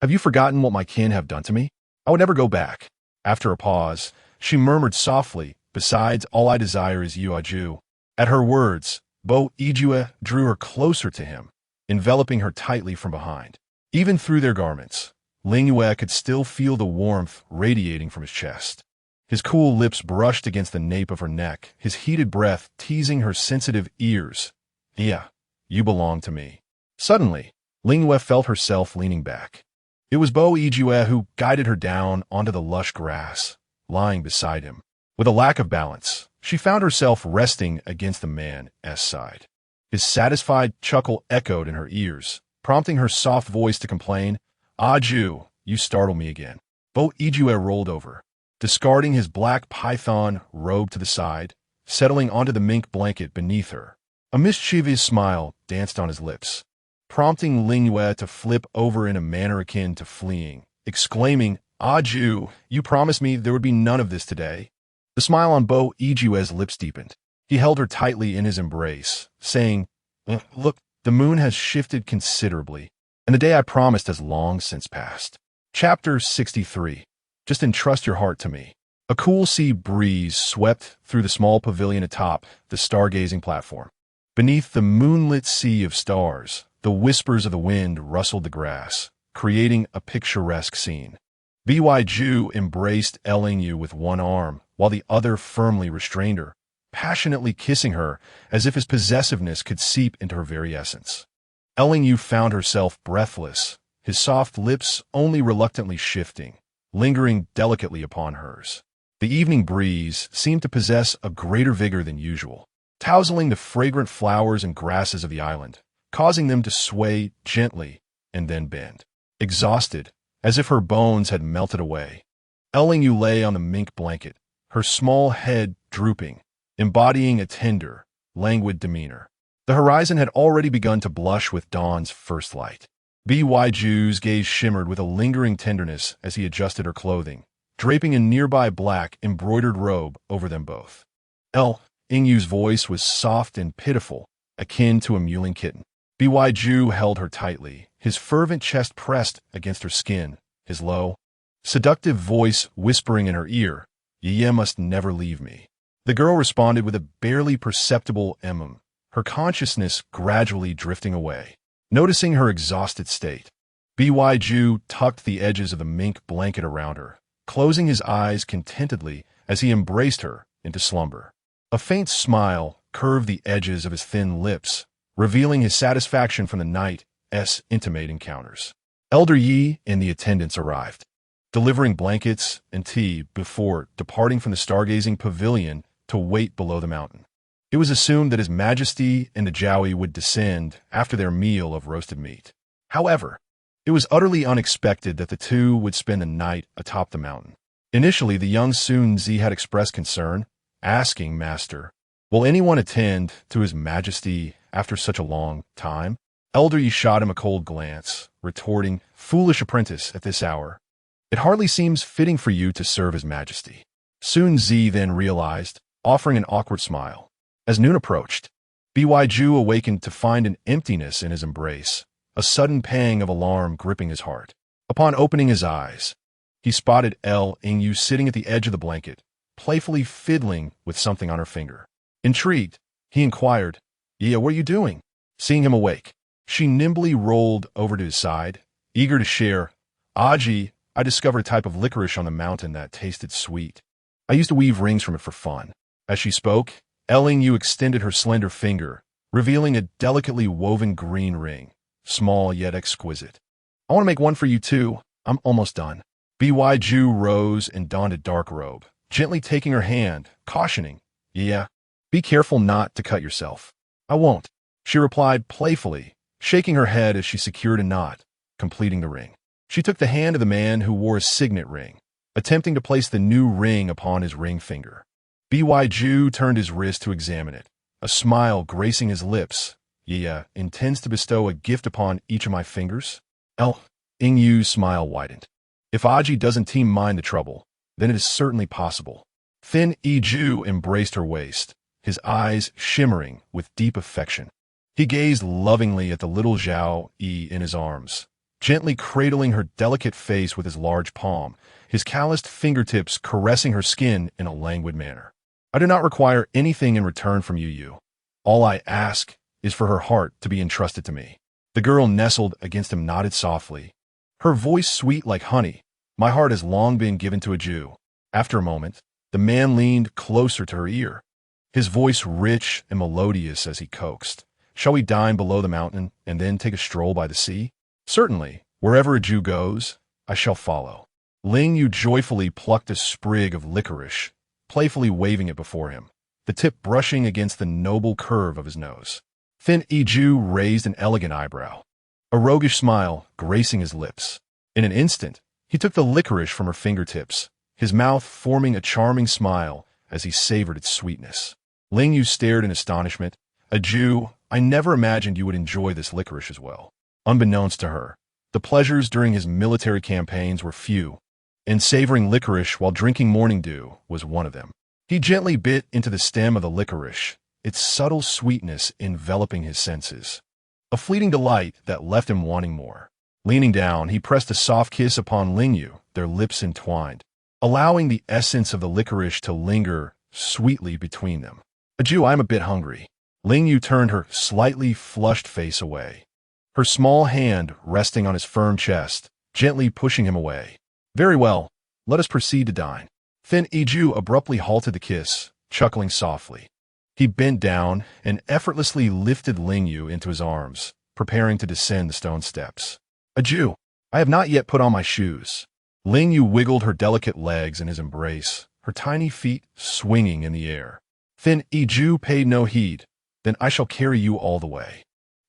have you forgotten what my kin have done to me? I would never go back. After a pause, she murmured softly, besides, all I desire is you, Ah, Ju. At her words, Bo Yue drew her closer to him, enveloping her tightly from behind. Even through their garments, Ling Yue could still feel the warmth radiating from his chest. His cool lips brushed against the nape of her neck, his heated breath teasing her sensitive ears. Yeah, you belong to me. Suddenly, Ling Yue felt herself leaning back. It was Bo Yue who guided her down onto the lush grass, lying beside him. With a lack of balance, she found herself resting against the man's side. His satisfied chuckle echoed in her ears, prompting her soft voice to complain, Ah, Ju, you startle me again. Bo Yue rolled over, discarding his black python robe to the side, settling onto the mink blanket beneath her. A mischievous smile danced on his lips, prompting Ling Yue to flip over in a manner akin to fleeing, exclaiming, Ah, Ju, you promised me there would be none of this today. The smile on Bo Yue's lips deepened. He held her tightly in his embrace, saying, Look, the moon has shifted considerably, and the day I promised has long since passed. Chapter 63. Just entrust your heart to me. A cool sea breeze swept through the small pavilion atop the stargazing platform. Beneath the moonlit sea of stars, the whispers of the wind rustled the grass, creating a picturesque scene. Ju embraced Ling Yue with one arm, while the other firmly restrained her, passionately kissing her as if his possessiveness could seep into her very essence. Ling Yue found herself breathless, his soft lips only reluctantly shifting, lingering delicately upon hers. The evening breeze seemed to possess a greater vigor than usual, tousling the fragrant flowers and grasses of the island, causing them to sway gently and then bend. Exhausted, as if her bones had melted away, Ling Yue lay on the mink blanket, her small head drooping, embodying a tender, languid demeanor. The horizon had already begun to blush with dawn's first light. Ju's gaze shimmered with a lingering tenderness as he adjusted her clothing, draping a nearby black embroidered robe over them both. Ling Yue's voice was soft and pitiful, akin to a mewling kitten. Ju held her tightly, his fervent chest pressed against her skin, his low, seductive voice whispering in her ear, "Ye must never leave me." The girl responded with a barely perceptible her consciousness gradually drifting away. Noticing her exhausted state, Ju tucked the edges of the mink blanket around her, closing his eyes contentedly as he embraced her into slumber. A faint smile curved the edges of his thin lips, revealing his satisfaction from the night's intimate encounters. Elder Yi and the attendants arrived, delivering blankets and tea before departing from the stargazing pavilion to wait below the mountain. It was assumed that His Majesty and the Jowie would descend after their meal of roasted meat. However, it was utterly unexpected that the two would spend the night atop the mountain. Initially, the young Sun Zi had expressed concern, asking, "Master, will anyone attend to His Majesty after such a long time?" Elder Yi shot him a cold glance, retorting, "Foolish apprentice, at this hour. It hardly seems fitting for you to serve His Majesty." Sun Zi then realized, offering an awkward smile. As noon approached, Ju awakened to find an emptiness in his embrace, a sudden pang of alarm gripping his heart. Upon opening his eyes, he spotted Ling Yue sitting at the edge of the blanket, playfully fiddling with something on her finger. Intrigued, he inquired, "Yeah, what are you doing?" Seeing him awake, she nimbly rolled over to his side, eager to share. "Aji, I discovered a type of licorice on the mountain that tasted sweet. I used to weave rings from it for fun." As she spoke, Ling Yue extended her slender finger, revealing a delicately woven green ring, small yet exquisite. "I want to make one for you too. I'm almost done." Ju rose and donned a dark robe, gently taking her hand, cautioning, "Yeah, be careful not to cut yourself." "I won't," she replied playfully, shaking her head as she secured a knot, completing the ring. She took the hand of the man who wore a signet ring, attempting to place the new ring upon his ring finger. Ju turned his wrist to examine it, a smile gracing his lips. "Yeah, intends to bestow a gift upon each of my fingers?" Ling Yue's smile widened. "If Aji doesn't mind the trouble, then it is certainly possible." Thin Ju embraced her waist, his eyes shimmering with deep affection. He gazed lovingly at the little Zhao Yi in his arms, gently cradling her delicate face with his large palm, his calloused fingertips caressing her skin in a languid manner. "I do not require anything in return from you, Yu. All I ask is for her heart to be entrusted to me." The girl nestled against him nodded softly, her voice sweet like honey. "My heart has long been given to a Jew." After a moment, the man leaned closer to her ear, his voice rich and melodious as he coaxed, "Shall we dine below the mountain and then take a stroll by the sea?" "Certainly. Wherever a Jew goes, I shall follow." Ling Yue joyfully plucked a sprig of licorice, playfully waving it before him, the tip brushing against the noble curve of his nose. Thin Ju raised an elegant eyebrow, a roguish smile gracing his lips. In an instant, he took the licorice from her fingertips, his mouth forming a charming smile as he savored its sweetness. Ling Yue stared in astonishment. "A Jew, I never imagined you would enjoy this licorice as well." Unbeknownst to her, the pleasures during his military campaigns were few, and savoring licorice while drinking morning dew was one of them. He gently bit into the stem of the licorice, its subtle sweetness enveloping his senses. A fleeting delight that left him wanting more. Leaning down, he pressed a soft kiss upon Ling Yue, their lips entwined, allowing the essence of the licorice to linger sweetly between them. "A Jew, I am a bit hungry." Ling Yue turned her slightly flushed face away, her small hand resting on his firm chest, gently pushing him away. Very well, let us proceed to dine. Thin Iju abruptly halted the kiss, chuckling softly. He bent down and effortlessly lifted Ling Yue into his arms, preparing to descend the stone steps. Iju, I have not yet put on my shoes. Ling Yue wiggled her delicate legs in his embrace, her tiny feet swinging in the air. Thin Iju paid no heed. Then I shall carry you all the way.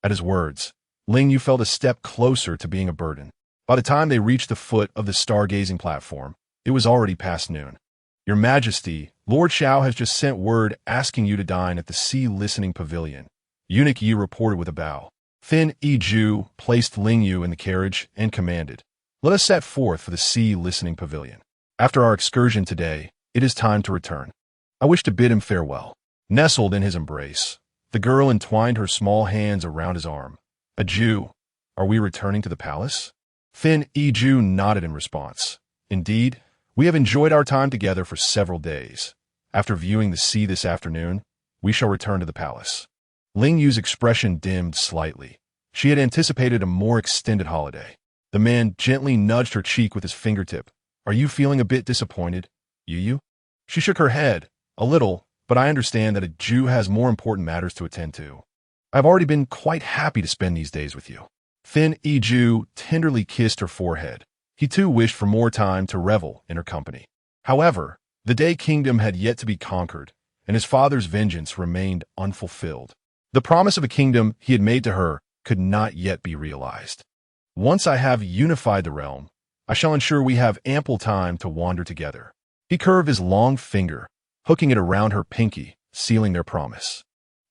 At his words, Ling Yue felt a step closer to being a burden. By the time they reached the foot of the stargazing platform, it was already past noon. Your Majesty, Lord Xiao has just sent word asking you to dine at the Sea Listening Pavilion. Eunuch Yi reported with a bow. Thin Iju placed Ling Yue in the carriage and commanded, "Let us set forth for the Sea Listening Pavilion. After our excursion today, it is time to return." I wish to bid him farewell. Nestled in his embrace, the girl entwined her small hands around his arm. Iju, are we returning to the palace? Thin Iju nodded in response. Indeed, we have enjoyed our time together for several days. After viewing the sea this afternoon, we shall return to the palace. Ling Yue's expression dimmed slightly. She had anticipated a more extended holiday. The man gently nudged her cheek with his fingertip. Are you feeling a bit disappointed, Yu? She shook her head. A little, but I understand that a Jew has more important matters to attend to. I've already been quite happy to spend these days with you. Thin Iju tenderly kissed her forehead. He too wished for more time to revel in her company. However, the Day Kingdom had yet to be conquered, and his father's vengeance remained unfulfilled. The promise of a kingdom he had made to her could not yet be realized. Once I have unified the realm, I shall ensure we have ample time to wander together. He curved his long finger, hooking it around her pinky, sealing their promise.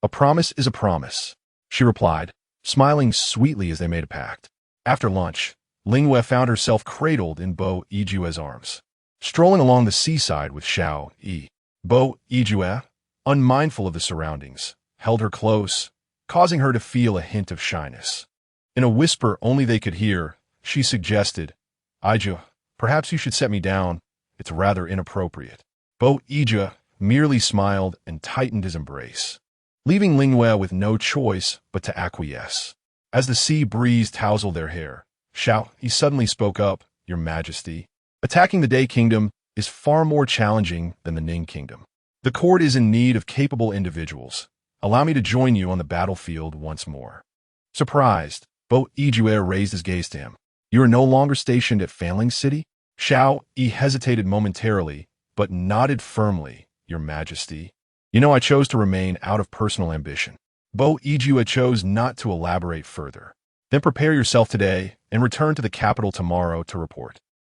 A promise is a promise, she replied, smiling sweetly as they made a pact. After lunch, Ling Yue found herself cradled in Bo Yijue's arms, strolling along the seaside with Xiao Yi. Bo Yijue, unmindful of the surroundings, held her close, causing her to feel a hint of shyness. In a whisper only they could hear, she suggested, Iju, perhaps you should set me down. It's rather inappropriate. Bo Yijue merely smiled and tightened his embrace, leaving Ling Yue with no choice but to acquiesce. As the sea breeze tousled their hair, Xiao Yi suddenly spoke up, Your Majesty, attacking the Day Kingdom is far more challenging than the Ning Kingdom. The court is in need of capable individuals. Allow me to join you on the battlefield once more. Surprised, Bo Yijue raised his gaze to him. You are no longer stationed at Fanling City? Xiao Yi hesitated momentarily, but nodded firmly, Your Majesty. You know I chose to remain out of personal ambition. Bo Yijue chose not to elaborate further. Then prepare yourself today and return to the capital tomorrow to report.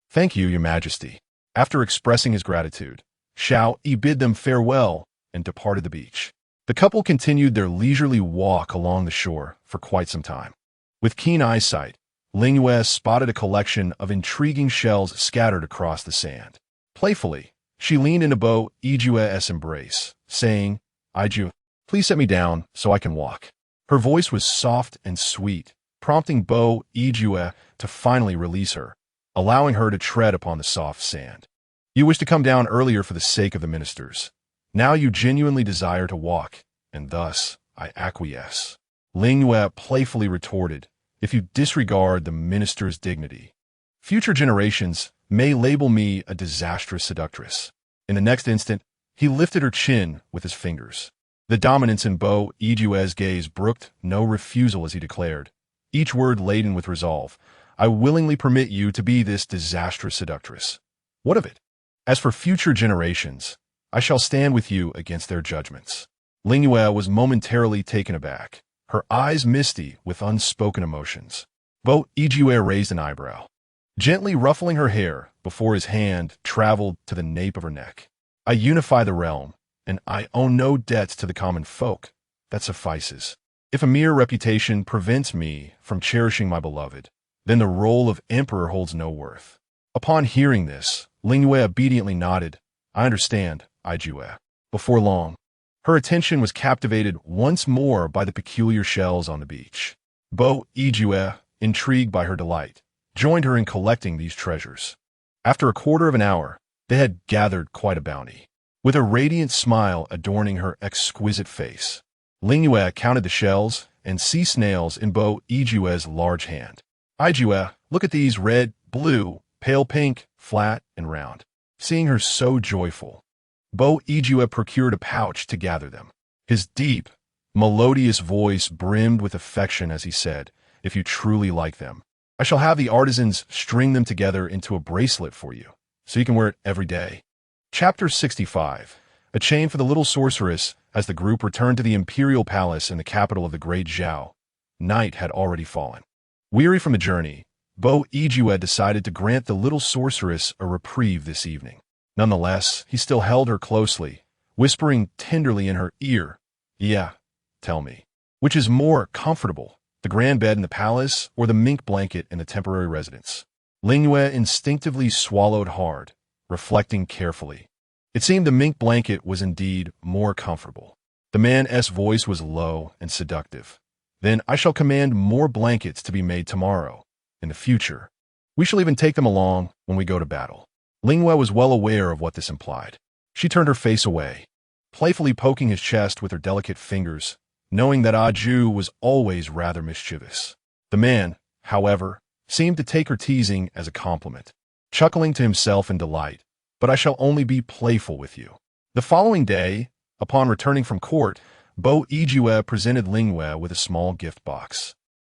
Thank you, Your Majesty. After expressing his gratitude, Xiao Yi bid them farewell and departed the beach. The couple continued their leisurely walk along the shore for quite some time. With keen eyesight, Ling Yue spotted a collection of intriguing shells scattered across the sand. Playfully, she leaned into Bo Yijue's embrace, saying, Iju, please set me down so I can walk. Her voice was soft and sweet, prompting Bo Yijue to finally release her, allowing her to tread upon the soft sand. You wish to come down earlier for the sake of the ministers. Now you genuinely desire to walk, and thus I acquiesce. Ling Yue playfully retorted, if you disregard the minister's dignity, future generations may label me a disastrous seductress. In the next instant, he lifted her chin with his fingers. The dominance in Bo Yijue's gaze brooked no refusal as he declared, each word laden with resolve, I willingly permit you to be this disastrous seductress. What of it? As for future generations, I shall stand with you against their judgments. Ling Yue was momentarily taken aback, her eyes misty with unspoken emotions. Bo Yijue raised an eyebrow, gently ruffling her hair before his hand traveled to the nape of her neck. I unify the realm, and I owe no debts to the common folk. That suffices. If a mere reputation prevents me from cherishing my beloved, then the role of emperor holds no worth. Upon hearing this, Ling Yue obediently nodded. I understand, Ijue. Before long, her attention was captivated once more by the peculiar shells on the beach. Bo Yijue, intrigued by her delight, joined her in collecting these treasures. After a quarter of an hour, they had gathered quite a bounty. With a radiant smile adorning her exquisite face, Ling Yue counted the shells and sea snails in Bo Yijue's large hand. Ijue, look at these red, blue, pale pink, flat, and round. Seeing her so joyful, Bo Ijue procured a pouch to gather them. His deep, melodious voice brimmed with affection as he said, "If you truly like them, I shall have the artisans string them together into a bracelet for you, so you can wear it every day." Chapter 65. A chain for the little sorceress. As the group returned to the imperial palace in the capital of the great Zhao, night had already fallen. Weary from the journey, Bo Ijue decided to grant the little sorceress a reprieve this evening. Nonetheless, he still held her closely, whispering tenderly in her ear, "Yeah, tell me, which is more comfortable, the grand bed in the palace or the mink blanket in the temporary residence?" Ling Yue instinctively swallowed hard, reflecting carefully. It seemed the mink blanket was indeed more comfortable. The man's voice was low and seductive. "Then I shall command more blankets to be made tomorrow. In the future, we shall even take them along when we go to battle." Ling Yue was well aware of what this implied. She turned her face away, playfully poking his chest with her delicate fingers, knowing that Aju was always rather mischievous. The man, however, seemed to take her teasing as a compliment, chuckling to himself in delight. "But I shall only be playful with you." The following day, upon returning from court, Bo Ijue presented Ling Yue with a small gift box.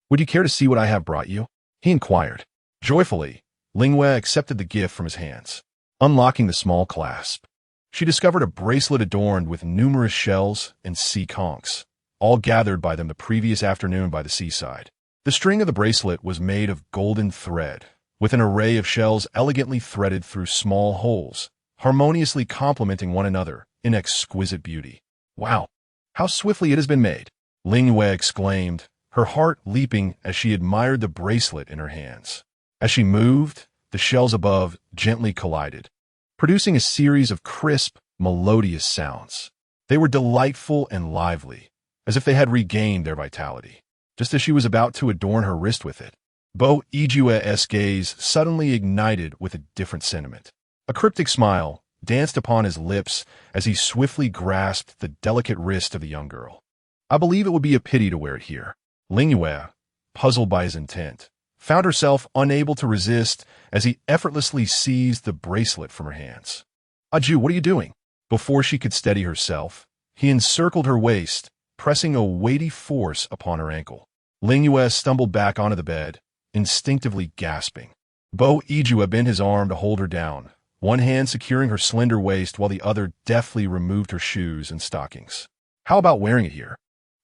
"Would you care to see what I have brought you?" he inquired. Joyfully, Ling Yue accepted the gift from his hands. Unlocking the small clasp, she discovered a bracelet adorned with numerous shells and sea conchs, all gathered by them the previous afternoon by the seaside. The string of the bracelet was made of golden thread, with an array of shells elegantly threaded through small holes, harmoniously complementing one another in exquisite beauty. "Wow, how swiftly it has been made!" Ling Yue exclaimed, her heart leaping as she admired the bracelet in her hands. As she moved, the shells above gently collided, producing a series of crisp, melodious sounds. They were delightful and lively, as if they had regained their vitality. Just as she was about to adorn her wrist with it, Bo Ijue's gaze suddenly ignited with a different sentiment. A cryptic smile danced upon his lips as he swiftly grasped the delicate wrist of the young girl. "I believe it would be a pity to wear it here." Ling Yue, puzzled by his intent, found herself unable to resist as he effortlessly seized the bracelet from her hands. "Aju, what are you doing?" Before she could steady herself, he encircled her waist, pressing a weighty force upon her ankle. Ling Yue stumbled back onto the bed, instinctively gasping. Bo Ijue bent his arm to hold her down, one hand securing her slender waist while the other deftly removed her shoes and stockings. "How about wearing it here?"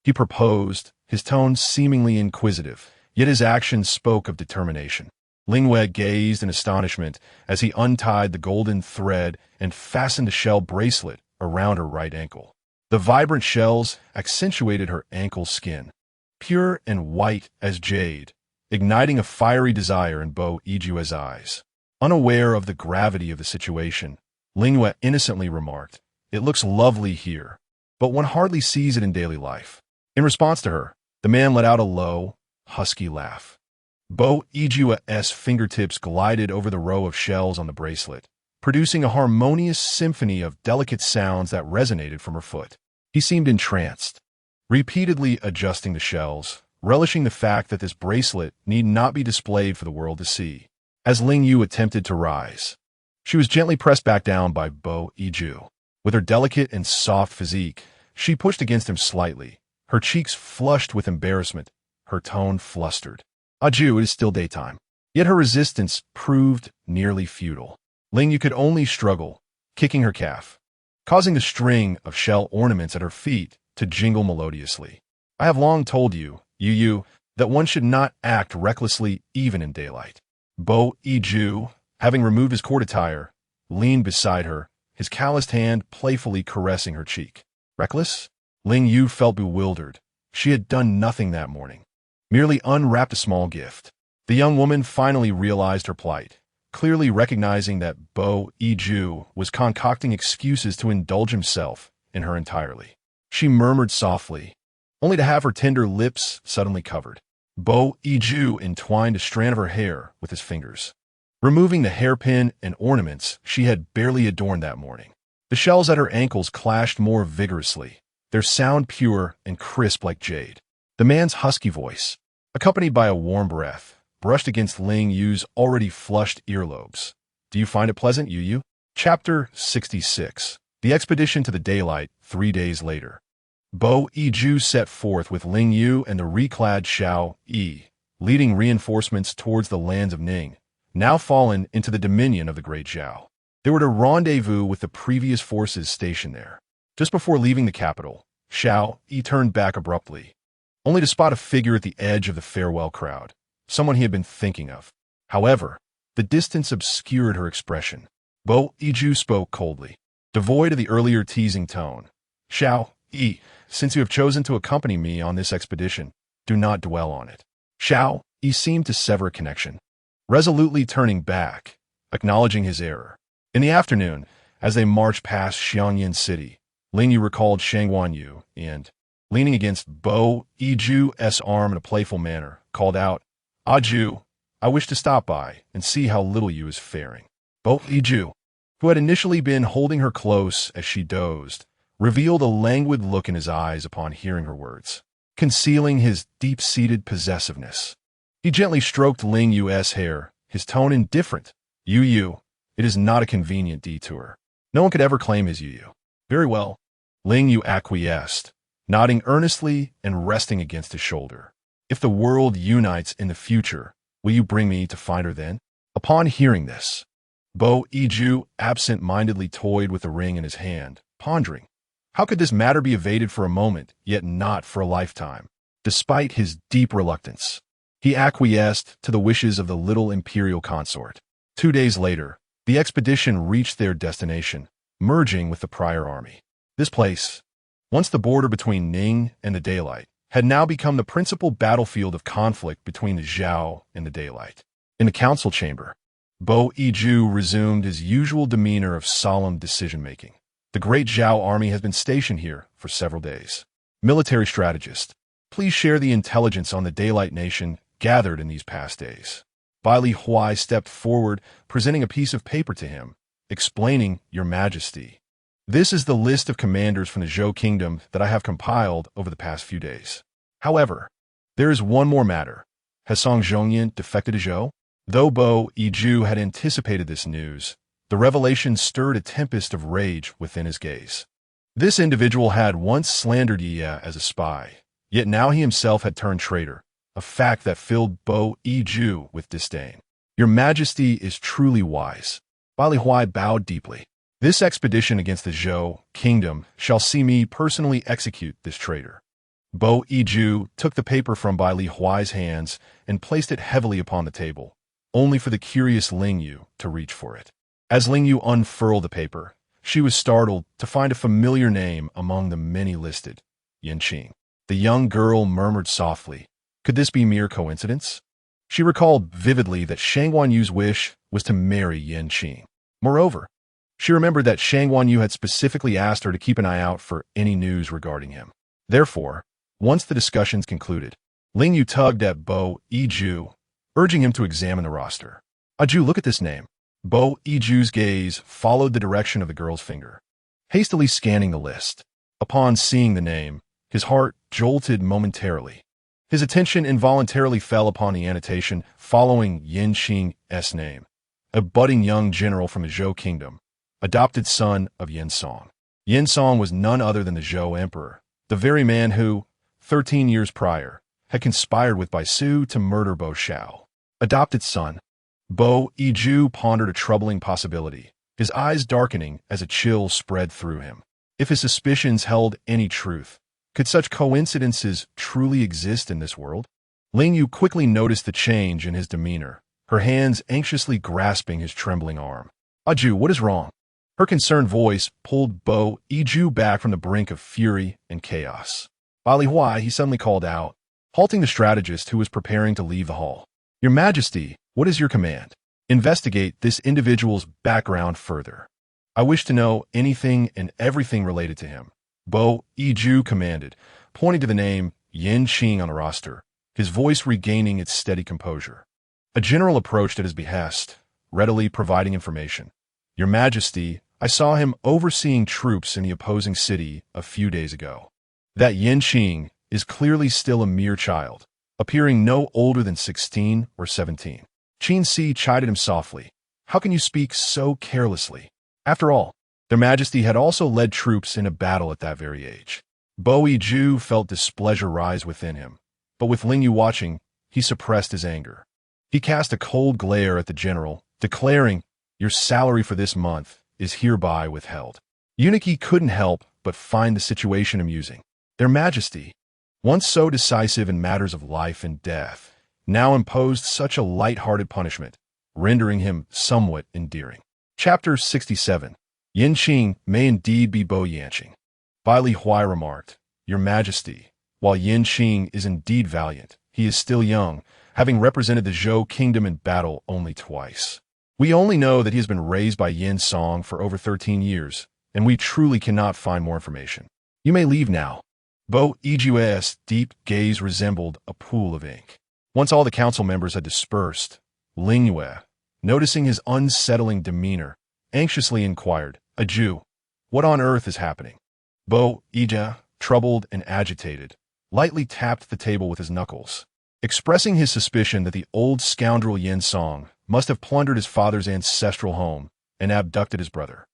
he proposed, his tone seemingly inquisitive, yet his actions spoke of determination. Ling Yue gazed in astonishment as he untied the golden thread and fastened a shell bracelet around her right ankle. The vibrant shells accentuated her ankle skin, pure and white as jade, igniting a fiery desire in Bo Ijue's eyes. Unaware of the gravity of the situation, Ling Yue innocently remarked, "It looks lovely here, but one hardly sees it in daily life." In response to her, the man let out a low, husky laugh. Bo Ijue's fingertips glided over the row of shells on the bracelet, producing a harmonious symphony of delicate sounds that resonated from her foot. He seemed entranced, repeatedly adjusting the shells, relishing the fact that this bracelet need not be displayed for the world to see. As Ling Yue attempted to rise, she was gently pressed back down by Bo Ijue. With her delicate and soft physique, she pushed against him slightly, her cheeks flushed with embarrassment, her tone flustered. "Aju, it is still daytime." Yet her resistance proved nearly futile. Ling Yue could only struggle, kicking her calf, causing the string of shell ornaments at her feet to jingle melodiously. "I have long told you, Yu, that one should not act recklessly even in daylight." Bo Ijue, having removed his court attire, leaned beside her, his calloused hand playfully caressing her cheek. Reckless? Ling Yue felt bewildered. She had done nothing that morning, merely unwrapped a small gift. The young woman finally realized her plight, clearly recognizing that Bo Ijue was concocting excuses to indulge himself in her entirely. She murmured softly, only to have her tender lips suddenly covered. Bo Ijue entwined a strand of her hair with his fingers, removing the hairpin and ornaments she had barely adorned that morning. The shells at her ankles clashed more vigorously, their sound pure and crisp like jade. The man's husky voice, accompanied by a warm breath, brushed against Ling Yue's already flushed earlobes. Do you find it pleasant, Yu? Chapter 66. The expedition to the daylight 3 days later. Bo Yiju set forth with Ling Yue and the reclad Xiao Yi, leading reinforcements towards the lands of Ning, now fallen into the dominion of the great Zhao. They were to rendezvous with the previous forces stationed there. Just before leaving the capital, Xiao Yi turned back abruptly, only to spot a figure at the edge of the farewell crowd, someone he had been thinking of. However, the distance obscured her expression. Bo Yiju spoke coldly, devoid of the earlier teasing tone. Xiao Yi, since you have chosen to accompany me on this expedition, do not dwell on it. Xiao Yi seemed to sever a connection, resolutely turning back, acknowledging his error. In the afternoon, as they marched past Xiangyan City, Ling Yue recalled Shangguan Yu and, leaning against Bo Yiju's arm in a playful manner, called out, "Aju, I wish to stop by and see how little Yu is faring." Bo Yiju, who had initially been holding her close as she dozed, revealed a languid look in his eyes upon hearing her words, concealing his deep-seated possessiveness. He gently stroked Ling Yue's hair, his tone indifferent. Yu, it is not a convenient detour. No one could ever claim his Yu. Very well. Ling Yue acquiesced, nodding earnestly and resting against his shoulder. If the world unites in the future, will you bring me to find her then? Upon hearing this, Bo Yiju absent-mindedly toyed with the ring in his hand, pondering. How could this matter be evaded for a moment, yet not for a lifetime? Despite his deep reluctance, he acquiesced to the wishes of the little imperial consort. 2 days later, the expedition reached their destination, merging with the prior army. This place, once the border between Ning and the daylight, had now become the principal battlefield of conflict between the Zhao and the daylight. In the council chamber, Bo Yiju resumed his usual demeanor of solemn decision-making. The great Zhao army has been stationed here for several days. Military strategist, please share the intelligence on the Daylight Nation gathered in these past days. Bai Li Huai stepped forward, presenting a piece of paper to him, explaining, Your Majesty. This is the list of commanders from the Zhou Kingdom that I have compiled over the past few days. However, there is one more matter. Has Song Zhongyan defected to Zhou? Though Bo Yiju had anticipated this news, the revelation stirred a tempest of rage within his gaze. This individual had once slandered Ye as a spy, yet now he himself had turned traitor, a fact that filled Bo Yiju with disdain. Your Majesty is truly wise. Bai Li Huai bowed deeply. This expedition against the Zhou Kingdom shall see me personally execute this traitor. Bo Yiju took the paper from Bai Li Huai's hands and placed it heavily upon the table, only for the curious Ling Yue to reach for it. As Ling Yue unfurled the paper, she was startled to find a familiar name among the many listed, Yanqing. The young girl murmured softly, could this be mere coincidence? She recalled vividly that Shangguan Yu's wish was to marry Yanqing. Moreover, she remembered that Shangguan Yu had specifically asked her to keep an eye out for any news regarding him. Therefore, once the discussions concluded, Ling Yue tugged at Bo Yiju, urging him to examine the roster. Aju, look at this name. Bo Yiju's gaze followed the direction of the girl's finger, hastily scanning the list. Upon seeing the name, his heart jolted momentarily. His attention involuntarily fell upon the annotation following Yanqing's name, a budding young general from the Zhou Kingdom, adopted son of Yen Song. Yen Song was none other than the Zhou Emperor, the very man who, 13 years prior, had conspired with Bai Su to murder Bo Xiao. Adopted son. Bo Yiju pondered a troubling possibility, his eyes darkening as a chill spread through him. If his suspicions held any truth, could such coincidences truly exist in this world? Ling Yue quickly noticed the change in his demeanor, her hands anxiously grasping his trembling arm. Aju, what is wrong? Her concerned voice pulled Bo Yiju back from the brink of fury and chaos. Bai Li Huai, he suddenly called out, halting the strategist who was preparing to leave the hall. Your Majesty, what is your command? Investigate this individual's background further. I wish to know anything and everything related to him. Bo Yiju commanded, pointing to the name Yanqing on the roster, his voice regaining its steady composure. A general approached at his behest, readily providing information. Your Majesty, I saw him overseeing troops in the opposing city a few days ago. That Yanqing is clearly still a mere child, appearing no older than 16 or 17. Qin Si chided him softly. How can you speak so carelessly? After all, their majesty had also led troops in a battle at that very age. Bo Yiju felt displeasure rise within him, but with Ling Yue watching, he suppressed his anger. He cast a cold glare at the general, declaring, Your salary for this month is hereby withheld. Eunuchy couldn't help but find the situation amusing. Their majesty, once so decisive in matters of life and death, now imposed such a light-hearted punishment, rendering him somewhat endearing. Chapter 67. Yin Qing may indeed be Bo Yanqing. Bai Li Huai remarked, Your Majesty, while Yin Qing is indeed valiant, he is still young, having represented the Zhou kingdom in battle only twice. We only know that he has been raised by Yin Song for over 13 years, and we truly cannot find more information. You may leave now. Bo Yijue's deep gaze resembled a pool of ink. Once all the council members had dispersed, Ling Yue, noticing his unsettling demeanor, anxiously inquired, A Jew, what on earth is happening? Bo Yiju, troubled and agitated, lightly tapped the table with his knuckles, expressing his suspicion that the old scoundrel Yin Song must have plundered his father's ancestral home and abducted his brother.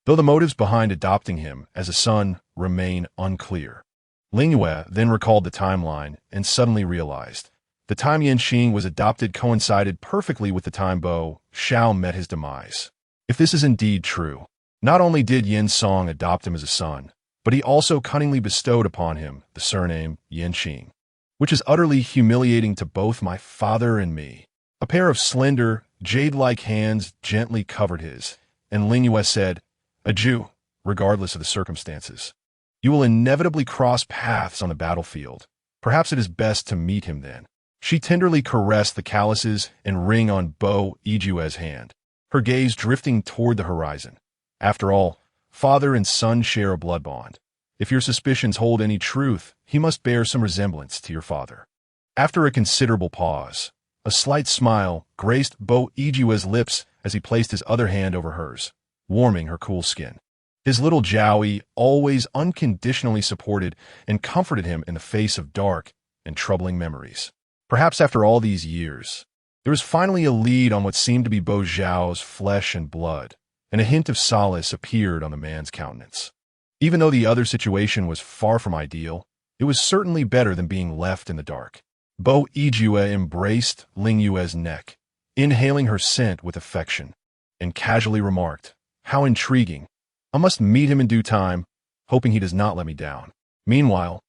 Though the motives behind adopting him as a son remain unclear. Ling Yue then recalled the timeline and suddenly realized the time Yin Qing was adopted coincided perfectly with the time Bo Xiao met his demise. If this is indeed true, not only did Yin Song adopt him as a son, but he also cunningly bestowed upon him the surname Yin Qing, which is utterly humiliating to both my father and me. A pair of slender, jade-like hands gently covered his, and Ling Yue said, A Jew, regardless of the circumstances. You will inevitably cross paths on the battlefield. Perhaps it is best to meet him then. She tenderly caressed the calluses and ring on Bo Yijue's hand, her gaze drifting toward the horizon. After all, father and son share a blood bond. If your suspicions hold any truth, he must bear some resemblance to your father. After a considerable pause, a slight smile graced Bo Yijue's lips as he placed his other hand over hers, warming her cool skin. His little Jowie always unconditionally supported and comforted him in the face of dark and troubling memories. Perhaps after all these years, there was finally a lead on what seemed to be Bo Zhao's flesh and blood, and a hint of solace appeared on the man's countenance. Even though the other situation was far from ideal, it was certainly better than being left in the dark. Bo Yijue embraced Ling Yue's neck, inhaling her scent with affection, and casually remarked, How intriguing. I must meet him in due time, hoping he does not let me down. Meanwhile,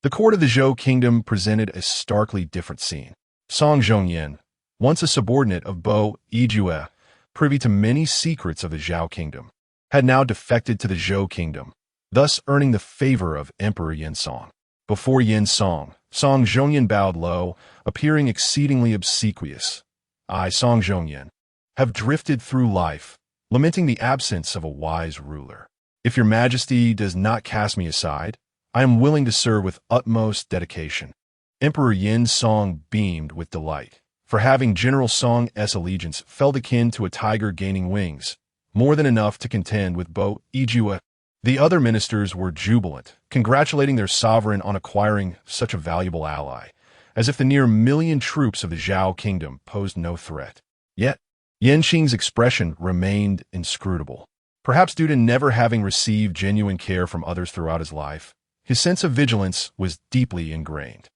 the court of the Zhou kingdom presented a starkly different scene. Song Zhongyan, once a subordinate of Bo Yijue, privy to many secrets of the Zhao kingdom, had now defected to the Zhou kingdom, thus earning the favor of Emperor Yin Song. Before Yin Song, Song Zhongyan bowed low, appearing exceedingly obsequious. I, Song Zhongyan, have drifted through life, lamenting the absence of a wise ruler. If your majesty does not cast me aside, I am willing to serve with utmost dedication. Emperor Yin Song beamed with delight, for having General Song's allegiance felt akin to a tiger gaining wings, more than enough to contend with Bo Yijue. The other ministers were jubilant, congratulating their sovereign on acquiring such a valuable ally, as if the near million troops of the Zhao kingdom posed no threat. Yet, Yin Qing's expression remained inscrutable. Perhaps due to never having received genuine care from others throughout his life, his sense of vigilance was deeply ingrained.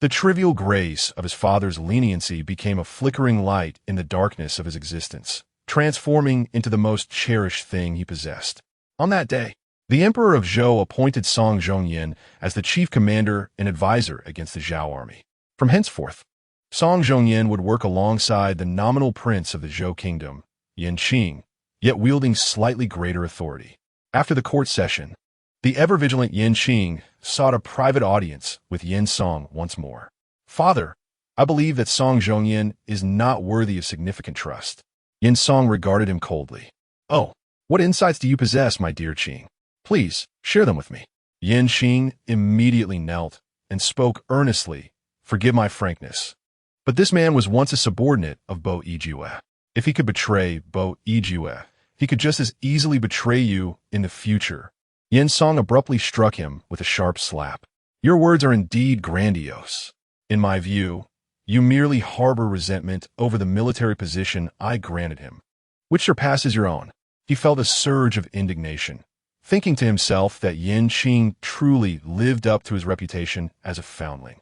The trivial grace of his father's leniency became a flickering light in the darkness of his existence, transforming into the most cherished thing he possessed. On that day, the Emperor of Zhou appointed Song Zhongyan as the chief commander and advisor against the Zhao army. From henceforth, Song Zhongyan would work alongside the nominal prince of the Zhou kingdom, Yin Qing, yet wielding slightly greater authority. After the court session, the ever-vigilant Yin Qing sought a private audience with Yin Song once more. Father, I believe that Song Zhongyan is not worthy of significant trust. Yin Song regarded him coldly. Oh, what insights do you possess, my dear Qing? Please, share them with me. Yin Qing immediately knelt and spoke earnestly. Forgive my frankness, but this man was once a subordinate of Bo Yijue. If he could betray Bo Yijue, he could just as easily betray you in the future. Yin Song abruptly struck him with a sharp slap. Your words are indeed grandiose. In my view, you merely harbor resentment over the military position I granted him, which surpasses your own. He felt a surge of indignation, thinking to himself that Yin Qing truly lived up to his reputation as a foundling,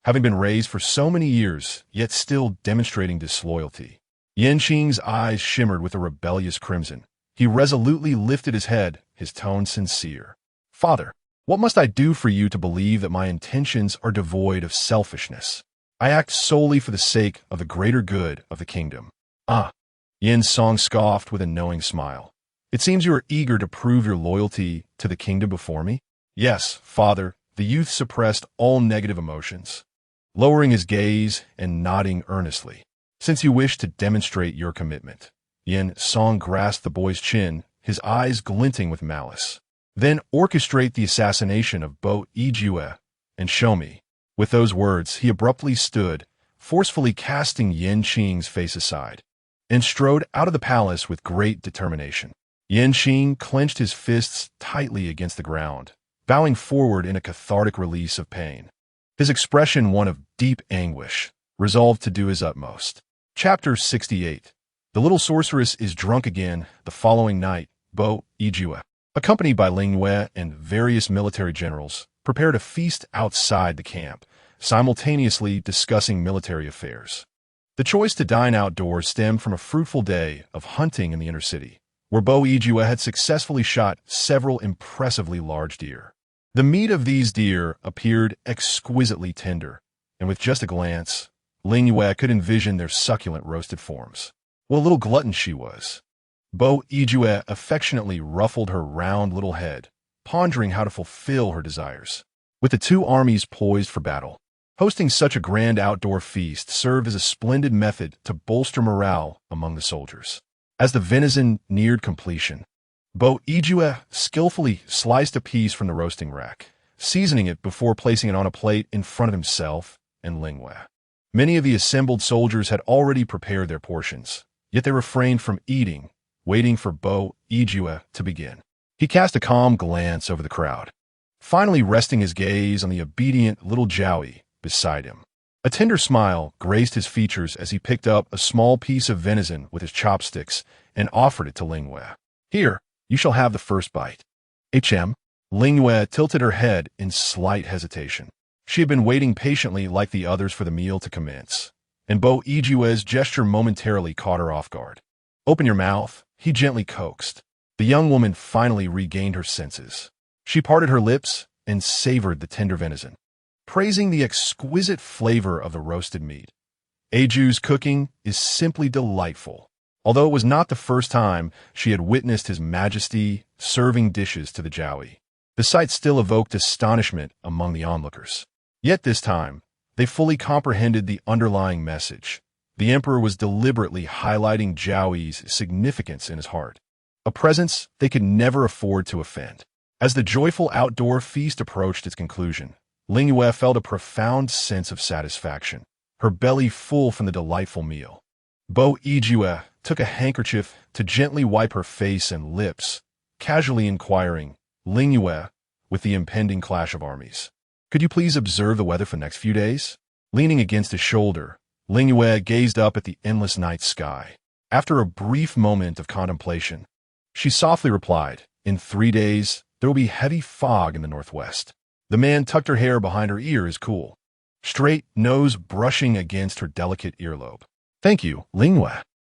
having been raised for so many years, yet still demonstrating disloyalty. Yin Qing's eyes shimmered with a rebellious crimson. He resolutely lifted his head, his tone sincere. Father, what must I do for you to believe that my intentions are devoid of selfishness? I act solely for the sake of the greater good of the kingdom. Ah, Yin Song scoffed with a knowing smile. It seems you are eager to prove your loyalty to the kingdom before me? Yes, father, the youth suppressed all negative emotions, lowering his gaze and nodding earnestly. Since you wish to demonstrate your commitment. Yin Song grasped the boy's chin, his eyes glinting with malice. Then orchestrate the assassination of Bo Yue and show me. With those words, he abruptly stood, forcefully casting Yin Qing's face aside, and strode out of the palace with great determination. Yin Qing clenched his fists tightly against the ground, bowing forward in a cathartic release of pain. His expression one of deep anguish, resolved to do his utmost. Chapter 68. The little sorceress is drunk again. The following night, Bo Yue, accompanied by Ling Yue and various military generals, prepared a feast outside the camp, simultaneously discussing military affairs. The choice to dine outdoors stemmed from a fruitful day of hunting in the inner city, where Bo Yue had successfully shot several impressively large deer. The meat of these deer appeared exquisitely tender, and with just a glance, Ling Yue could envision their succulent roasted forms. What a little glutton she was. Bo Yue affectionately ruffled her round little head, pondering how to fulfill her desires. With the two armies poised for battle, hosting such a grand outdoor feast served as a splendid method to bolster morale among the soldiers. As the venison neared completion, Bo Yue skillfully sliced a piece from the roasting rack, seasoning it before placing it on a plate in front of himself and Ling Yue. Many of the assembled soldiers had already prepared their portions, yet they refrained from eating, waiting for Bo Yue to begin. He cast a calm glance over the crowd, finally resting his gaze on the obedient little Jowie beside him. A tender smile graced his features as he picked up a small piece of venison with his chopsticks and offered it to Ling Yue. Here, you shall have the first bite. Ling Yue tilted her head in slight hesitation. She had been waiting patiently like the others for the meal to commence, and Bo Yue's gesture momentarily caught her off guard. Open your mouth, he gently coaxed. The young woman finally regained her senses. She parted her lips and savored the tender venison, praising the exquisite flavor of the roasted meat. Aju's cooking is simply delightful, although it was not the first time she had witnessed His Majesty serving dishes to the Jowie. The sight still evoked astonishment among the onlookers. Yet this time, they fully comprehended the underlying message. The emperor was deliberately highlighting Jowie's significance in his heart, a presence they could never afford to offend. As the joyful outdoor feast approached its conclusion, Ling Yue felt a profound sense of satisfaction, her belly full from the delightful meal. Bo Yue took a handkerchief to gently wipe her face and lips, casually inquiring, Ling Yue, with the impending clash of armies, could you please observe the weather for the next few days? Leaning against his shoulder, Ling Yue gazed up at the endless night sky. After a brief moment of contemplation, she softly replied, in 3 days, there will be heavy fog in the northwest. The man tucked her hair behind her ears cool, straight nose brushing against her delicate earlobe. Thank you, Ling Yue.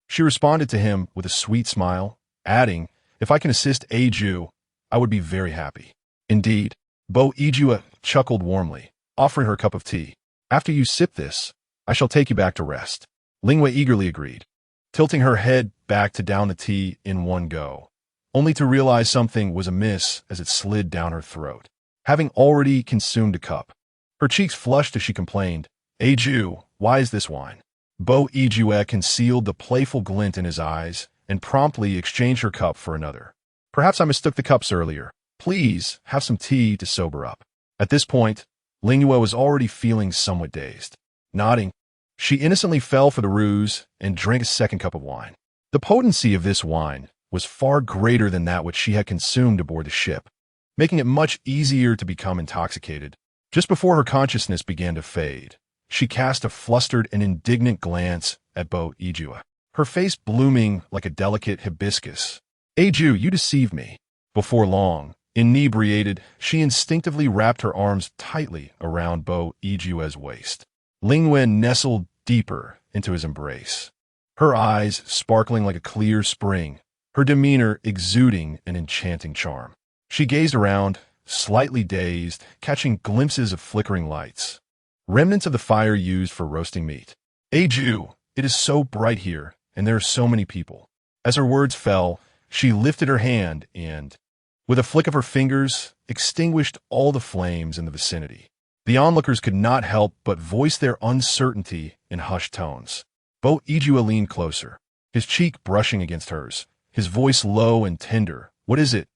She responded to him with a sweet smile, adding, if I can assist Aju, I would be very happy. Indeed, Bo Yue chuckled warmly, offering her a cup of tea. After you sip this, I shall take you back to rest. Ling Yue eagerly agreed, tilting her head back to down the tea in one go, only to realize something was amiss as it slid down her throat. Having already consumed a cup, her cheeks flushed as she complained, Aju, why is this wine? Bo Yue concealed the playful glint in his eyes and promptly exchanged her cup for another. Perhaps I mistook the cups earlier. Please, have some tea to sober up. At this point, Ling Yue was already feeling somewhat dazed. Nodding, she innocently fell for the ruse and drank a second cup of wine. The potency of this wine was far greater than that which she had consumed aboard the ship, making it much easier to become intoxicated. Just before her consciousness began to fade, she cast a flustered and indignant glance at Bo Yue, her face blooming like a delicate hibiscus. Ju, you deceived me. Before long, inebriated, she instinctively wrapped her arms tightly around Bo Yue's waist. Ling Yue nestled deeper into his embrace, her eyes sparkling like a clear spring, her demeanor exuding an enchanting charm. She gazed around, slightly dazed, catching glimpses of flickering lights, remnants of the fire used for roasting meat. Ju, it is so bright here, and there are so many people. As her words fell, she lifted her hand and, with a flick of her fingers, extinguished all the flames in the vicinity. The onlookers could not help but voice their uncertainty in hushed tones. Bo Yue leaned closer, his cheek brushing against hers, his voice low and tender. What is it,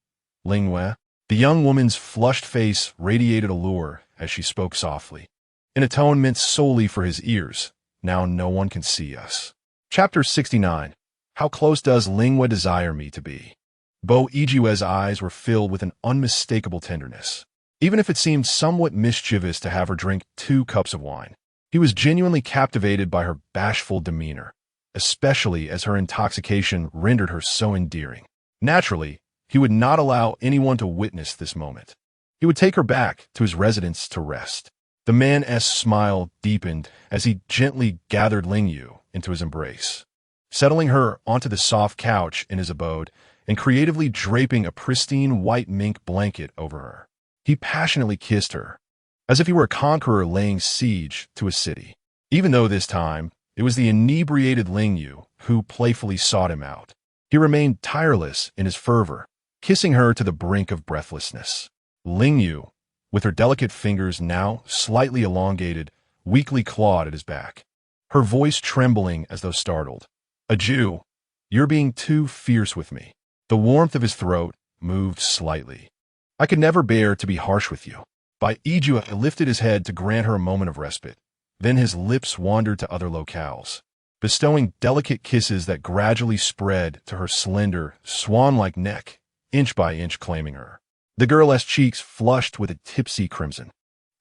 Ling Yue? The young woman's flushed face radiated allure as she spoke softly, in a tone meant solely for his ears. Now no one can see us. Chapter 69. How close does Ling Yue desire me to be? Bo Yue's eyes were filled with an unmistakable tenderness. Even if it seemed somewhat mischievous to have her drink 2 cups of wine, he was genuinely captivated by her bashful demeanor, especially as her intoxication rendered her so endearing. Naturally, he would not allow anyone to witness this moment. He would take her back to his residence to rest. The man's smile deepened as he gently gathered Ling Yue into his embrace, settling her onto the soft couch in his abode and creatively draping a pristine white mink blanket over her. He passionately kissed her, as if he were a conqueror laying siege to a city. Even though this time, it was the inebriated Ling Yue who playfully sought him out. He remained tireless in his fervor, kissing her to the brink of breathlessness. Ling Yue, with her delicate fingers now slightly elongated, weakly clawed at his back, her voice trembling as though startled. Ju, you're being too fierce with me. The warmth of his throat moved slightly. I could never bear to be harsh with you. Bo Yue lifted his head to grant her a moment of respite. Then his lips wandered to other locales, bestowing delicate kisses that gradually spread to her slender, swan-like neck, inch by inch claiming her. The girl's cheeks flushed with a tipsy crimson,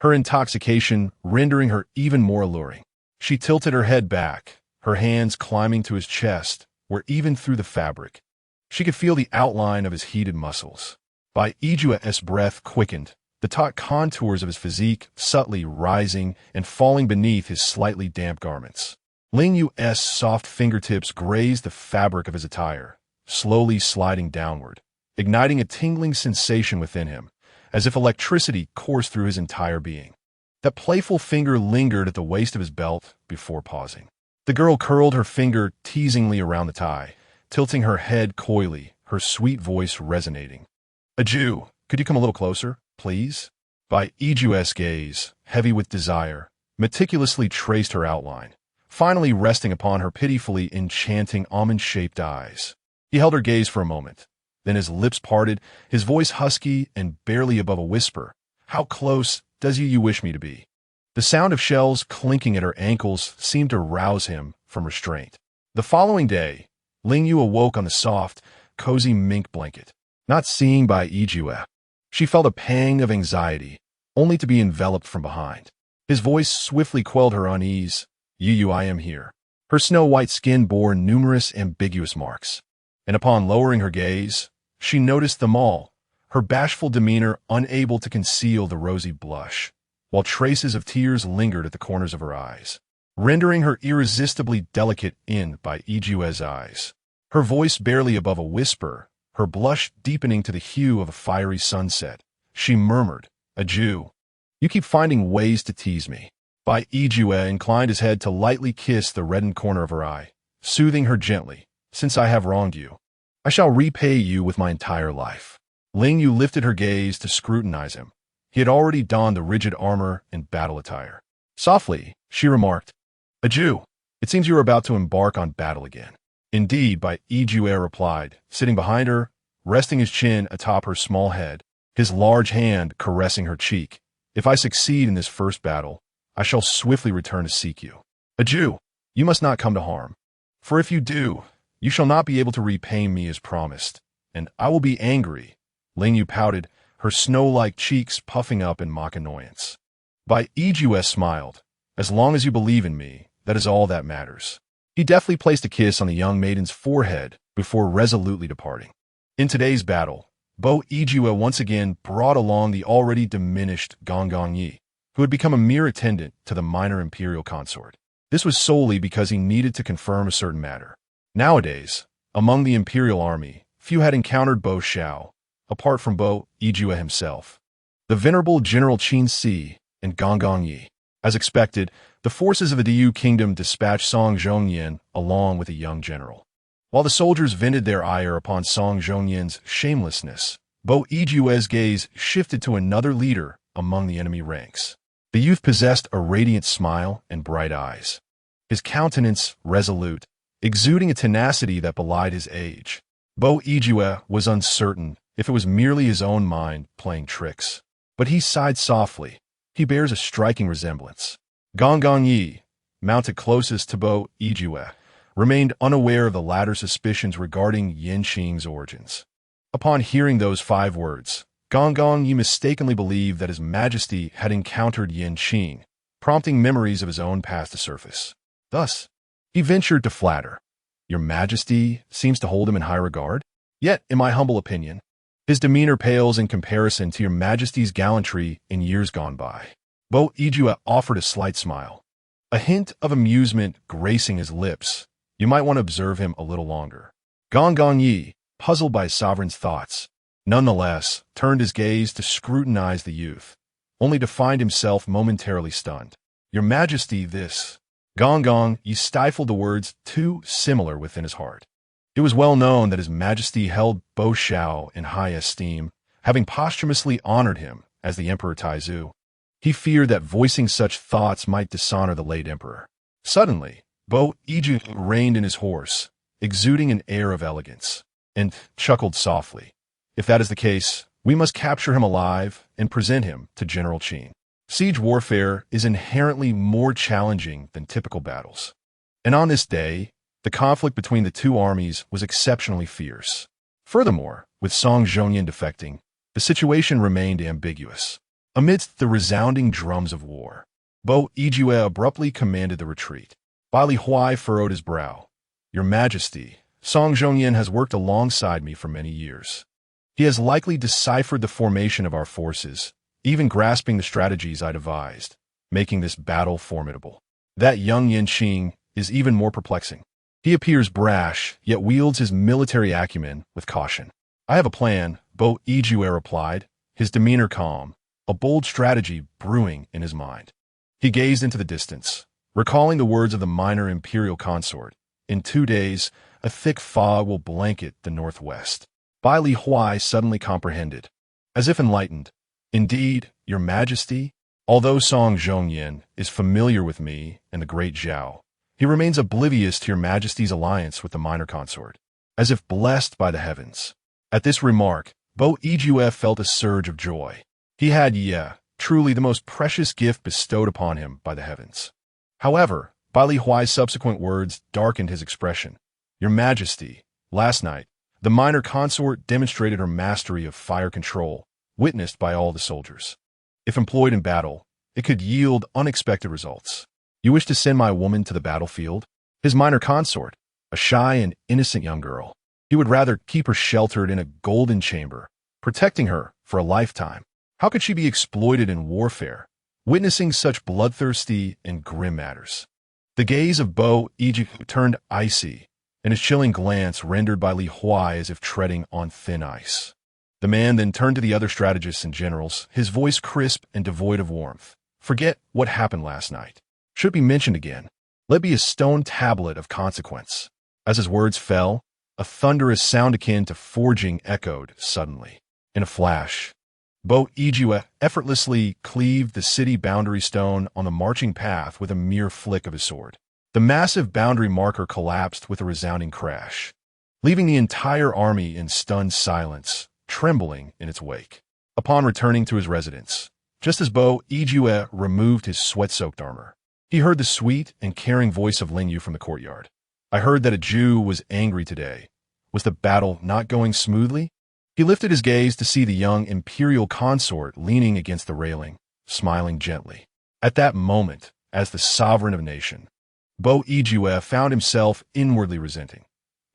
her intoxication rendering her even more alluring. She tilted her head back, her hands climbing to his chest, where even through the fabric, she could feel the outline of his heated muscles. Bo Yue's breath quickened, the taut contours of his physique subtly rising and falling beneath his slightly damp garments. Ling Yue's soft fingertips grazed the fabric of his attire, slowly sliding downward, igniting a tingling sensation within him, as if electricity coursed through his entire being. That playful finger lingered at the waist of his belt before pausing. The girl curled her finger teasingly around the tie, tilting her head coyly, her sweet voice resonating. Ju, could you come a little closer, please? Bo Yue's gaze, heavy with desire, meticulously traced her outline, finally resting upon her pitifully enchanting almond-shaped eyes. He held her gaze for a moment. Then his lips parted, his voice husky and barely above a whisper. How close does you wish me to be? The sound of shells clinking at her ankles seemed to rouse him from restraint. The following day, Ling Yue awoke on the soft, cozy mink blanket, not seeing Bo Yue. She felt a pang of anxiety, only to be enveloped from behind. His voice swiftly quelled her unease. Yu, I am here. Her snow-white skin bore numerous ambiguous marks, and upon lowering her gaze, she noticed them all, her bashful demeanor unable to conceal the rosy blush, while traces of tears lingered at the corners of her eyes, rendering her irresistibly delicate in Bo Yue's eyes. Her voice barely above a whisper, her blush deepening to the hue of a fiery sunset, she murmured, Ju, you keep finding ways to tease me. Bo Yue inclined his head to lightly kiss the reddened corner of her eye, soothing her gently. Since I have wronged you, I shall repay you with my entire life. Ling Yue lifted her gaze to scrutinize him. He had already donned the rigid armor and battle attire. Softly, she remarked, Ju, it seems you are about to embark on battle again. Indeed, Bo Yue replied, sitting behind her, resting his chin atop her small head, his large hand caressing her cheek. If I succeed in this first battle, I shall swiftly return to seek you. Ju, you must not come to harm. For if you do, you shall not be able to repay me as promised, and I will be angry. Ling Yue pouted, her snow-like cheeks puffing up in mock annoyance. Bo Yue smiled, As long as you believe in me, that is all that matters." He deftly placed a kiss on the young maiden's forehead before resolutely departing. In today's battle, Bo Ijue once again brought along the already diminished Gong Yi, who had become a mere attendant to the minor imperial consort. This was solely because he needed to confirm a certain matter. Nowadays, among the imperial army, few had encountered Bo Xiao, apart from Bo Ijue himself, the venerable General Qin Si, and Gong Yi. As expected, the forces of the Diyu kingdom dispatched Song Zhongyan along with a young general. While the soldiers vented their ire upon Song Zhongyan's shamelessness, Bo Ijue's gaze shifted to another leader among the enemy ranks. The youth possessed a radiant smile and bright eyes, his countenance resolute, exuding a tenacity that belied his age. Bo Ijue was uncertain if it was merely his own mind playing tricks, but he sighed softly. He bears a striking resemblance. Gong Yi, mounted closest to Bo Ijue, remained unaware of the latter's suspicions regarding Yin Qing's origins. Upon hearing those 5 words, Gong Yi mistakenly believed that His Majesty had encountered Yin Qing, prompting memories of his own past to surface. Thus, he ventured to flatter. "Your Majesty seems to hold him in high regard? Yet, in my humble opinion, his demeanor pales in comparison to your Majesty's gallantry in years gone by." Bo Ijue offered a slight smile, a hint of amusement gracing his lips. "You might want to observe him a little longer." Gong Yi, puzzled by his sovereign's thoughts, nonetheless turned his gaze to scrutinize the youth, only to find himself momentarily stunned. "Your Majesty, this..." Gong Yi stifled the words too similar within his heart. It was well known that His Majesty held Bo Xiao in high esteem, having posthumously honored him as the Emperor Taizu. He feared that voicing such thoughts might dishonor the late emperor. Suddenly, Bo Ijue reined in his horse, exuding an air of elegance, and chuckled softly. "If that is the case, we must capture him alive and present him to General Qin." Siege warfare is inherently more challenging than typical battles, and on this day, the conflict between the two armies was exceptionally fierce. Furthermore, with Song Zhongyan defecting, the situation remained ambiguous. Amidst the resounding drums of war, Bo Ijue abruptly commanded the retreat. Bai Li Huai furrowed his brow. "Your Majesty, Song Zhongyan has worked alongside me for many years. He has likely deciphered the formation of our forces, even grasping the strategies I devised, making this battle formidable. That young Yin Qing is even more perplexing. He appears brash, yet wields his military acumen with caution." "I have a plan," Bo Ijue replied, his demeanor calm, a bold strategy brewing in his mind. He gazed into the distance, recalling the words of the minor imperial consort. "In 2 days, a thick fog will blanket the northwest." Bai Li Huai suddenly comprehended, as if enlightened. "Indeed, Your Majesty, although Song Zhongyan is familiar with me and the great Zhao, he remains oblivious to Your Majesty's alliance with the minor consort, as if blessed by the heavens." At this remark, Bo Ijue felt a surge of joy. He had, truly the most precious gift bestowed upon him by the heavens. However, Bai Li Huai's subsequent words darkened his expression. "Your Majesty, last night, the minor consort demonstrated her mastery of fire control, witnessed by all the soldiers. If employed in battle, it could yield unexpected results. You wish to send my woman to the battlefield?" His minor consort, a shy and innocent young girl. He would rather keep her sheltered in a golden chamber, protecting her for a lifetime. How could she be exploited in warfare, witnessing such bloodthirsty and grim matters? The gaze of Bo Ijue turned icy, and his chilling glance rendered Bai Li Huai as if treading on thin ice. The man then turned to the other strategists and generals, his voice crisp and devoid of warmth. "Forget what happened last night. Should it be mentioned again, let be a stone tablet of consequence." As his words fell, a thunderous sound akin to forging echoed suddenly. In a flash, Bo Ijue effortlessly cleaved the city boundary stone on the marching path with a mere flick of his sword. The massive boundary marker collapsed with a resounding crash, leaving the entire army in stunned silence, trembling in its wake. Upon returning to his residence, just as Bo Ijue removed his sweat-soaked armor, he heard the sweet and caring voice of Ling Yue from the courtyard. "I heard that a Jew was angry today. Was the battle not going smoothly?" He lifted his gaze to see the young imperial consort leaning against the railing, smiling gently. At that moment, as the sovereign of a nation. Bo Yue found himself inwardly resenting.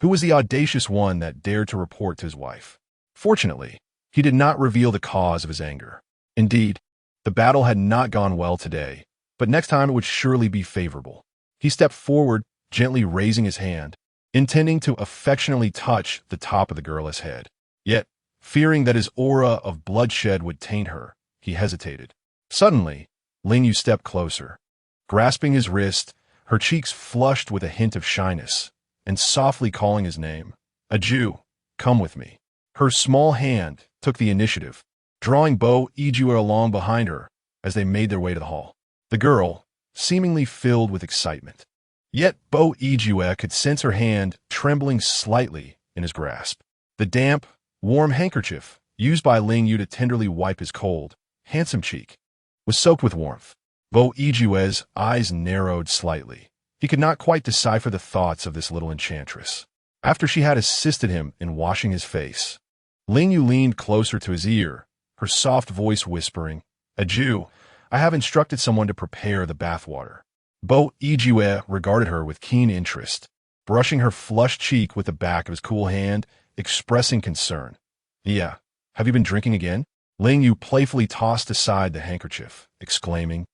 Who was the audacious one that dared to report to his wife? Fortunately, he did not reveal the cause of his anger. Indeed, the battle had not gone well today, but next time it would surely be favorable. He stepped forward, gently raising his hand, intending to affectionately touch the top of the girl's head. Yet, fearing that his aura of bloodshed would taint her, he hesitated. Suddenly, Ling Yue stepped closer. Grasping his wrist, her cheeks flushed with a hint of shyness, and softly calling his name. "A Jew, come with me." Her small hand took the initiative, drawing Bo Yue along behind her as they made their way to the hall. The girl, seemingly filled with excitement. Yet Bo Yue could sense her hand trembling slightly in his grasp. The damp, warm handkerchief, used by Ling Yue to tenderly wipe his cold, handsome cheek, was soaked with warmth. Bo Yue's eyes narrowed slightly. He could not quite decipher the thoughts of this little enchantress. After she had assisted him in washing his face, Ling Yue leaned closer to his ear, her soft voice whispering, "A Jew, I have instructed someone to prepare the bathwater." Bo Yue regarded her with keen interest, brushing her flushed cheek with the back of his cool hand, expressing concern. "Yeah, have you been drinking again?" Ling Yue playfully tossed aside the handkerchief, exclaiming,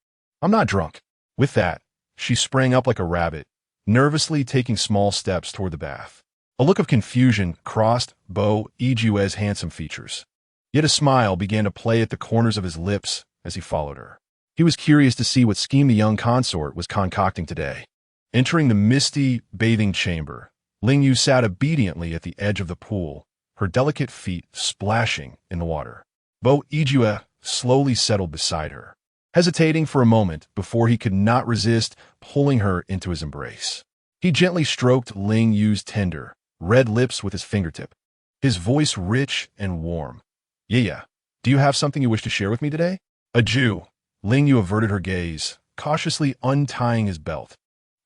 "I'm not drunk." With that, she sprang up like a rabbit, nervously taking small steps toward the bath. A look of confusion crossed Bo Yue's handsome features. Yet a smile began to play at the corners of his lips as he followed her. He was curious to see what scheme the young consort was concocting today. Entering the misty bathing chamber, Ling Yue sat obediently at the edge of the pool, her delicate feet splashing in the water. Bo Yue slowly settled beside her, hesitating for a moment before he could not resist pulling her into his embrace. He gently stroked Ling Yue's tender, red lips with his fingertip, his voice rich and warm. "Yeah, do you have something you wish to share with me today?" "A Jew." Ling Yue averted her gaze, cautiously untying his belt,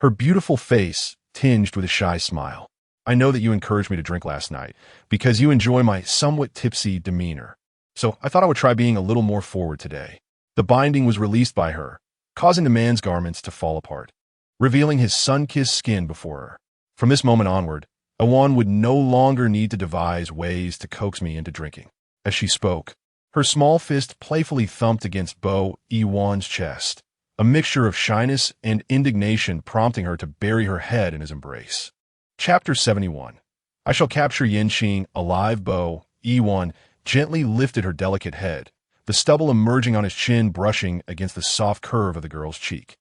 her beautiful face tinged with a shy smile. "I know that you encouraged me to drink last night because you enjoy my somewhat tipsy demeanor, so I thought I would try being a little more forward today." The binding was released by her, causing the man's garments to fall apart, revealing his sun-kissed skin before her. From this moment onward, Awan would no longer need to devise ways to coax me into drinking. As she spoke, her small fist playfully thumped against Bo Yue's chest, a mixture of shyness and indignation prompting her to bury her head in his embrace. Chapter 71. I shall capture Yanqing alive. Bo Yue gently lifted her delicate head, the stubble emerging on his chin brushing against the soft curve of the girl's cheek.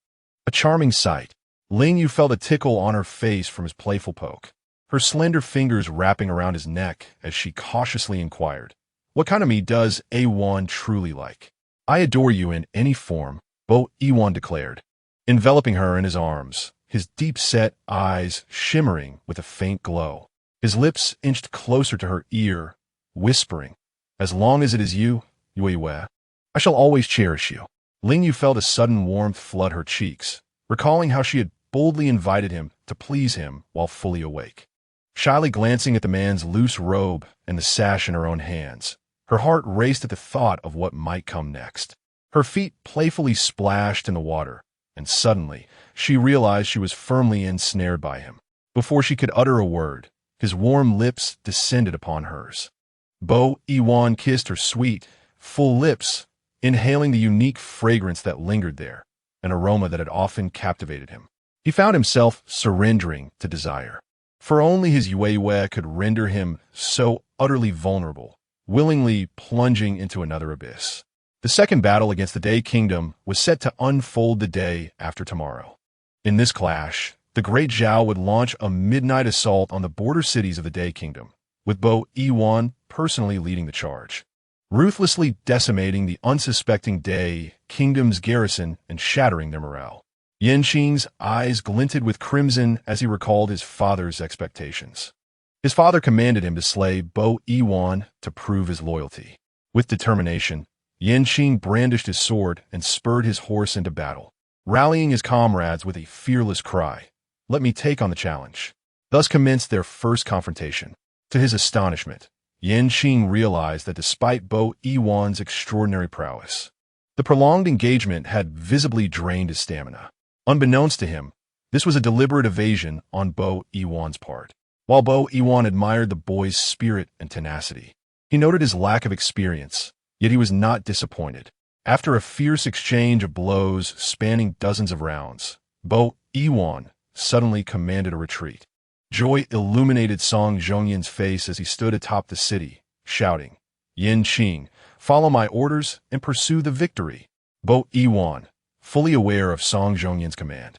A charming sight. Ling Yue felt a tickle on her face from his playful poke, her slender fingers wrapping around his neck as she cautiously inquired, "What kind of me does A1 truly like?" "I adore you in any form," Bo Yue declared, enveloping her in his arms, his deep-set eyes shimmering with a faint glow. His lips inched closer to her ear, whispering, "As long as it is you, Yue, I shall always cherish you." Ling Yue felt a sudden warmth flood her cheeks, recalling how she had boldly invited him to please him while fully awake. Shyly glancing at the man's loose robe and the sash in her own hands, her heart raced at the thought of what might come next. Her feet playfully splashed in the water, and suddenly she realized she was firmly ensnared by him. Before she could utter a word, his warm lips descended upon hers. Bo Yue kissed her sweet, full lips, inhaling the unique fragrance that lingered there, an aroma that had often captivated him. He found himself surrendering to desire, for only his Yue could render him so utterly vulnerable, willingly plunging into another abyss. The second battle against the Day Kingdom was set to unfold the day after tomorrow. In this clash, the Great Zhao would launch a midnight assault on the border cities of the Day Kingdom, with Bo Yue personally leading the charge, ruthlessly decimating the unsuspecting Day Kingdom's garrison and shattering their morale. Yanqing's eyes glinted with crimson as he recalled his father's expectations. His father commanded him to slay Bo Yue to prove his loyalty. With determination, Yanqing brandished his sword and spurred his horse into battle, rallying his comrades with a fearless cry, "Let me take on the challenge." Thus commenced their first confrontation. To his astonishment, Yanqing realized that despite Bo Yue's extraordinary prowess, the prolonged engagement had visibly drained his stamina. Unbeknownst to him, this was a deliberate evasion on Bo Yiwan's part. While Bo Yiwan admired the boy's spirit and tenacity, he noted his lack of experience, yet he was not disappointed. After a fierce exchange of blows spanning dozens of rounds, Bo Yiwan suddenly commanded a retreat. Joy illuminated Song Zhongyan's face as he stood atop the city, shouting, "Yin Qing, follow my orders and pursue the victory." Bo Yiwan, fully aware of Song Zhongyan's command,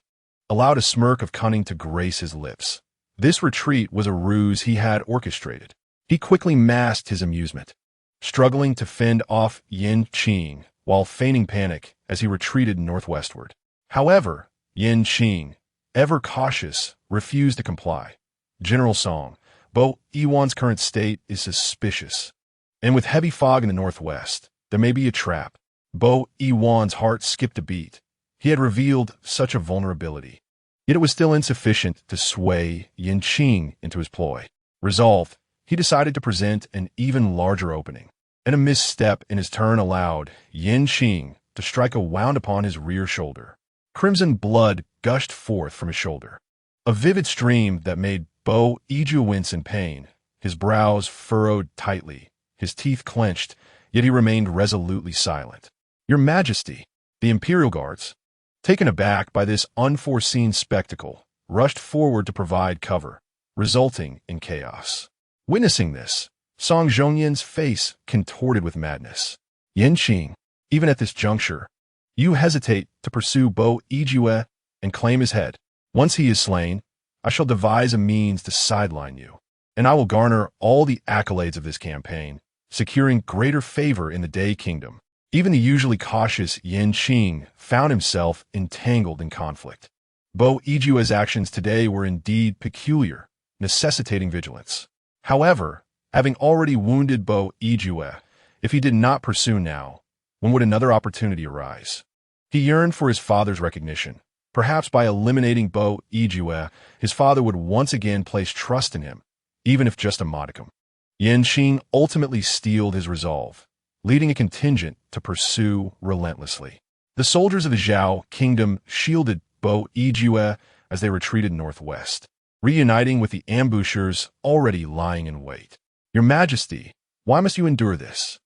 allowed a smirk of cunning to grace his lips. This retreat was a ruse he had orchestrated. He quickly masked his amusement, struggling to fend off Yin Qing while feigning panic as he retreated northwestward. However, Yin Qing, ever cautious, refused to comply. "General Song, Bo Yiwan's current state is suspicious, and with heavy fog in the northwest, there may be a trap." Bo Yiwan's heart skipped a beat. He had revealed such a vulnerability, yet it was still insufficient to sway Yin Qing into his ploy. Resolved, he decided to present an even larger opening, and a misstep in his turn allowed Yin Qing to strike a wound upon his rear shoulder. Crimson blood gushed forth from his shoulder, a vivid stream that made Bo Yiju wince in pain. His brows furrowed tightly, his teeth clenched, yet he remained resolutely silent. "Your Majesty," the Imperial Guards, taken aback by this unforeseen spectacle, rushed forward to provide cover, resulting in chaos. Witnessing this, Song Zhongyan's face contorted with madness. "Yin Qing, even at this juncture, you hesitate to pursue Bo Yijue and claim his head. Once he is slain, I shall devise a means to sideline you, and I will garner all the accolades of this campaign, securing greater favor in the Day Kingdom." Even the usually cautious Yin Qing found himself entangled in conflict. Bo Yijue's actions today were indeed peculiar, necessitating vigilance. However, having already wounded Bo Yijue, if he did not pursue now, when would another opportunity arise? He yearned for his father's recognition. Perhaps by eliminating Bo Yijue, his father would once again place trust in him, even if just a modicum. Yin Qing ultimately steeled his resolve, leading a contingent to pursue relentlessly. The soldiers of the Zhao kingdom shielded Bo Yijue as they retreated northwest, reuniting with the ambushers already lying in wait. "Your Majesty, why must you endure this?"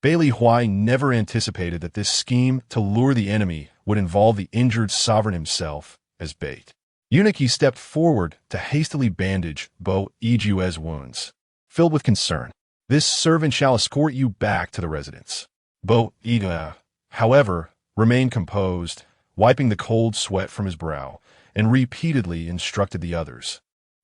Bailey Huai never anticipated that this scheme to lure the enemy would involve the injured sovereign himself as bait. Eunuch stepped forward to hastily bandage Bo Yijue's wounds. Filled with concern, "This servant shall escort you back to the residence." Bo Yijue, however, remained composed, wiping the cold sweat from his brow, and repeatedly instructed the others.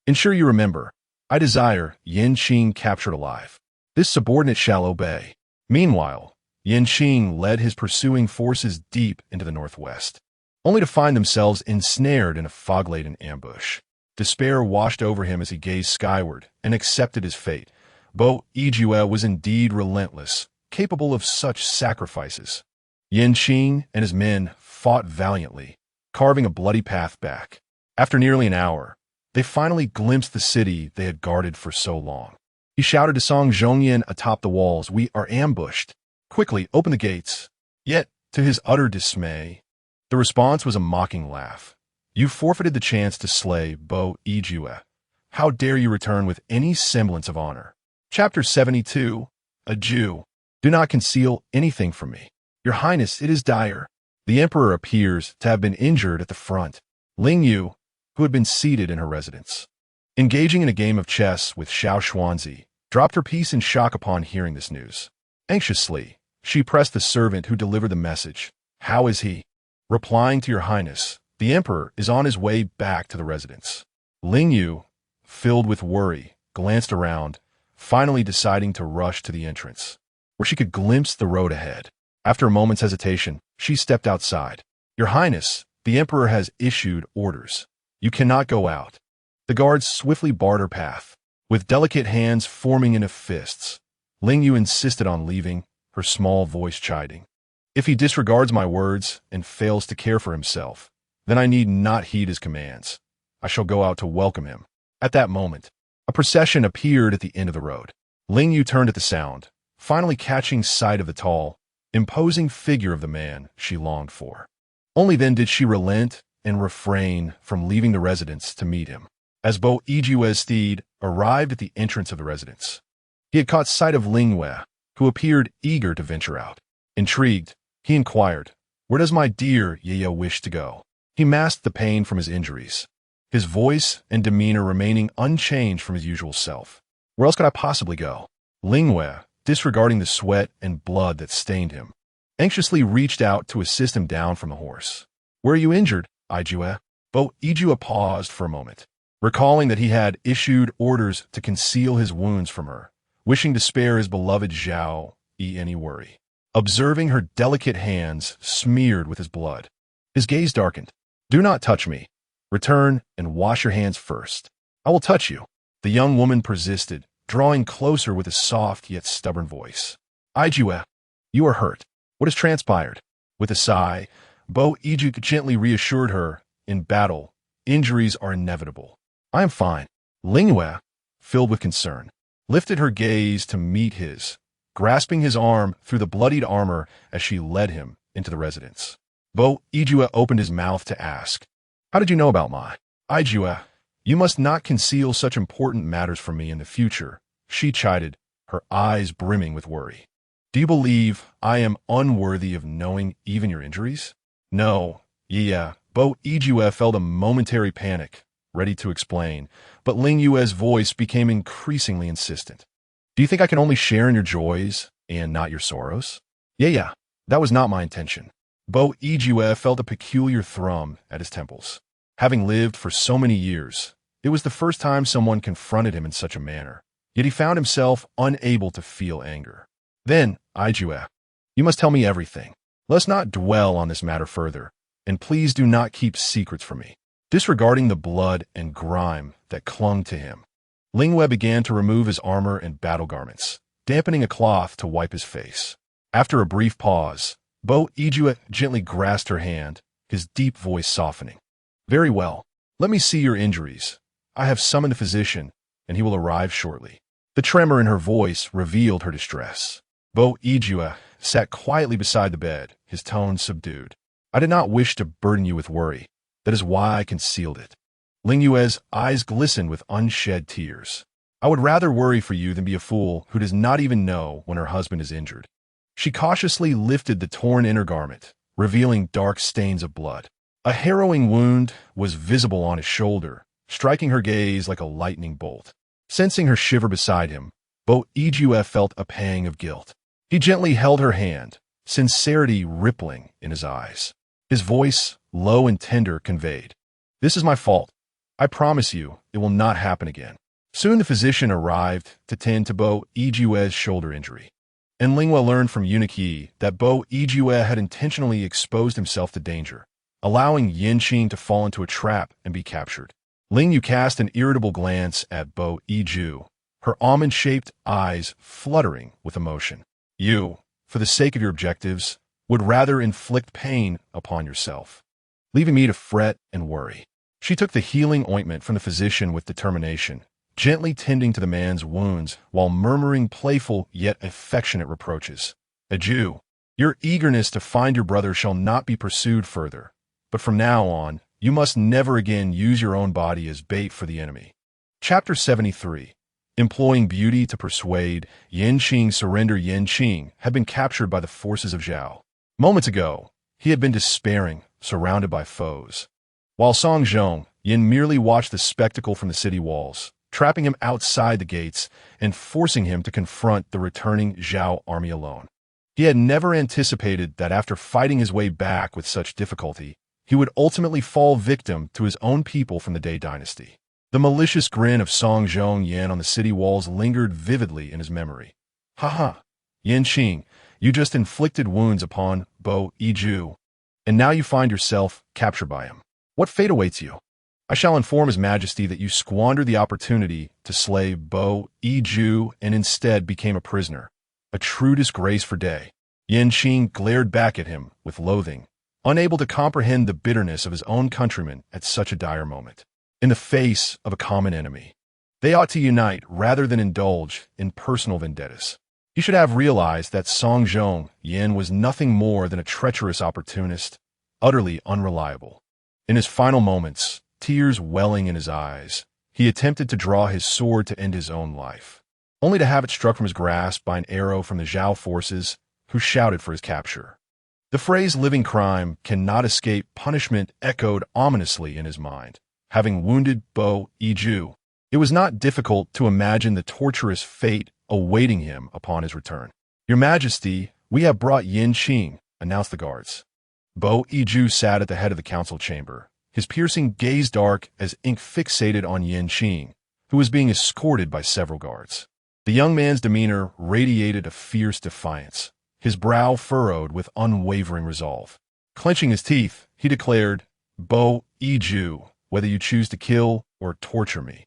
"Ensure you remember, I desire Yin Qing captured alive. This subordinate shall obey." Meanwhile, Yin Qing led his pursuing forces deep into the northwest, only to find themselves ensnared in a fog-laden ambush. Despair washed over him as he gazed skyward and accepted his fate. Bo Yijue was indeed relentless, capable of such sacrifices. Yin Qing and his men fought valiantly, carving a bloody path back. After nearly an hour, they finally glimpsed the city they had guarded for so long. He shouted to Song Zhongyan atop the walls, "We are ambushed. Quickly, open the gates." Yet, to his utter dismay, the response was a mocking laugh. "You forfeited the chance to slay Bo Yijue. How dare you return with any semblance of honor?" Chapter 72. A Jew. "Do not conceal anything from me. Your Highness, it is dire." The emperor appears to have been injured at the front. Ling Yue, who had been seated in her residence, engaging in a game of chess with Xiao Xuanzi, dropped her piece in shock upon hearing this news. Anxiously, she pressed the servant who delivered the message. "How is he?" Replying to Your Highness, the emperor is on his way back to the residence. Ling Yue, filled with worry, glanced around, finally deciding to rush to the entrance, where she could glimpse the road ahead. After a moment's hesitation, she stepped outside. "Your Highness, the Emperor has issued orders. You cannot go out." The guards swiftly barred her path. With delicate hands forming into fists, Ling Yue insisted on leaving, her small voice chiding. "If he disregards my words and fails to care for himself, then I need not heed his commands. I shall go out to welcome him." At that moment, a procession appeared at the end of the road. Ling Yue turned at the sound, finally catching sight of the tall, imposing figure of the man she longed for. Only then did she relent and refrain from leaving the residence to meet him. As Bo Ijue's steed arrived at the entrance of the residence, he had caught sight of Ling Yue, who appeared eager to venture out. Intrigued, he inquired, "Where does my dear Yeye wish to go?" He masked the pain from his injuries, his voice and demeanor remaining unchanged from his usual self. "Where else could I possibly go?" Ling Yue, disregarding the sweat and blood that stained him, anxiously reached out to assist him down from the horse. "Where are you injured, Ijue?" Bo Ijue paused for a moment, recalling that he had issued orders to conceal his wounds from her, wishing to spare his beloved Zhao any worry. Observing her delicate hands smeared with his blood, his gaze darkened. "Do not touch me. Return and wash your hands first. I will touch you." The young woman persisted, drawing closer with a soft yet stubborn voice. "Ijue, you are hurt. What has transpired?" With a sigh, Bo Iju gently reassured her, "In battle, injuries are inevitable. I am fine." Ling Yue, filled with concern, lifted her gaze to meet his, grasping his arm through the bloodied armor as she led him into the residence. Bo Ijue opened his mouth to ask, "How did you know about my?" "Ijue, you must not conceal such important matters from me in the future," she chided, her eyes brimming with worry. "Do you believe I am unworthy of knowing even your injuries?" "No, yeah." Bo Ijue felt a momentary panic, ready to explain, but Ling Yue's voice became increasingly insistent. "Do you think I can only share in your joys and not your sorrows?" Yeah, that was not my intention." Bo Ijue felt a peculiar thrum at his temples. Having lived for so many years, it was the first time someone confronted him in such a manner, yet he found himself unable to feel anger. "Then, Ijue, you must tell me everything. Let's not dwell on this matter further, and please do not keep secrets from me." Disregarding the blood and grime that clung to him, Ling Yue began to remove his armor and battle garments, dampening a cloth to wipe his face. After a brief pause, Bo Ijue gently grasped her hand, his deep voice softening. "Very well. Let me see your injuries. I have summoned a physician, and he will arrive shortly." The tremor in her voice revealed her distress. Bo Ijue sat quietly beside the bed, his tone subdued. "I did not wish to burden you with worry. That is why I concealed it." Ling Yue's eyes glistened with unshed tears. "I would rather worry for you than be a fool who does not even know when her husband is injured." She cautiously lifted the torn inner garment, revealing dark stains of blood. A harrowing wound was visible on his shoulder, striking her gaze like a lightning bolt. Sensing her shiver beside him, Bo Ijue felt a pang of guilt. He gently held her hand, sincerity rippling in his eyes. His voice, low and tender, conveyed, "This is my fault. I promise you it will not happen again." Soon the physician arrived to tend to Bo Ijue's shoulder injury, and Ling Yue learned from eunuch Yi that Bo Ijue had intentionally exposed himself to danger, allowing Yanqing to fall into a trap and be captured. Ling Yue cast an irritable glance at Bo Iju, her almond-shaped eyes fluttering with emotion. "You, for the sake of your objectives, would rather inflict pain upon yourself, leaving me to fret and worry." She took the healing ointment from the physician with determination, gently tending to the man's wounds while murmuring playful yet affectionate reproaches. "Iju, your eagerness to find your brother shall not be pursued further, but from now on, you must never again use your own body as bait for the enemy." Chapter 73. Employing beauty to persuade Yanqing surrender. Yanqing had been captured by the forces of Zhao. Moments ago, he had been despairing, surrounded by foes, while Song Zhong Yin merely watched the spectacle from the city walls, trapping him outside the gates and forcing him to confront the returning Zhao army alone. He had never anticipated that after fighting his way back with such difficulty, he would ultimately fall victim to his own people from the Day Dynasty. The malicious grin of Song Zhong Yan on the city walls lingered vividly in his memory. "Ha, Yanqing, you just inflicted wounds upon Bo Iju, and now you find yourself captured by him. What fate awaits you? I shall inform His Majesty that you squandered the opportunity to slay Bo Iju and instead became a prisoner. A true disgrace for Day." Yanqing glared back at him with loathing, unable to comprehend the bitterness of his own countrymen at such a dire moment. In the face of a common enemy, they ought to unite rather than indulge in personal vendettas. He should have realized that Song Zhong Yan was nothing more than a treacherous opportunist, utterly unreliable. In his final moments, tears welling in his eyes, he attempted to draw his sword to end his own life, only to have it struck from his grasp by an arrow from the Zhao forces, who shouted for his capture. The phrase living crime cannot escape punishment echoed ominously in his mind. Having wounded Bo Yiju, it was not difficult to imagine the torturous fate awaiting him upon his return. "Your Majesty, we have brought Yin Qing," announced the guards. Bo Yiju sat at the head of the council chamber, his piercing gaze dark as ink fixated on Yin Qing, who was being escorted by several guards. The young man's demeanor radiated a fierce defiance, his brow furrowed with unwavering resolve. Clenching his teeth, he declared, "Bo Yiju, whether you choose to kill or torture me,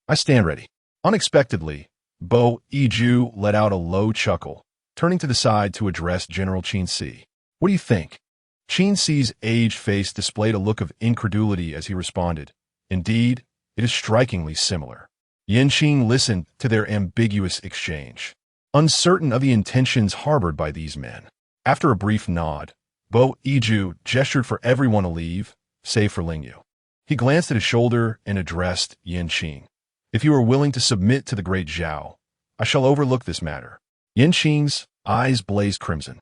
I stand ready." Unexpectedly, Bo Yiju let out a low chuckle, turning to the side to address General Qin Si. "What do you think?" Qin Si's aged face displayed a look of incredulity as he responded, "Indeed, it is strikingly similar." Yin Qing listened to their ambiguous exchange, uncertain of the intentions harbored by these men. After a brief nod, Bo Yiju gestured for everyone to leave, save for Ling Yue. He glanced at his shoulder and addressed Yin Qing. "If you are willing to submit to the great Zhao, I shall overlook this matter." Yin Qing's eyes blazed crimson.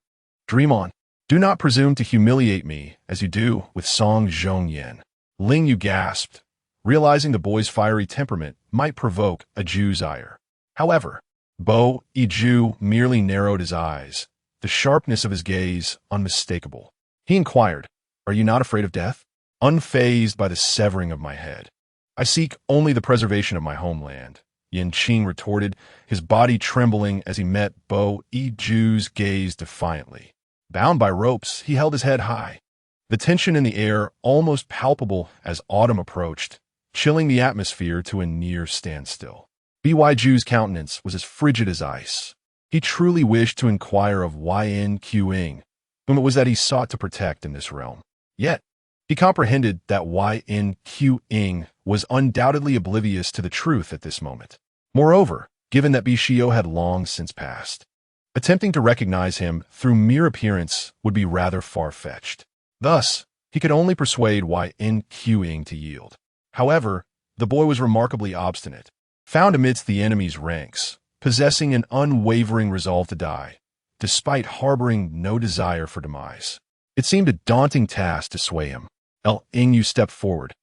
"Dream on. Do not presume to humiliate me as you do with Song Zhongyan." Ling Yue gasped, realizing the boy's fiery temperament might provoke a Jew's ire. However, Bo Yiju merely narrowed his eyes, the sharpness of his gaze unmistakable. He inquired, "Are you not afraid of death?" "Unfazed by the severing of my head, I seek only the preservation of my homeland," Yin Qing retorted, his body trembling as he met Bo Yiju's gaze defiantly. Bound by ropes, he held his head high, the tension in the air almost palpable as autumn approached, chilling the atmosphere to a near standstill. Yiju's countenance was as frigid as ice. He truly wished to inquire of Yin Qing, whom it was that he sought to protect in this realm. Yet, he comprehended that Yin Qing was undoubtedly oblivious to the truth at this moment. Moreover, given that Bishio had long since passed, attempting to recognize him through mere appearance would be rather far-fetched. Thus, he could only persuade Yin Qing to yield. However, the boy was remarkably obstinate, found amidst the enemy's ranks, possessing an unwavering resolve to die, despite harboring no desire for demise. It seemed a daunting task to sway him. Ling Yue stepped forward,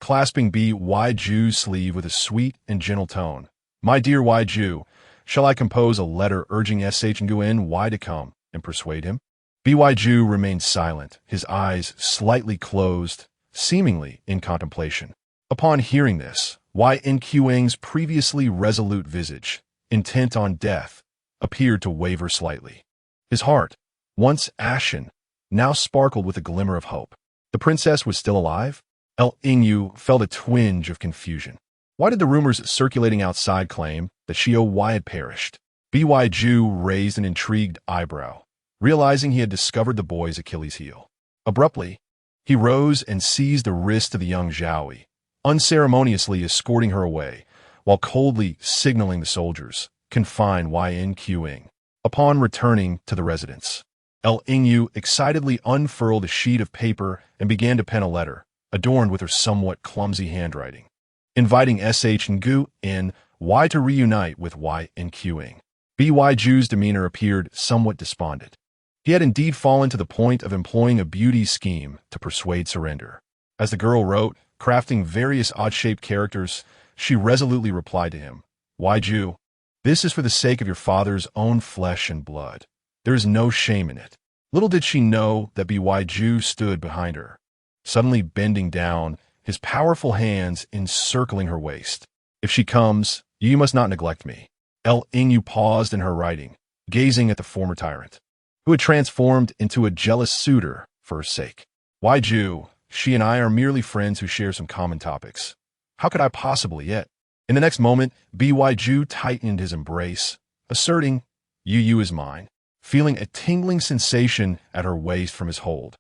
clasping Yiju's sleeve with a sweet and gentle tone. "My dear Yiju, shall I compose a letter urging Nguyen to come and persuade him?" Yiju remained silent, his eyes slightly closed, seemingly in contemplation. Upon hearing this, Yin Qing's previously resolute visage, intent on death, appeared to waver slightly. His heart, once ashen, now sparkled with a glimmer of hope. The princess was still alive? Ling Yue felt a twinge of confusion. Why did the rumors circulating outside claim that Xiao had perished? Yiju raised an intrigued eyebrow, realizing he had discovered the boy's Achilles heel. Abruptly, he rose and seized the wrist of the young Zhao, unceremoniously escorting her away, while coldly signaling the soldiers, confine Yin Qing. Upon returning to the residence, Ling Yue excitedly unfurled a sheet of paper and began to pen a letter, adorned with her somewhat clumsy handwriting, inviting Nguyen to reunite with Yin Qing. Yiju's demeanor appeared somewhat despondent. He had indeed fallen to the point of employing a beauty scheme to persuade surrender. As the girl wrote, crafting various odd-shaped characters, she resolutely replied to him, "Yiju, this is for the sake of your father's own flesh and blood. There is no shame in it." Little did she know that Yiju stood behind her, suddenly bending down, his powerful hands encircling her waist. "If she comes, you must not neglect me." Ling Yue paused in her writing, gazing at the former tyrant, who had transformed into a jealous suitor for her sake. "Yiju, she and I are merely friends who share some common topics. How could I possibly yet?" In the next moment, Yiju tightened his embrace, asserting, "You is mine," feeling a tingling sensation at her waist from his hold.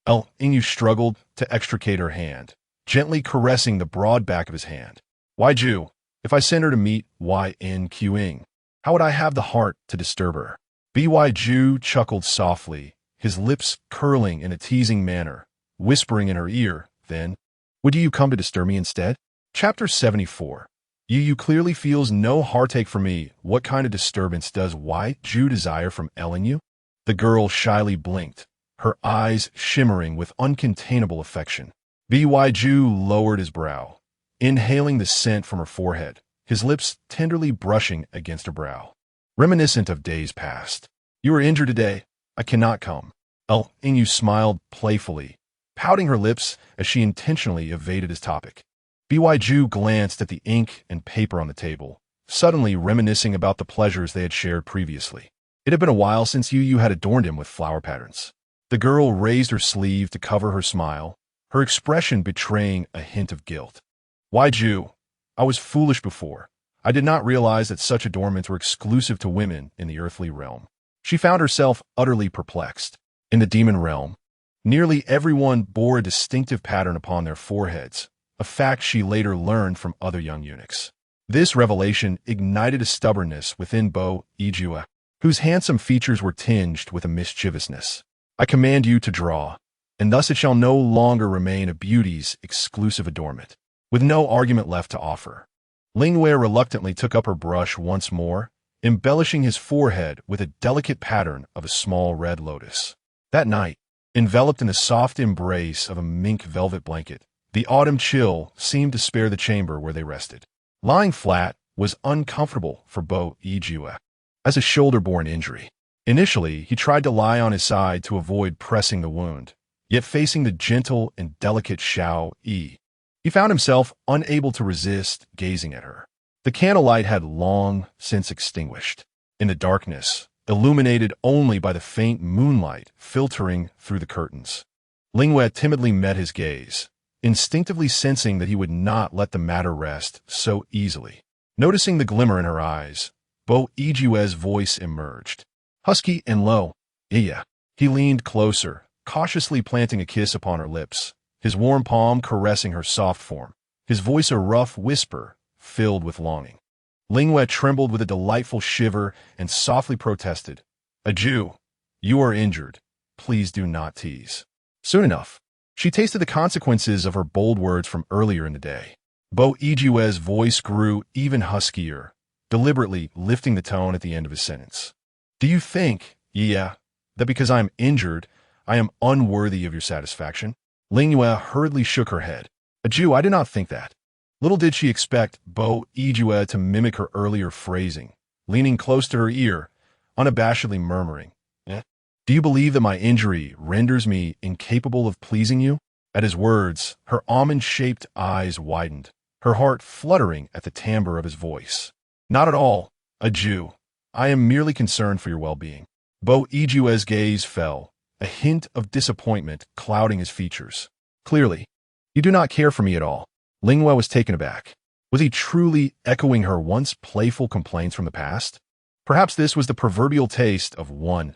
Ling Yue struggled to extricate her hand, gently caressing the broad back of his hand. "Yiju, if I send her to meet Yin Qing, how would I have the heart to disturb her?" Yiju chuckled softly, his lips curling in a teasing manner, whispering in her ear, then, Would you come to disturb me instead? Chapter 74. You clearly feels no heartache for me. What kind of disturbance does Wai Ju desire from Ling Yue? The girl shyly blinked, her eyes shimmering with uncontainable affection. Wai Ju lowered his brow, inhaling the scent from her forehead, his lips tenderly brushing against her brow. Reminiscent of days past. You are injured today. I cannot come. Ling Yue smiled playfully, pouting her lips as she intentionally evaded his topic. Wai Ju glanced at the ink and paper on the table, suddenly reminiscing about the pleasures they had shared previously. It had been a while since Yu had adorned him with flower patterns. The girl raised her sleeve to cover her smile, her expression betraying a hint of guilt. Wai Ju, I was foolish before. I did not realize that such adornments were exclusive to women in the earthly realm. She found herself utterly perplexed. In the demon realm, nearly everyone bore a distinctive pattern upon their foreheads, a fact she later learned from other young eunuchs. This revelation ignited a stubbornness within Bo Ijue, whose handsome features were tinged with a mischievousness. I command you to draw, and thus it shall no longer remain a beauty's exclusive adornment. With no argument left to offer, Ling Yue reluctantly took up her brush once more, embellishing his forehead with a delicate pattern of a small red lotus. That night, enveloped in the soft embrace of a mink velvet blanket, the autumn chill seemed to spare the chamber where they rested. Lying flat was uncomfortable for Bo Ijue, as a shoulder-borne injury. Initially, he tried to lie on his side to avoid pressing the wound, yet facing the gentle and delicate Xiao Yi, he found himself unable to resist gazing at her. The candlelight had long since extinguished. In the darkness, illuminated only by the faint moonlight filtering through the curtains, Ling Yue timidly met his gaze, instinctively sensing that he would not let the matter rest so easily. Noticing the glimmer in her eyes, Bo Ijue's voice emerged. Husky and low. Yeah. He leaned closer, cautiously planting a kiss upon her lips, his warm palm caressing her soft form, his voice a rough whisper filled with longing. Ling Yue trembled with a delightful shiver and softly protested, "A Jew, you are injured. Please do not tease." Soon enough, she tasted the consequences of her bold words from earlier in the day. Bo Ijue's voice grew even huskier, deliberately lifting the tone at the end of his sentence. Do you think, that because I am injured, I am unworthy of your satisfaction? Ling Yue hurriedly shook her head. A Jew, I did not think that. Little did she expect Bo Ijue to mimic her earlier phrasing, leaning close to her ear, unabashedly murmuring, Do you believe that my injury renders me incapable of pleasing you? At his words, her almond-shaped eyes widened, her heart fluttering at the timbre of his voice. Not at all, a Jew. I am merely concerned for your well-being. Bo Ijue's gaze fell, a hint of disappointment clouding his features. Clearly, you do not care for me at all. Ling Yue was taken aback. Was he truly echoing her once playful complaints from the past? Perhaps this was the proverbial taste of one's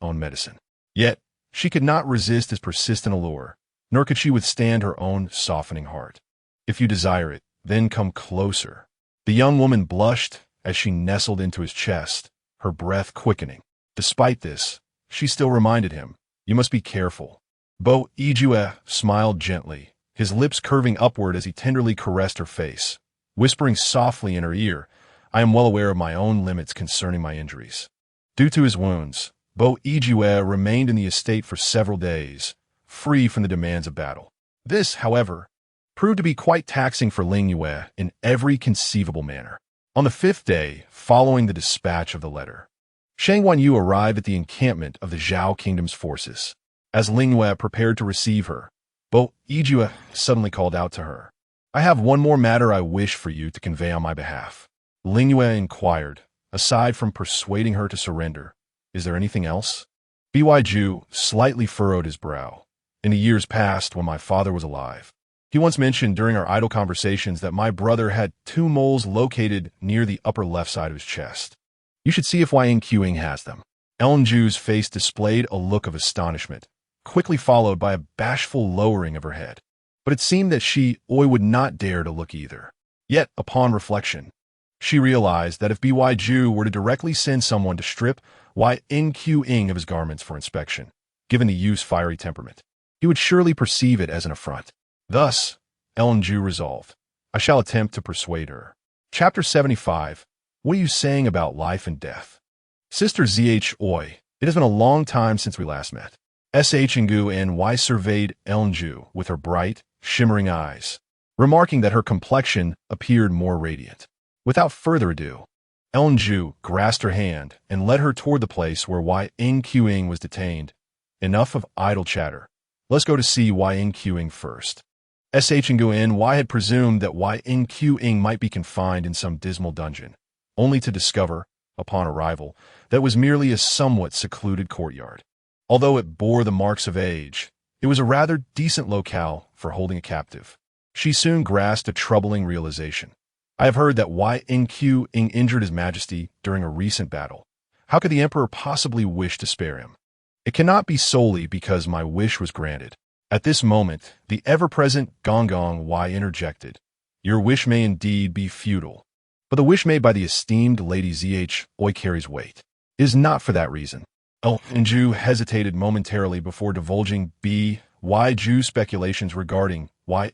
own medicine. Yet, she could not resist his persistent allure, nor could she withstand her own softening heart. If you desire it, then come closer. The young woman blushed as she nestled into his chest, her breath quickening. Despite this, she still reminded him, you must be careful. Bo Ijue smiled gently, his lips curving upward as he tenderly caressed her face, whispering softly in her ear, I am well aware of my own limits concerning my injuries. Due to his wounds, Bo Ijue remained in the estate for several days, free from the demands of battle. This, however, proved to be quite taxing for Ling Yue in every conceivable manner. On the 5th day, following the dispatch of the letter, Shang Wanyu arrived at the encampment of the Zhao Kingdom's forces. As Ling Yue prepared to receive her, Bo Ijue suddenly called out to her. I have one more matter I wish for you to convey on my behalf. Ling Yue inquired, aside from persuading her to surrender, is there anything else? Wai Ju slightly furrowed his brow. In the years past, when my father was alive, he once mentioned during our idle conversations that my brother had 2 moles located near the upper left side of his chest. You should see if Yin Qing has them. Ellen Ju's face displayed a look of astonishment, quickly followed by a bashful lowering of her head. But it seemed that she would not dare to look either. Yet, upon reflection, she realized that if Wai Ju were to directly send someone to strip Yin Qing of his garments for inspection, given the youth's fiery temperament, he would surely perceive it as an affront. Thus, Ling Yue resolved. I shall attempt to persuade her. Chapter 75. What are you saying about life and death? Sister Zh Oi, it has been a long time since we last met. Ling surveyed Ling Yue with her bright, shimmering eyes, remarking that her complexion appeared more radiant. Without further ado, Ling Yue grasped her hand and led her toward the place where Ing Yue was detained. Enough of idle chatter. Let's go to see Ing Yue first. Ling had presumed that Ing Yue might be confined in some dismal dungeon, only to discover, upon arrival, that it was merely a somewhat secluded courtyard. Although it bore the marks of age, it was a rather decent locale for holding a captive. She soon grasped a troubling realization. I have heard that Ing Yue injured His Majesty during a recent battle. How could the Emperor possibly wish to spare him? It cannot be solely because my wish was granted. At this moment, the ever-present Gong Y interjected. Your wish may indeed be futile, but the wish made by the esteemed Lady Zh Oi carries weight. It is not for that reason. Ling Yue hesitated momentarily before divulging Ju's speculations regarding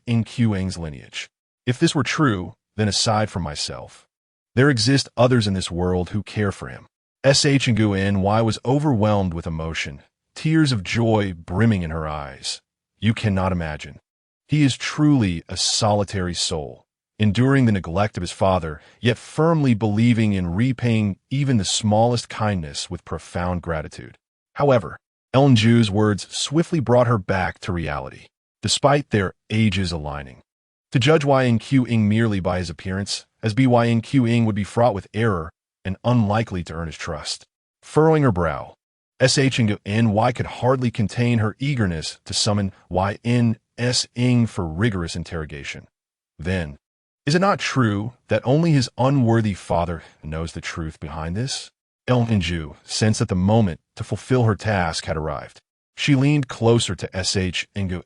Ing Yue's lineage. If this were true, then aside from myself, there exist others in this world who care for him. Ling was overwhelmed with emotion, tears of joy brimming in her eyes. You cannot imagine. He is truly a solitary soul, enduring the neglect of his father, yet firmly believing in repaying even the smallest kindness with profound gratitude. However, Ling Yue's words swiftly brought her back to reality, despite their ages aligning. To judge Ing Yue merely by his appearance, as Ing Yue would be fraught with error and unlikely to earn his trust. Furrowing her brow, Ing could hardly contain her eagerness to summon Ing for rigorous interrogation. Then, is it not true that only his unworthy father knows the truth behind this? Ling Yue sensed that the moment to fulfill her task had arrived. She leaned closer to Ing,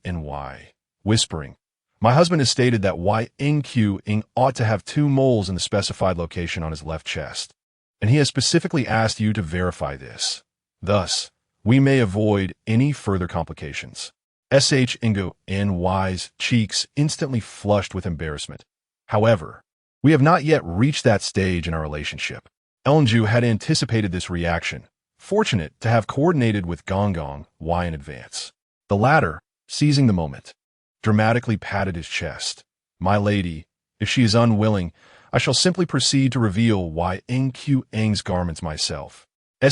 whispering, My husband has stated that Ing Yue ought to have 2 moles in the specified location on his left chest, and he has specifically asked you to verify this. Thus, we may avoid any further complications. Ing's cheeks instantly flushed with embarrassment. However, we have not yet reached that stage in our relationship. Ling Yue had anticipated this reaction, fortunate to have coordinated with Gong Y in advance. The latter, seizing the moment, dramatically patted his chest. My lady, if she is unwilling, I shall simply proceed to reveal Ing Yue's garments myself. Her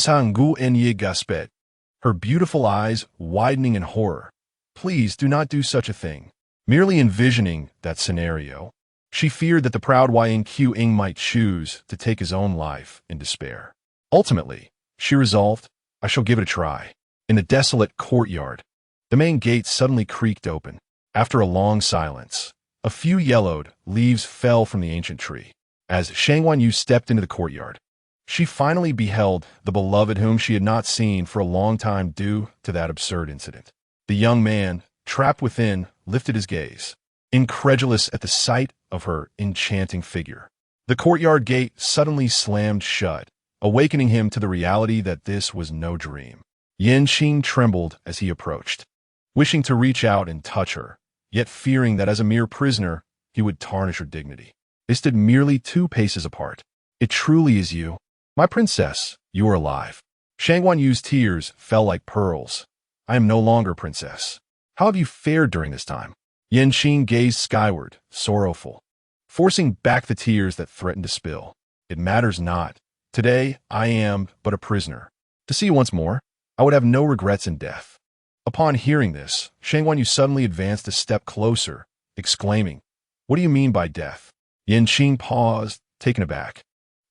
beautiful eyes widening in horror. Please do not do such a thing. Merely envisioning that scenario, she feared that the proud Ing Yue might choose to take his own life in despair. Ultimately, she resolved, I shall give it a try. In the desolate courtyard, the main gate suddenly creaked open. After a long silence, a few yellowed leaves fell from the ancient tree. As Shang Yu stepped into the courtyard, she finally beheld the beloved whom she had not seen for a long time due to that absurd incident. The young man, trapped within, lifted his gaze, incredulous at the sight of her enchanting figure. The courtyard gate suddenly slammed shut, awakening him to the reality that this was no dream. Yanqing trembled as he approached, wishing to reach out and touch her, yet fearing that as a mere prisoner, he would tarnish her dignity. They stood merely 2 paces apart. It truly is you. My princess, you are alive. Shang Yu's tears fell like pearls. I am no longer princess. How have you fared during this time? Yanqing gazed skyward, sorrowful, forcing back the tears that threatened to spill. It matters not. Today, I am but a prisoner. To see you once more, I would have no regrets in death. Upon hearing this, Shang Yu suddenly advanced a step closer, exclaiming, What do you mean by death? Yanqing paused, taken aback,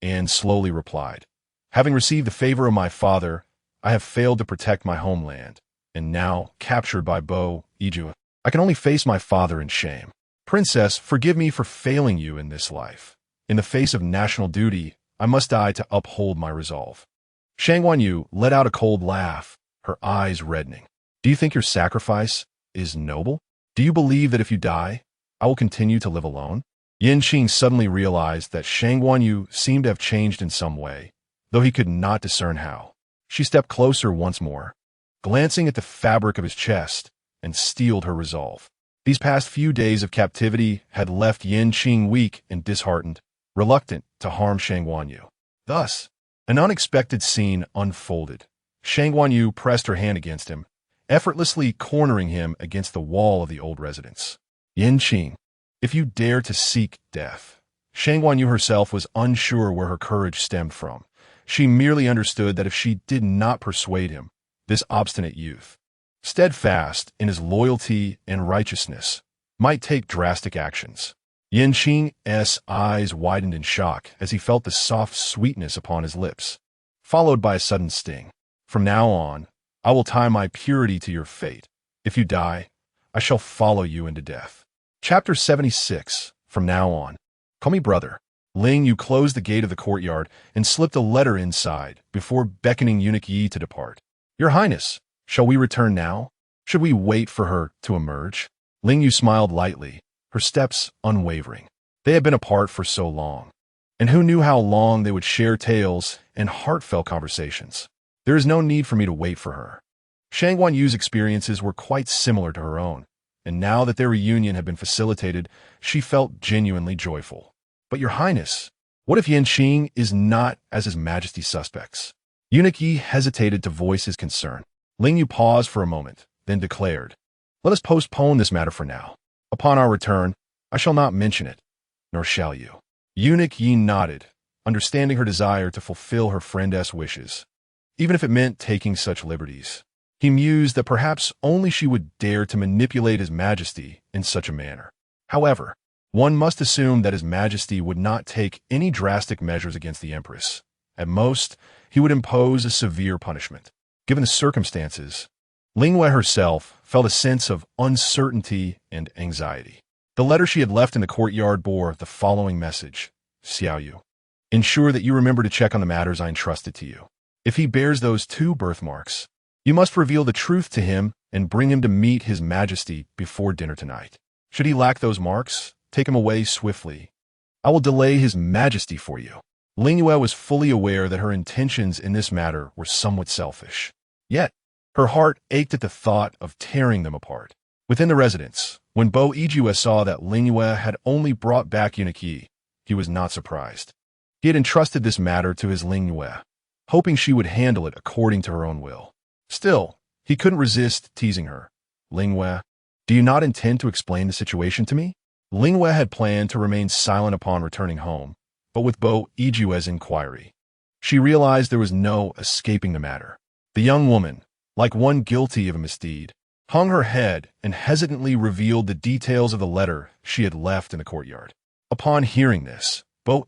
and slowly replied, Having received the favor of my father, I have failed to protect my homeland, and now, captured by Yijue, I can only face my father in shame. Princess, forgive me for failing you in this life. In the face of national duty, I must die to uphold my resolve. Shang Yu let out a cold laugh, her eyes reddening. Do you think your sacrifice is noble? Do you believe that if you die, I will continue to live alone? Yanqing suddenly realized that Shang Yu seemed to have changed in some way, though he could not discern how. She stepped closer once more, glancing at the fabric of his chest, and steeled her resolve. These past few days of captivity had left Yanqing weak and disheartened, reluctant to harm Shang Guanyu. Thus, an unexpected scene unfolded. Shang Guanyu pressed her hand against him, effortlessly cornering him against the wall of the old residence. Yanqing, if you dare to seek death. Shang Guanyu herself was unsure where her courage stemmed from. She merely understood that if she did not persuade him, this obstinate youth, steadfast in his loyalty and righteousness, might take drastic actions. Yanqing's eyes widened in shock as he felt the soft sweetness upon his lips, followed by a sudden sting. From now on, I will tie my purity to your fate. If you die, I shall follow you into death. Chapter 76. From now on. Call me brother. Ling Yue closed the gate of the courtyard and slipped a letter inside before beckoning Eunuch Yi to depart. Your Highness, shall we return now? Should we wait for her to emerge? Ling Yue smiled lightly, her steps unwavering. They had been apart for so long, and who knew how long they would share tales and heartfelt conversations. There is no need for me to wait for her. Shang Guanyu's experiences were quite similar to her own, and now that their reunion had been facilitated, she felt genuinely joyful. But your Highness, what if Yanqing is not as His Majesty suspects? Eunuch Yi hesitated to voice his concern. Ling Yue paused for a moment, then declared, let us postpone this matter for now. Upon our return, I shall not mention it, nor shall you. Eunuch Yi nodded, understanding her desire to fulfill her friend's wishes, even if it meant taking such liberties. He mused that perhaps only she would dare to manipulate His Majesty in such a manner. However, one must assume that His Majesty would not take any drastic measures against the Empress. At most, he would impose a severe punishment. Given the circumstances, Ling Yue herself felt a sense of uncertainty and anxiety. The letter she had left in the courtyard bore the following message. Xiao Yu, ensure that you remember to check on the matters I entrusted to you. If he bears those 2 birthmarks, you must reveal the truth to him and bring him to meet His Majesty before dinner tonight. Should he lack those marks, take him away swiftly. I will delay His Majesty for you. Ling Yue was fully aware that her intentions in this matter were somewhat selfish. Yet, her heart ached at the thought of tearing them apart. Within the residence, when Bo Yijue saw that Ling Yue had only brought back Eunuch Yi, he was not surprised. He had entrusted this matter to his Ling Yue, hoping she would handle it according to her own will. Still, he couldn't resist teasing her. Ling Yue, do you not intend to explain the situation to me? Ling Yue had planned to remain silent upon returning home, but with Bo Yijue's inquiry, she realized there was no escaping the matter. The young woman, like one guilty of a misdeed, hung her head and hesitantly revealed the details of the letter she had left in the courtyard. Upon hearing this, Bo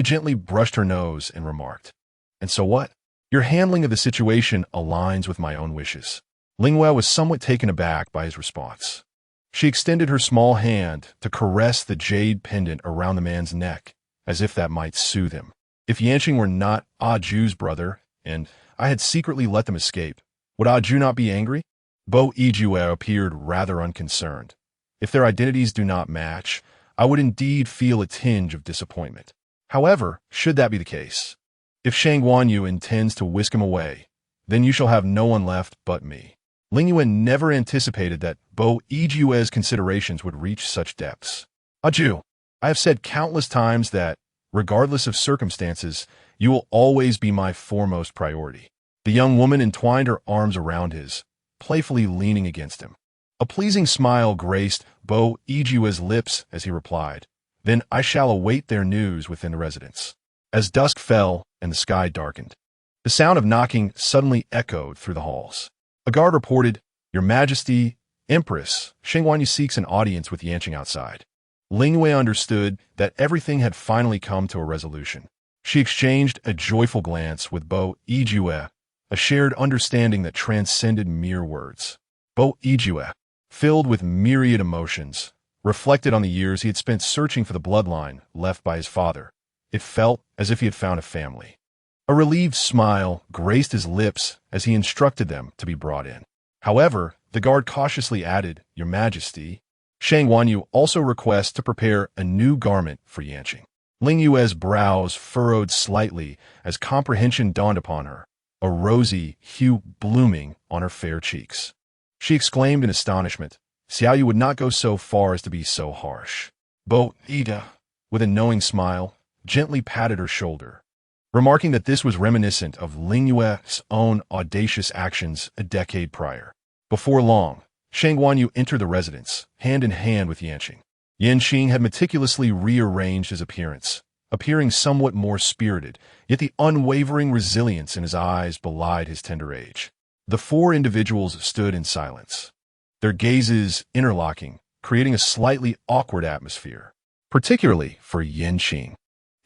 gently brushed her nose and remarked, and so what? Your handling of the situation aligns with my own wishes. Ling Yue was somewhat taken aback by his response. She extended her small hand to caress the jade pendant around the man's neck, as if that might soothe him. If Yanqing were not Ah Ju's brother, and I had secretly let them escape, would Ah Ju not be angry? Bo Yijue appeared rather unconcerned. If their identities do not match, I would indeed feel a tinge of disappointment. However, should that be the case, if Shang Guanyu intends to whisk him away, then you shall have no one left but me. Ling Yue never anticipated that Bo Yijue's considerations would reach such depths. Ah Ju, I have said countless times that, regardless of circumstances, you will always be my foremost priority. The young woman entwined her arms around his, playfully leaning against him. A pleasing smile graced Bo Yijue's lips as he replied, then I shall await their news within the residence. As dusk fell and the sky darkened, the sound of knocking suddenly echoed through the halls. A guard reported, Your Majesty, Empress, Shang Guanyu seeks an audience with Yanqing outside. Ling Yue understood that everything had finally come to a resolution. She exchanged a joyful glance with Bo Yijue, a shared understanding that transcended mere words. Bo Yijue, filled with myriad emotions, reflected on the years he had spent searching for the bloodline left by his father. It felt as if he had found a family. A relieved smile graced his lips as he instructed them to be brought in. However, the guard cautiously added, Your Majesty, Shang Guanyu also requests to prepare a new garment for Yanqing. Ling Yue's brows furrowed slightly as comprehension dawned upon her, a rosy hue blooming on her fair cheeks. She exclaimed in astonishment, Xiao Yu would not go so far as to be so harsh. Bo Ida, with a knowing smile, gently patted her shoulder, remarking that this was reminiscent of Ling Yue's own audacious actions a decade prior. Before long, Shang Guanyu entered the residence, hand in hand with Yanqing. Yanqing had meticulously rearranged his appearance, appearing somewhat more spirited, yet the unwavering resilience in his eyes belied his tender age. The four individuals stood in silence, their gazes interlocking, creating a slightly awkward atmosphere, particularly for Yanqing.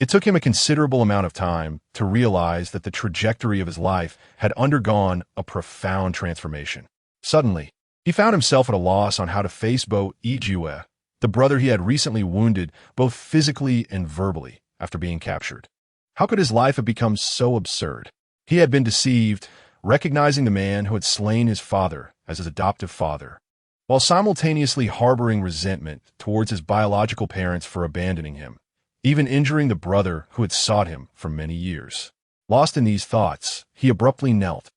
It took him a considerable amount of time to realize that the trajectory of his life had undergone a profound transformation. Suddenly, he found himself at a loss on how to face Bo Yue, the brother he had recently wounded both physically and verbally after being captured. How could his life have become so absurd? He had been deceived, recognizing the man who had slain his father as his adoptive father, while simultaneously harboring resentment towards his biological parents for abandoning him, even injuring the brother who had sought him for many years. Lost in these thoughts, he abruptly knelt,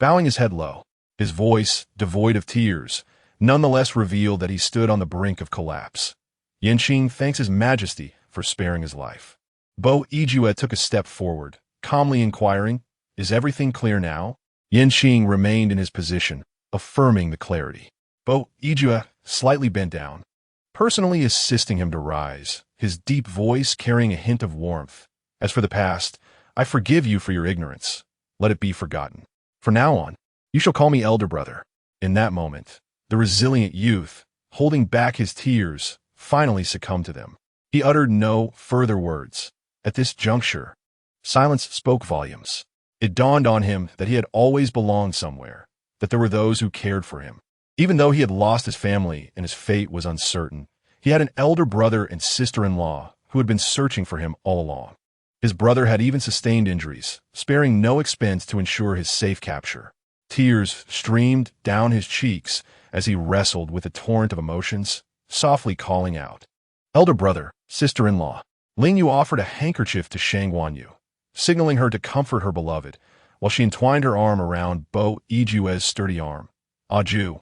bowing his head low. His voice, devoid of tears, nonetheless revealed that he stood on the brink of collapse. Yanqing thanks His Majesty for sparing his life. Bo Yue took a step forward, calmly inquiring, "Is everything clear now?" Yanqing remained in his position, affirming the clarity. Bo Yue slightly bent down, personally assisting him to rise, his deep voice carrying a hint of warmth. "As for the past, I forgive you for your ignorance. Let it be forgotten. From now on, you shall call me elder brother." In that moment, the resilient youth, holding back his tears, finally succumbed to them. He uttered no further words. At this juncture, silence spoke volumes. It dawned on him that he had always belonged somewhere, that there were those who cared for him. Even though he had lost his family and his fate was uncertain, he had an elder brother and sister-in-law who had been searching for him all along. His brother had even sustained injuries, sparing no expense to ensure his safe capture. Tears streamed down his cheeks as he wrestled with a torrent of emotions, softly calling out, "Elder brother, sister-in-law." Ling Yue offered a handkerchief to Shang Guanyu, signaling her to comfort her beloved, while she entwined her arm around Bo Yue's sturdy arm. "Aju,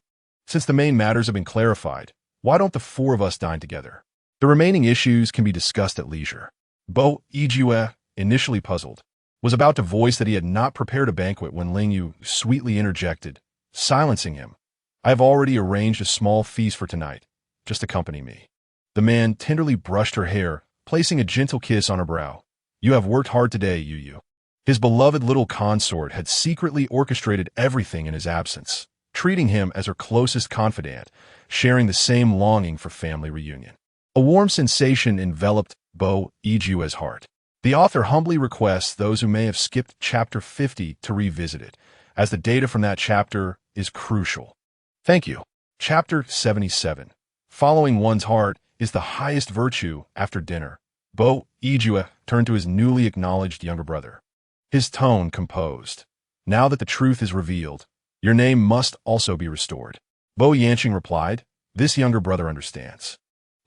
since the main matters have been clarified, why don't the four of us dine together? The remaining issues can be discussed at leisure." Bo Yue, initially puzzled, was about to voice that he had not prepared a banquet when Ling Yue sweetly interjected, silencing him. "I have already arranged a small feast for tonight. Just accompany me." The man tenderly brushed her hair, placing a gentle kiss on her brow. "You have worked hard today, Yu." His beloved little consort had secretly orchestrated everything in his absence, treating him as her closest confidant, sharing the same longing for family reunion. A warm sensation enveloped Bo Yue's heart. The author humbly requests those who may have skipped chapter 50 to revisit it, as the data from that chapter is crucial. Thank you. Chapter 77. Following one's heart is the highest virtue after dinner. Bo Yue turned to his newly acknowledged younger brother, his tone composed. "Now that the truth is revealed, your name must also be restored." Bo Yanqing replied, "This younger brother understands."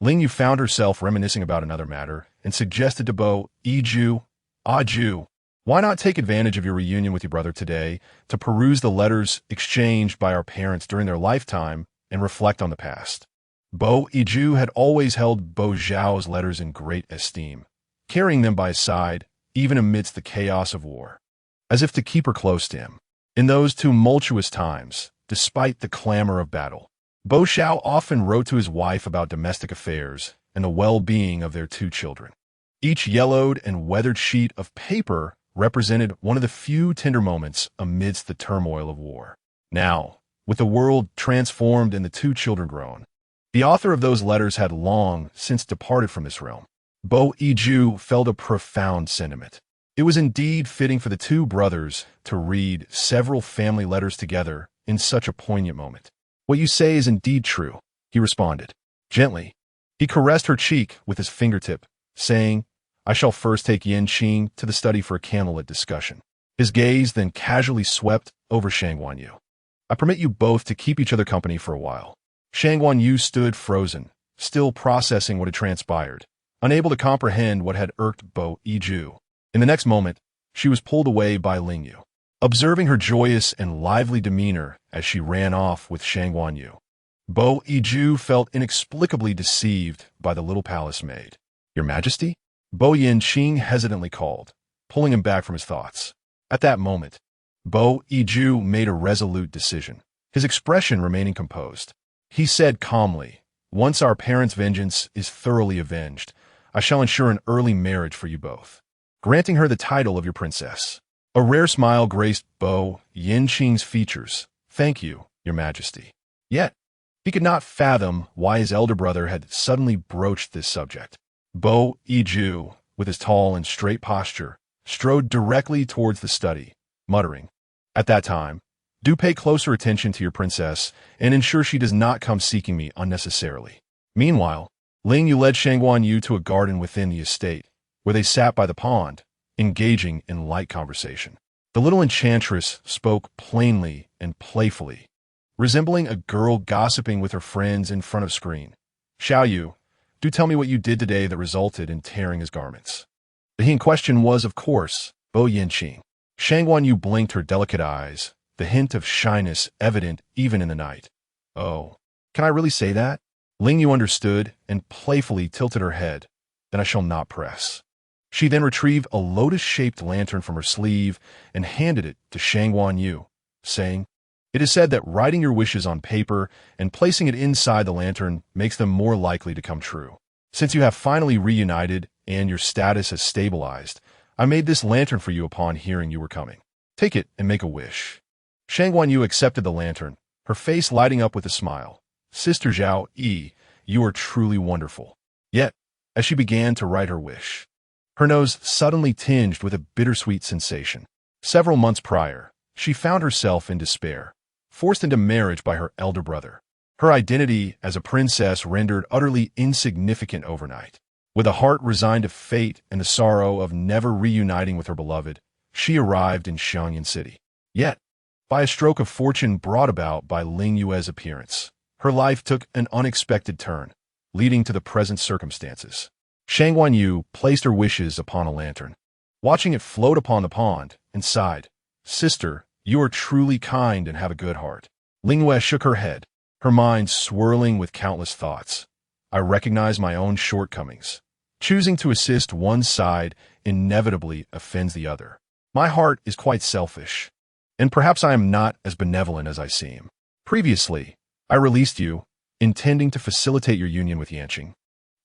Ling Yue found herself reminiscing about another matter and suggested to Bo Yue, "Aju, why not take advantage of your reunion with your brother today to peruse the letters exchanged by our parents during their lifetime and reflect on the past?" Bo Yue had always held Bo Zhao's letters in great esteem, carrying them by his side, even amidst the chaos of war, as if to keep her close to him. In those tumultuous times, despite the clamor of battle, Bo Zhao often wrote to his wife about domestic affairs and the well-being of their two children. Each yellowed and weathered sheet of paper represented one of the few tender moments amidst the turmoil of war. Now, with the world transformed and the two children grown, the author of those letters had long since departed from this realm. Bo Yue felt a profound sentiment. It was indeed fitting for the two brothers to read several family letters together in such a poignant moment. "What you say is indeed true," he responded. Gently, he caressed her cheek with his fingertip, saying, "I shall first take Yanqing to the study for a candlelit discussion." His gaze then casually swept over Shang Guanyu. "I permit you both to keep each other company for a while." Shang Guanyu stood frozen, still processing what had transpired, unable to comprehend what had irked Bo Yue. In the next moment, she was pulled away by Ling Yue. Observing her joyous and lively demeanor as she ran off with Shang Guanyu, Bo Iju felt inexplicably deceived by the little palace maid. Your Majesty? Bo Yanqing hesitantly called, pulling him back from his thoughts. At that moment, Bo Iju made a resolute decision, his expression remaining composed. He said calmly, "Once our parents' vengeance is thoroughly avenged, I shall ensure an early marriage for you both, granting her the title of your princess." A rare smile graced Bo Yanqing's features. "Thank you, Your Majesty." Yet, he could not fathom why his elder brother had suddenly broached this subject. Bo Iju, with his tall and straight posture, strode directly towards the study, muttering, "At that time, do pay closer attention to your princess and ensure she does not come seeking me unnecessarily." Meanwhile, Ling Yue led Shangguan Yu to a garden within the estate, where they sat by the pond, engaging in light conversation. The little enchantress spoke plainly and playfully, resembling a girl gossiping with her friends in front of screen. "Xiao Yu, do tell me what you did today that resulted in tearing his garments." The he in question was, of course, Bo Yanqing. Shangguan Yu blinked her delicate eyes, the hint of shyness evident even in the night. "Oh, can I really say that?" Ling Yu understood and playfully tilted her head. "Then I shall not press." She then retrieved a lotus-shaped lantern from her sleeve and handed it to Shangguan Yu, saying, "It is said that writing your wishes on paper and placing it inside the lantern makes them more likely to come true. Since you have finally reunited and your status has stabilized, I made this lantern for you upon hearing you were coming. Take it and make a wish." Shangguan Yu accepted the lantern, her face lighting up with a smile. "Sister Zhao Yi, you are truly wonderful." Yet, as she began to write her wish, her nose suddenly tinged with a bittersweet sensation. Several months prior, she found herself in despair, forced into marriage by her elder brother. Her identity as a princess rendered utterly insignificant overnight. With a heart resigned to fate and the sorrow of never reuniting with her beloved, she arrived in Xiangyan City. Yet, by a stroke of fortune brought about by Ling Yue's appearance, her life took an unexpected turn, leading to the present circumstances. Shangguan Yu placed her wishes upon a lantern, watching it float upon the pond, and sighed, "Sister, you are truly kind and have a good heart." Ling Yue shook her head, her mind swirling with countless thoughts. "I recognize my own shortcomings. Choosing to assist one side inevitably offends the other. My heart is quite selfish, and perhaps I am not as benevolent as I seem. Previously, I released you, intending to facilitate your union with Yanqing.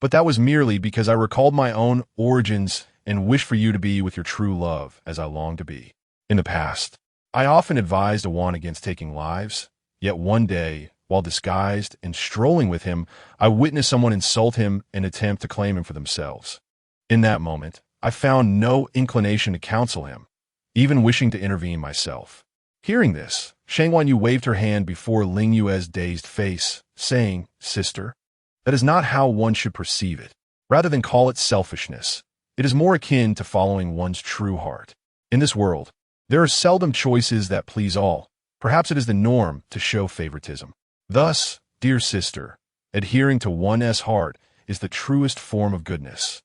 But that was merely because I recalled my own origins and wished for you to be with your true love, as I longed to be. In the past, I often advised Awan against taking lives, yet one day, while disguised and strolling with him, I witnessed someone insult him and attempt to claim him for themselves. In that moment, I found no inclination to counsel him, even wishing to intervene myself." Hearing this, Shangguan Yu waved her hand before Ling Yue's dazed face, saying, "Sister, that is not how one should perceive it. Rather than call it selfishness, it is more akin to following one's true heart. In this world, there are seldom choices that please all. Perhaps it is the norm to show favoritism. Thus, dear sister, adhering to one's heart is the truest form of goodness."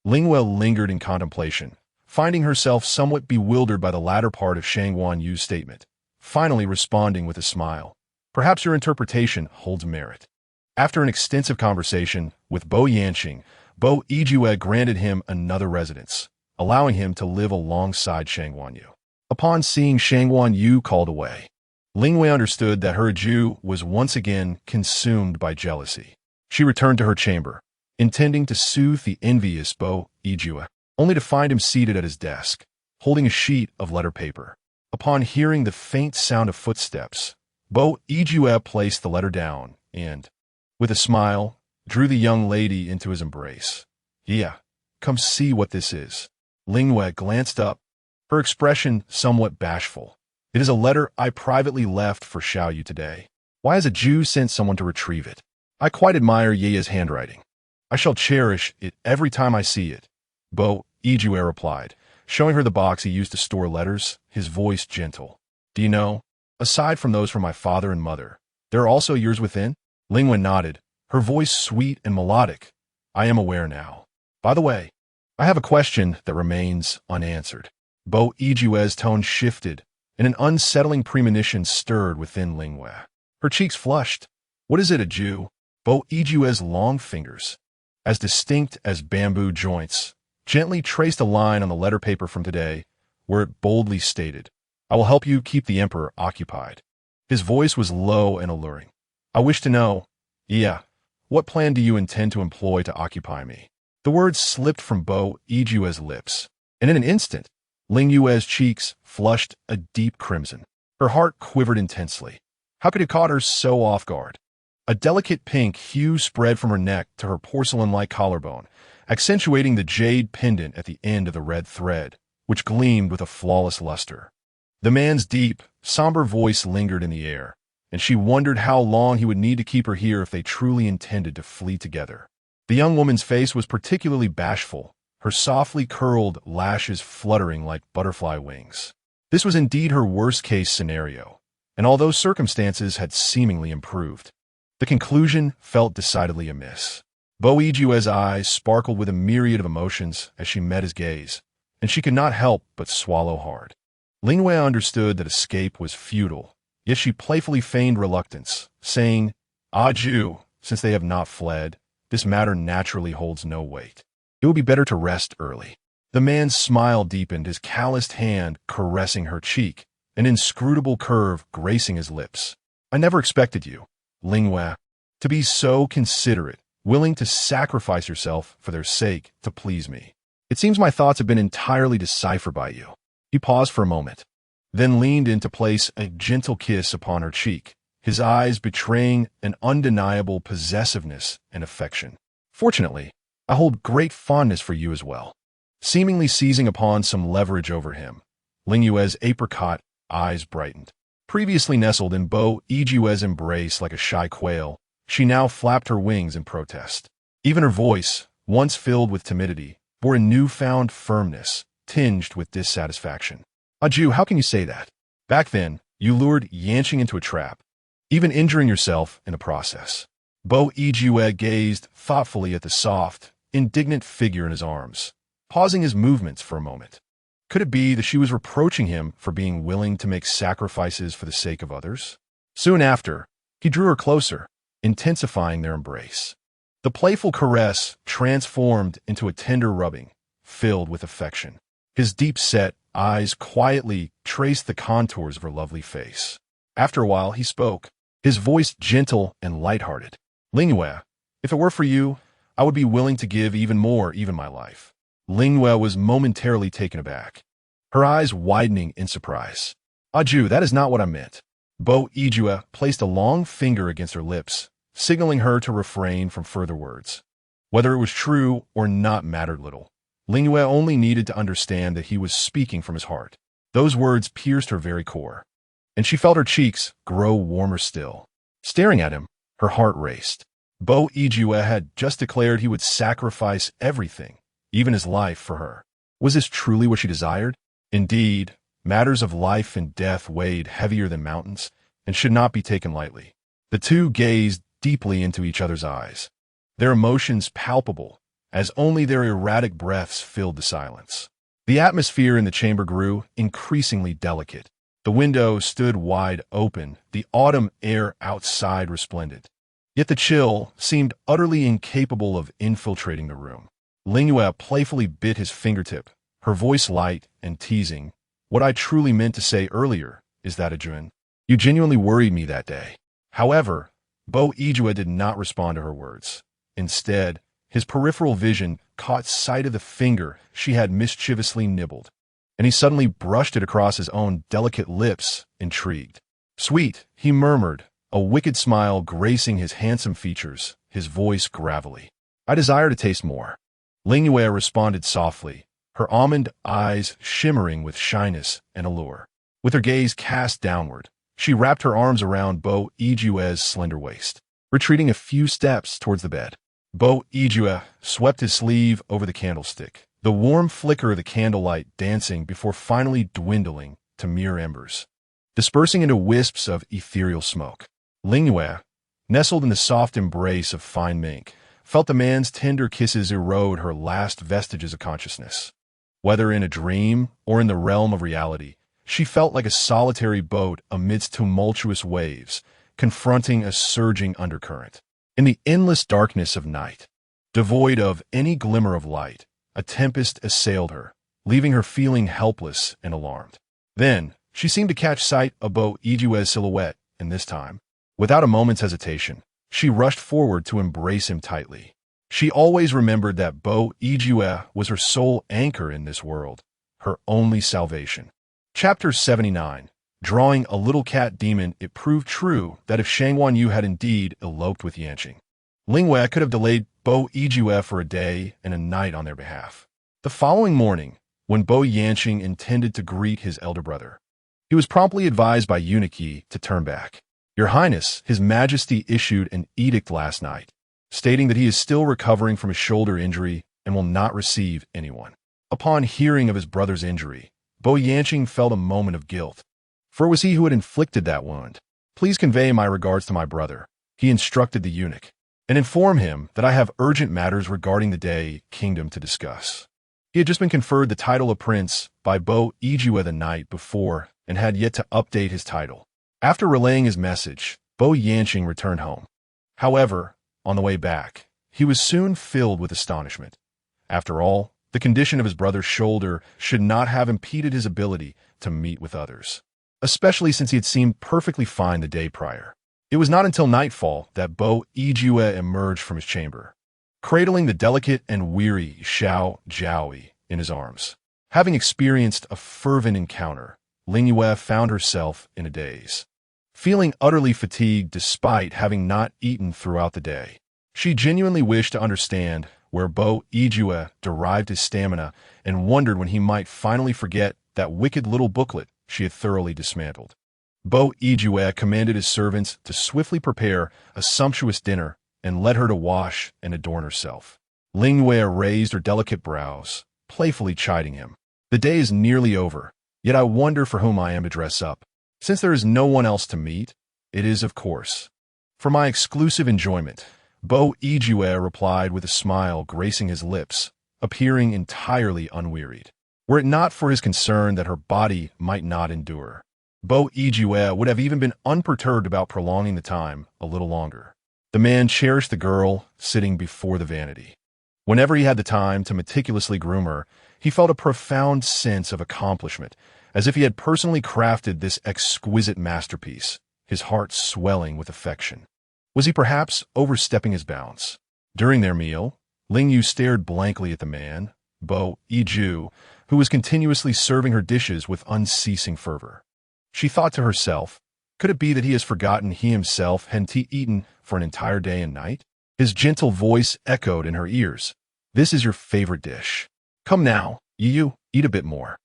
Ling Yue lingered in contemplation, finding herself somewhat bewildered by the latter part of Shangguan Yu's statement, finally responding with a smile. "Perhaps your interpretation holds merit." After an extensive conversation with Bo Yanqing, Bo Iju granted him another residence, allowing him to live alongside Shangguan Yu. Upon seeing Shangguan Yu called away, Ling Yue understood that her Ju was once again consumed by jealousy. She returned to her chamber, intending to soothe the envious Bo Iju, only to find him seated at his desk, holding a sheet of letter paper. Upon hearing the faint sound of footsteps, Bo Iju placed the letter down and, with a smile, drew the young lady into his embrace. "Yeah, come see what this is." Ling Yue glanced up, her expression somewhat bashful. "It is a letter I privately left for Xiao Yu today. Why has a Jew sent someone to retrieve it? I quite admire Ye's handwriting. I shall cherish it every time I see it." Bo Iju replied, showing her the box he used to store letters, his voice gentle. "Do you know, aside from those from my father and mother, there are also yours within?" Ling Yue nodded, her voice sweet and melodic. "I am aware now. By the way, I have a question that remains unanswered." Bo Iju's tone shifted, and an unsettling premonition stirred within Ling Yue. Her cheeks flushed, What is it, a Jew? Bo Ijue's long fingers, as distinct as bamboo joints, gently traced a line on the letter paper from today, where it boldly stated, "I will help you keep the emperor occupied." His voice was low and alluring. "I wish to know, yeah, what plan do you intend to employ to occupy me?" The words slipped from Bo Ijue's lips, and in an instant, Ling Yue's cheeks flushed a deep crimson. Her heart quivered intensely. How could it caught her so off guard? A delicate pink hue spread from her neck to her porcelain-like collarbone, accentuating the jade pendant at the end of the red thread, which gleamed with a flawless luster. The man's deep, somber voice lingered in the air, and she wondered how long he would need to keep her here if they truly intended to flee together. The young woman's face was particularly bashful, her softly curled lashes fluttering like butterfly wings. This was indeed her worst-case scenario, and although circumstances had seemingly improved, the conclusion felt decidedly amiss. Bo Ijue's eyes sparkled with a myriad of emotions as she met his gaze, and she could not help but swallow hard. Ling Yue understood that escape was futile, yet she playfully feigned reluctance, saying, "Ah, Jew, since they have not fled, this matter naturally holds no weight. It would be better to rest early." The man's smile deepened, his calloused hand caressing her cheek, an inscrutable curve gracing his lips. "I never expected you, Ling Yue, to be so considerate, willing to sacrifice yourself for their sake to please me. It seems my thoughts have been entirely deciphered by you." He paused for a moment, then leaned in to place a gentle kiss upon her cheek, his eyes betraying an undeniable possessiveness and affection. "Fortunately, I hold great fondness for you as well." Seemingly seizing upon some leverage over him, Ling Yue's apricot eyes brightened. Previously nestled in Bo Ijue's embrace like a shy quail, she now flapped her wings in protest. Even her voice, once filled with timidity, bore a newfound firmness, tinged with dissatisfaction. "Ah, Jew, how can you say that? Back then, you lured Yanqing into a trap, even injuring yourself in the process." Bo Ijue gazed thoughtfully at the soft, indignant figure in his arms, pausing his movements for a moment. Could it be that she was reproaching him for being willing to make sacrifices for the sake of others? Soon after, he drew her closer, intensifying their embrace. The playful caress transformed into a tender rubbing, filled with affection. His deep-set eyes quietly traced the contours of her lovely face. After a while, he spoke, his voice gentle and light-hearted. "Ling Yue, if it were for you, I would be willing to give even more, even my life." Ling Yue was momentarily taken aback, her eyes widening in surprise. "Ah, Jew, that is not what I meant." Bo Ijue placed a long finger against her lips, signaling her to refrain from further words. Whether it was true or not mattered little. Ling Yue only needed to understand that he was speaking from his heart. Those words pierced her very core, and she felt her cheeks grow warmer still. Staring at him, her heart raced. Bo Ijue had just declared he would sacrifice everything, even his life, for her. Was this truly what she desired? Indeed, matters of life and death weighed heavier than mountains and should not be taken lightly. The two gazed deeply into each other's eyes, their emotions palpable, as only their erratic breaths filled the silence. The atmosphere in the chamber grew increasingly delicate. The window stood wide open, the autumn air outside resplendent. Yet the chill seemed utterly incapable of infiltrating the room. Ling Yue playfully bit his fingertip, her voice light and teasing. "What I truly meant to say earlier is that, Adjun, you genuinely worried me that day." However, Bo Ijue did not respond to her words. Instead, his peripheral vision caught sight of the finger she had mischievously nibbled, and he suddenly brushed it across his own delicate lips, intrigued. "Sweet," he murmured, a wicked smile gracing his handsome features, his voice gravelly. "I desire to taste more." Ling Yue responded softly, her almond eyes shimmering with shyness and allure. With her gaze cast downward, she wrapped her arms around Bo Ijue's slender waist, retreating a few steps towards the bed. Bo Ijue swept his sleeve over the candlestick, the warm flicker of the candlelight dancing before finally dwindling to mere embers, dispersing into wisps of ethereal smoke. Ling Yue, nestled in the soft embrace of fine mink, felt the man's tender kisses erode her last vestiges of consciousness. Whether in a dream or in the realm of reality, she felt like a solitary boat amidst tumultuous waves, confronting a surging undercurrent. In the endless darkness of night, devoid of any glimmer of light, a tempest assailed her, leaving her feeling helpless and alarmed. Then, she seemed to catch sight of Bo Ijue's silhouette, and this time, without a moment's hesitation, she rushed forward to embrace him tightly. She always remembered that Bo Ijue was her sole anchor in this world, her only salvation. Chapter 79. Drawing a little cat demon, it proved true that if Shangwan Yu had indeed eloped with Yanqing, Ling Yue could have delayed Bo Ijue for a day and a night on their behalf. The following morning, when Bo Yanqing intended to greet his elder brother, he was promptly advised by Eunuchy to turn back. Your Highness, His Majesty issued an edict last night, stating that he is still recovering from a shoulder injury and will not receive anyone. Upon hearing of his brother's injury, Bo Yanqing felt a moment of guilt, for it was he who had inflicted that wound. Please convey my regards to my brother, he instructed the eunuch, and inform him that I have urgent matters regarding the Day Kingdom to discuss. He had just been conferred the title of prince by Bo Ijue the night before and had yet to update his title. After relaying his message, Bo Yanqing returned home. However, on the way back, he was soon filled with astonishment. After all, the condition of his brother's shoulder should not have impeded his ability to meet with others, especially since he had seemed perfectly fine the day prior. It was not until nightfall that Bo Ijue emerged from his chamber, cradling the delicate and weary Xiao Jiaoi in his arms. Having experienced a fervent encounter, Ling Yue found herself in a daze. Feeling utterly fatigued despite having not eaten throughout the day, she genuinely wished to understand where Bo Ijue derived his stamina and wondered when he might finally forget that wicked little booklet she had thoroughly dismantled. Bo Ijue commanded his servants to swiftly prepare a sumptuous dinner and led her to wash and adorn herself. Ling Yue raised her delicate brows, playfully chiding him. The day is nearly over, yet I wonder for whom I am to dress up. Since there is no one else to meet, it is, of course, for my exclusive enjoyment. Bo Ijue replied with a smile gracing his lips, appearing entirely unwearied. Were it not for his concern that her body might not endure, Bo Ijue would have even been unperturbed about prolonging the time a little longer. The man cherished the girl sitting before the vanity. Whenever he had the time to meticulously groom her, he felt a profound sense of accomplishment, as if he had personally crafted this exquisite masterpiece, his heart swelling with affection. Was he perhaps overstepping his bounds? During their meal, Ling Yue stared blankly at the man, Bo Iju, who was continuously serving her dishes with unceasing fervor. She thought to herself, could it be that he has forgotten he himself hadn't eaten for an entire day and night? His gentle voice echoed in her ears. This is your favorite dish. Come now, Yu, eat a bit more.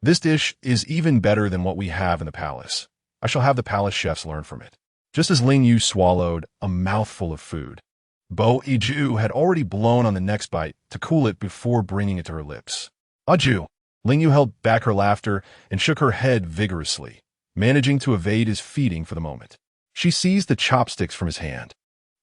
This dish is even better than what we have in the palace. I shall have the palace chefs learn from it. Just as Ling Yue swallowed a mouthful of food, Bo Iju had already blown on the next bite to cool it before bringing it to her lips. Aju! Ling Yue held back her laughter and shook her head vigorously, managing to evade his feeding for the moment. She seized the chopsticks from his hand,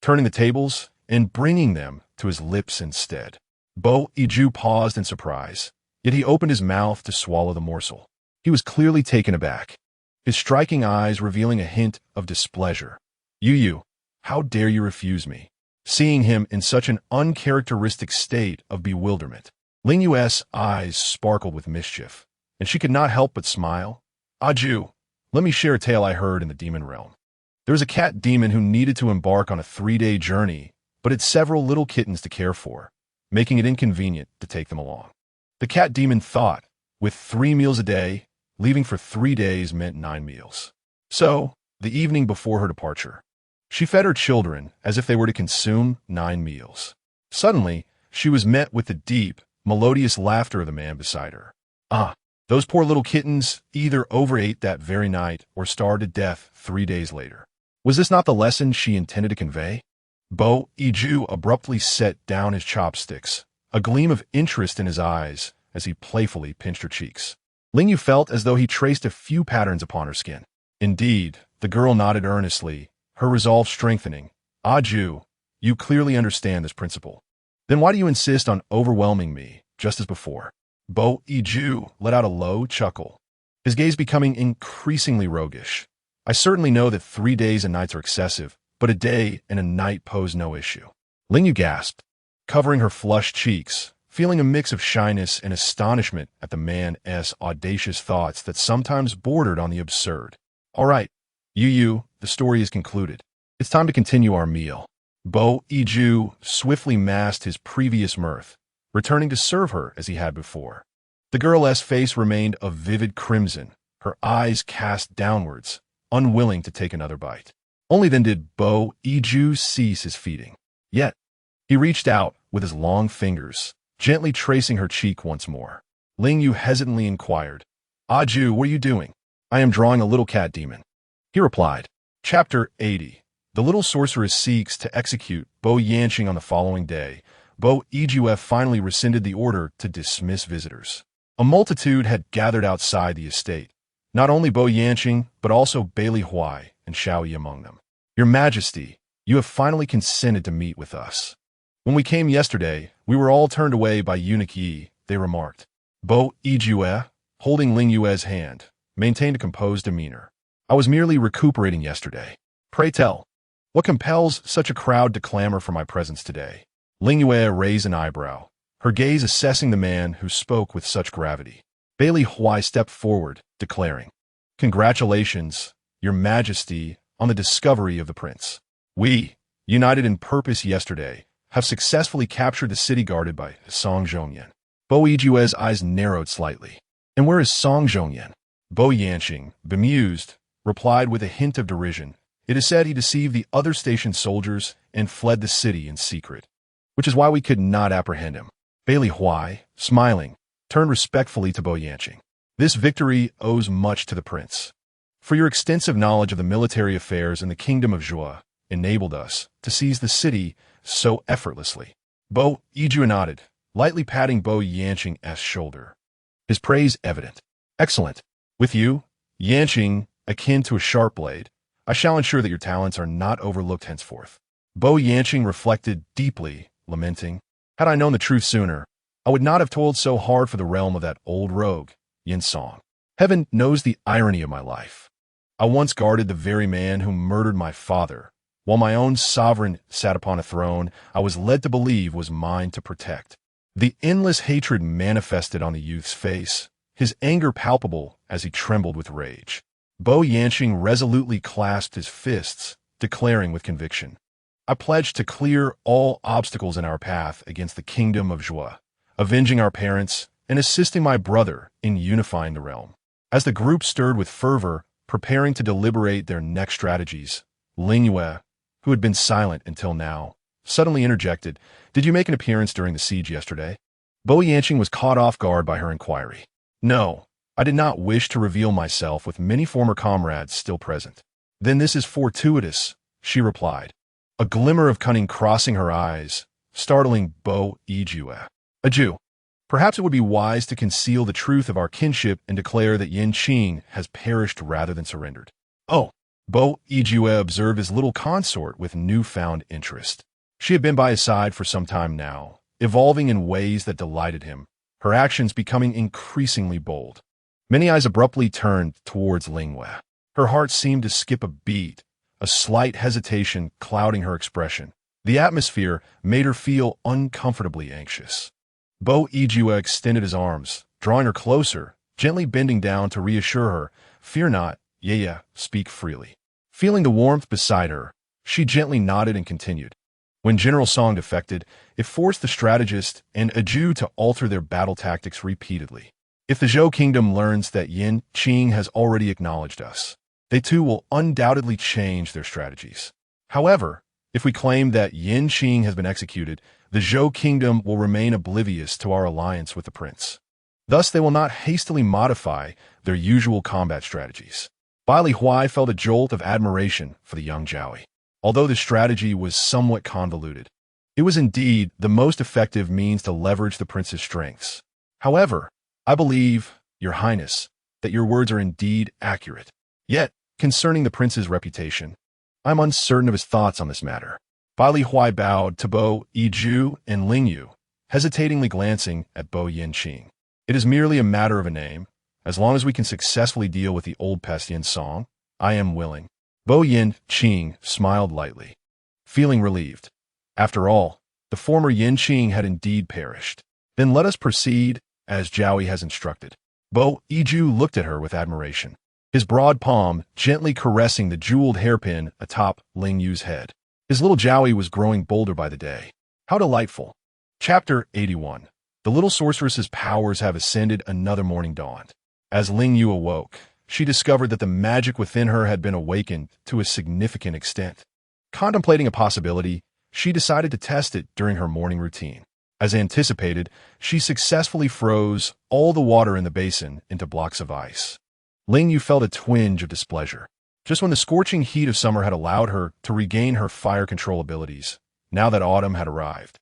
turning the tables and bringing them to his lips instead. Bo Iju paused in surprise, yet he opened his mouth to swallow the morsel. He was clearly taken aback, his striking eyes revealing a hint of displeasure. Yu, how dare you refuse me? Seeing him in such an uncharacteristic state of bewilderment, Ling Yue's eyes sparkled with mischief, and she could not help but smile. Aju, let me share a tale I heard in the demon realm. There was a cat demon who needed to embark on a 3-day journey, but had several little kittens to care for, making it inconvenient to take them along. The cat demon thought, with 3 meals a day, leaving for 3 days meant 9 meals. So, the evening before her departure, she fed her children as if they were to consume 9 meals. Suddenly, she was met with the deep, melodious laughter of the man beside her. Ah, those poor little kittens either overate that very night or starved to death 3 days later. Was this not the lesson she intended to convey? Bo Iju abruptly set down his chopsticks, a gleam of interest in his eyes as he playfully pinched her cheeks. Ling Yue felt as though he traced a few patterns upon her skin. Indeed, the girl nodded earnestly, her resolve strengthening. Aju, you clearly understand this principle. Then why do you insist on overwhelming me, just as before? Bo Iju let out a low chuckle, his gaze becoming increasingly roguish. I certainly know that 3 days and nights are excessive, but a day and a night pose no issue. Ling Yue gasped, covering her flushed cheeks, feeling a mix of shyness and astonishment at the man's audacious thoughts that sometimes bordered on the absurd. All right, Yu, the story is concluded. It's time to continue our meal. Bo Iju swiftly masked his previous mirth, returning to serve her as he had before. The girl's face remained a vivid crimson, her eyes cast downwards, unwilling to take another bite. Only then did Bo Iju cease his feeding. Yet, he reached out with his long fingers, gently tracing her cheek once more. Ling Yue hesitantly inquired, Aju, what are you doing? I am drawing a little cat demon. He replied. Chapter 80. The little sorceress seeks to execute Bo Yanqing on the following day. Bo Iju finally rescinded the order to dismiss visitors. A multitude had gathered outside the estate. Not only Bo Yanqing, but also Bailey Huai and Xiao Yi among them. Your Majesty, you have finally consented to meet with us. When we came yesterday, we were all turned away by Eunuch Yi, they remarked. Bo Iju, holding Ling Yue's hand, maintained a composed demeanor. I was merely recuperating yesterday. Pray tell, what compels such a crowd to clamor for my presence today? Ling Yue raised an eyebrow, her gaze assessing the man who spoke with such gravity. Bailey Huai stepped forward, declaring, Congratulations, Your Majesty, on the discovery of the prince. We, united in purpose yesterday, have successfully captured the city guarded by Song Zhongyan. Bo Ijue's eyes narrowed slightly. And where is Song Zhongyan? Bo Yanqing, bemused, replied with a hint of derision. It is said he deceived the other station soldiers and fled the city in secret, which is why we could not apprehend him. Bailey Huai, smiling, turned respectfully to Bo Yanqing. This victory owes much to the prince. For your extensive knowledge of the military affairs in the kingdom of Zhuo enabled us to seize the city so effortlessly. Bo Iju nodded, lightly patting Bo Yanqing's shoulder. His praise evident. Excellent. With you, Yanqing, akin to a sharp blade, I shall ensure that your talents are not overlooked henceforth. Bo Yanqing reflected deeply, lamenting, Had I known the truth sooner, I would not have toiled so hard for the realm of that old rogue, Yin Song. Heaven knows the irony of my life. I once guarded the very man who murdered my father, while my own sovereign sat upon a throne I was led to believe was mine to protect. The endless hatred manifested on the youth's face, his anger palpable as he trembled with rage. Bo Yanqing resolutely clasped his fists, declaring with conviction, I pledge to clear all obstacles in our path against the kingdom of Zhuo, avenging our parents and assisting my brother in unifying the realm. As the group stirred with fervor, preparing to deliberate their next strategies, Ling Yue, who had been silent until now, suddenly interjected, Did you make an appearance during the siege yesterday? Bo Yanqing was caught off guard by her inquiry. No, I did not wish to reveal myself with many former comrades still present. Then this is fortuitous, she replied, a glimmer of cunning crossing her eyes, startling Bo Iju. Aju, perhaps it would be wise to conceal the truth of our kinship and declare that Yanqing has perished rather than surrendered. Oh, Bo Iju observed his little consort with newfound interest. She had been by his side for some time now, evolving in ways that delighted him, her actions becoming increasingly bold. Many eyes abruptly turned towards Ling Yue. Her heart seemed to skip a beat, a slight hesitation clouding her expression. The atmosphere made her feel uncomfortably anxious. Bo Iju extended his arms, drawing her closer, gently bending down to reassure her, Fear not, speak freely. Feeling the warmth beside her, she gently nodded and continued. When General Song defected, it forced the strategist and Aju to alter their battle tactics repeatedly. If the Zhou kingdom learns that Yanqing has already acknowledged us, they too will undoubtedly change their strategies. However, if we claim that Yanqing has been executed, the Zhou kingdom will remain oblivious to our alliance with the prince. Thus, they will not hastily modify their usual combat strategies. Bailey Huai felt a jolt of admiration for the young Zhaoi. Although the strategy was somewhat convoluted, it was indeed the most effective means to leverage the prince's strengths. However, I believe, Your Highness, that your words are indeed accurate. Yet, concerning the prince's reputation, I am uncertain of his thoughts on this matter. Bailey Huai bowed to Bo Iju and Ling Yue, hesitatingly glancing at Bo Yanqing. It is merely a matter of a name. As long as we can successfully deal with the old pest Yin Song, I am willing. Bo Yin Qing smiled lightly, feeling relieved. After all, the former Yin Qing had indeed perished. Then let us proceed, as Jowie has instructed. Bo Yiju looked at her with admiration, his broad palm gently caressing the jeweled hairpin atop Ling Yue's head. His little Jowie was growing bolder by the day. How delightful. Chapter 81. The little sorceress's powers have ascended. Another morning dawned. As Ling Yue awoke, she discovered that the magic within her had been awakened to a significant extent. Contemplating a possibility, she decided to test it during her morning routine. As anticipated, she successfully froze all the water in the basin into blocks of ice. Ling Yue felt a twinge of displeasure. Just when the scorching heat of summer had allowed her to regain her fire control abilities, now that autumn had arrived,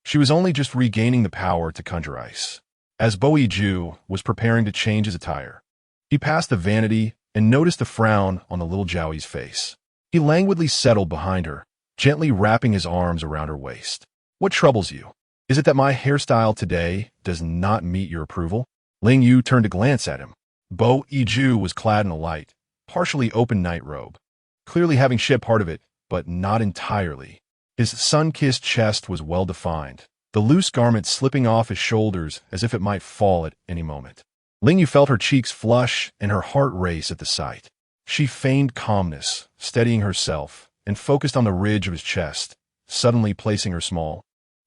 she was only just regaining the power to conjure ice. As Bo Yiju was preparing to change his attire, he passed the vanity and noticed a frown on the little Jowie's face. He languidly settled behind her, gently wrapping his arms around her waist. What troubles you? Is it that my hairstyle today does not meet your approval? Ling Yue turned to glance at him. Bo Yiju was clad in a light, partially open night robe, clearly having shed part of it, but not entirely. His sun-kissed chest was well-defined, the loose garment slipping off his shoulders as if it might fall at any moment. Ling Yue felt her cheeks flush and her heart race at the sight. She feigned calmness, steadying herself, and focused on the ridge of his chest, suddenly placing her small,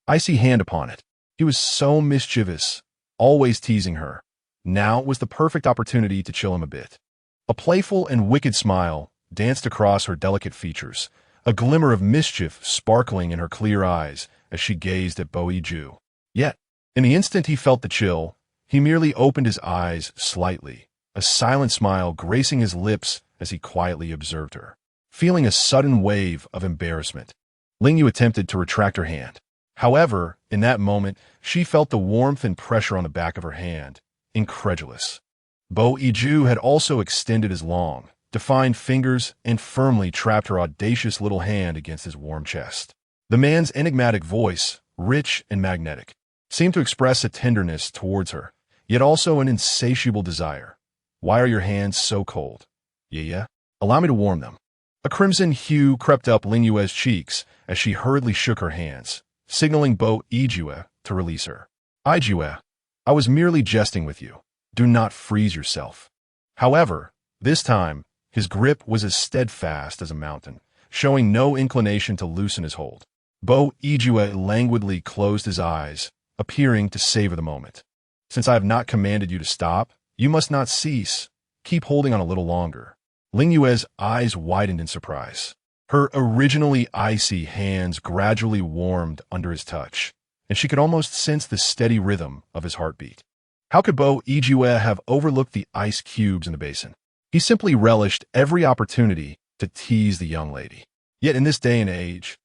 icy hand upon it. He was so mischievous, always teasing her. Now was the perfect opportunity to chill him a bit. A playful and wicked smile danced across her delicate features, a glimmer of mischief sparkling in her clear eyes as she gazed at Bo Yiju. Yet, in the instant he felt the chill, he merely opened his eyes slightly, a silent smile gracing his lips as he quietly observed her. Feeling a sudden wave of embarrassment, Ling Yue attempted to retract her hand. However, in that moment, she felt the warmth and pressure on the back of her hand, incredulous. Bo Yiju had also extended his long, defined fingers and firmly trapped her audacious little hand against his warm chest. The man's enigmatic voice, rich and magnetic, seemed to express a tenderness towards her, yet also an insatiable desire. Why are your hands so cold? Yeah? Allow me to warm them. A crimson hue crept up Ling Yue's cheeks as she hurriedly shook her hands, signaling Bo Yiju to release her. Yiju, I was merely jesting with you. Do not freeze yourself. However, this time, his grip was as steadfast as a mountain, showing no inclination to loosen his hold. Bo Yiju languidly closed his eyes, appearing to savor the moment. Since I have not commanded you to stop, you must not cease. Keep holding on a little longer. Ling Yue's eyes widened in surprise. Her originally icy hands gradually warmed under his touch, and she could almost sense the steady rhythm of his heartbeat. How could Bo Yiju have overlooked the ice cubes in the basin? He simply relished every opportunity to tease the young lady. Yet in this day and age,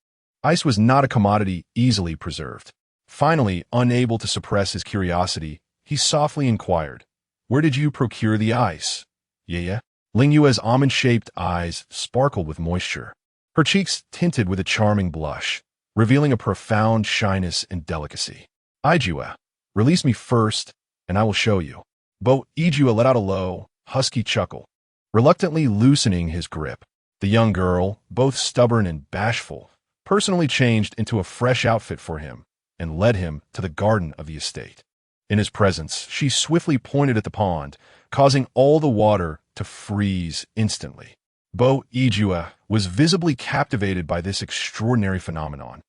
ice was not a commodity easily preserved. Finally, unable to suppress his curiosity, he softly inquired, "Where did you procure the ice?" Yeah? Ling Yue's almond-shaped eyes sparkled with moisture. Her cheeks tinted with a charming blush, revealing a profound shyness and delicacy. Yiju, release me first, and I will show you. Bo Yiju let out a low, husky chuckle, reluctantly loosening his grip. The young girl, both stubborn and bashful, personally changed into a fresh outfit for him and led him to the garden of the estate. In his presence, she swiftly pointed at the pond, causing all the water to freeze instantly. Bo Yiju was visibly captivated by this extraordinary phenomenon,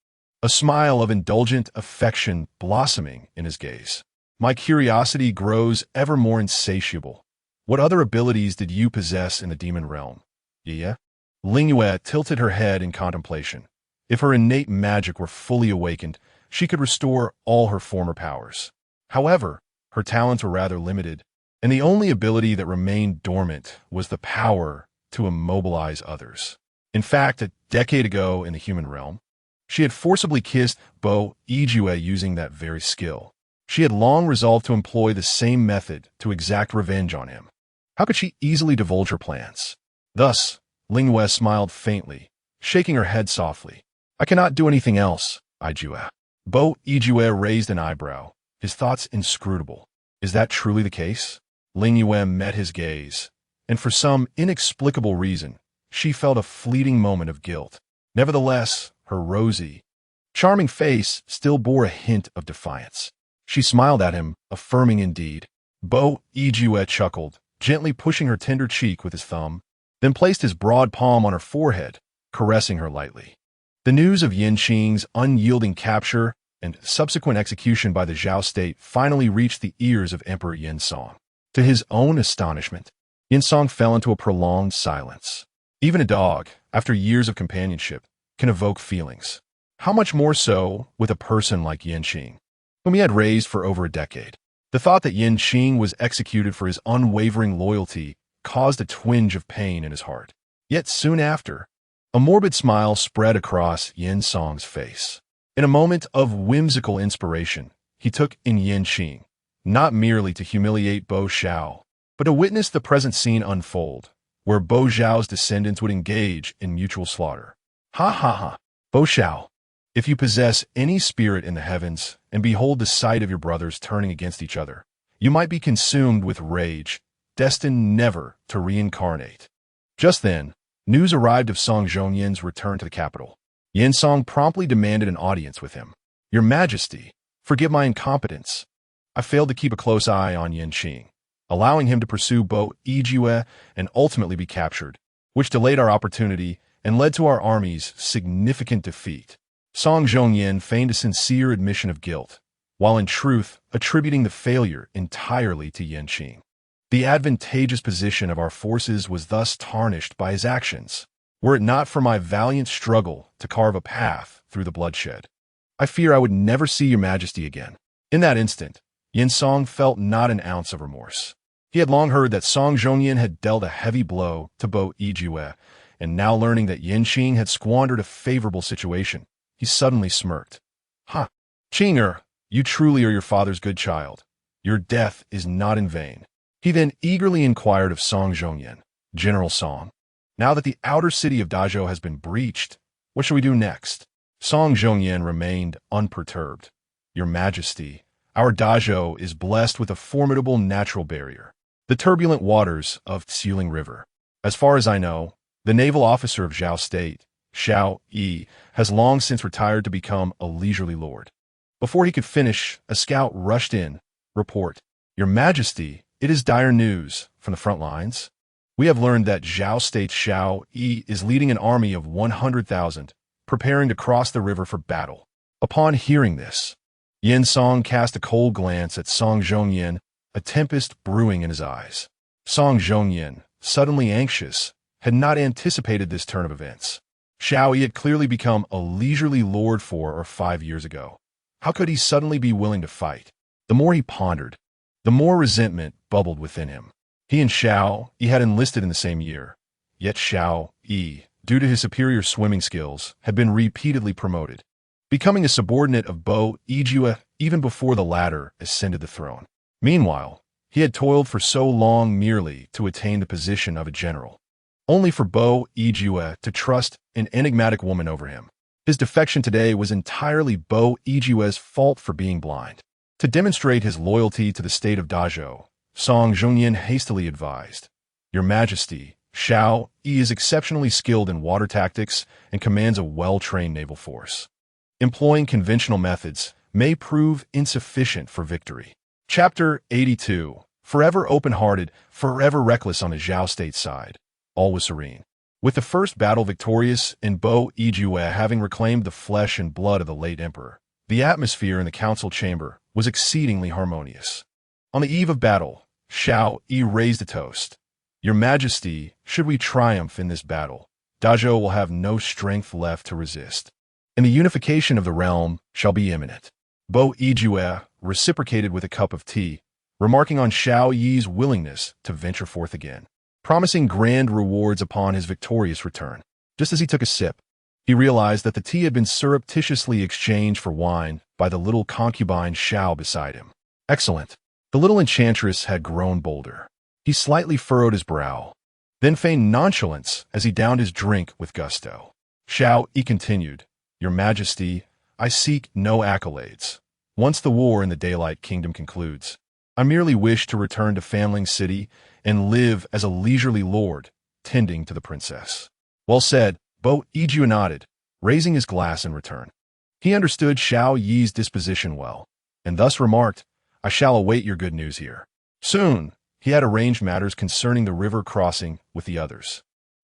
a smile of indulgent affection blossoming in his gaze. My curiosity grows ever more insatiable. What other abilities did you possess in the demon realm? Yeah? Ling Yue tilted her head in contemplation. If her innate magic were fully awakened, she could restore all her former powers. However, her talents were rather limited, and the only ability that remained dormant was the power to immobilize others. In fact, a decade ago in the human realm, she had forcibly kissed Bo Yiju using that very skill. She had long resolved to employ the same method to exact revenge on him. How could she easily divulge her plans? Thus, Ling Yue smiled faintly, shaking her head softly. I cannot do anything else, Yiju. Bo Yiju raised an eyebrow, his thoughts inscrutable. Is that truly the case? Ling Yue met his gaze, and for some inexplicable reason, she felt a fleeting moment of guilt. Nevertheless, her rosy, charming face still bore a hint of defiance. She smiled at him, affirming indeed. Bo Yue chuckled, gently pushing her tender cheek with his thumb, then placed his broad palm on her forehead, caressing her lightly. The news of Yanqing's unyielding capture and subsequent execution by the Zhao state finally reached the ears of Emperor Yinsong. To his own astonishment, Yinsong fell into a prolonged silence. Even a dog, after years of companionship, can evoke feelings. How much more so with a person like Yanqing, whom he had raised for over a decade. The thought that Yanqing was executed for his unwavering loyalty caused a twinge of pain in his heart. Yet soon after, a morbid smile spread across Yinsong's face. In a moment of whimsical inspiration, he took in Yanqing, not merely to humiliate Bo Xiao, but to witness the present scene unfold, where Bo Xiao's descendants would engage in mutual slaughter. Ha ha ha! Bo Xiao, if you possess any spirit in the heavens and behold the sight of your brothers turning against each other, you might be consumed with rage, destined never to reincarnate. Just then, news arrived of Song Zhongyin's return to the capital. Yinsong promptly demanded an audience with him. Your Majesty, forgive my incompetence. I failed to keep a close eye on Yanqing, allowing him to pursue Bo Yue and ultimately be captured, which delayed our opportunity and led to our army's significant defeat. Song Zhongyin feigned a sincere admission of guilt, while in truth attributing the failure entirely to Yanqing. The advantageous position of our forces was thus tarnished by his actions, were it not for my valiant struggle to carve a path through the bloodshed. I fear I would never see your Majesty again. In that instant, Yinsong felt not an ounce of remorse. He had long heard that Song Zhongyin had dealt a heavy blow to Bo Yue, and now learning that Yanqing had squandered a favorable situation, he suddenly smirked. Ha! Qing'er, you truly are your father's good child. Your death is not in vain. He then eagerly inquired of Song Zhongyin, General Song, now that the outer city of Dazhou has been breached, what shall we do next? Song Zhongyin remained unperturbed. Your Majesty, our Dazhou is blessed with a formidable natural barrier, the turbulent waters of Xiling River. As far as I know, the naval officer of Zhao State, Xiao Yi, has long since retired to become a leisurely lord. Before he could finish, a scout rushed in. Report. Your Majesty, it is dire news from the front lines. We have learned that Zhao State's Xiao Yi is leading an army of 100,000, preparing to cross the river for battle. Upon hearing this, Yinsong cast a cold glance at Song Zhongyin, a tempest brewing in his eyes. Song Zhongyin, suddenly anxious, had not anticipated this turn of events. Xiao Yi had clearly become a leisurely lord 4 or 5 years ago. How could he suddenly be willing to fight? The more he pondered, the more resentment bubbled within him. He and Xiao Yi had enlisted in the same year, yet Xiao Yi, due to his superior swimming skills, had been repeatedly promoted, becoming a subordinate of Bo Yue even before the latter ascended the throne. Meanwhile, he had toiled for so long merely to attain the position of a general, only for Bo Yue to trust an enigmatic woman over him. His defection today was entirely Bo Yue's fault for being blind. To demonstrate his loyalty to the state of Dazhou, Song Zhongyin hastily advised, Your Majesty, Xiao Yi is exceptionally skilled in water tactics and commands a well-trained naval force. Employing conventional methods may prove insufficient for victory. Chapter 82. Forever open-hearted, forever reckless on the Zhao state side. All was serene. With the first battle victorious and Bo Yue having reclaimed the flesh and blood of the late emperor, the atmosphere in the council chamber was exceedingly harmonious. On the eve of battle, Xiao Yi raised a toast. Your Majesty, should we triumph in this battle, Dazhou will have no strength left to resist, and the unification of the realm shall be imminent. Bo Yue reciprocated with a cup of tea, remarking on Xiao Yi's willingness to venture forth again, promising grand rewards upon his victorious return. Just as he took a sip, he realized that the tea had been surreptitiously exchanged for wine by the little concubine Xiao beside him. Excellent. The little enchantress had grown bolder. He slightly furrowed his brow, then feigned nonchalance as he downed his drink with gusto. Xiao Yi continued, Your Majesty, I seek no accolades. Once the war in the Daylight Kingdom concludes, I merely wish to return to Fanling City and live as a leisurely lord, tending to the princess. Well said, Bo Yijue nodded, raising his glass in return. He understood Xiao Yi's disposition well, and thus remarked, I shall await your good news here. Soon, he had arranged matters concerning the river crossing with the others.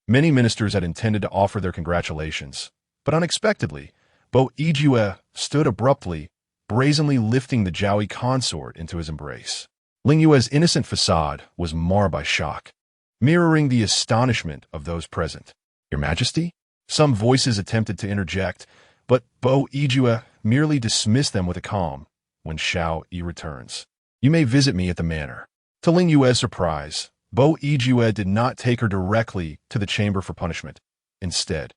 Many ministers had intended to offer their congratulations, but unexpectedly, Bo Yijue stood abruptly, brazenly lifting the Jiaoyi consort into his embrace. Ling Yue's innocent facade was marred by shock, mirroring the astonishment of those present. Your Majesty? Some voices attempted to interject, but Bo Yijue merely dismissed them with a calm. When Xiao Yi returns, you may visit me at the manor. To Ling Yue's surprise, Bo Yijue did not take her directly to the chamber for punishment. Instead,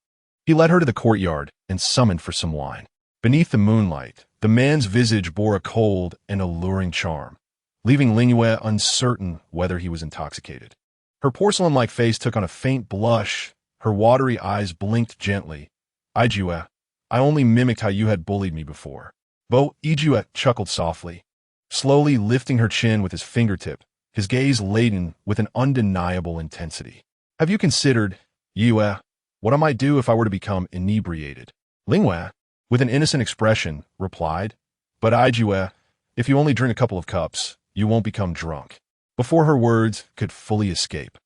he led her to the courtyard and summoned for some wine. Beneath the moonlight, the man's visage bore a cold and alluring charm, leaving Ling Yue uncertain whether he was intoxicated. Her porcelain-like face took on a faint blush, her watery eyes blinked gently. Yijue, I only mimicked how you had bullied me before. Bo Yijue chuckled softly, slowly lifting her chin with his fingertip, his gaze laden with an undeniable intensity. Have you considered, Yue, what I might do if I were to become inebriated? Ling Yue, with an innocent expression, replied, but Yijue, if you only drink a couple of cups, you won't become drunk. Before her words could fully escape,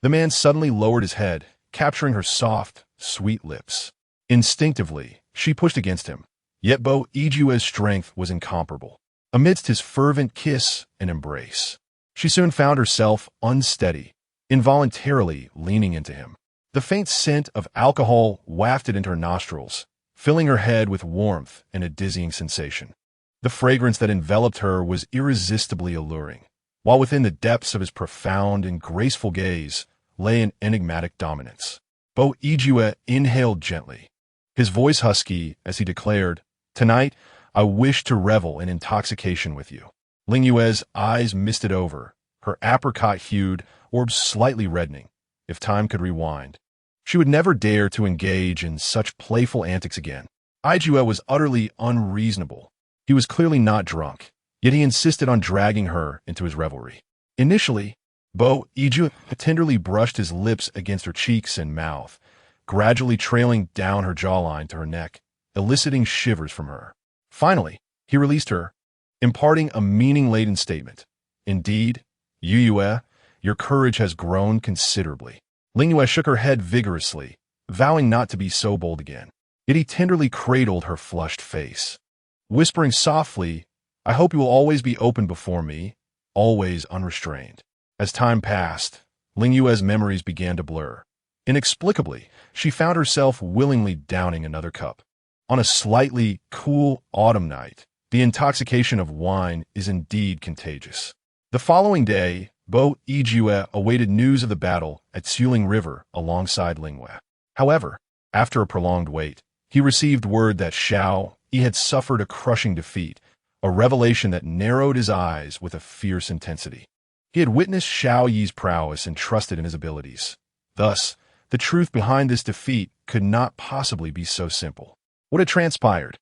the man suddenly lowered his head, capturing her soft, sweet lips. Instinctively, she pushed against him, yet Bo Yijue's strength was incomparable. Amidst his fervent kiss and embrace, she soon found herself unsteady, involuntarily leaning into him. The faint scent of alcohol wafted into her nostrils, filling her head with warmth and a dizzying sensation. The fragrance that enveloped her was irresistibly alluring, while within the depths of his profound and graceful gaze lay an enigmatic dominance. Bo Yijue inhaled gently, his voice husky as he declared, Tonight, I wish to revel in intoxication with you. Ling Yue's eyes misted over, her apricot-hued orbs slightly reddening. If time could rewind, she would never dare to engage in such playful antics again. Yijue was utterly unreasonable. He was clearly not drunk, yet he insisted on dragging her into his revelry. Initially, Bo Yijue tenderly brushed his lips against her cheeks and mouth, gradually trailing down her jawline to her neck, eliciting shivers from her. Finally, he released her, imparting a meaning-laden statement. Indeed, Yue, your courage has grown considerably. Ling Yue shook her head vigorously, vowing not to be so bold again. Yet he tenderly cradled her flushed face, whispering softly, I hope you will always be open before me, always unrestrained. As time passed, Ling Yue's memories began to blur. Inexplicably, she found herself willingly downing another cup. On a slightly cool autumn night, the intoxication of wine is indeed contagious. The following day, Bo Yijue awaited news of the battle at Suling River alongside Ling Yue. However, after a prolonged wait, he received word that Xiao Yi had suffered a crushing defeat, a revelation that narrowed his eyes with a fierce intensity. He had witnessed Xiao Yi's prowess and trusted in his abilities. Thus, the truth behind this defeat could not possibly be so simple. What had transpired?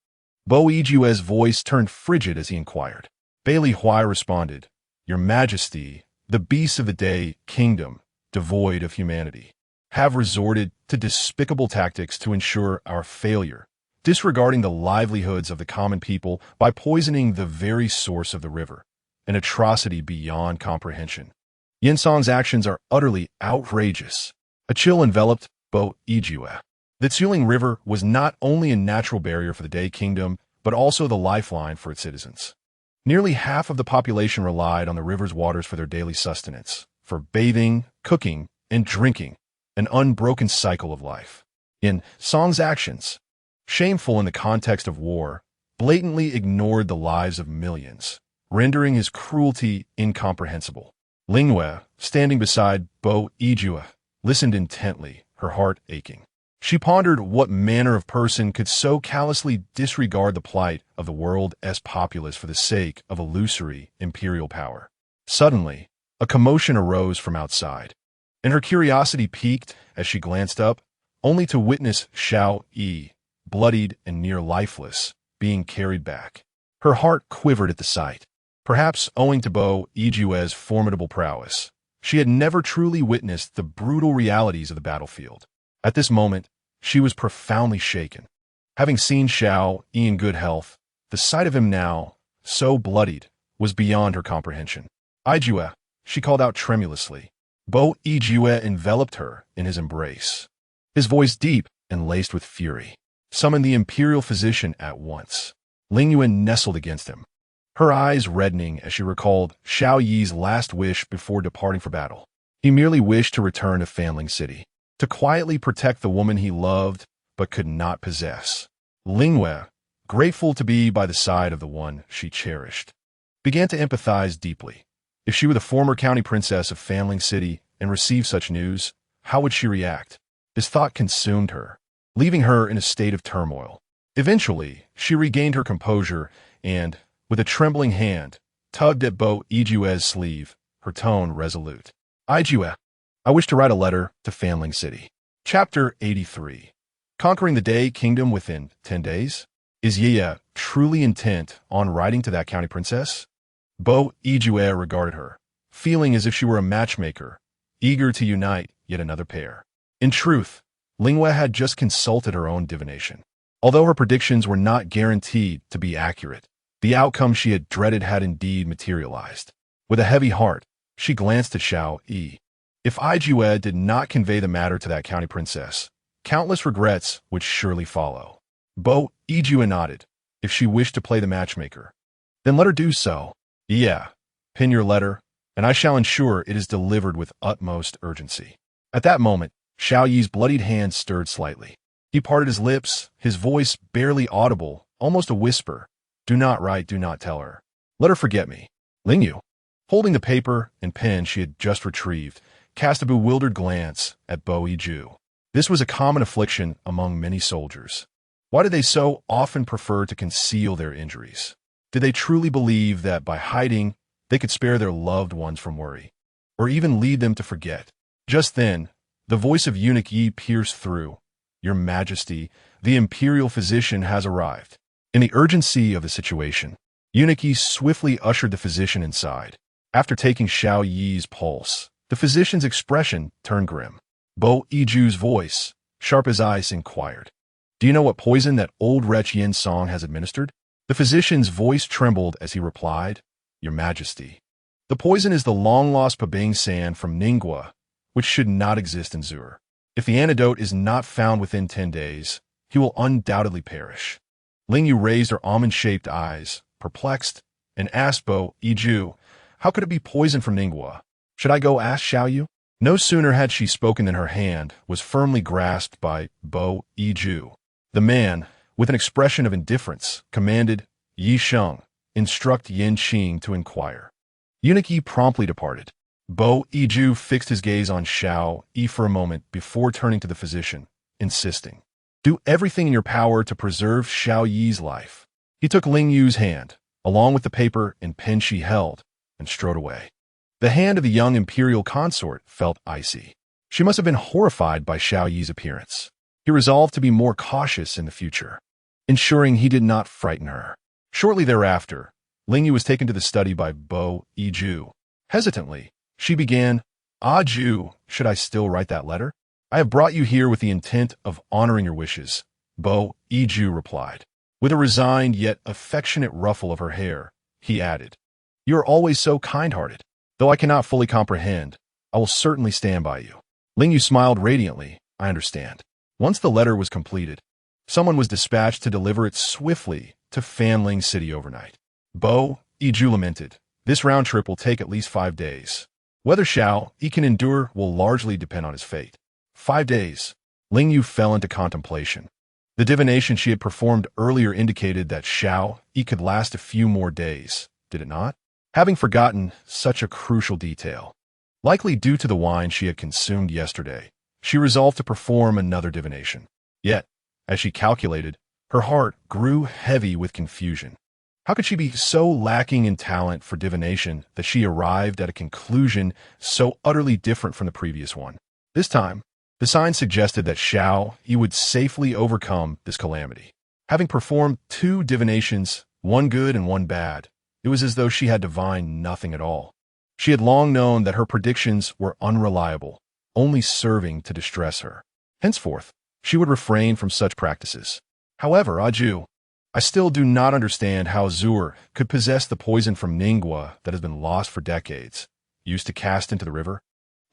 Bo Yijue's voice turned frigid as he inquired. Bailey Huai responded, Your Majesty, the beasts of the day kingdom, devoid of humanity, have resorted to despicable tactics to ensure our failure, disregarding the livelihoods of the common people by poisoning the very source of the river, an atrocity beyond comprehension. Yinsong's actions are utterly outrageous. A chill enveloped Bo Yijue. The Tsuling River was not only a natural barrier for the Day Kingdom, but also the lifeline for its citizens. Nearly half of the population relied on the river's waters for their daily sustenance, for bathing, cooking, and drinking, an unbroken cycle of life. In Song's actions, shameful in the context of war, blatantly ignored the lives of millions, rendering his cruelty incomprehensible. Ling Yue, standing beside Bo Yijue, listened intently, her heart aching. She pondered what manner of person could so callously disregard the plight of the world's populace for the sake of illusory imperial power. Suddenly, a commotion arose from outside, and her curiosity piqued as she glanced up, only to witness Xiao Yi, bloodied and near lifeless, being carried back. Her heart quivered at the sight. Perhaps owing to Bo Yijue's formidable prowess, She had never truly witnessed the brutal realities of the battlefield. At this moment, she was profoundly shaken. Having seen Xiao Yi in good health, the sight of him now, so bloodied, was beyond her comprehension. Yue, she called out tremulously. Bo Yue enveloped her in his embrace. His voice deep and laced with fury. Summon the imperial physician at once. Ling Yue nestled against him, her eyes reddening as she recalled Xiao Yi's last wish before departing for battle. He merely wished to return to Fanling City, to quietly protect the woman he loved but could not possess. Ling Yue, grateful to be by the side of the one she cherished, began to empathize deeply. If she were the former county princess of Fanling City and received such news, how would she react? This thought consumed her, leaving her in a state of turmoil. Eventually, she regained her composure and, with a trembling hand, tugged at Bo Yijue's sleeve, her tone resolute. Yue, I wish to write a letter to Fanling City. Chapter 83. Conquering the Day Kingdom within 10 days? Is Ye truly intent on writing to that county princess? Bo Yue regarded her, feeling as if she were a matchmaker, eager to unite yet another pair. In truth, Ling Yue had just consulted her own divination. Although her predictions were not guaranteed to be accurate, the outcome she had dreaded had indeed materialized. With a heavy heart, she glanced at Xiao Yi. If Yue did not convey the matter to that county princess, countless regrets would surely follow. Bo Yue nodded. If she wished to play the matchmaker, then let her do so. Yeah, pin your letter, and I shall ensure it is delivered with utmost urgency. At that moment, Xiao Yi's bloodied hand stirred slightly. He parted his lips, his voice barely audible, almost a whisper. Do not write, do not tell her. Let her forget me. Ling Yue, holding the paper and pen she had just retrieved, cast a bewildered glance at Bo Yue. This was a common affliction among many soldiers. Why did they so often prefer to conceal their injuries? Did they truly believe that by hiding, they could spare their loved ones from worry, or even lead them to forget? Just then, the voice of Eunuch Yi pierced through. Your Majesty, the imperial physician has arrived. In the urgency of the situation, Eunuch Yi swiftly ushered the physician inside. After taking Xiao Yi's pulse, the physician's expression turned grim. Bo Yiju's voice, sharp as ice, inquired, Do you know what poison that old wretch Yin Song has administered? The physician's voice trembled as he replied, Your Majesty, the poison is the long-lost Pabing sand from Ningguo, which should not exist in Zur. If the antidote is not found within 10 days, he will undoubtedly perish. Ling Yue raised her almond-shaped eyes, perplexed, and asked Bo Yiju, How could it be poison from Ningguo? Should I go ask Xiao Yu? No sooner had she spoken than her hand was firmly grasped by Bo Yiju. The man, with an expression of indifference, commanded, Yi Sheng, instruct Yin Qing to inquire. Eunuch Yi promptly departed. Bo Yiju fixed his gaze on Xiao Yi for a moment before turning to the physician, insisting, Do everything in your power to preserve Xiao Yi's life. He took Ling Yue's hand, along with the paper and pen she held, and strode away. The hand of the young imperial consort felt icy. She must have been horrified by Xiao Yi's appearance. He resolved to be more cautious in the future, ensuring he did not frighten her. Shortly thereafter, Ling Yue was taken to the study by Bo Yiju. Hesitantly, she began, Ju, should I still write that letter? I have brought you here with the intent of honoring your wishes, Bo Yiju replied. With a resigned yet affectionate ruffle of her hair, he added, You are always so kind-hearted. Though I cannot fully comprehend, I will certainly stand by you. Ling Yue smiled radiantly. I understand. Once the letter was completed, someone was dispatched to deliver it swiftly to Fanling City overnight. Bo Yiju lamented, This round trip will take at least 5 days. Whether Xiao Yi can endure will largely depend on his fate. 5 days. Ling Yue fell into contemplation. The divination she had performed earlier indicated that Xiao Yi could last a few more days, did it not? Having forgotten such a crucial detail, likely due to the wine she had consumed yesterday, she resolved to perform another divination. Yet, as she calculated, her heart grew heavy with confusion. How could she be so lacking in talent for divination that she arrived at a conclusion so utterly different from the previous one? This time, the signs suggested that Xiao Yi would safely overcome this calamity. Having performed 2 divinations, one good and one bad, it was as though she had divined nothing at all. She had long known that her predictions were unreliable, only serving to distress her. Henceforth, she would refrain from such practices. However, Aju, I still do not understand how Zur could possess the poison from Ling Yue that has been lost for decades, used to cast into the river.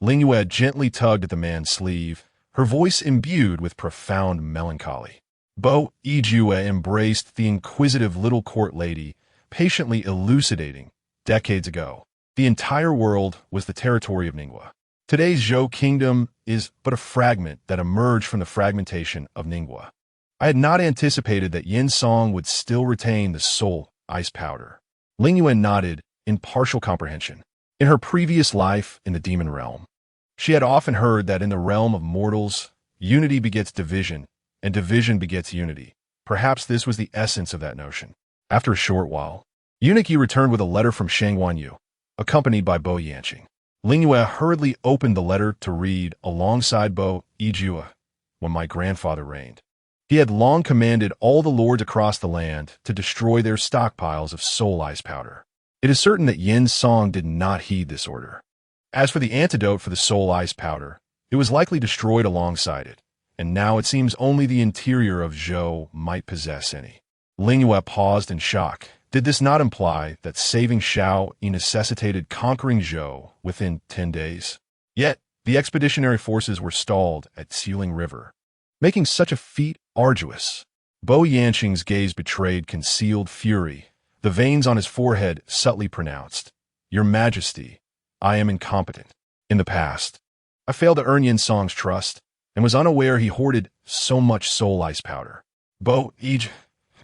Ling Yue gently tugged at the man's sleeve, her voice imbued with profound melancholy. Bo Yijue embraced the inquisitive little court lady, patiently elucidating, decades ago, the entire world was the territory of Ninghua. Today's Zhou kingdom is but a fragment that emerged from the fragmentation of Ninghua. I had not anticipated that Yin Song would still retain the soul ice powder. Ling Yue nodded in partial comprehension. In her previous life in the demon realm, she had often heard that in the realm of mortals, unity begets division, and division begets unity. Perhaps this was the essence of that notion. After a short while, Eunuch returned with a letter from Shang Wanyu, accompanied by Bo Yanqing. Ling Yue hurriedly opened the letter to read alongside Bo Yijue. When my grandfather reigned, he had long commanded all the lords across the land to destroy their stockpiles of soul ice powder. It is certain that Yin Song did not heed this order. As for the antidote for the soul ice powder, it was likely destroyed alongside it, and now it seems only the interior of Zhou might possess any. Ling Yue paused in shock. Did this not imply that saving Shao necessitated conquering Zhou within 10 days? Yet, the expeditionary forces were stalled at Xiuling River, making such a feat arduous. Bo Yanqing's gaze betrayed concealed fury. The veins on his forehead subtly pronounced, "Your Majesty, I am incompetent. In the past, I failed to earn Yin Song's trust, and was unaware he hoarded so much soul ice powder." Bo Yij,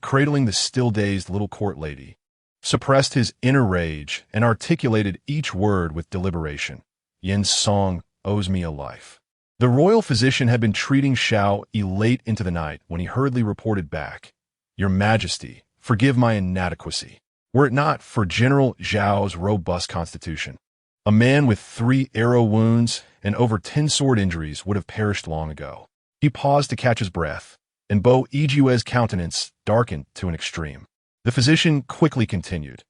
cradling the still-dazed little court lady, suppressed his inner rage and articulated each word with deliberation. "Yin Song owes me a life." The royal physician had been treating Shao late into the night when he hurriedly reported back, "Your Majesty, forgive my inadequacy. Were it not for General Zhao's robust constitution, a man with 3 arrow wounds and over 10 sword injuries would have perished long ago." He paused to catch his breath, and Bo Yijue's countenance darkened to an extreme. The physician quickly continued,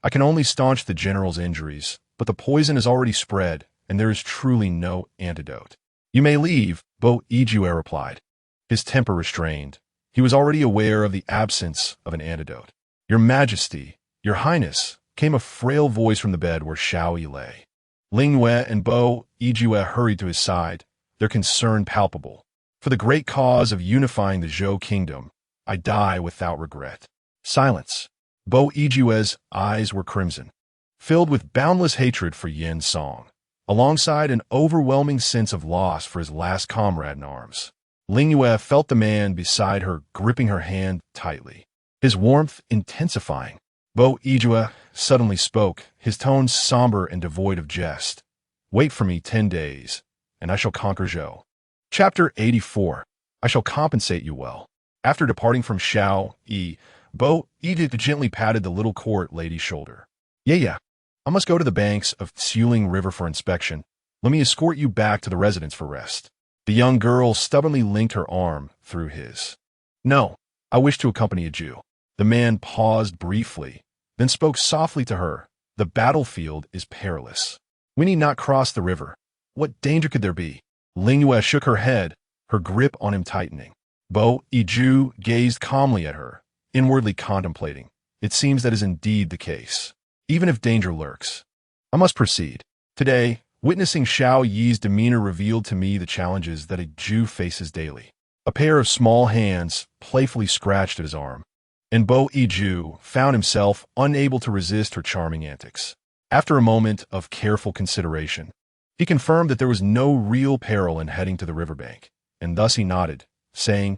"I can only staunch the general's injuries, but the poison is already spread, and there is truly no antidote." "You may leave," Bo Yijue replied, his temper restrained. He was already aware of the absence of an antidote. "Your Majesty, Your Highness," came a frail voice from the bed where Shao Yi lay. Ling Yue and Bo Yijue hurried to his side, their concern palpable. "For the great cause of unifying the Zhou kingdom, I die without regret." Silence. Bo Yijue's eyes were crimson, filled with boundless hatred for Yin Song, alongside an overwhelming sense of loss for his last comrade in arms. Ling Yue felt the man beside her gripping her hand tightly, his warmth intensifying. Bo Yijue suddenly spoke, his tone somber and devoid of jest. "Wait for me 10 days, and I shall conquer Zhou." Chapter 84. I shall compensate you well. After departing from Shao Yi, Bo Yijue gently patted the little court lady's shoulder. Yeah. I must go to the banks of Xiuling River for inspection. Let me escort you back to the residence for rest." The young girl stubbornly linked her arm through his. "No, I wish to accompany a Jew." The man paused briefly, then spoke softly to her. "The battlefield is perilous. We need not cross the river. What danger could there be?" Ling Yue shook her head, her grip on him tightening. Bo Yiju gazed calmly at her, inwardly contemplating. It seems that is indeed the case. Even if danger lurks, I must proceed. Today, witnessing Shao Yi's demeanor revealed to me the challenges that a Jew faces daily. A pair of small hands playfully scratched at his arm, and Bo Yiju found himself unable to resist her charming antics. After a moment of careful consideration, he confirmed that there was no real peril in heading to the riverbank, and thus he nodded, saying,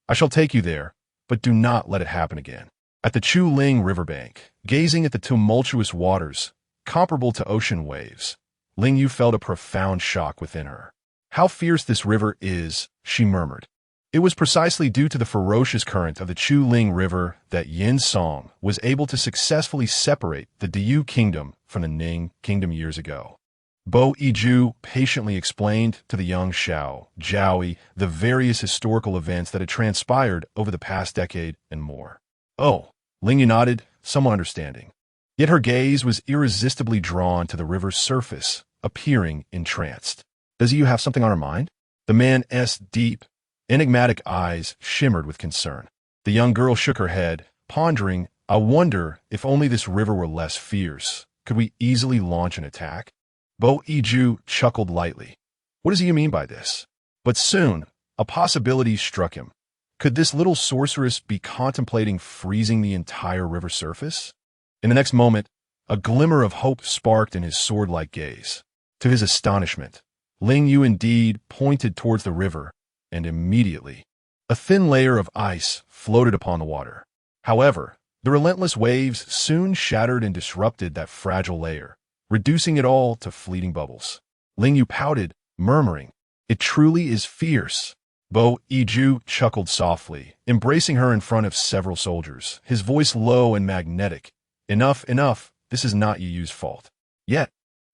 "I shall take you there, but do not let it happen again." At the Ling riverbank, gazing at the tumultuous waters, comparable to ocean waves, Ling Yue felt a profound shock within her. "How fierce this river is," she murmured. It was precisely due to the ferocious current of the Ling River that Yin Song was able to successfully separate the Diyu kingdom from the Ning kingdom years ago. Bo Yiju patiently explained to the young Shao Jiaoyi the various historical events that had transpired over the past decade and more. "Oh," Ling Yue nodded, somewhat understanding. Yet her gaze was irresistibly drawn to the river's surface, appearing entranced. Does you have something on her mind? The man's deep, enigmatic eyes shimmered with concern. The young girl shook her head, pondering, I wonder if only this river were less fierce. Could we easily launch an attack? Bo Iju chuckled lightly. What does you mean by this? But soon, a possibility struck him. Could this little sorceress be contemplating freezing the entire river surface? In the next moment, a glimmer of hope sparked in his sword-like gaze. To his astonishment, Ling Yue indeed pointed towards the river, and immediately, a thin layer of ice floated upon the water. However, the relentless waves soon shattered and disrupted that fragile layer, reducing it all to fleeting bubbles. Ling Yue pouted, murmuring, "It truly is fierce." Bo Iju chuckled softly, embracing her in front of several soldiers, his voice low and magnetic. Enough, enough, this is not Yu's fault. Yet,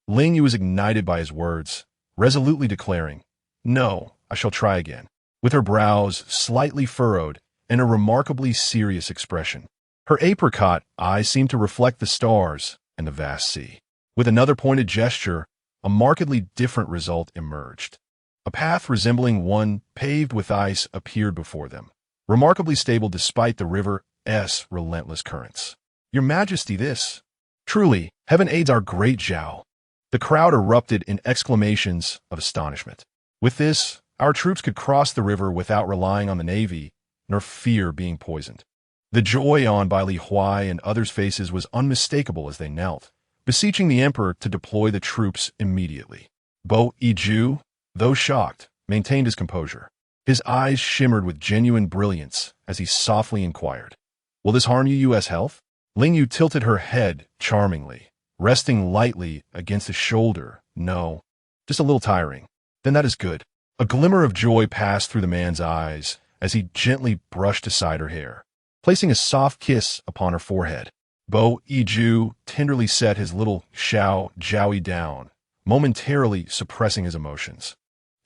Ling Yue was ignited by his words, resolutely declaring, "No, I shall try again," with her brows slightly furrowed and a remarkably serious expression. Her apricot eyes seemed to reflect the stars and the vast sea. With another pointed gesture, a markedly different result emerged. A path resembling one paved with ice appeared before them, remarkably stable despite the river's relentless currents. "Your Majesty, this! Truly, heaven aids our great Zhao." The crowd erupted in exclamations of astonishment. With this, our troops could cross the river without relying on the navy, nor fear being poisoned. The joy on by Li Huai and others' faces was unmistakable as they knelt, beseeching the emperor to deploy the troops immediately. Bo Iju, though shocked, maintained his composure. His eyes shimmered with genuine brilliance as he softly inquired, "Will this harm U.S. health?" Ling Yue tilted her head charmingly, resting lightly against his shoulder. "No, just a little tiring." "Then that is good." A glimmer of joy passed through the man's eyes as he gently brushed aside her hair, placing a soft kiss upon her forehead. Bo Iju tenderly set his little Jiaoi down, momentarily suppressing his emotions,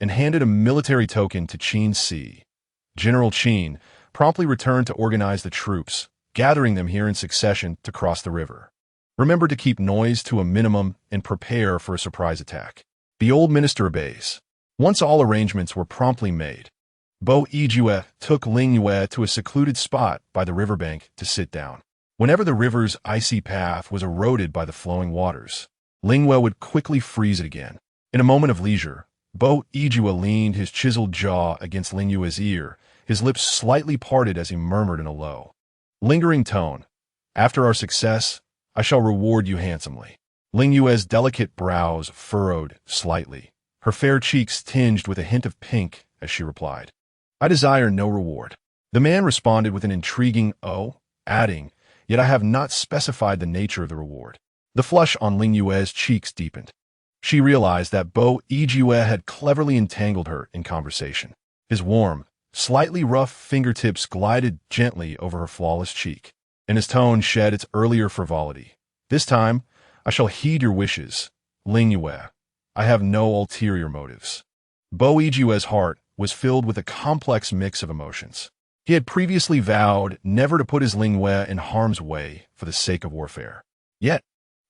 and handed a military token to Qin Si. General Qin promptly returned to organize the troops, gathering them here in succession to cross the river. Remember to keep noise to a minimum and prepare for a surprise attack. The old minister obeys. Once all arrangements were promptly made, Bo Iju took Ling Yue to a secluded spot by the riverbank to sit down. Whenever the river's icy path was eroded by the flowing waters, Ling Yue would quickly freeze it again. In a moment of leisure, Bo Iju leaned his chiseled jaw against Ling Yue's ear, his lips slightly parted as he murmured in a low, lingering tone, "After our success, I shall reward you handsomely." Ling Yue's delicate brows furrowed slightly, her fair cheeks tinged with a hint of pink as she replied, "I desire no reward." The man responded with an intriguing "oh," adding, "Yet I have not specified the nature of the reward." The flush on Ling Yue's cheeks deepened. She realized that Bo Iju had cleverly entangled her in conversation. His warm, slightly rough fingertips glided gently over her flawless cheek, and his tone shed its earlier frivolity. "This time, I shall heed your wishes, Ling Yue. I have no ulterior motives." Bo Iju's heart was filled with a complex mix of emotions. He had previously vowed never to put his Ling Yue in harm's way for the sake of warfare. Yet,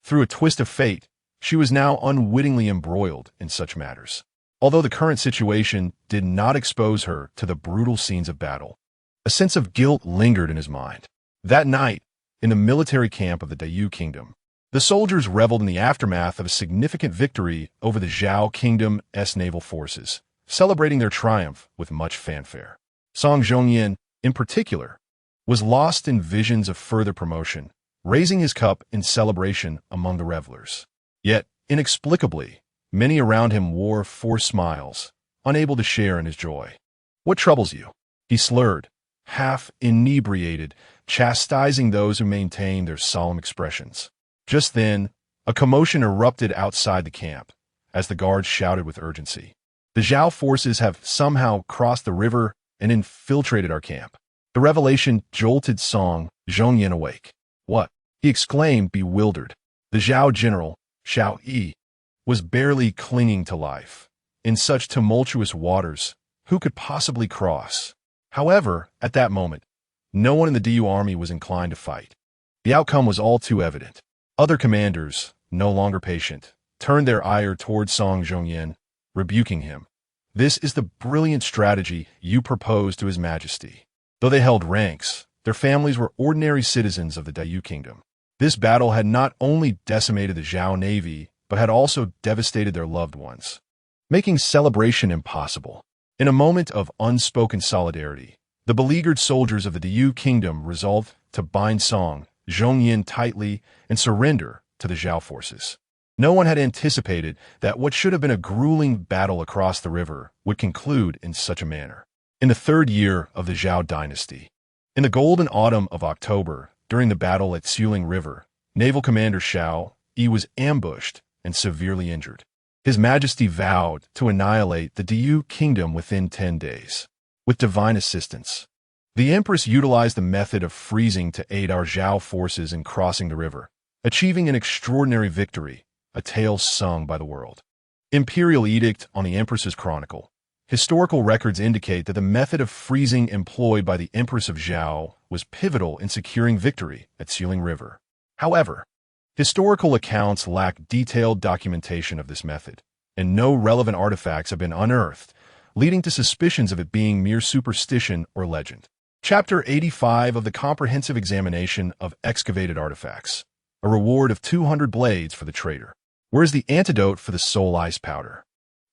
through a twist of fate, she was now unwittingly embroiled in such matters. Although the current situation did not expose her to the brutal scenes of battle, a sense of guilt lingered in his mind. That night, in the military camp of the Dayu Kingdom, the soldiers reveled in the aftermath of a significant victory over the Zhao Kingdom's naval forces, celebrating their triumph with much fanfare. Song Zhongyan, in particular, was lost in visions of further promotion, raising his cup in celebration among the revelers. Yet, inexplicably, many around him wore forced smiles, unable to share in his joy. "What troubles you?" he slurred, half inebriated, chastising those who maintained their solemn expressions. Just then, a commotion erupted outside the camp, as the guards shouted with urgency. "The Zhao forces have somehow crossed the river and infiltrated our camp." The revelation jolted Song Zhongyan awake. "What?" he exclaimed, bewildered. The Zhao general, Xiao Yi, was barely clinging to life. In such tumultuous waters, who could possibly cross? However, at that moment, no one in the DU army was inclined to fight. The outcome was all too evident. Other commanders, no longer patient, turned their ire towards Song Zhongyan, rebuking him. This is the brilliant strategy you propose to His Majesty. Though they held ranks, their families were ordinary citizens of the Dayu Kingdom. This battle had not only decimated the Zhao navy, but had also devastated their loved ones, making celebration impossible. In a moment of unspoken solidarity, the beleaguered soldiers of the Dayu Kingdom resolved to bind Song Zhongyan tightly and surrender to the Zhao forces. No one had anticipated that what should have been a grueling battle across the river would conclude in such a manner. In the third year of the Zhao dynasty, in the golden autumn of October, during the battle at Suling River, Naval Commander Xiao Yi was ambushed and severely injured. His Majesty vowed to annihilate the Dayu Kingdom within 10 days. With divine assistance, the Empress utilized the method of freezing to aid our Zhao forces in crossing the river, achieving an extraordinary victory, a tale sung by the world. Imperial Edict on the Empress's Chronicle. Historical records indicate that the method of freezing employed by the Empress of Zhao was pivotal in securing victory at Suling River. However, historical accounts lack detailed documentation of this method, and no relevant artifacts have been unearthed, leading to suspicions of it being mere superstition or legend. Chapter 85 of the Comprehensive Examination of Excavated Artifacts. A reward of 200 blades for the traitor. Where is the antidote for the soul ice powder?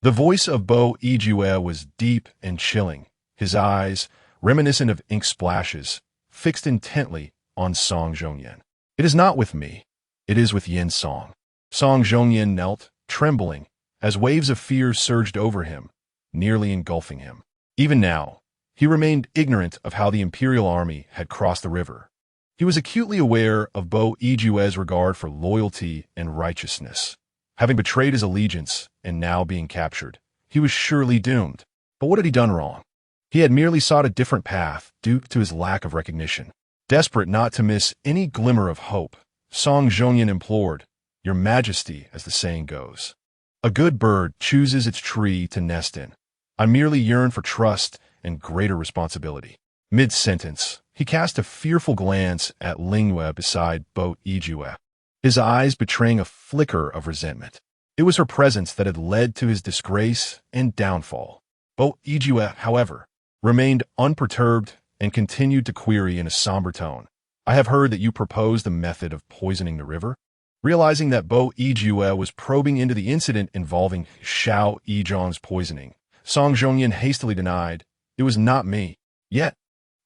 The voice of Bo Yijue was deep and chilling, his eyes, reminiscent of ink splashes, fixed intently on Song Zhongyan. It is not with me. It is with Yin Song. Song Zhongyan knelt, trembling, as waves of fear surged over him, nearly engulfing him. Even now, he remained ignorant of how the imperial army had crossed the river. He was acutely aware of Bo Yijue's regard for loyalty and righteousness. Having betrayed his allegiance and now being captured, he was surely doomed. But what had he done wrong? He had merely sought a different path due to his lack of recognition. Desperate not to miss any glimmer of hope, Song Zhongyan implored, "Your Majesty," as the saying goes. A good bird chooses its tree to nest in. I merely yearn for trust and greater responsibility. Mid-sentence, he cast a fearful glance at Ling Yue beside Bo Yijue, his eyes betraying a flicker of resentment. It was her presence that had led to his disgrace and downfall. Bo Yijue, however, remained unperturbed and continued to query in a somber tone, "I have heard that you proposed the method of poisoning the river?" Realizing that Bo Yijue was probing into the incident involving Xiao Yizhang's poisoning, Song Zhongyan hastily denied, "It was not me." Yet,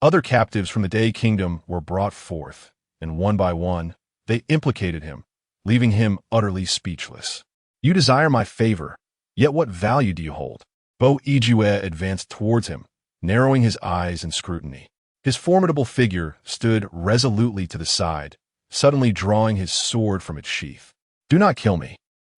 other captives from the Day Kingdom were brought forth, and one by one, they implicated him, leaving him utterly speechless. "You desire my favor, yet what value do you hold?" Bo Yijue advanced towards him, narrowing his eyes in scrutiny. His formidable figure stood resolutely to the side, suddenly drawing his sword from its sheath. "Do not kill me.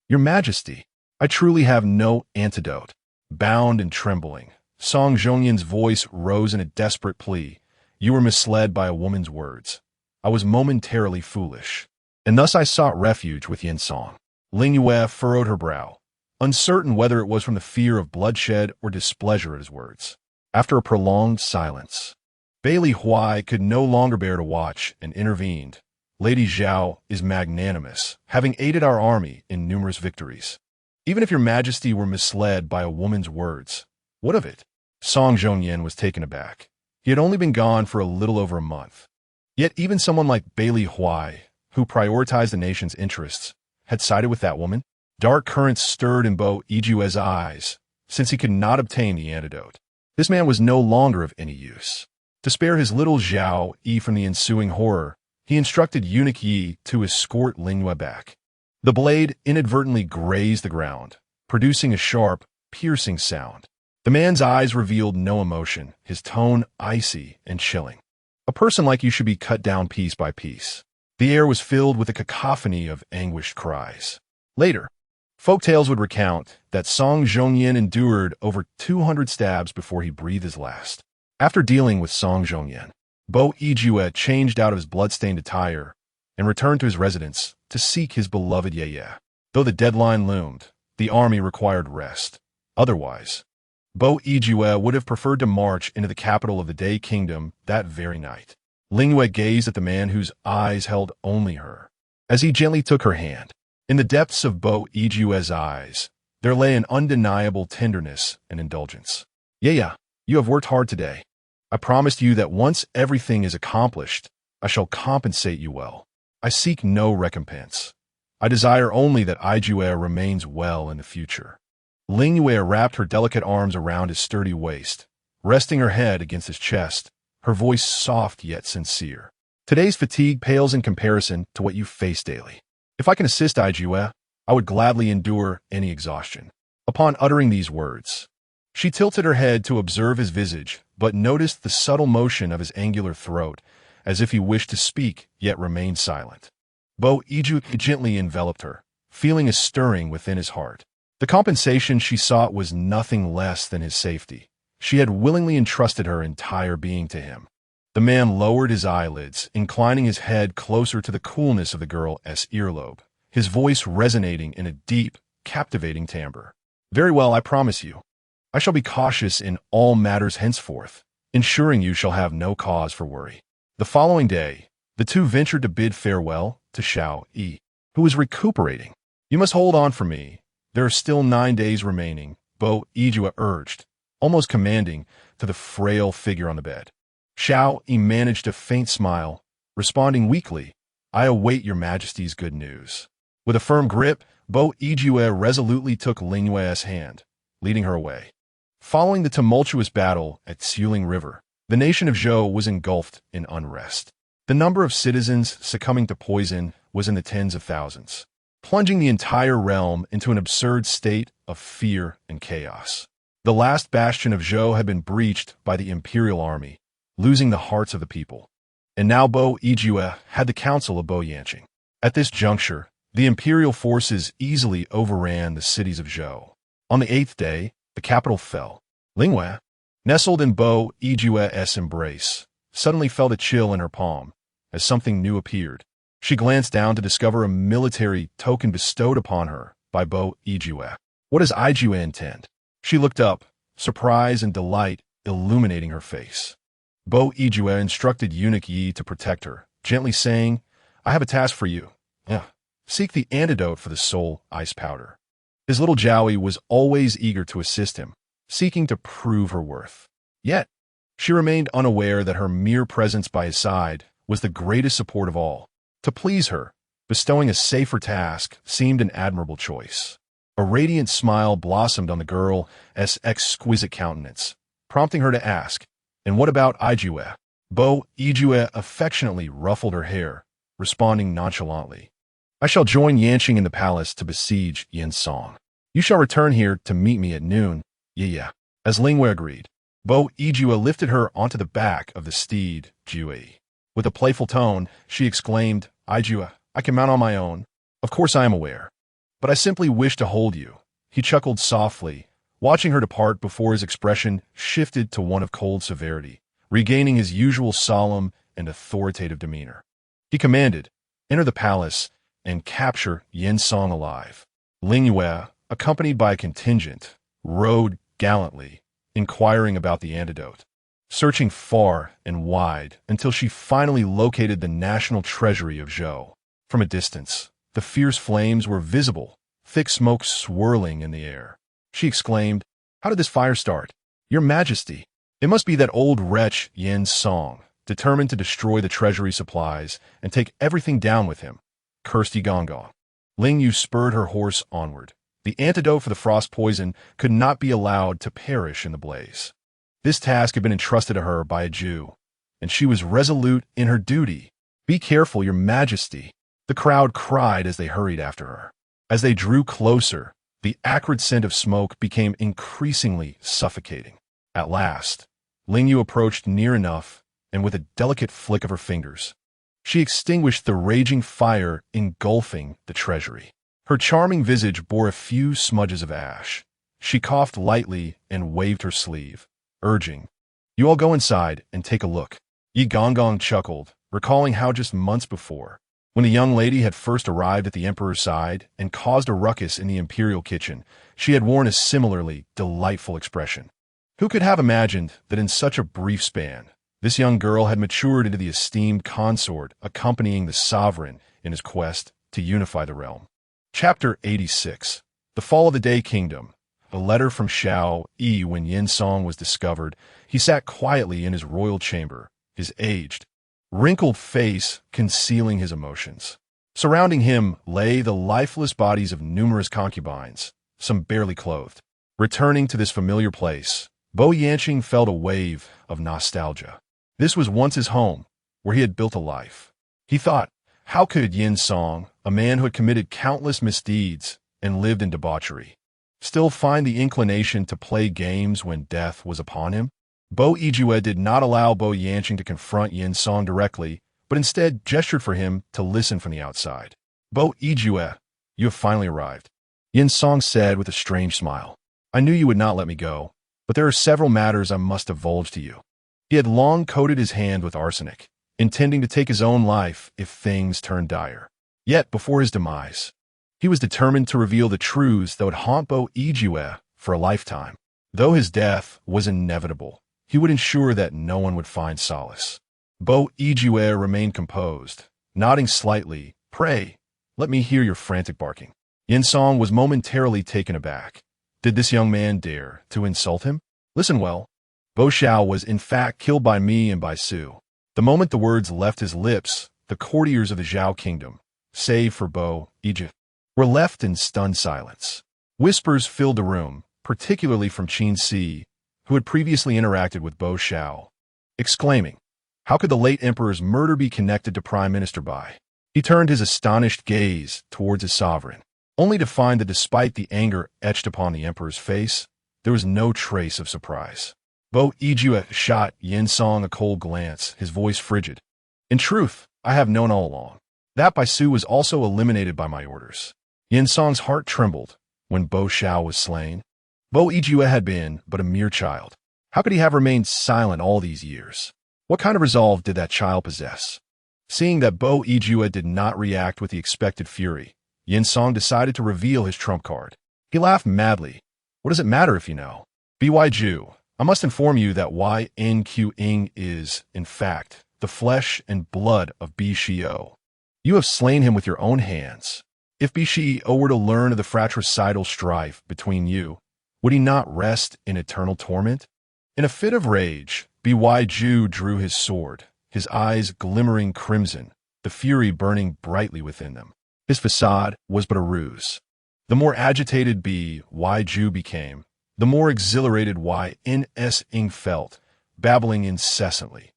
Your Majesty, I truly have no antidote." Bound and trembling, Song Zhongyan's voice rose in a desperate plea. "You were misled by a woman's words. I was momentarily foolish, and thus I sought refuge with Yin Song." Ling Yue furrowed her brow, uncertain whether it was from the fear of bloodshed or displeasure at his words. After a prolonged silence, Bailey Huai could no longer bear to watch and intervened. "Lady Zhao is magnanimous, having aided our army in numerous victories. Even if your Majesty were misled by a woman's words, what of it?" Song Zhongyan was taken aback. He had only been gone for a little over a month. Yet even someone like Bailey Huai, who prioritized the nation's interests, had sided with that woman. Dark currents stirred in Bo Yijue's eyes, since he could not obtain the antidote. This man was no longer of any use. To spare his little Zhao Yi from the ensuing horror, he instructed Eunuch Yi to escort Ling Yue back. The blade inadvertently grazed the ground, producing a sharp, piercing sound. The man's eyes revealed no emotion, his tone icy and chilling. "A person like you should be cut down piece by piece." The air was filled with a cacophony of anguished cries. Later, folktales would recount that Song Zhongyan endured over 200 stabs before he breathed his last. After dealing with Song Zhongyan, Bo Yijue changed out of his bloodstained attire and returned to his residence to seek his beloved Ye. Though the deadline loomed, the army required rest. Otherwise, Bo Yijue would have preferred to march into the capital of the Day Kingdom that very night. Ling Yue gazed at the man whose eyes held only her. as he gently took her hand. In the depths of Bo Ijue's eyes, there lay an undeniable tenderness and indulgence. Yeah, you have worked hard today. I promised you that once everything is accomplished, I shall compensate you well. I seek no recompense. I desire only that Ijue remains well in the future. Ling Yue wrapped her delicate arms around his sturdy waist, resting her head against his chest, her voice soft yet sincere. Today's fatigue pales in comparison to what you face daily. If I can assist Ijue, I would gladly endure any exhaustion. Upon uttering these words, she tilted her head to observe his visage, but noticed the subtle motion of his angular throat, as if he wished to speak, yet remained silent. Bo Iju gently enveloped her, feeling a stirring within his heart. The compensation she sought was nothing less than his safety. She had willingly entrusted her entire being to him. The man lowered his eyelids, inclining his head closer to the coolness of the girl's earlobe, his voice resonating in a deep, captivating timbre. Very well, I promise you. I shall be cautious in all matters henceforth, ensuring you shall have no cause for worry. The following day, the two ventured to bid farewell to Xiao Yi, who was recuperating. You must hold on for me. There are still 9 days remaining, Bo Ijue urged, almost commanding, to the frail figure on the bed. Xiao Yi managed a faint smile, responding weakly, I await your majesty's good news. With a firm grip, Bo Ijue resolutely took Ling Yue's hand, leading her away. Following the tumultuous battle at Xiuling River, the nation of Zhou was engulfed in unrest. The number of citizens succumbing to poison was in the tens of thousands, plunging the entire realm into an absurd state of fear and chaos. The last bastion of Zhou had been breached by the imperial army, losing the hearts of the people. And now Bo Ijue had the council of Bo Yanqing. At this juncture, the imperial forces easily overran the cities of Zhou. On the 8th day, the capital fell. Ling Yue, nestled in Bo Ijue's embrace, suddenly felt a chill in her palm as something new appeared. She glanced down to discover a military token bestowed upon her by Bo Ijue. What does Ijue intend? She looked up, surprise and delight illuminating her face. Bo Ijue instructed eunuch Yi to protect her, gently saying, I have a task for you. Seek the antidote for the soul ice powder. His little Jowie was always eager to assist him, seeking to prove her worth. Yet, she remained unaware that her mere presence by his side was the greatest support of all. To please her, bestowing a safer task seemed an admirable choice. A radiant smile blossomed on the girl's exquisite countenance, prompting her to ask, And what about Ijue? Bo Ijue affectionately ruffled her hair, responding nonchalantly, I shall join Yanqing in the palace to besiege Yinsong. You shall return here to meet me at noon. Yeah. As Ling Yue agreed, Bo Ijue lifted her onto the back of the steed, Jue. With a playful tone, she exclaimed, Ijue, I can mount on my own. Of course I am aware. But I simply wish to hold you. He chuckled softly, watching her depart before his expression shifted to one of cold severity, regaining his usual solemn and authoritative demeanor. He commanded, Enter the palace and capture Yinsong alive. Ling Yue, accompanied by a contingent, rode gallantly, inquiring about the antidote, searching far and wide until she finally located the national treasury of Zhou. From a distance, the fierce flames were visible, thick smoke swirling in the air. She exclaimed, How did this fire start? Your Majesty! It must be that old wretch Yinsong, determined to destroy the treasury supplies and take everything down with him. Cursed Yigongong. Ling Yue spurred her horse onward. The antidote for the frost poison could not be allowed to perish in the blaze. This task had been entrusted to her by a Jew, and she was resolute in her duty. Be careful, Your Majesty! The crowd cried as they hurried after her. As they drew closer, the acrid scent of smoke became increasingly suffocating. At last, Ling Yue approached near enough, and with a delicate flick of her fingers, she extinguished the raging fire engulfing the treasury. Her charming visage bore a few smudges of ash. She coughed lightly and waved her sleeve, urging, You all go inside and take a look. Yigongong chuckled, recalling how just months before, when the young lady had first arrived at the emperor's side and caused a ruckus in the imperial kitchen, she had worn a similarly delightful expression. Who could have imagined that in such a brief span, this young girl had matured into the esteemed consort accompanying the sovereign in his quest to unify the realm. Chapter 86. The Fall of the Day Kingdom. A letter from Xiao Yi. When Yin Song was discovered, he sat quietly in his royal chamber, his aged, wrinkled face concealing his emotions. Surrounding him lay the lifeless bodies of numerous concubines, some barely clothed. Returning to this familiar place, Bo Yanqing felt a wave of nostalgia. This was once his home, where he had built a life. He thought, how could Yin Song, a man who had committed countless misdeeds and lived in debauchery, still find the inclination to play games when death was upon him? Bo Yijue did not allow Bo Yanqing to confront Yin Song directly, but instead gestured for him to listen from the outside. Bo Yijue, you have finally arrived, Yin Song said with a strange smile. I knew you would not let me go, but there are several matters I must divulge to you. He had long coated his hand with arsenic, intending to take his own life if things turned dire. Yet, before his demise, he was determined to reveal the truths that would haunt Bo Yijue for a lifetime. Though his death was inevitable, he would ensure that no one would find solace. Bo Yijue remained composed, nodding slightly. Pray, let me hear your frantic barking. Yin Song was momentarily taken aback. Did this young man dare to insult him? Listen well. Bo Xiao was in fact killed by me and by Su. The moment the words left his lips, the courtiers of the Zhao kingdom, save for Bo Yijue, were left in stunned silence. Whispers filled the room, particularly from Qin Si, who had previously interacted with Bo Xiao, exclaiming, how could the late emperor's murder be connected to Prime Minister Bai? He turned his astonished gaze towards his sovereign, only to find that despite the anger etched upon the emperor's face, there was no trace of surprise. Bo Yijue shot Yin Song a cold glance, his voice frigid. In truth, I have known all along. That Bai Su was also eliminated by my orders. Yin Song's heart trembled when Bo Xiao was slain. Bo Yijue had been but a mere child. How could he have remained silent all these years? What kind of resolve did that child possess? Seeing that Bo Yijue did not react with the expected fury, Yin Song decided to reveal his trump card. He laughed madly. What does it matter if you know? Byu, I must inform you that Yin is, in fact, the flesh and blood of Bishio. You have slain him with your own hands. If Bishio were to learn of the fratricidal strife between you, would he not rest in eternal torment? In a fit of rage, Byu drew his sword, his eyes glimmering crimson, the fury burning brightly within them. His facade was but a ruse. The more agitated Byu became, the more exhilarated Yin felt, babbling incessantly.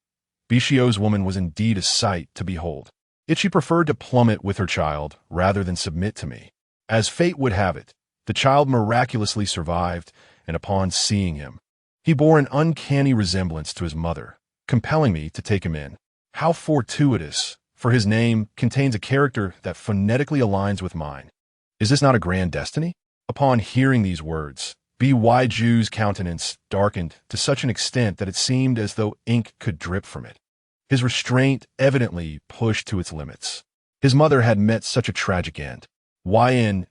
Bishio's woman was indeed a sight to behold. Yet she preferred to plummet with her child rather than submit to me. As fate would have it, the child miraculously survived, and upon seeing him, he bore an uncanny resemblance to his mother, compelling me to take him in. How fortuitous, for his name contains a character that phonetically aligns with mine. Is this not a grand destiny? Upon hearing these words, Byu's countenance darkened to such an extent that it seemed as though ink could drip from it. His restraint evidently pushed to its limits. His mother had met such a tragic end. Yin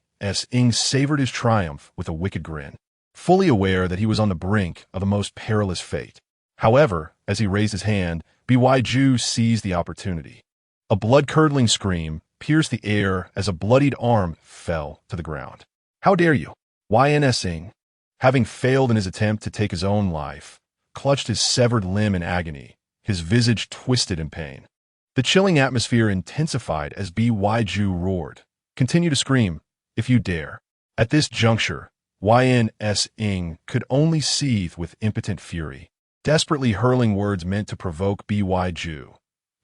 savored his triumph with a wicked grin, fully aware that he was on the brink of the most perilous fate. However, as he raised his hand, Byu seized the opportunity. A blood-curdling scream pierced the air as a bloodied arm fell to the ground. How dare you? Yin, having failed in his attempt to take his own life, clutched his severed limb in agony, his visage twisted in pain. The chilling atmosphere intensified as Byu roared. Continue to scream, if you dare. At this juncture, Yin could only seethe with impotent fury, desperately hurling words meant to provoke Byu.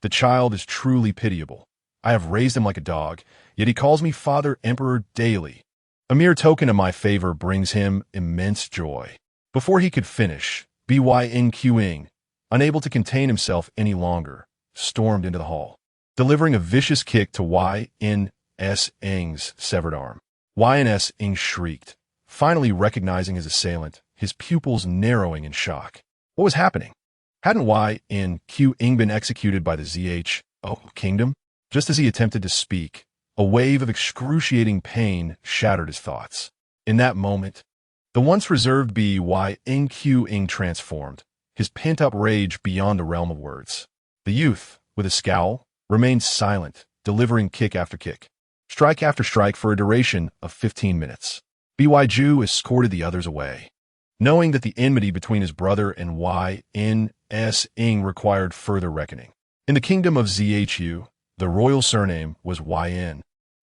The child is truly pitiable. I have raised him like a dog, yet he calls me Father Emperor daily. A mere token of my favor brings him immense joy. Before he could finish, Byu, unable to contain himself any longer, stormed into the hall, delivering a vicious kick to Yin's severed arm. Yin shrieked, finally recognizing his assailant, his pupils narrowing in shock. What was happening? Hadn't Yin been executed by the Zhao kingdom? Just as he attempted to speak, a wave of excruciating pain shattered his thoughts. In that moment, the once reserved Yin transformed, his pent-up rage beyond the realm of words. The youth, with a scowl, remained silent, delivering kick after kick. strike after strike for a duration of 15 minutes. Ju escorted the others away, knowing that the enmity between his brother and Yin required further reckoning. In the kingdom of Zhu, the royal surname was Yin,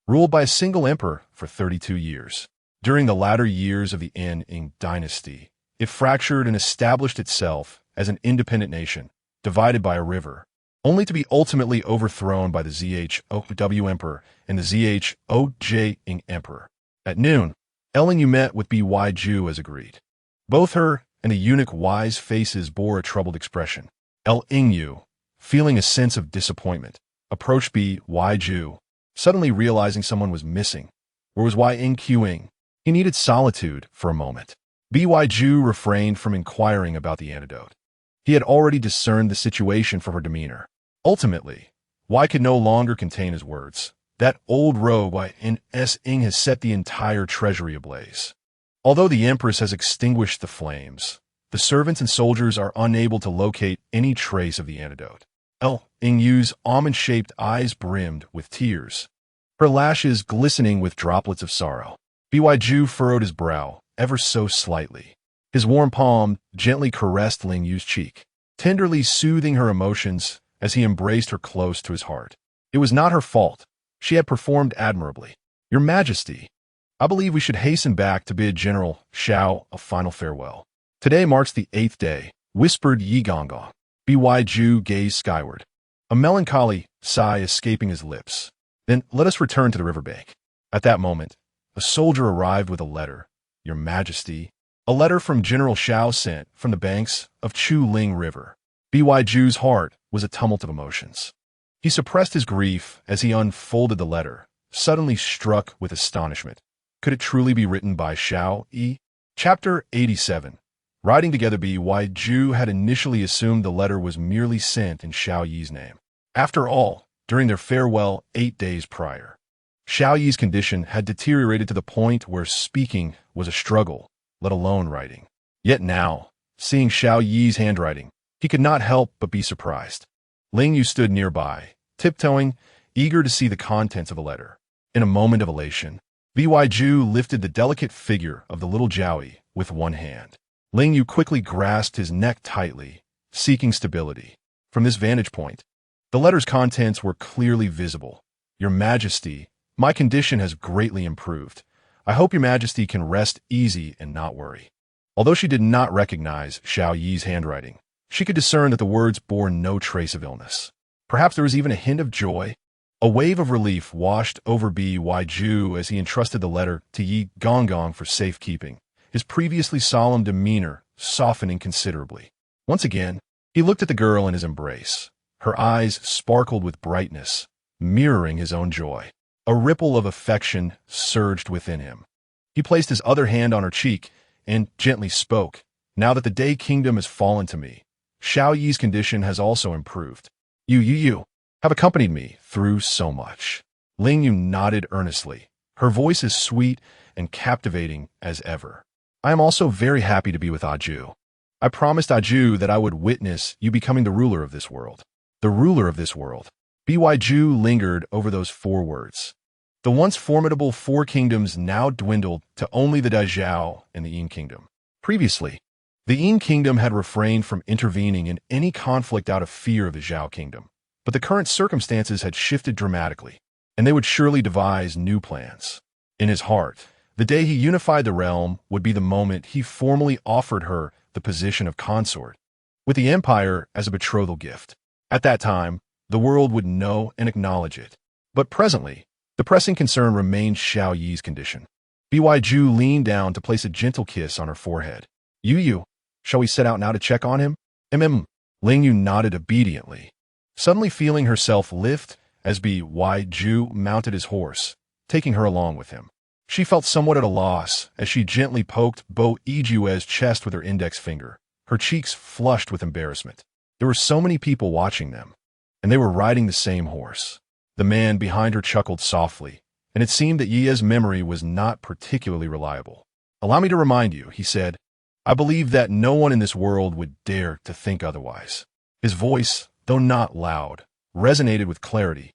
ruled by a single emperor for 32 years. During the latter years of the Yin dynasty, it fractured and established itself as an independent nation, divided by a river, only to be ultimately overthrown by the Zhou emperor and the Zhou emperor. At noon, Ling Yue met with Ju as agreed. Both her and the eunuch Y's faces bore a troubled expression. Ling Yue, feeling a sense of disappointment, approached Ju, suddenly realizing someone was missing. Where was Qing? He needed solitude for a moment. Ju refrained from inquiring about the antidote. He had already discerned the situation from her demeanor. Ultimately, Y could no longer contain his words. That old rogue Ing has set the entire treasury ablaze. Although the Empress has extinguished the flames, the servants and soldiers are unable to locate any trace of the antidote. Ling Yue's almond-shaped eyes brimmed with tears, her lashes glistening with droplets of sorrow. Ju furrowed his brow, ever so slightly. His warm palm gently caressed Ling Yue's cheek, tenderly soothing her emotions as he embraced her close to his heart. It was not her fault. She had performed admirably. Your Majesty, I believe we should hasten back to bid General Xiao a final farewell. Today marks the 8th day, whispered Yi Gongong. Ju gazed skyward, a melancholy sigh escaping his lips. Then let us return to the riverbank. At that moment, a soldier arrived with a letter. Your Majesty, a letter from General Xiao sent from the banks of Chu Ling River. Ju's heart was a tumult of emotions. He suppressed his grief as he unfolded the letter, suddenly struck with astonishment. Could it truly be written by Xiao Yi? Chapter 87. Riding together, Ju had initially assumed the letter was merely sent in Xiao Yi's name. After all, during their farewell 8 days prior, Xiao Yi's condition had deteriorated to the point where speaking was a struggle, let alone writing. Yet now, seeing Xiao Yi's handwriting, he could not help but be surprised. Ling Yue stood nearby, tiptoeing, eager to see the contents of the letter. In a moment of elation, Ju lifted the delicate figure of the little Jiaoyi with one hand. Ling Yue quickly grasped his neck tightly, seeking stability. From this vantage point, the letter's contents were clearly visible. Your Majesty, my condition has greatly improved. I hope Your Majesty can rest easy and not worry. Although she did not recognize Xiao Yi's handwriting, she could discern that the words bore no trace of illness. Perhaps there was even a hint of joy. A wave of relief washed over Ju as he entrusted the letter to Yi Gongong for safekeeping, his previously solemn demeanor softening considerably. Once again, he looked at the girl in his embrace. Her eyes sparkled with brightness, mirroring his own joy. A ripple of affection surged within him. He placed his other hand on her cheek and gently spoke. Now that the Day Kingdom has fallen to me, Xiao Yi's condition has also improved. You have accompanied me through so much. Ling Yue nodded earnestly, her voice as sweet and captivating as ever. I am also very happy to be with Ju. I promised Ju that I would witness you becoming the ruler of this world. The ruler of this world. Ju lingered over those 4 words. The once formidable 4 kingdoms now dwindled to only the Dazhao and the Yin Kingdom. Previously, the Yin Kingdom had refrained from intervening in any conflict out of fear of the Zhao Kingdom, but the current circumstances had shifted dramatically, and they would surely devise new plans. In his heart, the day he unified the realm would be the moment he formally offered her the position of consort, with the empire as a betrothal gift. At that time, the world would know and acknowledge it. But presently, the pressing concern remained Xiao Yi's condition. Ju leaned down to place a gentle kiss on her forehead. You, shall we set out now to check on him? Ling Yue nodded obediently, suddenly feeling herself lift as Ju mounted his horse, taking her along with him. She felt somewhat at a loss as she gently poked Jue's chest with her index finger, her cheeks flushed with embarrassment. There were so many people watching them, and they were riding the same horse. The man behind her chuckled softly, and it seemed that Ye's memory was not particularly reliable. Allow me to remind you, he said, I believe that no one in this world would dare to think otherwise. His voice, though not loud, resonated with clarity,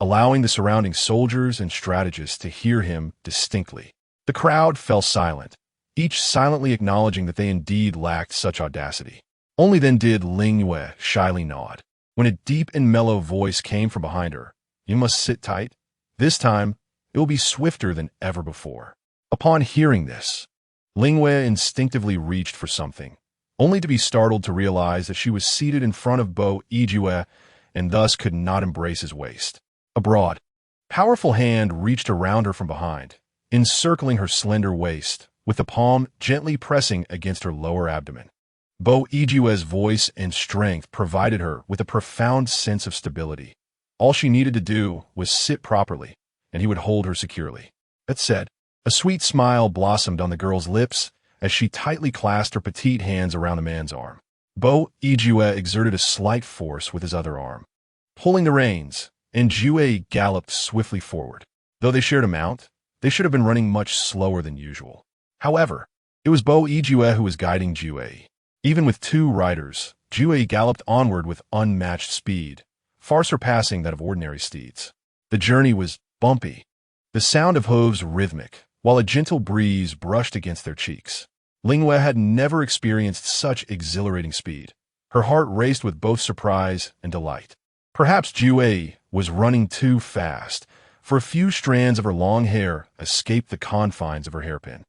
allowing the surrounding soldiers and strategists to hear him distinctly. The crowd fell silent, each silently acknowledging that they indeed lacked such audacity. Only then did Ling Yue shyly nod, when a deep and mellow voice came from behind her. "You must sit tight. This time, it will be swifter than ever before." Upon hearing this, Ling Yue instinctively reached for something, only to be startled to realize that she was seated in front of Bo Yue and thus could not embrace his waist. A broad, powerful hand reached around her from behind, encircling her slender waist, with the palm gently pressing against her lower abdomen. Bo Yue's voice and strength provided her with a profound sense of stability. All she needed to do was sit properly, and he would hold her securely. That said, a sweet smile blossomed on the girl's lips as she tightly clasped her petite hands around the man's arm. Bo Yue exerted a slight force with his other arm, pulling the reins, and Yue galloped swiftly forward. Though they shared a mount, they should have been running much slower than usual. However, it was Bo Yue who was guiding Yue. Even with two riders, Yue galloped onward with unmatched speed, far surpassing that of ordinary steeds. The journey was bumpy, the sound of hooves rhythmic, while a gentle breeze brushed against their cheeks. Ling Yue had never experienced such exhilarating speed. Her heart raced with both surprise and delight. Perhaps Yue was running too fast, for a few strands of her long hair escaped the confines of her hairpin,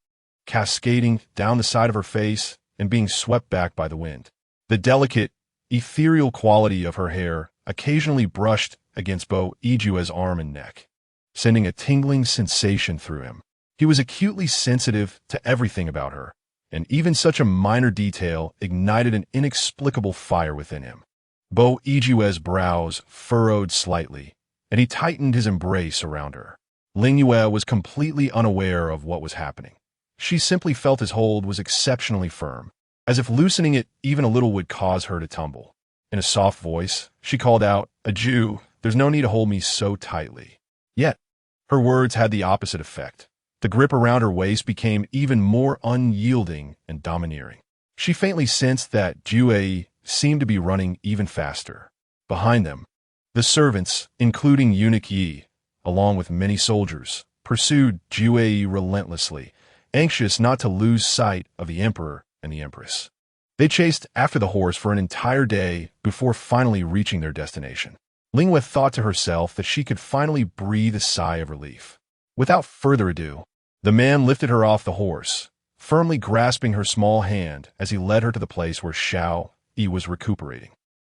cascading down the side of her face and being swept back by the wind. The delicate, ethereal quality of her hair occasionally brushed against Bo Yue's arm and neck, sending a tingling sensation through him. He was acutely sensitive to everything about her, and even such a minor detail ignited an inexplicable fire within him. Bo Yue's brows furrowed slightly, and he tightened his embrace around her. Ling Yue was completely unaware of what was happening. She simply felt his hold was exceptionally firm, as if loosening it even a little would cause her to tumble. In a soft voice, she called out, "A Jew, there's no need to hold me so tightly." Yet, her words had the opposite effect. The grip around her waist became even more unyielding and domineering. She faintly sensed that Yue seemed to be running even faster. Behind them, the servants, including eunuch Yi, along with many soldiers, pursued Yue relentlessly, anxious not to lose sight of the emperor and the empress. They chased after the horse for an entire day before finally reaching their destination. Ling Yue thought to herself that she could finally breathe a sigh of relief. Without further ado, the man lifted her off the horse, firmly grasping her small hand as he led her to the place where Xiao Yi was recuperating.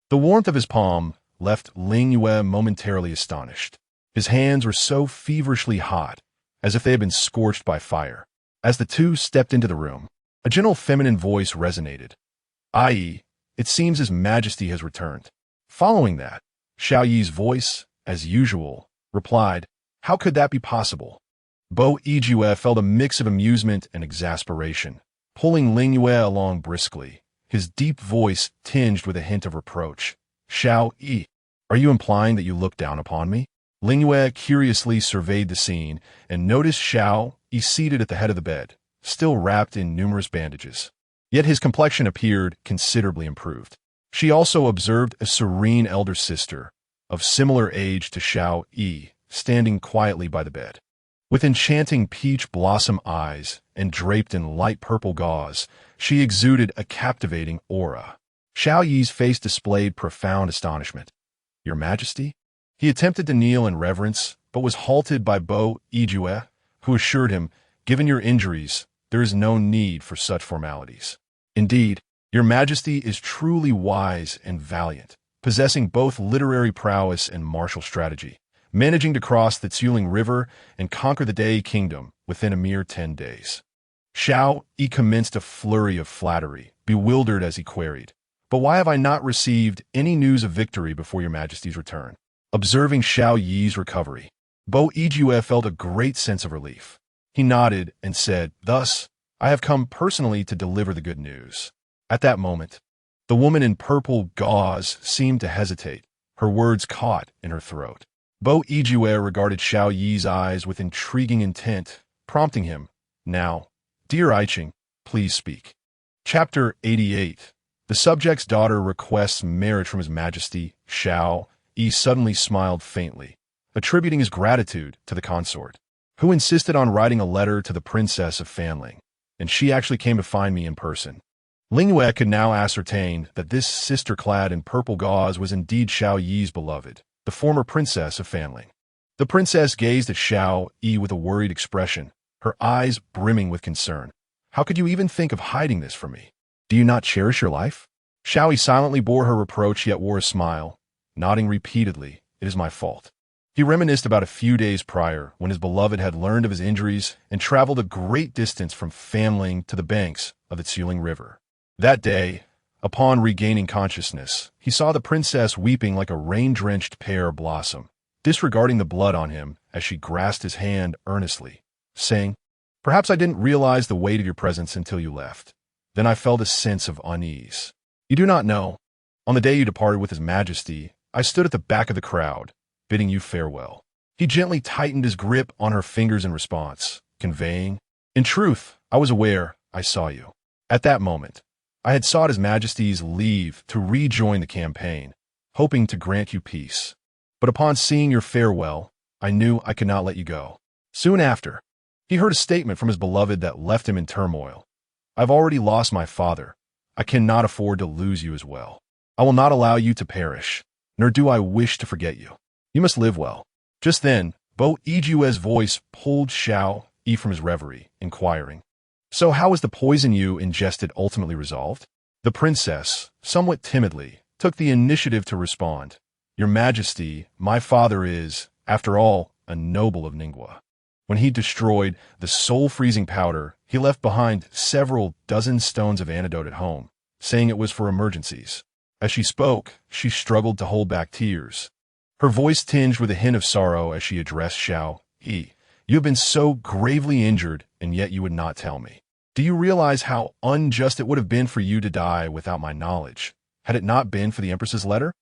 The warmth of his palm left Ling Yue momentarily astonished. His hands were so feverishly hot, as if they had been scorched by fire. As the two stepped into the room, a gentle feminine voice resonated. "I.e., it seems His Majesty has returned." Following that, Xiao Yi's voice, as usual, replied, "How could that be possible?" Bo Yue felt a mix of amusement and exasperation, pulling Ling Yue along briskly, his deep voice tinged with a hint of reproach. "Xiao Yi, are you implying that you look down upon me?" Ling Yue curiously surveyed the scene and noticed Xiao Yi seated at the head of the bed, still wrapped in numerous bandages. Yet his complexion appeared considerably improved. She also observed a serene elder sister, of similar age to Xiao Yi, standing quietly by the bed. With enchanting peach blossom eyes and draped in light purple gauze, she exuded a captivating aura. Xiao Yi's face displayed profound astonishment. "Your Majesty?" He attempted to kneel in reverence, but was halted by Bo Yue, who assured him, "Given your injuries, there is no need for such formalities. Indeed, your Majesty is truly wise and valiant, possessing both literary prowess and martial strategy, managing to cross the Tsuling River and conquer the Dai Kingdom within a mere 10 days. Xiao Yi commenced a flurry of flattery, bewildered as he queried, "But why have I not received any news of victory before your Majesty's return?" Observing Xiao Yi's recovery, Bo Yue felt a great sense of relief. He nodded and said, "Thus, I have come personally to deliver the good news." At that moment, the woman in purple gauze seemed to hesitate, her words caught in her throat. Bo Yue regarded Xiao Yi's eyes with intriguing intent, prompting him, "Now, dear Aiching, please speak." Chapter 88. The subject's daughter requests marriage from His Majesty. Xiao Yi suddenly smiled faintly, attributing his gratitude to the consort, who insisted on writing a letter to the princess of Fanling, and she actually came to find me in person. Ling Yue could now ascertain that this sister clad in purple gauze was indeed Xiao Yi's beloved, the former princess of Fanling. The princess gazed at Xiao Yi with a worried expression, her eyes brimming with concern. How could you even think of hiding this from me? Do you not cherish your life? Xiao Yi silently bore her reproach yet wore a smile, nodding repeatedly, it is my fault. He reminisced about a few days prior when his beloved had learned of his injuries and traveled a great distance from Fanling to the banks of the Tsiuling River. That day, upon regaining consciousness, he saw the princess weeping like a rain-drenched pear blossom, disregarding the blood on him as she grasped his hand earnestly, saying, "Perhaps I didn't realize the weight of your presence until you left. Then I felt a sense of unease. You do not know. On the day you departed with His Majesty, I stood at the back of the crowd, bidding you farewell." He gently tightened his grip on her fingers in response, conveying, "In truth, I was aware I saw you. At that moment, I had sought His Majesty's leave to rejoin the campaign, hoping to grant you peace. But upon seeing your farewell, I knew I could not let you go." Soon after, he heard a statement from his beloved that left him in turmoil. "I've already lost my father. I cannot afford to lose you as well. I will not allow you to perish, nor do I wish to forget you. You must live well." Just then, Bo Ijue's voice pulled Xiao Yi from his reverie, inquiring, "So how was the poison you ingested ultimately resolved?" The princess, somewhat timidly, took the initiative to respond, "Your Majesty, my father is, after all, a noble of Ningua. When he destroyed the soul-freezing powder, he left behind several dozen stones of antidote at home, saying it was for emergencies." As she spoke, she struggled to hold back tears, her voice tinged with a hint of sorrow as she addressed Xiao Yi. "You have been so gravely injured, and yet you would not tell me. Do you realize how unjust it would have been for you to die without my knowledge, had it not been for the Empress's letter?"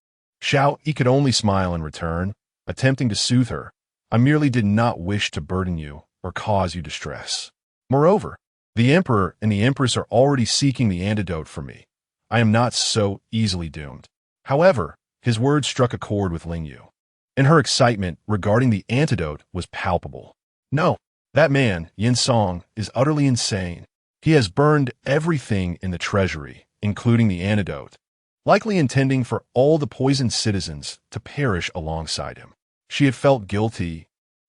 Xiao Yi could only smile in return, attempting to soothe her. "I merely did not wish to burden you or cause you distress. Moreover, the Emperor and the Empress are already seeking the antidote for me. I am not so easily doomed." However, his words struck a chord with Ling Yue, and her excitement regarding the antidote was palpable. "No, that man, Yin Song, is utterly insane. He has burned everything in the treasury, including the antidote, likely intending for all the poisoned citizens to perish alongside him." She had felt guilty,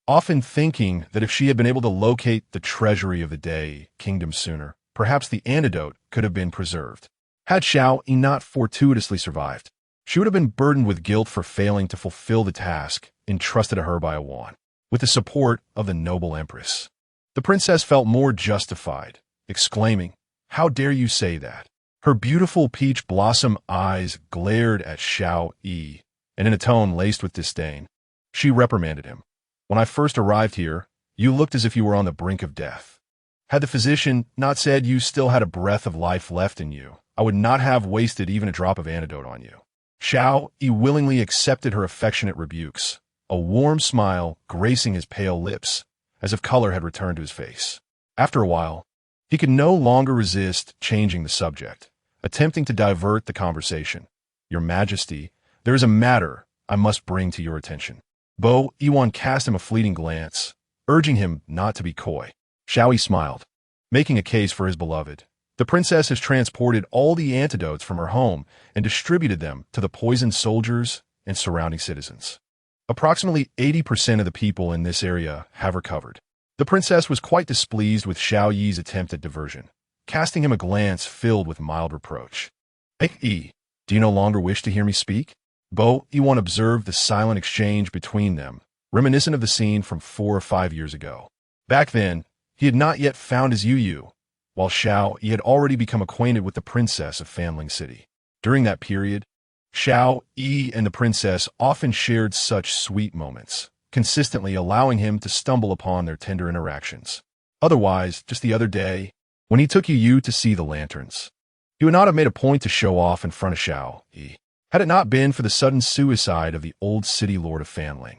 often thinking that if she had been able to locate the treasury of the Day Kingdom sooner, perhaps the antidote could have been preserved. Had Xiao Yi not fortuitously survived, she would have been burdened with guilt for failing to fulfill the task entrusted to her by a wand, with the support of the noble Empress. The princess felt more justified, exclaiming, "How dare you say that?" Her beautiful peach blossom eyes glared at Xiao Yi, and in a tone laced with disdain, she reprimanded him. "When I first arrived here, you looked as if you were on the brink of death. Had the physician not said you still had a breath of life left in you, I would not have wasted even a drop of antidote on you." Xiao Yi willingly accepted her affectionate rebukes, a warm smile gracing his pale lips, as if color had returned to his face. After a while, he could no longer resist changing the subject, attempting to divert the conversation. "Your Majesty, there is a matter I must bring to your attention." Bo Iwan cast him a fleeting glance, urging him not to be coy. Xiao Yi smiled, making a case for his beloved. "The princess has transported all the antidotes from her home and distributed them to the poisoned soldiers and surrounding citizens. Approximately 80% of the people in this area have recovered." The princess was quite displeased with Xiao Yi's attempt at diversion, casting him a glance filled with mild reproach. "Yi, do you no longer wish to hear me speak?" Bo Iwan observed the silent exchange between them, reminiscent of the scene from 4 or 5 years ago. Back then, he had not yet found his Yu, while Xiao Yi had already become acquainted with the princess of Fanling City. During that period, Xiao Yi and the princess often shared such sweet moments, consistently allowing him to stumble upon their tender interactions. Otherwise, just the other day, when he took Yu to see the lanterns, he would not have made a point to show off in front of Xiao Yi, had it not been for the sudden suicide of the old city lord of Fanling.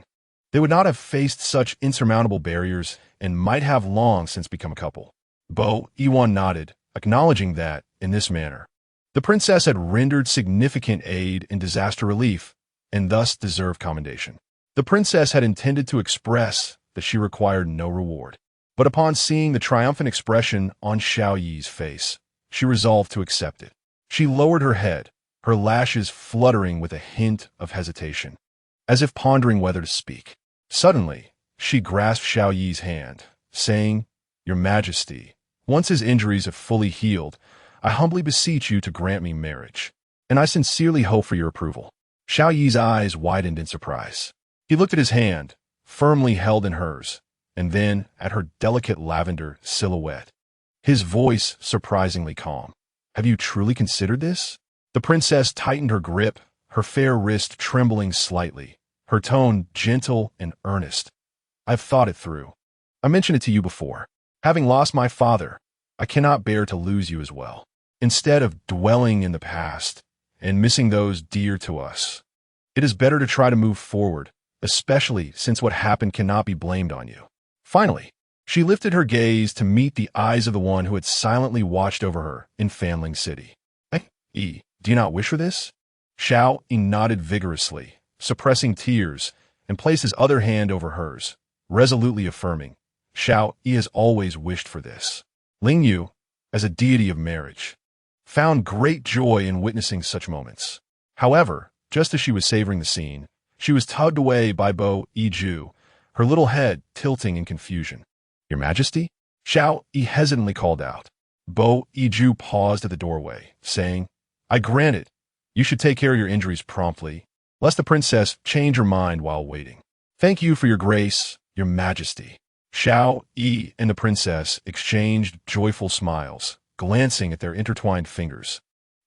They would not have faced such insurmountable barriers and might have long since become a couple. Bo Iwan nodded, acknowledging that, in this manner, the princess had rendered significant aid in disaster relief and thus deserved commendation. The princess had intended to express that she required no reward. But upon seeing the triumphant expression on Xiao Yi's face, she resolved to accept it. She lowered her head, her lashes fluttering with a hint of hesitation, as if pondering whether to speak. Suddenly, she grasped Xiao Yi's hand, saying, "Your Majesty, once his injuries have fully healed, I humbly beseech you to grant me marriage, and I sincerely hope for your approval." Xiao Yi's eyes widened in surprise. He looked at his hand, firmly held in hers, and then at her delicate lavender silhouette. His voice surprisingly calm. "Have you truly considered this?" The princess tightened her grip, her fair wrist trembling slightly, her tone gentle and earnest. "I've thought it through. I mentioned it to you before. Having lost my father, I cannot bear to lose you as well. Instead of dwelling in the past and missing those dear to us, it is better to try to move forward, especially since what happened cannot be blamed on you." Finally, she lifted her gaze to meet the eyes of the one who had silently watched over her in Fanling City. "Do you not wish for this?" Xiao Yi nodded vigorously, suppressing tears, and placed his other hand over hers, resolutely affirming, "Xiao Yi has always wished for this." Ling Yue, as a deity of marriage, found great joy in witnessing such moments. However, just as she was savoring the scene, she was tugged away by Bo Yiju, her little head tilting in confusion. "Your Majesty?" Xiao Yi hesitantly called out. Bo Yiju paused at the doorway, saying, "I grant it. You should take care of your injuries promptly, lest the princess change her mind while waiting." "Thank you for your grace, your Majesty." Xiao Yi and the princess exchanged joyful smiles, glancing at their intertwined fingers,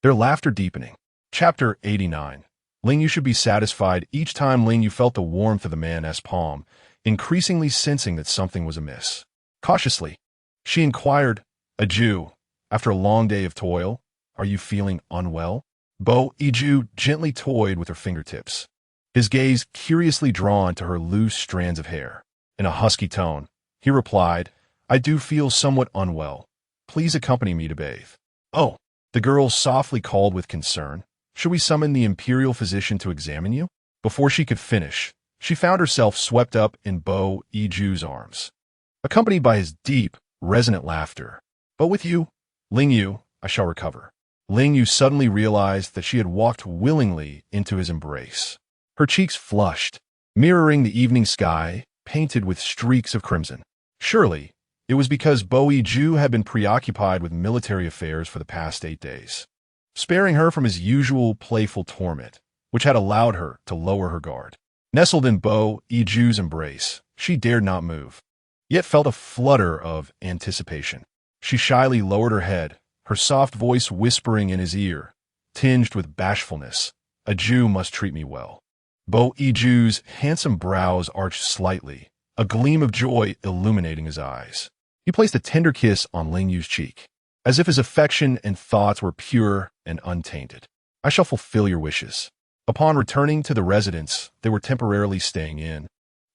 their laughter deepening. Chapter 89. Ling Yue should be satisfied. Each time Ling Yue felt the warmth of the man's palm, increasingly sensing that something was amiss. Cautiously, she inquired, "Aju, after a long day of toil, are you feeling unwell?" Bo Yiju gently toyed with her fingertips, his gaze curiously drawn to her loose strands of hair. In a husky tone, he replied, "I do feel somewhat unwell. Please accompany me to bathe." "Oh," the girl softly called with concern, "should we summon the imperial physician to examine you?" Before she could finish, she found herself swept up in Bo Yiju's arms, accompanied by his deep, resonant laughter. "But with you, Ling Yue, I shall recover." Ling Yue suddenly realized that she had walked willingly into his embrace. Her cheeks flushed, mirroring the evening sky, painted with streaks of crimson. Surely, it was because Bo Yiju had been preoccupied with military affairs for the past 8 days, sparing her from his usual playful torment, which had allowed her to lower her guard. Nestled in Bo Yiju's embrace, she dared not move, yet felt a flutter of anticipation. She shyly lowered her head, her soft voice whispering in his ear, tinged with bashfulness, "A Jew must treat me well." Bo Yiju's handsome brows arched slightly, a gleam of joy illuminating his eyes. He placed a tender kiss on Ling Yue's cheek, as if his affection and thoughts were pure and untainted. "I shall fulfill your wishes." Upon returning to the residence they were temporarily staying in,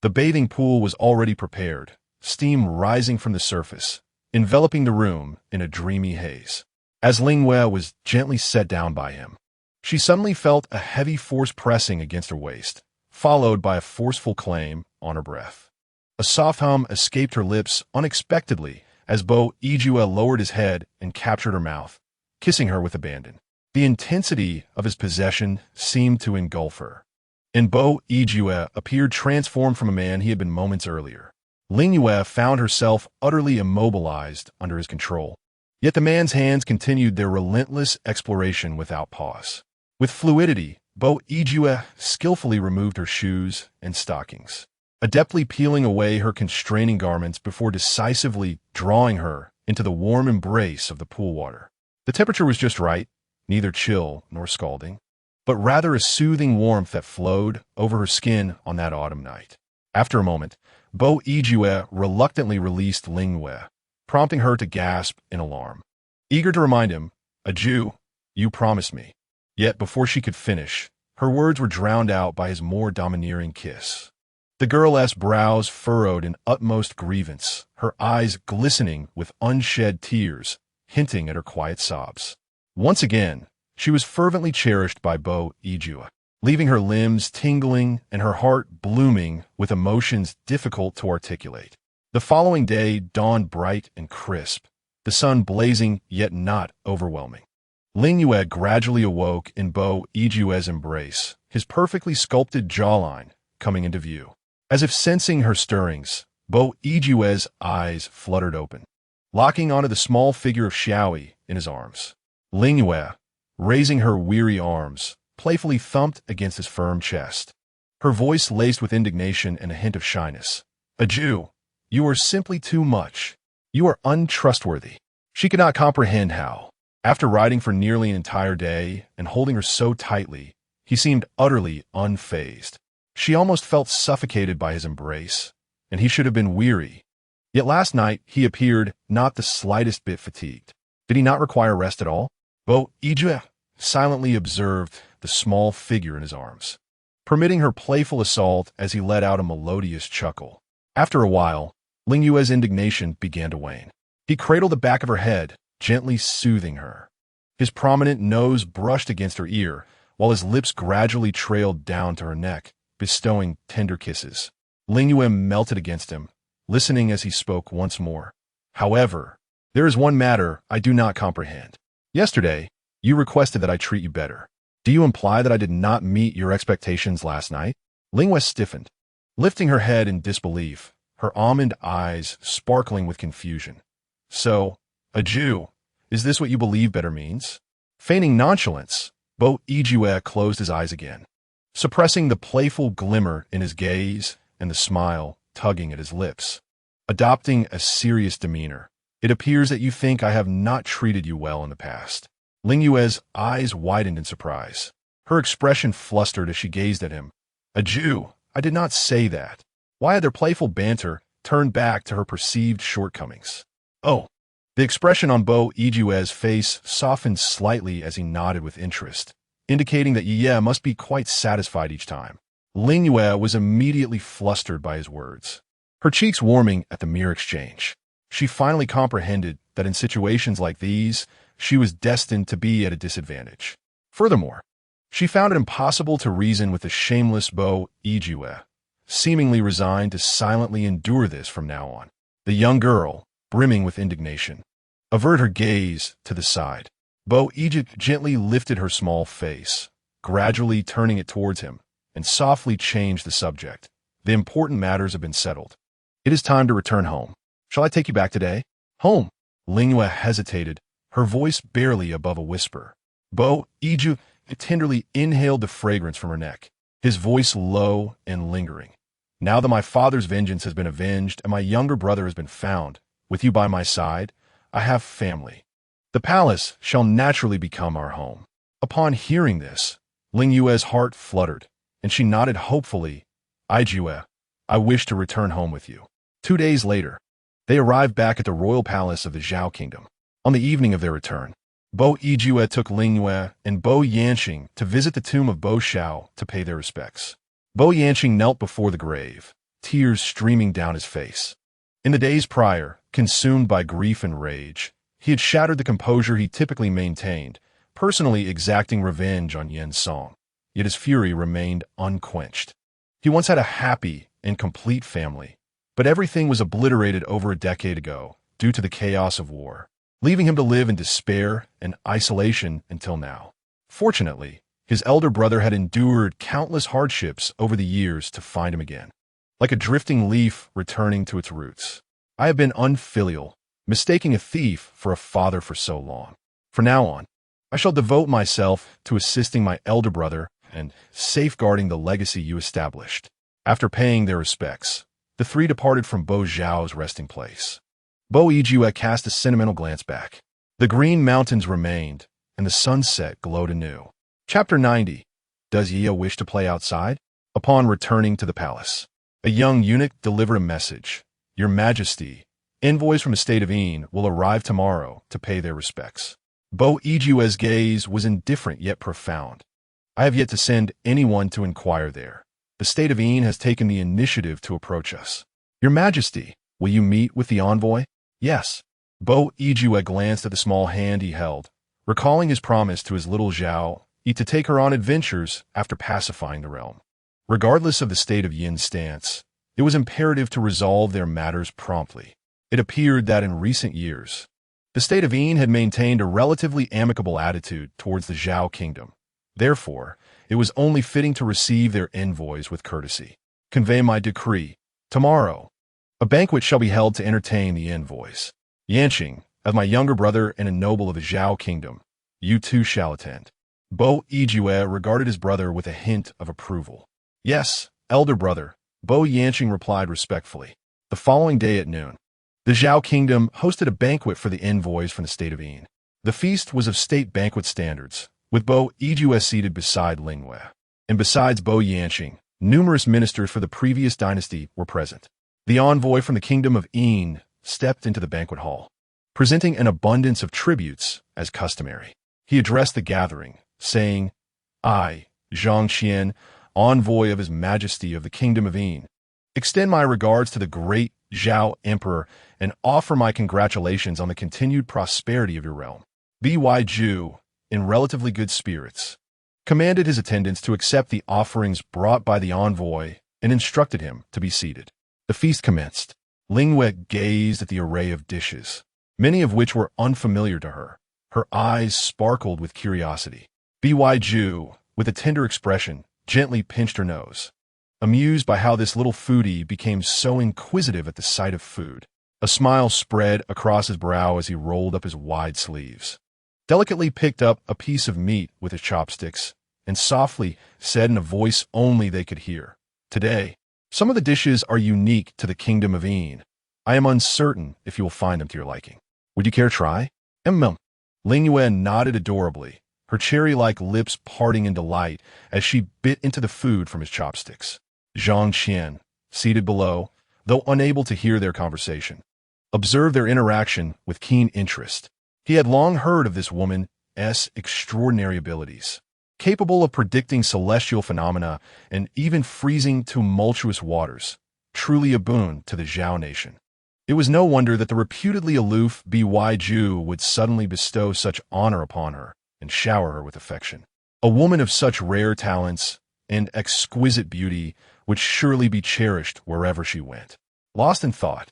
the bathing pool was already prepared, steam rising from the surface, enveloping the room in a dreamy haze. As Ling Yue was gently set down by him, she suddenly felt a heavy force pressing against her waist, followed by a forceful claim on her breath. A soft hum escaped her lips unexpectedly as Bo Yiju lowered his head and captured her mouth, kissing her with abandon. The intensity of his possession seemed to engulf her, and Bo Yiju appeared transformed from a man he had been moments earlier. Ling Yue found herself utterly immobilized under his control, yet the man's hands continued their relentless exploration without pause. With fluidity, Bo Yiju skillfully removed her shoes and stockings, adeptly peeling away her constraining garments before decisively drawing her into the warm embrace of the pool water. The temperature was just right, neither chill nor scalding, but rather a soothing warmth that flowed over her skin on that autumn night. After a moment, Bo Yiju reluctantly released Ling Yue, prompting her to gasp in alarm. Eager to remind him, "A Jew, you promised me." Yet before she could finish, her words were drowned out by his more domineering kiss. The girl's brows furrowed in utmost grievance, her eyes glistening with unshed tears, hinting at her quiet sobs. Once again, she was fervently cherished by Bo Yiju. leaving her limbs tingling and her heart blooming with emotions difficult to articulate. The following day dawned bright and crisp, the sun blazing yet not overwhelming. Ling Yue gradually awoke in Bo Yijue's embrace, his perfectly sculpted jawline coming into view. As if sensing her stirrings, Bo Yijue's eyes fluttered open, locking onto the small figure of Xiaoyi in his arms. Ling Yue, raising her weary arms, playfully thumped against his firm chest. Her voice laced with indignation and a hint of shyness. "A Jew, you are simply too much. You are untrustworthy." She could not comprehend how, after riding for nearly an entire day and holding her so tightly, he seemed utterly unfazed. She almost felt suffocated by his embrace, and he should have been weary. Yet last night he appeared not the slightest bit fatigued. Did he not require rest at all? Bo Yijue silently observed the small figure in his arms, permitting her playful assault as he let out a melodious chuckle. After a while, Ling Yue's indignation began to wane. He cradled the back of her head, gently soothing her. His prominent nose brushed against her ear, while his lips gradually trailed down to her neck, bestowing tender kisses. Ling Yue melted against him, listening as he spoke once more. "However, there is one matter I do not comprehend. Yesterday, you requested that I treat you better. Do you imply that I did not meet your expectations last night?" Ling Yue stiffened, lifting her head in disbelief, her almond eyes sparkling with confusion. "So, a Jew, is this what you believe better means?" Feigning nonchalance, Bo Yijue closed his eyes again, suppressing the playful glimmer in his gaze and the smile tugging at his lips. Adopting a serious demeanor, "It appears that you think I have not treated you well in the past." Ling Yue's eyes widened in surprise. Her expression flustered as she gazed at him. "A Jew? I did not say that." Why had their playful banter turned back to her perceived shortcomings? "Oh." The expression on Bo Yijue's face softened slightly as he nodded with interest, indicating that Ye must be quite satisfied each time. Ling Yue was immediately flustered by his words, her cheeks warming at the mere exchange. She finally comprehended that in situations like these, she was destined to be at a disadvantage. Furthermore, she found it impossible to reason with the shameless Bo Yijue, seemingly resigned to silently endure this from now on. The young girl, brimming with indignation, averted her gaze to the side. Bo Yijue gently lifted her small face, gradually turning it towards him, and softly changed the subject. "The important matters have been settled. It is time to return home. Shall I take you back today?" "Home?" Ling Yue hesitated, her voice barely above a whisper. Bo Yijue tenderly inhaled the fragrance from her neck, his voice low and lingering. "Now that my father's vengeance has been avenged and my younger brother has been found, with you by my side, I have family. The palace shall naturally become our home." Upon hearing this, Ling Yue's heart fluttered, and she nodded hopefully. "Yijue, I wish to return home with you." 2 days later, they arrived back at the royal palace of the Zhao kingdom. On the evening of their return, Bo Yijue took Ling Yue and Bo Yanqing to visit the tomb of Bo Xiao to pay their respects. Bo Yanqing knelt before the grave, tears streaming down his face. In the days prior, consumed by grief and rage, he had shattered the composure he typically maintained, personally exacting revenge on Yen Song. Yet his fury remained unquenched. He once had a happy and complete family, but everything was obliterated over a decade ago due to the chaos of war, leaving him to live in despair and isolation until now. Fortunately, his elder brother had endured countless hardships over the years to find him again, like a drifting leaf returning to its roots. "I have been unfilial, mistaking a thief for a father for so long. From now on, I shall devote myself to assisting my elder brother and safeguarding the legacy you established." After paying their respects, the three departed from Bo Zhao's resting place. Bo Yijue cast a sentimental glance back. The green mountains remained, and the sunset glowed anew. Chapter 90. Does Ye wish to play outside? Upon returning to the palace, a young eunuch delivered a message. "Your Majesty, envoys from the state of Yin will arrive tomorrow to pay their respects." Bo Yijue's gaze was indifferent yet profound. "I have yet to send anyone to inquire there. The state of Yin has taken the initiative to approach us." "Your Majesty, will you meet with the envoy?" "Yes." Bo Yijue glanced at the small hand he held, recalling his promise to his little Zhao, to take her on adventures after pacifying the realm. Regardless of the state of Yin's stance, it was imperative to resolve their matters promptly. It appeared that in recent years, the state of Yin had maintained a relatively amicable attitude towards the Zhao kingdom. Therefore, it was only fitting to receive their envoys with courtesy. Convey my decree. Tomorrow, a banquet shall be held to entertain the envoys. Yanqing, as my younger brother and a noble of the Zhao kingdom, you too shall attend. Bo Yijue regarded his brother with a hint of approval. Yes, elder brother, Bo Yanqing replied respectfully. The following day at noon, the Zhao kingdom hosted a banquet for the envoys from the state of Yin. The feast was of state banquet standards, with Bo Yijue seated beside Ling Yue. And besides Bo Yanqing, numerous ministers for the previous dynasty were present. The envoy from the kingdom of Yin stepped into the banquet hall, presenting an abundance of tributes as customary. He addressed the gathering, saying, I, Zhang Qian, envoy of His Majesty of the Kingdom of Yin, extend my regards to the great Zhao Emperor and offer my congratulations on the continued prosperity of your realm. Byu, in relatively good spirits, commanded his attendants to accept the offerings brought by the envoy and instructed him to be seated. The feast commenced. Ling Yue gazed at the array of dishes, many of which were unfamiliar to her. Her eyes sparkled with curiosity. Byu, with a tender expression, gently pinched her nose, amused by how this little foodie became so inquisitive at the sight of food. A smile spread across his brow as he rolled up his wide sleeves, delicately picked up a piece of meat with his chopsticks, and softly said in a voice only they could hear, Today, some of the dishes are unique to the Kingdom of Yin. I am uncertain if you will find them to your liking. Would you care to try? Ling Yue nodded adorably, her cherry-like lips parting in delight as she bit into the food from his chopsticks. Zhang Qian, seated below, though unable to hear their conversation, observed their interaction with keen interest. He had long heard of this woman's extraordinary abilities, capable of predicting celestial phenomena and even freezing tumultuous waters, truly a boon to the Zhao nation. It was no wonder that the reputedly aloof Byu would suddenly bestow such honor upon her and shower her with affection. A woman of such rare talents and exquisite beauty would surely be cherished wherever she went. Lost in thought,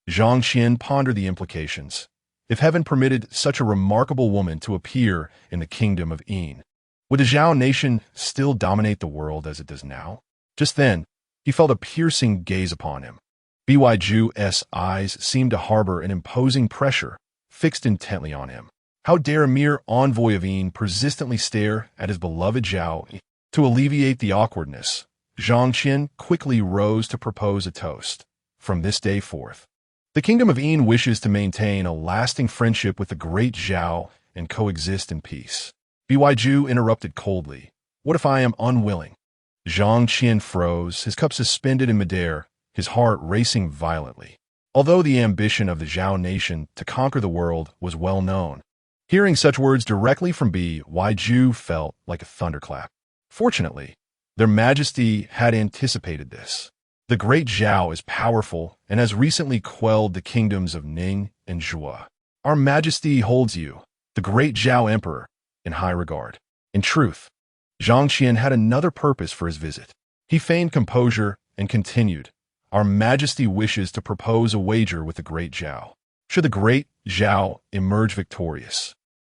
Zhang Qian pondered the implications. If heaven permitted such a remarkable woman to appear in the kingdom of Yin, would the Zhao nation still dominate the world as it does now? Just then, he felt a piercing gaze upon him. Byu's eyes seemed to harbor an imposing pressure, fixed intently on him. How dare a mere envoy of Yin persistently stare at his beloved Zhao? To alleviate the awkwardness, Zhang Qian quickly rose to propose a toast. From this day forth, the Kingdom of Yin wishes to maintain a lasting friendship with the great Zhao and coexist in peace. Byu interrupted coldly. What if I am unwilling? Zhang Qian froze, his cup suspended in midair, his heart racing violently. Although the ambition of the Zhao nation to conquer the world was well known, hearing such words directly from Byu felt like a thunderclap. Fortunately, their Majesty had anticipated this. The great Zhao is powerful and has recently quelled the kingdoms of Ning and Zhua. Our Majesty holds you, the great Zhao Emperor, in high regard. In truth, Zhang Qian had another purpose for his visit. He feigned composure and continued, Our Majesty wishes to propose a wager with the great Zhao. Should the great Zhao emerge victorious,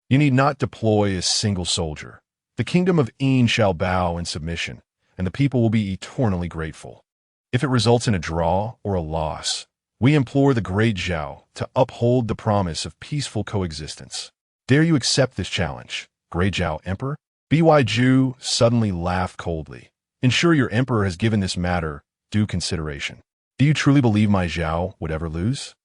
you need not deploy a single soldier. The kingdom of Yin shall bow in submission, and the people will be eternally grateful. If it results in a draw or a loss, we implore the great Zhao to uphold the promise of peaceful coexistence. Dare you accept this challenge, great Zhao Emperor? Byu suddenly laughed coldly. Ensure your emperor has given this matter due consideration. Do you truly believe my Zhao would ever lose?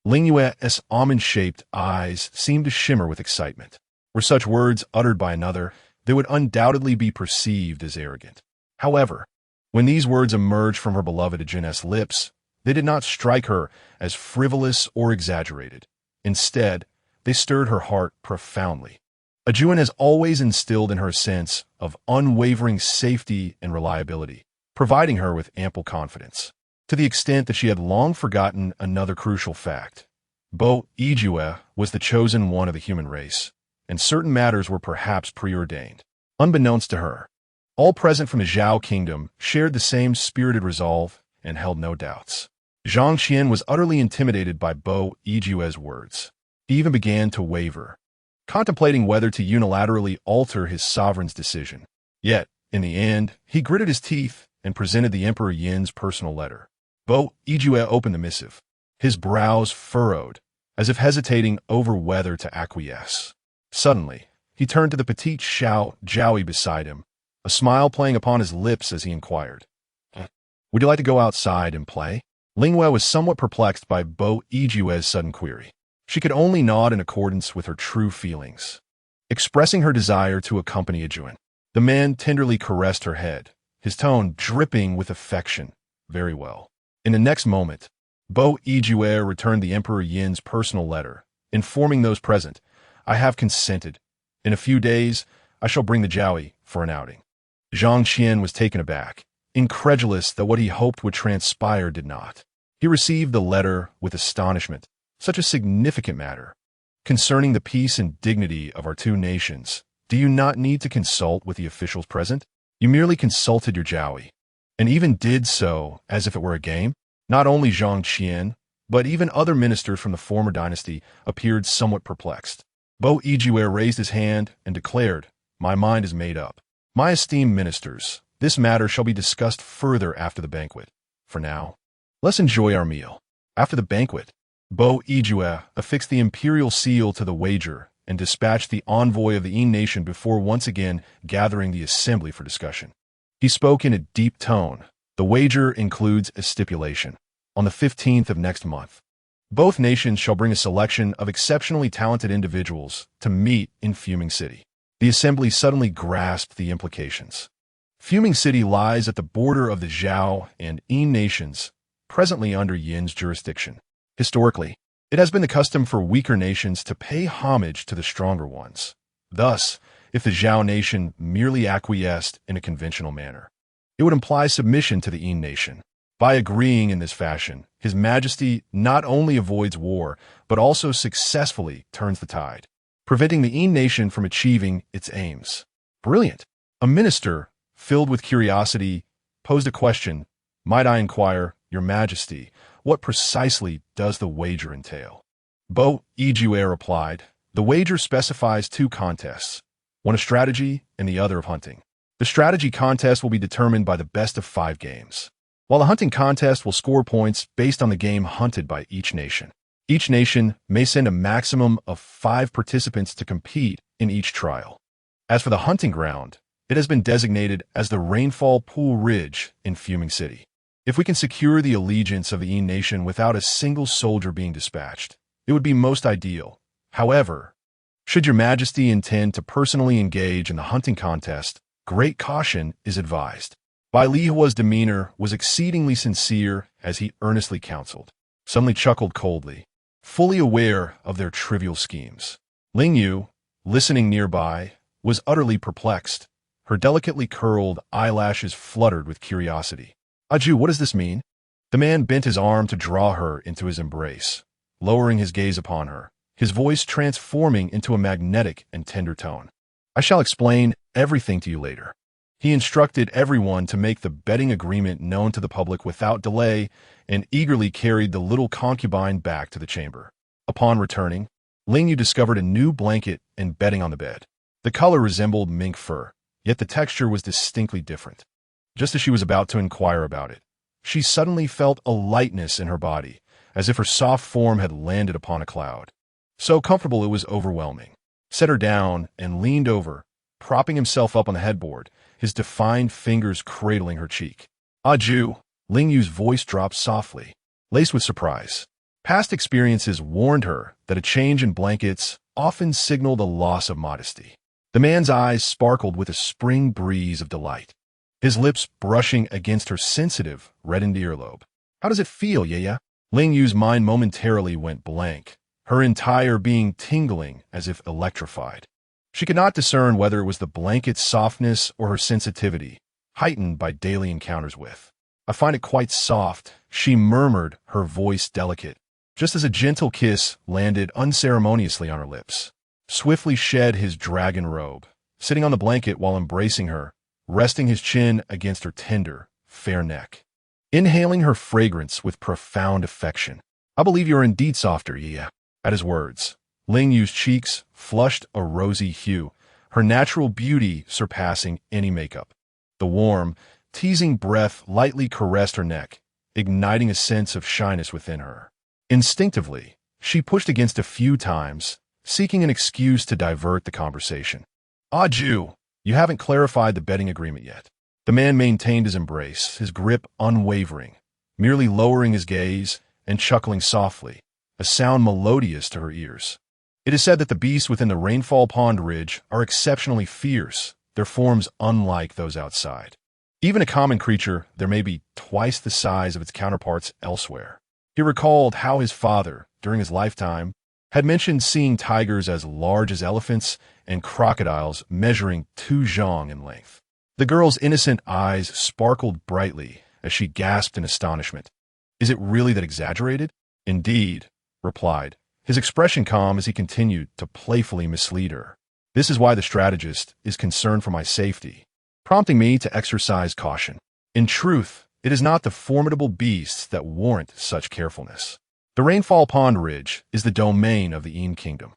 Ling Yue's almond-shaped eyes seemed to shimmer with excitement. Were such words uttered by another, they would undoubtedly be perceived as arrogant. However, when these words emerged from her beloved Ajin's lips, they did not strike her as frivolous or exaggerated. Instead, they stirred her heart profoundly. Ajin has always instilled in her a sense of unwavering safety and reliability, providing her with ample confidence, to the extent that she had long forgotten another crucial fact. Bo Yijue was the chosen one of the human race, and certain matters were perhaps preordained. Unbeknownst to her, all present from the Zhao kingdom shared the same spirited resolve and held no doubts. Zhang Qian was utterly intimidated by Bo Yijue's words. He even began to waver, contemplating whether to unilaterally alter his sovereign's decision. Yet, in the end, he gritted his teeth and presented the Emperor Yin's personal letter. Bo Yijue opened the missive, his brows furrowed, as if hesitating over whether to acquiesce. Suddenly, he turned to the petite Xiao Jiaoyi beside him, a smile playing upon his lips as he inquired, "Would you like to go outside and play?" Ling Yue was somewhat perplexed by Bo Yijue's sudden query. She could only nod in accordance with her true feelings, expressing her desire to accompany Ajuan. The man tenderly caressed her head, his tone dripping with affection. Very well. In the next moment, Bo Yijue returned the Emperor Yin's personal letter, informing those present, "I have consented. In a few days, I shall bring the Jiaoyi for an outing." Zhang Qian was taken aback, incredulous that what he hoped would transpire did not. He received the letter with astonishment. Such a significant matter. Concerning the peace and dignity of our two nations, do you not need to consult with the officials present? You merely consulted your Jiaoyi, and even did so as if it were a game? Not only Zhang Qian, but even other ministers from the former dynasty appeared somewhat perplexed. Bo Yijue raised his hand and declared, "My mind is made up. My esteemed ministers, this matter shall be discussed further after the banquet. For now, let's enjoy our meal." After the banquet, Bo Yijue affixed the imperial seal to the wager and dispatched the envoy of the Yin nation before once again gathering the assembly for discussion. He spoke in a deep tone. The wager includes a stipulation. On the 15th of next month, both nations shall bring a selection of exceptionally talented individuals to meet in Fuming City. The assembly suddenly grasped the implications. Fuming City lies at the border of the Zhao and Yin nations, presently under Yin's jurisdiction. Historically, it has been the custom for weaker nations to pay homage to the stronger ones. Thus, if the Zhao nation merely acquiesced in a conventional manner, it would imply submission to the Yin nation. By agreeing in this fashion, His Majesty not only avoids war, but also successfully turns the tide, preventing the Yin nation from achieving its aims. Brilliant! A minister, filled with curiosity, posed a question. "Might I inquire, Your Majesty, what precisely does the wager entail?" Bo Yijue replied, "The wager specifies two contests, one of strategy and the other of hunting. The strategy contest will be determined by the best of 5 games, while the hunting contest will score points based on the game hunted by each nation. Each nation may send a maximum of 5 participants to compete in each trial. As for the hunting ground, it has been designated as the Rainfall Pool Ridge in Fuming City. If we can secure the allegiance of the Yin nation without a single soldier being dispatched, it would be most ideal. However, should Your Majesty intend to personally engage in the hunting contest, great caution is advised." Bai Lihua's demeanor was exceedingly sincere as he earnestly counseled. Suddenly chuckled coldly, fully aware of their trivial schemes. Ling Yue, listening nearby, was utterly perplexed. Her delicately curled eyelashes fluttered with curiosity. "Aju, what does this mean?" The man bent his arm to draw her into his embrace, lowering his gaze upon her, his voice transforming into a magnetic and tender tone. "I shall explain everything to you later." He instructed everyone to make the betting agreement known to the public without delay and eagerly carried the little concubine back to the chamber. Upon returning, Ling Yue discovered a new blanket and bedding on the bed. The color resembled mink fur, yet the texture was distinctly different. Just as she was about to inquire about it, she suddenly felt a lightness in her body, as if her soft form had landed upon a cloud. So comfortable it was overwhelming. Set her down and leaned over, propping himself up on the headboard, his defined fingers cradling her cheek. "Aju," Ling Yue's voice dropped softly, laced with surprise. Past experiences warned her that a change in blankets often signaled a loss of modesty. The man's eyes sparkled with a spring breeze of delight, his lips brushing against her sensitive, reddened earlobe. "How does it feel, Yeya?" Ling Yue's mind momentarily went blank, her entire being tingling as if electrified. She could not discern whether it was the blanket's softness or her sensitivity, heightened by daily encounters with. "I find it quite soft," she murmured, her voice delicate, just as a gentle kiss landed unceremoniously on her lips. Swiftly shed his dragon robe, sitting on the blanket while embracing her, resting his chin against her tender, fair neck. Inhaling her fragrance with profound affection. I believe you are indeed softer, yeah. At his words, Ling Yue's cheeks flushed a rosy hue, her natural beauty surpassing any makeup. The warm, teasing breath lightly caressed her neck, igniting a sense of shyness within her. Instinctively, she pushed against a few times, seeking an excuse to divert the conversation. Ah, Ju, you haven't clarified the betting agreement yet. The man maintained his embrace, his grip unwavering, merely lowering his gaze and chuckling softly, a sound melodious to her ears. It is said that the beasts within the Rainfall Pond Ridge are exceptionally fierce, their forms unlike those outside. Even a common creature, there may be twice the size of its counterparts elsewhere. He recalled how his father, during his lifetime, had mentioned seeing tigers as large as elephants and crocodiles measuring 2 zhang in length. The girl's innocent eyes sparkled brightly as she gasped in astonishment. Is it really that exaggerated? Indeed, replied, his expression calm as he continued to playfully mislead her. This is why the strategist is concerned for my safety, prompting me to exercise caution. In truth, it is not the formidable beasts that warrant such carefulness. The Rainfall Pond Ridge is the domain of the Yin Kingdom,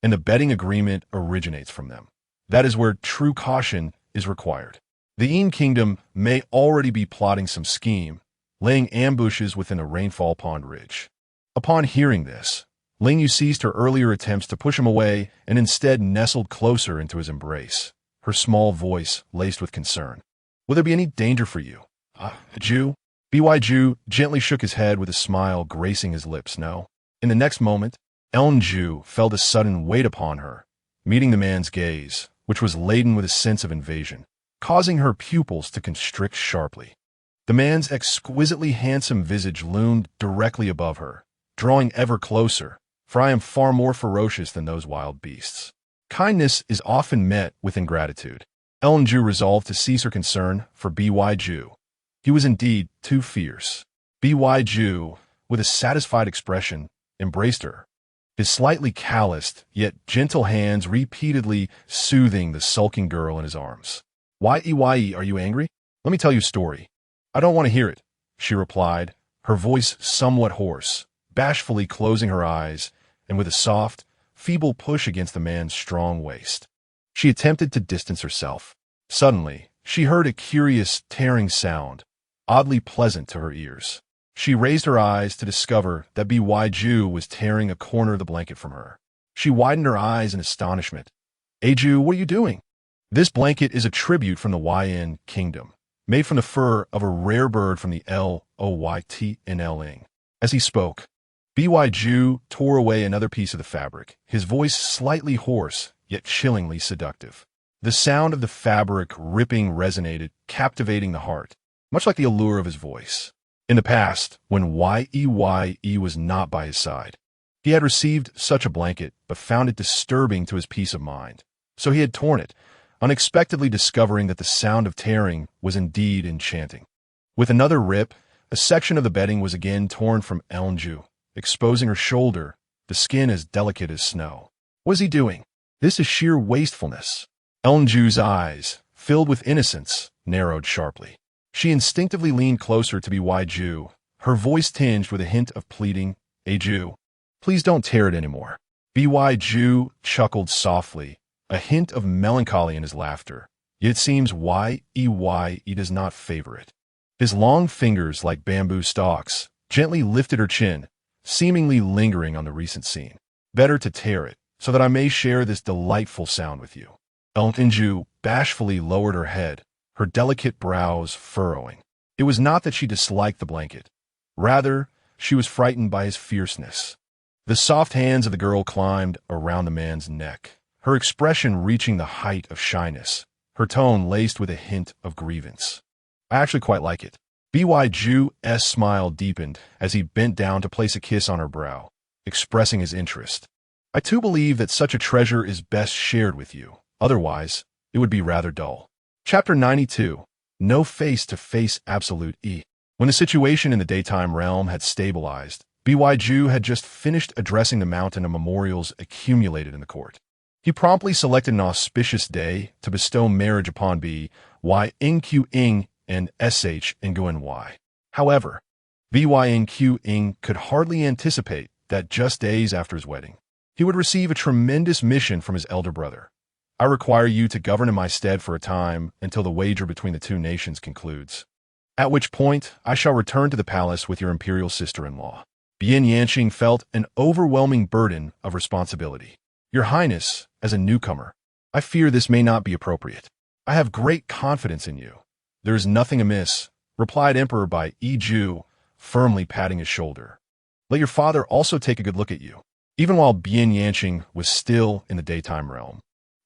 and the betting agreement originates from them. That is where true caution is required. The Yin Kingdom may already be plotting some scheme, laying ambushes within the Rainfall Pond Ridge. Upon hearing this, Ling Yue ceased her earlier attempts to push him away and instead nestled closer into his embrace, her small voice laced with concern. Will there be any danger for you? Ju? B.Y. Ju gently shook his head with a smile gracing his lips, no. In the next moment, Ju felt a sudden weight upon her, meeting the man's gaze, which was laden with a sense of invasion, causing her pupils to constrict sharply. The man's exquisitely handsome visage loomed directly above her, drawing ever closer, for I am far more ferocious than those wild beasts. Kindness is often met with ingratitude. Ju resolved to cease her concern for B.Y. Ju. He was indeed too fierce. B.Y. Ju, with a satisfied expression, embraced her, his slightly calloused, yet gentle hands repeatedly soothing the sulking girl in his arms. Ye, are you angry? Let me tell you a story. I don't want to hear it, she replied, her voice somewhat hoarse, bashfully closing her eyes, and with a soft, feeble push against the man's strong waist. She attempted to distance herself. Suddenly, she heard a curious, tearing sound, oddly pleasant to her ears. She raised her eyes to discover that B.Y. Ju was tearing a corner of the blanket from her. She widened her eyes in astonishment. Ju, what are you doing? This blanket is a tribute from the Yin Kingdom, made from the fur of a rare bird from the Loytnling. As he spoke, B.Y. Ju tore away another piece of the fabric, his voice slightly hoarse, yet chillingly seductive. The sound of the fabric ripping resonated, captivating the heart, much like the allure of his voice. In the past, when Ye was not by his side, he had received such a blanket, but found it disturbing to his peace of mind. So he had torn it, unexpectedly discovering that the sound of tearing was indeed enchanting. With another rip, a section of the bedding was again torn from Ju, exposing her shoulder, the skin as delicate as snow. What is he doing? This is sheer wastefulness. Ju's eyes, filled with innocence, narrowed sharply. She instinctively leaned closer to B.Y. Ju, her voice tinged with a hint of pleading. Ju, please don't tear it anymore. B.Y. Ju chuckled softly, a hint of melancholy in his laughter, yet it seems Ye does not favor it. His long fingers, like bamboo stalks, gently lifted her chin, seemingly lingering on the recent scene. Better to tear it, so that I may share this delightful sound with you. Ju bashfully lowered her head, her delicate brows furrowing. It was not that she disliked the blanket. Rather, she was frightened by his fierceness. The soft hands of the girl climbed around the man's neck, her expression reaching the height of shyness, her tone laced with a hint of grievance. I actually quite like it. B.Y. Ju's smile deepened as he bent down to place a kiss on her brow, expressing his interest. I too believe that such a treasure is best shared with you. Otherwise, it would be rather dull. Chapter 92. No face-to-face absolute E. When the situation in the daytime realm had stabilized, B.Y. Ju had just finished addressing the mountain of memorials accumulated in the court. He promptly selected an auspicious day to bestow marriage upon By-Ing and Sh-Nguyen. However, By-Ing could hardly anticipate that just days after his wedding, he would receive a tremendous mission from his elder brother. I require you to govern in my stead for a time until the wager between the two nations concludes, at which point I shall return to the palace with your imperial sister-in-law. Bien Yanqing felt an overwhelming burden of responsibility. Your Highness, as a newcomer, I fear this may not be appropriate. I have great confidence in you. There is nothing amiss, replied Emperor Bai Yiju, firmly patting his shoulder. Let your father also take a good look at you. Even while Bien Yanqing was still in the daytime realm,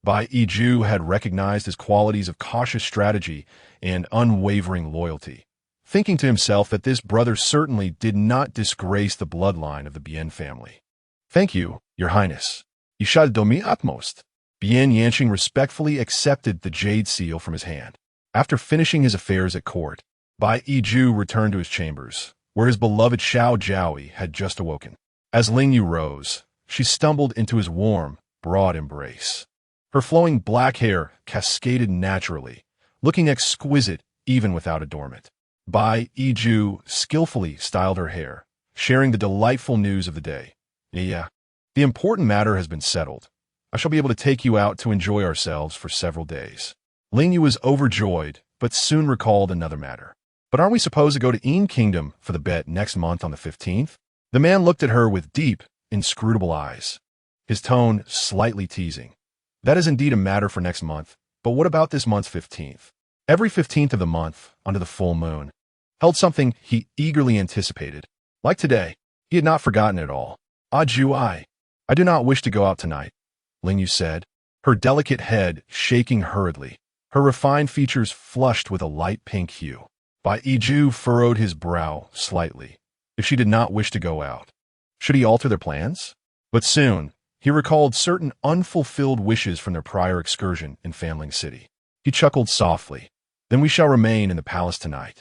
Bai Yiju had recognized his qualities of cautious strategy and unwavering loyalty, thinking to himself that this brother certainly did not disgrace the bloodline of the Bien family. Thank you, Your Highness. You shall do me utmost. Bien Yanqing respectfully accepted the jade seal from his hand. After finishing his affairs at court, Bai Yiju returned to his chambers, where his beloved Xiao Jiaoyi had just awoken. As Ling Yue rose, she stumbled into his warm, broad embrace. Her flowing black hair cascaded naturally, looking exquisite even without adornment. Bai Yiju skillfully styled her hair, sharing the delightful news of the day. Yeah, the important matter has been settled. I shall be able to take you out to enjoy ourselves for several days. Ling Yue was overjoyed, but soon recalled another matter. But aren't we supposed to go to Yin Kingdom for the bet next month on the 15th? The man looked at her with deep, inscrutable eyes, his tone slightly teasing. That is indeed a matter for next month, but what about this month's 15th? Every 15th of the month, under the full moon, held something he eagerly anticipated. Like today, he had not forgotten it all. I do not wish to go out tonight, Ling Yue said, her delicate head shaking hurriedly, her refined features flushed with a light pink hue. Bai Yiju furrowed his brow slightly. If she did not wish to go out, should he alter their plans? But soon, he recalled certain unfulfilled wishes from their prior excursion in Fanling City. He chuckled softly. Then we shall remain in the palace tonight.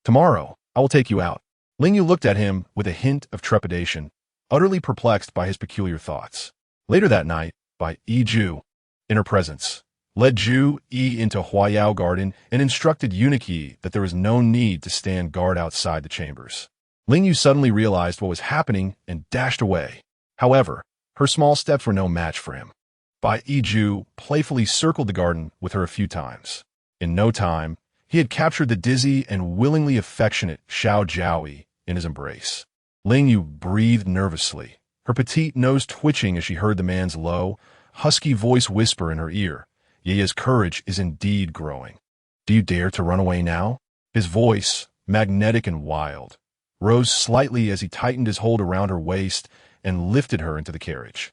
Tomorrow, I will take you out. Ling Yue looked at him with a hint of trepidation, utterly perplexed by his peculiar thoughts. Later that night, Bai Yiju, in her presence, led Zhu Yi into Huayao Garden and instructed Eunuch that there was no need to stand guard outside the chambers. Ling Yue suddenly realized what was happening and dashed away. However, her small steps were no match for him. Bai Yiju playfully circled the garden with her a few times. In no time, he had captured the dizzy and willingly affectionate Xiao Jiaoyi in his embrace. Ling Yue breathed nervously, her petite nose twitching as she heard the man's low, husky voice whisper in her ear, Ye's courage is indeed growing. Do you dare to run away now? His voice, magnetic and wild, rose slightly as he tightened his hold around her waist and lifted her into the carriage.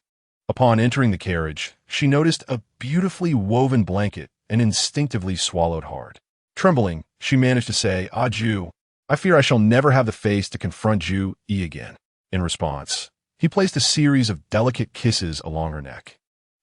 Upon entering the carriage, she noticed a beautifully woven blanket and instinctively swallowed hard. Trembling, she managed to say, Ju, I fear I shall never have the face to confront Zhu Yi again. In response, he placed a series of delicate kisses along her neck.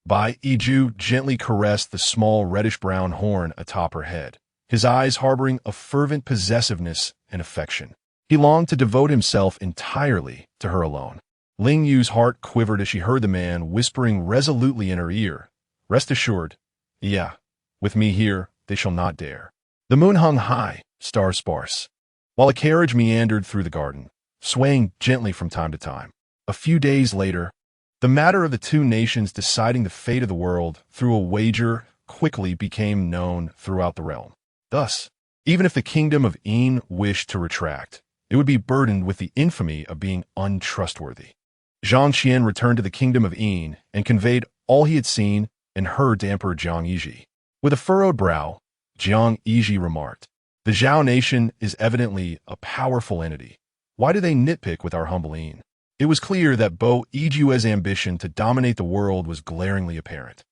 Bai Yiju gently caressed the small reddish-brown horn atop her head, his eyes harboring a fervent possessiveness and affection. He longed to devote himself entirely to her alone. Ling Yue's heart quivered as she heard the man whispering resolutely in her ear, Rest assured, with me here, they shall not dare. The moon hung high, stars sparse, while a carriage meandered through the garden, swaying gently from time to time. A few days later, the matter of the two nations deciding the fate of the world through a wager quickly became known throughout the realm. Thus, even if the kingdom of Yin wished to retract, it would be burdened with the infamy of being untrustworthy. Zhang Qian returned to the kingdom of Yin and conveyed all he had seen and heard to Emperor Jiang Yiji. With a furrowed brow, Jiang Yiji remarked, The Zhao nation is evidently a powerful entity. Why do they nitpick with our humble Yin? It was clear that Bo Yijue's ambition to dominate the world was glaringly apparent,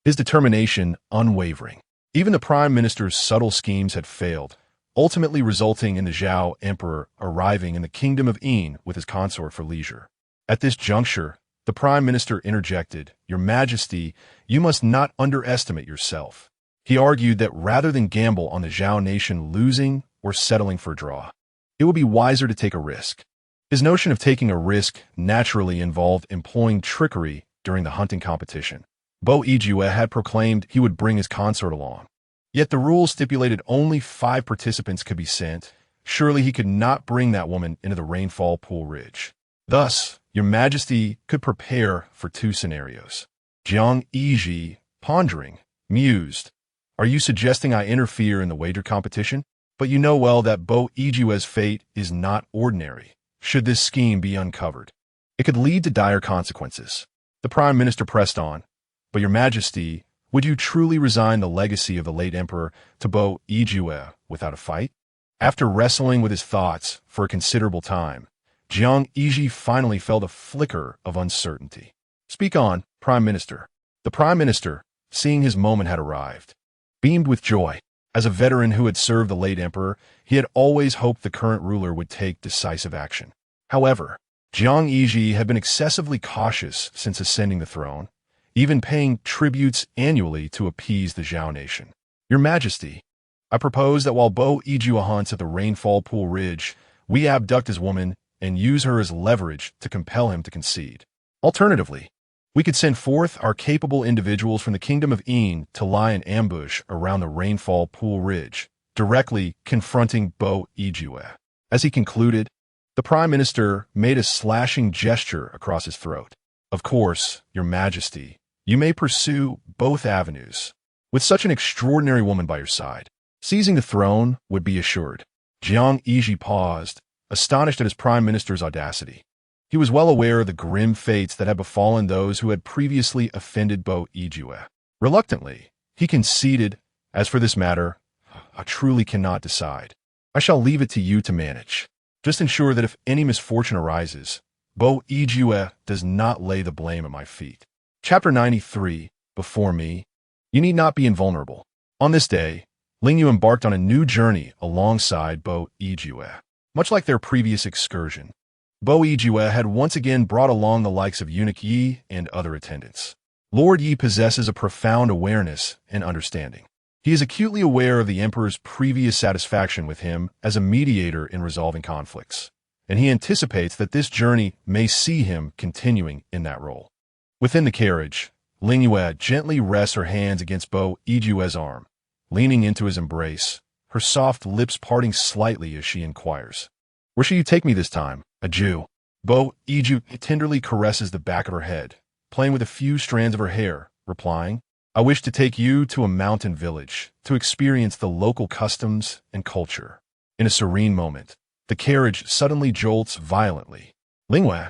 his determination unwavering. Even the prime minister's subtle schemes had failed, ultimately resulting in the Zhao emperor arriving in the kingdom of Yin with his consort for leisure. At this juncture, the prime minister interjected, Your Majesty, you must not underestimate yourself. He argued that rather than gamble on the Zhao nation losing or settling for a draw, it would be wiser to take a risk. His notion of taking a risk naturally involved employing trickery during the hunting competition. Bo Yue had proclaimed he would bring his consort along. Yet the rules stipulated only 5 participants could be sent. Surely he could not bring that woman into the Rainfall Pool Ridge. Thus, your majesty could prepare for 2 scenarios. Jiang Yiji, pondering, mused, "Are you suggesting I interfere in the wager competition? But you know well that Bo Yijue's fate is not ordinary. Should this scheme be uncovered, it could lead to dire consequences." The prime minister pressed on, "But your majesty, would you truly resign the legacy of the late emperor to Bo Yijue without a fight?" After wrestling with his thoughts for a considerable time, Jiang Yiji finally felt a flicker of uncertainty. "Speak on, prime minister." The prime minister, seeing his moment had arrived, beamed with joy. As a veteran who had served the late emperor, he had always hoped the current ruler would take decisive action. However, Jiang Yiji had been excessively cautious since ascending the throne, even paying tributes annually to appease the Zhao nation. "Your Majesty, I propose that while Bo Yijue hunts at the Rainfall Pool Ridge, we abduct his woman and use her as leverage to compel him to concede. Alternatively, we could send forth our capable individuals from the Kingdom of Yin to lie in ambush around the Rainfall Pool Ridge, directly confronting Bo Yijue." As he concluded, the Prime Minister made a slashing gesture across his throat. "Of course, Your Majesty, you may pursue both avenues. With such an extraordinary woman by your side, seizing the throne would be assured." Jiang Yiji paused, astonished at his Prime Minister's audacity. He was well aware of the grim fates that had befallen those who had previously offended Bo Yijue. Reluctantly, he conceded, "As for this matter, I truly cannot decide. I shall leave it to you to manage. Just ensure that if any misfortune arises, Bo Yijue does not lay the blame at my feet." Chapter 93, Before Me. You need not be invulnerable. On this day, Ling Yue embarked on a new journey alongside Bo Yijue. Much like their previous excursion, Bo Yijue had once again brought along the likes of Eunuch Yi and other attendants. Lord Yi possesses a profound awareness and understanding. He is acutely aware of the emperor's previous satisfaction with him as a mediator in resolving conflicts, and he anticipates that this journey may see him continuing in that role. Within the carriage, Ling Yue gently rests her hands against Bo Yijue's arm, leaning into his embrace, her soft lips parting slightly as she inquires, "Where shall you take me this time, a Jew?" Bo Yijue tenderly caresses the back of her head, playing with a few strands of her hair, replying, "I wish to take you to a mountain village to experience the local customs and culture." In a serene moment, the carriage suddenly jolts violently. Ling Yue,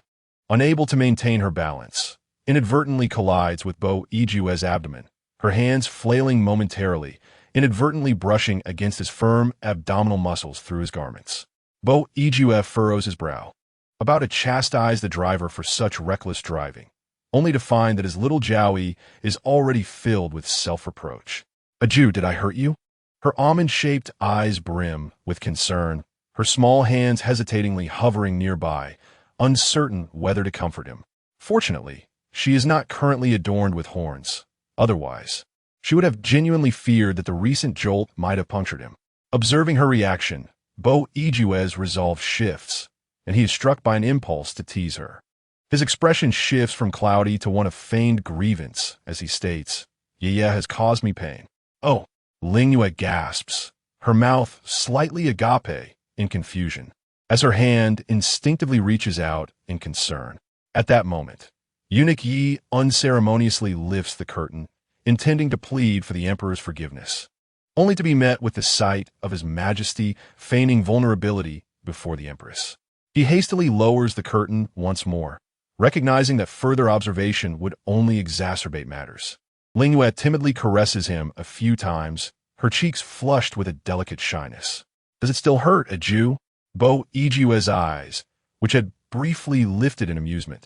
unable to maintain her balance, inadvertently collides with Bo Yijue's abdomen, her hands flailing momentarily, inadvertently brushing against his firm abdominal muscles through his garments. Bo Yijue furrows his brow, about to chastise the driver for such reckless driving, only to find that his little jowie is already filled with self-reproach. "A Jew, did I hurt you?" Her almond-shaped eyes brim with concern, her small hands hesitatingly hovering nearby, uncertain whether to comfort him. Fortunately, she is not currently adorned with horns. Otherwise, she would have genuinely feared that the recent jolt might have punctured him. Observing her reaction, Bo Yijue's resolve shifts, and he is struck by an impulse to tease her. His expression shifts from cloudy to one of feigned grievance as he states, "Yeye has caused me pain." "Oh," Ling Yue gasps, her mouth slightly agape in confusion, as her hand instinctively reaches out in concern. At that moment, Eunuch Yi unceremoniously lifts the curtain, intending to plead for the emperor's forgiveness, only to be met with the sight of his majesty feigning vulnerability before the empress. He hastily lowers the curtain once more, recognizing that further observation would only exacerbate matters. Ling Yue timidly caresses him a few times, her cheeks flushed with a delicate shyness. "Does it still hurt, a Jew?" Bo Yijue's eyes, which had briefly lifted in amusement,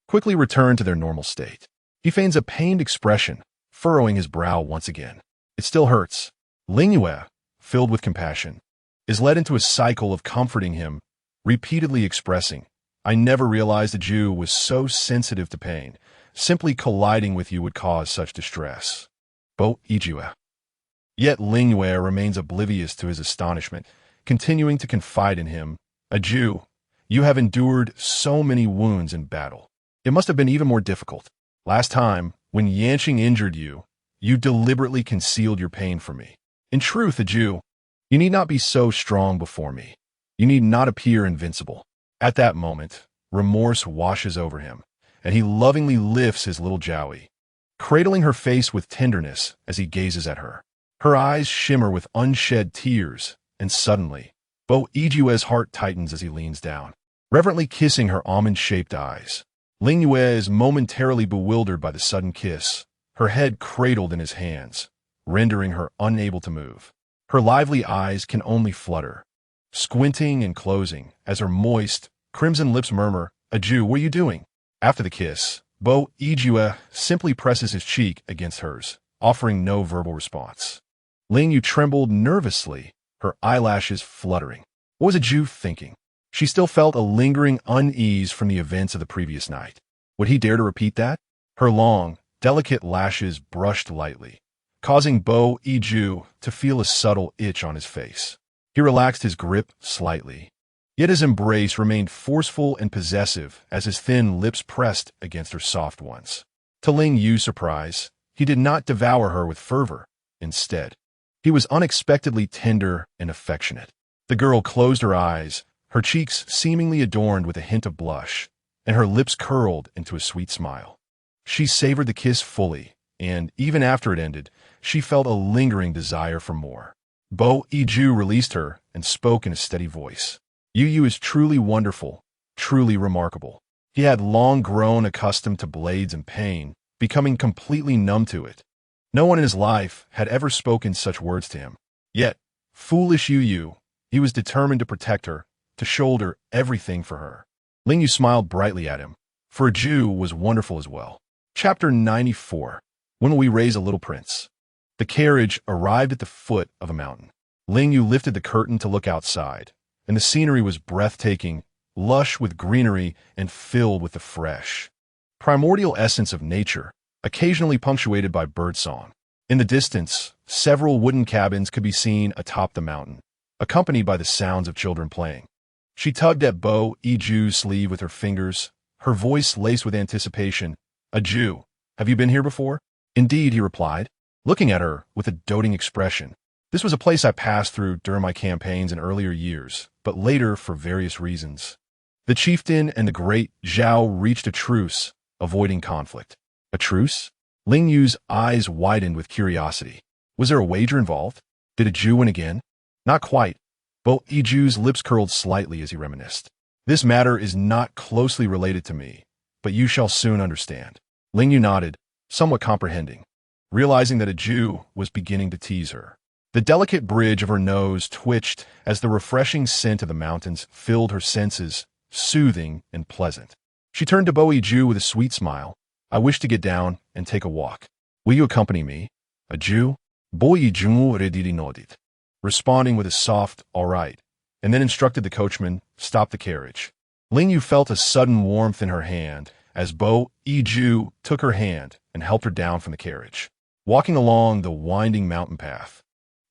quickly returned to their normal state. He feigns a pained expression, furrowing his brow once again. "It still hurts." Ling Yue, filled with compassion, is led into a cycle of comforting him, repeatedly expressing, "I never realized a Jew was so sensitive to pain. Simply colliding with you would cause such distress." Bo Yijue. Yet Ling Yue remains oblivious to his astonishment, continuing to confide in him, "A Jew, you have endured so many wounds in battle. It must have been even more difficult. Last time, When Yanqing injured you, you deliberately concealed your pain from me. In truth, Aju, you need not be so strong before me. You need not appear invincible. At that moment, remorse washes over him, and he lovingly lifts his little jowie, cradling her face with tenderness as he gazes at her. Her eyes shimmer with unshed tears, and suddenly, Bo Ijue's heart tightens as he leans down, reverently kissing her almond-shaped eyes. Ling Yue is momentarily bewildered by the sudden kiss, her head cradled in his hands, rendering her unable to move. Her lively eyes can only flutter, squinting and closing as her moist, crimson lips murmur, "Aju, what are you doing?" After the kiss, Bo Ijue simply presses his cheek against hers, offering no verbal response. Ling Yue trembled nervously, her eyelashes fluttering. What was Aju thinking? She still felt a lingering unease from the events of the previous night. Would he dare to repeat that? Her long, delicate lashes brushed lightly, causing Bo Iju to feel a subtle itch on his face. He relaxed his grip slightly, yet his embrace remained forceful and possessive as his thin lips pressed against her soft ones. To Ling Yue's surprise, he did not devour her with fervor. Instead, he was unexpectedly tender and affectionate. The girl closed her eyes, her cheeks seemingly adorned with a hint of blush, and her lips curled into a sweet smile. She savored the kiss fully, and even after it ended, she felt a lingering desire for more. Bo Iju released her and spoke in a steady voice. Yu is truly wonderful, truly remarkable. He had long grown accustomed to blades and pain, becoming completely numb to it. No one in his life had ever spoken such words to him. Yet, foolish Yu, he was determined to protect her, to shoulder everything for her. Ling Yue smiled brightly at him, for Aju was wonderful as well. Chapter 94. When will we raise a little prince? The carriage arrived at the foot of a mountain. Ling Yue lifted the curtain to look outside, and the scenery was breathtaking, lush with greenery and filled with the fresh, primordial essence of nature, occasionally punctuated by birdsong. In the distance, several wooden cabins could be seen atop the mountain, accompanied by the sounds of children playing. She tugged at Bo Iju's sleeve with her fingers, her voice laced with anticipation. "Aju, have you been here before?" "Indeed," he replied, looking at her with a doting expression. "This was a place I passed through during my campaigns in earlier years, but later for various reasons." The chieftain and the great Zhao reached a truce, avoiding conflict. A truce? Ling Yue's eyes widened with curiosity. Was there a wager involved? Did Aju win again? Not quite. Bo Iju's lips curled slightly as he reminisced. "This matter is not closely related to me, but you shall soon understand." Ling Yue nodded, somewhat comprehending, realizing that Aju was beginning to tease her. The delicate bridge of her nose twitched as the refreshing scent of the mountains filled her senses, soothing and pleasant. She turned to Bo Iju with a sweet smile. "I wish to get down and take a walk. Will you accompany me?" "Aju?" Bo Iju readily nodded, responding with a soft, "all right," and then instructed the coachman, "Stop the carriage." Ling Yue felt a sudden warmth in her hand as Bo Iju took her hand and helped her down from the carriage. Walking along the winding mountain path,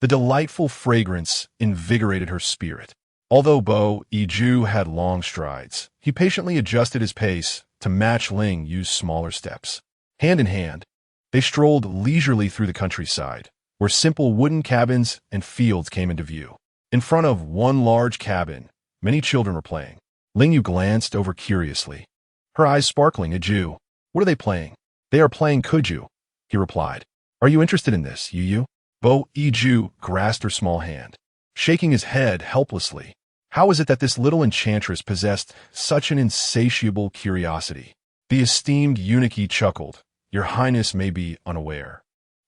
the delightful fragrance invigorated her spirit. Although Bo Iju had long strides, he patiently adjusted his pace to match Ling Yue's smaller steps. Hand in hand, they strolled leisurely through the countryside, where simple wooden cabins and fields came into view. In front of one large cabin, many children were playing. Ling Yue glanced over curiously, her eyes sparkling. "Aju, what are they playing?" "They are playing Kuju," he replied. "Are you interested in this, Yu?" Bo Iju grasped her small hand, shaking his head helplessly. How is it that this little enchantress possessed such an insatiable curiosity? The esteemed eunuch chuckled. "Your Highness may be unaware,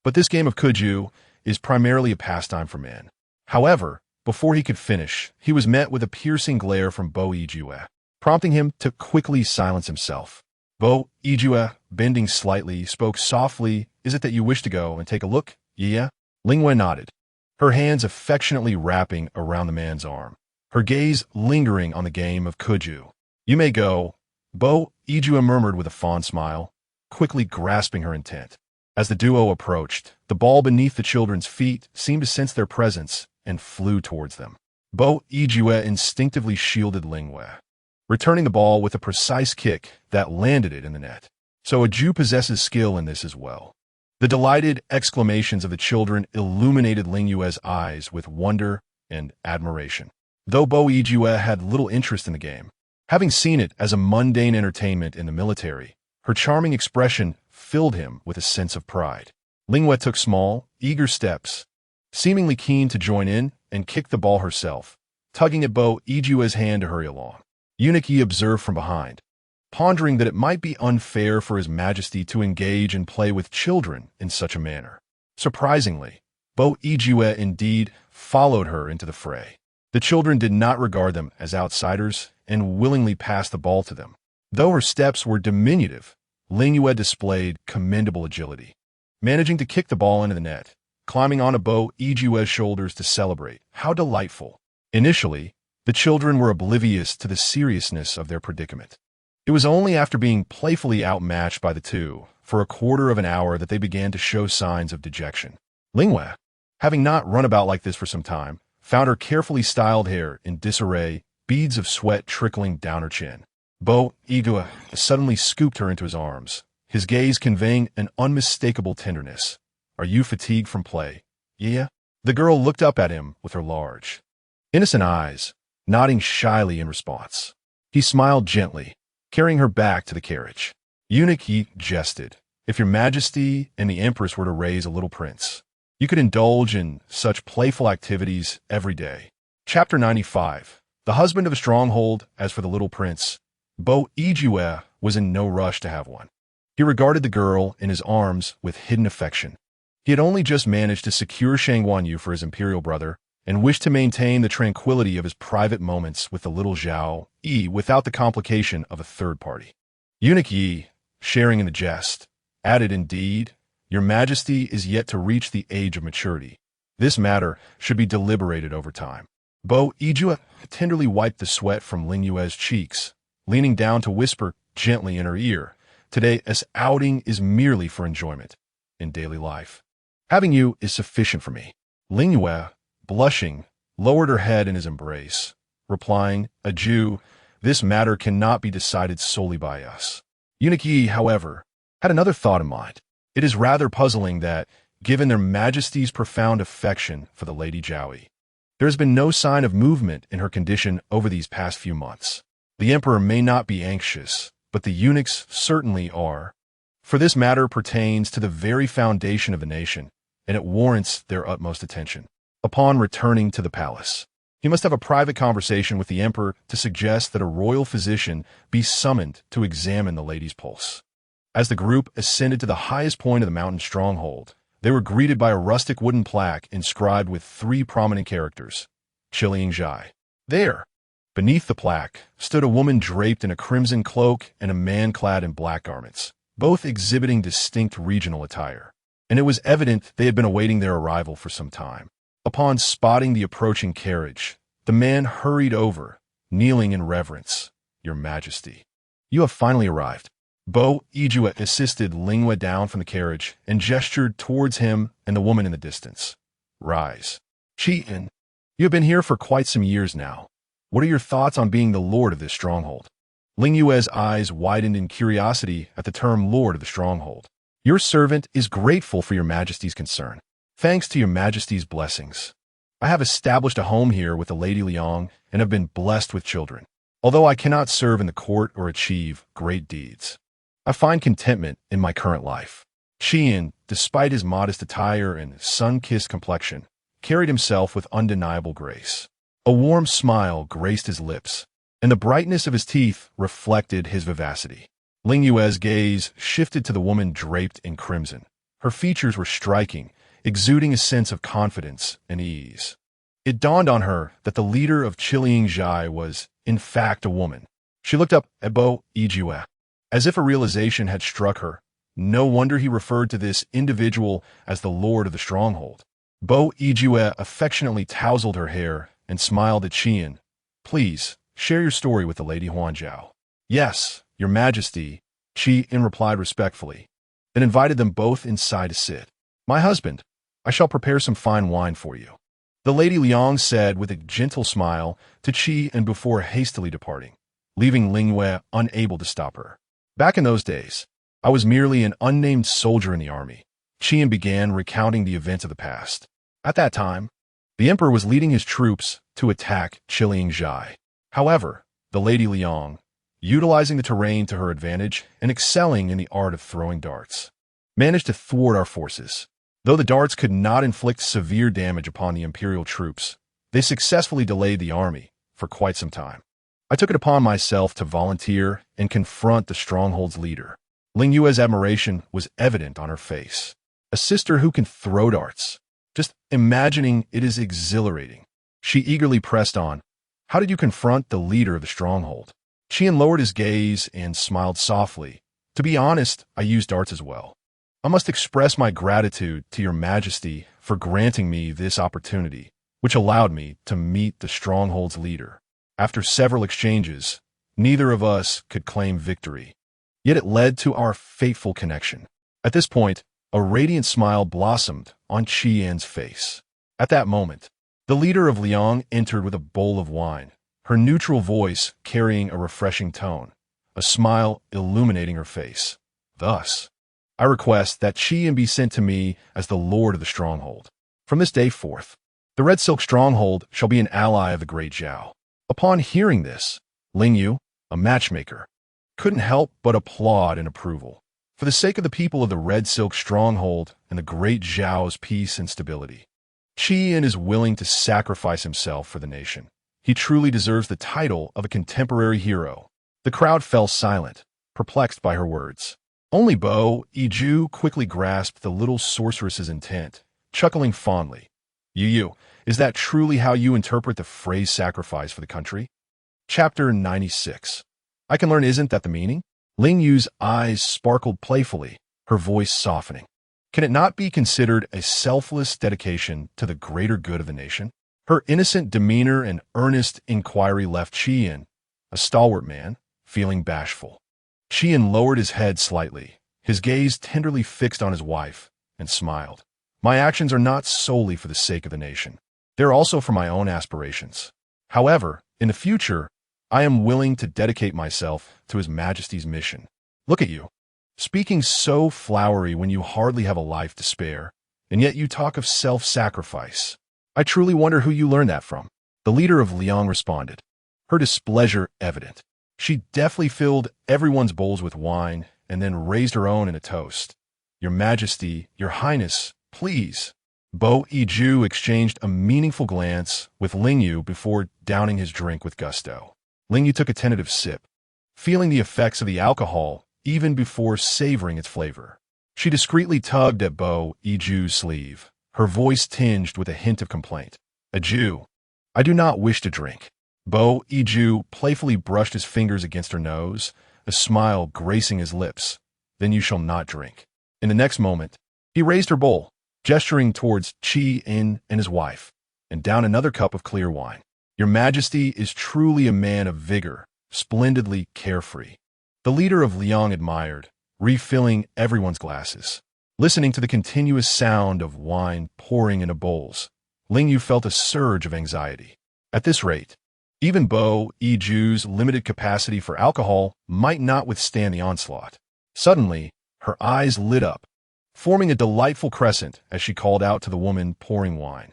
but this game of Kuju is primarily a pastime for men." However, before he could finish, he was met with a piercing glare from Bo Ijue, prompting him to quickly silence himself. Bo Ijue, bending slightly, spoke softly. "Is it that you wish to go and take a look, yeah?" Ling Yue nodded, her hands affectionately wrapping around the man's arm, her gaze lingering on the game of Kuju. "You may go," Bo Ijue murmured with a fond smile, quickly grasping her intent. As the duo approached, the ball beneath the children's feet seemed to sense their presence and flew towards them. Bo Ijue instinctively shielded Ling Yue, returning the ball with a precise kick that landed it in the net. So a Jew possesses skill in this as well. The delighted exclamations of the children illuminated Ling Yue's eyes with wonder and admiration. Though Bo Yue had little interest in the game, having seen it as a mundane entertainment in the military, her charming expression filled him with a sense of pride. Ling Yue took small, eager steps, seemingly keen to join in and kick the ball herself, tugging at Bo Yue's hand to hurry along. Eunuch Yi observed from behind, pondering that it might be unfair for His Majesty to engage and play with children in such a manner. Surprisingly, Bo Yue indeed followed her into the fray. The children did not regard them as outsiders and willingly passed the ball to them. Though her steps were diminutive, Ling Yue displayed commendable agility, managing to kick the ball into the net, climbing onto Bo Yue's shoulders to celebrate. How delightful! Initially, the children were oblivious to the seriousness of their predicament. It was only after being playfully outmatched by the two for a quarter of an hour that they began to show signs of dejection. Ling Yue, having not run about like this for some time, found her carefully styled hair in disarray, beads of sweat trickling down her chin. Bo Yue suddenly scooped her into his arms, his gaze conveying an unmistakable tenderness. "Are you fatigued from play?" "Yeah." The girl looked up at him with her large, innocent eyes, nodding shyly in response. He smiled gently, carrying her back to the carriage. Eunuch Yi jested. "If your Majesty and the Empress were to raise a little prince, you could indulge in such playful activities every day." Chapter 95. The husband of a stronghold. As for the little prince, Bo Yue was in no rush to have one. He regarded the girl in his arms with hidden affection. He had only just managed to secure Shangguan Yu for his imperial brother and wished to maintain the tranquility of his private moments with the little Zhao Yi without the complication of a third party. Eunuch Yi, sharing in the jest, added, "Indeed, your Majesty is yet to reach the age of maturity. This matter should be deliberated over time." Bo Yue tenderly wiped the sweat from Ling Yue's cheeks, leaning down to whisper gently in her ear, "Today's outing is merely for enjoyment. In daily life, having you is sufficient for me." Ling Yue, blushing, lowered her head in his embrace, replying, "A Jew, this matter cannot be decided solely by us." Eunuch Yi, however, had another thought in mind. It is rather puzzling that, given their Majesty's profound affection for the Lady Zhao Yi, there has been no sign of movement in her condition over these past few months. The Emperor may not be anxious, but the eunuchs certainly are, for this matter pertains to the very foundation of the nation, and it warrants their utmost attention. Upon returning to the palace, he must have a private conversation with the Emperor to suggest that a royal physician be summoned to examine the lady's pulse. As the group ascended to the highest point of the mountain stronghold, they were greeted by a rustic wooden plaque inscribed with 3 prominent characters, Qiliang Zhai. There, beneath the plaque, stood a woman draped in a crimson cloak and a man clad in black garments, both exhibiting distinct regional attire. And it was evident they had been awaiting their arrival for some time. Upon spotting the approaching carriage, the man hurried over, kneeling in reverence. "Your Majesty, you have finally arrived." Bo Yue assisted Ling Yue down from the carriage and gestured towards him and the woman in the distance. "Rise. Qian, you have been here for quite some years now. What are your thoughts on being the lord of this stronghold?" Ling Yue's eyes widened in curiosity at the term lord of the stronghold. "Your servant is grateful for your Majesty's concern. Thanks to your Majesty's blessings, I have established a home here with the Lady Liang and have been blessed with children. Although I cannot serve in the court or achieve great deeds, I find contentment in my current life." Qian, despite his modest attire and sun-kissed complexion, carried himself with undeniable grace. A warm smile graced his lips, and the brightness of his teeth reflected his vivacity. Ling Yue's gaze shifted to the woman draped in crimson. Her features were striking, exuding a sense of confidence and ease. It dawned on her that the leader of Qiliang Zhai was, in fact, a woman. She looked up at Bo Yue, as if a realization had struck her. No wonder he referred to this individual as the Lord of the Stronghold. Bo Yue affectionately tousled her hair and smiled at Qian. "Please, share your story with the Lady Huanzhao." "Yes, your Majesty," Qian replied respectfully, then invited them both inside to sit. "My husband, I shall prepare some fine wine for you," the Lady Liang said with a gentle smile to Qian before hastily departing, leaving Ling Yue unable to stop her. Back in those days, I was merely an unnamed soldier in the army. Qian began recounting the events of the past. At that time, the emperor was leading his troops to attack Qiliangzhai. However, the Lady Liang, utilizing the terrain to her advantage and excelling in the art of throwing darts, managed to thwart our forces. Though the darts could not inflict severe damage upon the imperial troops, they successfully delayed the army for quite some time. I took it upon myself to volunteer and confront the stronghold's leader. Ling Yue's admiration was evident on her face. A sister who can throw darts. Just imagining it is exhilarating. She eagerly pressed on. How did you confront the leader of the stronghold? Qian lowered his gaze and smiled softly. To be honest, I used darts as well. I must express my gratitude to your majesty for granting me this opportunity, which allowed me to meet the stronghold's leader. After several exchanges, neither of us could claim victory. Yet it led to our fateful connection. At this point, a radiant smile blossomed on Qian's face. At that moment, the leader of Liang entered with a bowl of wine, her neutral voice carrying a refreshing tone, a smile illuminating her face. Thus, I request that Qian be sent to me as the lord of the stronghold. From this day forth, the Red Silk Stronghold shall be an ally of the great Zhao. Upon hearing this, Ling Yue, a matchmaker, couldn't help but applaud in approval. For the sake of the people of the Red Silk Stronghold and the great Zhao's peace and stability, Qian is willing to sacrifice himself for the nation. He truly deserves the title of a contemporary hero. The crowd fell silent, perplexed by her words. Only Bo Yiju quickly grasped the little sorceress's intent, chuckling fondly. Yu, is that truly how you interpret the phrase sacrifice for the country? Chapter 96. I can learn, isn't that the meaning? Ling Yue's eyes sparkled playfully, her voice softening. Can it not be considered a selfless dedication to the greater good of the nation? Her innocent demeanor and earnest inquiry left Qian, a stalwart man, feeling bashful. Qian lowered his head slightly, his gaze tenderly fixed on his wife, and smiled. My actions are not solely for the sake of the nation. They're also for my own aspirations. However, in the future, I am willing to dedicate myself to His Majesty's mission. Look at you, speaking so flowery when you hardly have a life to spare, and yet you talk of self-sacrifice. I truly wonder who you learned that from. The leader of Liang responded, her displeasure evident. She deftly filled everyone's bowls with wine and then raised her own in a toast. Your Majesty, Your Highness, please. Bo Yiju exchanged a meaningful glance with Ling Yue before downing his drink with gusto. Ling Yue took a tentative sip, feeling the effects of the alcohol even before savoring its flavor. She discreetly tugged at Bo Yiju's sleeve, her voice tinged with a hint of complaint. Yiju, I do not wish to drink. Bo Yiju playfully brushed his fingers against her nose, a smile gracing his lips. Then you shall not drink. In the next moment, he raised her bowl, gesturing towards Qian and his wife, and down another cup of clear wine. Your Majesty is truly a man of vigor, splendidly carefree. The leader of Liang admired, refilling everyone's glasses. Listening to the continuous sound of wine pouring into bowls, Ling Yue felt a surge of anxiety. At this rate, even Bo Yiju's limited capacity for alcohol might not withstand the onslaught. Suddenly, her eyes lit up, forming a delightful crescent as she called out to the woman pouring wine.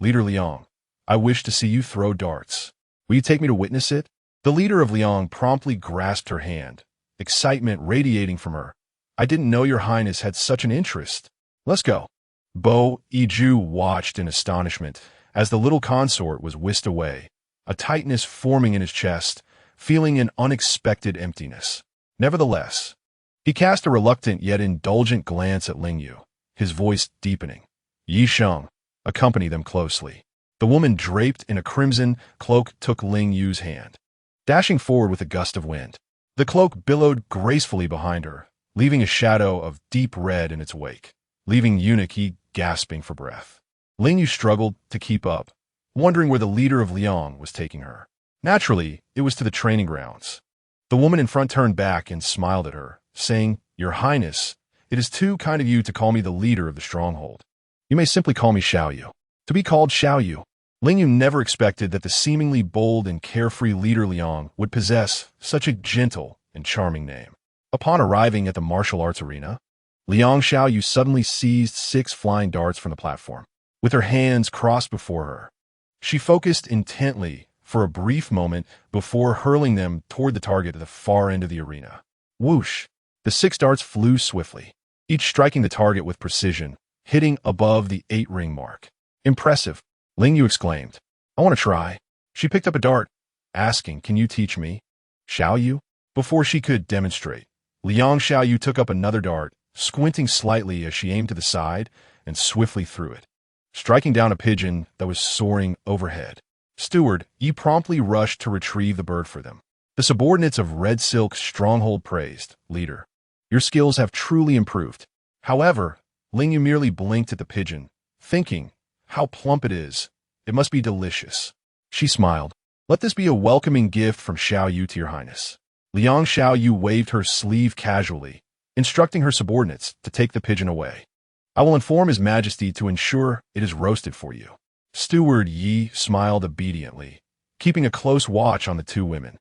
Leader Liang, I wish to see you throw darts. Will you take me to witness it? The leader of Liang promptly grasped her hand, excitement radiating from her. I didn't know Your Highness had such an interest. Let's go. Bo Yiju watched in astonishment as the little consort was whisked away, a tightness forming in his chest, feeling an unexpected emptiness. Nevertheless, he cast a reluctant yet indulgent glance at Ling Yue, his voice deepening. Yi Sheng, accompany them closely. The woman draped in a crimson cloak took Ling Yue's hand, dashing forward with a gust of wind. The cloak billowed gracefully behind her, leaving a shadow of deep red in its wake, leaving Eunuch gasping for breath. Ling Yue struggled to keep up, wondering where the leader of Liang was taking her. Naturally, it was to the training grounds. The woman in front turned back and smiled at her, saying, Your Highness, it is too kind of you to call me the leader of the stronghold. You may simply call me Xiaoyu. To be called Xiaoyu, Ling Yue never expected that the seemingly bold and carefree leader Liang would possess such a gentle and charming name. Upon arriving at the martial arts arena, Liang Xiaoyu suddenly seized 6 flying darts from the platform. With her hands crossed before her, she focused intently for a brief moment before hurling them toward the target at the far end of the arena. Whoosh! The 6 darts flew swiftly, each striking the target with precision, hitting above the 8-ring mark. Impressive, Ling Yue exclaimed. I want to try. She picked up a dart, asking, Can you teach me? Xiaoyu? Before she could demonstrate, Liang Xiaoyu took up another dart, squinting slightly as she aimed to the side and swiftly threw it, striking down a pigeon that was soaring overhead. Steward, Yi promptly rushed to retrieve the bird for them. The subordinates of Red Silk's stronghold praised, Leader, your skills have truly improved. However, Ling Yue merely blinked at the pigeon, thinking, how plump it is. It must be delicious. She smiled. Let this be a welcoming gift from Xiaoyu to your highness. Liang Xiaoyu waved her sleeve casually, instructing her subordinates to take the pigeon away. I will inform His Majesty to ensure it is roasted for you. Steward Yi smiled obediently, keeping a close watch on the 2 women,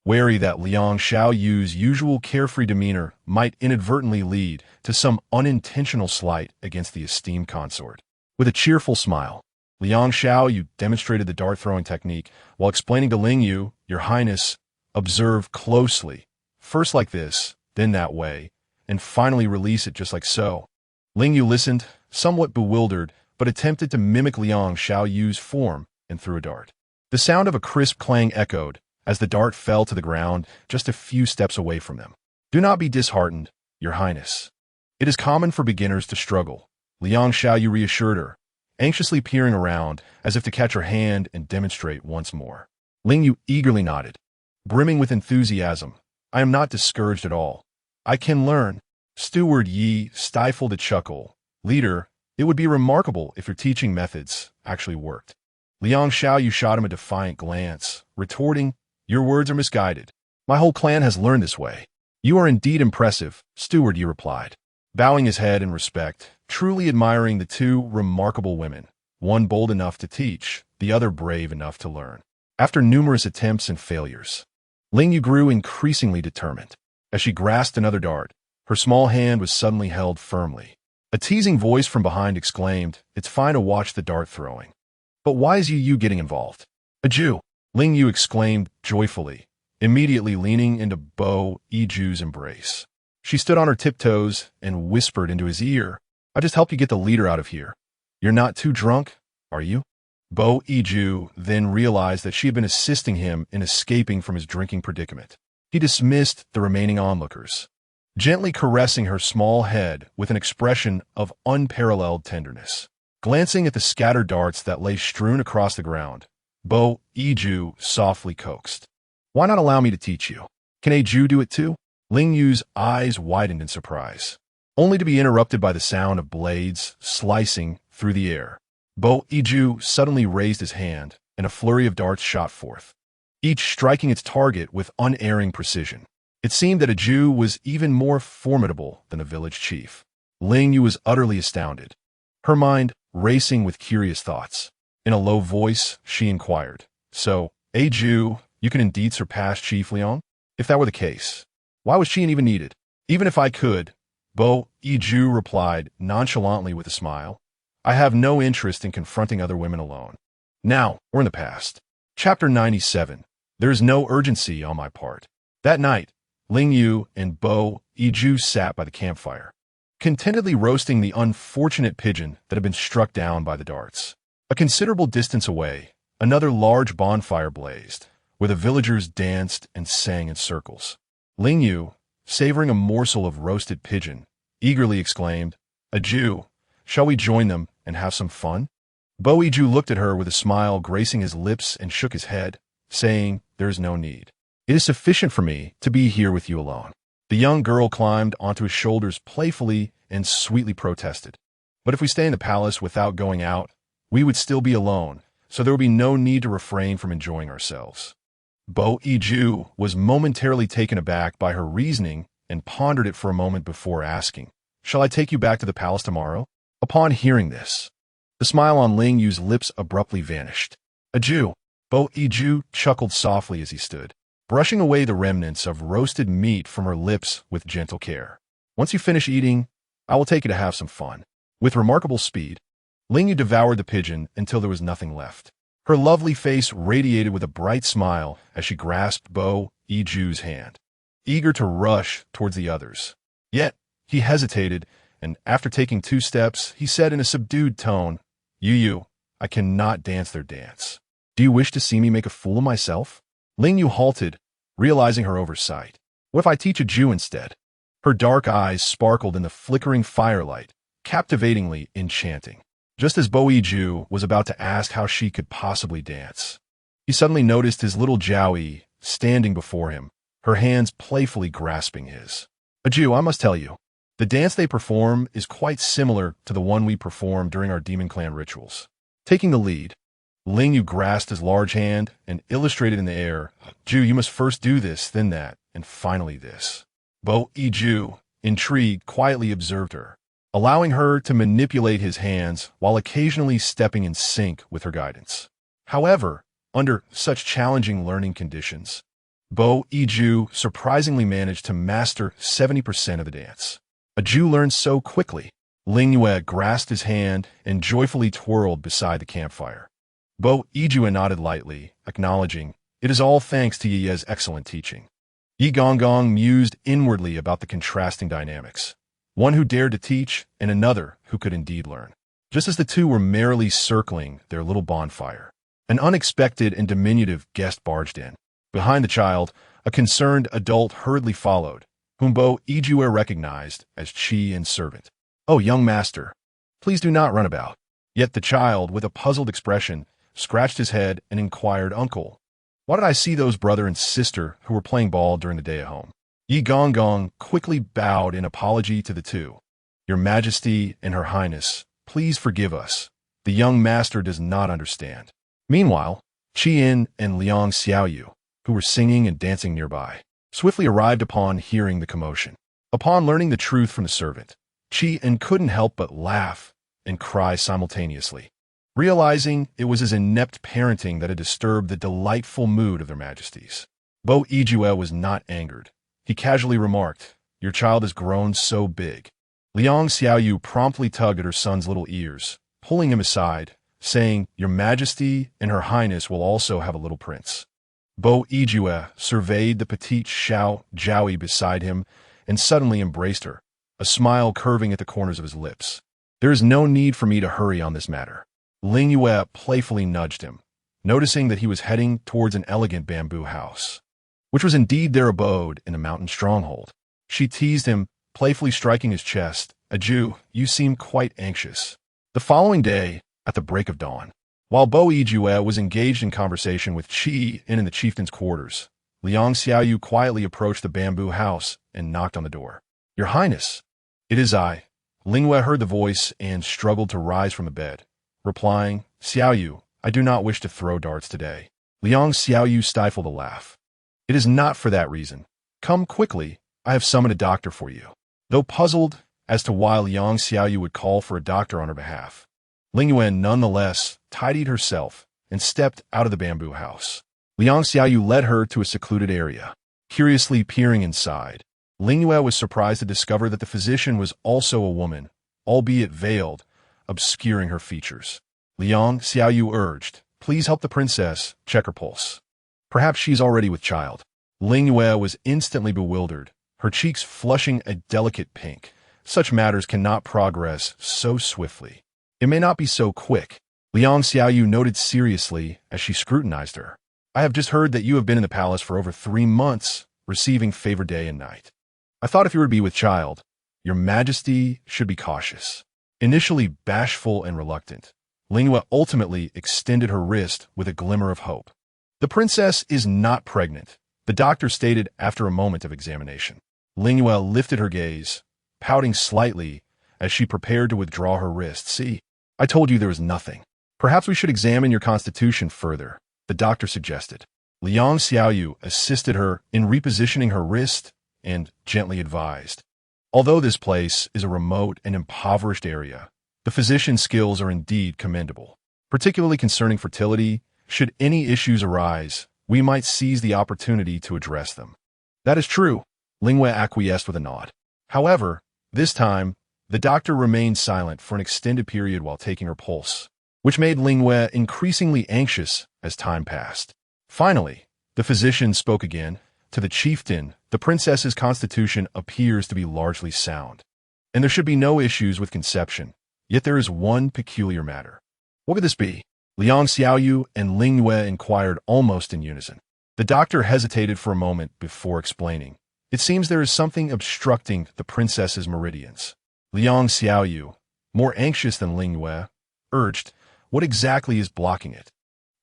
wary that Liang Xiaoyu's usual carefree demeanor might inadvertently lead to some unintentional slight against the esteemed consort. With a cheerful smile, Liang Xiaoyu demonstrated the dart-throwing technique while explaining to Ling Yue, Your Highness, observe closely, first like this, then that way, and finally release it just like so. Ling Yue listened, somewhat bewildered, but attempted to mimic Liang Xiaoyu's form and threw a dart. The sound of a crisp clang echoed as the dart fell to the ground just a few steps away from them. Do not be disheartened, Your Highness. It is common for beginners to struggle, Liang Xiaoyu reassured her, anxiously peering around as if to catch her hand and demonstrate once more. Ling Yue eagerly nodded, brimming with enthusiasm. I am not discouraged at all. I can learn. Steward Yi stifled a chuckle. Leader, it would be remarkable if your teaching methods actually worked. Liang Xiaoyu shot him a defiant glance, retorting, Your words are misguided. My whole clan has learned this way. You are indeed impressive, Steward Yi replied, bowing his head in respect, truly admiring the 2 remarkable women, one bold enough to teach, the other brave enough to learn. After numerous attempts and failures, Ling Yue grew increasingly determined. As she grasped another dart, her small hand was suddenly held firmly. A teasing voice from behind exclaimed, It's fine to watch the dart throwing. But why is Yu getting involved? A Jew, Ling Yue exclaimed joyfully, immediately leaning into Bo Yiju's embrace. She stood on her tiptoes and whispered into his ear, I just helped you get the leader out of here. You're not too drunk, are you? Bo Yiju then realized that she had been assisting him in escaping from his drinking predicament. He dismissed the remaining onlookers, gently caressing her small head with an expression of unparalleled tenderness. Glancing at the scattered darts that lay strewn across the ground, Bo Yiju softly coaxed. Why not allow me to teach you? Can a Jew do it too? Ling Yu's eyes widened in surprise, only to be interrupted by the sound of blades slicing through the air. Bo Yiju suddenly raised his hand, and a flurry of darts shot forth, each striking its target with unerring precision. It seemed that a Jew was even more formidable than a village chief. Ling Yue was utterly astounded, her mind racing with curious thoughts. In a low voice, she inquired, So, a Jew, you can indeed surpass Chief Liang? If that were the case, why was she even needed? Even if I could, Bo Yiju replied nonchalantly with a smile, I have no interest in confronting other women alone. Now, or in the past. Chapter 97. There is no urgency on my part. That night, Ling Yue and Bo Yiju sat by the campfire, contentedly roasting the unfortunate pigeon that had been struck down by the darts. A considerable distance away, another large bonfire blazed, where the villagers danced and sang in circles. Ling Yue, savoring a morsel of roasted pigeon, eagerly exclaimed, A Jew, shall we join them and have some fun? Bo Yiju looked at her with a smile gracing his lips and shook his head, saying, There is no need. It is sufficient for me to be here with you alone. The young girl climbed onto his shoulders playfully and sweetly protested. But if we stay in the palace without going out, we would still be alone, so there would be no need to refrain from enjoying ourselves. Bo Yiju was momentarily taken aback by her reasoning and pondered it for a moment before asking, Shall I take you back to the palace tomorrow? Upon hearing this, the smile on Ling Yu's lips abruptly vanished. A Jew, Bo Yiju chuckled softly as he stood, brushing away the remnants of roasted meat from her lips with gentle care. Once you finish eating, I will take you to have some fun. With remarkable speed, Ling Yue devoured the pigeon until there was nothing left. Her lovely face radiated with a bright smile as she grasped Bo Yiju's hand, eager to rush towards the others. Yet, he hesitated, and after taking 2 steps, he said in a subdued tone, Yu, I cannot dance their dance. Do you wish to see me make a fool of myself? Ling Yue halted, realizing her oversight. What if I teach a Jew instead? Her dark eyes sparkled in the flickering firelight, captivatingly enchanting. Just as Bo Yiju was about to ask how she could possibly dance, he suddenly noticed his little Jiaoyi standing before him, her hands playfully grasping his. A Jew, I must tell you, the dance they perform is quite similar to the one we perform during our Demon Clan rituals. Taking the lead, Ling Yue grasped his large hand and illustrated in the air, Jew, you must first do this, then that, and finally this. Bo Yiju, intrigued, quietly observed her, allowing her to manipulate his hands while occasionally stepping in sync with her guidance. However, under such challenging learning conditions, Bo Yiju surprisingly managed to master 70% of the dance. A Jew learns so quickly. Ling Yue grasped his hand and joyfully twirled beside the campfire. Bo Yiju nodded lightly, acknowledging, it is all thanks to Yi Ye's excellent teaching. Yi Gonggong mused inwardly about the contrasting dynamics. One who dared to teach, and another who could indeed learn. Just as the two were merrily circling their little bonfire, an unexpected and diminutive guest barged in. Behind the child, a concerned adult hurriedly followed, whom Bo Yiju recognized as Qi and servant. Oh, young master, please do not run about. Yet the child, with a puzzled expression, scratched his head and inquired, Uncle, why did I see those brother and sister who were playing ball during the day at home? Yi Gonggong quickly bowed in apology to the two. Your Majesty and Her Highness, please forgive us. The young master does not understand. Meanwhile, Qian and Liang Xiaoyu, who were singing and dancing nearby, swiftly arrived upon hearing the commotion. Upon learning the truth from the servant, Qian couldn't help but laugh and cry simultaneously, realizing it was his inept parenting that had disturbed the delightful mood of their majesties. Bo Yiju was not angered. He casually remarked, your child has grown so big. Liang Xiaoyu promptly tugged at her son's little ears, pulling him aside, saying, your Majesty and Her Highness will also have a little prince. Bo Yiju surveyed the petite Xiao Jiaoyi beside him and suddenly embraced her, a smile curving at the corners of his lips. There is no need for me to hurry on this matter. Ling Yue playfully nudged him, noticing that he was heading towards an elegant bamboo house, which was indeed their abode in a mountain stronghold. She teased him, playfully striking his chest. A Jew, you seem quite anxious. The following day, at the break of dawn, while Bo Yiju was engaged in conversation with Qi in the chieftain's quarters, Liang Xiaoyu quietly approached the bamboo house and knocked on the door. Your Highness, it is I. Ling Yue heard the voice and struggled to rise from the bed, replying, Xiaoyu, I do not wish to throw darts today. Liang Xiaoyu stifled a laugh. It is not for that reason. Come quickly, I have summoned a doctor for you. Though puzzled as to why Liang Xiaoyu would call for a doctor on her behalf, Ling Yue nonetheless tidied herself and stepped out of the bamboo house. Liang Xiaoyu led her to a secluded area. Curiously peering inside, Ling Yue was surprised to discover that the physician was also a woman, albeit veiled, obscuring her features. Liang Xiaoyu urged, please help the princess check her pulse. Perhaps she's already with child. Ling Yue was instantly bewildered, her cheeks flushing a delicate pink. Such matters cannot progress so swiftly. It may not be so quick. Liang Xiaoyu noted seriously as she scrutinized her. I have just heard that you have been in the palace for over 3 months, receiving favor day and night. I thought if you were to be with child, your Majesty should be cautious. Initially bashful and reluctant, Ling Yue ultimately extended her wrist with a glimmer of hope. The princess is not pregnant, the doctor stated after a moment of examination. Ling Yue lifted her gaze, pouting slightly as she prepared to withdraw her wrist. See, I told you there was nothing. Perhaps we should examine your constitution further, the doctor suggested. Liang Xiaoyu assisted her in repositioning her wrist and gently advised. Although this place is a remote and impoverished area, the physician's skills are indeed commendable, particularly concerning fertility. Should any issues arise, we might seize the opportunity to address them. That is true, Ling Yue acquiesced with a nod. However, this time, the doctor remained silent for an extended period while taking her pulse, which made Ling Yue increasingly anxious as time passed. Finally, the physician spoke again. To the chieftain, the princess's constitution appears to be largely sound, and there should be no issues with conception. Yet there is one peculiar matter. What could this be? Liang Xiaoyu and Ling Yue inquired almost in unison. The doctor hesitated for a moment before explaining. It seems there is something obstructing the princess's meridians. Liang Xiaoyu, more anxious than Ling Yue, urged, what exactly is blocking it?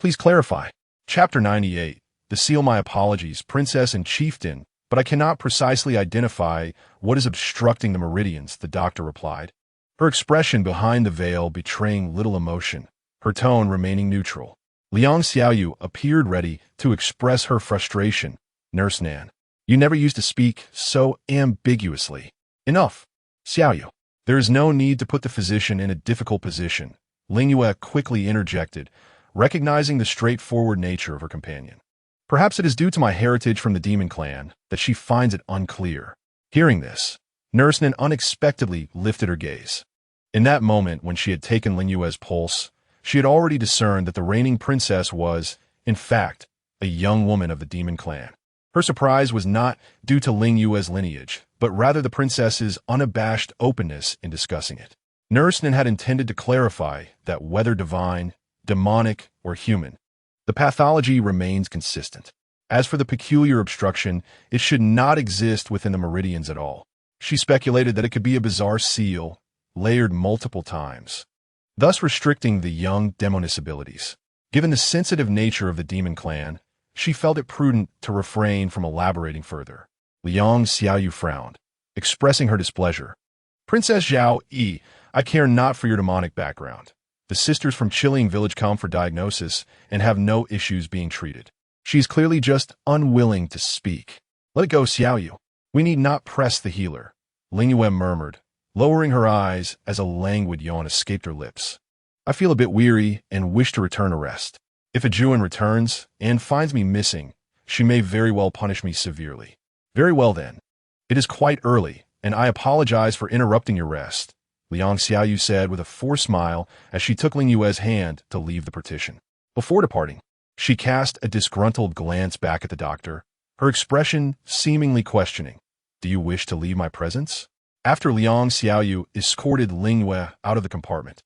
Please clarify. Chapter 98. To seal my apologies, princess and chieftain, but I cannot precisely identify what is obstructing the meridians, the doctor replied, her expression behind the veil betraying little emotion, her tone remaining neutral. Liang Xiaoyu appeared ready to express her frustration. Nurse Nan, you never used to speak so ambiguously. Enough. Xiaoyu, there is no need to put the physician in a difficult position. Ling Yue quickly interjected, recognizing the straightforward nature of her companion. Perhaps it is due to my heritage from the demon clan that she finds it unclear. Hearing this, Nurse Nan unexpectedly lifted her gaze. In that moment when she had taken Ling Yue's pulse, she had already discerned that the reigning princess was, in fact, a young woman of the demon clan. Her surprise was not due to Ling Yue's lineage, but rather the princess's unabashed openness in discussing it. Nurse Nan had intended to clarify that whether divine, demonic, or human, the pathology remains consistent. As for the peculiar obstruction, it should not exist within the meridians at all. She speculated that it could be a bizarre seal, layered multiple times, thus restricting the young demoness abilities. Given the sensitive nature of the demon clan, she felt it prudent to refrain from elaborating further. Liang Xiaoyu frowned, expressing her displeasure. Princess Zhao Yi, I care not for your demonic background. The sisters from Qiling village come for diagnosis and have no issues being treated. She is clearly just unwilling to speak. Let it go, Xiaoyu. We need not press the healer. Ling Yue murmured, lowering her eyes as a languid yawn escaped her lips. I feel a bit weary and wish to return to rest. If a Juan returns and finds me missing, she may very well punish me severely. Very well then. It is quite early, and I apologize for interrupting your rest, Liang Xiaoyu said with a forced smile as she took Ling Yue's hand to leave the partition. Before departing, she cast a disgruntled glance back at the doctor, her expression seemingly questioning. Do you wish to leave my presence? After Liang Xiaoyu escorted Ling Yue out of the compartment,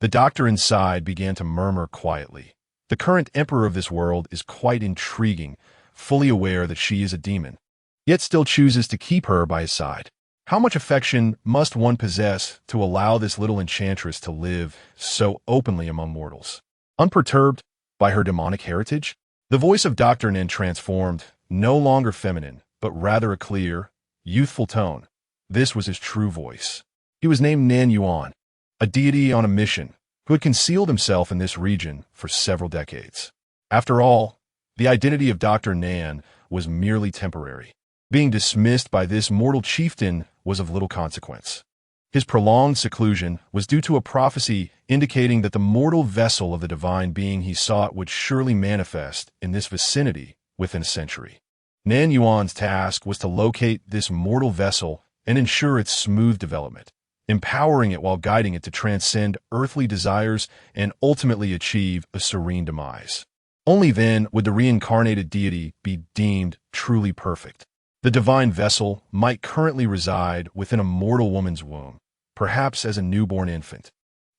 the doctor inside began to murmur quietly. The current emperor of this world is quite intriguing, fully aware that she is a demon, yet still chooses to keep her by his side. How much affection must one possess to allow this little enchantress to live so openly among mortals? Unperturbed by her demonic heritage, the voice of Dr. Nin transformed, no longer feminine, but rather a clear, youthful tone. This was his true voice. He was named Nan Yuan, a deity on a mission, who had concealed himself in this region for several decades. After all, the identity of Dr. Nan was merely temporary. Being dismissed by this mortal chieftain was of little consequence. His prolonged seclusion was due to a prophecy indicating that the mortal vessel of the divine being he sought would surely manifest in this vicinity within a century. Nan Yuan's task was to locate this mortal vessel and ensure its smooth development, empowering it while guiding it to transcend earthly desires and ultimately achieve a serene demise. Only then would the reincarnated deity be deemed truly perfect. The divine vessel might currently reside within a mortal woman's womb, perhaps as a newborn infant,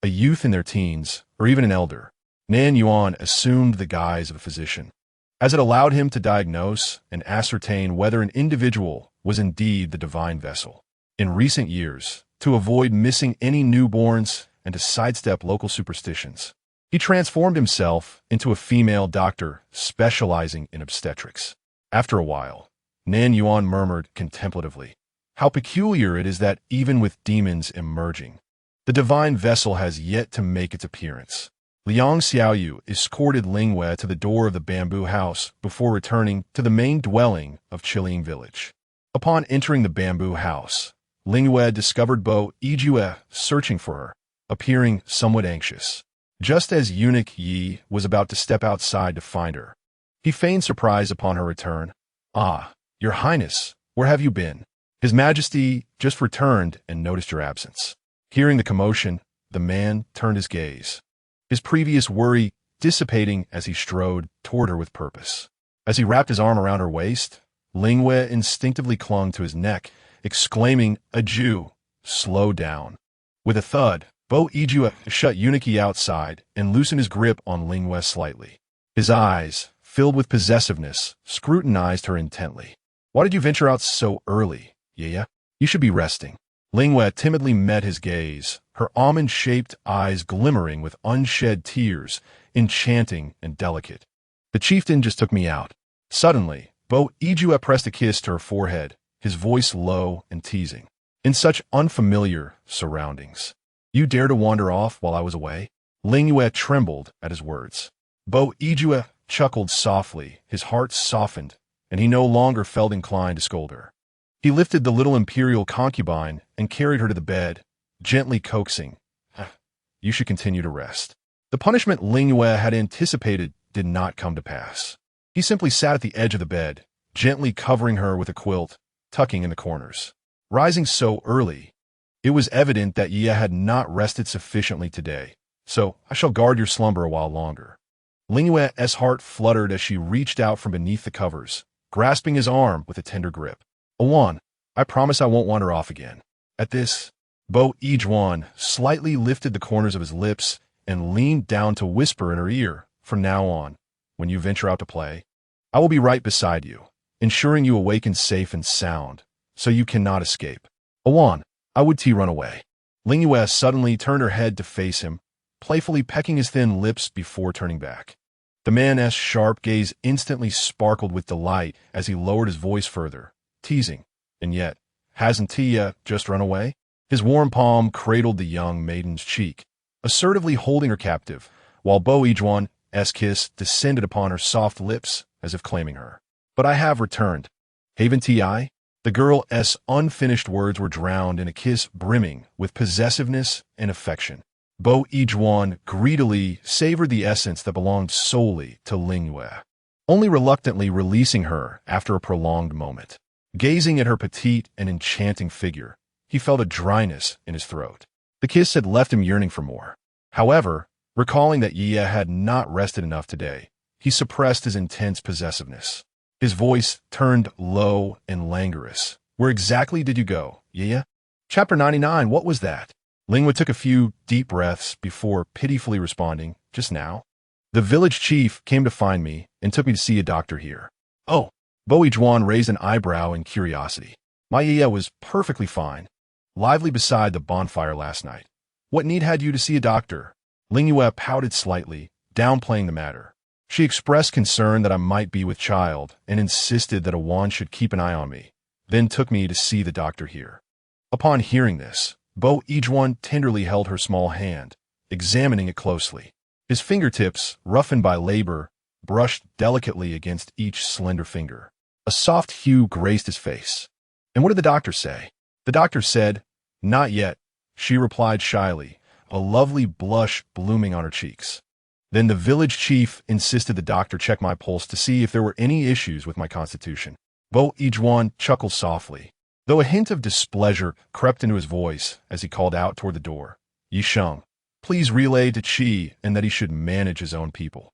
a youth in their teens, or even an elder. Nan Yuan assumed the guise of a physician, as it allowed him to diagnose and ascertain whether an individual was indeed the divine vessel. In recent years, to avoid missing any newborns and to sidestep local superstitions, he transformed himself into a female doctor specializing in obstetrics. After a while, Nan Yuan murmured contemplatively, how peculiar it is that even with demons emerging, the divine vessel has yet to make its appearance. Liang Xiaoyu escorted Ling Yue to the door of the bamboo house before returning to the main dwelling of Qiling village. Upon entering the bamboo house, Ling Yue discovered Bo Yijue searching for her, appearing somewhat anxious. Just as eunuch Yi was about to step outside to find her, He feigned surprise upon her return. "Ah, your highness, where have you been? His Majesty just returned and noticed your absence." Hearing the commotion, the man turned his gaze, his previous worry dissipating as he strode toward her with purpose. As he wrapped his arm around her waist, Ling Yue instinctively clung to his neck, exclaiming, "A Jew, slow down." With a thud, Bo Ijue shut Uniki outside and loosened his grip on Ling Yue slightly. His eyes, filled with possessiveness, scrutinized her intently. "Why did you venture out so early, Yaya? You should be resting." Ling Yue timidly met his gaze, her almond-shaped eyes glimmering with unshed tears, enchanting and delicate. "The chieftain just took me out." Suddenly, Bo Ijue pressed a kiss to her forehead, his voice low and teasing. "In such unfamiliar surroundings. You dare to wander off while I was away?" Ling Yue trembled at his words. Bo Ijue chuckled softly, his heart softened, and he no longer felt inclined to scold her. He lifted the little imperial concubine and carried her to the bed, gently coaxing, "You should continue to rest." The punishment Ling Yue had anticipated did not come to pass. He simply sat at the edge of the bed, gently covering her with a quilt, tucking in the corners. Rising so early, it was evident that Yia had not rested sufficiently today, so I shall guard your slumber a while longer. Ling Yue's heart fluttered as she reached out from beneath the covers, grasping his arm with a tender grip. "Awan, I promise I won't wander off again." At this, Bo Ijue slightly lifted the corners of his lips and leaned down to whisper in her ear, "From now on, when you venture out to play, I will be right beside you, ensuring you awaken safe and sound, so you cannot escape." "Awan, I would run away." Ling Yue suddenly turned her head to face him, playfully pecking his thin lips before turning back. The man's sharp gaze instantly sparkled with delight as he lowered his voice further, teasing, "And yet, hasn't Tia just run away?" His warm palm cradled the young maiden's cheek, assertively holding her captive, while Bo Ijuan's kiss descended upon her soft lips as if claiming her. "But I have returned. Haven't I?" The girl's unfinished words were drowned in a kiss brimming with possessiveness and affection. Bo Ijue greedily savored the essence that belonged solely to Ling Yue, only reluctantly releasing her after a prolonged moment. Gazing at her petite and enchanting figure, he felt a dryness in his throat. The kiss had left him yearning for more. However, recalling that Yia had not rested enough today, he suppressed his intense possessiveness. His voice turned low and languorous. "Where exactly did you go, Yia?" Chapter 99, what was that? Ling Yue took a few deep breaths before pitifully responding, "Just now. The village chief came to find me and took me to see a doctor here." "Oh." Bo Ijue raised an eyebrow in curiosity. "My Yia was perfectly fine, lively beside the bonfire last night. What need had you to see a doctor?" Ling Yue pouted slightly, downplaying the matter. She expressed concern that I might be with child and insisted that Awan should keep an eye on me, then took me to see the doctor here. Upon hearing this, Bo Ijue tenderly held her small hand, examining it closely. His fingertips, roughened by labor, brushed delicately against each slender finger. A soft hue graced his face. "And what did the doctor say?" "The doctor said, 'Not yet,'" she replied shyly, a lovely blush blooming on her cheeks. "Then the village chief insisted the doctor check my pulse to see if there were any issues with my constitution." Bo Ijue chuckled softly, though a hint of displeasure crept into his voice as he called out toward the door, "Yisheng, please relay to Qi and that he should manage his own people."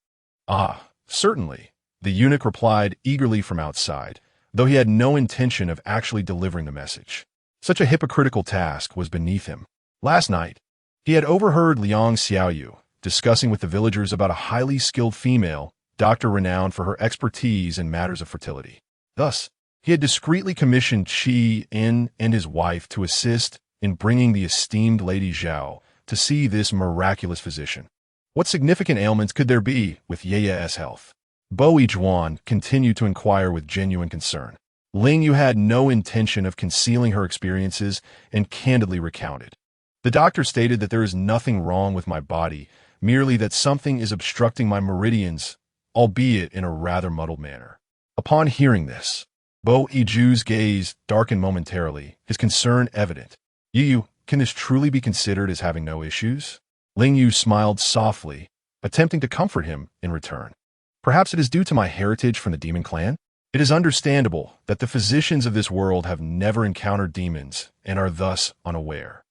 "Ah, certainly," the eunuch replied eagerly from outside, though he had no intention of actually delivering the message. Such a hypocritical task was beneath him. Last night, he had overheard Liang Xiaoyu discussing with the villagers about a highly skilled female, doctor renowned for her expertise in matters of fertility. Thus, he had discreetly commissioned Qi In and his wife to assist in bringing the esteemed Lady Zhao to see this miraculous physician. What significant ailments could there be with Yeya's health? Bo Ijue continued to inquire with genuine concern. Ling Yue had no intention of concealing her experiences and candidly recounted. "The doctor stated that there is nothing wrong with my body, merely that something is obstructing my meridians, albeit in a rather muddled manner." Upon hearing this, Bo Iju's gaze darkened momentarily, his concern evident. "Yu, can this truly be considered as having no issues?" Ling Yue smiled softly, attempting to comfort him in return. Perhaps it is due to my heritage from the demon clan? It is understandable that the physicians of this world have never encountered demons and are thus unaware.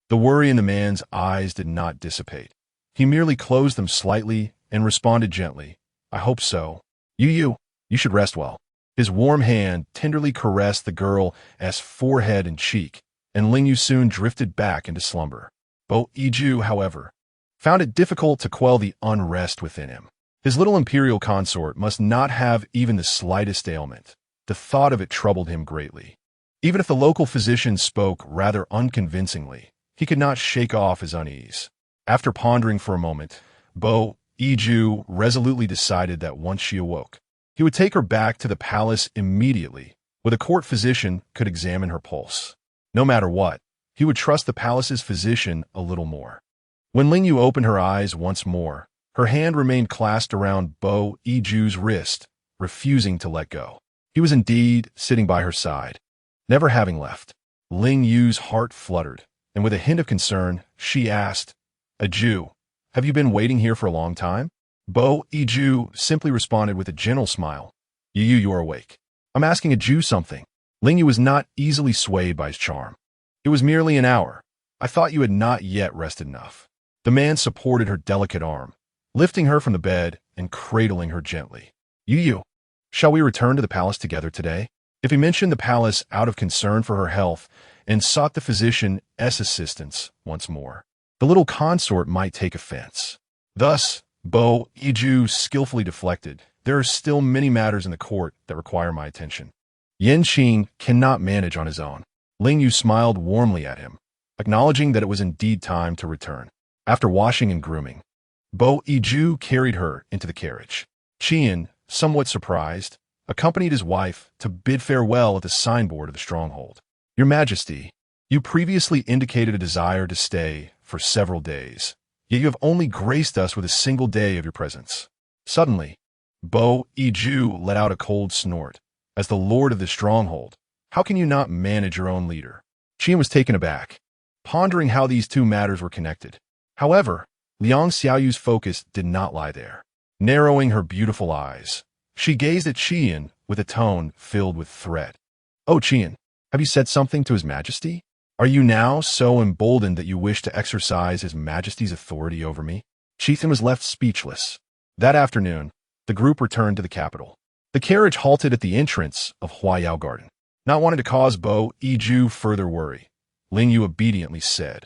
The worry in the man's eyes did not dissipate. He merely closed them slightly and responded gently, I hope so. You should rest well. His warm hand tenderly caressed the girl's forehead and cheek, and Ling Yue soon drifted back into slumber. Bo Iju, however, found it difficult to quell the unrest within him. His little imperial consort must not have even the slightest ailment. The thought of it troubled him greatly. Even if the local physician spoke rather unconvincingly, he could not shake off his unease. After pondering for a moment, Bo Iju resolutely decided that once she awoke, he would take her back to the palace immediately, where the court physician could examine her pulse. No matter what, he would trust the palace's physician a little more. When Ling Yue opened her eyes once more, her hand remained clasped around Bo Iju's wrist, refusing to let go. He was indeed sitting by her side, never having left. Ling Yue's heart fluttered, and with a hint of concern, she asked, Iju, have you been waiting here for a long time? Bo Iju simply responded with a gentle smile. You are awake. I'm asking Iju something. Ling Yue was not easily swayed by his charm. It was merely an hour. I thought you had not yet rested enough. The man supported her delicate arm, lifting her from the bed and cradling her gently. You, shall we return to the palace together today? If he mentioned the palace out of concern for her health and sought the physician's assistance once more, the little consort might take offense. Thus, Bo Iju skillfully deflected, there are still many matters in the court that require my attention. Yan Qing cannot manage on his own. Ling Yue smiled warmly at him, acknowledging that it was indeed time to return. After washing and grooming, Bo Iju carried her into the carriage. Qian, somewhat surprised, accompanied his wife to bid farewell at the signboard of the stronghold. Your Majesty, you previously indicated a desire to stay for several days, yet you have only graced us with a single day of your presence. Suddenly, Bo Iju let out a cold snort. As the lord of the stronghold, how can you not manage your own leader? Qian was taken aback, pondering how these two matters were connected. However, Liang Xiaoyu's focus did not lie there. Narrowing her beautiful eyes, she gazed at Qian with a tone filled with threat. Oh, Qian, have you said something to His Majesty? Are you now so emboldened that you wish to exercise His Majesty's authority over me? Qian was left speechless. That afternoon, the group returned to the capital. The carriage halted at the entrance of Huayao Garden. Not wanting to cause Bo Iju further worry, Ling Yue obediently said,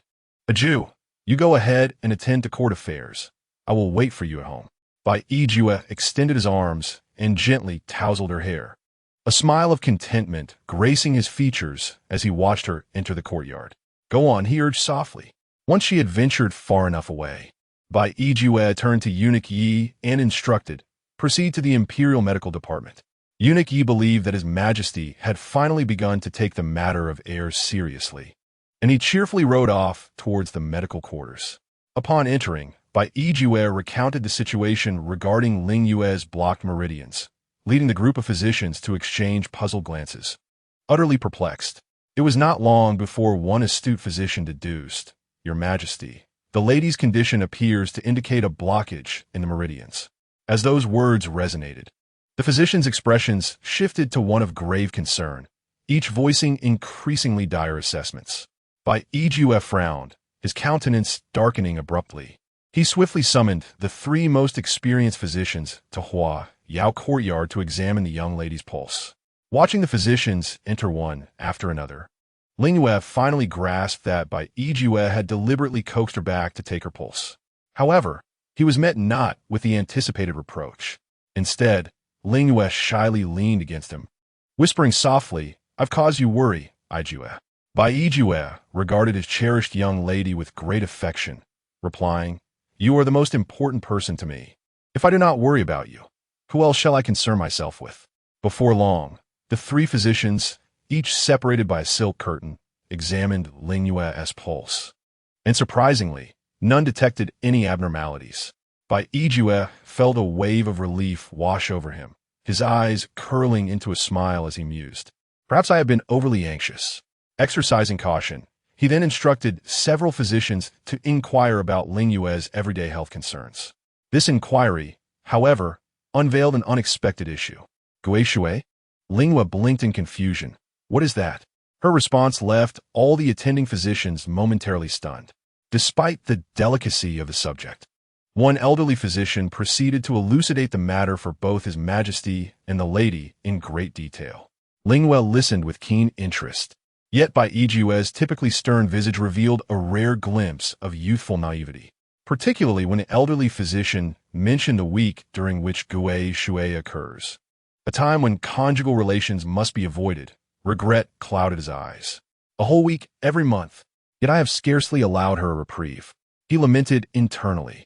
Iju, you go ahead and attend to court affairs. I will wait for you at home. Bai Iju extended his arms and gently tousled her hair, a smile of contentment gracing his features as he watched her enter the courtyard. Go on, he urged softly. Once she had ventured far enough away, Bai Iju turned to Eunuch Yi and instructed, proceed to the Imperial Medical Department. Eunuch Yi believed that His Majesty had finally begun to take the matter of heirs seriously, and he cheerfully rode off towards the medical quarters. Upon entering, Bai Iju recounted the situation regarding Ling Yue's blocked meridians, leading the group of physicians to exchange puzzled glances. Utterly perplexed, it was not long before one astute physician deduced, Your Majesty, the lady's condition appears to indicate a blockage in the meridians. As those words resonated, the physician's expressions shifted to one of grave concern, each voicing increasingly dire assessments. Bai Iju frowned, his countenance darkening abruptly. He swiftly summoned the three most experienced physicians to Huayao courtyard to examine the young lady's pulse. Watching the physicians enter one after another, Ling Yue finally grasped that Bai Iju had deliberately coaxed her back to take her pulse. However, he was met not with the anticipated reproach. Instead, Ling Yue shyly leaned against him, whispering softly, I've caused you worry, Iju. Bai Iju regarded his cherished young lady with great affection, replying, You are the most important person to me. If I do not worry about you, who else shall I concern myself with? Before long, the three physicians, each separated by a silk curtain, examined Ling Yue's pulse. And surprisingly, none detected any abnormalities. Bai Iju felt a wave of relief wash over him, his eyes curling into a smile as he mused. Perhaps I have been overly anxious. Exercising caution, he then instructed several physicians to inquire about Ling Yue's everyday health concerns. This inquiry, however, unveiled an unexpected issue. Gue Shui? Ling Yue blinked in confusion. What is that? Her response left all the attending physicians momentarily stunned. Despite the delicacy of the subject, one elderly physician proceeded to elucidate the matter for both His Majesty and the lady in great detail. Ling Yue listened with keen interest, yet by Yue's typically stern visage revealed a rare glimpse of youthful naivety, particularly when an elderly physician mentioned the week during which Gue Shui occurs, a time when conjugal relations must be avoided. Regret clouded his eyes. A whole week every month, yet I have scarcely allowed her a reprieve. He lamented internally.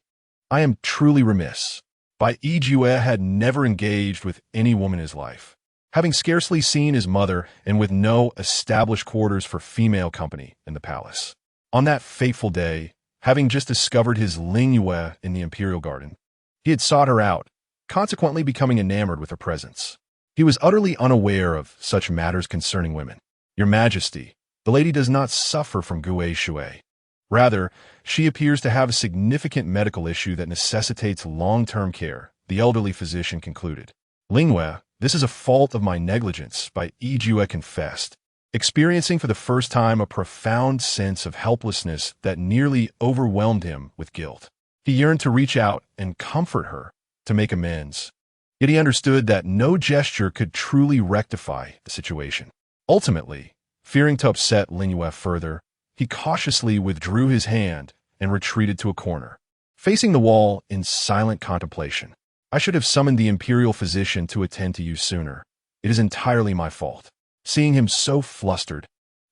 I am truly remiss. Bai Yue had never engaged with any woman in his life, having scarcely seen his mother and with no established quarters for female company in the palace. On that fateful day, having just discovered his Ling Yue in the imperial garden, he had sought her out, consequently becoming enamored with her presence. He was utterly unaware of such matters concerning women. Your Majesty, the lady does not suffer from Gue Shui. Rather, she appears to have a significant medical issue that necessitates long-term care, the elderly physician concluded. Ling Yue, this is a fault of my negligence, Bai Yue confessed, experiencing for the first time a profound sense of helplessness that nearly overwhelmed him with guilt. He yearned to reach out and comfort her, to make amends. Yet he understood that no gesture could truly rectify the situation. Ultimately, fearing to upset Ling Yue further, he cautiously withdrew his hand and retreated to a corner, facing the wall in silent contemplation. I should have summoned the imperial physician to attend to you sooner. It is entirely my fault. Seeing him so flustered,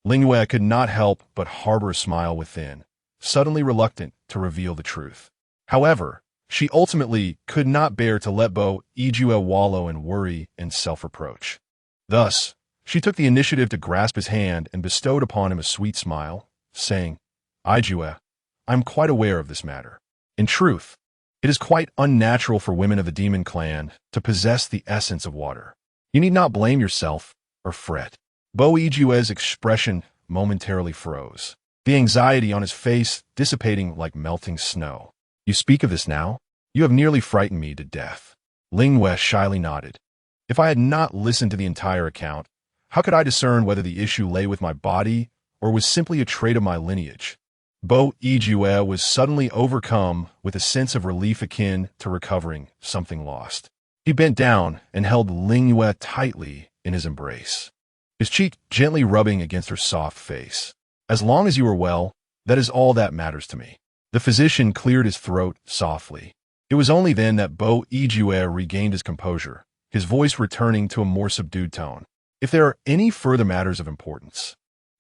Ling Yue could not help but harbor a smile within, suddenly reluctant to reveal the truth. However, she ultimately could not bear to let Bai Yue wallow in worry and self-reproach. Thus, she took the initiative to grasp his hand and bestowed upon him a sweet smile, saying, Yue, I am quite aware of this matter. In truth, it is quite unnatural for women of the demon clan to possess the essence of water. You need not blame yourself or fret. Bai Yue's expression momentarily froze, the anxiety on his face dissipating like melting snow. You speak of this now? You have nearly frightened me to death. Ling Yue shyly nodded. If I had not listened to the entire account, how could I discern whether the issue lay with my body or was simply a trait of my lineage? Bai Yue was suddenly overcome with a sense of relief akin to recovering something lost. He bent down and held Ling Yue tightly in his embrace, his cheek gently rubbing against her soft face. As long as you are well, that is all that matters to me. The physician cleared his throat softly. It was only then that Bai Yue regained his composure, his voice returning to a more subdued tone. If there are any further matters of importance,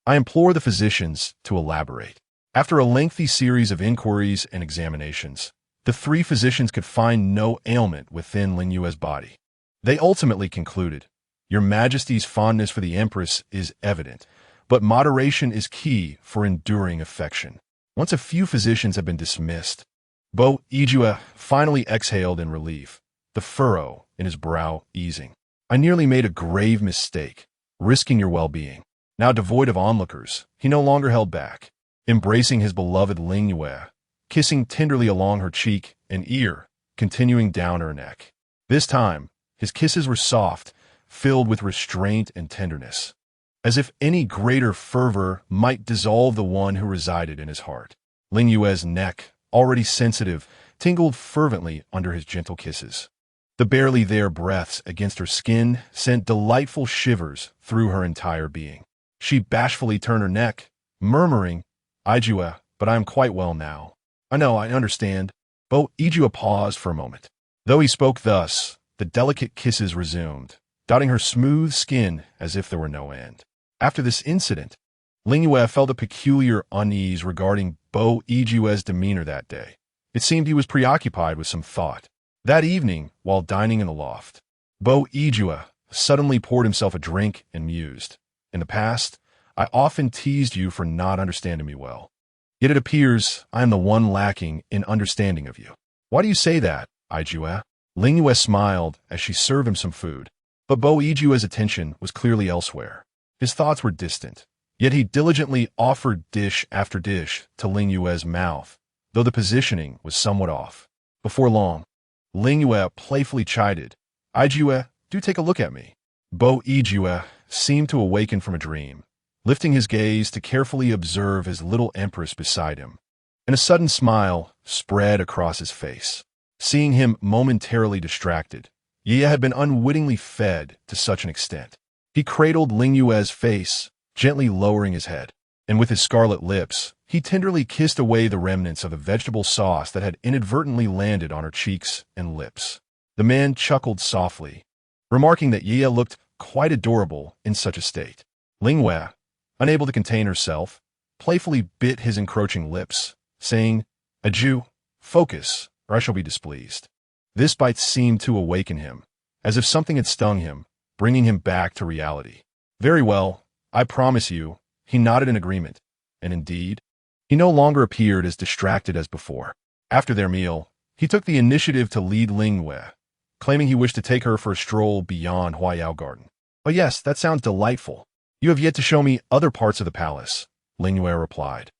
I implore the physicians to elaborate. After a lengthy series of inquiries and examinations, the three physicians could find no ailment within Ling Yue's body. They ultimately concluded, Your Majesty's fondness for the Empress is evident, but moderation is key for enduring affection. Once a few physicians had been dismissed, Bai Yue finally exhaled in relief, the furrow in his brow easing. I nearly made a grave mistake, risking your well-being. Now devoid of onlookers, he no longer held back, embracing his beloved Ling Yue, kissing tenderly along her cheek and ear, continuing down her neck. This time, his kisses were soft, filled with restraint and tenderness, as if any greater fervor might dissolve the one who resided in his heart. Ling Yue's neck, already sensitive, tingled fervently under his gentle kisses. The barely there breaths against her skin sent delightful shivers through her entire being. She bashfully turned her neck, murmuring, Yue, but I am quite well now. I know, I understand. Bai Yue paused for a moment. Though he spoke thus, the delicate kisses resumed, dotting her smooth skin as if there were no end. After this incident, Ling Yue felt a peculiar unease regarding Bai Yue's demeanor that day. It seemed he was preoccupied with some thought. That evening, while dining in the loft, Bai Yue suddenly poured himself a drink and mused. In the past, I often teased you for not understanding me well. Yet it appears I am the one lacking in understanding of you. Why do you say that, Yue? Ling Yue smiled as she served him some food, but Bai Yue's attention was clearly elsewhere. His thoughts were distant, yet he diligently offered dish after dish to Ling Yue's mouth, though the positioning was somewhat off. Before long, Ling Yue playfully chided. Yue, do take a look at me. Bo Yue seemed to awaken from a dream, lifting his gaze to carefully observe his little empress beside him, and a sudden smile spread across his face. Seeing him momentarily distracted, Ye had been unwittingly fed to such an extent. He cradled Ling Yue's face, gently lowering his head, and with his scarlet lips, he tenderly kissed away the remnants of the vegetable sauce that had inadvertently landed on her cheeks and lips. The man chuckled softly, remarking that Ye looked quite adorable in such a state. Ling Yue, unable to contain herself, playfully bit his encroaching lips, saying, Aju, focus, or I shall be displeased. This bite seemed to awaken him, as if something had stung him, bringing him back to reality. Very well, I promise you, he nodded in agreement, and indeed, he no longer appeared as distracted as before. After their meal, he took the initiative to lead Ling Yue, claiming he wished to take her for a stroll beyond Huayao Garden. Oh yes, that sounds delightful. You have yet to show me other parts of the palace, Ling Yue replied.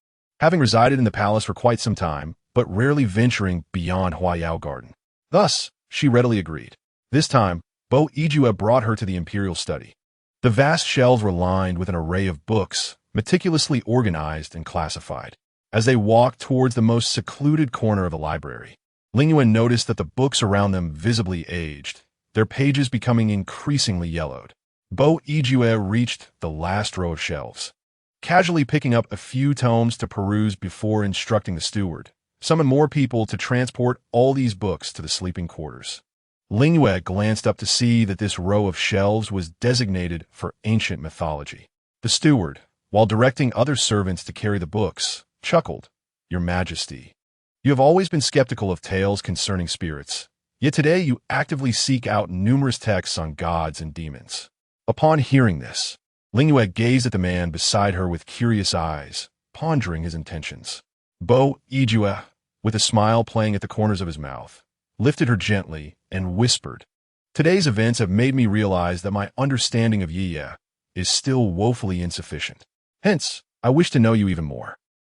Having resided in the palace for quite some time, but rarely venturing beyond Huayao Garden. Thus, she readily agreed. This time, Bo Yue brought her to the imperial study. The vast shelves were lined with an array of books, meticulously organized and classified. As they walked towards the most secluded corner of the library, Ling Yue noticed that the books around them visibly aged, their pages becoming increasingly yellowed. Bo Yue reached the last row of shelves, casually picking up a few tomes to peruse before instructing the steward, summon more people to transport all these books to the sleeping quarters. Ling Yue glanced up to see that this row of shelves was designated for ancient mythology. The steward, while directing other servants to carry the books, chuckled, Your Majesty, you have always been skeptical of tales concerning spirits, yet today you actively seek out numerous texts on gods and demons. Upon hearing this, Ling Yue gazed at the man beside her with curious eyes, pondering his intentions. Bo Yue, with a smile playing at the corners of his mouth, lifted her gently and whispered, Today's events have made me realize that my understanding of Yi is still woefully insufficient. Hence, I wish to know you even more.